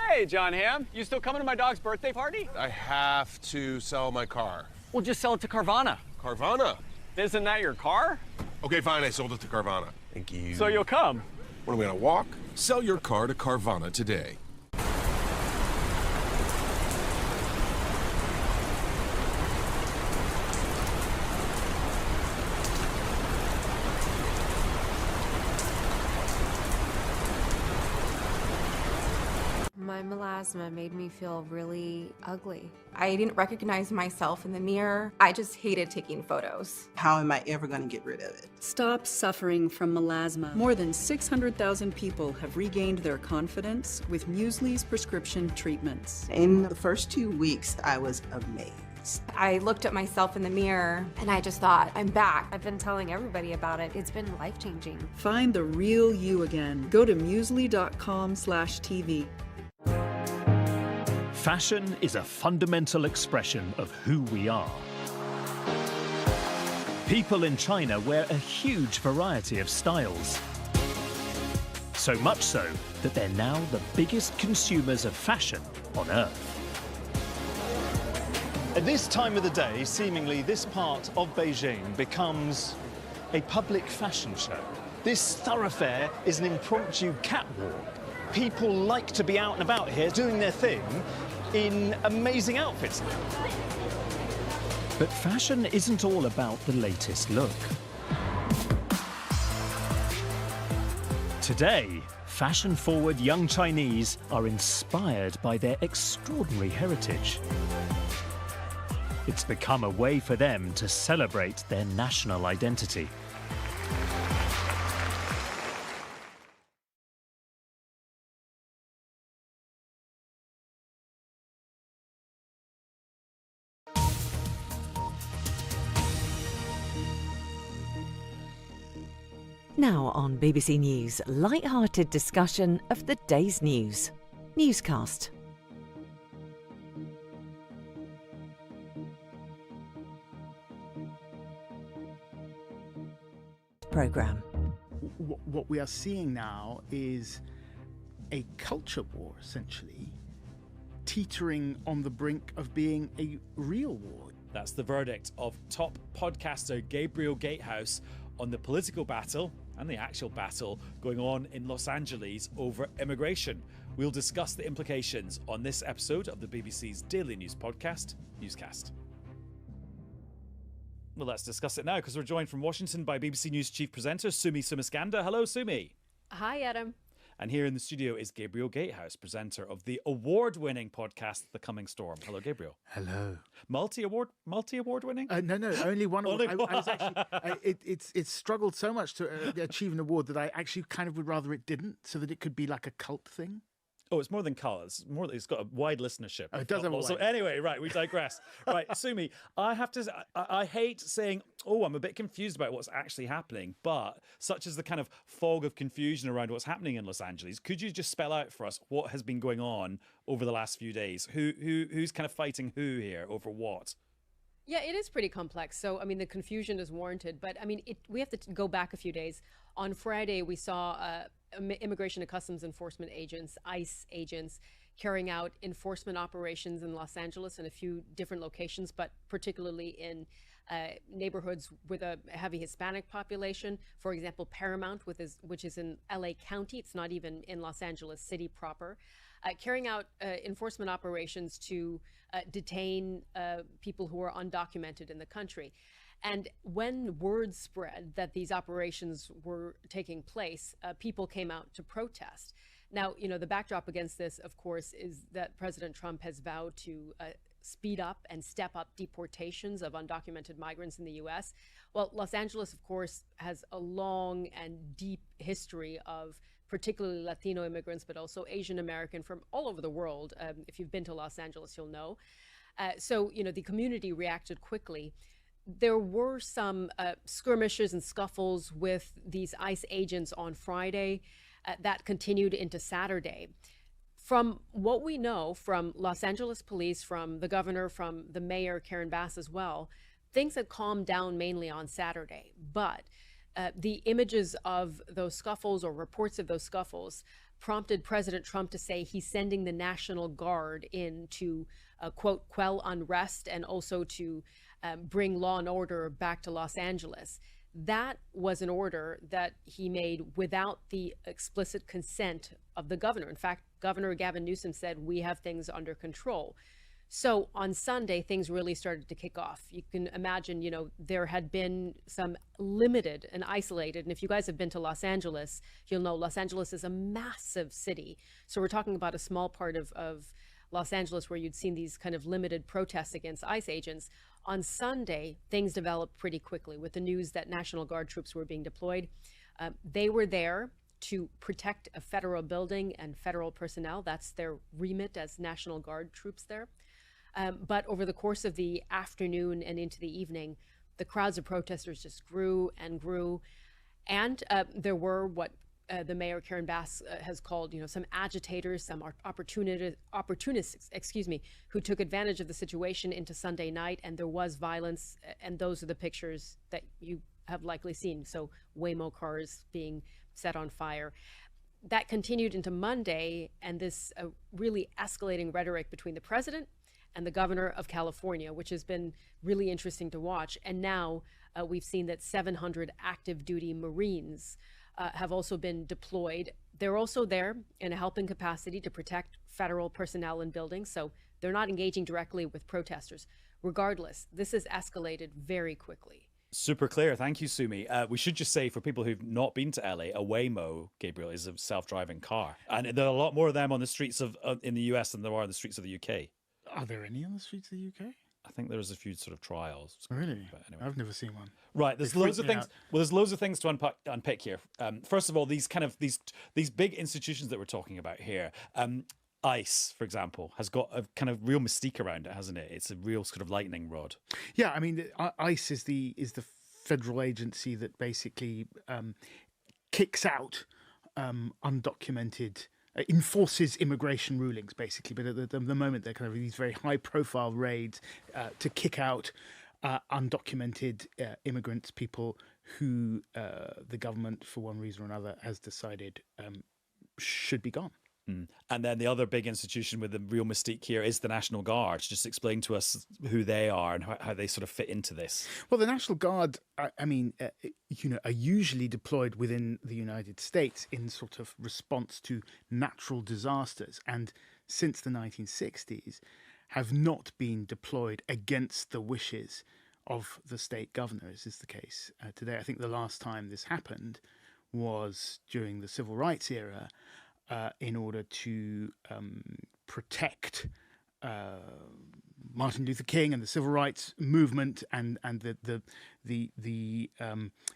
Hey, John Hamm, you still coming to my dog's birthday party? I have to sell my car. Well, just sell it to Carvana. Carvana? Isn't that your car? Okay, fine, I sold it to Carvana. Thank you. So you'll come? What, are we gonna walk? Sell your car to Carvana today. My melasma made me feel really ugly. I didn't recognize myself in the mirror. I just hated taking photos. How am I ever going to get rid of it? Stop suffering from melasma. More than 600,000 people have regained their confidence with Muesli's prescription treatments. In the first 2 weeks, I was amazed. I looked at myself in the mirror and I just thought, I'm back. I've been telling everybody about it. It's been life-changing. Find the real you again. Go to muesli.com/TV. Fashion is a fundamental expression of who we are. People in China wear a huge variety of styles. So much so that they're now the biggest consumers of fashion on Earth. At this time of the day, seemingly this part of Beijing becomes a public fashion show. This thoroughfare is an impromptu catwalk people like to be out and about here doing their thing in amazing outfits. But fashion isn't all about the latest look. Today, fashion-forward young Chinese are inspired by their extraordinary heritage. It's become a way for them to celebrate their national identity. Now on BBC News, light-hearted discussion of the day's news. Newscast. Programme. What we are seeing now is a culture war, essentially, teetering on the brink of being a real war. That's the verdict of top podcaster Gabriel Gatehouse on the political battle and the actual battle going on in Los Angeles over immigration. We'll discuss the implications on this episode of the BBC's daily news podcast, Newscast. Well, let's discuss it now because we're joined from Washington by BBC News chief presenter Sumi Sumiskanda. Hello, Sumi. Hi, Adam. And here in the studio is Gabriel Gatehouse, presenter of the award-winning podcast, The Coming Storm. Hello, Gabriel. Hello. Multi-award winning? No, only one award. Only one. I was actually, it's struggled so much to achieve an award that I actually kind of would rather it didn't, so that it could be like a cult thing. Oh, it's more than colours. It's got a wide listenership. Oh, it does have a wide. So anyway, right, we digress. Right, Sumi, I have to. I hate saying, "Oh, I'm a bit confused about what's actually happening," but such as the kind of fog of confusion around what's happening in Los Angeles, could you just spell out for us what has been going on over the last few days? Who's kind of fighting who here over what? Yeah, it is pretty complex. So, I mean, the confusion is warranted, but I mean, we have to go back a few days. On Friday, we saw Immigration and Customs Enforcement agents, ICE agents, carrying out enforcement operations in Los Angeles and a few different locations, but particularly in neighborhoods with a heavy Hispanic population. For example, Paramount, which is in LA County. It's not even in Los Angeles City proper. Carrying out enforcement operations to detain people who are undocumented in the country. And when word spread that these operations were taking place, people came out to protest. Now, the backdrop against this, of course, is that President Trump has vowed to speed up and step up deportations of undocumented migrants in the U.S. Well, Los Angeles, of course, has a long and deep history of particularly Latino immigrants, but also Asian American from all over the world. If you've been to Los Angeles, you'll know. So, the community reacted quickly. There were some skirmishes and scuffles with these ICE agents on Friday that continued into Saturday. From what we know from Los Angeles police, from the governor, from the mayor, Karen Bass as well, things had calmed down mainly on Saturday. But the images of those scuffles or reports of those scuffles prompted President Trump to say he's sending the National Guard in to, quote, quell unrest and also to bring law and order back to Los Angeles. That was an order that he made without the explicit consent of the governor. In fact, Governor Gavin Newsom said, we have things under control. So on Sunday, things really started to kick off. You can imagine, there had been some limited and isolated, and if you guys have been to Los Angeles, you'll know Los Angeles is a massive city. So we're talking about a small part of Los Angeles where you'd seen these kind of limited protests against ICE agents. On Sunday, things developed pretty quickly with the news that National Guard troops were being deployed. They were there to protect a federal building and federal personnel. That's their remit as National Guard troops there. But over the course of the afternoon and into the evening, the crowds of protesters just grew and grew. And there were what the mayor, Karen Bass, has called, some agitators, some opportunists, who took advantage of the situation into Sunday night. And there was violence. And those are the pictures that you have likely seen. So Waymo cars being set on fire. That continued into Monday. And this really escalating rhetoric between the president and the governor of California, which has been really interesting to watch. And now we've seen that 700 active duty Marines have also been deployed. They're also there in a helping capacity to protect federal personnel and buildings, so they're not engaging directly with protesters. Regardless, this has escalated very quickly. Super clear. Thank you, Sumi. We should just say, for people who've not been to LA, a Waymo, Gabriel, is a self-driving car. And there are a lot more of them on the streets of in the US than there are on the streets of the UK. Are there any on the streets of the UK? I think there's a few sort of trials. Really? But anyway. I've never seen one. Right, there's loads of things. Well, there's loads of things to unpick here. First of all, these big institutions that we're talking about here. ICE, for example, has got a kind of real mystique around it, hasn't it? It's a real sort of lightning rod. Yeah, I mean, ICE is the federal agency that basically kicks out undocumented. Enforces immigration rulings, basically, but at the moment they're kind of these very high-profile raids to kick out undocumented immigrants, people who the government, for one reason or another, has decided should be gone. And then the other big institution with the real mystique here is the National Guard. Just explain to us who they are and how they sort of fit into this. Well, the National Guard, I mean, are usually deployed within the United States in sort of response to natural disasters, and since the 1960s have not been deployed against the wishes of the state governor, as is the case today. I think the last time this happened was during the Civil Rights era, in order to protect Martin Luther King and the Civil Rights Movement and the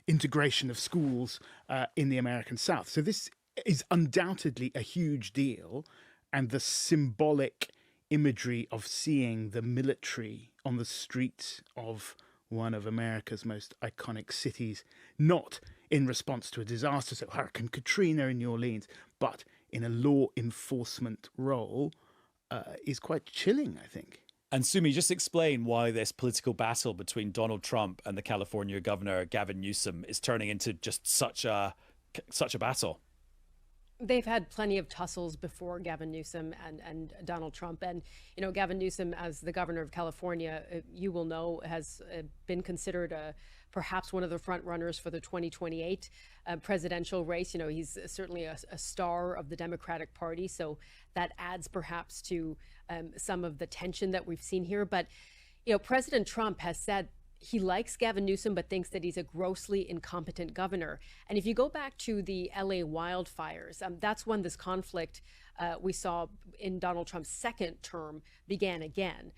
integration of schools in the American South. So this is undoubtedly a huge deal, and the symbolic imagery of seeing the military on the streets of one of America's most iconic cities, not in response to a disaster, so Hurricane Katrina in New Orleans, but in a law enforcement role, is quite chilling, I think. And Sumi, just explain why this political battle between Donald Trump and the California governor, Gavin Newsom, is turning into just such a battle. They've had plenty of tussles before, Gavin Newsom and Donald Trump. And, you know, Gavin Newsom, as the governor of California, you will know, has been considered perhaps one of the front runners for the 2028 presidential race. You know, he's certainly a star of the Democratic Party. So that adds perhaps to some of the tension that we've seen here. But, you know, President Trump has said he likes Gavin Newsom, but thinks that he's a grossly incompetent governor. And if you go back to the LA wildfires, that's when this conflict we saw in Donald Trump's second term began again.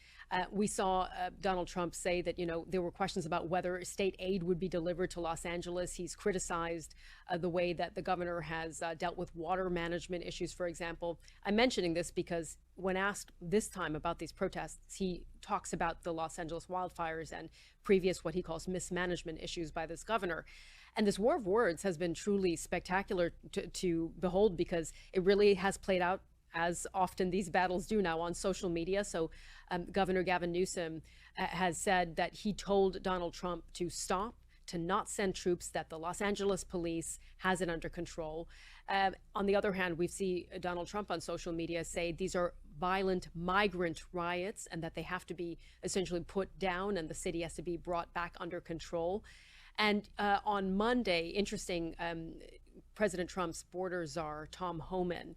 We saw Donald Trump say that, you know, there were questions about whether state aid would be delivered to Los Angeles. He's criticized the way that the governor has dealt with water management issues, for example. I'm mentioning this because when asked this time about these protests, he talks about the Los Angeles wildfires and previous what he calls mismanagement issues by this governor. And this war of words has been truly spectacular to behold, because it really has played out, as often these battles do now, on social media. So Governor Gavin Newsom has said that he told Donald Trump to stop, to not send troops, that the Los Angeles police has it under control. On the other hand, we see Donald Trump on social media say these are violent migrant riots and that they have to be essentially put down and the city has to be brought back under control. And on Monday, interesting, President Trump's border czar, Tom Homan,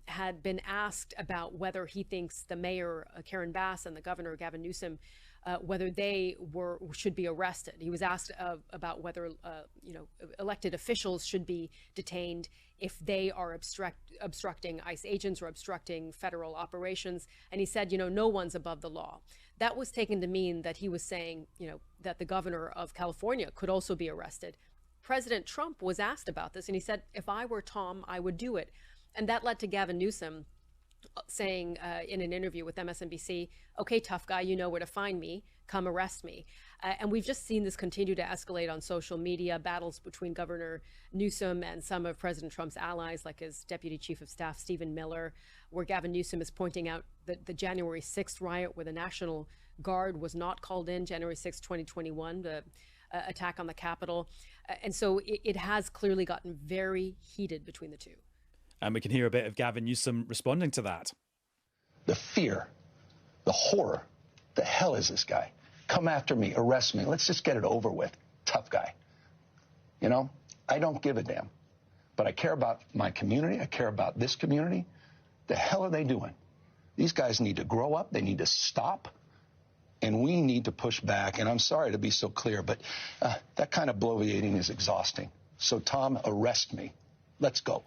had been asked about whether he thinks the mayor, Karen Bass, and the governor, Gavin Newsom, whether they should be arrested. He was asked about whether elected officials should be detained if they are obstructing ICE agents or obstructing federal operations. And he said, you know, no one's above the law. That was taken to mean that he was saying, you know, that the governor of California could also be arrested. President Trump was asked about this, and he said, if I were Tom, I would do it. And that led to Gavin Newsom saying in an interview with MSNBC, okay, tough guy, you know where to find me, come arrest me. And we've just seen this continue to escalate on social media, battles between Governor Newsom and some of President Trump's allies, like his Deputy Chief of Staff, Stephen Miller, where Gavin Newsom is pointing out that the January 6th riot, where the National Guard was not called in, January 6th, 2021, the attack on the Capitol. And so it has clearly gotten very heated between the two. And we can hear a bit of Gavin Newsom responding to that. The fear, the horror, the hell is this guy? Come after me, arrest me. Let's just get it over with. Tough guy. You know, I don't give a damn. but I care about my community. I care about this community. The hell are they doing? These guys need to grow up. They need to stop. And we need to push back. And I'm sorry to be so clear, but that kind of bloviating is exhausting. So, Tom, arrest me. Let's go.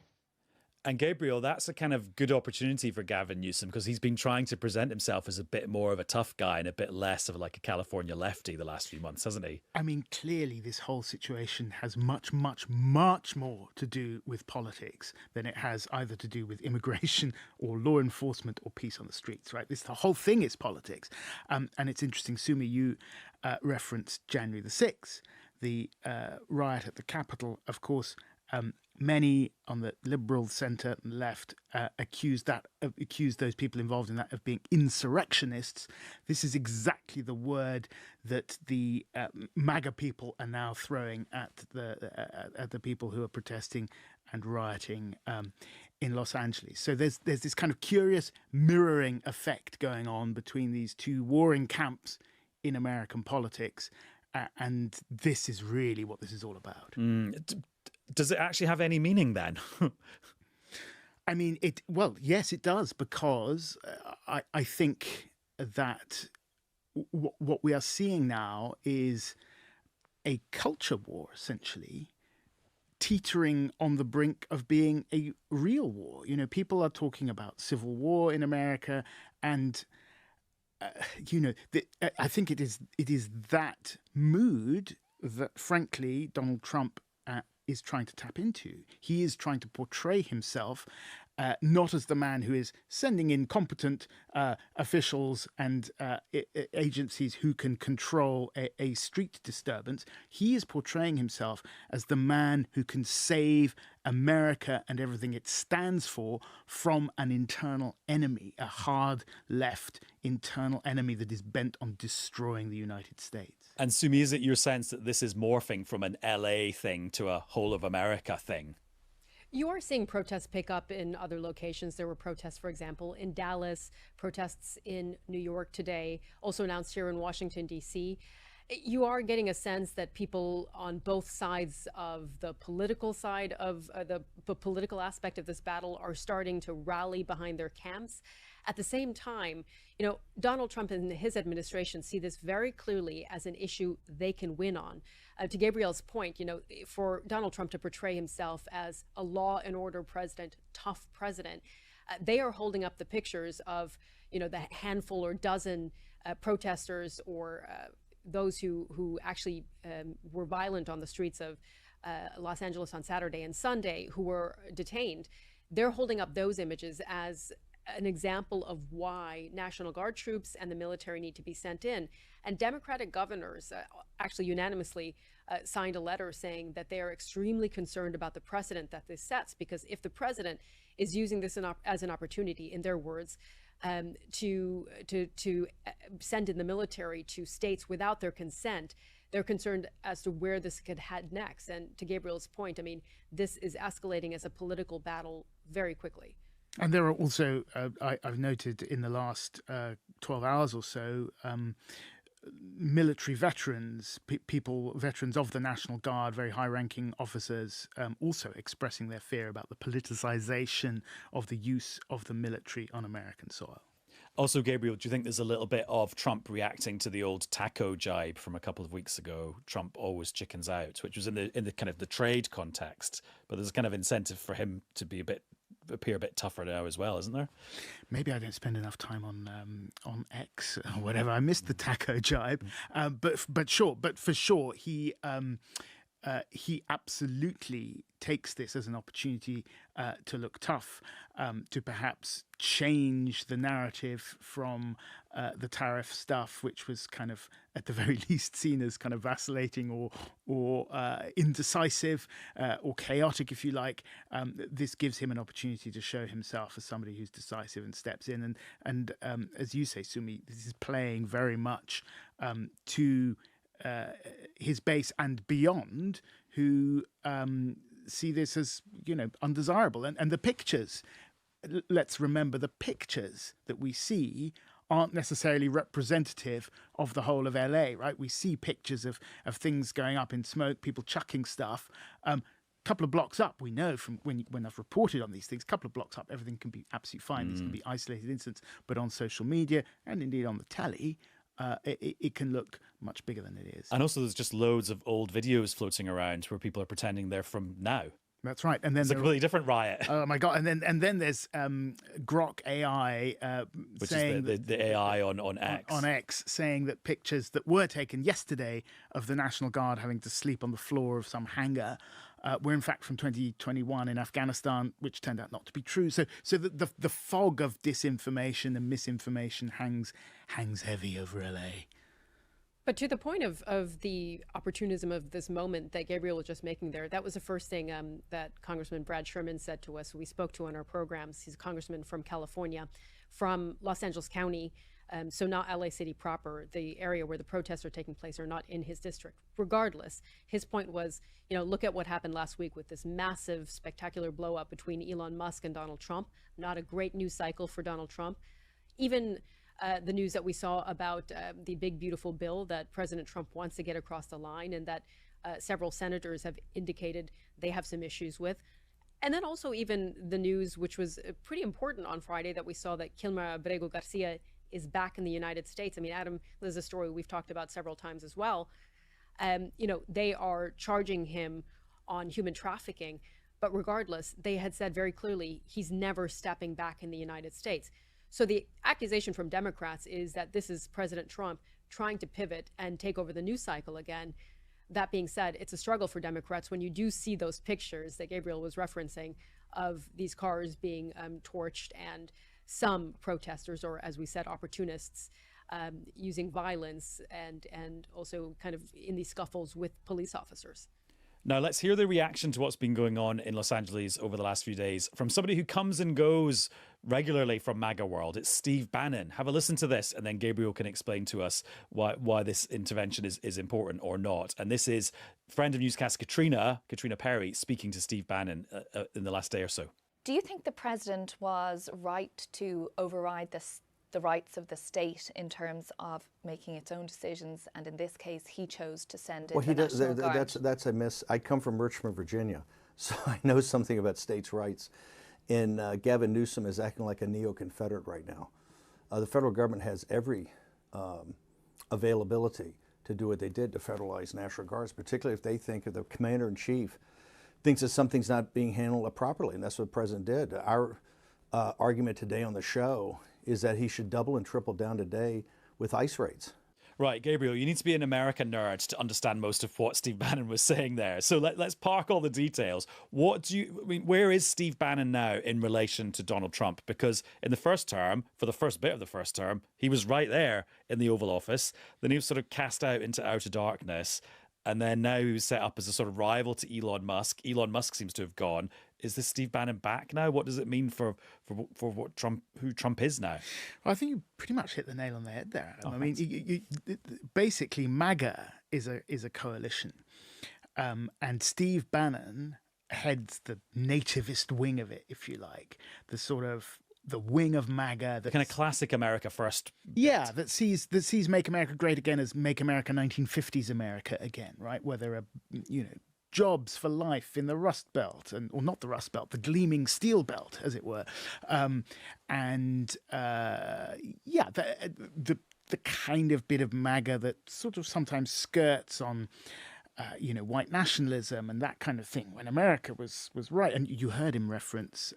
And Gabriel, that's a kind of good opportunity for Gavin Newsom, because he's been trying to present himself as a bit more of a tough guy and a bit less of like a California lefty the last few months, hasn't he? I mean, clearly this whole situation has much, much, much more to do with politics than it has either to do with immigration or law enforcement or peace on the streets, right? The whole thing is politics. And it's interesting, Sumi, you referenced January the 6th, the riot at the Capitol. Of course, many on the liberal centre and left accuse those people involved in that of being insurrectionists. This is exactly the word that the MAGA people are now throwing at the people who are protesting and rioting in Los Angeles. So there's this kind of curious mirroring effect going on between these two warring camps in American politics, and this is really what this is all about. Does it actually have any meaning then? I mean, yes, it does, because I think that what we are seeing now is a culture war, essentially, teetering on the brink of being a real war. You know, people are talking about civil war in America, and I think it is that mood that, frankly, Donald Trump is trying to tap into. He is trying to portray himself not as the man who is sending in competent officials and agencies who can control a street disturbance. He is portraying himself as the man who can save America and everything it stands for from an internal enemy, a hard left internal enemy that is bent on destroying the United States. And Sumi, is it your sense that this is morphing from an LA thing to a whole of America thing? You are seeing protests pick up in other locations. There were protests, for example, in Dallas, protests in New York today, also announced here in Washington, D.C. You are getting a sense that people on both sides of the political side of the political aspect of this battle are starting to rally behind their camps. At the same time, Donald Trump and his administration see this very clearly as an issue they can win on. To Gabriel's point, for Donald Trump to portray himself as a law and order president, tough president, they are holding up the pictures of, the handful or dozen protesters or those who actually were violent on the streets of Los Angeles on Saturday and Sunday, who were detained. They're holding up those images as an example of why National Guard troops and the military need to be sent in. And Democratic governors actually unanimously signed a letter saying that they are extremely concerned about the precedent that this sets, because if the president is using this as an opportunity, in their words, to send in the military to states without their consent, they're concerned as to where this could head next. And to Gabriel's point, I mean, this is escalating as a political battle very quickly. And there are also, I've noted in the last 12 hours or so, military veterans, veterans of the National Guard, very high-ranking officers, also expressing their fear about the politicization of the use of the military on American soil. Also, Gabriel, do you think there's a little bit of Trump reacting to the old taco jibe from a couple of weeks ago? Trump always chickens out, which was in the kind of the trade context, but there's a kind of incentive for him to be appear a bit tougher now as well, isn't there? Maybe I don't spend enough time on X or whatever. I missed the taco jibe, but for sure he absolutely takes this as an opportunity to look tough, to perhaps change the narrative from the tariff stuff, which was kind of at the very least seen as kind of vacillating or indecisive or chaotic, if you like. This gives him an opportunity to show himself as somebody who's decisive and steps in. And as you say, Sumi, this is playing very much to his base and beyond, who see this as, undesirable. And the pictures, let's remember, the pictures that we see aren't necessarily representative of the whole of LA, right? We see pictures of things going up in smoke, people chucking stuff. couple of blocks up, we know from when I've reported on these things, a couple of blocks up, everything can be absolutely fine. These can be isolated incidents, but on social media and indeed on the telly, it can look much bigger than it is. And also, there's just loads of old videos floating around where people are pretending they're from now. That's right, and then it's a completely different Riot. Oh my god! And then there's Grok AI, which saying is the AI on X. On X, saying that pictures that were taken yesterday of the National Guard having to sleep on the floor of some hangar were in fact from 2021 in Afghanistan, which turned out not to be true. So the fog of disinformation and misinformation hangs heavy over LA. But to the point of the opportunism of this moment that Gabriel was just making there, that was the first thing that Congressman Brad Sherman said to us. We spoke to on our programs. He's a congressman from California, from Los Angeles County, so not LA City proper. The area where the protests are taking place are not in his district. Regardless, his point was, look at what happened last week with this massive, spectacular blow up between Elon Musk and Donald Trump. Not a great news cycle for Donald Trump. Even the news that we saw about the big, beautiful bill that President Trump wants to get across the line and that several senators have indicated they have some issues with. And then also even the news, which was pretty important on Friday, that we saw that Kilmer Abrego Garcia is back in the United States. I mean, Adam, this is a story we've talked about several times as well. They are charging him on human trafficking, but regardless, they had said very clearly he's never stepping back in the United States. So the accusation from Democrats is that this is President Trump trying to pivot and take over the news cycle again. That being said, it's a struggle for Democrats when you do see those pictures that Gabriel was referencing of these cars being torched and some protesters, or as we said, opportunists, using violence and also kind of in these scuffles with police officers. Now, let's hear the reaction to what's been going on in Los Angeles over the last few days from somebody who comes and goes regularly from MAGA world. It's Steve Bannon. Have a listen to this, and then Gabriel can explain to us why this intervention is important or not. And this is friend of newscast Katrina Perry, speaking to Steve Bannon in the last day or so. Do you think the president was right to override the rights of the state in terms of making its own decisions, and in this case he chose to send in the National Guard? That's a miss. I come from Richmond, Virginia, so I know something about states' rights. And Gavin Newsom is acting like a neo-Confederate right now. The federal government has every availability to do what they did to federalize National Guards, particularly if they think of the commander-in-chief thinks that something's not being handled properly, and that's what the president did. Our argument today on the show is that he should double and triple down today with ICE raids. Right, Gabriel, you need to be an American nerd to understand most of what Steve Bannon was saying there. So let's park all the details. Where is Steve Bannon now in relation to Donald Trump? Because in the first term, for the first bit of the first term, he was right there in the Oval Office. Then he was sort of cast out into outer darkness. And then now he was set up as a sort of rival to Elon Musk. Elon Musk seems to have gone. Is this Steve Bannon back now? What does it mean for what who Trump is now? Well, I think you pretty much hit the nail on the head there. I mean, basically, MAGA is a coalition, and Steve Bannon heads the nativist wing of it, if you like, the wing of MAGA, the kind of classic America first. Yeah, that sees Make America Great Again as Make America 1950s America again, right? Where there are, jobs for life in the Rust Belt, or not the Rust Belt, the gleaming steel belt, as it were, the kind of bit of MAGA that sort of sometimes skirts on white nationalism and that kind of thing. When America was right, and you heard him reference,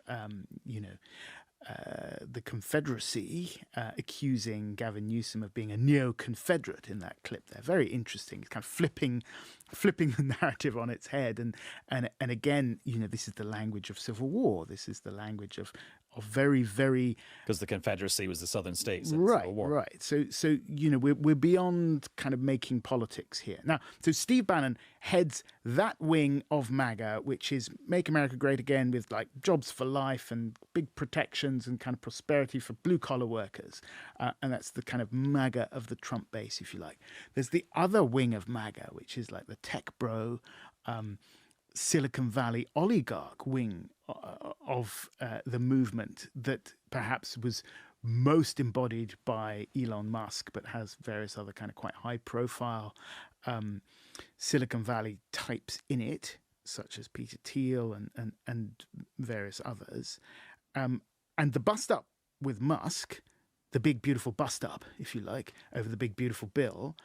the Confederacy, accusing Gavin Newsom of being a neo-Confederate in that clip there. Very interesting. It's kind of flipping the narrative on its head. And again, this is the language of civil war. This is the language of very, very... Because the Confederacy was the southern states. Right, right. So we're beyond kind of making politics here. Now, so Steve Bannon heads that wing of MAGA, which is Make America Great Again, with like jobs for life and big protections and kind of prosperity for blue-collar workers. And that's the kind of MAGA of the Trump base, if you like. There's the other wing of MAGA, which is like the tech bro, Silicon Valley oligarch wing of the movement that perhaps was most embodied by Elon Musk, but has various other kind of quite high-profile Silicon Valley types in it. such as Peter Thiel and various others. And the bust-up with Musk, the big, beautiful bust-up, if you like, over the big, beautiful bill,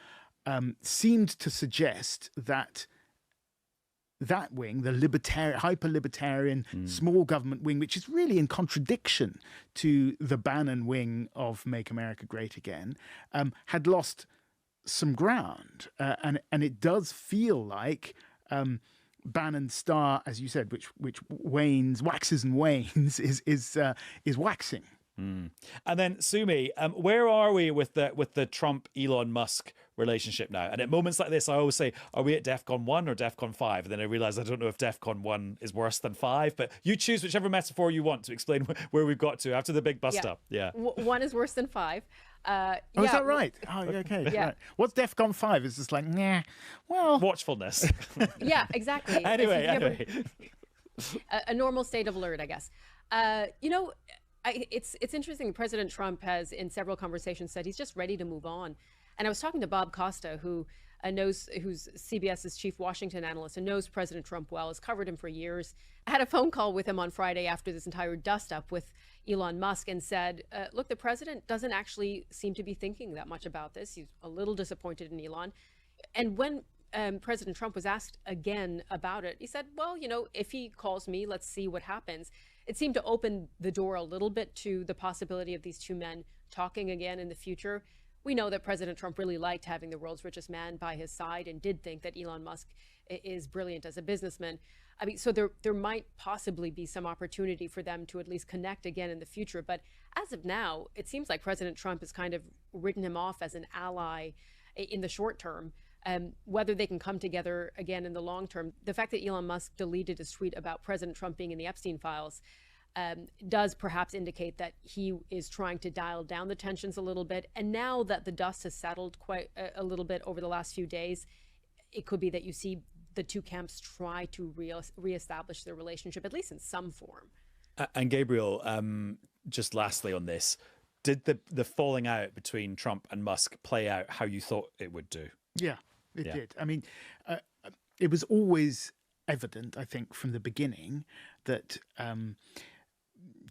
seemed to suggest that that wing, the hyper-libertarian, small government wing, which is really in contradiction to the Bannon wing of Make America Great Again, had lost some ground. And it does feel like Bannon's star, as you said, which waxes and wanes, is waxing. And then Sumi, where are we with the Trump Elon Musk relationship now? And at moments like this, I always say, are we at DEFCON 1 or DEFCON 5? And then I realize I don't know if DEFCON 1 is worse than 5, but you choose whichever metaphor you want to explain where we've got to after the big bust up. Yeah. 1 is worse than 5. Is that right? Oh, okay. Yeah. Right. What's DEFCON 5? It's just like, nah, well... Watchfulness. Yeah, exactly. Anyway. A normal state of alert, I guess. It's interesting. President Trump has, in several conversations, said he's just ready to move on. And I was talking to Bob Costa, who's CBS's chief Washington analyst and knows President Trump well, has covered him for years. I had a phone call with him on Friday after this entire dust-up with Elon Musk and said, look, the president doesn't actually seem to be thinking that much about this. He's a little disappointed in Elon. And when President Trump was asked again about it, he said, well, if he calls me, let's see what happens. It seemed to open the door a little bit to the possibility of these two men talking again in the future. We know that President Trump really liked having the world's richest man by his side and did think that Elon Musk is brilliant as a businessman. I mean, so there might possibly be some opportunity for them to at least connect again in the future. But as of now, it seems like President Trump has kind of written him off as an ally in the short term. Whether they can come together again in the long term, the fact that Elon Musk deleted his tweet about President Trump being in the Epstein files does perhaps indicate that he is trying to dial down the tensions a little bit. And now that the dust has settled quite a little bit over the last few days, it could be that you see the two camps try to reestablish their relationship, at least in some form. And Gabriel, just lastly on this, did the falling out between Trump and Musk play out how you thought it would do? Yeah, it did. I mean, it was always evident, I think, from the beginning that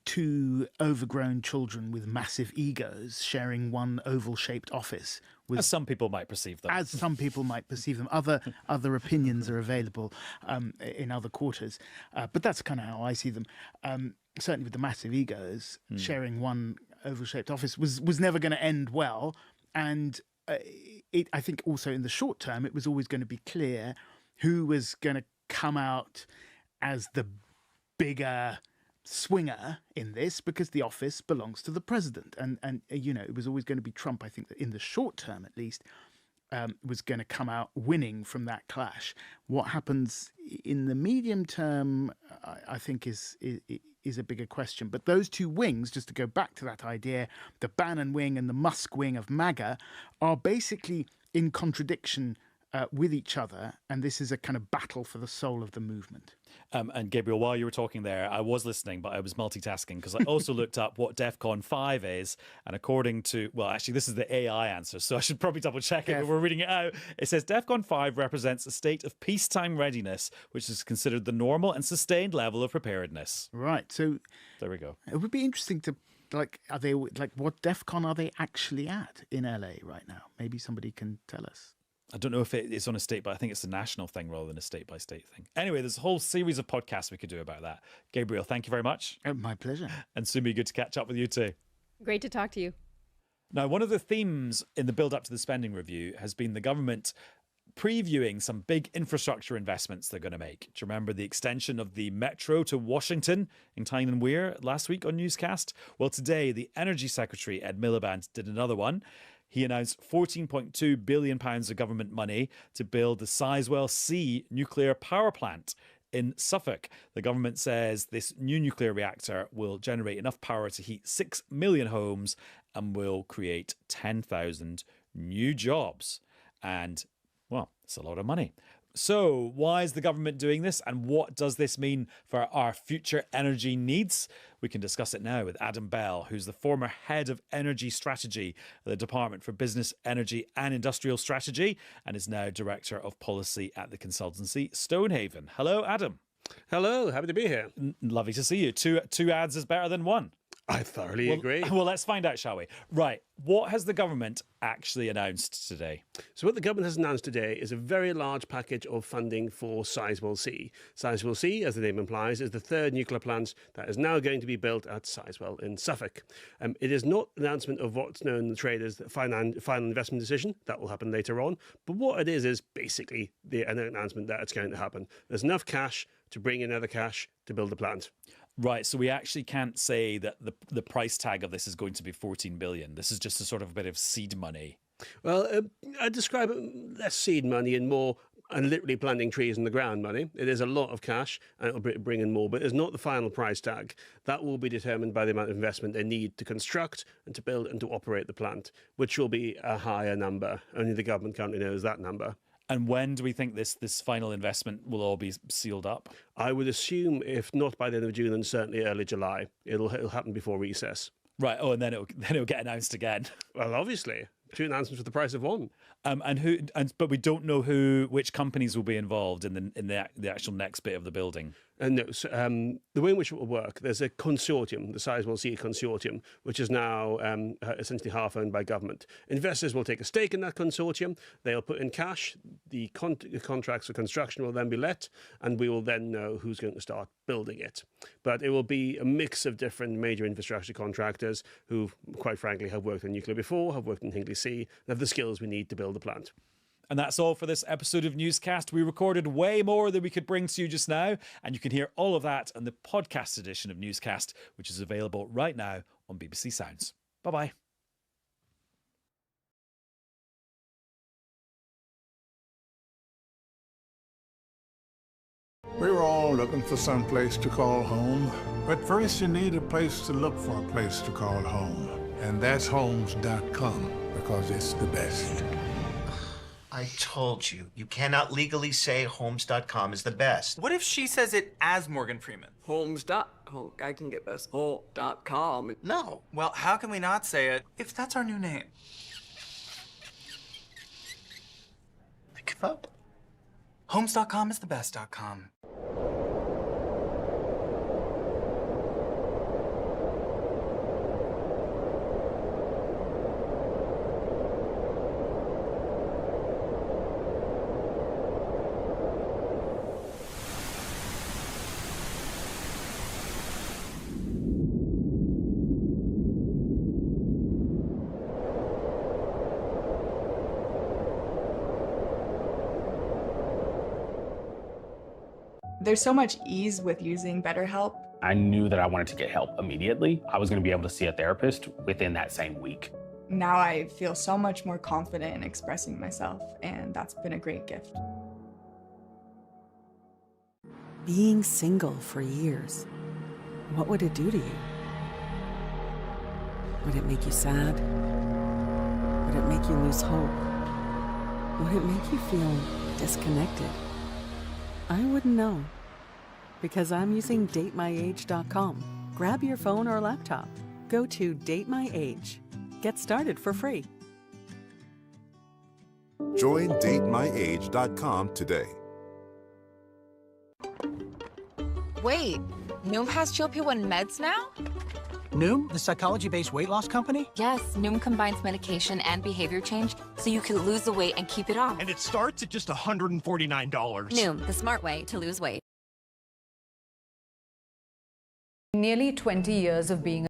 two overgrown children with massive egos sharing one oval-shaped office was... As some people might perceive them. As some people might perceive them. Other opinions are available in other quarters. But that's kind of how I see them. Certainly with the massive egos, sharing one oval-shaped office was never going to end well. And I think also in the short term, it was always going to be clear who was going to come out as the bigger swinger in this, because the office belongs to the president. And it was always going to be Trump, I think, that in the short term at least, was going to come out winning from that clash. What happens in the medium term, I think, is a bigger question. But those two wings, just to go back to that idea, the Bannon wing and the Musk wing of MAGA, are basically in contradiction with each other, and this is a kind of battle for the soul of the movement. And Gabriel, while you were talking there, I was listening, but I was multitasking because I also looked up what DEFCON 5 is, and according to, well, actually, this is the AI answer, so I should probably double check it when we're reading it out. It says DEFCON 5 represents a state of peacetime readiness, which is considered the normal and sustained level of preparedness. Right. So there we go. It would be interesting to are they what DEFCON are they actually at in LA right now? Maybe somebody can tell us. I don't know if it's on a state, but I think it's a national thing rather than a state-by-state thing. Anyway, there's a whole series of podcasts we could do about that. Gabriel, thank you very much. My pleasure. And Sumi, good to catch up with you too. Great to talk to you. Now, one of the themes in the build-up to the spending review has been the government previewing some big infrastructure investments they're going to make. Do you remember the extension of the metro to Washington in Tyne and Wear last week on Newscast? Well, today, the Energy Secretary, Ed Miliband, did another one. He announced £14.2 billion of government money to build the Sizewell C nuclear power plant in Suffolk. The government says this new nuclear reactor will generate enough power to heat 6 million homes and will create 10,000 new jobs. And, well, it's a lot of money. So, why is the government doing this, and what does this mean for our future energy needs? We can discuss it now with Adam Bell, who's the former head of energy strategy at the Department for Business, Energy and Industrial Strategy, and is now director of policy at the consultancy Stonehaven. Hello, Adam. Hello, happy to be here. Lovely to see you. Two ads is better than one. I thoroughly agree. Well, let's find out, shall we? Right. What has the government actually announced today? So what the government has announced today is a very large package of funding for Sizewell C. Sizewell C, as the name implies, is the third nuclear plant that is now going to be built at Sizewell in Suffolk. It is not an announcement of what's known in the trade as the final investment decision. That will happen later on. But what it is basically an announcement that it's going to happen. There's enough cash to bring in other cash to build the plant. Right, so we actually can't say that the price tag of this is going to be 14 billion. This is just a sort of a bit of seed money. Well, I describe it less seed money and more and literally planting trees in the ground money. It is a lot of cash and it'll bring in more, but it's not the final price tag. That will be determined by the amount of investment they need to construct and to build and to operate the plant, which will be a higher number. Only the government currently knows that number. And when do we think this final investment will all be sealed up? I would assume, if not by the end of June, then certainly early July. It'll happen before recess. Right. Oh, and then it'll get announced again. Well, obviously, 2 announcements for the price of 1. But we don't know which companies will be involved in the actual next bit of the building. No, so, the way in which it will work, there's a consortium, the Sizewell C consortium, which is now essentially half owned by government. Investors will take a stake in that consortium. They'll put in cash. The contracts for construction will then be let, and we will then know who's going to start building it. But it will be a mix of different major infrastructure contractors who, quite frankly, have worked in nuclear before, have worked in Hinkley C, and have the skills we need to build the plant. And that's all for this episode of Newscast. We recorded way more than we could bring to you just now, and you can hear all of that on the podcast edition of Newscast, which is available right now on BBC Sounds. Bye-bye. We were all looking for some place to call home, but first you need a place to look for a place to call home. And that's homes.com, because it's the best. I told you, you cannot legally say Homes.com is the best. What if she says it as Morgan Freeman? I can get this whole.com. No. Well, how can we not say it if that's our new name? I give up. Homes.com is the best.com. There's so much ease with using BetterHelp. I knew that I wanted to get help immediately. I was going to be able to see a therapist within that same week. Now I feel so much more confident in expressing myself, and that's been a great gift. Being single for years, what would it do to you? Would it make you sad? Would it make you lose hope? Would it make you feel disconnected? I wouldn't know, because I'm using datemyage.com. Grab your phone or laptop. Go to datemyage. Get started for free. Join datemyage.com today. Wait, Noom has GLP-1 meds now? Noom, the psychology-based weight loss company? Yes, Noom combines medication and behavior change so you can lose the weight and keep it off. And it starts at just $149. Noom, the smart way to lose weight. Nearly 20 years of being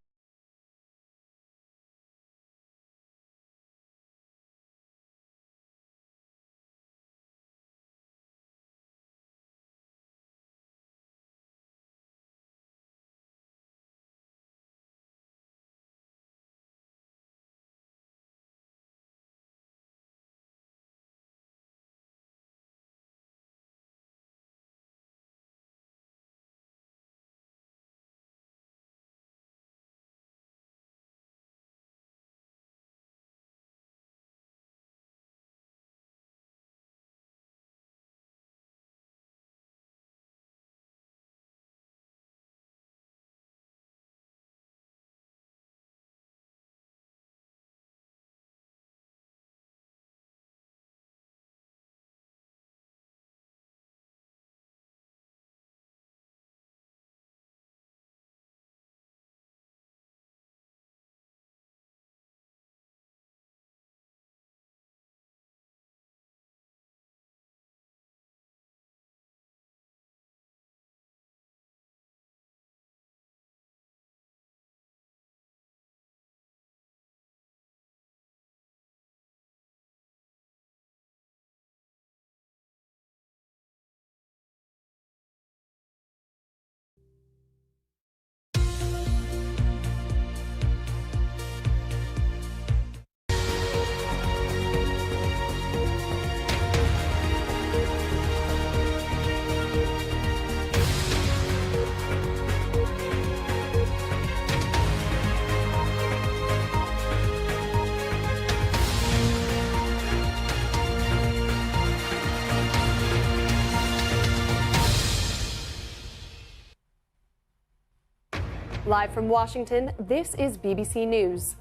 Live from Washington, this is BBC News.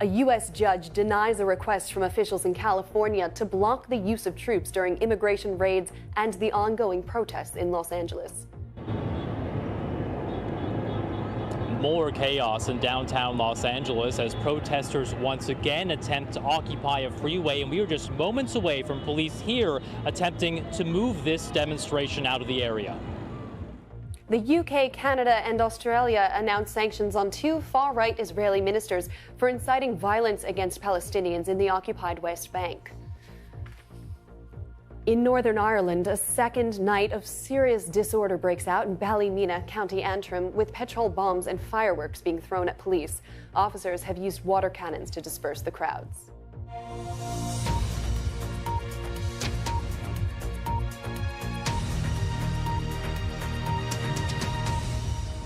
A U.S. judge denies a request from officials in California to block the use of troops during immigration raids and the ongoing protests in Los Angeles. More chaos in downtown Los Angeles as protesters once again attempt to occupy a freeway, and we are just moments away from police here attempting to move this demonstration out of the area. The UK, Canada, and Australia announced sanctions on 2 far-right Israeli ministers for inciting violence against Palestinians in the occupied West Bank. In Northern Ireland, a second night of serious disorder breaks out in Ballymena, County Antrim, with petrol bombs and fireworks being thrown at police. Officers have used water cannons to disperse the crowds.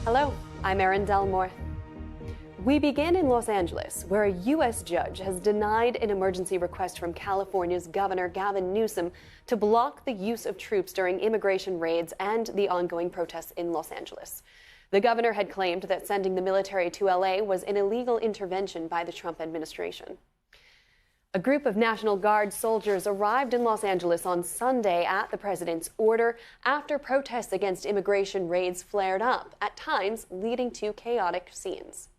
Hello, I'm Erin Delmore. We begin in Los Angeles, where a U.S. judge has denied an emergency request from California's Governor Gavin Newsom to block the use of troops during immigration raids and the ongoing protests in Los Angeles. The governor had claimed that sending the military to L.A. was an illegal intervention by the Trump administration. A group of National Guard soldiers arrived in Los Angeles on Sunday at the president's order after protests against immigration raids flared up, at times leading to chaotic scenes.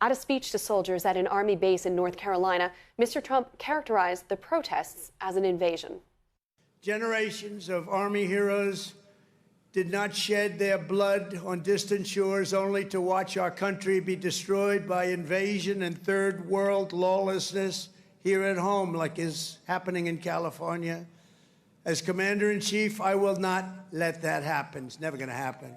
At a speech to soldiers at an Army base in North Carolina, Mr. Trump characterized the protests as an invasion. Generations of Army heroes did not shed their blood on distant shores only to watch our country be destroyed by invasion and third world lawlessness here at home, like is happening in California. As Commander-in-Chief, I will not let that happen. It's never going to happen.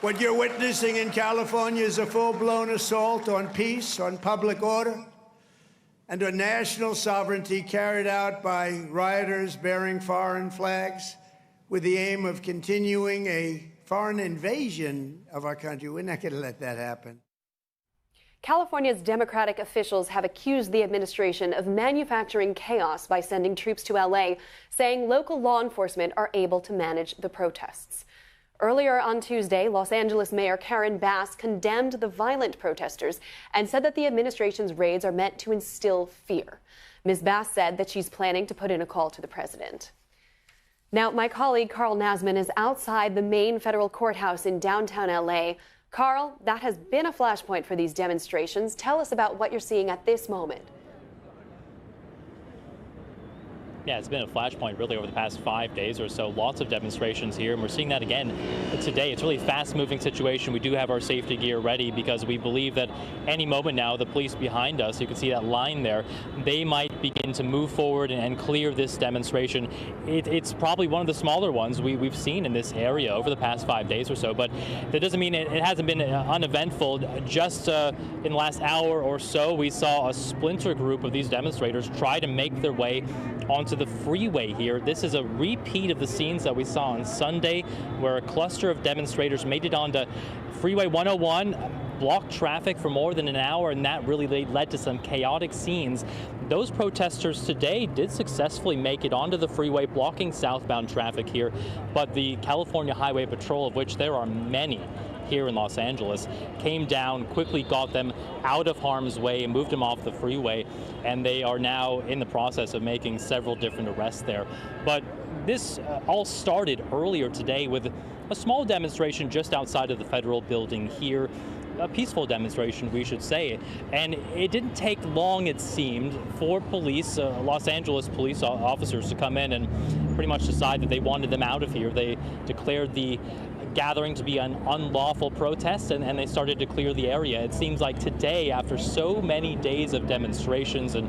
What you're witnessing in California is a full-blown assault on peace, on public order, and on national sovereignty carried out by rioters bearing foreign flags with the aim of continuing a foreign invasion of our country. We're not going to let that happen. California's Democratic officials have accused the administration of manufacturing chaos by sending troops to LA, saying local law enforcement are able to manage the protests. Earlier on Tuesday, Los Angeles Mayor Karen Bass condemned the violent protesters and said that the administration's raids are meant to instill fear. Ms. Bass said that she's planning to put in a call to the president. Now, my colleague Carl Nasman is outside the main federal courthouse in downtown LA. Carl, that has been a flashpoint for these demonstrations. Tell us about what you're seeing at this moment. Yeah, it's been a flashpoint really over the past 5 days or so. Lots of demonstrations here, and we're seeing that again today. It's really a fast-moving situation. We do have our safety gear ready because we believe that any moment now, the police behind us, you can see that line there, they might begin to move forward and clear this demonstration. It's probably one of the smaller ones we've seen in this area over the past 5 days or so, but that doesn't mean it hasn't been uneventful. Just in the last hour or so, we saw a splinter group of these demonstrators try to make their way onto the freeway here. This is a repeat of the scenes that we saw on Sunday, where a cluster of demonstrators made it onto Freeway 101, blocked traffic for more than an hour, and that really led to some chaotic scenes. Those protesters today did successfully make it onto the freeway, blocking southbound traffic here, but the California Highway Patrol, of which there are many here in Los Angeles, came down, quickly got them out of harm's way and moved them off the freeway, and they are now in the process of making several different arrests there. But this all started earlier today with a small demonstration just outside of the federal building here. A peaceful demonstration, we should say. And it didn't take long, it seemed, for police, Los Angeles police officers to come in and pretty much decide that they wanted them out of here. They declared the gathering to be an unlawful protest, and they started to clear the area. It seems like today, after so many days of demonstrations and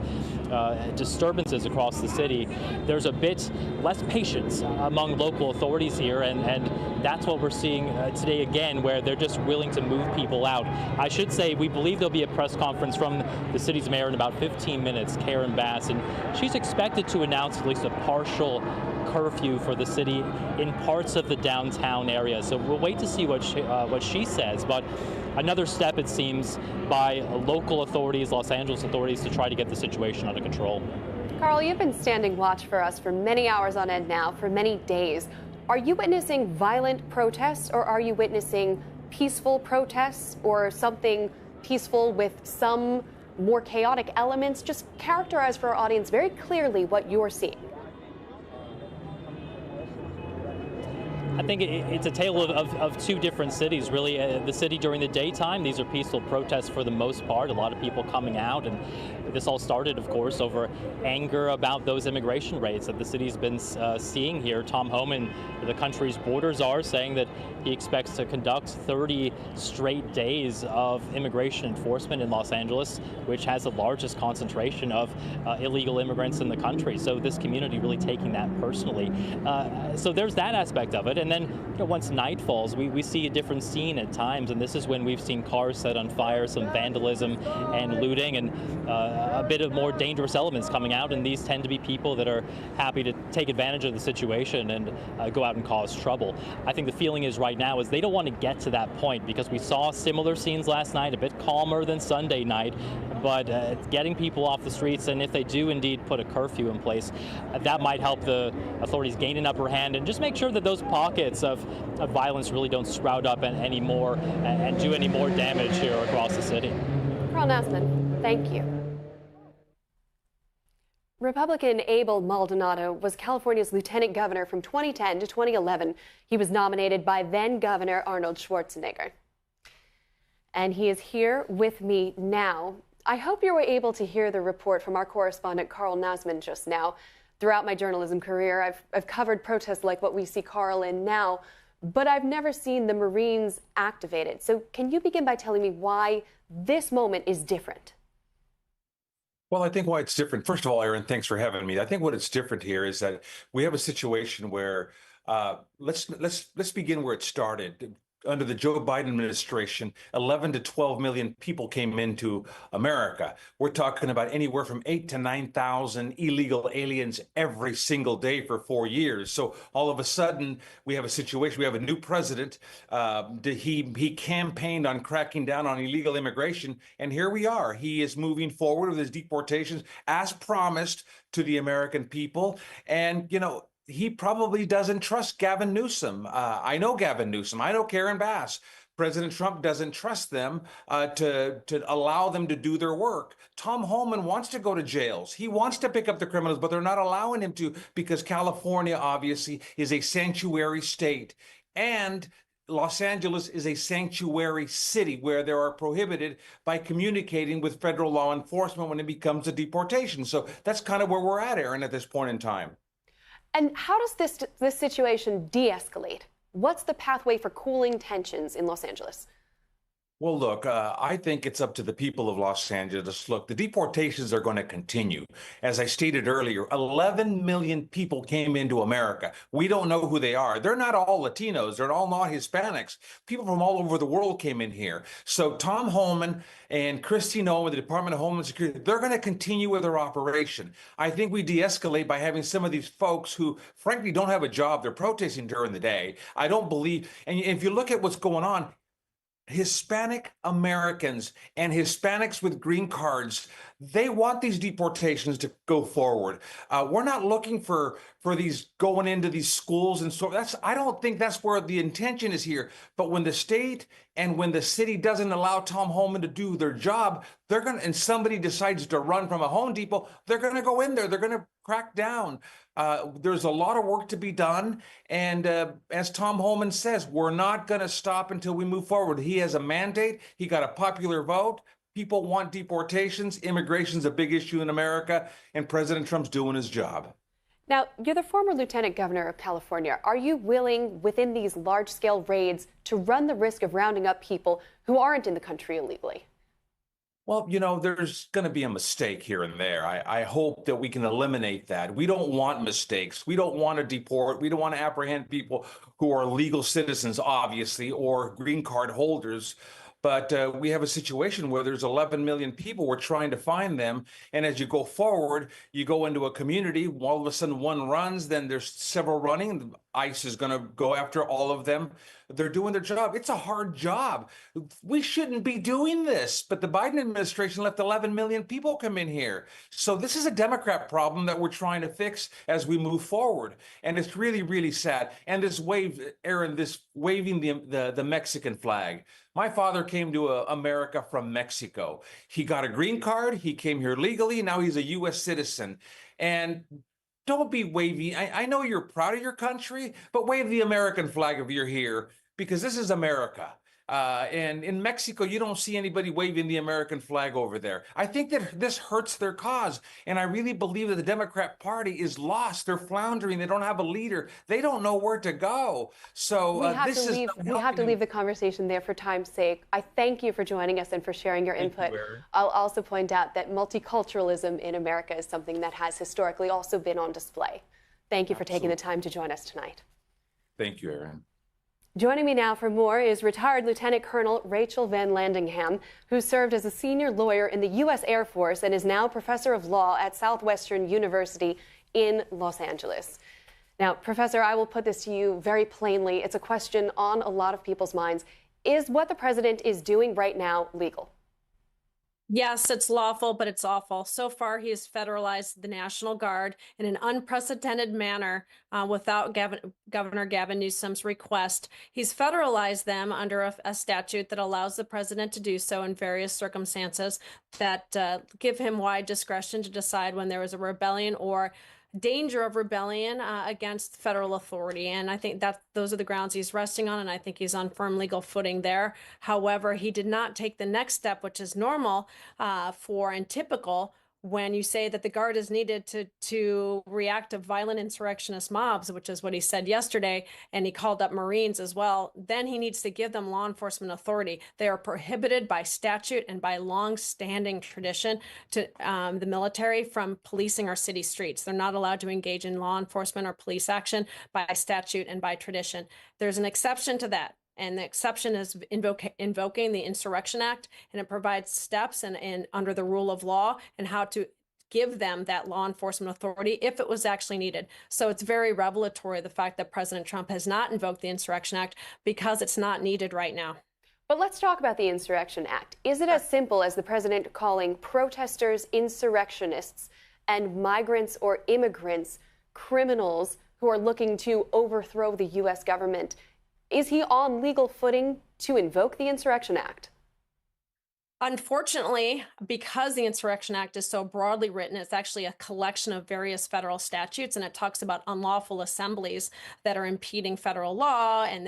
disturbances across the city, there's a bit less patience among local authorities here, and that's what we're seeing today again, where they're just willing to move people out. I should say we believe there'll be a press conference from the city's mayor in about 15 minutes, Karen Bass, and she's expected to announce at least a partial curfew for the city in parts of the downtown area. So we'll wait to see what she says. But another step, it seems, by local authorities, Los Angeles authorities, to try to get the situation under control. Carl, you've been standing watch for us for many hours on end now, for many days. Are you witnessing violent protests, or are you witnessing peaceful protests, or something peaceful with some more chaotic elements? Just characterize for our audience very clearly what you're seeing. I think it's a tale of two different cities, really. The city during the daytime, these are peaceful protests for the most part, a lot of people coming out, and this all started, of course, over anger about those immigration raids that the city's been seeing here. Tom Homan, the country's border czar, saying that he expects to conduct 30 straight days of immigration enforcement in Los Angeles, which has the largest concentration of illegal immigrants in the country. So this community really taking that personally. So there's that aspect of it. And then once night falls, we see a different scene at times, and this is when we've seen cars set on fire, some vandalism and looting, and a bit of more dangerous elements coming out, and these tend to be people that are happy to take advantage of the situation and go out and cause trouble. I think the feeling is right now is they don't want to get to that point, because we saw similar scenes last night, a bit calmer than Sunday night, but getting people off the streets, and if they do indeed put a curfew in place, that might help the authorities gain an upper hand and just make sure that those pockets of violence really don't sprout up anymore and do any more damage here across the city. Carl Nassman, thank you. Republican Abel Maldonado was California's lieutenant governor from 2010 to 2011. He was nominated by then Governor Arnold Schwarzenegger. And he is here with me now. I hope you were able to hear the report from our correspondent Carl Nassman just now. Throughout my journalism career, I've covered protests like what we see Carl in now, but I've never seen the Marines activated. So can you begin by telling me why this moment is different? Well, I think why it's different, first of all, Aaron, thanks for having me. I think what it's different here is that we have a situation where let's begin where it started. Under the Joe Biden administration, 11 to 12 million people came into America. We're talking about anywhere from 8 to 9,000 illegal aliens every single day for 4 years. So all of a sudden, we have a situation. We have a new president. He campaigned on cracking down on illegal immigration, and here we are. He is moving forward with his deportations as promised to the American people. And he probably doesn't trust Gavin Newsom. I know Gavin Newsom. I know Karen Bass. President Trump doesn't trust them to allow them to do their work. Tom Homan wants to go to jails. He wants to pick up the criminals, but they're not allowing him to, because California, obviously, is a sanctuary state. And Los Angeles is a sanctuary city where they are prohibited by communicating with federal law enforcement when it becomes a deportation. So that's kind of where we're at, Aaron, at this point in time. And how does this situation de-escalate? What's the pathway for cooling tensions in Los Angeles? Well, look, I think it's up to the people of Los Angeles. Look, the deportations are going to continue. As I stated earlier, 11 million people came into America. We don't know who they are. They're not all Latinos. They're all not Hispanics. People from all over the world came in here. So Tom Homan and Kristi Noem, the Department of Homeland Security, they're going to continue with their operation. I think we de-escalate by having some of these folks who, frankly, don't have a job. They're protesting during the day. I don't believe, and if you look at what's going on, Hispanic Americans and Hispanics with green cards, they want these deportations to go forward. We're not looking for these going into these schools, and so I don't think that's where the intention is here. But when the state and when the city doesn't allow Tom Homan to do their job, and somebody decides to run from a Home Depot, they're gonna go in there, they're gonna crack down. There's a lot of work to be done. And as Tom Homan says, we're not going to stop until we move forward. He has a mandate. He got a popular vote. People want deportations. Immigration's a big issue in America, and President Trump's doing his job. Now, you're the former lieutenant governor of California. Are you willing, within these large-scale raids, to run the risk of rounding up people who aren't in the country illegally? Well, there's going to be a mistake here and there. I hope that we can eliminate that. We don't want mistakes. We don't want to deport. We don't want to apprehend people who are legal citizens, obviously, or green card holders. But we have a situation where there's 11 million people. We're trying to find them. And as you go forward, you go into a community, all of a sudden one runs, then there's several running. ICE is going to go after all of them. They're doing their job. It's a hard job. We shouldn't be doing this. But the Biden administration let 11 million people come in here. So this is a Democrat problem that we're trying to fix as we move forward. And it's really, really sad. And this Aaron, this waving the Mexican flag. My father came to America from Mexico. He got a green card. He came here legally. Now he's a U.S. citizen. And don't be waving. I know you're proud of your country, but wave the American flag if you're here, because this is America. And in Mexico, you don't see anybody waving the American flag over there. I think that this hurts their cause. And I really believe that the Democrat Party is lost. They're floundering. They don't have a leader. They don't know where to go. So we have to leave the conversation there for time's sake. I thank you for joining us and for sharing your input. I'll also point out that multiculturalism in America is something that has historically also been on display. Thank you for taking the time to join us tonight. Thank you, Aaron. Joining me now for more is retired Lieutenant Colonel Rachel Van Landingham, who served as a senior lawyer in the U.S. Air Force and is now professor of law at Southwestern University in Los Angeles. Now, Professor, I will put this to you very plainly. It's a question on a lot of people's minds. Is what the president is doing right now legal? Yes, it's lawful, but it's awful. So far, he has federalized the National Guard in an unprecedented manner without Governor Gavin Newsom's request. He's federalized them under a statute that allows the president to do so in various circumstances that give him wide discretion to decide when there is a rebellion or danger of rebellion against federal authority. And I think that those are the grounds he's resting on, and I think he's on firm legal footing there. However, he did not take the next step, which is normal for and typical when you say that the Guard is needed to react to violent insurrectionist mobs, which is what he said yesterday, and he called up Marines as well. Then he needs to give them law enforcement authority. They are prohibited by statute and by long-standing tradition to the military from policing our city streets. They're not allowed to engage in law enforcement or police action by statute and by tradition. There's an exception to that. And the exception is invoking the Insurrection Act, and it provides steps and under the rule of law and how to give them that law enforcement authority if it was actually needed. So it's very revelatory, the fact that President Trump has not invoked the Insurrection Act because it's not needed right now. But let's talk about the Insurrection Act. Is it as simple as the president calling protesters insurrectionists and migrants or immigrants criminals who are looking to overthrow the U.S. government? Is he on legal footing to invoke the Insurrection Act? Unfortunately, because the Insurrection Act is so broadly written, it's actually a collection of various federal statutes, and it talks about unlawful assemblies that are impeding federal law and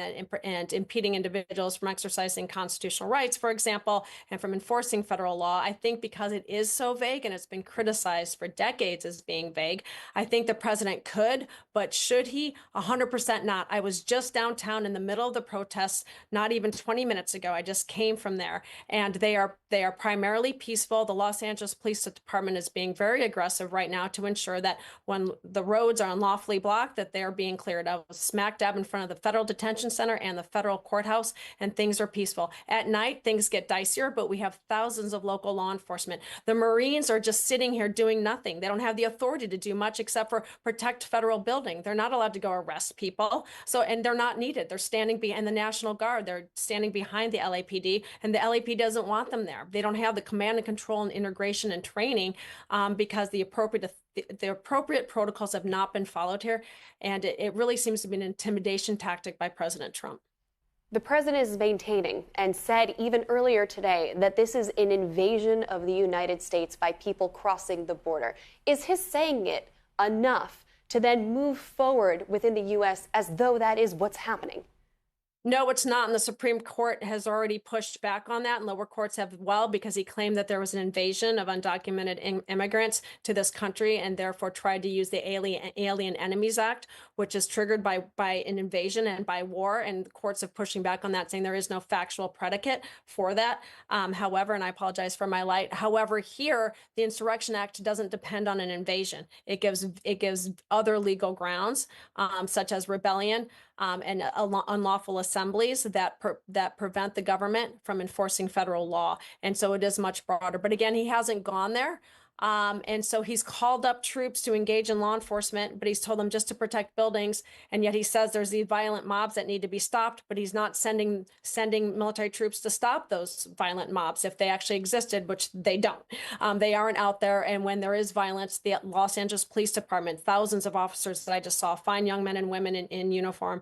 impeding individuals from exercising constitutional rights, for example, and from enforcing federal law. I think because it is so vague and it's been criticized for decades as being vague, I think the president could, but should he? 100% not. I was just downtown in the middle of the protests, not even 20 minutes ago. I just came from there, and they are primarily peaceful. The Los Angeles Police Department is being very aggressive right now to ensure that when the roads are unlawfully blocked, that they're being cleared out smack dab in front of the federal detention center and the federal courthouse, and things are peaceful. At night, things get dicier, but we have thousands of local law enforcement. The Marines are just sitting here doing nothing. They don't have the authority to do much except for protect federal building. They're not allowed to go arrest people. And they're not needed. They're standing behind the National Guard. They're standing behind the LAPD, and the LAPD doesn't want them there. They don't have the command and control and integration and training because the appropriate protocols have not been followed here. And it really seems to be an intimidation tactic by President Trump. The president is maintaining and said even earlier today that this is an invasion of the United States by people crossing the border. Is his saying it enough to then move forward within the U.S. as though that is what's happening? No, it's not. And the Supreme Court has already pushed back on that, and lower courts have well, because he claimed that there was an invasion of undocumented immigrants to this country, and therefore tried to use the Alien Enemies Act, which is triggered by an invasion and by war. And the courts are pushing back on that, saying there is no factual predicate for that. However, and I apologize for my light. However, here the Insurrection Act doesn't depend on an invasion. It gives other legal grounds, such as rebellion. and unlawful assemblies that prevent the government from enforcing federal law. And so it is much broader. But again, he hasn't gone there. And so he's called up troops to engage in law enforcement, but he's told them just to protect buildings. And yet he says there's these violent mobs that need to be stopped, but he's not sending military troops to stop those violent mobs if they actually existed, which they don't. They aren't out there. And when there is violence, the Los Angeles Police Department, thousands of officers that I just saw, fine young men and women in uniform,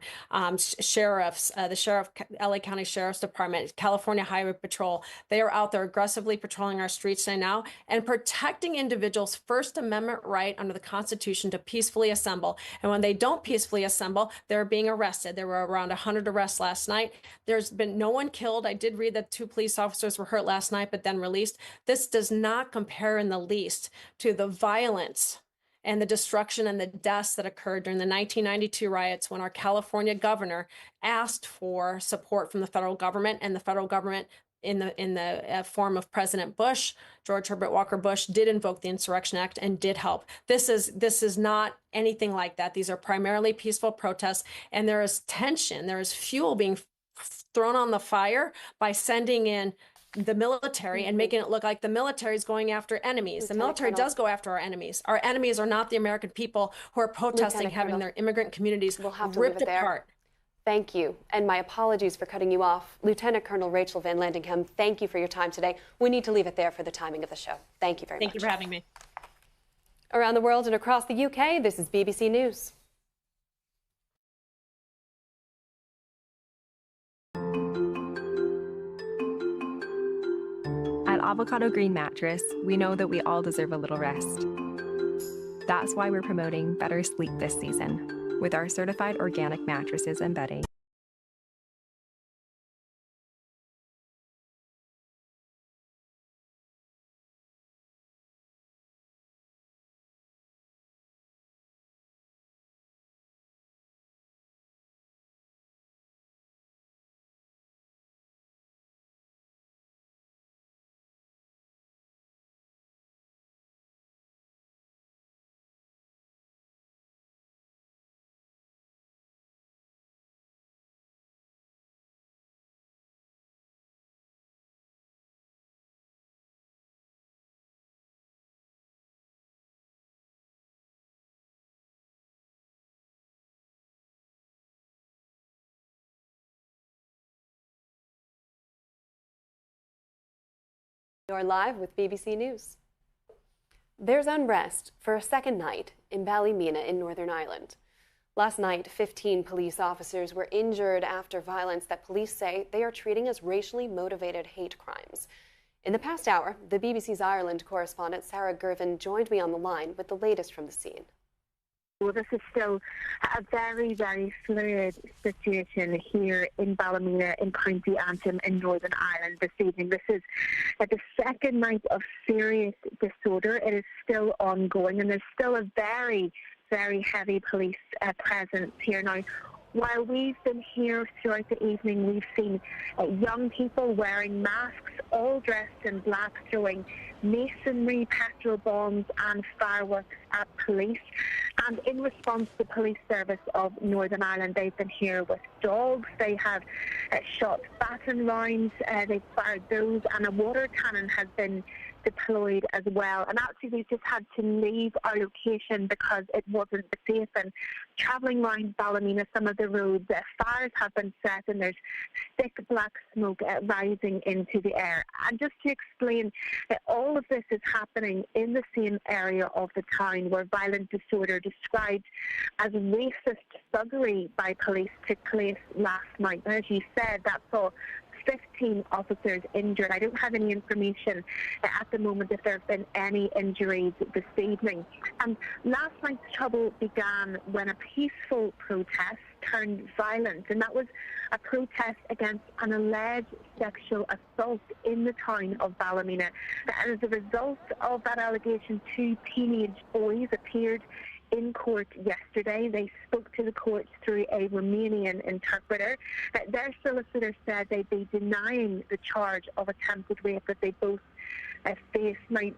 sheriffs, the LA County Sheriff's Department, California Highway Patrol, they are out there aggressively patrolling our streets right now and protecting individuals' First Amendment right under the Constitution to peacefully assemble. And when they don't peacefully assemble, they're being arrested. There were around 100 arrests last night. There's been no one killed. I did read that 2 police officers were hurt last night, but then released. This does not compare in the least to the violence and the destruction and the deaths that occurred during the 1992 riots when our California governor asked for support from the federal government, and the federal government in the form of President Bush, George Herbert Walker Bush, did invoke the Insurrection Act and did help. This is not anything like that. These are primarily peaceful protests, and there is tension, there is fuel being thrown on the fire by sending in the military and making it look like the military is going after enemies. The military does go after our enemies. Our enemies are not the American people who are protesting, having their immigrant communities ripped apart. Thank you. And my apologies for cutting you off. Lieutenant Colonel Rachel Van Landingham, thank you for your time today. We need to leave it there for the timing of the show. Thank you very much. Thank you for having me. Around the world and across the UK, this is BBC News. At Avocado Green Mattress, we know that we all deserve a little rest. That's why we're promoting better sleep this season with our certified organic mattresses and bedding. You're live with BBC News. There's unrest for a second night in Ballymena in Northern Ireland. Last night, 15 police officers were injured after violence that police say they are treating as racially motivated hate crimes. In the past hour, the BBC's Ireland correspondent Sarah Gervin joined me on the line with the latest from the scene. Well, this is still a very, very fluid situation here in Ballymena in County Antrim in Northern Ireland this evening. This is the second night of serious disorder. It is still ongoing, and there's still a very, very heavy police presence here now. While we've been here throughout the evening, we've seen young people wearing masks, all dressed in black, throwing masonry, petrol bombs and fireworks at police. And in response, the police service of Northern Ireland, they've been here with dogs. They have shot baton rounds, they've fired those, and a water cannon has been deployed as well. And actually, we've just had to leave our location because it wasn't safe. And travelling around Ballymena, some of the roads, fires have been set, and there's thick black smoke rising into the air. And just to explain, all of this is happening in the same area of the town where violent disorder described as racist thuggery by police took place last night. And as you said, that saw 15 officers injured. I don't have any information at the moment if there have been any injuries this evening. And last night's trouble began when a peaceful protest turned violent, and that was a protest against an alleged sexual assault in the town of Ballymena. And as a result of that allegation, 2 teenage boys appeared in court yesterday. They spoke to the court through a Romanian interpreter. Their solicitor said they'd be denying the charge of attempted rape that they both faced. Now,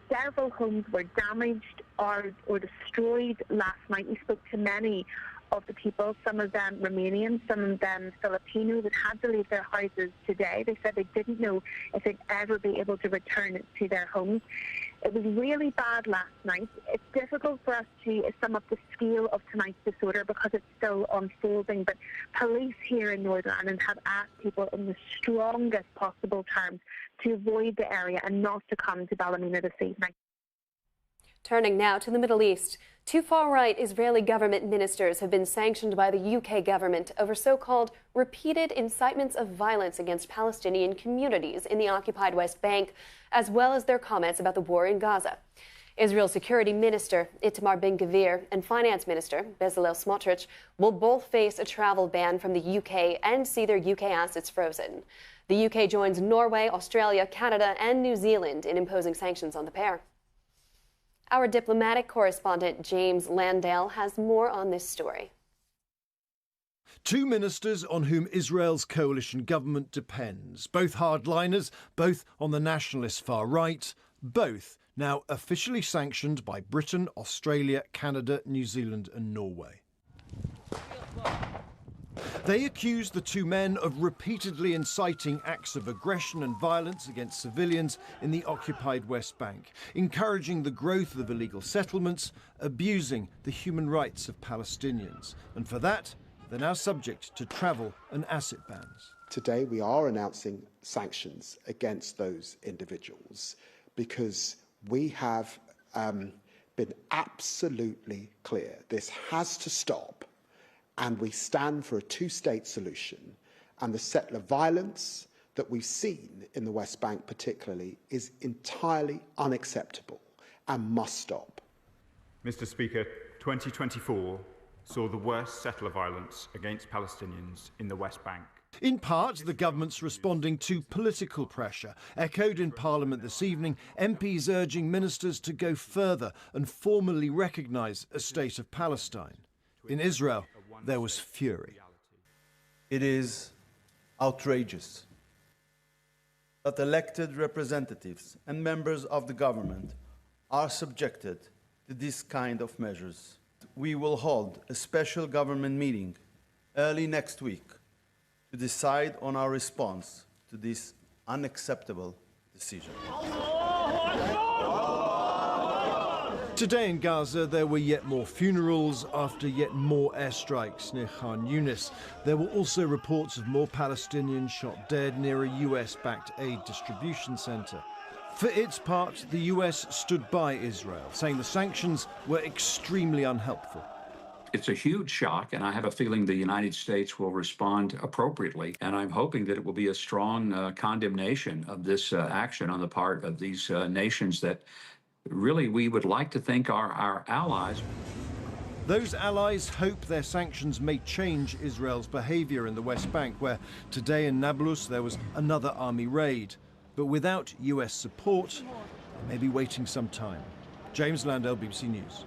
several homes were damaged or destroyed last night. We spoke to many of the people, some of them Romanian, some of them Filipino, that had to leave their houses today. They said they didn't know if they'd ever be able to return to their homes. It was really bad last night. It's difficult for us to sum up the scale of tonight's disorder because it's still unfolding, but police here in Northern Ireland have asked people in the strongest possible terms to avoid the area and not to come to Ballymena this evening. Turning now to the Middle East. Two far-right Israeli government ministers have been sanctioned by the UK government over so-called repeated incitements of violence against Palestinian communities in the occupied West Bank, as well as their comments about the war in Gaza. Israel's Security Minister Itamar Ben-Gvir and Finance Minister Bezalel Smotrich will both face a travel ban from the UK and see their UK assets frozen. The UK joins Norway, Australia, Canada and New Zealand in imposing sanctions on the pair. Our diplomatic correspondent James Landale has more on this story. Two ministers on whom Israel's coalition government depends, both hardliners, both on the nationalist far right, both now officially sanctioned by Britain, Australia, Canada, New Zealand and Norway. They accuse the two men of repeatedly inciting acts of aggression and violence against civilians in the occupied West Bank, encouraging the growth of illegal settlements, abusing the human rights of Palestinians. And for that, they're now subject to travel and asset bans. Today we are announcing sanctions against those individuals because we have been absolutely clear. This has to stop. And we stand for a two-state solution. And the settler violence that we've seen in the West Bank particularly is entirely unacceptable and must stop. Mr. Speaker, 2024 saw the worst settler violence against Palestinians in the West Bank. In part, the government's responding to political pressure. Echoed in Parliament this evening, MPs urging ministers to go further and formally recognise a state of Palestine. In Israel, there was fury. It is outrageous that elected representatives and members of the government are subjected to this kind of measures. We will hold a special government meeting early next week to decide on our response to this unacceptable decision. Today in Gaza, there were yet more funerals after yet more airstrikes near Khan Yunis. There were also reports of more Palestinians shot dead near a US-backed aid distribution centre. For its part, the US stood by Israel, saying the sanctions were extremely unhelpful. It's a huge shock, and I have a feeling the United States will respond appropriately. And I'm hoping that it will be a strong condemnation of this action on the part of these nations that really we would like to think are our allies. Those allies hope their sanctions may change Israel's behaviour in the West Bank, where today in Nablus there was another army raid. But without US support, they may be waiting some time. James Landale, BBC News.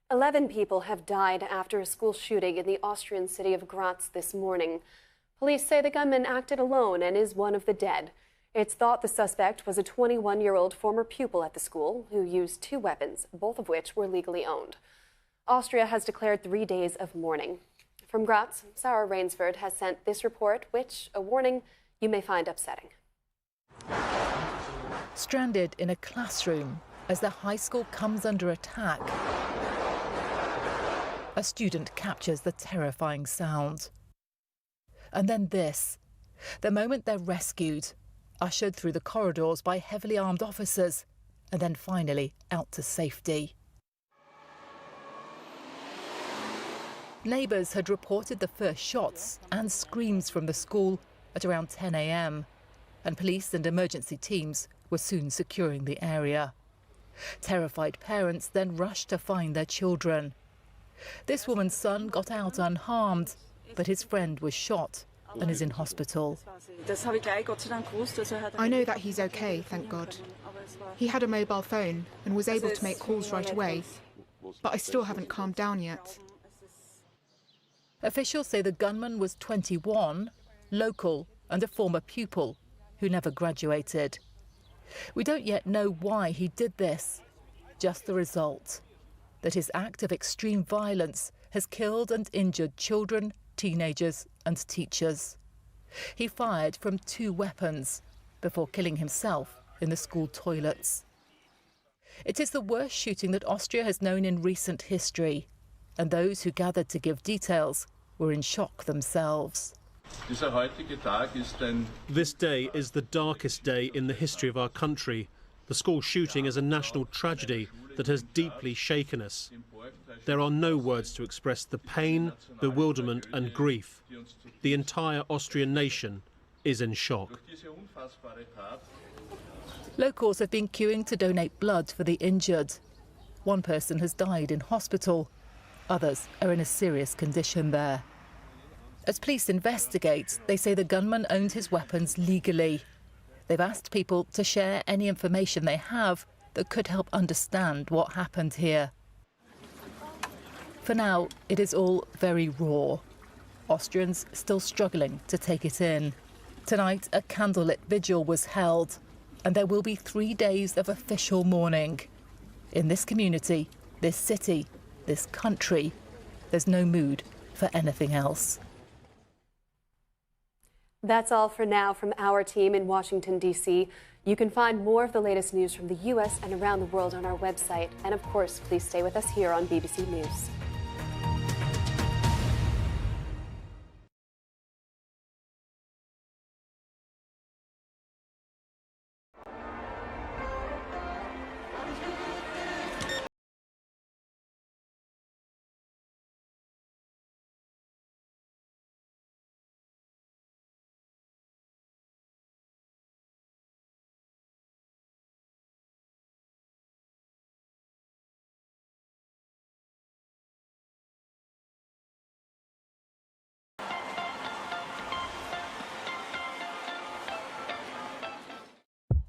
11 people have died after a school shooting in the Austrian city of Graz this morning. Police say the gunman acted alone and is one of the dead. It's thought the suspect was a 21-year-old former pupil at the school who used two weapons, both of which were legally owned. Austria has declared 3 days of mourning. From Graz, Sarah Rainsford has sent this report, which, a warning, you may find upsetting. Stranded in a classroom as the high school comes under attack, a student captures the terrifying sound. And then this, the moment they're rescued, ushered through the corridors by heavily armed officers, and then finally out to safety. Neighbours had reported the first shots and screams from the school at around 10 a.m, and police and emergency teams were soon securing the area. Terrified parents then rushed to find their children. This woman's son got out unharmed, but his friend was shot and is in hospital. I know that he's okay, thank God. He had a mobile phone and was able to make calls right away, but I still haven't calmed down yet. Officials say the gunman was 21, local and a former pupil who never graduated. We don't yet know why he did this, just the result, that his act of extreme violence has killed and injured children, teenagers and teachers. He fired from 2 weapons before killing himself in the school toilets. It is the worst shooting that Austria has known in recent history, and those who gathered to give details were in shock themselves. This day is the darkest day in the history of our country. The school shooting is a national tragedy that has deeply shaken us. There are no words to express the pain, bewilderment and grief. The entire Austrian nation is in shock. Locals have been queuing to donate blood for the injured. One person has died in hospital. Others are in a serious condition there. As police investigate, they say the gunman owned his weapons legally. They've asked people to share any information they have that could help understand what happened here. For now, it is all very raw. Austrians still struggling to take it in. Tonight, a candlelit vigil was held, and there will be 3 days of official mourning. In this community, this city, this country, there's no mood for anything else. That's all for now from our team in Washington, D.C. You can find more of the latest news from the U.S. and around the world on our website. And of course, please stay with us here on BBC News.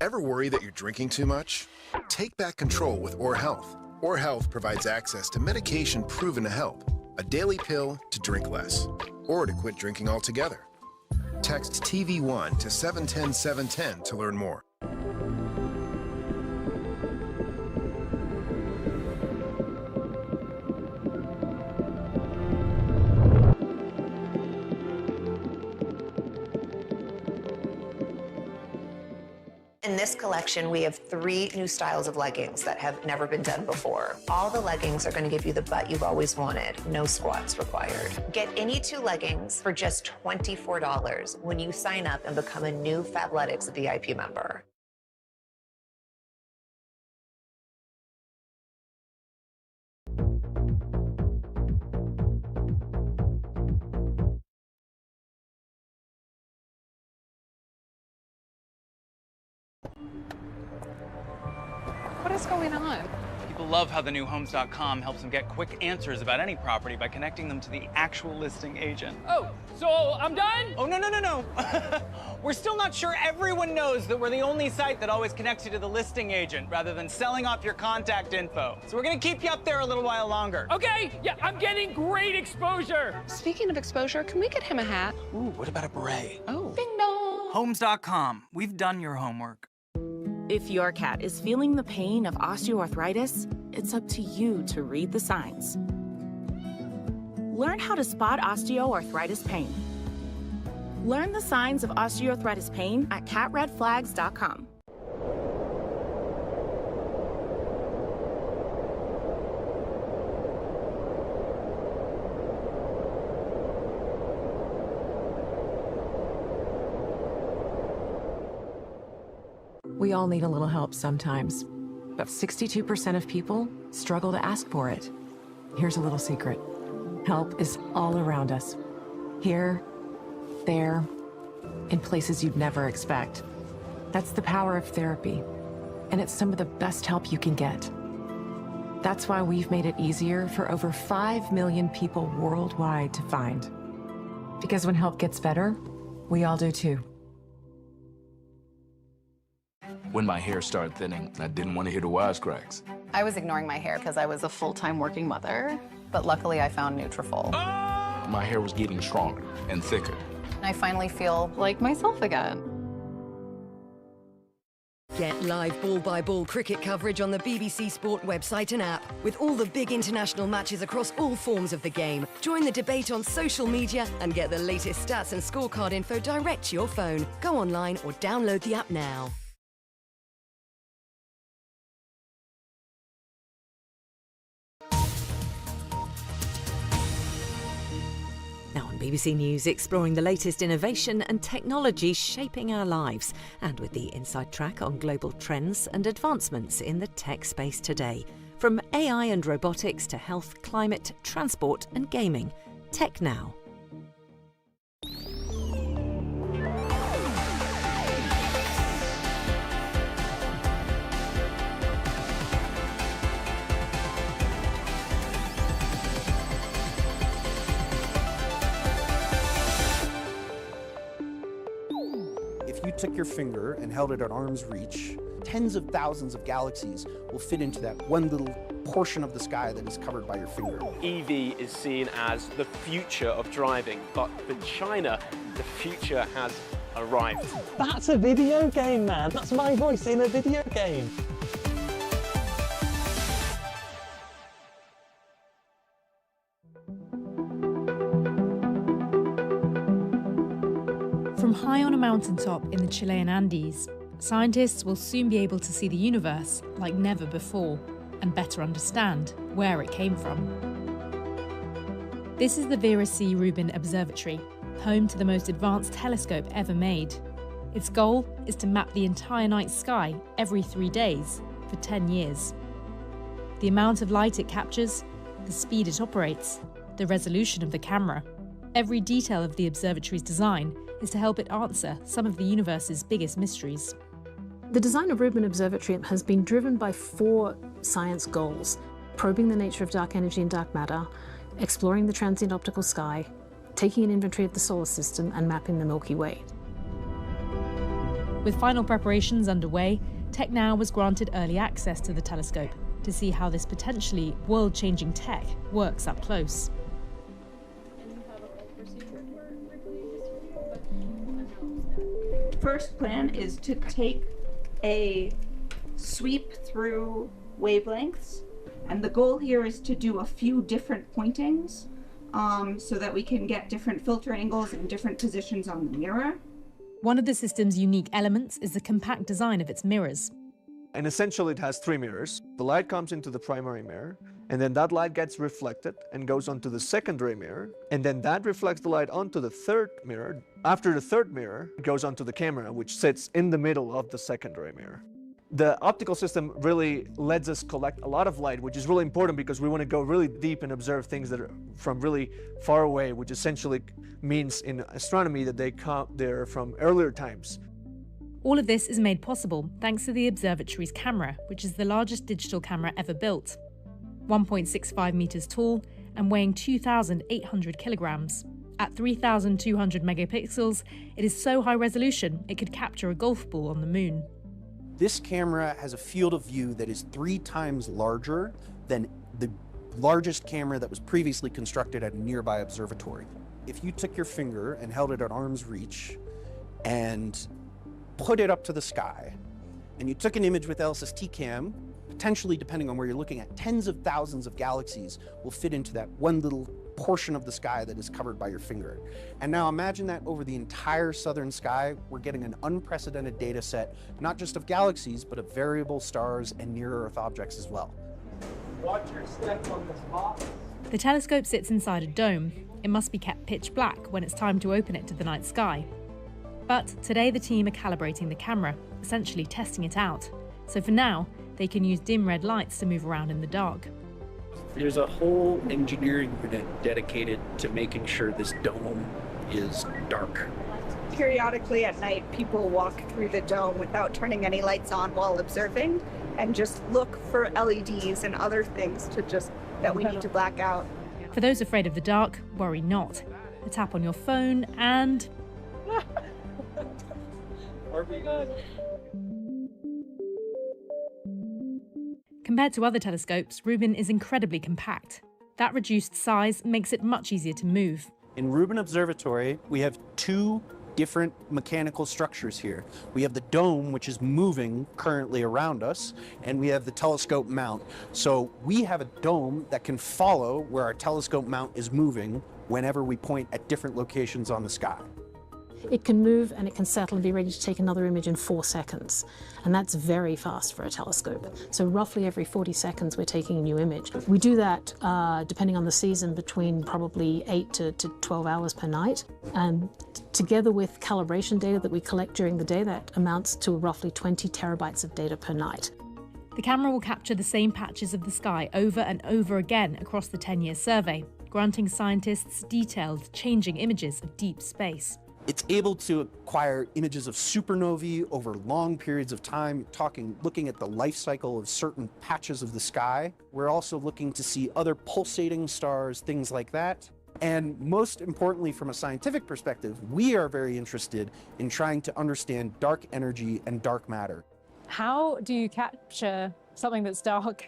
Ever worry that you're drinking too much? Take back control with Or Health. Or Health provides access to medication proven to help. A daily pill to drink less, or to quit drinking altogether. Text TV1 to 710 710 to learn more. In this collection, we have 3 new styles of leggings that have never been done before. All the leggings are going to give you the butt you've always wanted. No squats required. Get any 2 leggings for just $24 when you sign up and become a new Fabletics VIP member. What is going on? People love how the new Homes.com helps them get quick answers about any property by connecting them to the actual listing agent. Oh, so I'm done? Oh, no. We're still not sure everyone knows that we're the only site that always connects you to the listing agent rather than selling off your contact info. So we're gonna keep you up there a little while longer. Okay, yeah, I'm getting great exposure. Speaking of exposure, can we get him a hat? Ooh, what about a beret? Oh. Ding dong. Homes.com, we've done your homework. If your cat is feeling the pain of osteoarthritis, it's up to you to read the signs. Learn how to spot osteoarthritis pain. Learn the signs of osteoarthritis pain at catredflags.com. We all need a little help sometimes, but 62% of people struggle to ask for it. Here's a little secret. Help is all around us. Here, there, in places you'd never expect. That's the power of therapy, and it's some of the best help you can get. That's why we've made it easier for over 5 million people worldwide to find. Because when help gets better, we all do too. When my hair started thinning, I didn't want to hear the wisecracks. I was ignoring my hair because I was a full-time working mother, but luckily I found Nutrafol. My hair was getting stronger and thicker. And I finally feel like myself again. Get live ball-by-ball cricket coverage on the BBC Sport website and app, with all the big international matches across all forms of the game. Join the debate on social media and get the latest stats and scorecard info direct to your phone. Go online or download the app now. Now on BBC News, exploring the latest innovation and technology shaping our lives, and with the inside track on global trends and advancements in the tech space today. From AI and robotics to health, climate, transport and gaming. Tech Now. If you took your finger and held it at arm's reach, tens of thousands of galaxies will fit into that one little portion of the sky that is covered by your finger. EV is seen as the future of driving, but for China, the future has arrived. That's a video game, man. That's my voice in a video game. From high on a mountaintop in the Chilean Andes, scientists will soon be able to see the universe like never before and better understand where it came from. This is the Vera C. Rubin Observatory, home to the most advanced telescope ever made. Its goal is to map the entire night sky every 3 days for 10 years. The amount of light it captures, the speed it operates, the resolution of the camera, every detail of the observatory's design is to help it answer some of the universe's biggest mysteries. The design of Rubin Observatory has been driven by 4 science goals: probing the nature of dark energy and dark matter, exploring the transient optical sky, taking an inventory of the solar system, and mapping the Milky Way. With final preparations underway, TechNow was granted early access to the telescope to see how this potentially world-changing tech works up close. First plan is to take a sweep through wavelengths, and the goal here is to do a few different pointings so that we can get different filter angles and different positions on the mirror. One of the system's unique elements is the compact design of its mirrors. And essentially it has 3 mirrors. The light comes into the primary mirror, and then that light gets reflected and goes onto the secondary mirror, and then that reflects the light onto the third mirror. After the third mirror, it goes onto the camera, which sits in the middle of the secondary mirror. The optical system really lets us collect a lot of light, which is really important because we want to go really deep and observe things that are from really far away, which essentially means in astronomy that they're from earlier times. All of this is made possible thanks to the observatory's camera, which is the largest digital camera ever built. 1.65 meters tall and weighing 2,800 kilograms. At 3,200 megapixels, it is so high resolution it could capture a golf ball on the moon. This camera has a field of view that is 3 times larger than the largest camera that was previously constructed at a nearby observatory. If you took your finger and held it at arm's reach and put it up to the sky, and you took an image with LSST cam, potentially, depending on where you're looking at, tens of thousands of galaxies will fit into that one little portion of the sky that is covered by your finger. And now imagine that over the entire southern sky, we're getting an unprecedented data set, not just of galaxies, but of variable stars and near-Earth objects as well. Watch your step on this box. The telescope sits inside a dome. It must be kept pitch black when it's time to open it to the night sky. But today the team are calibrating the camera, essentially testing it out. So for now, they can use dim red lights to move around in the dark. There's a whole engineering unit dedicated to making sure this dome is dark. Periodically at night, people walk through the dome without turning any lights on while observing and just look for LEDs and other things that we need to black out. For those afraid of the dark, worry not. A tap on your phone and... Are we good? Compared to other telescopes, Rubin is incredibly compact. That reduced size makes it much easier to move. In Rubin Observatory, we have 2 different mechanical structures here. We have the dome, which is moving currently around us, and we have the telescope mount. So we have a dome that can follow where our telescope mount is moving whenever we point at different locations on the sky. It can move and it can settle and be ready to take another image in 4 seconds. And that's very fast for a telescope. So roughly every 40 seconds we're taking a new image. We do that, depending on the season, between probably 8 to 12 hours per night. And together with calibration data that we collect during the day, that amounts to roughly 20 terabytes of data per night. The camera will capture the same patches of the sky over and over again across the 10-year survey, granting scientists detailed, changing images of deep space. It's able to acquire images of supernovae over long periods of time, looking at the life cycle of certain patches of the sky. We're also looking to see other pulsating stars, things like that. And most importantly, from a scientific perspective, we are very interested in trying to understand dark energy and dark matter. How do you capture something that's dark?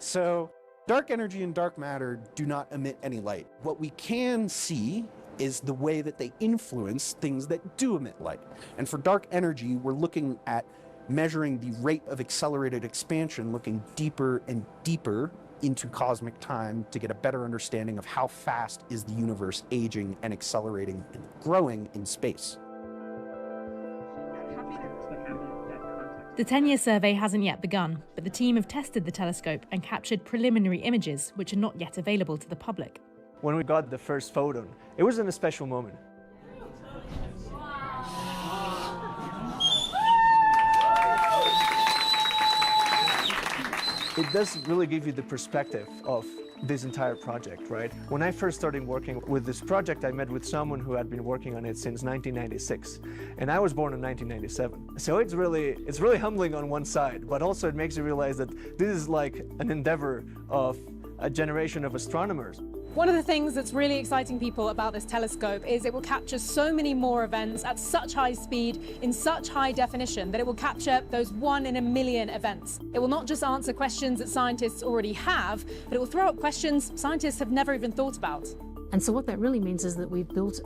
So, dark energy and dark matter do not emit any light. What we can see is the way that they influence things that do emit light. And for dark energy, we're looking at measuring the rate of accelerated expansion, looking deeper and deeper into cosmic time to get a better understanding of how fast is the universe aging and accelerating and growing in space. The 10-year survey hasn't yet begun, but the team have tested the telescope and captured preliminary images which are not yet available to the public. When we got the first photon, it was in a special moment. It does really give you the perspective of this entire project, right? When I first started working with this project, I met with someone who had been working on it since 1996, and I was born in 1997. So it's really humbling on one side, but also it makes you realize that this is like an endeavor of a generation of astronomers. One of the things that's really exciting people about this telescope is it will capture so many more events at such high speed, in such high definition, that it will capture those 1 in a million events. It will not just answer questions that scientists already have, but it will throw up questions scientists have never even thought about. And so what that really means is that we've built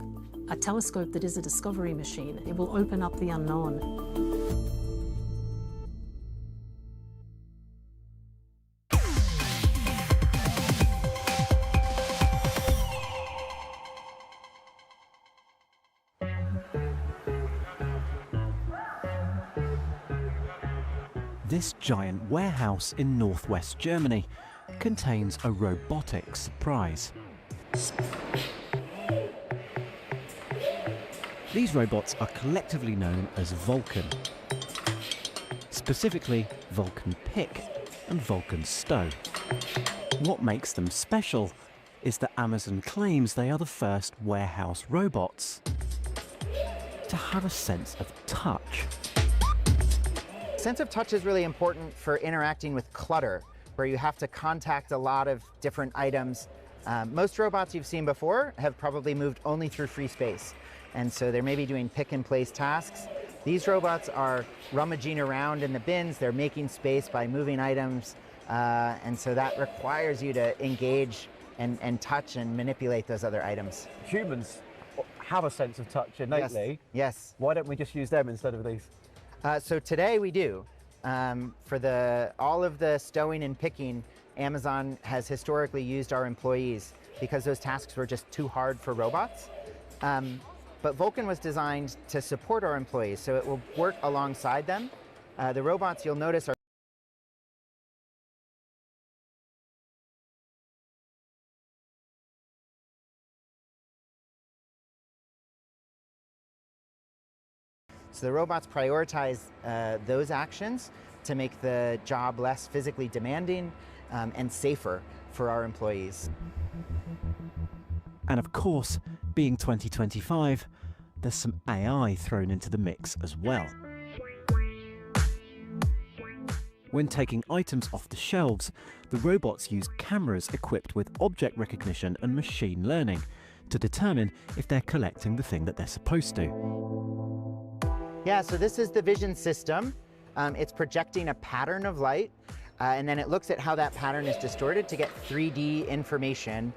a telescope that is a discovery machine. It will open up the unknown. This giant warehouse in northwest Germany contains a robotics surprise. These robots are collectively known as Vulcan. Specifically, Vulcan Pick and Vulcan Stow. What makes them special is that Amazon claims they are the first warehouse robots to have a sense of touch. Sense of touch is really important for interacting with clutter, where you have to contact a lot of different items. Most robots you've seen before have probably moved only through free space, and so they're maybe doing pick and place tasks. These robots are rummaging around in the bins, they're making space by moving items, and so that requires you to engage and touch and manipulate those other items. Humans have a sense of touch innately. Yes. Why don't we just use them instead of these? So today we do. For all of the stowing and picking, Amazon has historically used our employees because those tasks were just too hard for robots. But Vulcan was designed to support our employees, so it will work alongside them. The robots, you'll notice, are So the robots prioritize those actions to make the job less physically demanding and safer for our employees. And of course, being 2025, there's some AI thrown into the mix as well. When taking items off the shelves, the robots use cameras equipped with object recognition and machine learning to determine if they're collecting the thing that they're supposed to. Yeah, so this is the vision system. It's projecting a pattern of light, and then it looks at how that pattern is distorted to get 3D information.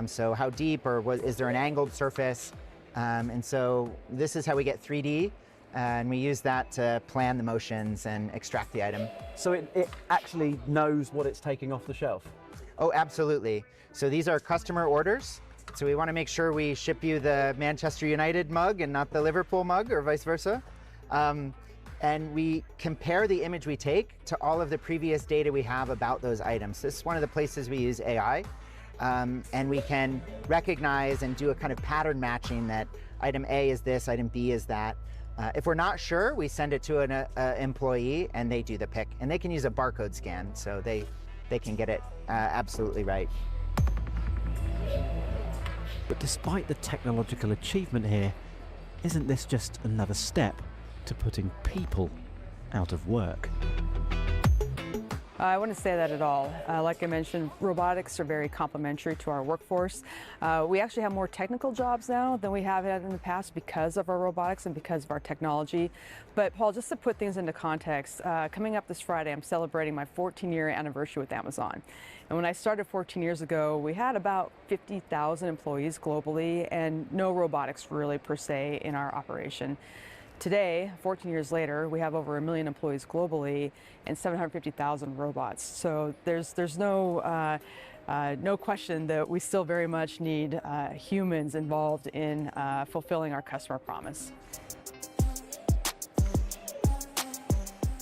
So how deep, or is there an angled surface? And so this is how we get 3D, and we use that to plan the motions and extract the item. So it actually knows what it's taking off the shelf? Oh, absolutely. So these are customer orders. So we want to make sure we ship you the Manchester United mug and not the Liverpool mug, or vice versa. And we compare the image we take to all of the previous data we have about those items. This is one of the places we use AI. And we can recognize and do a kind of pattern matching that item A is this, item B is that. If we're not sure, we send it to an employee and they do the pick. And they can use a barcode scan, so they can get it absolutely right. But despite the technological achievement here, isn't this just another step to putting people out of work? I wouldn't say that at all. Like I mentioned, robotics are very complementary to our workforce. We actually have more technical jobs now than we have had in the past because of our robotics and because of our technology. But Paul, just to put things into context, coming up this Friday, I'm celebrating my 14-year anniversary with Amazon. And when I started 14 years ago, we had about 50,000 employees globally and no robotics really per se in our operation. Today, 14 years later, we have over 1 million employees globally and 750,000 robots. So there's no question that we still very much need humans involved in fulfilling our customer promise.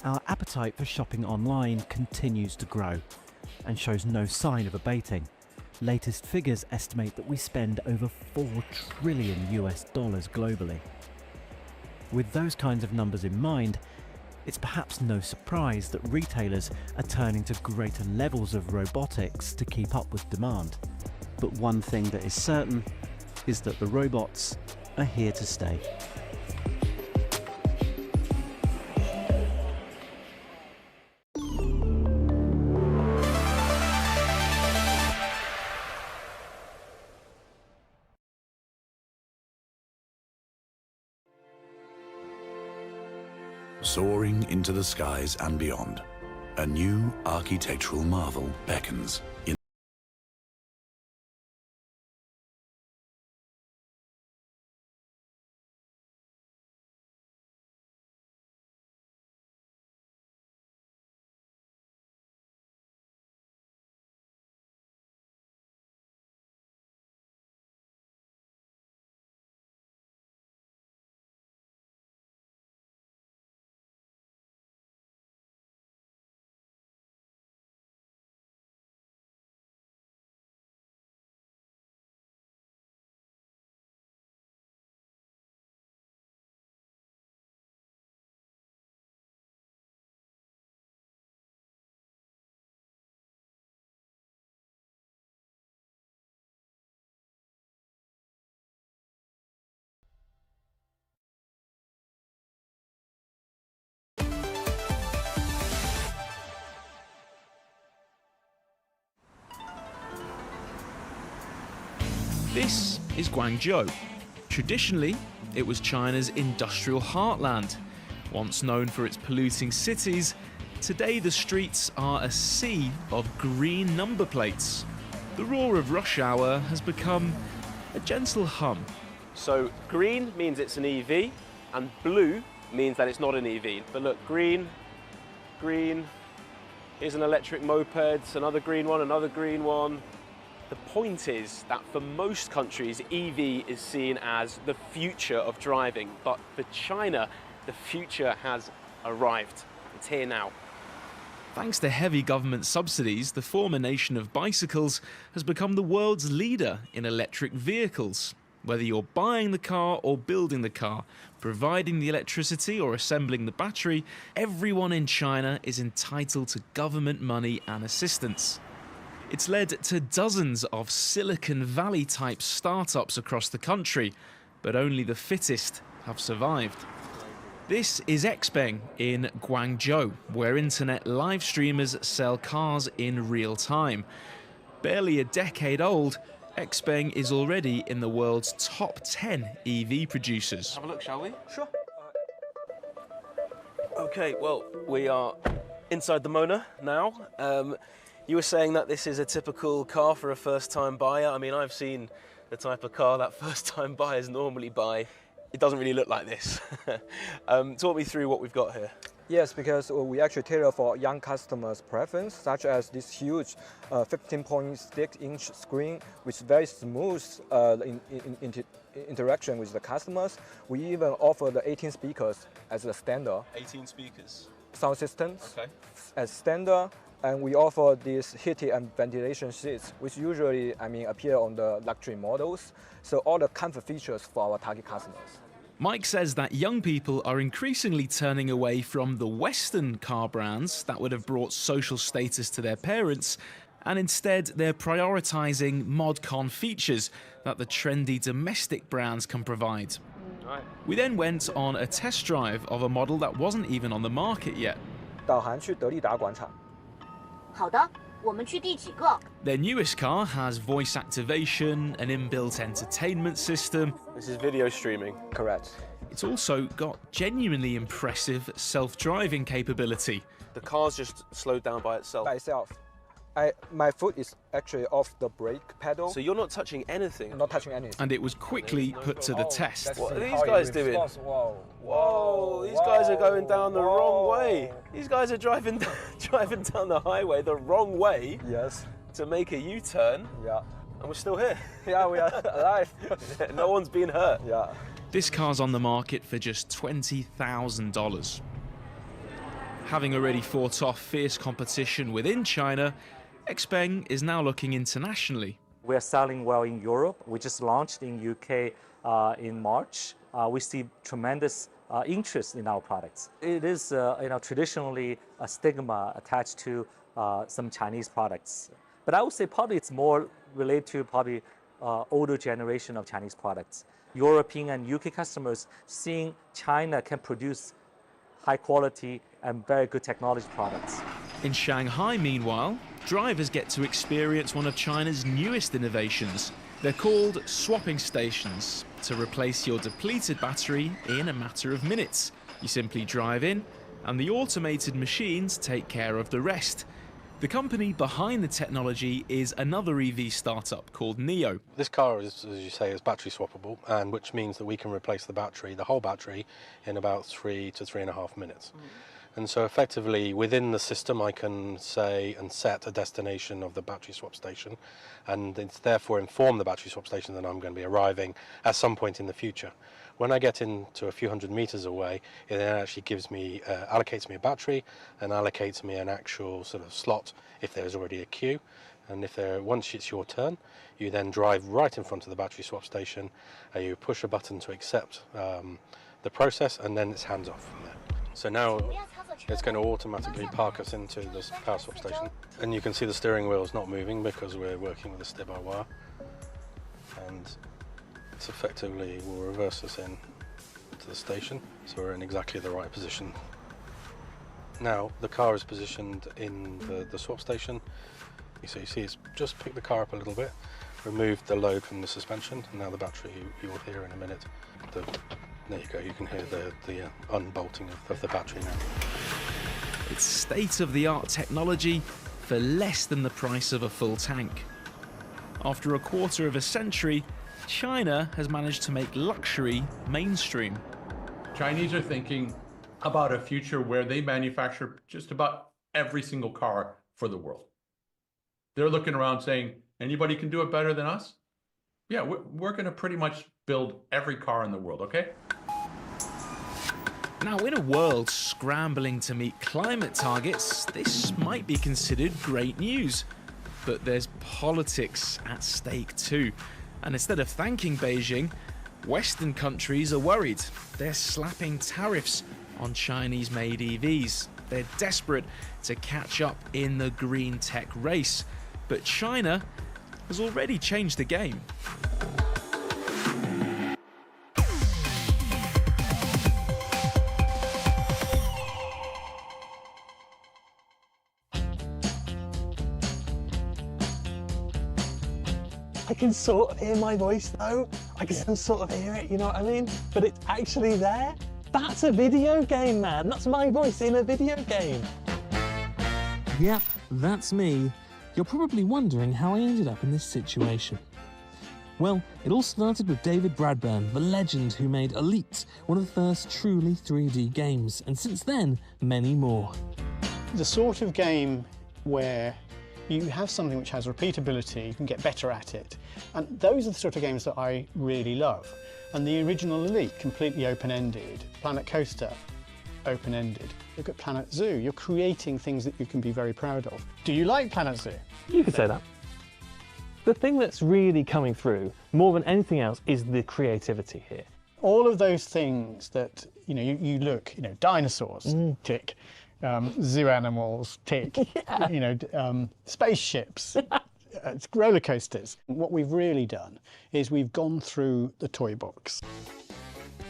Our appetite for shopping online continues to grow and shows no sign of abating. Latest figures estimate that we spend over $4 trillion globally. With those kinds of numbers in mind, it's perhaps no surprise that retailers are turning to greater levels of robotics to keep up with demand. But one thing that is certain is that the robots are here to stay. Soaring into the skies and beyond, a new architectural marvel beckons. This is Guangzhou. Traditionally, it was China's industrial heartland. Once known for its polluting cities, today the streets are a sea of green number plates. The roar of rush hour has become a gentle hum. So green means it's an EV, and blue means that it's not an EV. But look, green, here's an electric moped, another green one, another green one. The point is that for most countries, EV is seen as the future of driving. But for China, the future has arrived. It's here now. Thanks to heavy government subsidies, the former nation of bicycles has become the world's leader in electric vehicles. Whether you're buying the car or building the car, providing the electricity or assembling the battery, everyone in China is entitled to government money and assistance. It's led to dozens of Silicon Valley-type startups across the country, but only the fittest have survived. This is Xpeng in Guangzhou, where internet live streamers sell cars in real time. Barely a decade old, Xpeng is already in the world's top 10 EV producers. Have a look, shall we? Sure. Okay, well, we are inside the Mona now. You were saying that this is a typical car for a first-time buyer. I mean, I've seen the type of car that first-time buyers normally buy, it doesn't really look like this. Talk me through what we've got here. Yes, because we actually tailor for young customers' preference, such as this huge 15.6-inch screen with very smooth interaction with the customers. We even offer the 18 speakers as the standard. 18 speakers. Sound systems as standard, and we offer these heated and ventilation seats, which usually, appear on the luxury models. So all the comfort features for our target customers. Mike says that young people are increasingly turning away from the Western car brands that would have brought social status to their parents, and instead they're prioritising mod-con features that the trendy domestic brands can provide. Right. We then went on a test drive of a model that wasn't even on the market yet. 导航去德利达广场。好的，我们去第几个？ Their newest car has voice activation, an inbuilt entertainment system. This is video streaming. Correct. It's also got genuinely impressive self-driving capability. The car's just slowed down by itself. By itself. My foot is actually off the brake pedal. So you're not touching anything? Not touching anything. And it was quickly put to the test. What are these guys doing? Whoa, these guys are going down the wrong way. These guys are driving down the highway the wrong way. Yes. To make a U-turn. Yeah. And we're still here. Yeah, we are alive. No one's been hurt. Yeah. This car's on the market for just $20,000. Having already fought off fierce competition within China, Xpeng is now looking internationally. We're selling well in Europe. We just launched in UK in March. We see tremendous interest in our products. It is traditionally a stigma attached to some Chinese products. But I would say probably it's more related to older generation of Chinese products. European and UK customers seeing China can produce high quality and very good technology products. In Shanghai, meanwhile, drivers get to experience one of China's newest innovations. They're called swapping stations, to replace your depleted battery in a matter of minutes. You simply drive in, and the automated machines take care of the rest. The company behind the technology is another EV startup called NIO. This car is, as you say, is battery swappable, and which means that we can replace the battery, the whole battery, in about 3 to 3.5 minutes. And so effectively within the system I can say and set a destination of the battery swap station, and it's therefore inform the battery swap station that I'm going to be arriving at some point in the future. When I get into a few hundred meters away, it then actually gives me, allocates me a battery and allocates me an actual sort of slot if there's already a queue. And once it's your turn, you then drive right in front of the battery swap station, you push a button to accept the process, and then it's hands off from there. So now it's going to automatically park us into this power swap station. And you can see the steering wheel is not moving because we're working with a steer-by-wire. And it's effectively will reverse us in to the station, so we're in exactly the right position. Now the car is positioned in the swap station. So you see it's just picked the car up a little bit, removed the load from the suspension, and now the battery you will hear in a minute. There you go, you can hear the unbolting of the battery now. It's state-of-the-art technology for less than the price of a full tank. After a quarter of a century, China has managed to make luxury mainstream. Chinese are thinking about a future where they manufacture just about every single car for the world. They're looking around saying, anybody can do it better than us? Yeah, we're going to pretty much build every car in the world, okay? Now, in a world scrambling to meet climate targets, this might be considered great news. But there's politics at stake too. And instead of thanking Beijing, Western countries are worried. They're slapping tariffs on Chinese-made EVs. They're desperate to catch up in the green tech race. But China has already changed the game. I can sort of hear my voice though. I can sort of hear it, you know what I mean? But it's actually there. That's a video game, man. That's my voice in a video game. Yep, that's me. You're probably wondering how I ended up in this situation. Well, it all started with David Bradburn, the legend who made Elite, one of the first truly 3D games, and since then, many more. The sort of game where you have something which has repeatability, you can get better at it, and those are the sort of games that I really love. And the original Elite, completely open-ended, Planet Coaster, open-ended. Look at Planet Zoo, you're creating things that you can be very proud of. Do you like Planet Zoo? You could say that. The thing that's really coming through, more than anything else, is the creativity here. All of those things that, you look, dinosaurs, tick, zoo animals, tick, spaceships, roller coasters. What we've really done is we've gone through the toy box.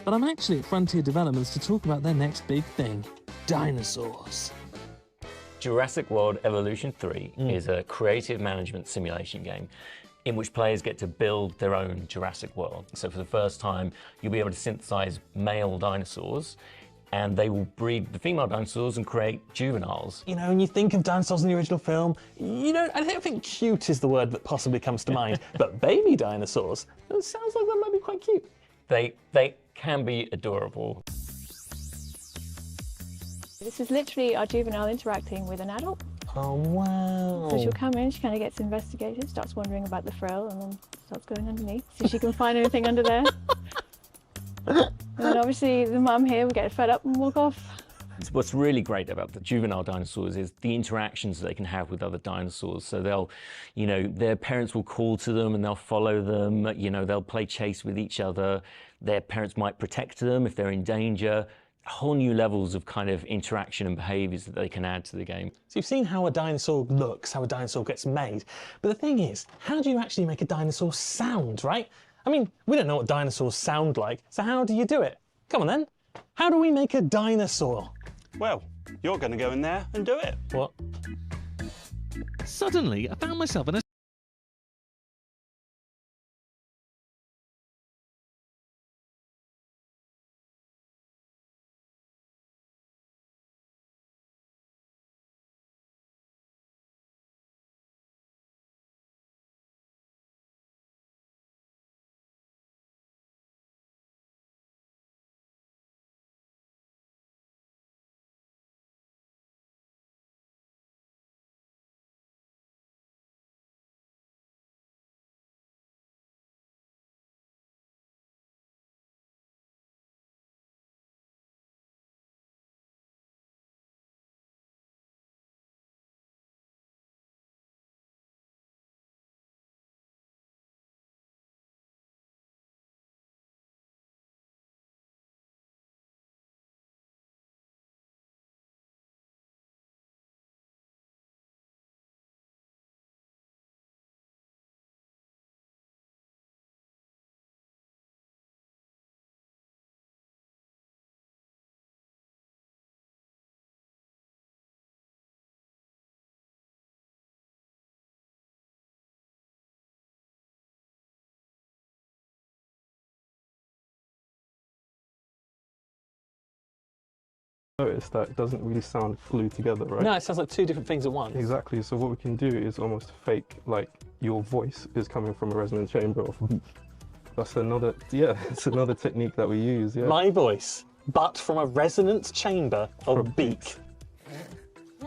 But I'm actually at Frontier Developments to talk about their next big thing, dinosaurs. Jurassic World Evolution 3 is a creative management simulation game in which players get to build their own Jurassic World. So for the first time, you'll be able to synthesize male dinosaurs, and they will breed the female dinosaurs and create juveniles. When you think of dinosaurs in the original film, I don't think cute is the word that possibly comes to mind, but baby dinosaurs, it sounds like that might be quite cute. They can be adorable. This is literally our juvenile interacting with an adult. Oh, wow. So she'll come in, she kind of gets investigated, starts wondering about the frill, and then starts going underneath, see if she can find anything under there. And then obviously the mum here will get fed up and walk off. What's really great about the juvenile dinosaurs is the interactions they can have with other dinosaurs. So they'll, their parents will call to them and they'll follow them, they'll play chase with each other. Their parents might protect them if they're in danger. Whole new levels of kind of interaction and behaviours that they can add to the game. So you've seen how a dinosaur looks, how a dinosaur gets made, but the thing is, how do you actually make a dinosaur sound, right? I mean, we don't know what dinosaurs sound like, so how do you do it? Come on then, how do we make a dinosaur? Well, you're going to go in there and do it. What? Suddenly, I found myself in a Notice that it doesn't really sound glued together, right? No, it sounds like two different things at once. Exactly, so what we can do is almost fake like your voice is coming from a resonant chamber of beep. That's another, it's another technique that we use, yeah. My voice, but from a resonance chamber of beak.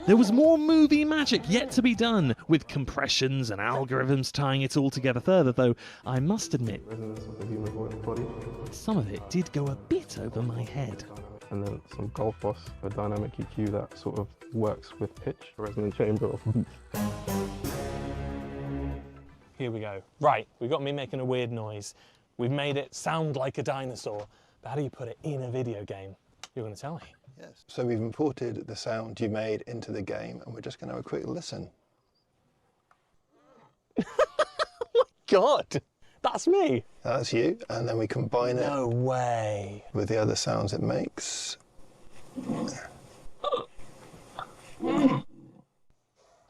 There was more movie magic yet to be done, with compressions and algorithms tying it all together further, though I must admit, some of it did go a bit over my head. And then some golf boss, a dynamic EQ that sort of works with pitch, a resonant chamber of beep. Here we go. Right, we've got me making a weird noise. We've made it sound like a dinosaur, but how do you put it in a video game? You're going to tell me. Yes. So we've imported the sound you made into the game, and we're just going to have a quick listen. Oh my God, that's me. That's you, and then we combine it. No way. With the other sounds it makes.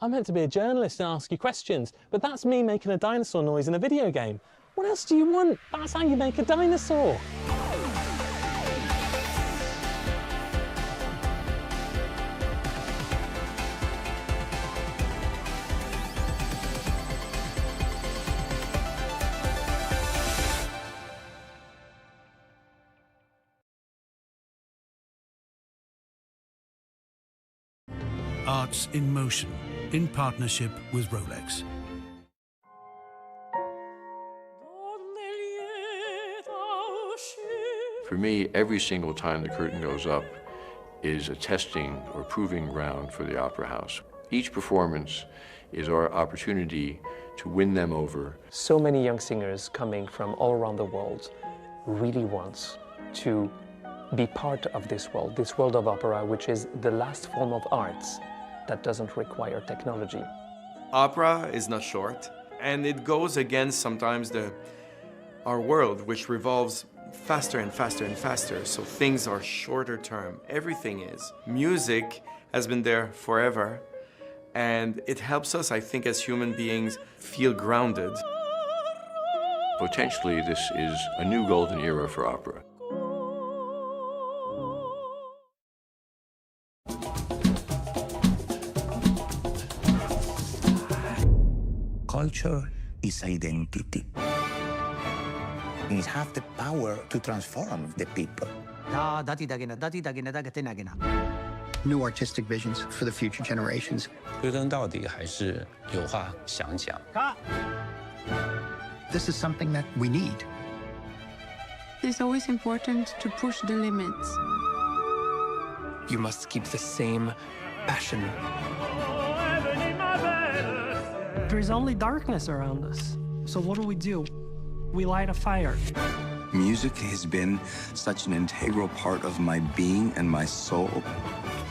I'm meant to be a journalist and ask you questions, but that's me making a dinosaur noise in a video game. What else do you want? That's how you make a dinosaur. Arts in Motion, in partnership with Rolex. For me, every single time the curtain goes up is a testing or proving ground for the Opera House. Each performance is our opportunity to win them over. So many young singers coming from all around the world really wants to be part of this world of opera, which is the last form of arts that doesn't require technology. Opera is not short, and it goes against sometimes our world, which revolves faster and faster and faster, so things are shorter term. Everything is. Music has been there forever, and it helps us, I think, as human beings, feel grounded. Potentially, this is a new golden era for opera. Culture is identity. It has the power to transform the people. New artistic visions for the future generations. This is something that we need. It's always important to push the limits. You must keep the same passion. There's only darkness around us. So what do? We light a fire. Music has been such an integral part of my being and my soul.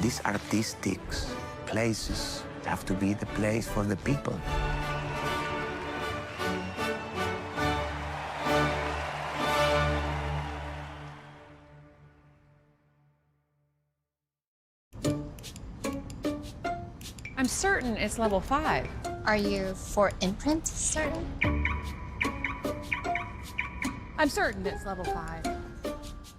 These artistic places have to be the place for the people. I'm certain it's level 5. Are you for imprint certain? I'm certain it's level 5.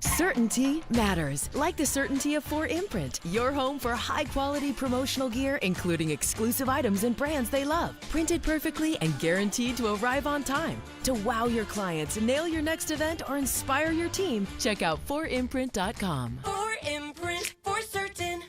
Certainty matters, like the certainty of 4imprint, your home for high-quality promotional gear, including exclusive items and brands they love, printed perfectly and guaranteed to arrive on time. To wow your clients, nail your next event, or inspire your team, check out 4imprint.com. 4imprint, for certain.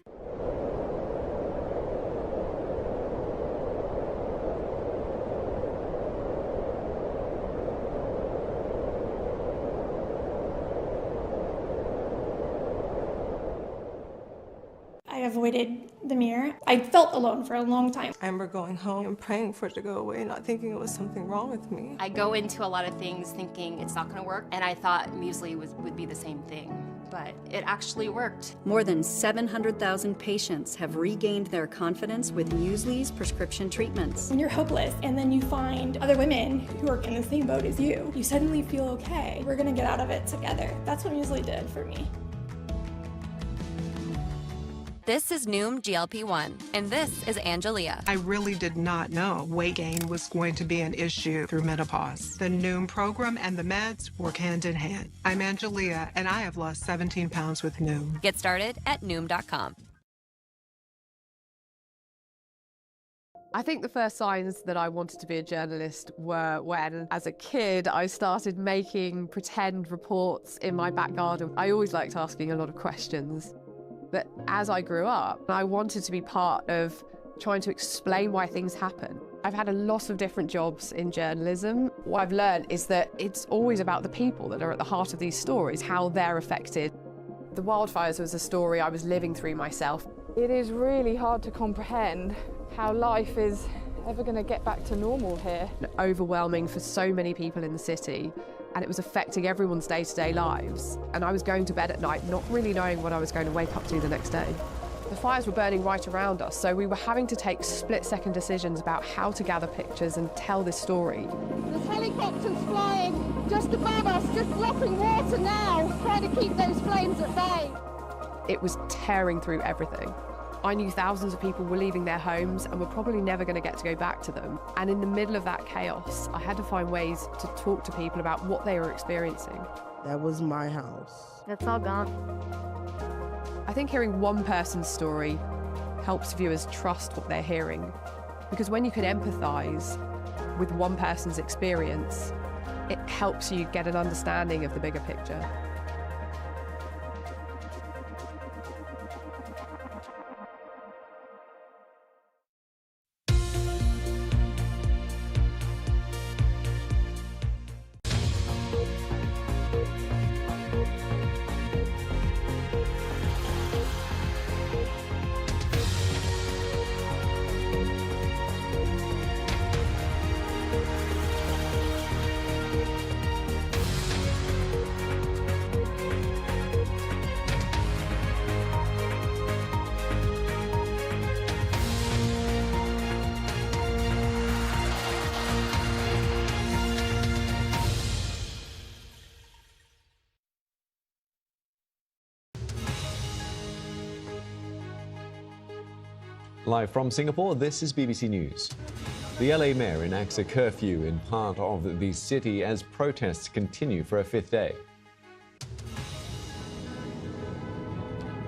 I avoided the mirror. I felt alone for a long time. I remember going home and praying for it to go away, not thinking it was something wrong with me. I go into a lot of things thinking it's not going to work, and I thought muesli would be the same thing, but it actually worked. More than 700,000 patients have regained their confidence with muesli's prescription treatments. When you're hopeless and then you find other women who are in the same boat as you suddenly feel okay. We're gonna get out of it together. That's what muesli did for me. This is Noom GLP-1, and this is Angelia. I really did not know weight gain was going to be an issue through menopause. The Noom program and the meds work hand in hand. I'm Angelia, and I have lost 17 pounds with Noom. Get started at Noom.com. I think the first signs that I wanted to be a journalist were when, as a kid, I started making pretend reports in my back garden. I always liked asking a lot of questions. But as I grew up, I wanted to be part of trying to explain why things happen. I've had a lot of different jobs in journalism. What I've learned is that it's always about the people that are at the heart of these stories, how they're affected. The wildfires was a story I was living through myself. It is really hard to comprehend how life is ever going to get back to normal here. Overwhelming for so many people in the city, and it was affecting everyone's day-to-day lives. And I was going to bed at night not really knowing what I was going to wake up to the next day. The fires were burning right around us, so we were having to take split-second decisions about how to gather pictures and tell this story. There's helicopters flying just above us, just dropping water now, trying to keep those flames at bay. It was tearing through everything. I knew thousands of people were leaving their homes and were probably never going to get to go back to them. And in the middle of that chaos, I had to find ways to talk to people about what they were experiencing. That was my house. It's all gone. I think hearing one person's story helps viewers trust what they're hearing. Because when you can empathise with one person's experience, it helps you get an understanding of the bigger picture. Live from Singapore, this is BBC News. The LA mayor enacts a curfew in part of the city as protests continue for a fifth day.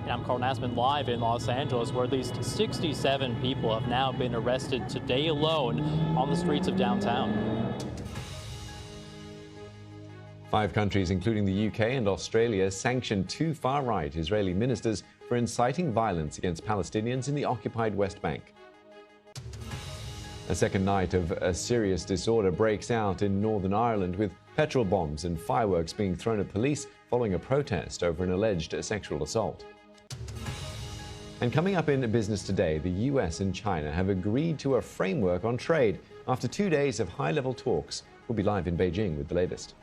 And I'm Carl Nassman live in Los Angeles, where at least 67 people have now been arrested today alone on the streets of downtown. 5 countries, including the UK and Australia, sanctioned 2 far-right Israeli ministers for inciting violence against Palestinians in the occupied West Bank. A second night of a serious disorder breaks out in Northern Ireland, with petrol bombs and fireworks being thrown at police following a protest over an alleged sexual assault. And coming up in Business Today, the US and China have agreed to a framework on trade after 2 days of high-level talks. We'll be live in Beijing with the latest.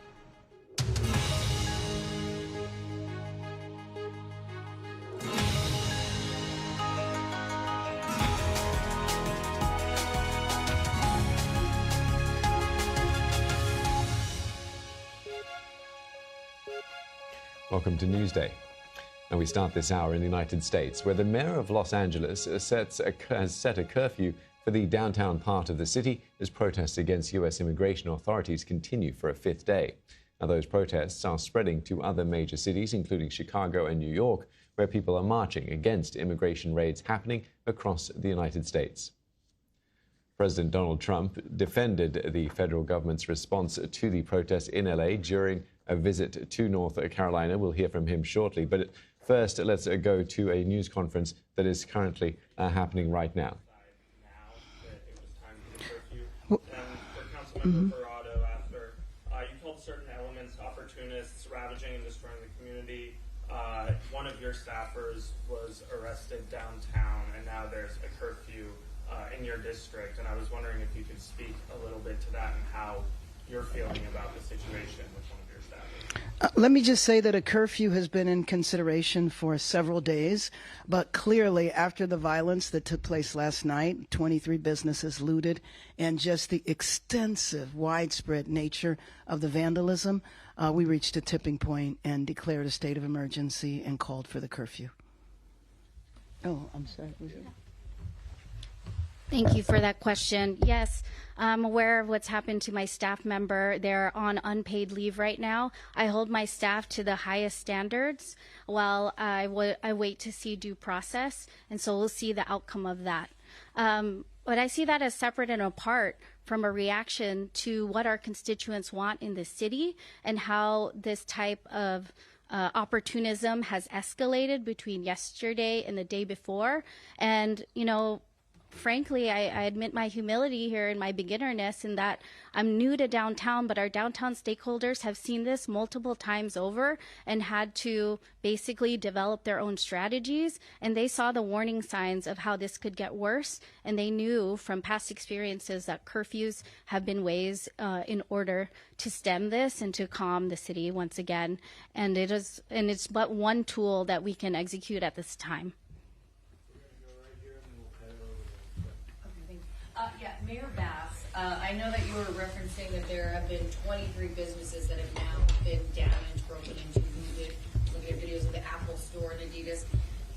Welcome to Newsday. And we start this hour in the United States, where the mayor of Los Angeles has set a curfew for the downtown part of the city as protests against U.S. immigration authorities continue for a fifth day. Now, those protests are spreading to other major cities, including Chicago and New York, where people are marching against immigration raids happening across the United States. President Donald Trump defended the federal government's response to the protests in L.A. during a visit to North Carolina. We'll hear from him shortly. But first, let's go to a news conference that is currently happening right now. Councilmember Verado, after you told certain elements, opportunists, ravaging and destroying the community. One of your staffers was arrested downtown, and now there's a curfew in your district. And I was wondering if you could speak a little bit to that and how you're feeling about the situation with one of your staffers. Let me just say that a curfew has been in consideration for several days, but clearly after the violence that took place last night, 23 businesses looted, and just the extensive, widespread nature of the vandalism, we reached a tipping point and declared a state of emergency and called for the curfew. Oh, I'm sorry. Thank you for that question. Yes, I'm aware of what's happened to my staff member. They're on unpaid leave right now. I hold my staff to the highest standards while I wait to see due process, and so we'll see the outcome of that. But I see that as separate and apart from a reaction to what our constituents want in the city and how this type of opportunism has escalated between yesterday and the day before. And, you know, frankly, I admit my humility here and my beginnerness in that I'm new to downtown, but our downtown stakeholders have seen this multiple times over and had to basically develop their own strategies. And they saw the warning signs of how this could get worse. And they knew from past experiences that curfews have been ways in order to stem this and to calm the city once again. And it's but one tool that we can execute at this time. Yeah, Mayor Bass, I know that you were referencing that there have been 23 businesses that have now been damaged, broken into, looted, looking at videos of the Apple Store and Adidas.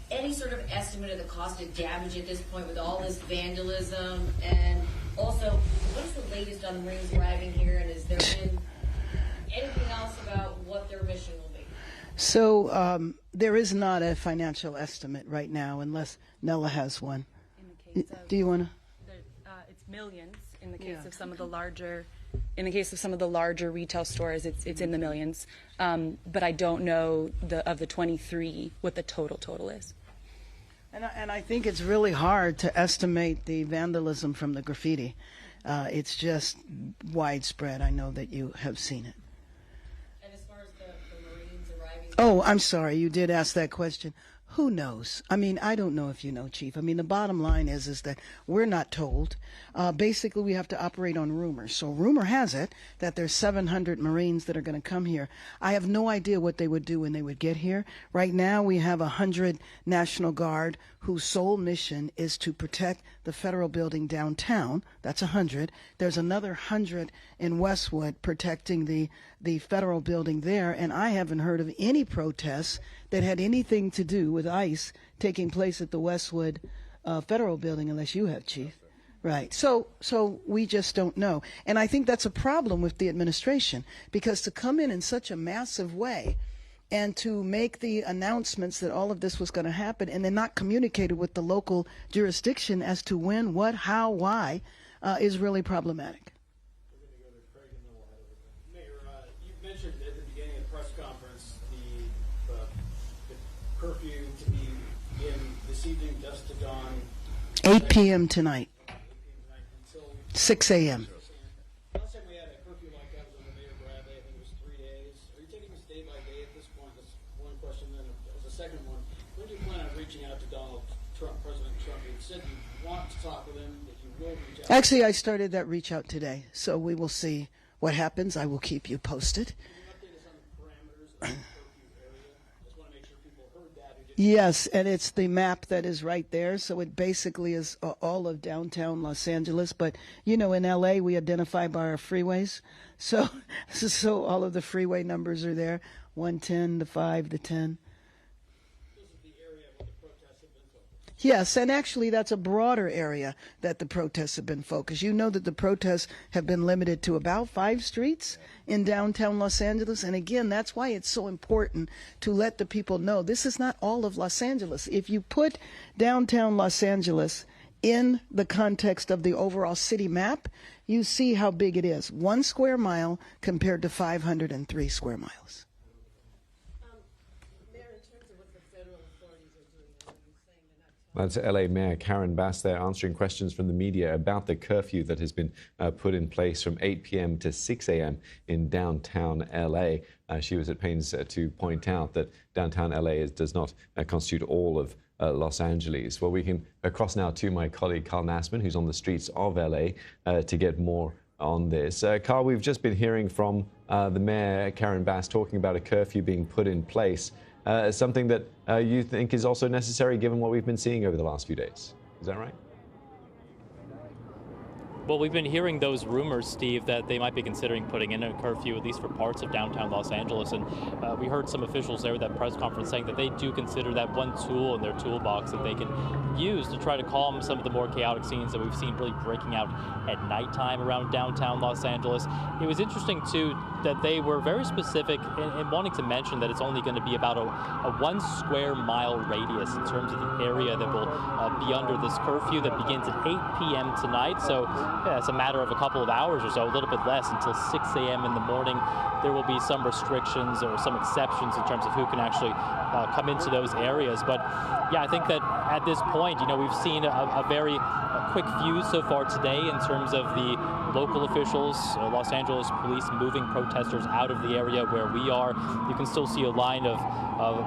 Any sort of estimate of the cost of damage at this point with all this vandalism? And also, what is the latest on the Marines arriving here, and has there been anything else about what their mission will be? So there is not a financial estimate right now, unless Nella has one. Do you want to? Millions in the case of some of the larger, retail stores. It's in the millions, but I don't know of the 23 what the total is. And I think it's really hard to estimate the vandalism from the graffiti. It's just widespread. I know that you have seen it. And as far as the Marines arriving. Oh, I'm sorry. You did ask that question. Who knows? I mean, I don't know if you know, Chief. I mean, the bottom line is that we're not told. Basically, we have to operate on rumors. So rumor has it that there's 700 Marines that are going to come here. I have no idea what they would do when they would get here. Right now, we have 100 National Guard whose sole mission is to protect the federal building downtown. That's 100. There's another 100 in Westwood protecting the federal building there. And I haven't heard of any protests that had anything to do with ICE taking place at the Westwood federal building unless you have, Chief. Right. So we just don't know. And I think that's a problem with the administration, because to come in such a massive way and to make the announcements that all of this was going to happen and then not communicated with the local jurisdiction as to when, what, how, why, is really problematic. Mayor, you mentioned at the beginning of the press conference the curfew to be in this evening, dusk to dawn. 8 p.m. tonight. 6 a.m. Last time we had a curfew like that was under Mayor Bradley. I think it was 3 days. Are you taking this day by day at this point? That's one question. Then as a second one, when do you plan on reaching out to Donald Trump, President Trump? You said you want to talk with him, that you will reach out. Actually, I started that reach out today, so we will see what happens. I will keep you posted. Yes, and it's the map that is right there. So it basically is all of downtown Los Angeles. But, you know, in L.A., we identify by our freeways. So all of the freeway numbers are there, 110, the 5, the 10. Yes, and actually that's a broader area that the protests have been focused. You know that the protests have been limited to about 5 streets in downtown Los Angeles. And again, that's why it's so important to let the people know this is not all of Los Angeles. If you put downtown Los Angeles in the context of the overall city map, you see how big it is. 1 square mile compared to 503 square miles. That's LA Mayor Karen Bass there answering questions from the media about the curfew that has been put in place from 8 p.m. to 6 a.m. in downtown LA. She was at pains to point out that downtown LA does not constitute all of Los Angeles. Well, we can cross now to my colleague Carl Nassman, who's on the streets of LA, to get more on this. Carl, we've just been hearing from the Mayor Karen Bass talking about a curfew being put in place. Something that you think is also necessary given what we've been seeing over the last few days. Is that right? Well, we've been hearing those rumors, Steve, that they might be considering putting in a curfew, at least for parts of downtown Los Angeles. And we heard some officials there at that press conference saying that they do consider that one tool in their toolbox that they can use to try to calm some of the more chaotic scenes that we've seen really breaking out at nighttime around downtown Los Angeles. It was interesting, too, that they were very specific in wanting to mention that it's only going to be about a 1 square mile radius in terms of the area that will be under this curfew that begins at 8 p.m. tonight. So yeah, it's a matter of a couple of hours or so, a little bit less, until 6 a.m. in the morning. There will be some restrictions or some exceptions in terms of who can actually come into those areas. But yeah, I think that at this point, you know, we've seen a very quick fuse so far today in terms of the local officials, Los Angeles police moving protesters out of the area where we are. You can still see a line of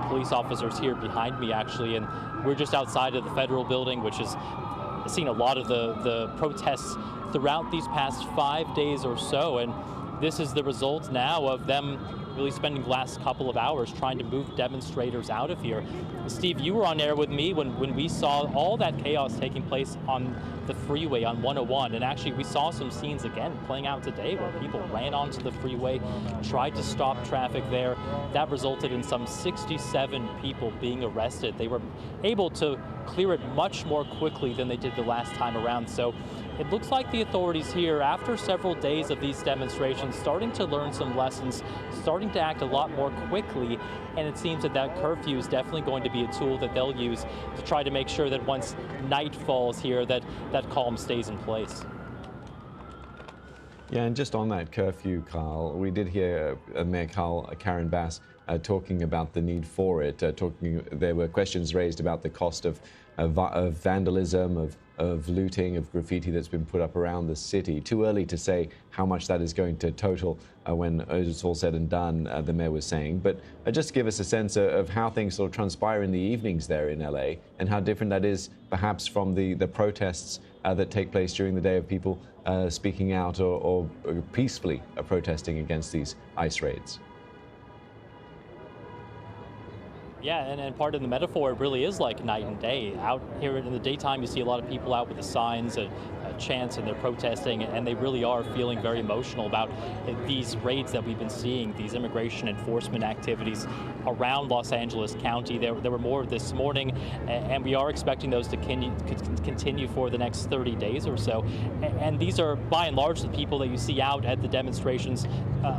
police officers here behind me, actually, and we're just outside of the federal building, which has seen a lot of the protests throughout these past 5 days or so. And this is the result now of them really spending the last couple of hours trying to move demonstrators out of here. Steve, you were on air with me when we saw all that chaos taking place on the freeway on 101, and actually we saw some scenes again playing out today where people ran onto the freeway, tried to stop traffic there. That resulted in some 67 people being arrested. They were able to clear it much more quickly than they did the last time around. So it looks like the authorities here, after several days of these demonstrations, starting to learn some lessons, starting to act a lot more quickly, and it seems that that curfew is definitely going to be a tool that they'll use to try to make sure that once night falls here, that calm stays in place. Yeah, and just on that curfew, Carl, we did hear Mayor Karen Bass talking about the need for it. There were questions raised about the cost of vandalism, of looting, of graffiti that's been put up around the city. Too early to say how much that is going to total when it's all said and done, the mayor was saying. But just give us a sense of how things sort of transpire in the evenings there in LA, and how different that is perhaps from the protests that take place during the day of people speaking out or peacefully protesting against these ICE raids. Yeah, and part of the metaphor, it really is like night and day. Out here in the daytime, you see a lot of people out with the signs chants and they're protesting, and they really are feeling very emotional about these raids that we've been seeing, these immigration enforcement activities around Los Angeles County. There were more this morning, and we are expecting those to continue for the next 30 days or so. And these are, by and large, the people that you see out at the demonstrations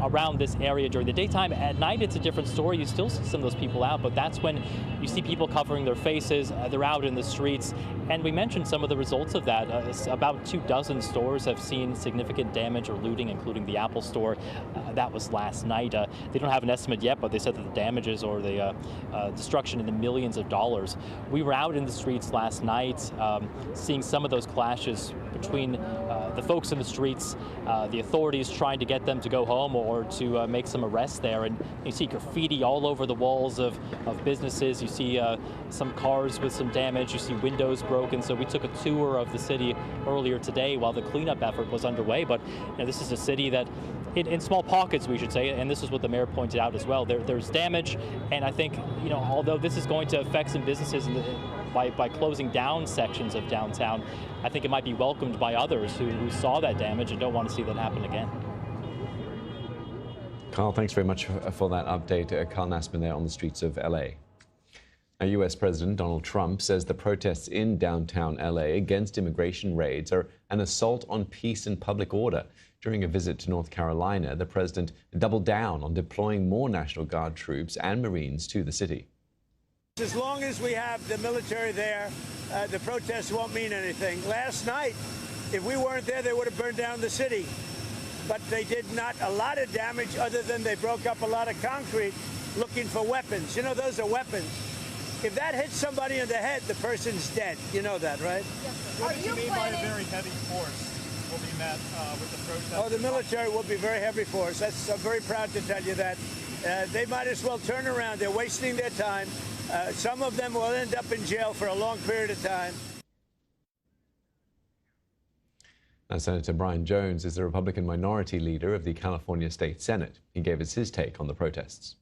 around this area during the daytime. At night, it's a different story. You still see some of those people out, but that's when you see people covering their faces. They're out in the streets. And we mentioned some of the results of that. About 24 stores have seen significant damage or looting, including the Apple store. That was last night. They don't have an estimate yet, but they said that the damages or the destruction in the millions of dollars. We were out in the streets last night, seeing some of those clashes between the folks in the streets, the authorities trying to get them to go home or to make some arrests there. And you see graffiti all over the walls of businesses. You see some cars with some damage. You see windows broken. So we took a tour of the city earlier today while the cleanup effort was underway. But this is a city that, in small pockets, we should say, and this is what the mayor pointed out as well, there's damage. And I think, although this is going to affect some businesses by closing down sections of downtown, I think it might be welcomed by others who saw that damage and don't want to see that happen again. Carl, thanks very much for that update. Carl Nassman there on the streets of LA. US President Donald Trump says the protests in downtown LA against immigration raids are an assault on peace and public order. During a visit to North Carolina, the president doubled down on deploying more National Guard troops and Marines to the city. As long as we have the military there, the protests won't mean anything. Last night, if we weren't there, they would have burned down the city. But they did not a lot of damage other than they broke up a lot of concrete looking for weapons. Those are weapons. If that hits somebody in the head, the person's dead. You know that, right? What do you mean by a very heavy force will be met with the protest? Oh, the military will be very heavy force. I'm very proud to tell you that. They might as well turn around. They're wasting their time. Some of them will end up in jail for a long period of time. Now, Senator Brian Jones is the Republican minority leader of the California State Senate. He gave us his take on the protests.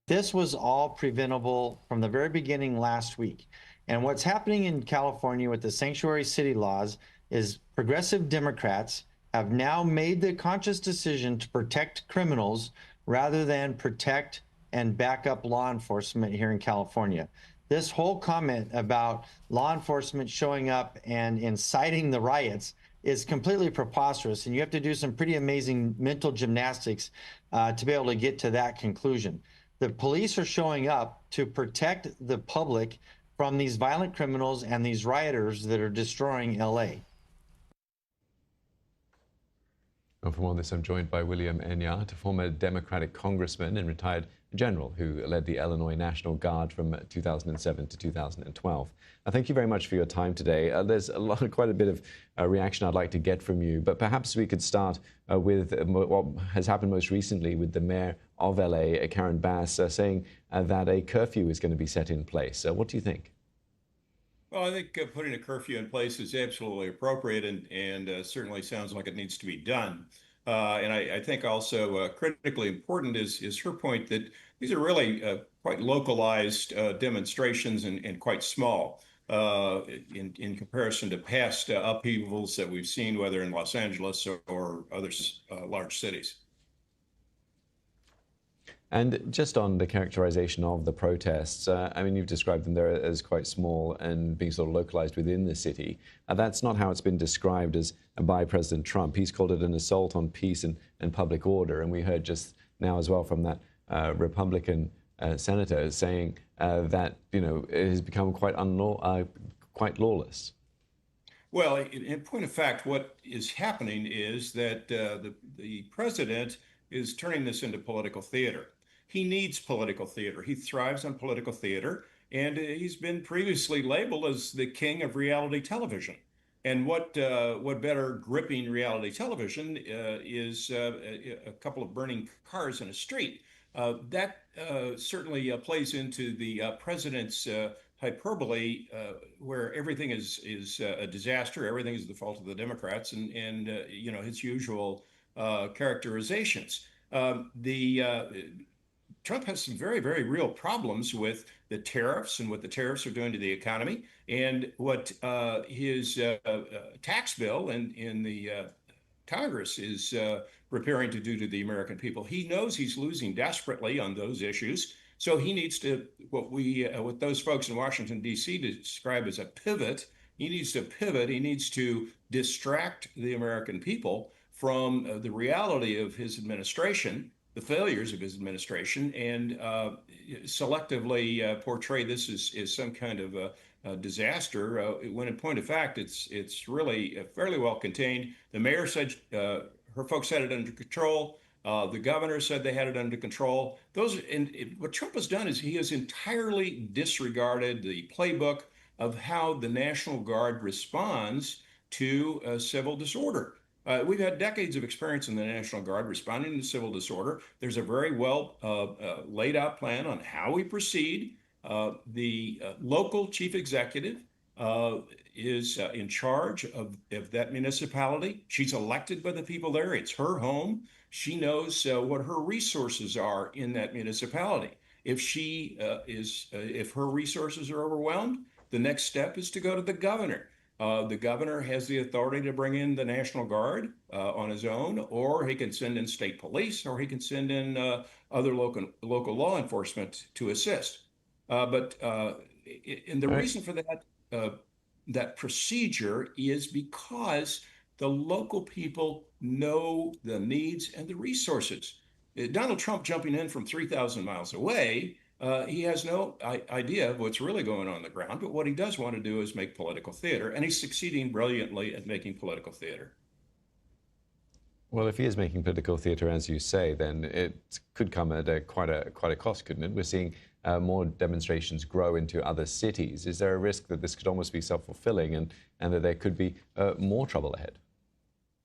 This was all preventable from the very beginning last week. And what's happening in California with the sanctuary city laws is progressive Democrats have now made the conscious decision to protect criminals rather than protect and back up law enforcement here in California. This whole comment about law enforcement showing up and inciting the riots is completely preposterous, and you have to do some pretty amazing mental gymnastics to be able to get to that conclusion. The police are showing up to protect the public from these violent criminals and these rioters that are destroying LA. Well, for more on this, I'm joined by William Enyart, a former Democratic congressman and retired general who led the Illinois National Guard from 2007 to 2012. Thank you very much for your time today. There's quite a bit of reaction I'd like to get from you, but perhaps we could start with what has happened most recently with the mayor of LA, Karen Bass, saying that a curfew is going to be set in place. What do you think? Well, I think putting a curfew in place is absolutely appropriate and certainly sounds like it needs to be done. And I think also critically important is her point that these are really quite localized demonstrations and quite small in comparison to past upheavals that we've seen, whether in Los Angeles or other large cities. And just on the characterization of the protests, I mean, you've described them there as quite small and being sort of localized within the city. That's not how it's been described as by President Trump. He's called it an assault on peace and public order. And we heard just now as well from that Republican senator saying that, it has become quite lawless. Well, in point of fact, what is happening is that the president is turning this into political theater. He needs political theater. He thrives on political theater, and he's been previously labeled as the king of reality television. And what better gripping reality television is a couple of burning cars in a street. That certainly plays into the president's hyperbole, where everything is a disaster, everything is the fault of the Democrats, and his usual characterizations. Trump has some very, very real problems with the tariffs and what the tariffs are doing to the economy, and what his tax bill in the Congress is preparing to do to the American people. He knows he's losing desperately on those issues, so he needs to what those folks in Washington D.C. describe as a pivot. He needs to pivot. He needs to distract the American people from the reality of his administration, the failures of his administration, and selectively portray this as some kind of a disaster, when in point of fact, it's really fairly well contained. The mayor said her folks had it under control. The governor said they had it under control. What Trump has done is he has entirely disregarded the playbook of how the National Guard responds to civil disorder. We've had decades of experience in the National Guard responding to civil disorder. There's a very well laid out plan on how we proceed. The local chief executive is in charge of that municipality. She's elected by the people there. It's her home. She knows what her resources are in that municipality. If her resources are overwhelmed, the next step is to go to the governor. The governor has the authority to bring in the National Guard on his own, or he can send in state police, or he can send in other local law enforcement to assist. And the reason for that procedure is because the local people know the needs and the resources. Donald Trump jumping in from 3,000 miles away, he has no idea of what's really going on the ground, but what he does want to do is make political theater, and he's succeeding brilliantly at making political theater. Well, if he is making political theatre, as you say, then it could come at quite a cost, couldn't it? We're seeing more demonstrations grow into other cities. Is there a risk that this could almost be self-fulfilling and that there could be more trouble ahead?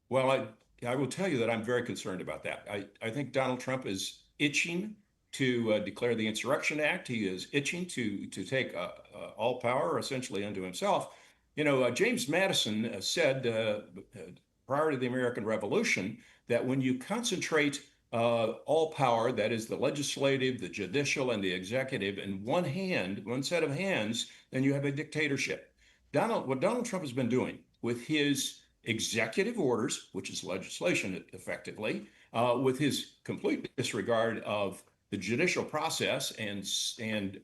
Well, I will tell you that I'm very concerned about that. I think Donald Trump is itching to declare the Insurrection Act. He is itching to take all power essentially unto himself. You know, James Madison said prior to the American Revolution that when you concentrate all power, that is the legislative, the judicial, and the executive, in one hand, one set of hands, then you have a dictatorship. What Donald Trump has been doing with his executive orders, which is legislation effectively, with his complete disregard of the judicial process and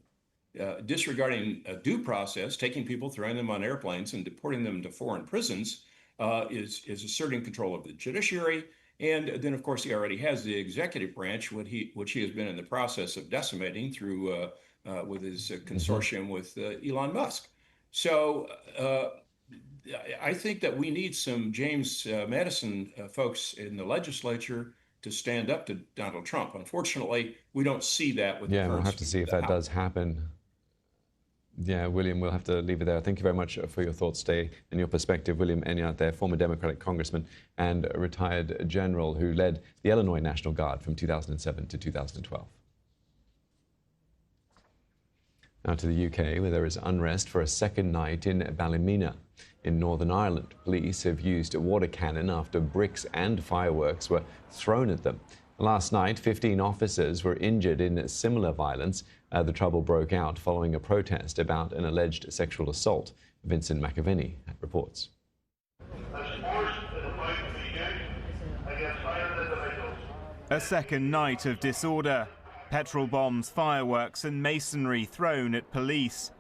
disregarding due process, taking people, throwing them on airplanes and deporting them to foreign prisons, is asserting control of the judiciary. And then, of course, he already has the executive branch, which he has been in the process of decimating through with his consortium with Elon Musk. So I think that we need some James Madison folks in the legislature to stand up to Donald Trump. Unfortunately, we don't see that with the current. We'll have to see if that does happen. Yeah, William, we'll have to leave it there. Thank you very much for your thoughts today and your perspective. William Enyart there, former Democratic congressman and retired general who led the Illinois National Guard from 2007 to 2012. Now to the UK, where there is unrest for a second night in Ballymena. In Northern Ireland, police have used water cannon after bricks and fireworks were thrown at them. Last night, 15 officers were injured in similar violence. The trouble broke out following a protest about an alleged sexual assault. Vincent McAvenny reports. A second night of disorder. Petrol bombs, fireworks and masonry thrown at police.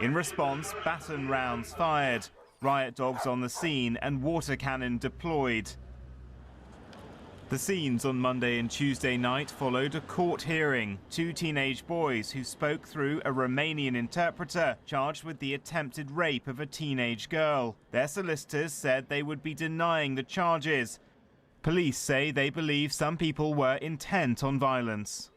In response, baton rounds fired, riot dogs on the scene and water cannon deployed. The scenes on Monday and Tuesday night followed a court hearing. Two teenage boys who spoke through a Romanian interpreter charged with the attempted rape of a teenage girl. Their solicitors said they would be denying the charges. Police say they believe some people were intent on violence.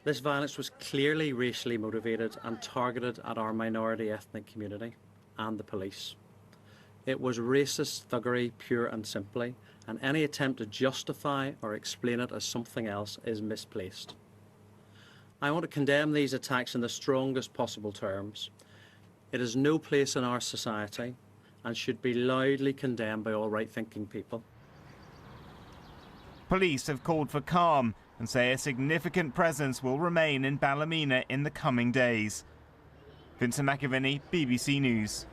This violence was clearly racially motivated and targeted at our minority ethnic community and the police. It was racist thuggery, pure and simply, and any attempt to justify or explain it as something else is misplaced. I want to condemn these attacks in the strongest possible terms. It has no place in our society and should be loudly condemned by all right-thinking people. Police have called for calm and say a significant presence will remain in Ballymena in the coming days. Vincent McAviney, BBC News.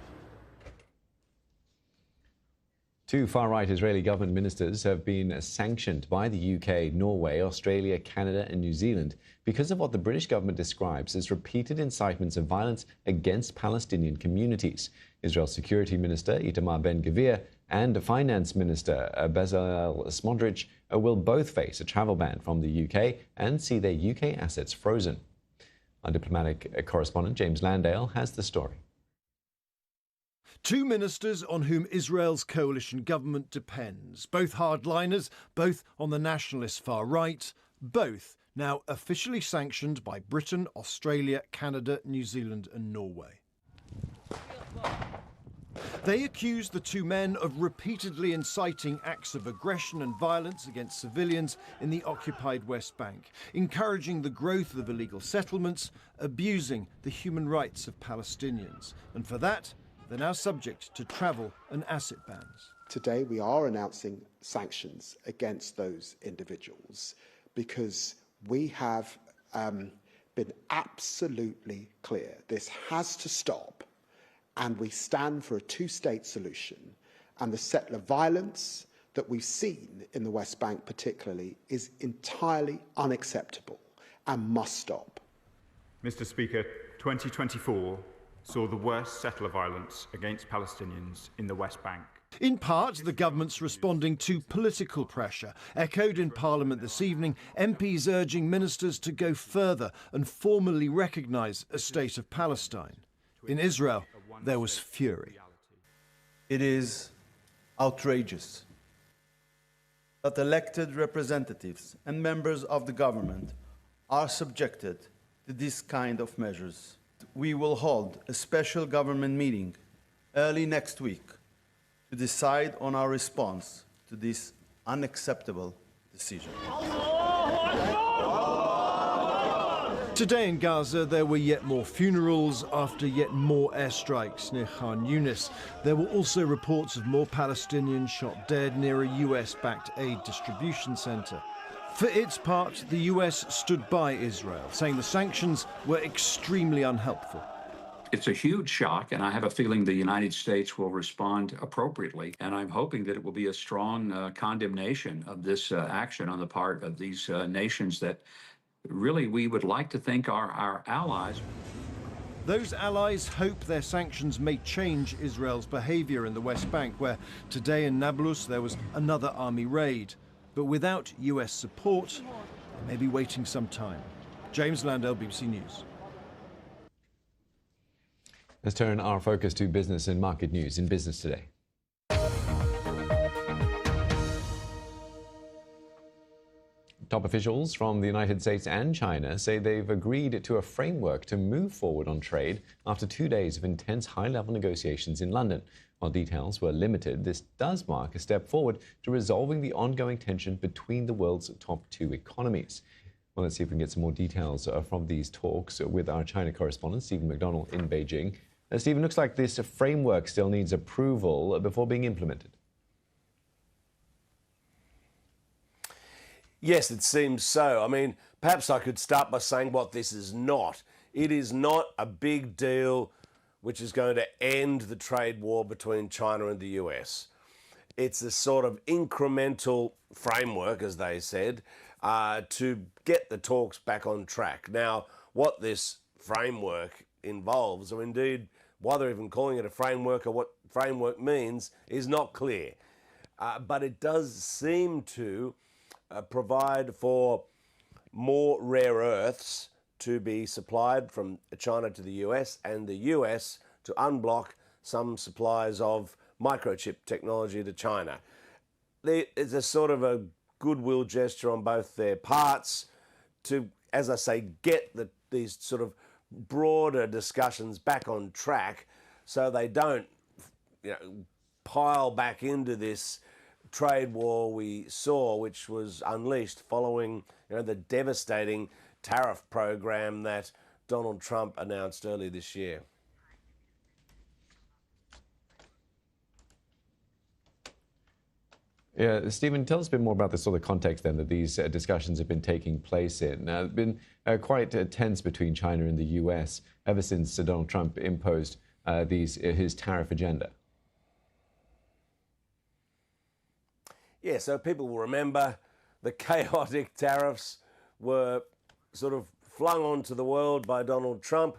Two far-right Israeli government ministers have been sanctioned by the UK, Norway, Australia, Canada and New Zealand because of what the British government describes as repeated incitements of violence against Palestinian communities. Israel's Security Minister Itamar Ben-Gvir and Finance Minister Bezalel Smotrich will both face a travel ban from the UK and see their UK assets frozen. Our diplomatic correspondent James Landale has the story. Two ministers on whom Israel's coalition government depends, both hardliners, both on the nationalist far right, both now officially sanctioned by Britain, Australia, Canada, New Zealand and Norway. They accuse the two men of repeatedly inciting acts of aggression and violence against civilians in the occupied West Bank, encouraging the growth of illegal settlements, abusing the human rights of Palestinians. And for that, they're now subject to travel and asset bans. Today we are announcing sanctions against those individuals because we have been absolutely clear this has to stop, and we stand for a two-state solution, and the settler violence that we've seen in the West Bank particularly is entirely unacceptable and must stop. Mr. Speaker, 2024 saw the worst settler violence against Palestinians in the West Bank. In part, the government's responding to political pressure. Echoed in Parliament this evening, MPs urging ministers to go further and formally recognise a state of Palestine. In Israel, there was fury. It is outrageous that elected representatives and members of the government are subjected to this kind of measures. We will hold a special government meeting early next week to decide on our response to this unacceptable decision. Today in Gaza, there were yet more funerals after yet more airstrikes near Khan Yunis. There were also reports of more Palestinians shot dead near a US-backed aid distribution centre. For its part, the US stood by Israel, saying the sanctions were extremely unhelpful. It's a huge shock, and I have a feeling the United States will respond appropriately. And I'm hoping that it will be a strong condemnation of this action on the part of these nations that really we would like to think are our allies. Those allies hope their sanctions may change Israel's behaviour in the West Bank, where today in Nablus there was another army raid. But without US support, they may be waiting some time. James Landale, BBC News. Let's turn our focus to business and market news in Business Today. Top officials from the United States and China say they've agreed to a framework to move forward on trade after 2 days of intense high-level negotiations in London. While details were limited, this does mark a step forward to resolving the ongoing tension between the world's top two economies. Well, let's see if we can get some more details from these talks with our China correspondent, Stephen McDonnell, in Beijing. Stephen, looks like this framework still needs approval before being implemented. Yes, it seems so. I mean, perhaps I could start by saying what this is not. It is not a big deal which is going to end the trade war between China and the US. It's a sort of incremental framework, as they said, to get the talks back on track. Now, what this framework involves, or indeed why they're even calling it a framework or what framework means, is not clear. But it does seem to provide for more rare earths to be supplied from China to the US, and the US to unblock some supplies of microchip technology to China. It's a sort of a goodwill gesture on both their parts to, as I say, get these sort of broader discussions back on track so they don't, pile back into this trade war we saw, which was unleashed following the devastating tariff program that Donald Trump announced earlier this year. Yeah, Stephen, tell us a bit more about the sort of context then that these discussions have been taking place in. It's been quite tense between China and the US ever since Donald Trump imposed his tariff agenda. Yeah, so people will remember the chaotic tariffs were sort of flung onto the world by Donald Trump.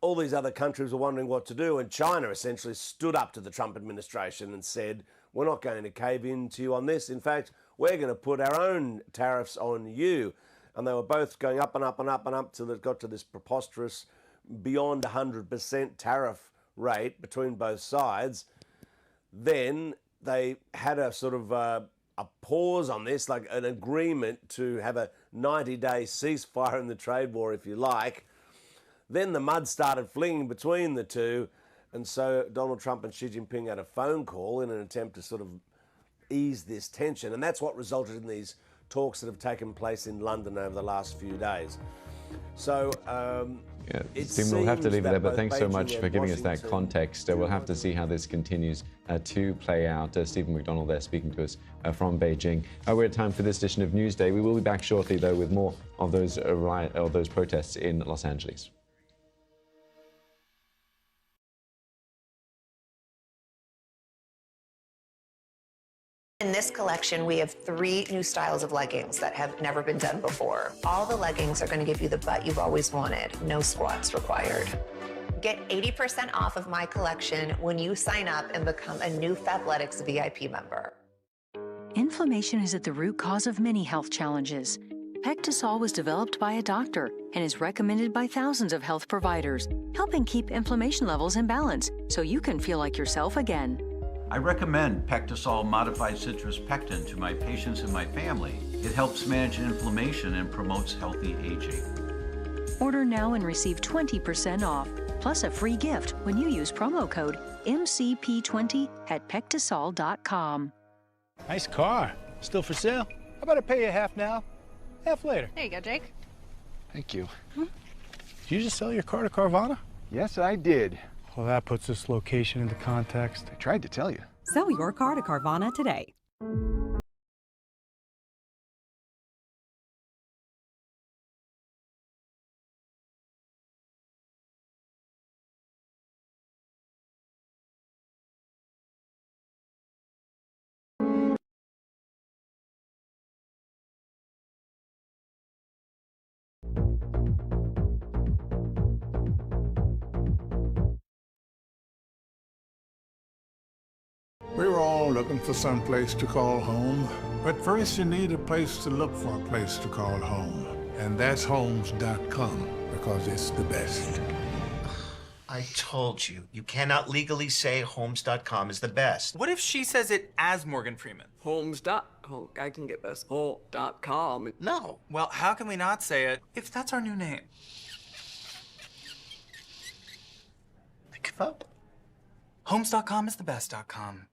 All these other countries were wondering what to do, and China essentially stood up to the Trump administration and said, we're not going to cave in to you on this. In fact, we're going to put our own tariffs on you. And they were both going up and up and up and up till it got to this preposterous beyond 100% tariff rate between both sides. Then they had a sort of a pause on this, like an agreement to have a 90-day ceasefire in the trade war, if you like. Then the mud started flinging between the two, and so Donald Trump and Xi Jinping had a phone call in an attempt to sort of ease this tension, and that's what resulted in these talks that have taken place in London over the last few days. So Stephen, we'll have to leave it there, but thanks so much for giving us that context. We'll have to see how this continues to play out. Stephen McDonald there speaking to us from Beijing. We're at time for this edition of Newsday. We will be back shortly, though, with more of those protests in Los Angeles. In this collection, we have 3 new styles of leggings that have never been done before. All the leggings are going to give you the butt you've always wanted. No squats required. Get 80% off of my collection when you sign up and become a new Fabletics VIP member. Inflammation is at the root cause of many health challenges. Pectisol was developed by a doctor and is recommended by thousands of health providers, helping keep inflammation levels in balance so you can feel like yourself again. I recommend Pectisol modified citrus pectin to my patients and my family. It helps manage inflammation and promotes healthy aging. Order now and receive 20% off, plus a free gift when you use promo code MCP20 at Pectisol.com. Nice car. Still for sale? How about I pay you half now, half later? There you go, Jake. Thank you. Did you just sell your car to Carvana? Yes, I did. Well, that puts this location into context. I tried to tell you. Sell your car to Carvana today. We were all looking for some place to call home. But first you need a place to look for a place to call home. And that's homes.com, because it's the best. I told you, you cannot legally say homes.com is the best. What if she says it as Morgan Freeman? I can get this. Home.com. No. Well, how can we not say it if that's our new name? I give up. Homes.com is the best.com.